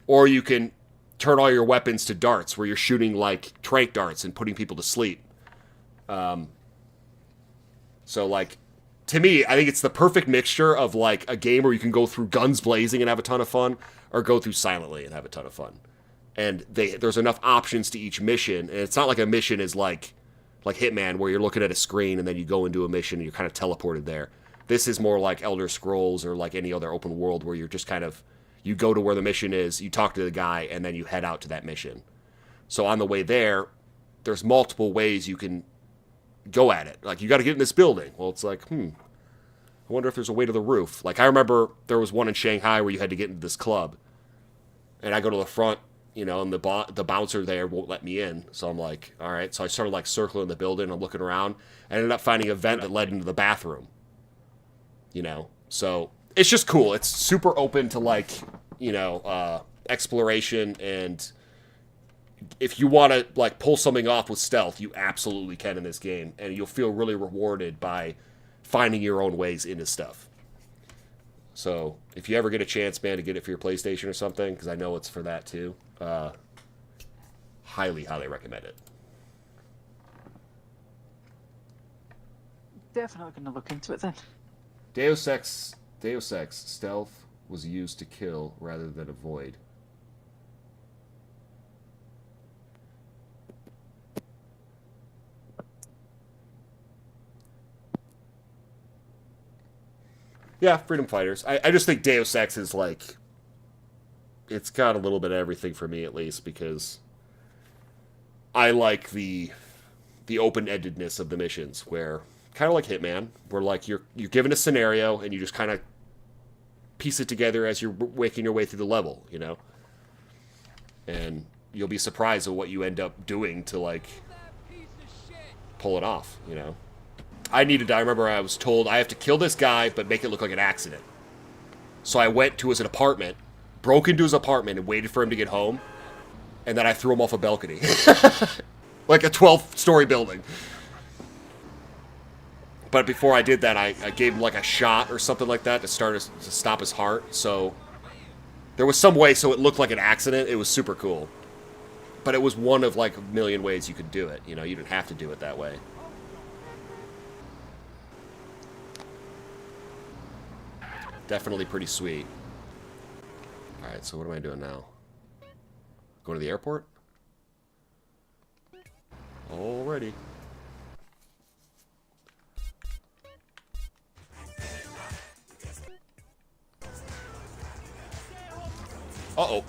Or you can turn all your weapons to darts, where you're shooting, like, tranq darts and putting people to sleep. So, like, to me, I think it's the perfect mixture of, like, a game where you can go through guns blazing and have a ton of fun, or go through silently and have a ton of fun. And there's enough options to each mission, and it's not like a mission is like Hitman, where you're looking at a screen and then you go into a mission and you're kind of teleported there. This is more like Elder Scrolls or like any other open world, where you're just kind of, you go to where the mission is, you talk to the guy, and then you head out to that mission. So on the way there, there's multiple ways you can go at it. Like, you got to get in this building. Well, it's like, I wonder if there's a way to the roof. Like, I remember there was one in Shanghai where you had to get into this club. And I go to the front, and the bouncer there won't let me in. So I'm like, all right. So I started, like, circling the building. I'm looking around. I ended up finding a vent that led into the bathroom. So it's just cool. It's super open to, like, exploration, and if you want to like pull something off with stealth, you absolutely can in this game, and you'll feel really rewarded by finding your own ways into stuff. So if you ever get a chance, man, to get it for your PlayStation or something, because I know it's for that too, highly recommend it. Definitely gonna look into it then. Deus Ex stealth was used to kill rather than avoid. Yeah, freedom fighters. I just think Deus Ex is like, it's got a little bit of everything for me, at least, because I like the open-endedness of the missions, where kind of like Hitman, where like you're given a scenario and you just kind of piece it together as you're making your way through the level, you know? And you'll be surprised at what you end up doing to like pull it off, you know? I remember I was told I have to kill this guy but make it look like an accident. So I went to his apartment, broke into his apartment and waited for him to get home, and then I threw him off a balcony. Like a 12-story building. But before I did that, I gave him like a shot or something like that to stop his heart. So there was some way so it looked like an accident. It was super cool. But it was one of like a million ways you could do it. You know, you didn't have to do it that way. Definitely pretty sweet. Alright, so what am I doing now? Going to the airport? Alrighty. Uh-oh.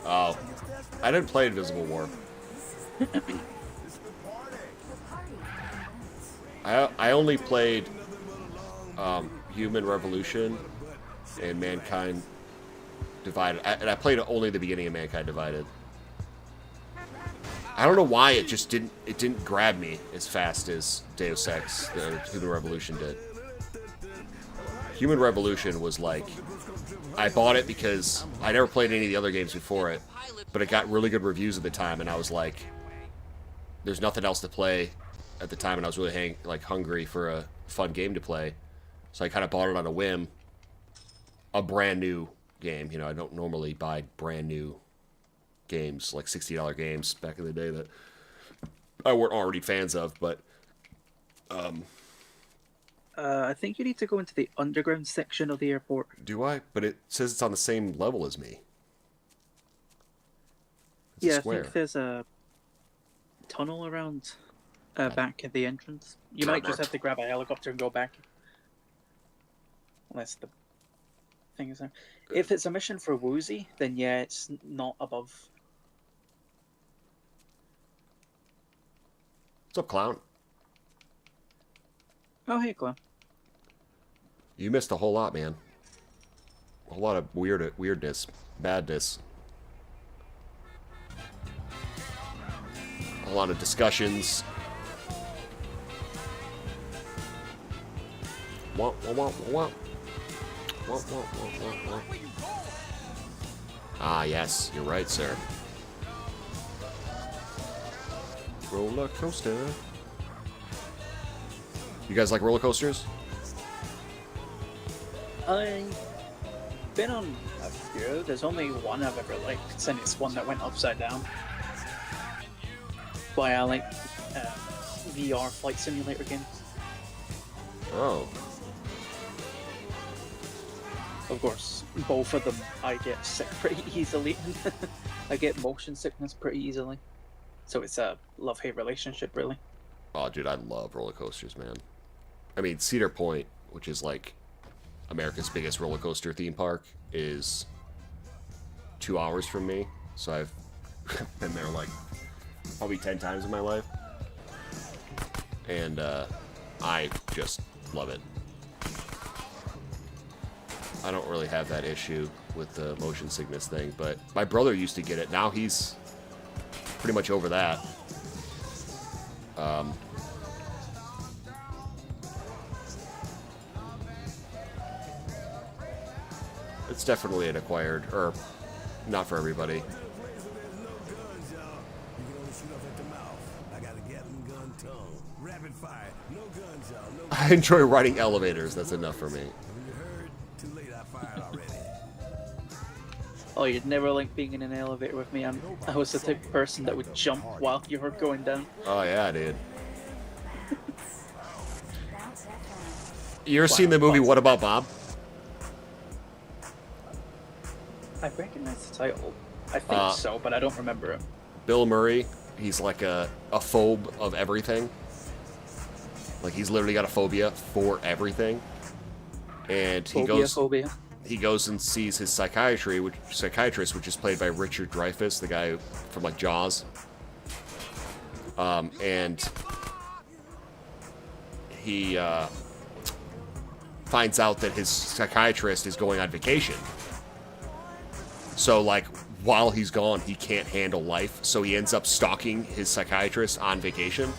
Oh. I didn't play Invisible War. I only played Human Revolution and Mankind Divided. And I played only the beginning of Mankind Divided. I don't know why it didn't grab me as fast as Deus Ex, the Human Revolution did. Human Revolution was like, I bought it because I never played any of the other games before it, but it got really good reviews at the time, and I was like, there's nothing else to play at the time, and I was really hungry for a fun game to play, so I kind of bought it on a whim. A brand new game, you know, I don't normally buy brand new games, like $60 games back in the day that I weren't already fans of, but I think you need to go into the underground section of the airport. Do I? But it says it's on the same level as me. It's I think there's a tunnel around back at the entrance. You might just have to grab a helicopter and go back. Unless the thing is there. If it's a mission for Woozy, then yeah, it's not above. What's up, Clown? Oh, hey, Clown. You missed a whole lot, man. A whole lot of weirdness, badness. A lot of discussions. Wah, wah, wah, wah. Wah, wah, wah, wah, wah. Ah, yes, you're right, sir. Roller coaster. You guys like roller coasters? I've been on a few. There's only one I've ever liked, and it's one that went upside down. But I like VR flight simulator games. Oh. Of course, both of them I get sick pretty easily. I get motion sickness pretty easily. So it's a love-hate relationship, really. Oh, dude, I love roller coasters, man. I mean, Cedar Point, which is like America's biggest roller coaster theme park, is 2 hours from me. So I've been there like probably 10 times in my life. And I just love it. I don't really have that issue with the motion sickness thing, but my brother used to get it. Now he's pretty much over that. It's definitely an acquired, or not for everybody. I enjoy riding elevators. That's enough for me. Oh, you'd never like being in an elevator with me. I was the type of person that would jump while you were going down. Oh yeah, dude. You ever seen the movie What About Bob? I recognize the title. I think so, but I don't remember it. Bill Murray, he's like a phobe of everything. Like he's literally got a phobia for everything. And he goes and sees his psychiatrist, which is played by Richard Dreyfuss, the guy from like Jaws. And he finds out that his psychiatrist is going on vacation. So, like, while he's gone, he can't handle life, so he ends up stalking his psychiatrist on vacation.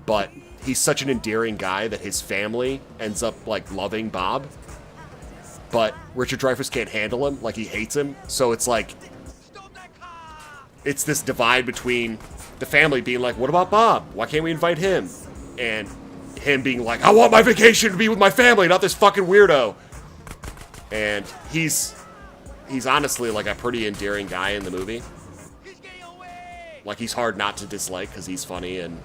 But he's such an endearing guy that his family ends up, like, loving Bob. But Richard Dreyfuss can't handle him, like, he hates him. So it's like, it's this divide between the family being like, what about Bob? Why can't we invite him? And him being like, I want my vacation to be with my family, not this fucking weirdo. And he's honestly like a pretty endearing guy in the movie. Like he's hard not to dislike because he's funny and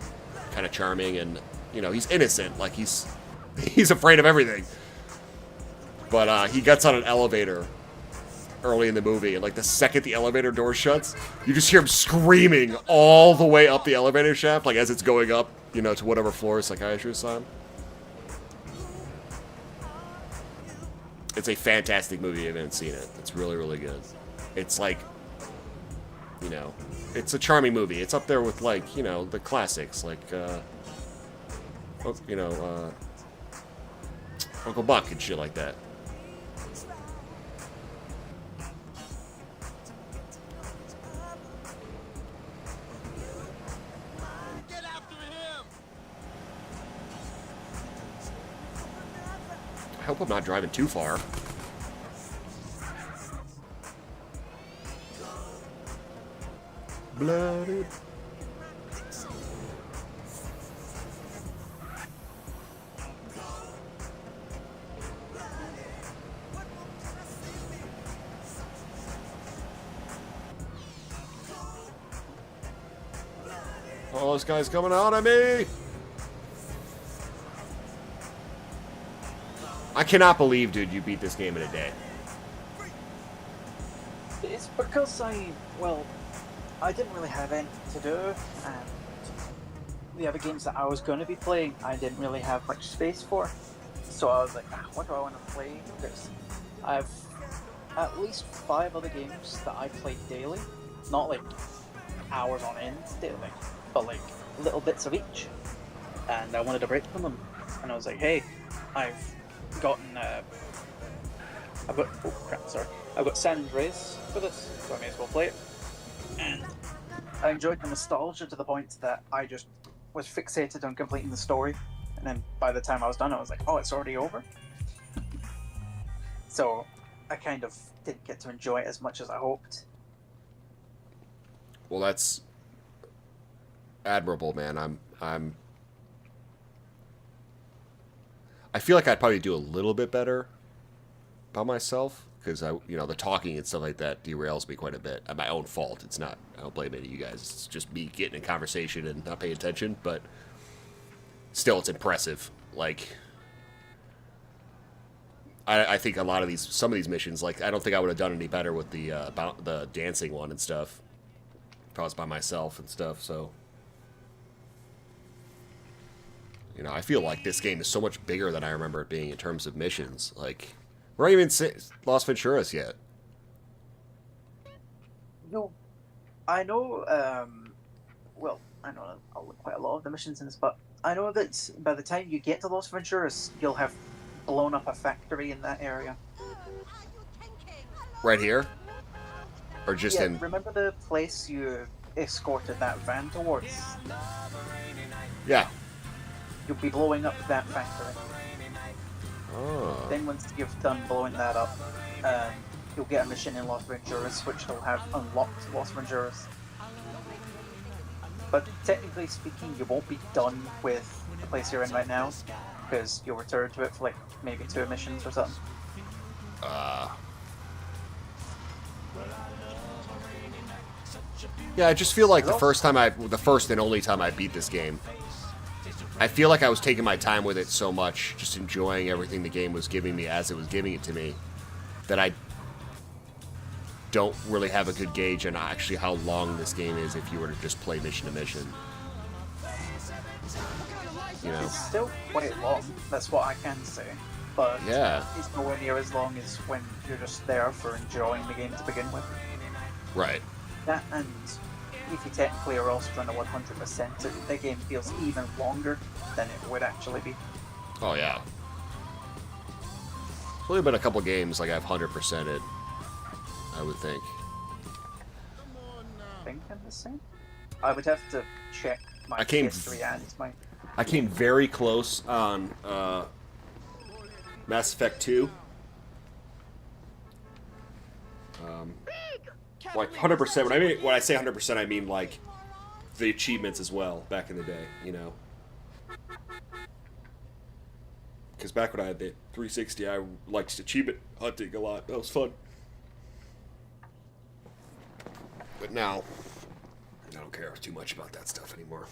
kind of charming, and you know he's innocent. Like he's afraid of everything. But he gets on an elevator early in the movie, and like the second the elevator door shuts, you just hear him screaming all the way up the elevator shaft, like as it's going up, you know, to whatever floor his psychiatrist's on. It's a fantastic movie if you haven't seen it. It's really, really good. It's like, you know, it's a charming movie. It's up there with like, you know, the classics, like, you know, Uncle Buck and shit like that. I hope I'm not driving too far. Blooded. Oh, this guy's coming out at me! I cannot believe, dude, you beat this game in a day. It's because I didn't really have anything to do, and the other games that I was going to be playing, I didn't really have much space for. So I was like, what do I want to play? Because I have at least 5 other games that I play daily. Not like hours on end daily, but like little bits of each. And I wanted a break from them. And I was like, hey, I've got San Andreas for this, so I may as well play it. And I enjoyed the nostalgia to the point that I just was fixated on completing the story, and then by the time I was done I was like, oh, it's already over. So I kind of didn't get to enjoy it as much as I hoped. Well, that's admirable, man. I feel like I'd probably do a little bit better by myself, because you know, the talking and stuff like that derails me quite a bit. At my own fault. It's not. I don't blame any of you guys. It's just me getting in conversation and not paying attention. But still, it's impressive. Like, I think some of these missions, like, I don't think I would have done any better with the about the dancing one and stuff if I was by myself and stuff. So, you know, I feel like this game is so much bigger than I remember it being in terms of missions. Like, we're not even Las Venturas yet. No, I know, I know quite a lot of the missions in this, but I know that by the time you get to Las Venturas, you'll have blown up a factory in that area. Right here? Or just in... Remember the place you escorted that van towards? Yeah. You'll be blowing up that factory. Oh. Then once you've done blowing that up, you'll get a mission in Las Venturas, which will have unlocked Las Venturas. But technically speaking, you won't be done with the place you're in right now, because you'll return to it for like maybe 2 missions or something. Yeah, I just feel like the first and only time I beat this game, I feel like I was taking my time with it so much, just enjoying everything the game was giving me as it was giving it to me, that I don't really have a good gauge on actually how long this game is if you were to just play mission to mission. You know? It's still quite long, that's what I can say. But yeah, it's nowhere near as long as when you're just there for enjoying the game to begin with. Right. That, and if you technically are also trying to 100% it, the game feels even longer than it would actually be. Oh yeah. There's only been a couple games like I've 100%ed, I would think. I think I'm the same. I would have to check my PS3 and my... I came very close on Mass Effect 2. Like 100%. When I say 100%, I mean like the achievements as well. Back in the day, you know. Because back when I had the 360, I liked achievement hunting a lot. That was fun. But now, I don't care too much about that stuff anymore.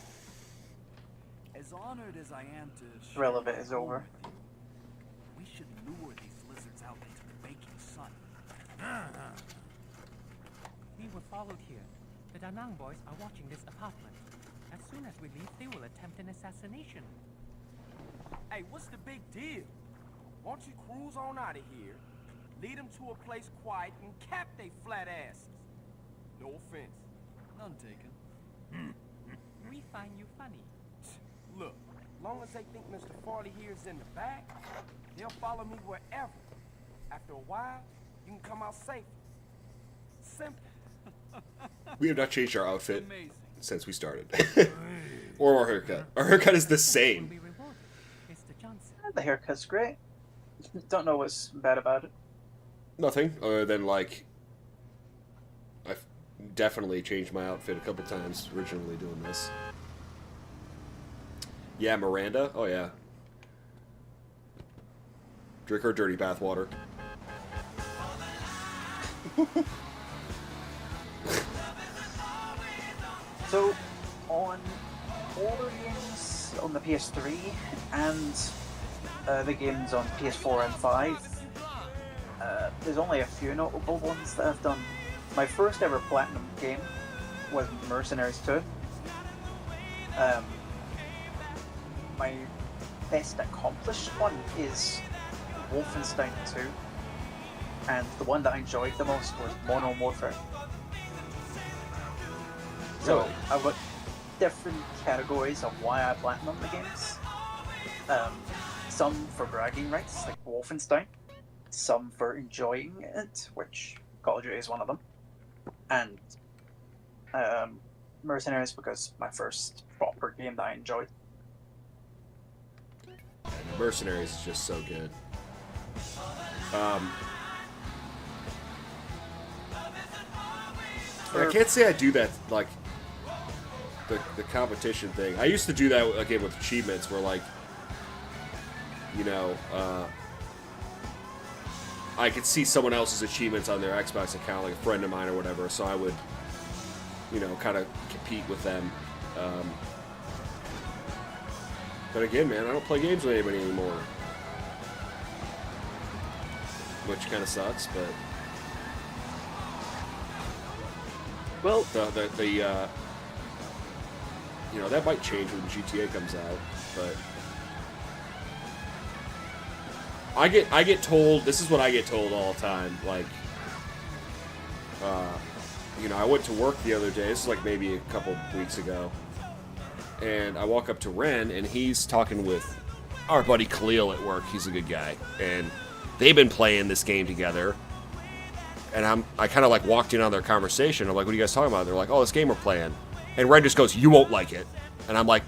As honored as I am to thrill of it is over. We should lure these lizards out into the baking sun. We were followed here. The Da Nang boys are watching this apartment. As soon as we leave, they will attempt an assassination. Hey, what's the big deal? Why don't you cruise on out of here, lead them to a place quiet, and cap they flat asses? No offense. None taken. We find you funny. Look, long as they think Mr. Farley here is in the back, they'll follow me wherever. After a while, you can come out safe. Simple. We have not changed our outfit since we started. Or our haircut. Our haircut is the same. The haircut's great. Don't know what's bad about it. Nothing, other than like I've definitely changed my outfit a couple times originally doing this. Yeah, Miranda. Oh yeah. Drink her dirty bathwater. So, on older games on the PS3 and the games on PS4 and 5, there's only a few notable ones that I've done. My first ever Platinum game was Mercenaries 2. My best accomplished one is Wolfenstein 2. And the one that I enjoyed the most was Modern Warfare. So, I've got different categories of why I platinum the games. Some for bragging rights, like Wolfenstein. Some for enjoying it, which Call of Duty is one of them. And Mercenaries because my first proper game that I enjoyed. Mercenaries is just so good. I can't say I do that, like, the competition thing. I used to do that again with achievements where, like, you know, I could see someone else's achievements on their Xbox account, like a friend of mine or whatever, so I would, you know, kind of compete with them. But again, man, I don't play games with anybody anymore. Which kind of sucks, but... Well, you know, that might change when GTA comes out, but I get told, this is what I get told all the time, like, you know, I went to work the other day, this is like maybe a couple weeks ago, and I walk up to Ren, and he's talking with our buddy Khalil at work, he's a good guy, and they've been playing this game together. And I kind of like walked in on their conversation. I'm like, what are you guys talking about? They're like, oh, this game we're playing. And Ren just goes, you won't like it. And I'm like,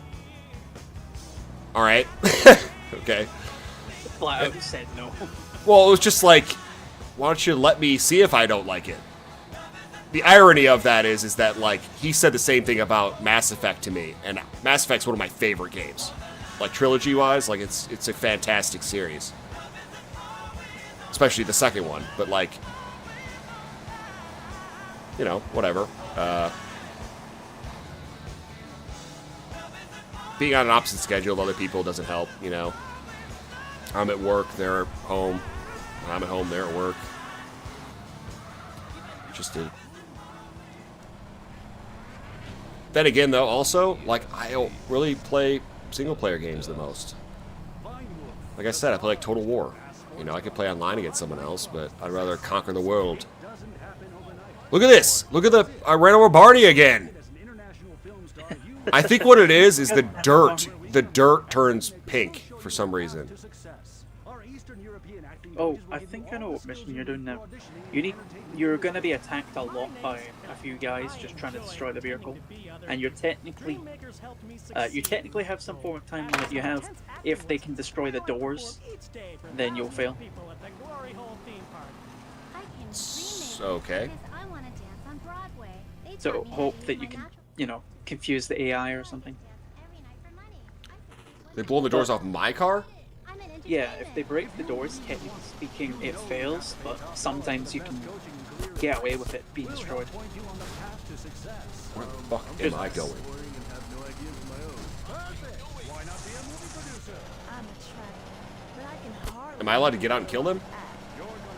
all right. Okay. Flat out said no. Well, it was just like, why don't you let me see if I don't like it? The irony of that is that, like, he said the same thing about Mass Effect to me. And Mass Effect's one of my favorite games. Like, trilogy-wise, like, it's a fantastic series. Especially the second one. But, like... you know, whatever. being on an opposite schedule of other people doesn't help, you know. I'm at work, they're home. I'm at home, they're at work. Just to... Then again, though, also, like, I don't really play single-player games the most. Like I said, I play like Total War. You know, I could play online against someone else, but I'd rather conquer the world. Look at this! Look at the... I ran over Barney again! I think what it is the dirt. The dirt turns pink for some reason. Oh, I think I know what mission you're doing now. You're going to be attacked a lot by a few guys just trying to destroy the vehicle, and you technically have some form of time limit. You have, if they can destroy the doors, then you'll fail. Okay. So hope that you can, you know, confuse the AI or something. They blow the doors off my car? Yeah, if they break the doors, technically speaking, it fails, but sometimes you can get away with it being destroyed. Where the fuck am I going? Am I allowed to get out and kill them?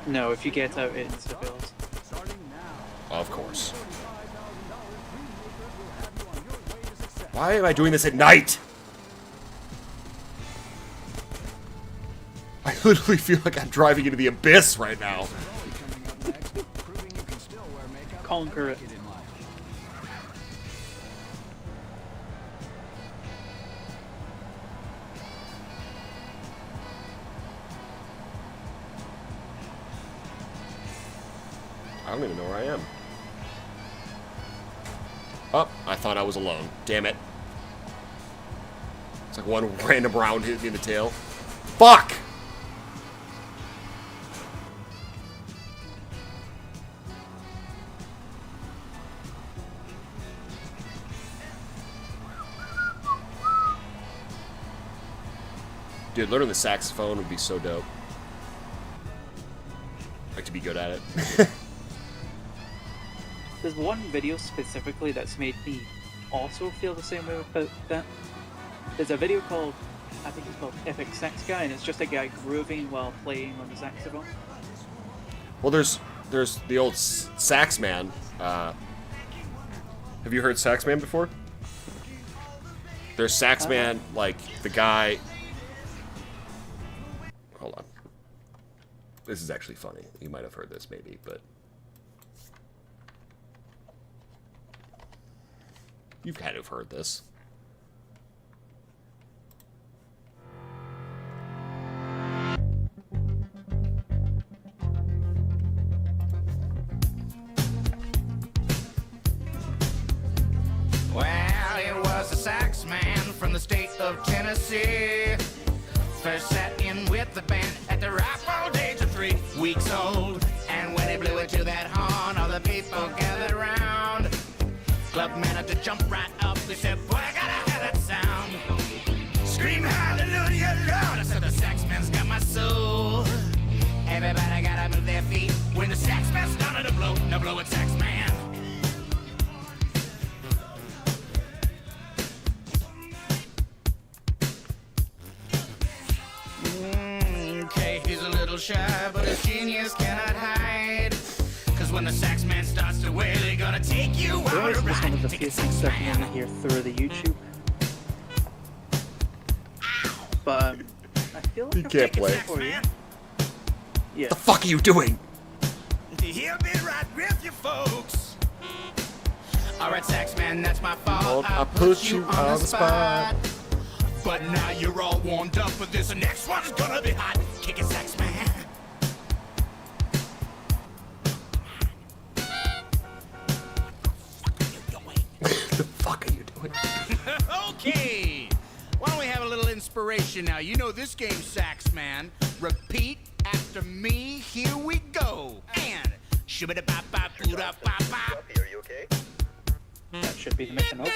No, if you get out, it insta-fails. Of course. Why am I doing this at night? I literally feel like I'm driving into the abyss right now. Conquer it. I don't even know where I am. Oh, I thought I was alone. Damn it. It's like one random round hit me in the tail. Fuck! Dude, learning the saxophone would be so dope. I'd like to be good at it. There's one video specifically that's made me also feel the same way about that. There's a video called, I think it's called Epic Sax Guy, and it's just a guy grooving while playing on the saxophone. Well, there's the old sax man. Have you heard sax man before? There's sax man, like the guy. Hold on. This is actually funny. You might have heard this, maybe, but you've kind of heard this. Well, it was a sax man from the state of Tennessee. First sat in with the band at the ripe old age of 3 weeks old. And when he blew into that horn, all the people gathered round. Club manager jumped right up. They said, boy, I gotta have that sound. Scream hallelujah, Lord. I said, the sax man's got my soul. Everybody gotta move their feet when the sax man started to blow. Now blow it, sax man. Okay, he's a little shy, but his genius cannot hide. Cause when the sax man starts to wail, they're gonna take you out This of is one of the ride. few things that I can hear through the YouTube. But I feel like You can't play. for you. Yeah. What the fuck are you doing? He'll be right with you folks. Alright, sax man, that's my fault. I put you on the spot. But now you're all warmed up for this. The next one's gonna be hot. Kick it, sax man. The fuck are you doing? Okay. Why don't we have a little inspiration now? You know this game, sax man. Repeat after me. Here we go. And shibba-da-bop-bop-boo-da-bop-bop. Are you okay? That should be the mission over.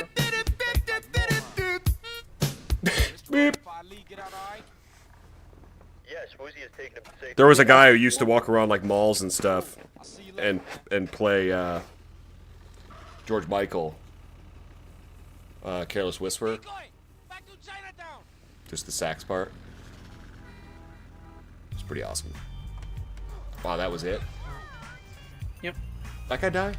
Beep. Yes, Woozy is taking him to safety. There was a guy who used to walk around like malls and stuff, and play George Michael, Careless Whisper. Just the sax part. It's pretty awesome. Wow, that was it? Yep. That guy die?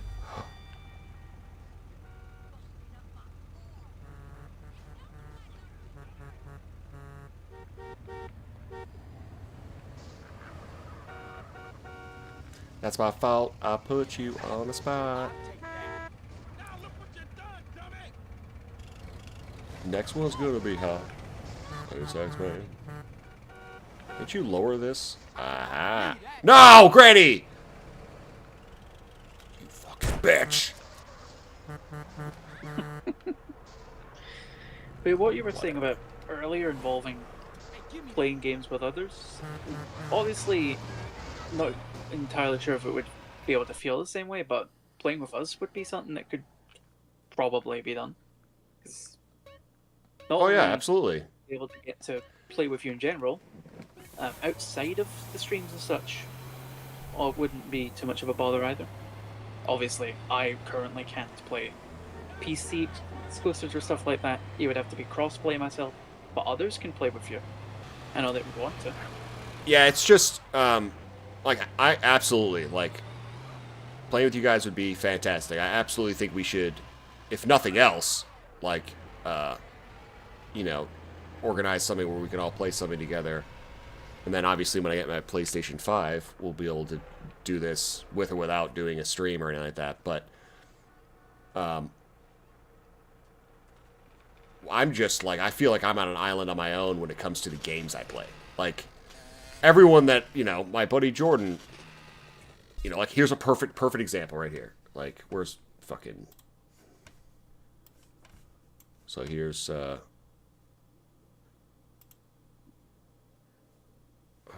That's my fault. I put you on the spot. Next one's gonna be hot. There's X-Man. Can't you lower this? Aha. No, Granny! You fucking bitch! But what you were saying about earlier involving playing games with others, obviously not entirely sure if it would be able to feel the same way, but playing with us would be something that could probably be done. Oh yeah, absolutely. Be able to get to play with you in general, outside of the streams and such, or wouldn't be too much of a bother either. Obviously, I currently can't play PC exclusives or stuff like that. You would have to be cross-play myself, but others can play with you. I know they would want to. Yeah, it's just, like, I absolutely, like, playing with you guys would be fantastic. I absolutely think we should, if nothing else, like, you know, organize something where we can all play something together. And then obviously when I get my PlayStation 5, we'll be able to do this with or without doing a stream or anything like that. But I'm just like, I feel like I'm on an island on my own when it comes to the games I play. Like, everyone that, you know, my buddy Jordan, you know, like, here's a perfect example right here. Like, where's fucking... So here's, how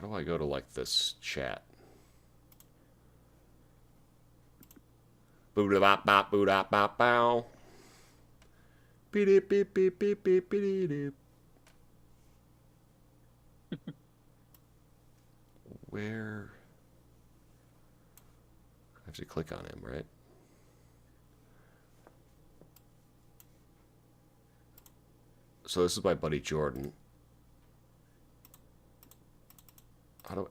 do I go to, like, this chat? Boo-da-bop-bop, boo-da-bop-bow. Beep-beep-beep-beep-beep-beep-beep. Where? I have to click on him, right? So this is my buddy Jordan. How do I...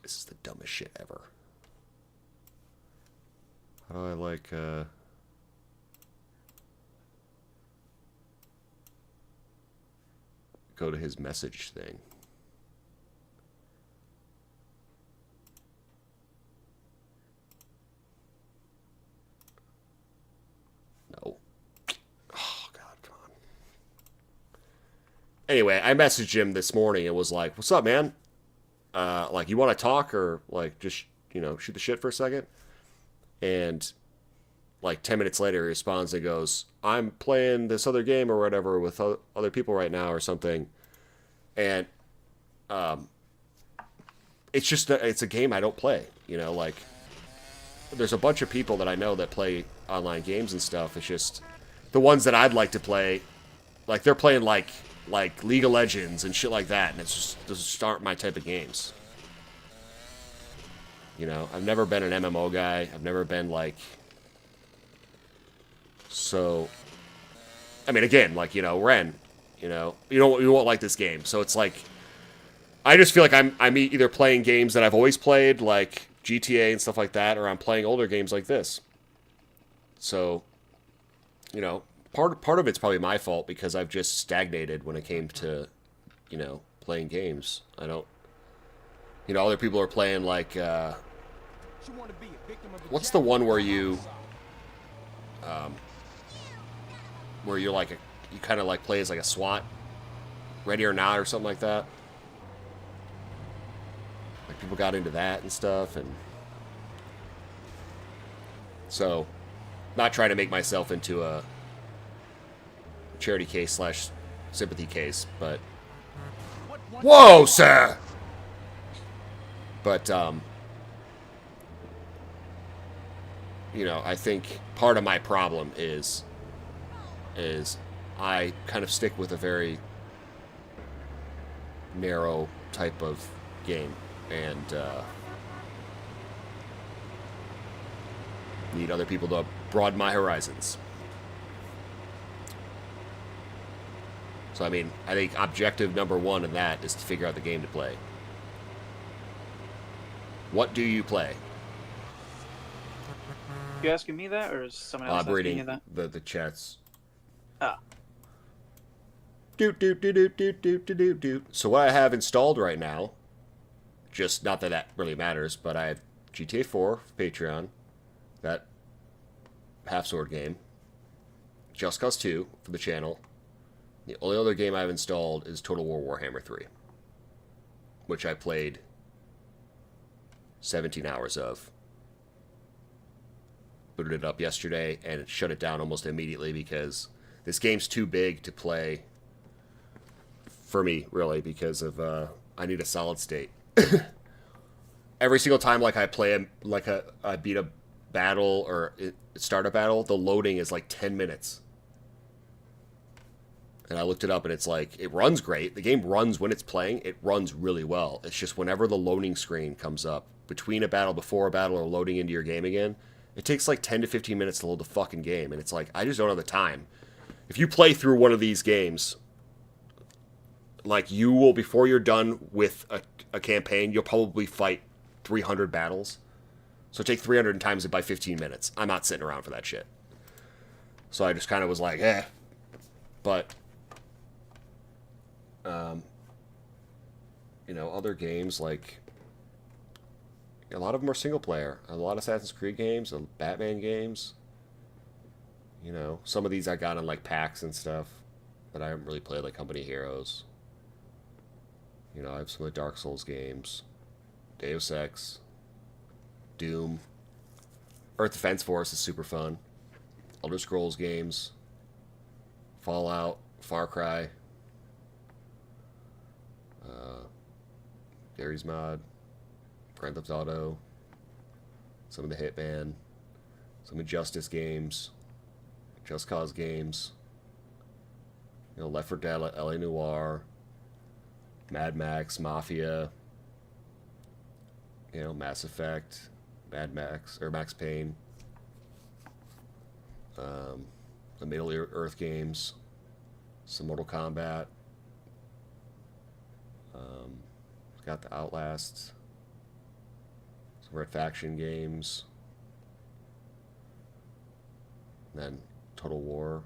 This is the dumbest shit ever. How do I, like, go to his message thing? No. Oh, God, come on. Anyway, I messaged him this morning and was like, what's up, man? Like, you want to talk or, like, just, you know, shoot the shit for a second? And, like, 10 minutes later, he responds and goes, I'm playing this other game or whatever with other people right now or something. And, it's just, it's a game I don't play, you know, like, there's a bunch of people that I know that play online games and stuff. It's just, the ones that I'd like to play, like, they're playing, like League of Legends and shit like that, and it's just, those aren't my type of games. You know, I've never been an MMO guy. I've never been, like... So... I mean, again, like, you know, Ren, you know, you won't like this game. So it's like... I just feel like I'm either playing games that I've always played, like GTA and stuff like that, or I'm playing older games like this. So, you know, part of it's probably my fault because I've just stagnated when it came to, you know, playing games. I don't... You know, other people are playing, like, what's the one where you, where you're like, you kind of like play as like a SWAT, Ready or Not or something like that? Like, people got into that and stuff, and so, not trying to make myself into a charity case / sympathy case, but, whoa, sir! But, you know, I think part of my problem is I kind of stick with a very narrow type of game, and need other people to broaden my horizons. So, I mean, I think objective number one in that is to figure out the game to play. What do you play? You asking me that, or is someone else I'm asking reading you that? the chats. Ah. Doot, doot, doot, doot, doot, doot, doot, doot, doot. So what I have installed right now, just not that that really matters, but I have GTA 4 for Patreon, that half-sword game, Just Cause 2 for the channel. The only other game I've installed is Total War Warhammer 3, which I played 17 hours of. Booted it up yesterday and shut it down almost immediately because this game's too big to play for me, really, because of I need a solid state. Every single time, like I play I beat a battle or start a battle, the loading is like 10 minutes. And I looked it up, and it's like, it runs great. The game runs when it's playing. It runs really well. It's just whenever the loading screen comes up, between a battle, before a battle, or loading into your game again, it takes like 10 to 15 minutes to load the fucking game. And it's like, I just don't have the time. If you play through one of these games, like, you will, before you're done with a campaign, you'll probably fight 300 battles. So take 300 and times it by 15 minutes. I'm not sitting around for that shit. So I just kind of was like, eh. But... you know, other games, like, a lot of them are single player. A lot of Assassin's Creed games, Batman games. You know, some of these I got on, like, packs and stuff, but I haven't really played, like Company of Heroes. You know, I have some of the Dark Souls games, Deus Ex, Doom, Earth Defense Force is super fun, Elder Scrolls games, Fallout, Far Cry, Gary's Mod, Grand Theft Auto, some of the Hitman, some Injustice games, Just Cause games, you know, Left 4 Dead, LA Noire, Mad Max, Mafia, you know, Mass Effect, Mad Max, or Max Payne, the Middle Earth games, some Mortal Kombat, got the Outlast, some Red Faction games, and then Total War.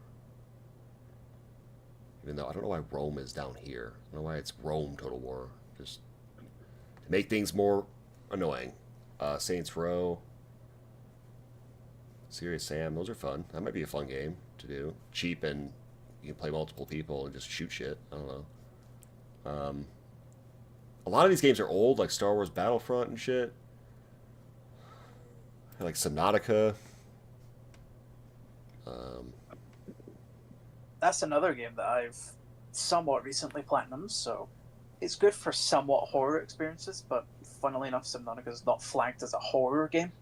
Even though I don't know why Rome is down here. I don't know why it's Rome Total War. Just to make things more annoying. Saints Row, Serious Sam, those are fun. That might be a fun game to do. Cheap, and you can play multiple people and just shoot shit. I don't know. A lot of these games are old, like Star Wars Battlefront and shit. Like Subnautica. That's another game that I've somewhat recently platinumed, so it's good for somewhat horror experiences, but funnily enough, Subnautica is not flagged as a horror game.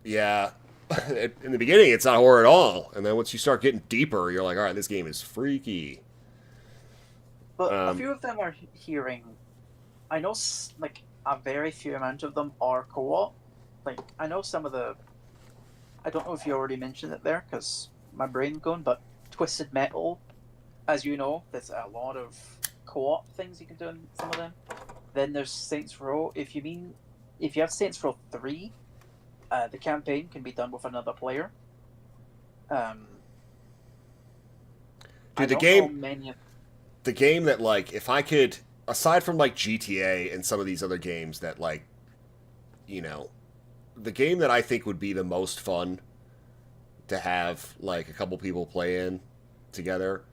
Yeah. In the beginning, it's not horror at all. And then once you start getting deeper, you're like, alright, this game is freaky. But a few of them are hearing... I know, like, a very few amount of them are co-op. Like, I know some of the... I don't know if you already mentioned it there, because my brain's going, but Twisted Metal, as you know, there's a lot of co-op things you can do in some of them. Then there's Saints Row. If you have Saints Row 3, the campaign can be done with another player. Dude, the game that, like, if I could... Aside from, like, GTA and some of these other games that, like, you know, the game that I think would be the most fun to have, like, a couple people play in together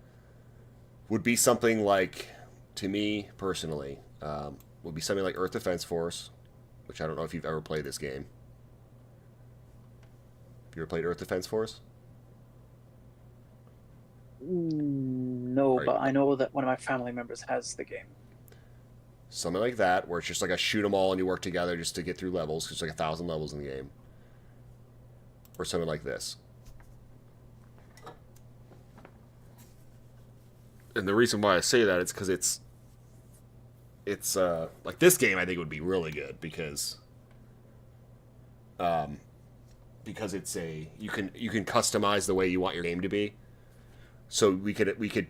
would be something like, to me, personally, would be something like Earth Defense Force, which I don't know if you've ever played this game. Have you ever played Earth Defense Force? No, but I know that one of my family members has the game. Something like that, where it's just like a shoot 'em all and you work together just to get through levels, because there's like 1,000 levels in the game. Or something like this. And the reason why I say that is because it's like this game I think would be really good because it's you can customize the way you want your game to be. So we could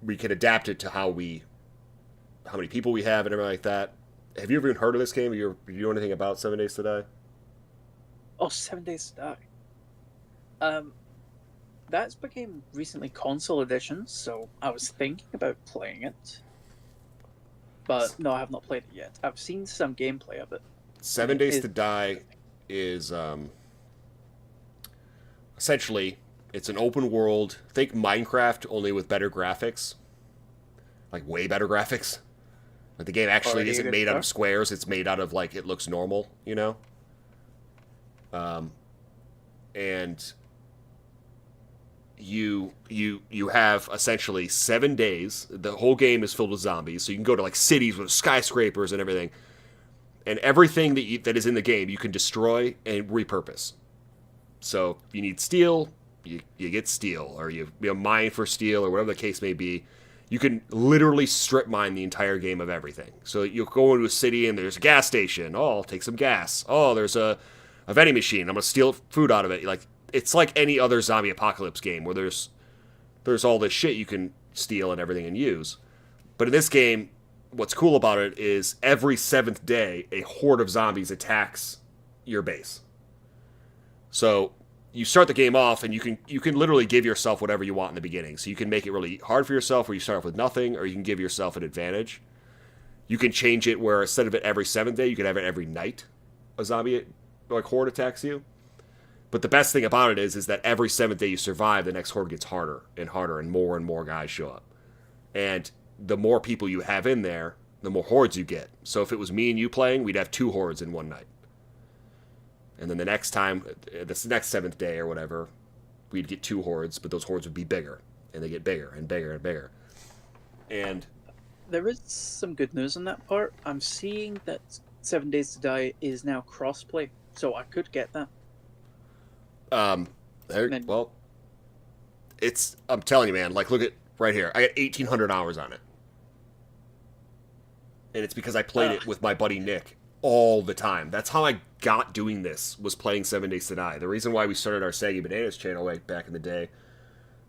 we can adapt it to how many people we have and everything like that. Have you ever even heard of this game? Do you know anything about 7 Days to Die? Oh, 7 Days to Die. That's became recently console edition, so I was thinking about playing it. But no, I have not played it yet. I've seen some gameplay of it. 7 Days to Die is essentially, it's an open world. Think Minecraft, only with better graphics. Like, way better graphics. Like, the game actually isn't made out of squares. It's made out of, like, it looks normal, you know? And you have essentially 7 days. The whole game is filled with zombies. So you can go to, like, cities with skyscrapers and everything. And everything that is in the game, you can destroy and repurpose. So if you need steel, you get steel. Or you mine for steel, or whatever the case may be. You can literally strip mine the entire game of everything. So you'll go into a city and there's a gas station. Oh, I'll take some gas. Oh, there's a vending machine. I'm going to steal food out of it. Like, it's like any other zombie apocalypse game where there's all this shit you can steal and everything and use. But in this game, what's cool about it is every 7th day, a horde of zombies attacks your base. So you start the game off, and you can literally give yourself whatever you want in the beginning. So you can make it really hard for yourself, where you start off with nothing, or you can give yourself an advantage. You can change it where instead of it every 7th day, you can have it every night. A zombie horde attacks you. But the best thing about it is that every 7th day you survive, the next horde gets harder and harder, and more guys show up. And the more people you have in there, the more hordes you get. So if it was me and you playing, we'd have 2 hordes in one night. And then the next time, this next 7th day or whatever, we'd get 2 hordes, but those hordes would be bigger. And they get bigger and bigger and bigger. And there is some good news on that part. I'm seeing that 7 Days to Die is now crossplay, so I could get that. Well, I'm telling you, man, like, look at right here. I got 1,800 hours on it. And it's because I played it with my buddy Nick all the time. That's how I got doing this, was playing 7 Days to Die. The reason why we started our Saggy Bananas channel back in the day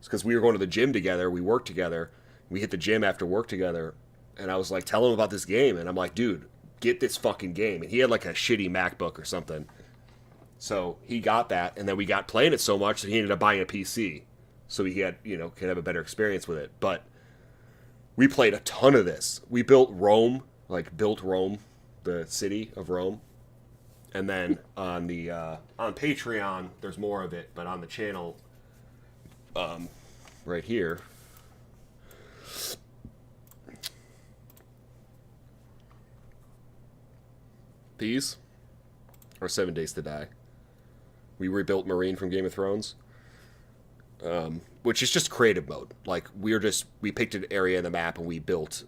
is because we were going to the gym together. We worked together. We hit the gym after work together. And I was like, tell him about this game. And I'm like, dude, get this fucking game. And he had like a shitty MacBook or something. So he got that. And then we got playing it so much that he ended up buying a PC. So he had, could have a better experience with it. But we played a ton of this. We built Rome, the city of Rome. And then on Patreon, there's more of it, but on the channel, right here, these are 7 Days to Die. We rebuilt Marine from Game of Thrones, which is just creative mode. Like, we picked an area in the map and we built,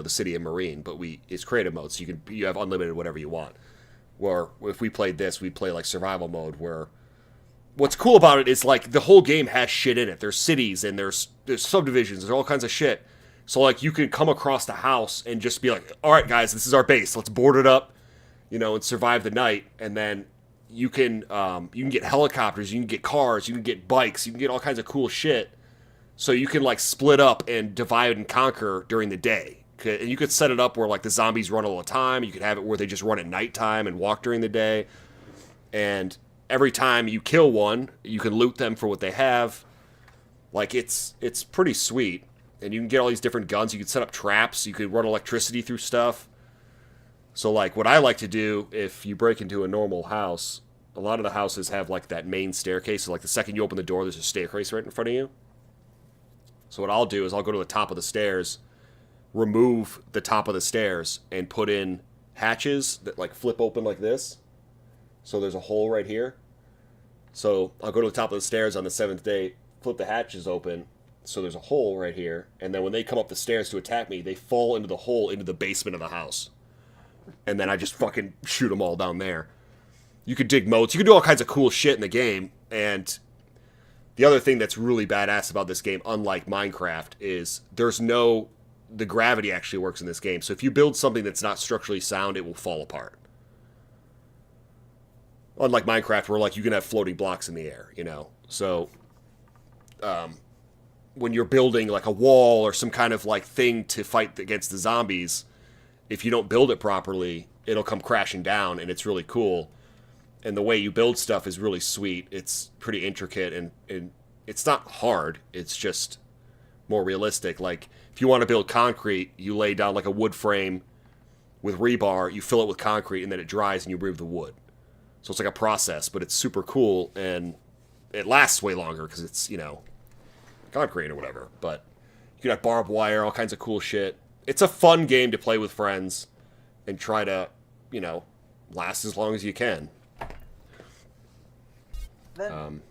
the city of Marine, but it's creative mode, so you have unlimited whatever you want. Where if we played this, we'd play like survival mode, where what's cool about it is like the whole game has shit in it. There's cities and there's subdivisions, there's all kinds of shit. So like you can come across the house and just be like, all right guys, this is our base, let's board it up, and survive the night. And then you can get helicopters, you can get cars, you can get bikes, you can get all kinds of cool shit. So you can like split up and divide and conquer during the day. And you could set it up where like the zombies run all the time. You could have it where they just run at nighttime and walk during the day. And every time you kill one, you can loot them for what they have. Like, it's pretty sweet. And you can get all these different guns. You can set up traps. You could run electricity through stuff. So like what I like to do, if you break into a normal house, a lot of the houses have like that main staircase. So like the second you open the door, there's a staircase right in front of you. So what I'll do is I'll go to the top of the stairs, remove the top of the stairs, and put in hatches that like flip open like this. So there's a hole right here. So I'll go to the top of the stairs on the 7th day, flip the hatches open, so there's a hole right here. And then when they come up the stairs to attack me, they fall into the hole into the basement of the house. And then I just fucking shoot them all down there. You could dig moats. You could do all kinds of cool shit in the game. And the other thing that's really badass about this game, unlike Minecraft, is the gravity actually works in this game. So if you build something that's not structurally sound, it will fall apart. Unlike Minecraft, where like you can have floating blocks in the air, you know. So, when you're building like a wall or some kind of like thing to fight against the zombies, if you don't build it properly, it'll come crashing down, and it's really cool. And the way you build stuff is really sweet. It's pretty intricate, and it's not hard. It's just more realistic. Like, if you want to build concrete, you lay down like a wood frame with rebar, you fill it with concrete, and then it dries, and you remove the wood. So it's like a process, but it's super cool, and it lasts way longer because it's, you know, concrete or whatever. But you can have barbed wire, all kinds of cool shit. It's a fun game to play with friends and try to, you know, last as long as you can. Then,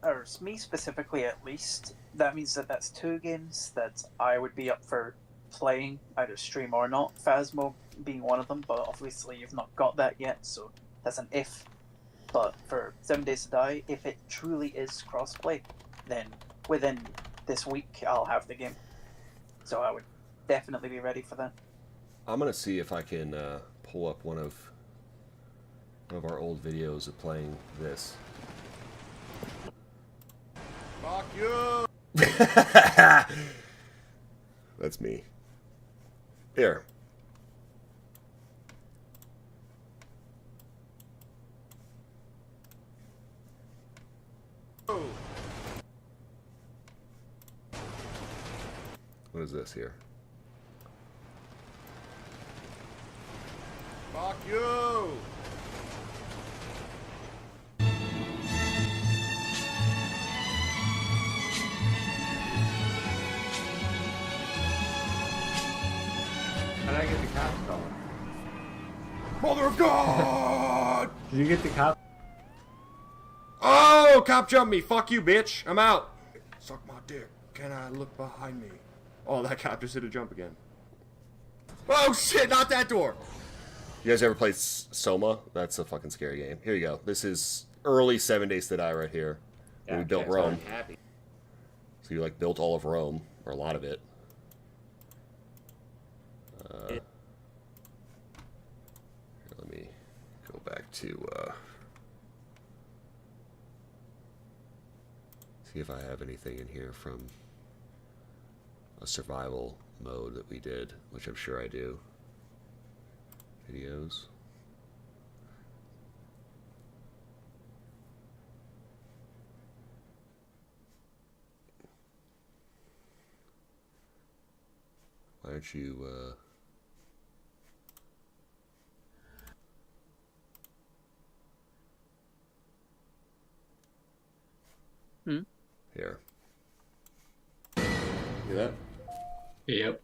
or me specifically at least, that means that that's 2 games that I would be up for playing, either stream or not. Phasmo being one of them, but obviously you've not got that yet, so that's an if. But for 7 Days to Die, if it truly is crossplay, then within this week I'll have the game. So I would definitely be ready for that. I'm gonna see if I can pull up one of our old videos of playing this. Fuck you! That's me. Here. What is this here? Fuck you! How did I get the cops calling? Mother of God! Did you get the cop? Oh, cop jumped me. Fuck you, bitch. I'm out. Suck my dick. Can I look behind me? Oh, that cop just did a jump again. Oh, shit, not that door. You guys ever played Soma? That's a fucking scary game. Here you go. This is early 7 Days to Die right here. Yeah, we built Rome. So you, like, built all of Rome, or a lot of it. Here, let me go back to, see if I have anything in here from a survival mode that we did, which I'm sure I do. Videos. Why don't you, Here. Hear that? Yep.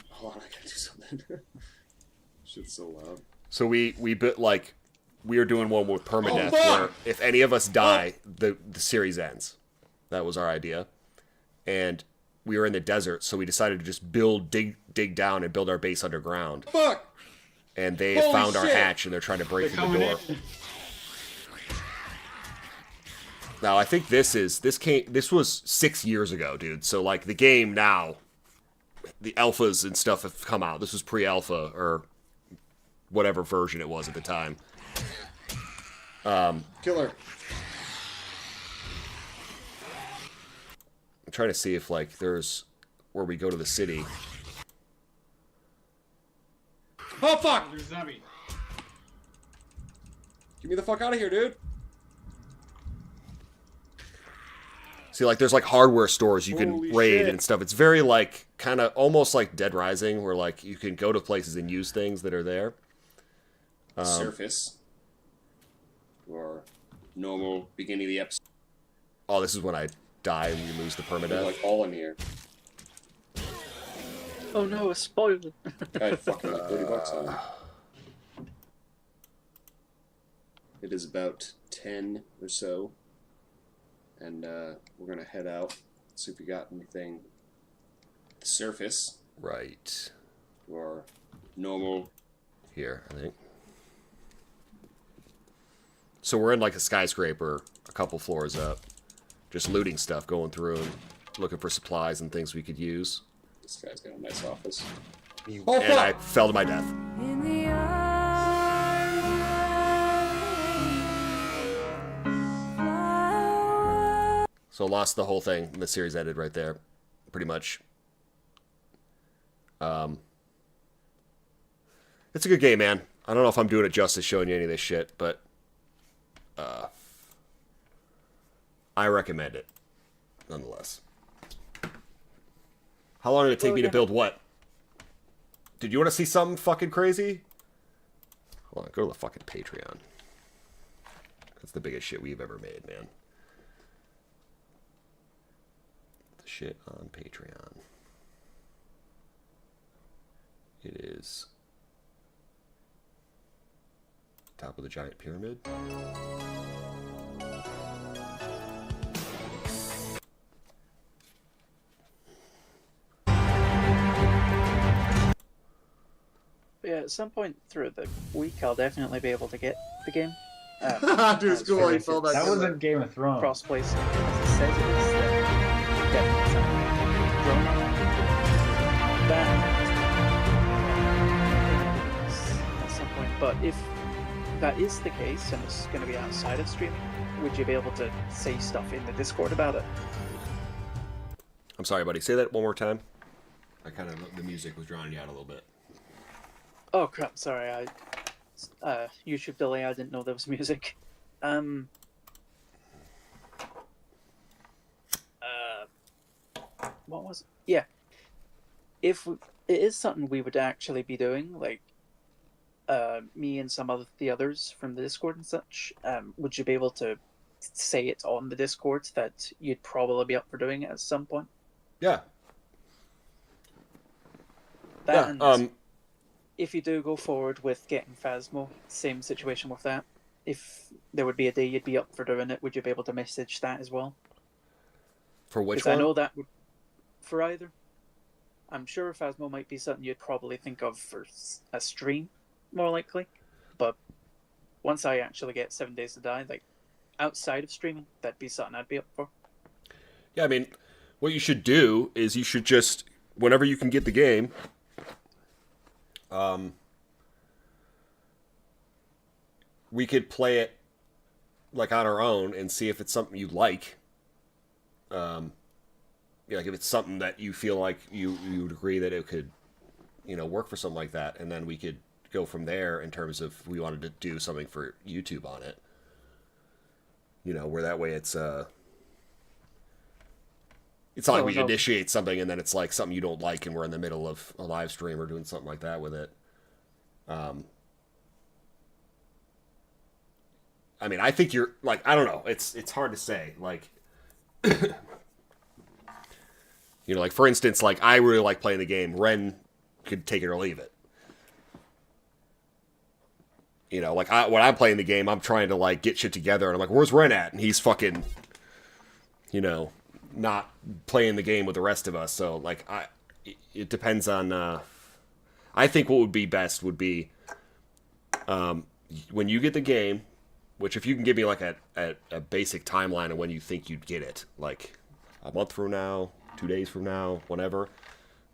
Hold on, I gotta do something. Shit's so loud. So we bit like we were doing one with permadeath where if any of us die, the series ends. That was our idea. And we were in the desert, so we decided to just dig down and build our base underground. Fuck! And they found our hatch and they're trying to break through the door. Now I think this was 6 years ago, dude. So like the game now, the alphas and stuff have come out. This was pre-alpha or whatever version it was at the time. Killer. I'm trying to see if like there's where we go to the city. Oh fuck! There's a zombie. Get me the fuck out of here, dude. See, like, there's, like, hardware stores you can Holy raid shit. and stuff. It's very, like, kind of almost like Dead Rising, where, like, you can go to places and use things that are there. Surface. Or normal beginning of the episode. Oh, this is when I die and you lose the They're, permadeath. like, all in here. Oh no, a spoiler. I had fucking like $30 on it. It is about 10 or so. And we're going to head out, see if we got anything. The surface. Right. Or normal. Here, I think. So we're in, like, a skyscraper, a couple floors up. Just looting stuff, going through and looking for supplies and things we could use. This guy's got a nice office. and I fell to my death. So lost the whole thing. The series ended right there, pretty much. It's a good game, man. I don't know if I'm doing it justice showing you any of this shit, but I recommend it, nonetheless. How long did it take me to build what? Did you want to see something fucking crazy? Hold on, go to the fucking Patreon. That's the biggest shit we've ever made, man. The shit on Patreon. It is top of the giant pyramid. Yeah, at some point through the week, I'll definitely be able to get the game. Dude, it's cool. He filled that was in Game of Thrones. Crossplay, as it says it is. Definitely at some point. But if that is the case and it's going to be outside of streaming, would you be able to say stuff in the Discord about it? I'm sorry, buddy. Say that one more time. The music was drowning you out a little bit. Oh crap! Sorry, YouTube delay. I didn't know there was music. What was it? Yeah. If it is something we would actually be doing, like me and some of the others from the Discord and such, would you be able to say it on the Discord that you'd probably be up for doing it at some point? Yeah. If you do go forward with getting Phasmo, same situation with that. If there would be a day you'd be up for doing it, would you be able to message that as well? For which one? one? I know that would for either. I'm sure Phasmo might be something you'd probably think of for a stream, more likely. But once I actually get 7 Days to Die, like outside of streaming, that'd be something I'd be up for. Yeah, I mean, what you should do is you should just, whenever you can get the game, we could play it like on our own and see if it's something you like. Like if it's something that you feel like you would agree that it could, work for something like that, and then we could go from there in terms of if we wanted to do something for YouTube on it. Where that way it's not like we initiate something and then it's like something you don't like and we're in the middle of a live stream or doing something like that with it. I mean, I think you're like, I don't know. It's hard to say. Like, like for instance, like I really like playing the game. Ren could take it or leave it. Like when I'm playing the game, I'm trying to like get shit together and I'm like, where's Ren at? And he's fucking, not playing the game with the rest of us. So like it depends on, I think what would be best would be, when you get the game, which if you can give me like a basic timeline of when you think you'd get it, like a month from now, 2 days from now, whenever.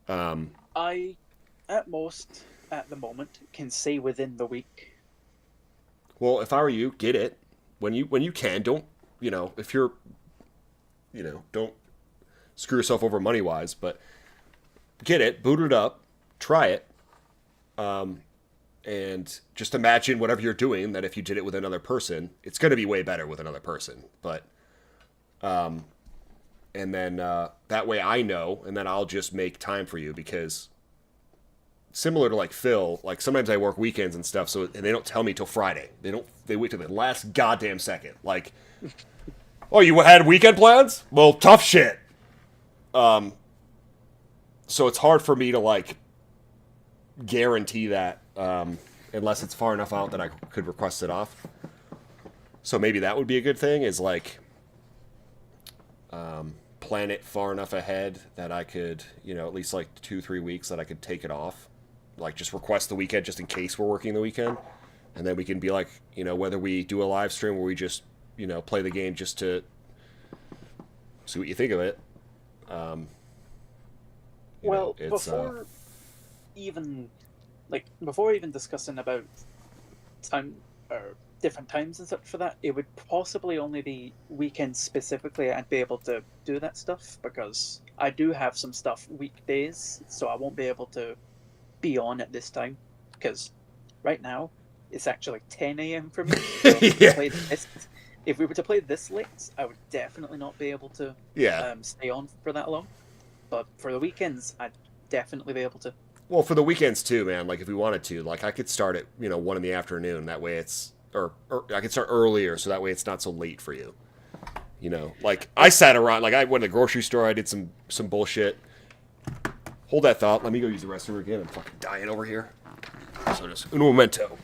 I, at most, at the moment, can say within the week. Well, if I were you, get it when you can. Don't if you're, don't screw yourself over money wise, but get it, boot it up, try it. And just imagine whatever you're doing, that if you did it with another person, it's going to be way better with another person. But, and then that way I know, and then I'll just make time for you, because similar to like Phil, like sometimes I work weekends and stuff, and they don't tell me till Friday. They wait till the last goddamn second. Like, oh, you had weekend plans? Well, tough shit. So it's hard for me to like guarantee that, unless it's far enough out that I could request it off. So maybe that would be a good thing, is like plan it far enough ahead that I could, at least like 2-3 weeks that I could take it off. Like just request the weekend just in case we're working the weekend. And then we can be like, whether we do a live stream where we just, play the game just to see what you think of it. Well, before even like before even discussing about time or different times and such for that, it would possibly only be weekends specifically I'd be able to do that stuff, because I do have some stuff weekdays, so I won't be able to be on at this time, because right now it's actually 10 a.m. for me. So if we were to play this late, I would definitely not be able to stay on for that long. But for the weekends, I'd definitely be able to. Well, for the weekends too, man. Like if we wanted to, like I could start at 1 in the afternoon. That way it's or I could start earlier, so that way it's not so late for you. Like I sat around, like I went to the grocery store, I did some bullshit. Hold that thought. Let me go use the restroom again. I'm fucking dying over here. So just un momento.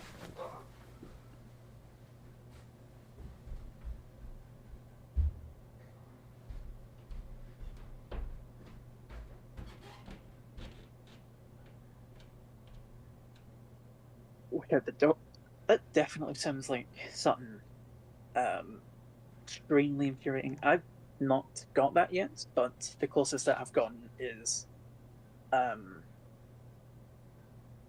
Without the door, that definitely sounds like something extremely infuriating. I've not got that yet, but the closest that I've gotten is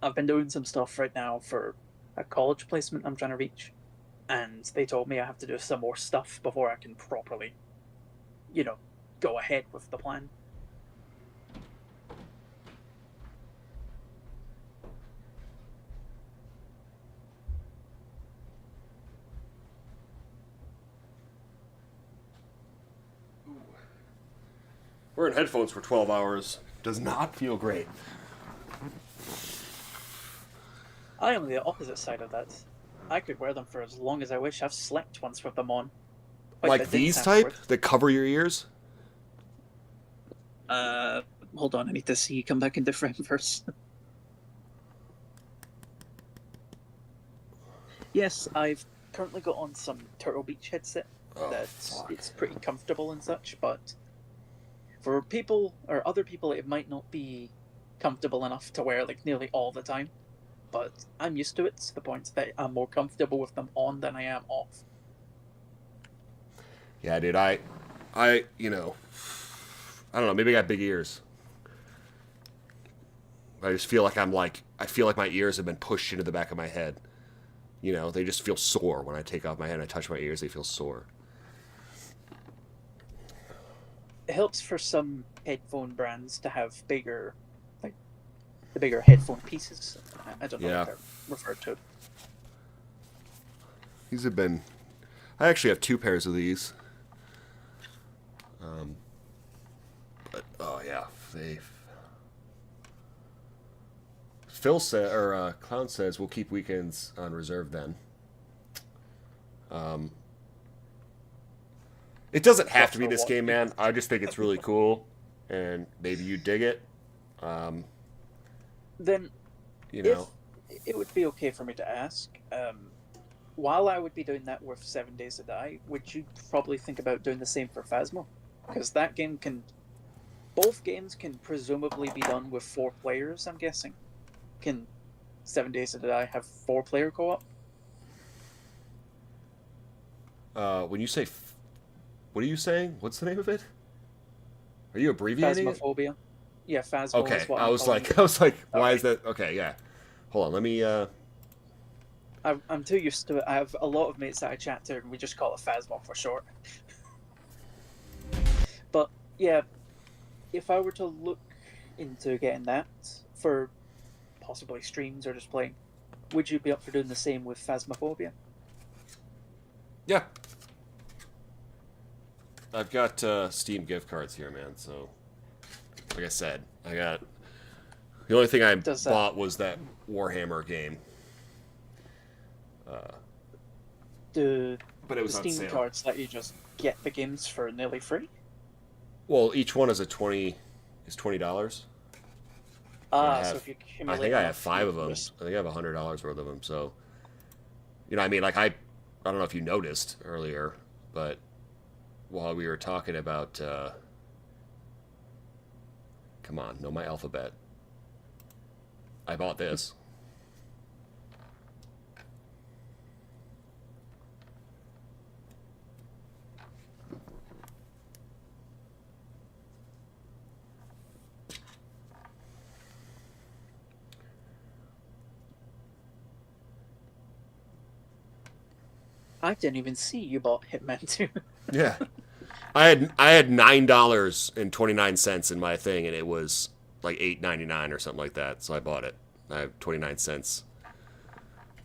I've been doing some stuff right now for a college placement I'm trying to reach, and they told me I have to do some more stuff before I can properly, go ahead with the plan. Wearing headphones for 12 hours does not feel great. I am the opposite side of that. I could wear them for as long as I wish. I've slept once with them on. Like these type that cover your ears? Hold on, I need to see. Come back into frame first. Yes, I've currently got on some Turtle Beach headset. It's pretty comfortable and such, but for people or other people, it might not be comfortable enough to wear like nearly all the time. But I'm used to it to the point that I'm more comfortable with them on than I am off. Yeah, dude, I don't know, maybe I got big ears. I just feel like I feel like my ears have been pushed into the back of my head. They just feel sore when I take off my head and I touch my ears, they feel sore. It helps for some headphone brands to have bigger, like, the bigger headphone pieces. I don't know what they're referred to. These have been... I actually have 2 pairs of these. But, oh yeah, Phil said, or Clown says, we'll keep weekends on reserve then. It doesn't have to be this game, man. I just think it's really cool, and maybe you dig it. Then, if it would be okay for me to ask, while I would be doing that with 7 Days to Die, would you probably think about doing the same for Phasmo? Because that game both games can presumably be done with 4 players, I'm guessing. Can 7 Days to Die have 4-player co-op? When you say... What are you saying? What's the name of it? Are you abbreviating Phasmophobia. it? Yeah, Phasmo Okay, is what I was like, why is that? Okay, yeah. Hold on, let me... I'm too used to it. I have a lot of mates that I chat to, and we just call it Phasmo for short. But, yeah, if I were to look into getting that for possibly streams or just playing, would you be up for doing the same with Phasmophobia? Yeah. I've got Steam gift cards here, man, so... Like I said, I got... The only thing I bought was that Warhammer game. But it was on Steam sale. cards let you just get the games for nearly free? Well, each one is $20. So if you accumulate... I think I have 5 of them. I think I have $100 worth of them, so... I mean, like, I don't know if you noticed earlier, but while we were talking about... Come on, know my alphabet. I bought this. I didn't even see you bought Hitman 2. Yeah. I had $9.29 in my thing, and it was like $8.99 or something like that. So I bought it. I have 29 cents,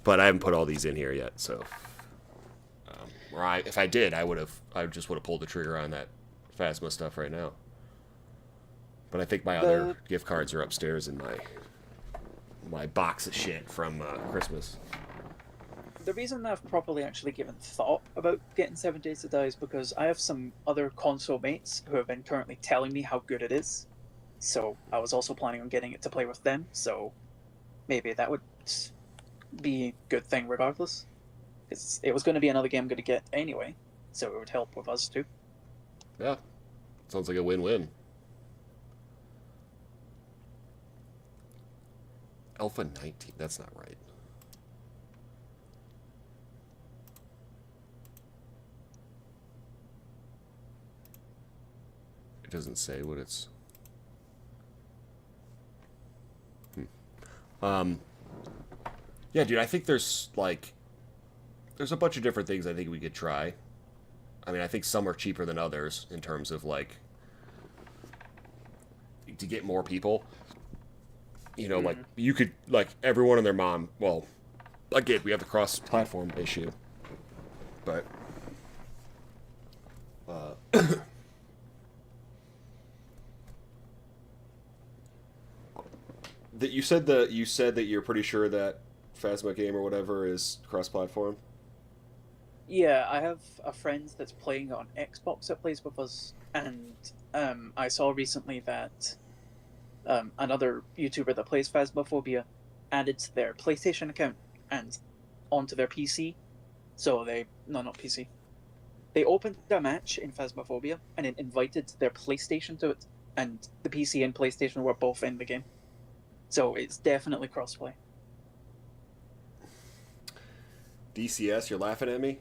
but I haven't put all these in here yet. So, if I did, I just would have pulled the trigger on that Phasma stuff right now. But I think my other gift cards are upstairs in my box of shit from Christmas. The reason I've properly actually given thought about getting 7 Days to Die is because I have some other console mates who have been currently telling me how good it is. So I was also planning on getting it to play with them, so maybe that would be a good thing regardless. Because it was going to be another game I'm going to get anyway, so it would help with us too. Yeah. Sounds like a win-win. Alpha 19, that's not right. It doesn't say what it's... Yeah, dude, I think there's, like... There's a bunch of different things I think we could try. I mean, I think some are cheaper than others in terms of, like... To get more people. You know, like, you could, like, everyone and their mom... Well, again, we have the cross-platform issue. But... that you said that you're pretty sure that Phasma game or whatever is cross-platform. Yeah, I have a friend that's playing on Xbox that plays with us, and I saw recently that another YouTuber that plays Phasmophobia added to their PlayStation account and onto their PC. So not PC. They opened a match in Phasmophobia and then invited their PlayStation to it, and the PC and PlayStation were both in the game. So it's definitely crossplay. DCS, you're laughing at me?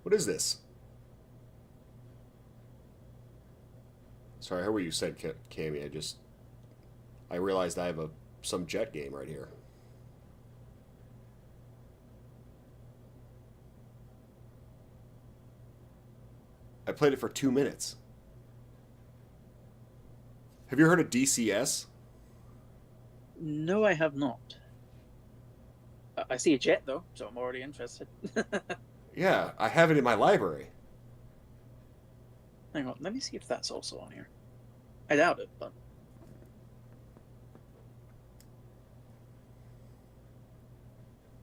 What is this? Sorry, I heard what you said, Cammy. I realized I have some jet game right here. I played it for 2 minutes. Have you heard of DCS? No, I have not. I see a jet, though, so I'm already interested. Yeah, I have it in my library. Hang on, let me see if that's also on here. I doubt it, but...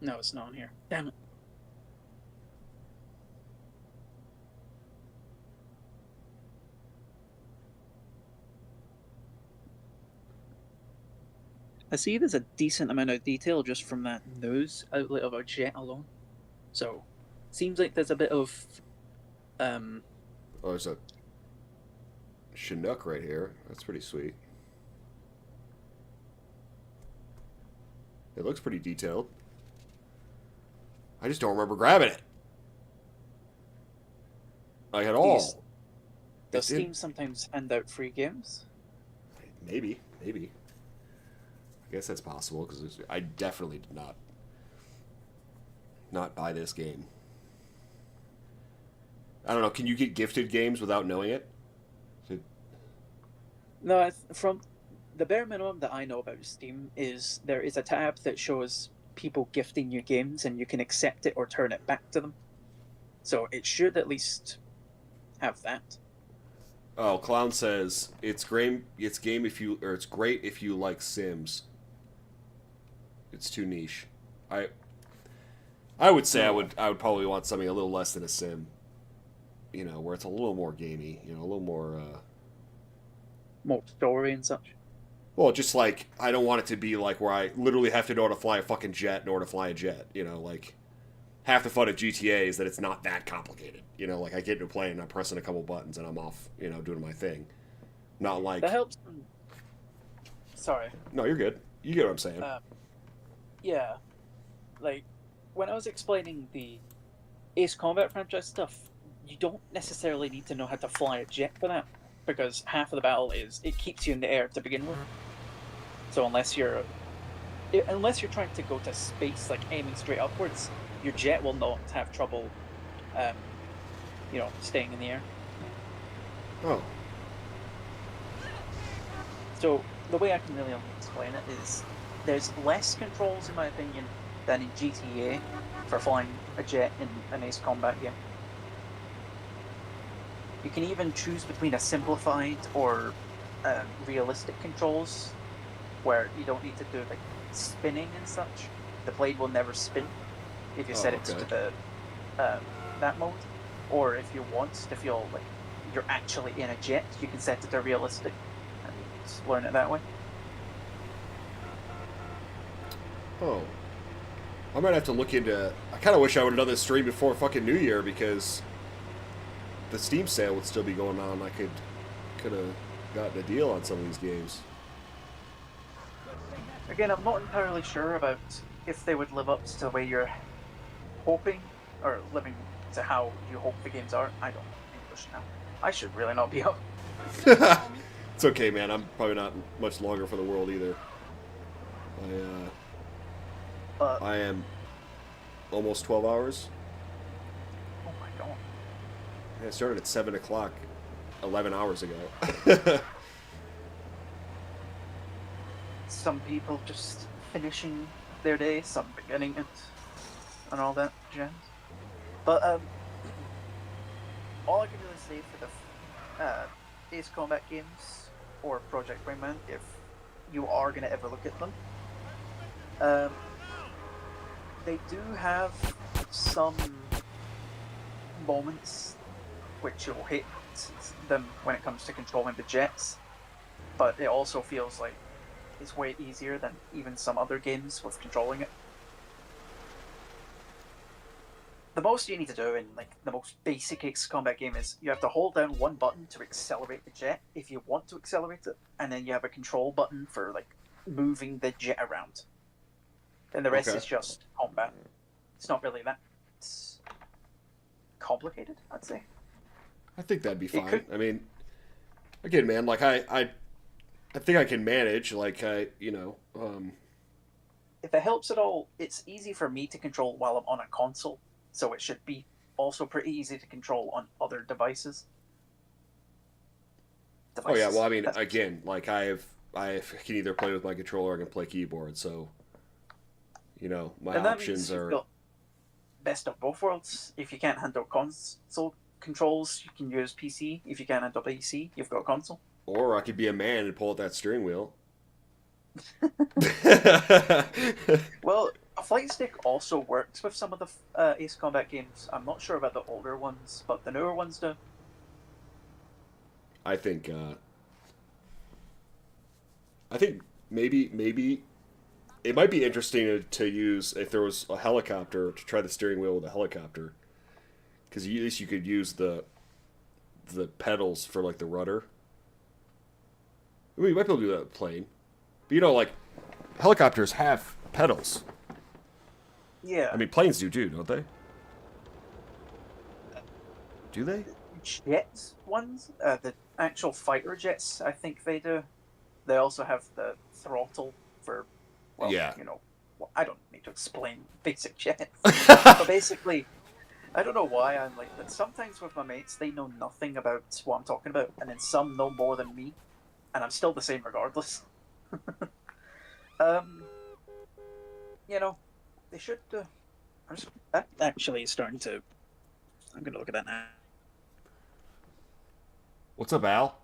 No, it's not on here. Damn it. I see there's a decent amount of detail just from that nose outlet of a jet alone. So, seems like there's a bit of... Oh, there's a Chinook right here. That's pretty sweet. It looks pretty detailed. I just don't remember grabbing it. Like, at all. Does Steam sometimes hand out free games? Maybe. I guess that's possible, because I definitely did not buy this game. I don't know, can you get gifted games without knowing it? No, from the bare minimum that I know about Steam is there is a tab that shows people gifting you games, and you can accept it or turn it back to them. So it should at least have that. Oh, Clown says it's great if you like Sims. It's too niche. I would say I would probably want something a little less than a Sim. You know, where it's a little more gamey, you know, a little more more story and such. Well, just like I don't want it to be like where I literally have to know how to fly a fucking jet in order to fly a jet, you know, like half the fun of GTA is that it's not that complicated. You know, like I get into a plane and I'm pressing a couple buttons and I'm off, you know, doing my thing. Not like that helps. Sorry. No, you're good. You get what I'm saying. Yeah, like when I was explaining the Ace Combat franchise stuff, you don't necessarily need to know how to fly a jet for that, because half of the battle is it keeps you in the air to begin with. So unless you're trying to go to space, like aiming straight upwards, your jet will not have trouble, staying in the air. Oh. So the way I can really explain it is there's less controls, in my opinion, than in GTA for flying a jet in an Ace Combat game. You can even choose between a simplified or realistic controls, where you don't need to do like spinning and such. The blade will never spin if you set it to the that mode. Or if you want to feel like you're actually in a jet, you can set it to realistic and learn it that way. Oh. I might have to look into... I kind of wish I would have done this stream before fucking New Year, because the Steam sale would still be going on. I could have gotten a deal on some of these games. Again, I'm not entirely sure about if they would live up to the way you're hoping, or living to how you hope the games are. I don't know English now. I should really not be up. It's okay, man. I'm probably not much longer for the world either. I am almost 12 hours. Oh my god. I started at 7 o'clock 11 hours ago. Some people just finishing their day, some beginning it, and all that jazz. But all I can really say for the Ace Combat games or Project Wingman, if you are going to ever look at them, they do have some moments which you'll hate them when it comes to controlling the jets, but it also feels like it's way easier than even some other games with controlling it. The most you need to do in like the most basic Ace Combat game is you have to hold down one button to accelerate the jet if you want to accelerate it, and then you have a control button for like moving the jet around. Then the rest is just combat. It's not really that complicated, I'd say. I think that'd be fine. I mean, again, man, like I think I can manage. Like If it helps at all, it's easy for me to control while I'm on a console, so it should be also pretty easy to control on other devices. Oh yeah, well, I mean, again, like I can either play with my controller or I can play keyboard. So, my and that options means you've are got best of both worlds. If you can't handle console controls, you can use PC. If you can't handle PC, you've got console. Or I could be a man and pull out that steering wheel. Well, a flight stick also works with some of the Ace Combat games. I'm not sure about the older ones, but the newer ones do. I think maybe it might be interesting to use if there was a helicopter, to try the steering wheel with a helicopter, because at least you could use the pedals for like the rudder. I mean, you might be able to do that with a plane, but like helicopters have pedals. Yeah. I mean, planes do too, don't they? Do they? Jets ones, the actual fighter jets, I think they do. They also have the throttle for, yeah. I don't need to explain basic jets. But basically, I don't know why I'm like that. Sometimes with my mates, they know nothing about what I'm talking about, and then some know more than me, and I'm still the same regardless. They should. That actually is starting to. I'm gonna look at that now. What's up, Al?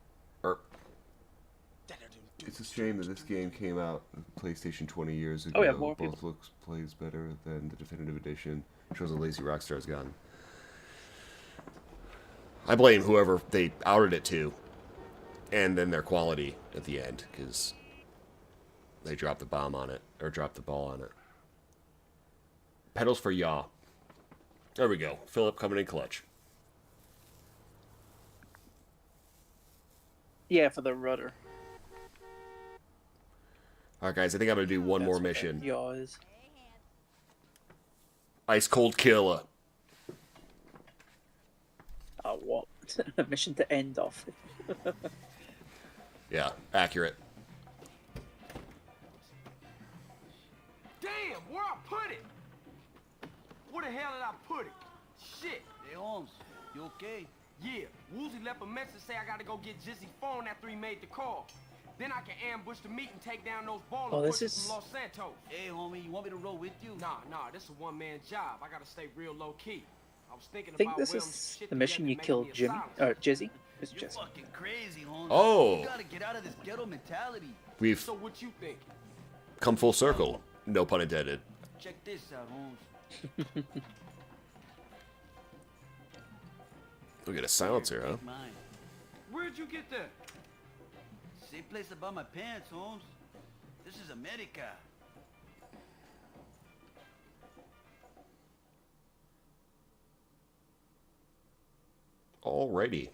It's a shame that this game came out on PlayStation 20 years ago. Oh, yeah, more Both people. plays better than the definitive edition. Shows how lazy Rockstar's gotten. I blame whoever they outed it to, and then their quality at the end, because they dropped the bomb on it, or dropped the ball on it. Pedals for yaw. There we go. Philip coming in clutch. Yeah, for the rudder. Alright, guys, I think I'm going to do one more mission. Yaw is. Ice Cold Killer. What? A mission to end off. Yeah, accurate. Damn, where I put it? Where the hell did I put it? Shit. Hey, Holmes, you okay? Yeah, Woozy left a message say I gotta go get Jizzy's phone after he made the call. Then I can ambush the meet and take down those baller Oh, this pushers is- from Los Santos. Hey, homie, you want me to roll with you? Nah, this is a one-man job. I gotta stay real low-key. I was thinking I think about this Williams' is shit the mission together you and killed making me a Jimmy, silence. or Jizzy. It's You're Jizzy. fucking crazy, Holmes. Oh. You gotta get out of this ghetto mentality. We've So what you think? come full circle. No pun intended. Check this out, Holmes. Look at a silencer, huh? Take mine. Where'd you get that? Same place I bought my pants, Holmes. This is America. Alrighty.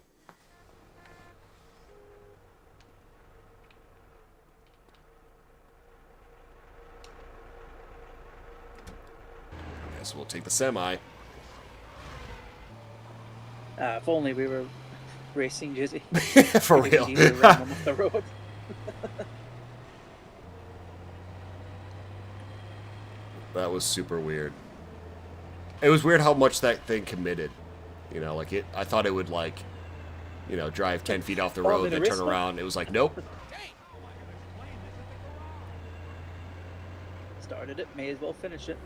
Guess we'll take the semi. If only we were racing Jizzy. For We could real. easily ram him off the road. That was super weird. It was weird how much that thing committed. You know, like it. I thought it would like, you know, drive 10 feet off the Oh, road, did it then turn risk it? around. It was like, nope. Started it, may as well finish it.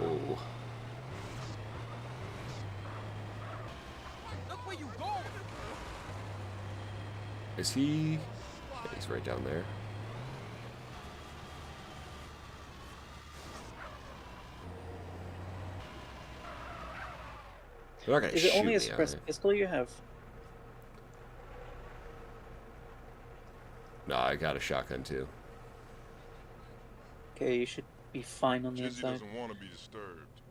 Oh. Look where you going. Is he? Yeah, he's right down there. They're not gonna Is it shoot only a me, are suppressed they? pistol you have? No, I got a shotgun too. Okay, you should be fine on the Jizzy inside. doesn't want to be disturbed.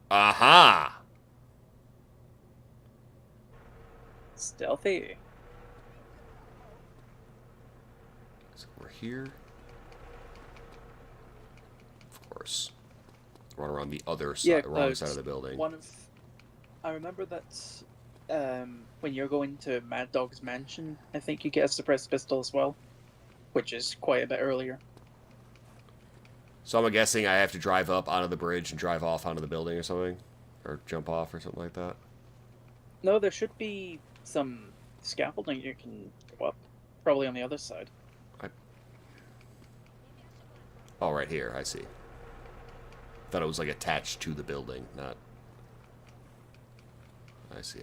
Aha! Stealthy. So we're here. Of course. Run around the other side, Yeah, wrong side of the building. I remember that when you're going to Mad Dog's mansion, I think you get a suppressed pistol as well, which is quite a bit earlier. So I'm guessing I have to drive up onto the bridge and drive off onto the building or something? Or jump off or something like that? No, there should be some scaffolding you can go up, probably on the other side. Oh, right here, I see. Thought it was like attached to the building, not... I see.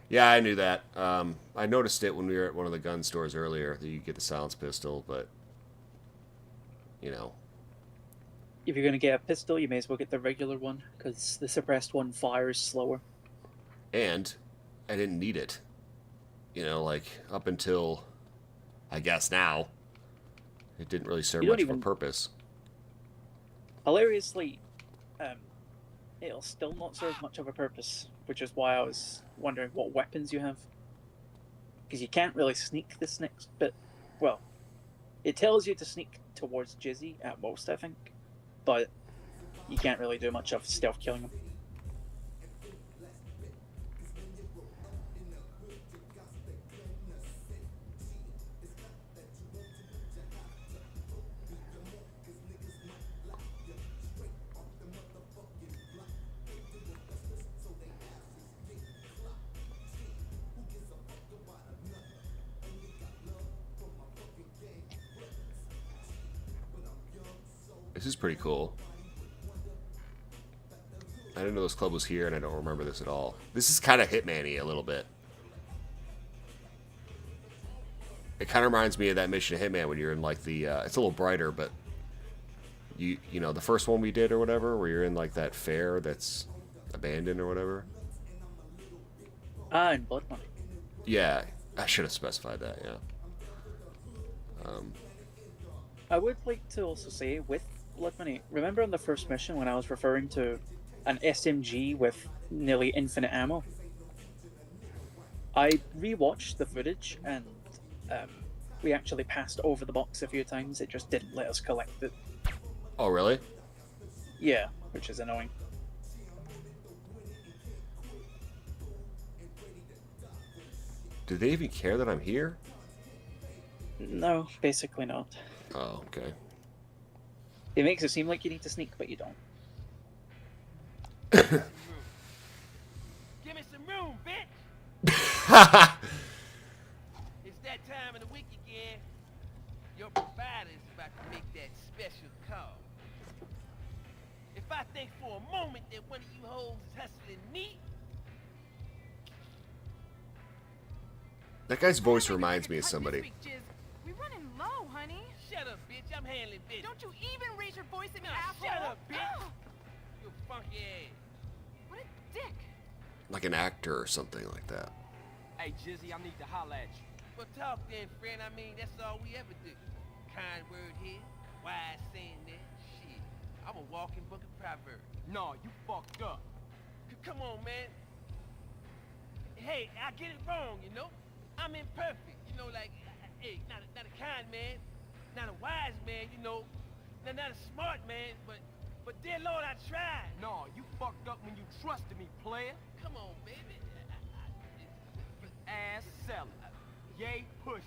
Yeah, I knew that. I noticed it when we were at one of the gun stores earlier, that you get the silence pistol, but... You know... If you're going to get a pistol, you may as well get the regular one, because the suppressed one fires slower. And I didn't need it. You know, like, up until, I guess now, it didn't really serve You don't much of a even- purpose. Hilariously, it'll still not serve much of a purpose, which is why I was wondering what weapons you have. Because you can't really sneak this next bit. Well, it tells you to sneak towards Jizzy at most, I think. But you can't really do much of stealth killing him. This is pretty cool. I didn't know this club was here, and I don't remember this at all. This is kind of Hitman-y a little bit. It kind of reminds me of that mission of Hitman when you're in, like, the... it's a little brighter, but... You know, the first one we did or whatever, where you're in, like, that fair that's abandoned or whatever. Ah, and Blood Money. Yeah, I should have specified that, yeah. I would like to also say, with Blood Money, remember on the first mission when I was referring to an SMG with nearly infinite ammo? I rewatched the footage and we actually passed over the box a few times. It just didn't let us collect it. Oh, really? Yeah, which is annoying. Do they even care that I'm here? No, basically not. Oh, okay. It makes it seem like you need to sneak, but you don't. Give me some room, bitch! It's that time of the week again. Your provider is about to make that special call. If I think for a moment that one of you hoes is hustling me... That guy's voice reminds me of somebody. We're running low, honey. Shut up, bitch. I'm handling business. Don't you even raise your voice at me, asshole. Shut up, bitch. You funky ass. What a dick. Like an actor or something like that. Hey, Jizzy, I need to holler at you. Well, talk then, friend. I mean, that's all we ever do. Kind word here, wise saying there. Shit, I'm a walking book of proverbs. No, you fucked up. Come on, man. Hey, I get it wrong, you know? I'm imperfect, you know, like, hey, not a kind man, not a wise man, you know, not a smart man, but dear Lord, I tried. No, you fucked up when you trusted me, player. Come on, baby. Ass seller. Yay, push.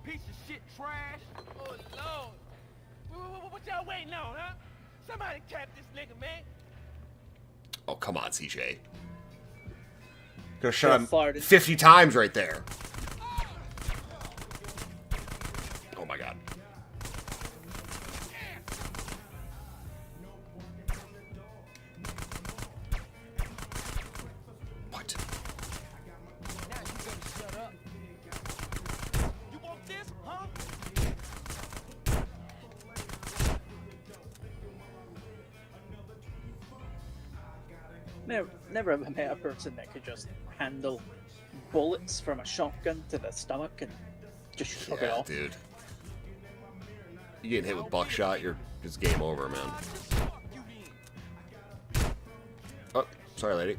Piece of shit trash. Oh, Lord. What y'all waiting on, huh? Somebody cap this nigga, man. Oh, come on, CJ. Could have shot him 50 times right there. Oh my god. What? Now you better shut up. You want this, huh? Never ever met a person that could just handle bullets from a shotgun to the stomach and just shrug it off. Dude. You getting hit with buckshot, you're just game over, man. Oh, sorry, lady.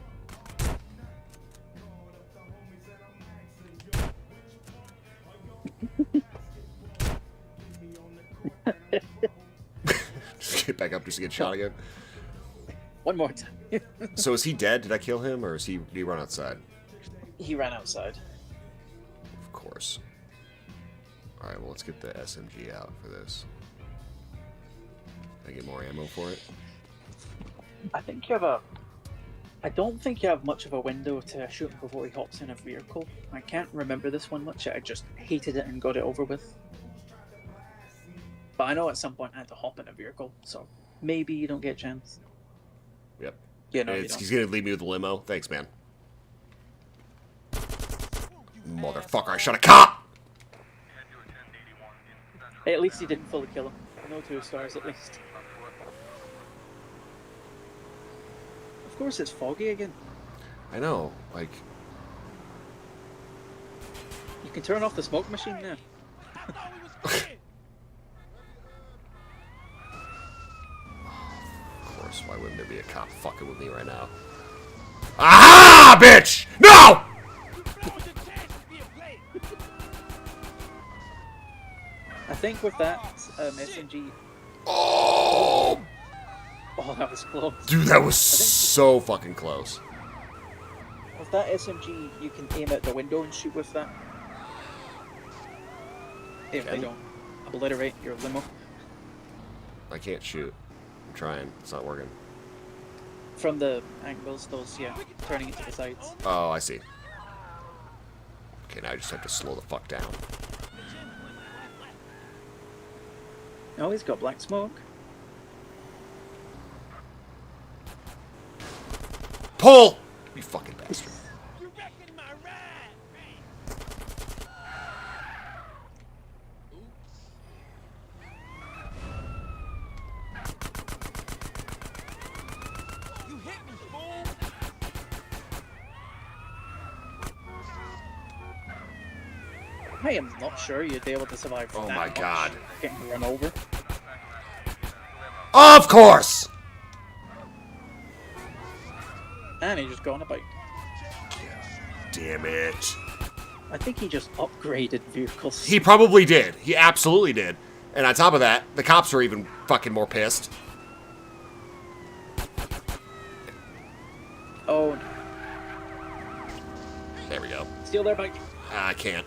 Just get back up just to get shot again. One more time. So is he dead? Did I kill him, or did he run outside? He ran outside. Of course. Alright, well, let's get the SMG out for this. Can I get more ammo for it? I think you have a... I don't think you have much of a window to shoot him before he hops in a vehicle. I can't remember this one much. I just hated it and got it over with. But I know at some point I had to hop in a vehicle, so maybe you don't get a chance. Yep. Yeah, no, He's gonna leave me with the limo. Thanks, man. Motherfucker, I shot a cop! Hey, at least he didn't fully kill him. No 2 stars, at least. Of course it's foggy again. I know, like... You can turn off the smoke machine now. Of course, why wouldn't there be a cop fucking with me right now? Aha, bitch! No! I think with that SMG... Oh! Oh, that was close. Dude, that was so fucking close. With that SMG, you can aim at the window and shoot with that. If they don't obliterate your limo. I can't shoot. I'm trying. It's not working. From the angles, those, yeah, turning it to the sides. Oh, I see. Okay, now I just have to slow the fuck down. Oh, he's got black smoke. Pull! You fucking bastard. You hit me, fool! I am not sure you'd be able to survive. Oh that my much God. Getting run over. Of course! And he just got on a bike. Damn it. I think he just upgraded vehicles. He probably did. He absolutely did. And on top of that, the cops were even fucking more pissed. Oh. There we go. Steal their bike. I can't.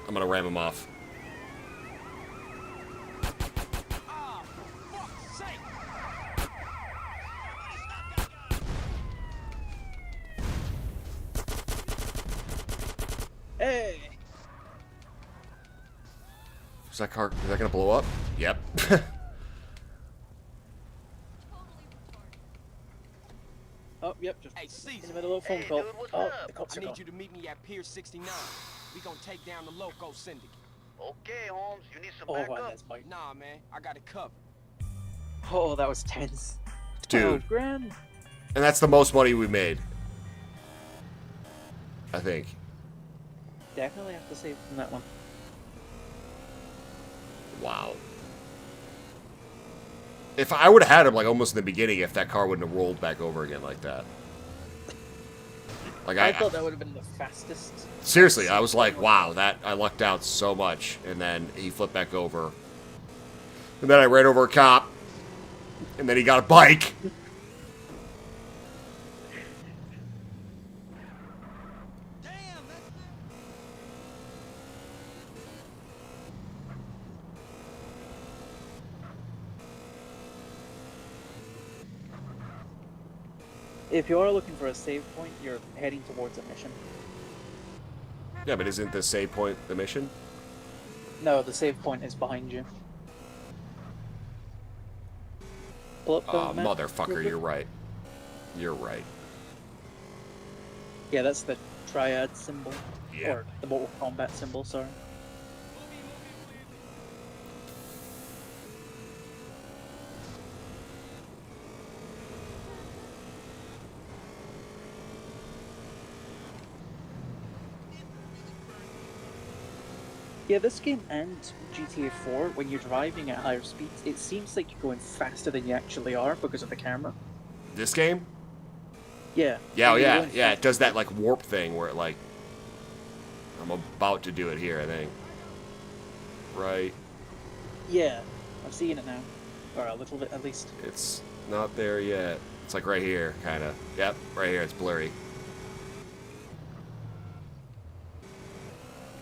I'm gonna ram him off. Hey. Is that gonna blow up? Yep. Oh, yep, just Hey, in Caesar. the middle of a phone call. Oh, the cops I are need gone. you to meet me at Pier 69. We gonna take down the Loco Syndicate. Okay, Holmes, you need some Oh, backup? wow, that's Mike. Nah, man, I got it covered. Oh, that was tense. Dude. 12 grand. And that's the most money we made. I think. Definitely have to save from that one. Wow. If I would have had him like almost in the beginning, if that car wouldn't have rolled back over again like that. Like I thought that would have been the fastest. Seriously, I was like, wow, I lucked out so much. And then he flipped back over. And then I ran over a cop. And then he got a bike. If you are looking for a save point, you're heading towards a mission. Yeah, but isn't the save point the mission? No, the save point is behind you. Pull up the Oh, map. motherfucker, you're right. You're right. Yeah, that's the triad symbol. Yeah. Or the Mortal Kombat symbol, sorry. Yeah, this game and GTA 4, when you're driving at higher speeds, it seems like you're going faster than you actually are because of the camera. This game? Yeah. Yeah, oh, You're yeah, going yeah. It fast. does that like warp thing where it like I'm about to do it here, I think. Right. Yeah, I'm seeing it now. Or a little bit, at least. It's not there yet. It's like right here, kind of. Yep, right here. It's blurry.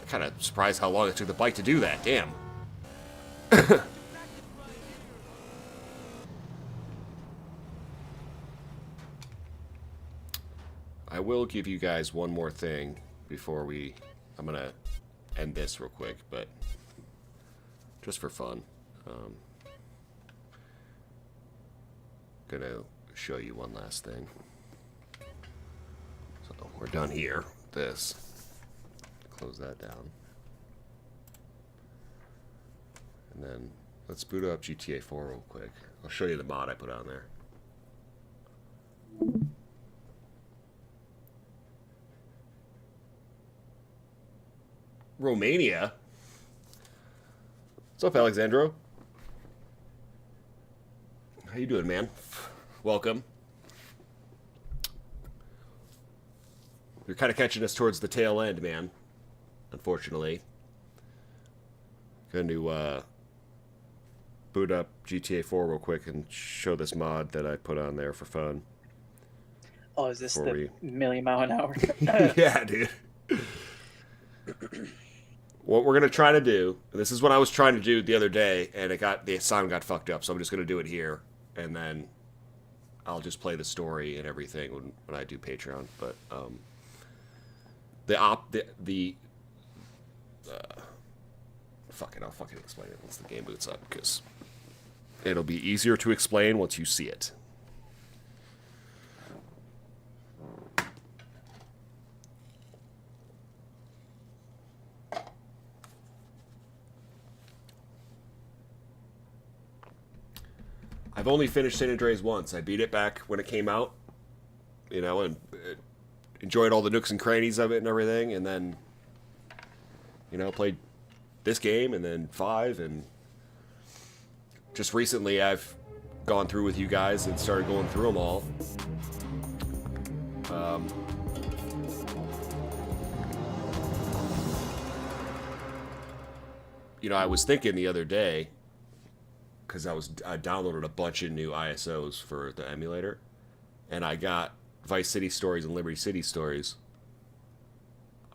Kind of surprised how long it took the bike to do that. Damn. I will give you guys one more thing before I'm gonna end this real quick, but just for fun. Gonna show you one last thing. So we're done here. This. Close that down. And then let's boot up GTA 4 real quick. I'll show you the mod I put on there. Romania? What's up, Alexandro? How you doing, man? Welcome. You're kind of catching us towards the tail end, man. Unfortunately. Going to boot up GTA 4 real quick and show this mod that I put on there for fun. Oh, is this Before the million-mile-an-hour? Yeah, dude. What we're going to try to do, this is what I was trying to do the other day, and the sound got fucked up, so I'm just going to do it here, and then I'll just play the story and everything when I do Patreon. But I'll fucking explain it once the game boots up, because it'll be easier to explain once you see it. I've only finished San Andreas once. I beat it back when it came out, and enjoyed all the nooks and crannies of it and everything, and then You know, played this game and then 5, and just recently I've gone through with you guys and started going through them all. You know, I was thinking the other day, because I downloaded a bunch of new ISOs for the emulator, and I got Vice City Stories and Liberty City Stories.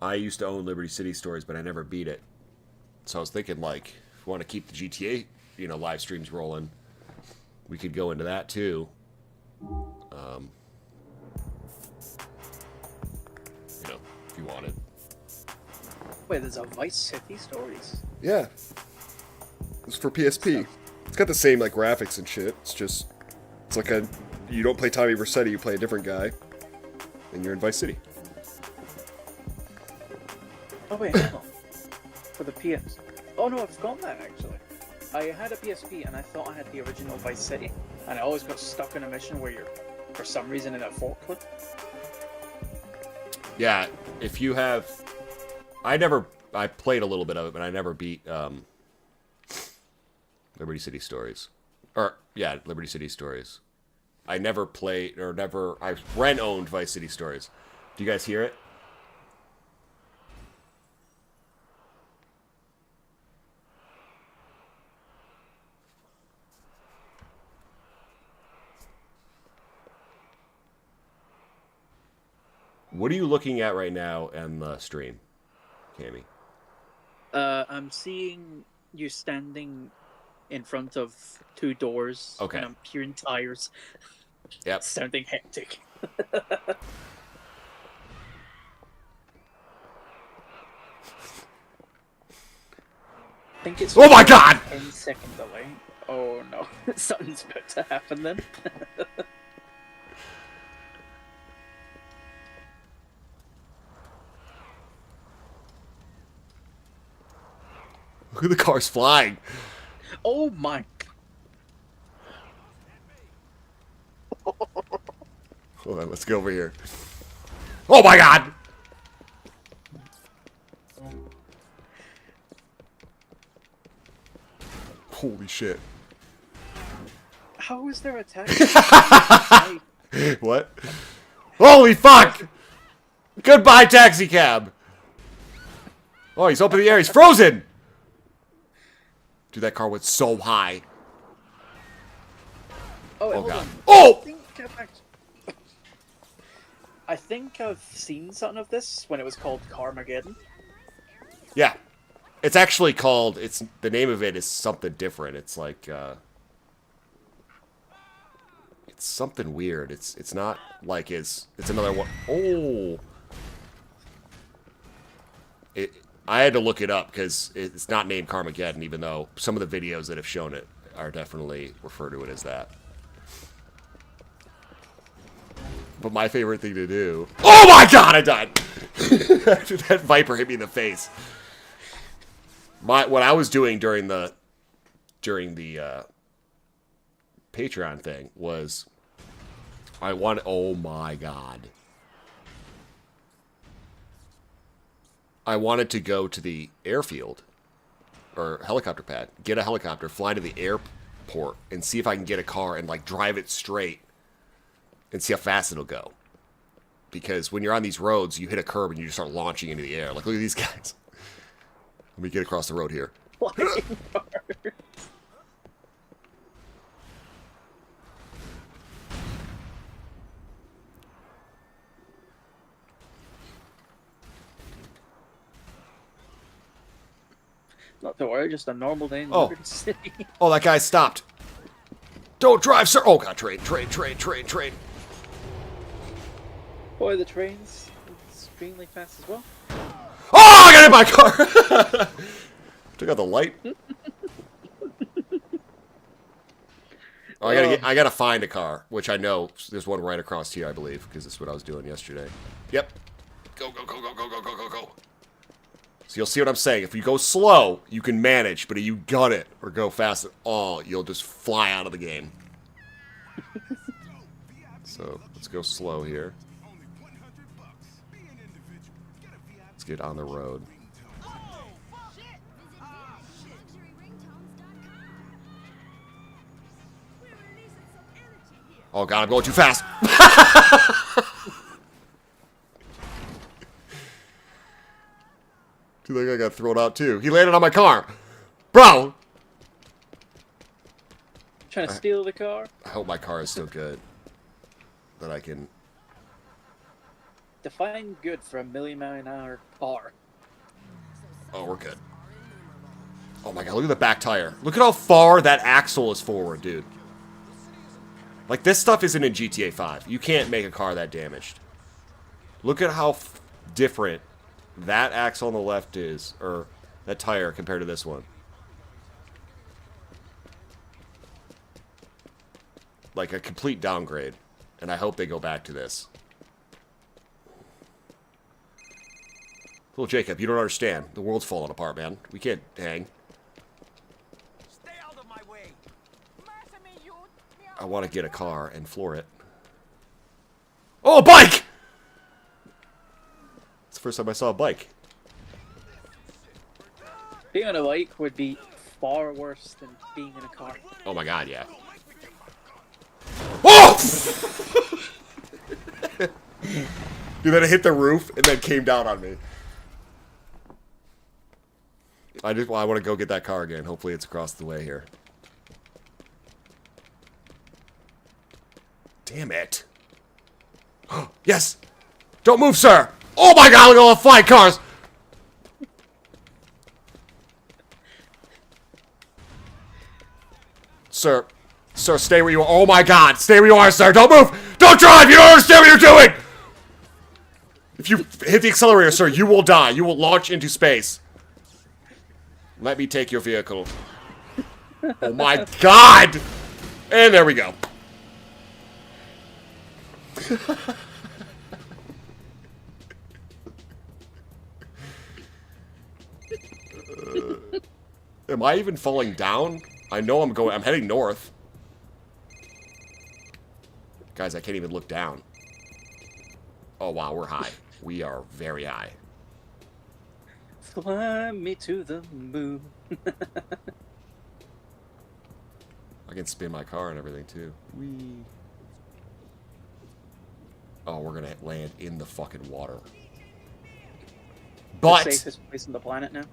I used to own Liberty City Stories, but I never beat it. So I was thinking, like, if we want to keep the GTA, you know, live streams rolling, we could go into that too. You know, if you wanted. Wait, there's a Vice City Stories? Yeah. It's for PSP. It's got the same, like, graphics and shit. It's just, it's like a, you don't play Tommy Vercetti, you play a different guy, and you're in Vice City. Oh wait, hold on. For the PS... Oh no, I've got that actually. I had a PSP and I thought I had the original Vice City. And I always got stuck in a mission where you're, for some reason, in a forklift. Yeah, if you have... I played a little bit of it, but I never beat Liberty City Stories. Or, yeah, Liberty City Stories. I never played, or never... I rent-owned Vice City Stories. Do you guys hear it? What are you looking at right now in the stream, Cammy? I'm seeing you standing in front of 2 doors. Okay. And I'm hearing tires. Yep. Sounding hectic. I think it's... Oh my god! 10-second delay. Oh no. Something's about to happen then. Look at the cars flying. Oh my. Hold on, let's go over here. Oh my god! Holy shit. How is there a taxi? What? Holy fuck! Goodbye, taxi cab! Oh, he's up in the air. He's frozen! Dude, that car went so high. Oh, god. On. Oh! I think I've seen something of this when it was called Carmageddon. Yeah. It's actually called, the name of it is something different. It's like, it's something weird. It's not like it's another one. Oh! I had to look it up because it's not named Carmageddon, even though some of the videos that have shown it are definitely refer to it as that. But my favorite thing to do... Oh my god, I died! That Viper hit me in the face. What I was doing during the Patreon thing was oh my god. I wanted to go to the airfield or helicopter pad, get a helicopter, fly to the airport, and see if I can get a car and like drive it straight and see how fast it'll go. Because when you're on these roads, you hit a curb and you just start launching into the air. Like, look at these guys. Let me get across the road here. Not to worry, just a normal day in Liberty City. Oh, that guy stopped. Don't drive, sir. Oh, God, train. Boy, the train's extremely fast as well. Oh, I got hit by a car. Took out the light. Oh, I gotta find a car, which I know there's one right across here, I believe, because this is what I was doing yesterday. Yep. Go. So you'll see what I'm saying. If you go slow, you can manage, but if you gun it or go fast at all, you'll just fly out of the game. So let's go slow here. Let's get on the road. Oh god, I'm going too fast. Too late, I got thrown out too. He landed on my car. Bro! Trying to steal the car? I hope my car is still good. That I can... Define good for a million-mile-an-hour car. Oh, we're good. Oh my god, look at the back tire. Look at how far that axle is forward, dude. Like, this stuff isn't in GTA 5. You can't make a car that damaged. Look at how different that axle on the left is, or that tire compared to this one. Like a complete downgrade. And I hope they go back to this. Little Jacob, you don't understand. The world's falling apart, man. We can't hang. Stay out of my way. I want to get a car and floor it. Oh, a bike! It's the first time I saw a bike. Being on a bike would be far worse than being in a car. Oh my god, yeah. Oh! Dude, then it hit the roof and then came down on me. I want to go get that car again. Hopefully it's across the way here. Damn it. Yes! Don't move, sir! Oh my god, look at all the flying cars! Sir. Sir, stay where you are. Oh my god, stay where you are, sir! Don't move! Don't drive! You don't understand what you're doing! If you hit the accelerator, sir, you will die. You will launch into space. Let me take your vehicle. Oh my god! And there we go. Am I even falling down? I know I'm heading north. Guys, I can't even look down. Oh wow, we're high. We are very high. Fly me to the moon. I can spin my car and everything too. Whee. Oh, we're gonna land in the fucking water. But The safest place on the planet now.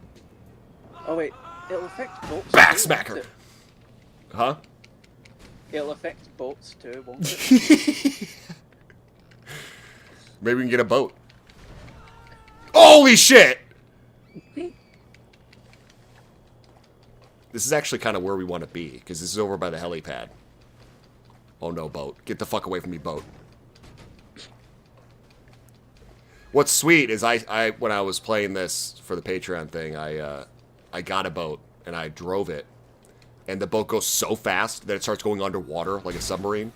Oh wait, it'll affect boats. Backsmacker. Huh? It'll affect boats too, won't it? Maybe we can get a boat. Holy shit! This is actually kind of where we want to be, because this is over by the helipad. Oh no, boat. Get the fuck away from me, boat. What's sweet is I when I was playing this for the Patreon thing, I got a boat, and I drove it. And the boat goes so fast that it starts going underwater like a submarine.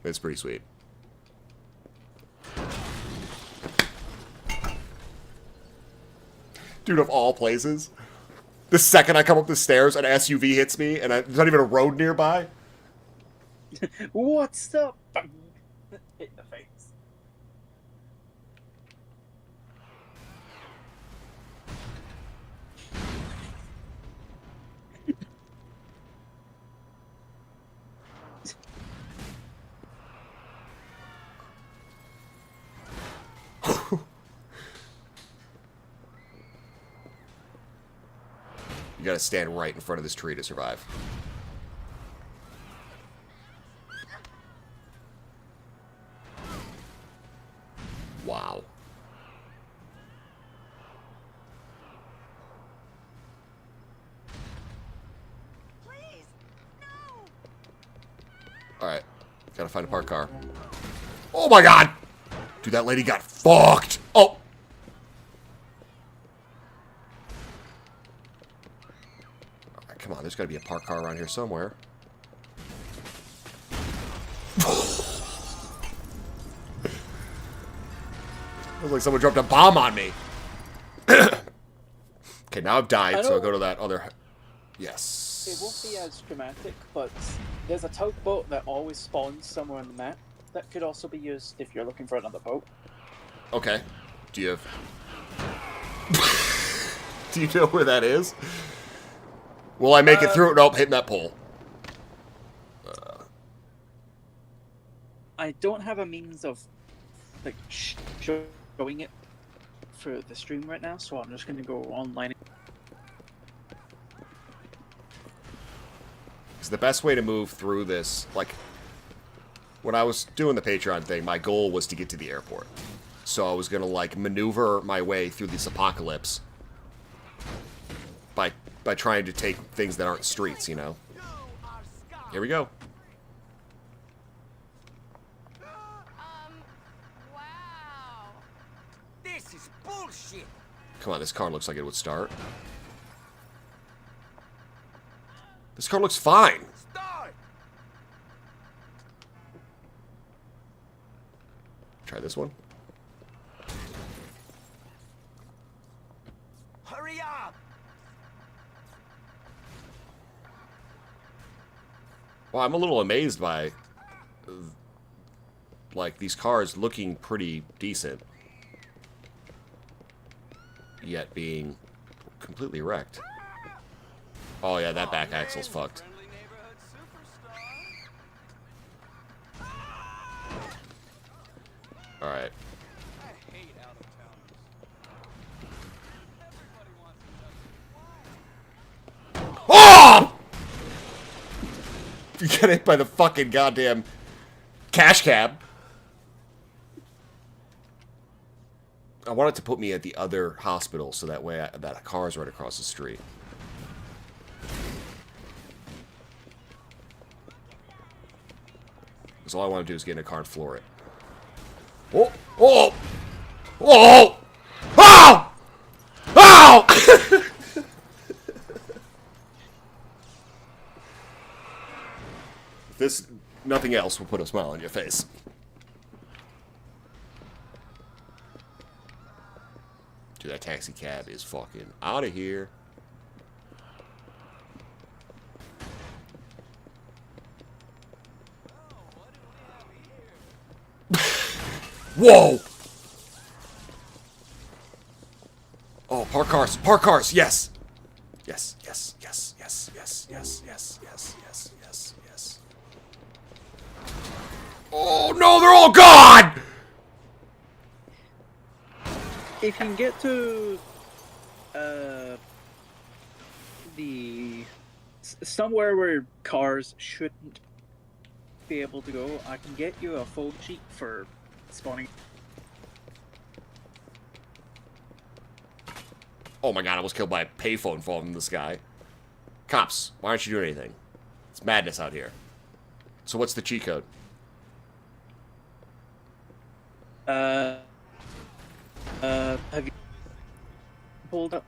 It's pretty sweet. Dude, of all places, the second I come up the stairs, an SUV hits me, and there's not even a road nearby. What's up? Hit the face. You gotta stand right in front of this tree to survive. Wow. Alright. Gotta find a parked car. Oh my god! Dude, that lady got fucked! Oh! Alright, come on, there's gotta be a parked car around here somewhere. It was like someone dropped a bomb on me. Okay, now I've died, so I'll go to that other... Yes. It won't be as dramatic, but there's a tugboat that always spawns somewhere on the map that could also be used if you're looking for another boat. Okay. Do you have... Do you know where that is? Will I make it through it? Nope, hitting that pole. I don't have a means of like showing it for the stream right now, so I'm just gonna go online. Because the best way to move through this, like, when I was doing the Patreon thing, my goal was to get to the airport. So I was gonna, like, maneuver my way through this apocalypse by trying to take things that aren't streets, you know? Here we go. Wow. This is bullshit. Come on, this car looks like it would start. This car looks fine. Start. Try this one. Hurry up. Well, I'm a little amazed by, like, these cars looking pretty decent, yet being completely wrecked. Oh yeah, that back axle's fucked. Alright. Oh! You get hit by the fucking goddamn cash cab. I wanted to put me at the other hospital so that way that car's right across the street. Because all I want to do is get in a car and floor it. Oh! Oh! Oh! Oh! Oh! This, nothing else will put a smile on your face. Dude, that taxi cab is fucking out of here. Whoa! Oh, park cars, yes! Yes, yes, yes, yes, yes, yes, yes, yes, yes, yes, yes. Oh no, they're all gone! If you can get to somewhere where cars shouldn't be able to go, I can get you a phone sheet for spawning. Oh my god, I was killed by a payphone falling from the sky. Cops, why aren't you doing anything? It's madness out here. So what's the cheat code? Have you pulled up?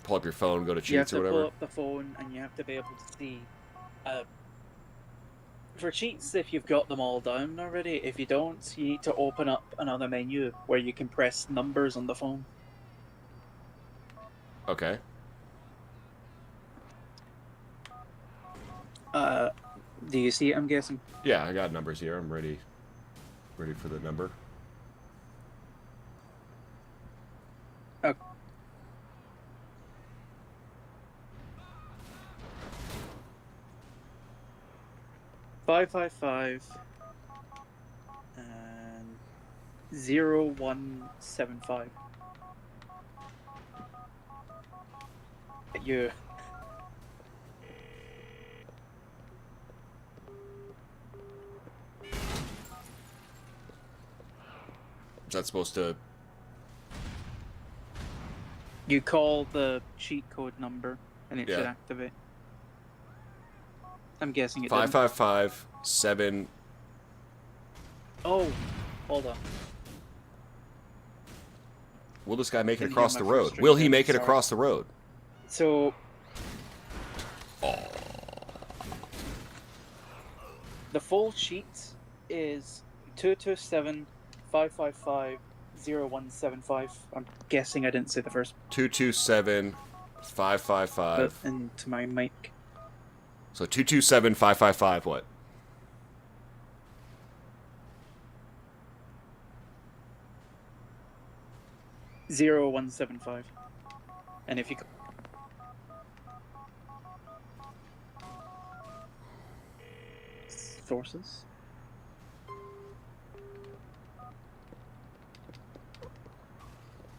Pull up your phone, go to You have cheats to or whatever? pull up the phone, and you have to be able to see. For cheats, if you've got them all down already, if you don't, you need to open up another menu where you can press numbers on the phone. Okay. Do you see it, I'm guessing? Yeah, I got numbers here. I'm ready for the number. Okay. $555 and 0175. You. Is that supposed to... You call the cheat code number and it should Yeah. activate. I'm guessing it 555 7. Oh, hold on. Will this guy make it Didn't across hear the my road? first Will he ring, make it sorry. across the road? So the full sheet is 227-555-0175. I'm guessing I didn't say the first 227 bit 555. into my mic. So 227 555 what? Zero 0175. And if you sources.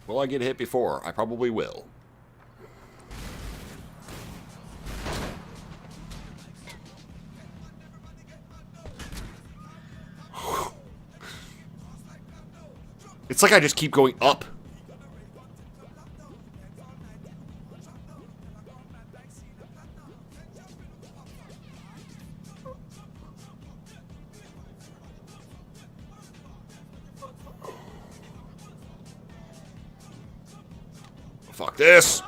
Will I get hit before? I probably will. It's like I just keep going up. Fuck this.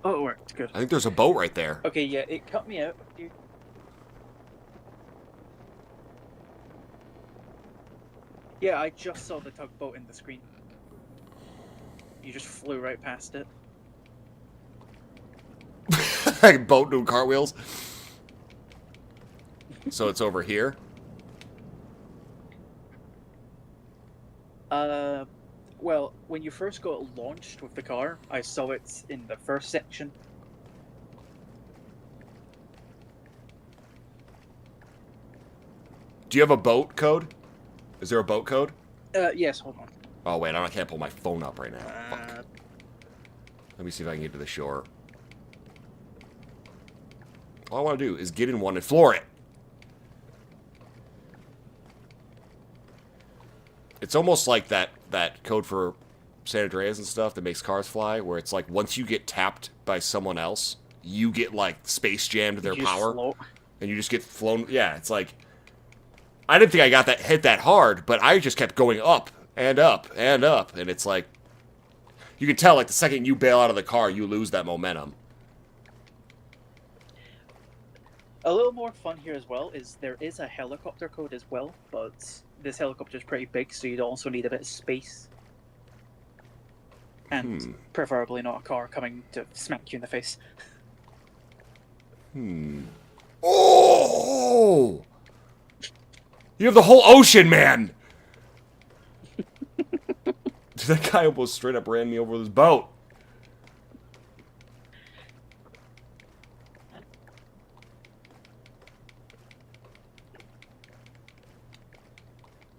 Oh, it worked. Good. I think there's a boat right there. Okay, yeah, it cut me out. Yeah, I just saw the tugboat in the screen. You just flew right past it. Like boat doing cartwheels. So it's over here? Well, when you first got launched with the car, I saw it in the first section. Do you have a boat code? Is there a boat code? Yes, hold on. Oh, wait, I can't pull my phone up right now. Fuck. Let me see if I can get to the shore. All I want to do is get in one and floor it. It's almost like that code for San Andreas and stuff that makes cars fly, where it's like once you get tapped by someone else, you get like space jammed to their power. Float. And you just get flown. Yeah, it's like I didn't think I got hit that hard, but I just kept going up and up and up, and it's like you can tell like the second you bail out of the car, you lose that momentum. A little more fun here as well is there is a helicopter code as well, but this helicopter is pretty big, so you'd also need a bit of space. And preferably not a car coming to smack you in the face. Oh! You have the whole ocean, man! That guy almost straight up ran me over with his boat.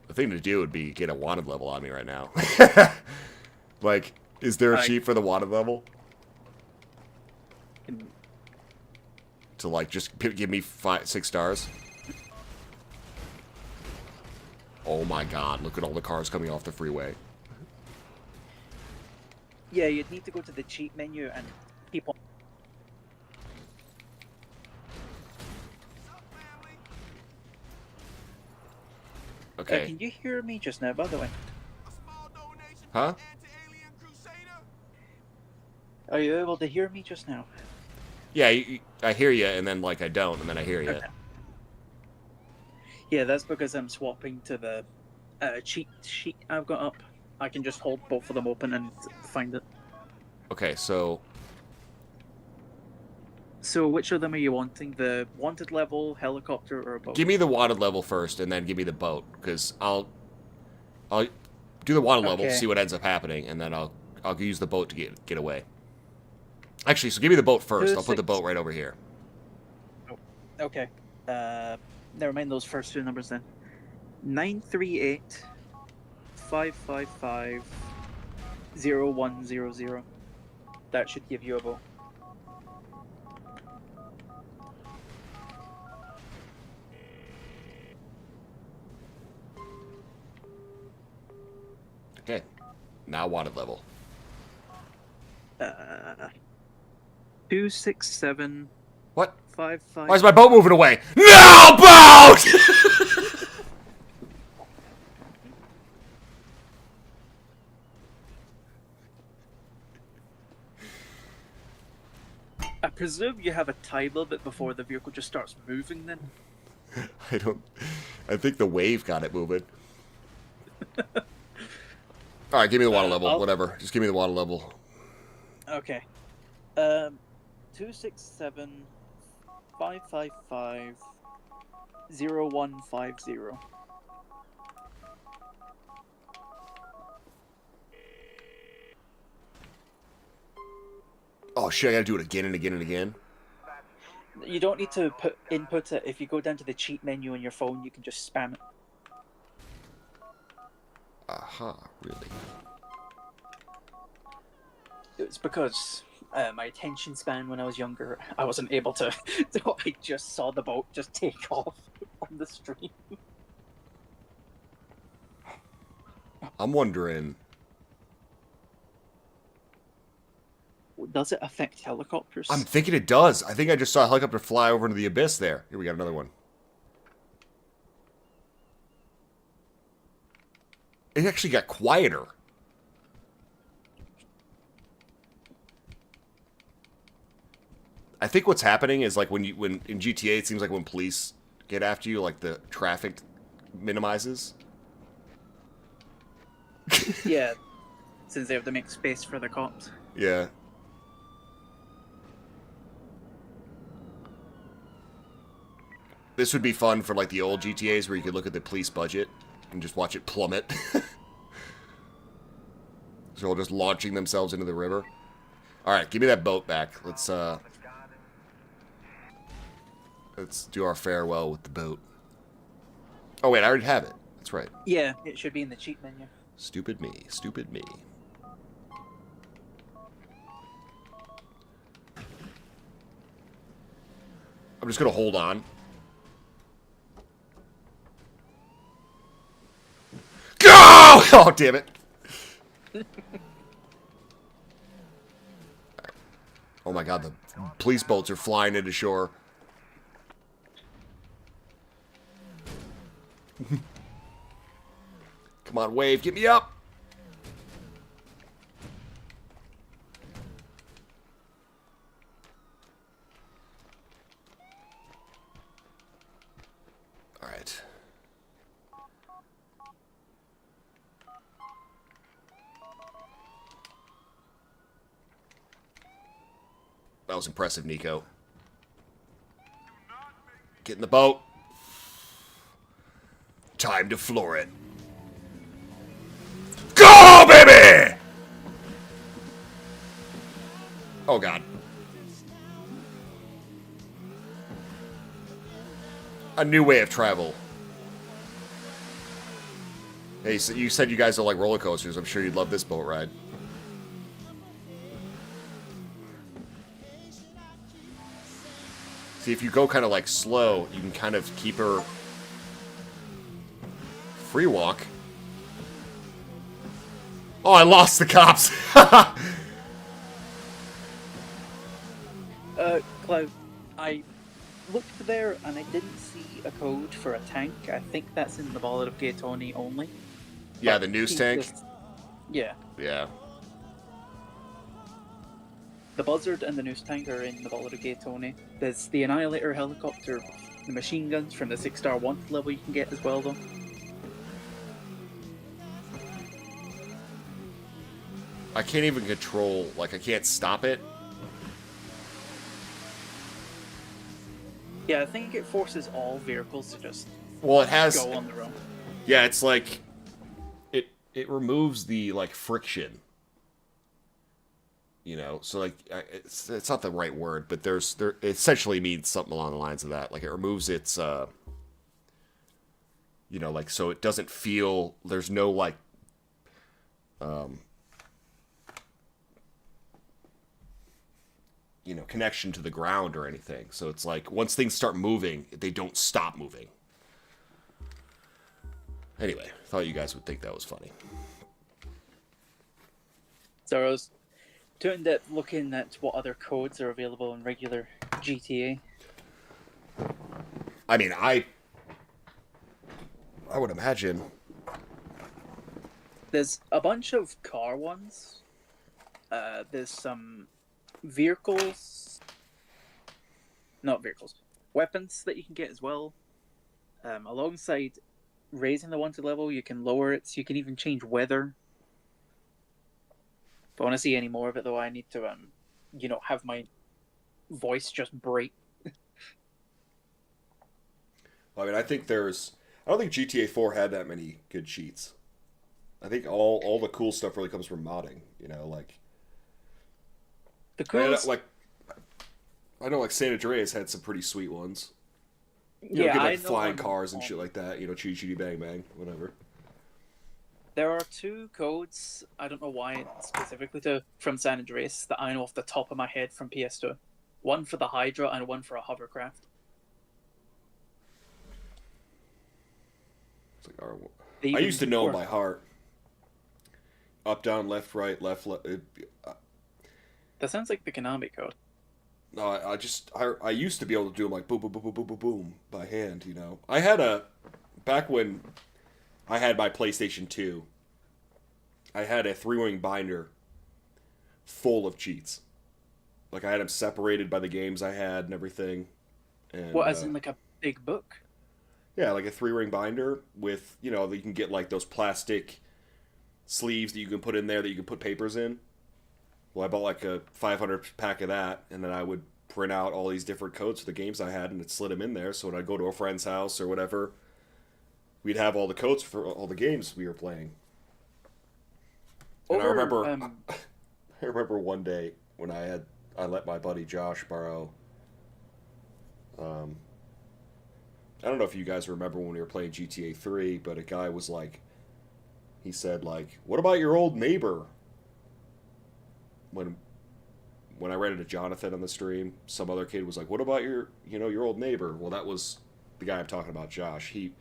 The thing to do would be get a wanted level on me right now. Like, is there a sheet for the wanted level? To like just give me 6 stars? Oh my god, look at all the cars coming off the freeway. Yeah, you'd need to go to the cheat menu and keep on. Okay. Can you hear me just now, by the way? Huh? Are you able to hear me just now? Yeah, I hear you, and then like I don't, and then I hear you. Okay. Yeah, that's because I'm swapping to the cheat sheet I've got up. I can just hold both of them open and find it. Okay, so... So which of them are you wanting? The wanted level, helicopter, or a boat? Give me the wanted level first, and then give me the boat, because I'll do the wanted level, see what ends up happening, and then I'll use the boat to get away. Actually, so give me the boat first. I'll put the boat right over here. Oh, okay. Never mind those first two numbers then. 938 555 0100. That should give you a boat. Okay. Now wanted level. 267. What? 55. Why is my boat moving away? No, boat! I presume you have a time limit before the vehicle just starts moving then? I think the wave got it moving. Alright, give me the water level, whatever. Just give me the water level. Okay. 267 555 0150. Oh shit, I gotta do it again and again and again. You don't need to input it. If you go down to the cheat menu on your phone, you can just spam it. Aha, really? It was because my attention span when I was younger, I wasn't able to. So I just saw the boat just take off on the stream. I'm wondering. Does it affect helicopters? I'm thinking it does. I think I just saw a helicopter fly over into the abyss there. Here we got another one. It actually got quieter. I think what's happening is like when in GTA, it seems like when police get after you, like the traffic minimizes. Yeah, since they have to make space for the cops. Yeah. This would be fun for like the old GTAs where you could look at the police budget and just watch it plummet. So they're just launching themselves into the river. Alright, give me that boat back. Let's do our farewell with the boat. Oh wait, I already have it. That's right. Yeah, it should be in the cheat menu. Stupid me. Stupid me. I'm just gonna hold on. Go! Oh, damn it. Oh my god, the police boats are flying into shore. Come on, wave, get me up! Alright. That was impressive, Nico. Get in the boat. Time to floor it. Go, baby! Oh, God. A new way of travel. Hey, so you said you guys don't like roller coasters. I'm sure you'd love this boat ride. See, if you go kind of like slow, you can kind of keep her free walk. Oh, I lost the cops. Cloud, I looked there and I didn't see a code for a tank. I think that's in the Ballad of Gay Tony only. Yeah, But the news he tank. just- Yeah. Yeah. The Buzzard and the news tank are in the Ballad of Gay Tony. There's the Annihilator helicopter, the machine guns from the 6-star wanted level you can get as well, though. I can't even control, like, I can't stop it. Yeah, I think it forces all vehicles to just Well, it has. go on their own. Yeah, it's like it removes the like friction. You know, so like it's not the right word, but there it essentially means something along the lines of that. Like it removes its you know, like so it doesn't feel there's no like you know, connection to the ground or anything. So it's like once things start moving, they don't stop moving. Anyway, thought you guys would think that was funny. So I was too in depth looking at what other codes are available in regular GTA. I mean, I would imagine. There's a bunch of car ones. There's some vehicles. Not vehicles. Weapons that you can get as well. Alongside raising the wanted level, you can lower it, so you can even change weather. If I want to see any more of it, though, I need to, you know, have my voice just break. I mean, I don't think GTA 4 had that many good cheats. I think all the cool stuff really comes from modding, you know, like the coolest... I know like San Andreas had some pretty sweet ones. You Yeah, know, get, I like know flying cars and shit like that, you know, chitty chitty bang bang, whatever. There are two codes, I don't know why specifically from San Andreas, that I know off the top of my head from PS2. One for the Hydra and one for a hovercraft. It's like, I used to know by heart. Up, down, left, right, left, left. That sounds like the Konami code. No, I used to be able to do them like boom, boom, boom, boom, boom, boom, boom by hand, you know. I had back when I had my PlayStation 2, I had a 3-ring binder full of cheats. Like, I had them separated by the games I had and everything. And, what, as in like a big book? Yeah, like a 3-ring binder with, you know, you can get like those plastic sleeves that you can put in there that you can put papers in. Well, I bought like a 500 pack of that, and then I would print out all these different codes for the games I had, and it slid them in there. So when I'd go to a friend's house or whatever, we'd have all the codes for all the games we were playing. And I remember one day when I let my buddy Josh borrow. I don't know if you guys remember when we were playing GTA 3, but a guy was like, he said like, "What about your old neighbor?" When I ran into Jonathan on the stream, some other kid was like, "What about your old neighbor?" Well, that was the guy I'm talking about, Josh. He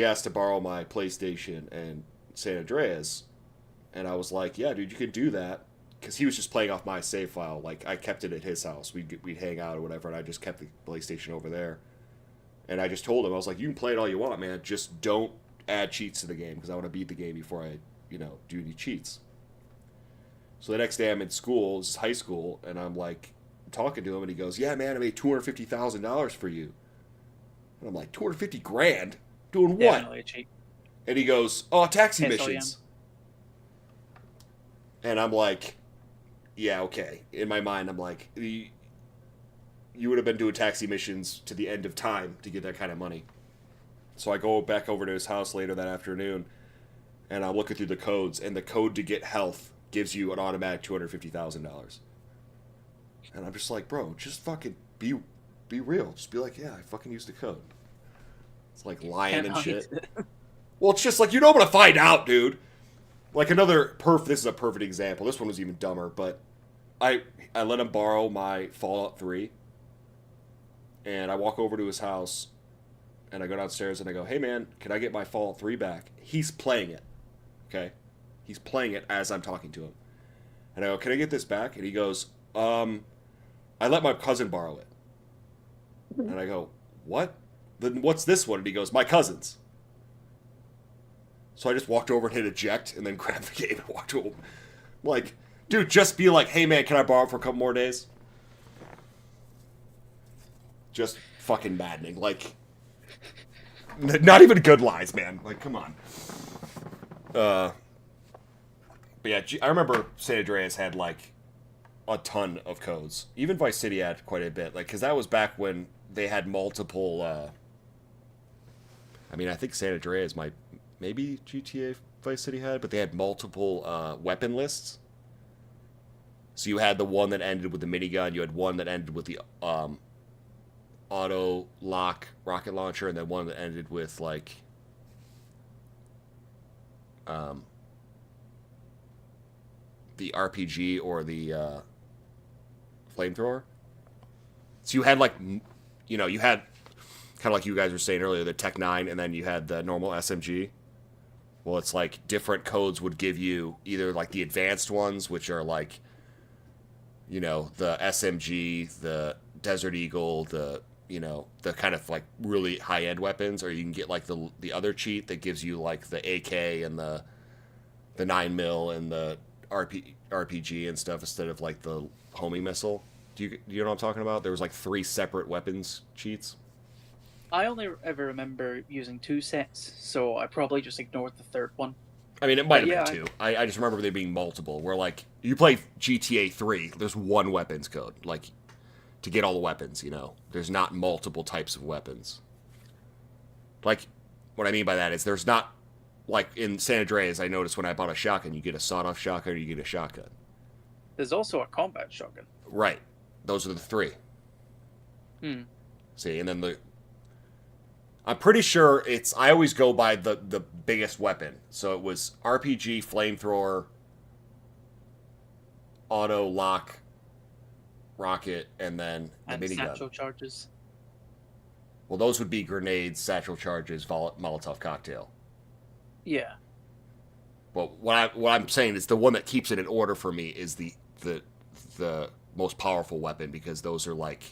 asked to borrow my PlayStation and San Andreas, and I was like, "Yeah, dude, you can do that," because he was just playing off my save file. Like, I kept it at his house. We'd hang out or whatever, and I just kept the PlayStation over there. And I just told him, I was like, "You can play it all you want, man. Just don't add cheats to the game, because I want to beat the game before I, do any cheats." So the next day I'm in school, this is high school, and I'm like talking to him, and he goes, "Yeah, man, I made $250,000 for you." And I'm like, $250,000? Doing what? And he goes, "Oh, taxi missions." And I'm like, yeah, okay. In my mind, I'm like, you would have been doing taxi missions to the end of time to get that kind of money. So I go back over to his house later that afternoon, and I'm looking through the codes, and the code to get health gives you an automatic $250,000. And I'm just like, bro, just fucking be real. Just be like, yeah, I fucking used the code. It's like lying and shit. Well, it's just like, I'm gonna find out, dude. Like this is a perfect example. This one was even dumber, but I let him borrow my Fallout 3, and I walk over to his house, and I go downstairs and I go, "Hey man, can I get my Fallout 3 back?" He's playing it. Okay? He's playing it as I'm talking to him. And I go, "Can I get this back?" And he goes, "I let my cousin borrow it." And I go, "What? Then what's this one?" And he goes, "My cousin's." So I just walked over and hit eject and then grabbed the game and walked to him. Like, dude, just be like, "Hey man, can I borrow it for a couple more days?" Just fucking maddening. Like, not even good lies, man. Like, come on. But yeah, I remember San Andreas had like a ton of codes. Even Vice City had quite a bit, like, because that was back when they had multiple. I think San Andreas maybe GTA Vice City had, but they had multiple weapon lists. So you had the one that ended with the minigun, you had one that ended with the auto lock rocket launcher, and then one that ended with like the RPG or the flamethrower. So you had like, you had kind of like you guys were saying earlier, the Tech 9, and then you had the normal SMG. Well, it's like different codes would give you either like the advanced ones, which are like, the SMG, the Desert Eagle, the kind of like really high-end weapons, or you can get like the other cheat that gives you like the AK and the 9mm and the RPG and stuff instead of like the homing missile. Do you know what I'm talking about? There was like 3 separate weapons cheats. I only ever remember using 2 sets, so I probably just ignored the third one. It might have been 2. I just remember there being multiple, where like you play GTA 3, there's one weapons code, like to get all the weapons, There's not multiple types of weapons. Like, what I mean by that is there's not, like in San Andreas, I noticed when I bought a shotgun, you get a sawed-off shotgun or you get a shotgun. There's also a combat shotgun. Right. Those are the 3. Hmm. See, and then I'm pretty sure it's. I always go by the biggest weapon. So it was RPG, flamethrower, auto lock, rocket, and then the minigun. Satchel charges. Well, those would be grenades, satchel charges, Molotov cocktail. Yeah. But what I'm saying is the one that keeps it in order for me is the most powerful weapon, because those are like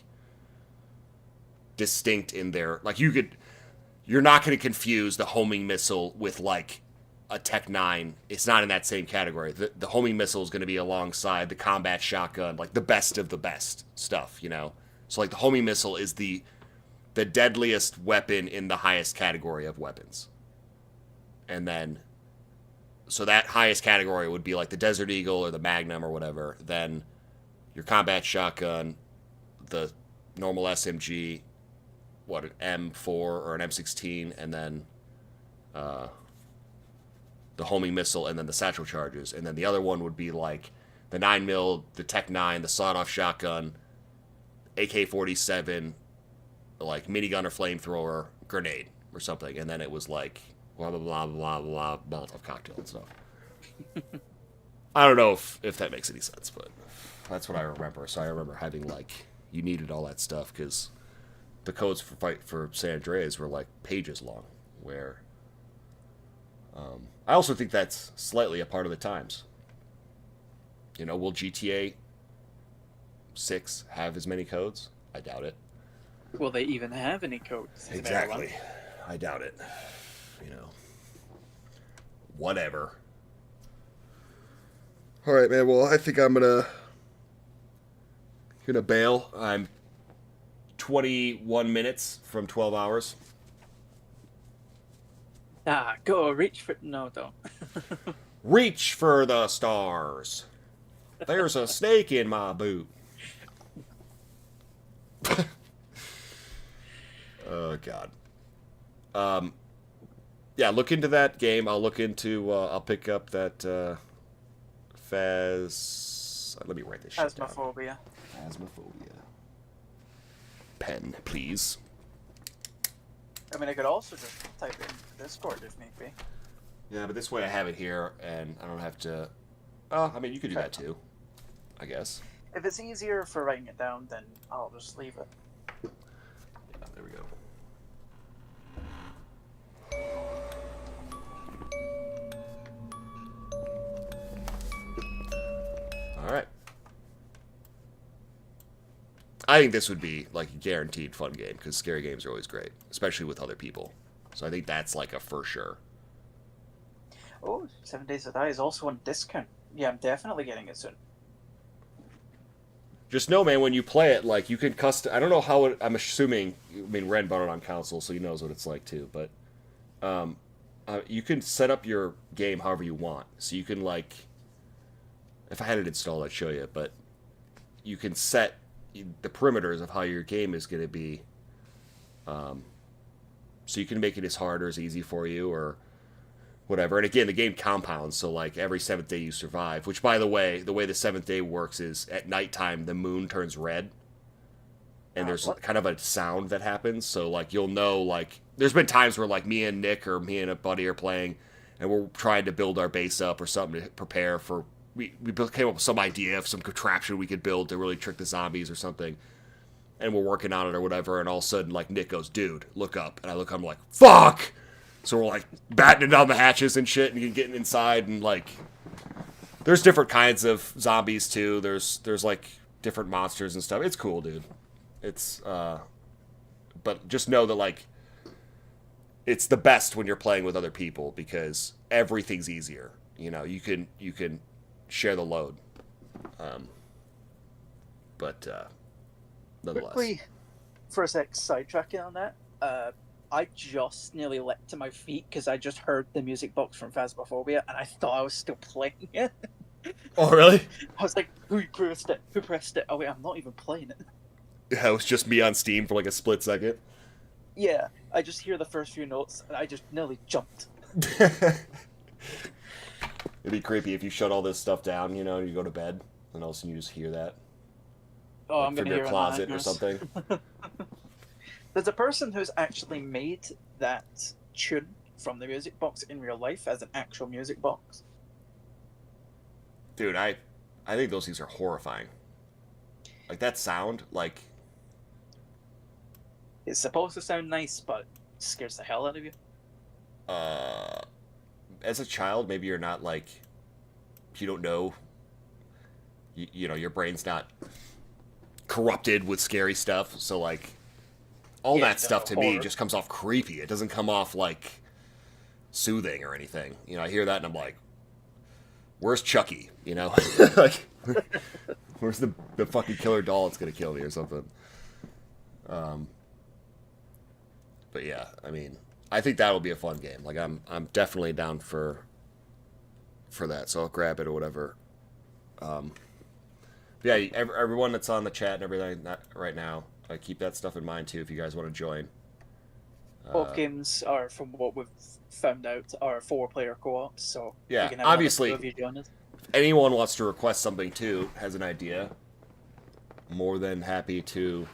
distinct in their, like, you're not going to confuse the homing missile with like a Tech 9. It's not in that same category. The homing missile is going to be alongside the combat shotgun, like the best of the best stuff, you know. So like the homing missile is the deadliest weapon in the highest category of weapons. And then, so that highest category would be like the Desert Eagle or the Magnum or whatever. Then your combat shotgun, the normal SMG, what, an M4 or an M16, and then the homing missile, and then the satchel charges. And then the other one would be like the 9mm, the Tech 9, the sawed-off shotgun, AK-47, like minigun or flamethrower, grenade or something. And then it was like blah blah blah blah blah Molotov cocktail and stuff. I don't know if that makes any sense, but that's what I remember. So I remember having like, you needed all that stuff because the codes for San Andreas were like pages long. Where I also think that's slightly a part of the times. You know, will GTA 6 have as many codes? I doubt it. Will they even have any codes? Exactly. I doubt it. You know. Whatever. All right, man. Well, I think I'm gonna bail. I'm 21 minutes from 12 hours. Go reach for... No, don't. Reach for the stars. There's a snake in my boot. Oh, God. Yeah, look into that game. I'll look into... I'll pick up that let me write this shit down. Phasmophobia. Phasmophobia. Pen, please. I mean, I could also just type in Discord if need be. Yeah, but this way I have it here, and I don't have to... Oh, I mean, you could do that too, I guess. If it's easier for writing it down, then I'll just leave it. Yeah, there we go. Alright. I think this would be like a guaranteed fun game, because scary games are always great, especially with other people. So I think that's like a for sure. Oh, 7 Days to Die is also on discount. Yeah, I'm definitely getting it soon. Just know, man, when you play it, like, you can custom... I don't know how it... I'm assuming... I mean, Ren bought it on console, so he knows what it's like, too. But you can set up your game however you want. So you can, like... If I had it installed, I'd show you. But you can set the perimeters of how your game is going to be. So you can make it as hard or as easy for you, or whatever. And again, the game compounds, so like every 7th day you survive, which, by the way the 7th day works is at nighttime the moon turns red, and there's kind of a sound that happens, so like you'll know, like there's been times where like me and Nick or me and a buddy are playing and we're trying to build our base up or something to prepare for, we came up with some idea of some contraption we could build to really trick the zombies or something, and we're working on it or whatever, and all of a sudden like Nick goes, "Dude, look up," and I look up, I'm like, "Fuck!" So we're like battening down the hatches and shit and getting inside, and like there's different kinds of zombies too. There's like different monsters and stuff. It's cool, dude. It's but just know that like it's the best when you're playing with other people, because everything's easier. You know, you can share the load. But nonetheless. Quickly, for a sec, sidetracking on that, I just nearly leapt to my feet because I just heard the music box from Phasmophobia and I thought I was still playing it. Oh, really? I was like, who pressed it? Who pressed it? Oh, wait, I'm not even playing it. Yeah, it was just me on Steam for like a split second. Yeah, I just hear the first few notes and I just nearly jumped. It'd be creepy if you shut all this stuff down, you know, and you go to bed, and all of a sudden you just hear that. Oh, like I'm gonna from hear your closet or something. There's a person who's actually made that tune from the music box in real life as an actual music box. Dude, I think those things are horrifying. Like that sound, like It's supposed to sound nice, but scares the hell out of you. As a child, maybe you're not like, you don't know, you know, your brain's not corrupted with scary stuff, so like all that stuff to me just comes off creepy. It doesn't come off like soothing or anything. You know, I hear that and I'm like, where's Chucky? You know, like where's the fucking killer doll that's gonna kill me or something? But yeah, I mean, I think that'll be a fun game. Like I'm definitely down for that. So I'll grab it or whatever. Yeah, everyone that's on the chat and everything right now, keep that stuff in mind too if you guys want to join. Both games are, from what we've found out, are 4-player co-ops. So yeah, you can have obviously, if you join us. If anyone wants to request something too, has an idea, more than happy to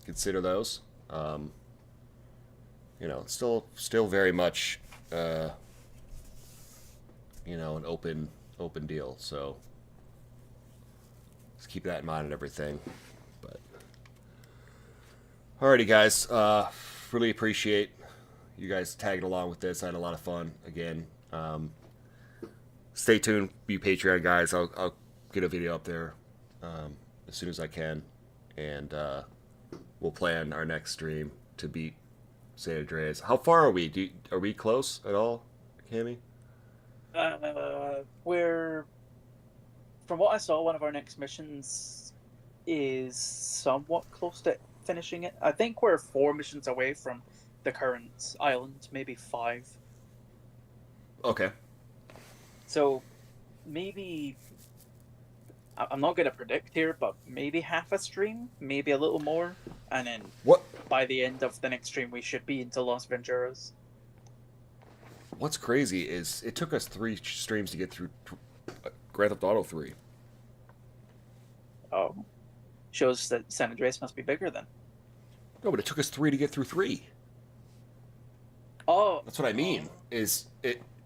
consider those. You know, still very much, you know, an open deal. So just keep that in mind and everything. But alrighty, guys, really appreciate you guys tagging along with this. I had a lot of fun again. Stay tuned, you Patreon guys. I'll get a video up there as soon as I can, and we'll plan our next stream to beat San Andreas. How far are we? Are we close at all, Cammy? We're, from what I saw, one of our next missions is somewhat close to finishing it. I think we're 4 missions away from the current island, maybe 5. Okay. So maybe, I'm not going to predict here, but maybe half a stream, maybe a little more, and then by the end of the next stream we should be into Las Venturas. What's crazy is it took us 3 streams to get through Grand Theft Auto 3. Oh. Shows that San Andreas must be bigger then. No, but it took us 3 to get through 3. Oh. That's what I mean. Is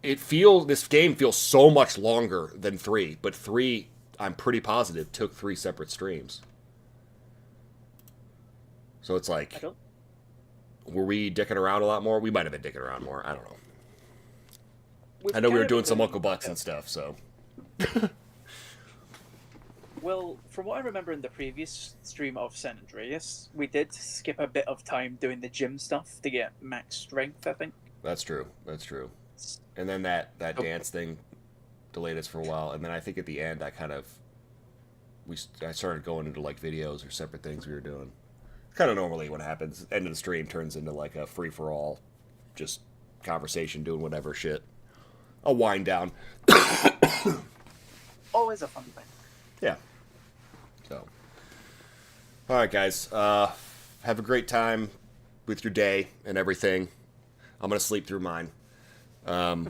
this game feels so much longer than 3, but 3, I'm pretty positive, took 3 separate streams. So it's like, were we dicking around a lot more? We might have been dicking around more. I don't know. I know we were doing some Uncle Butts and stuff, so. Well, from what I remember in the previous stream of San Andreas, we did skip a bit of time doing the gym stuff to get max strength, I think. That's true. And then that dance thing delayed us for a while, and then I think at the end I started going into like videos or separate things we were doing. Kind of normally what happens. End of the stream turns into like a free-for-all, just conversation, doing whatever shit. I'll wind down. Always a fun thing. Yeah. So, all right, guys. Have a great time with your day and everything. I'm gonna sleep through mine. I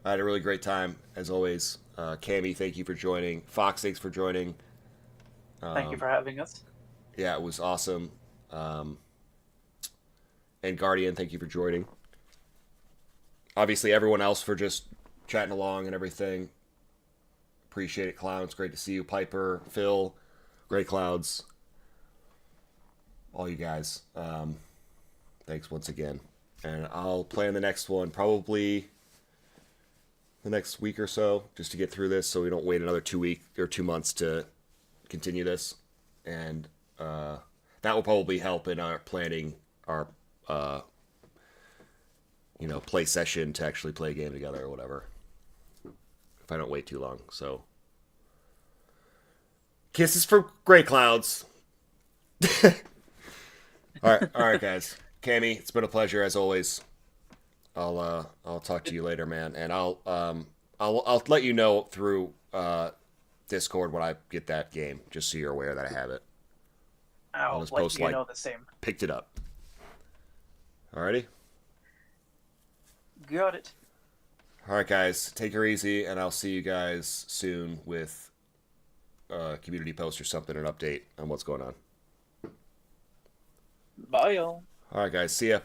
had a really great time as always. Cammy, thank you for joining. Fox, thanks for joining. Thank you for having us. Yeah, it was awesome. And Guardian, thank you for joining. Obviously, everyone else for just chatting along and everything. Appreciate it, Clowns. Great to see you. Piper, Phil, Grey Clouds. All you guys. Thanks once again. And I'll plan the next one probably the next week or so, just to get through this so we don't wait another 2 months to continue this. And that will probably help in our planning our play session to actually play a game together or whatever, if I don't wait too long. So kisses from Grey Clouds. all right guys. Cammy, it's been a pleasure as always. I'll talk to you later, man, and I'll let you know through Discord when I get that game, just so you're aware that I have it. I'll just let post, you know the same. Picked it up. Alrighty. Got it. All right, guys, take her easy, and I'll see you guys soon with a community post or something, an update on what's going on. Bye, y'all. All right, guys. See ya.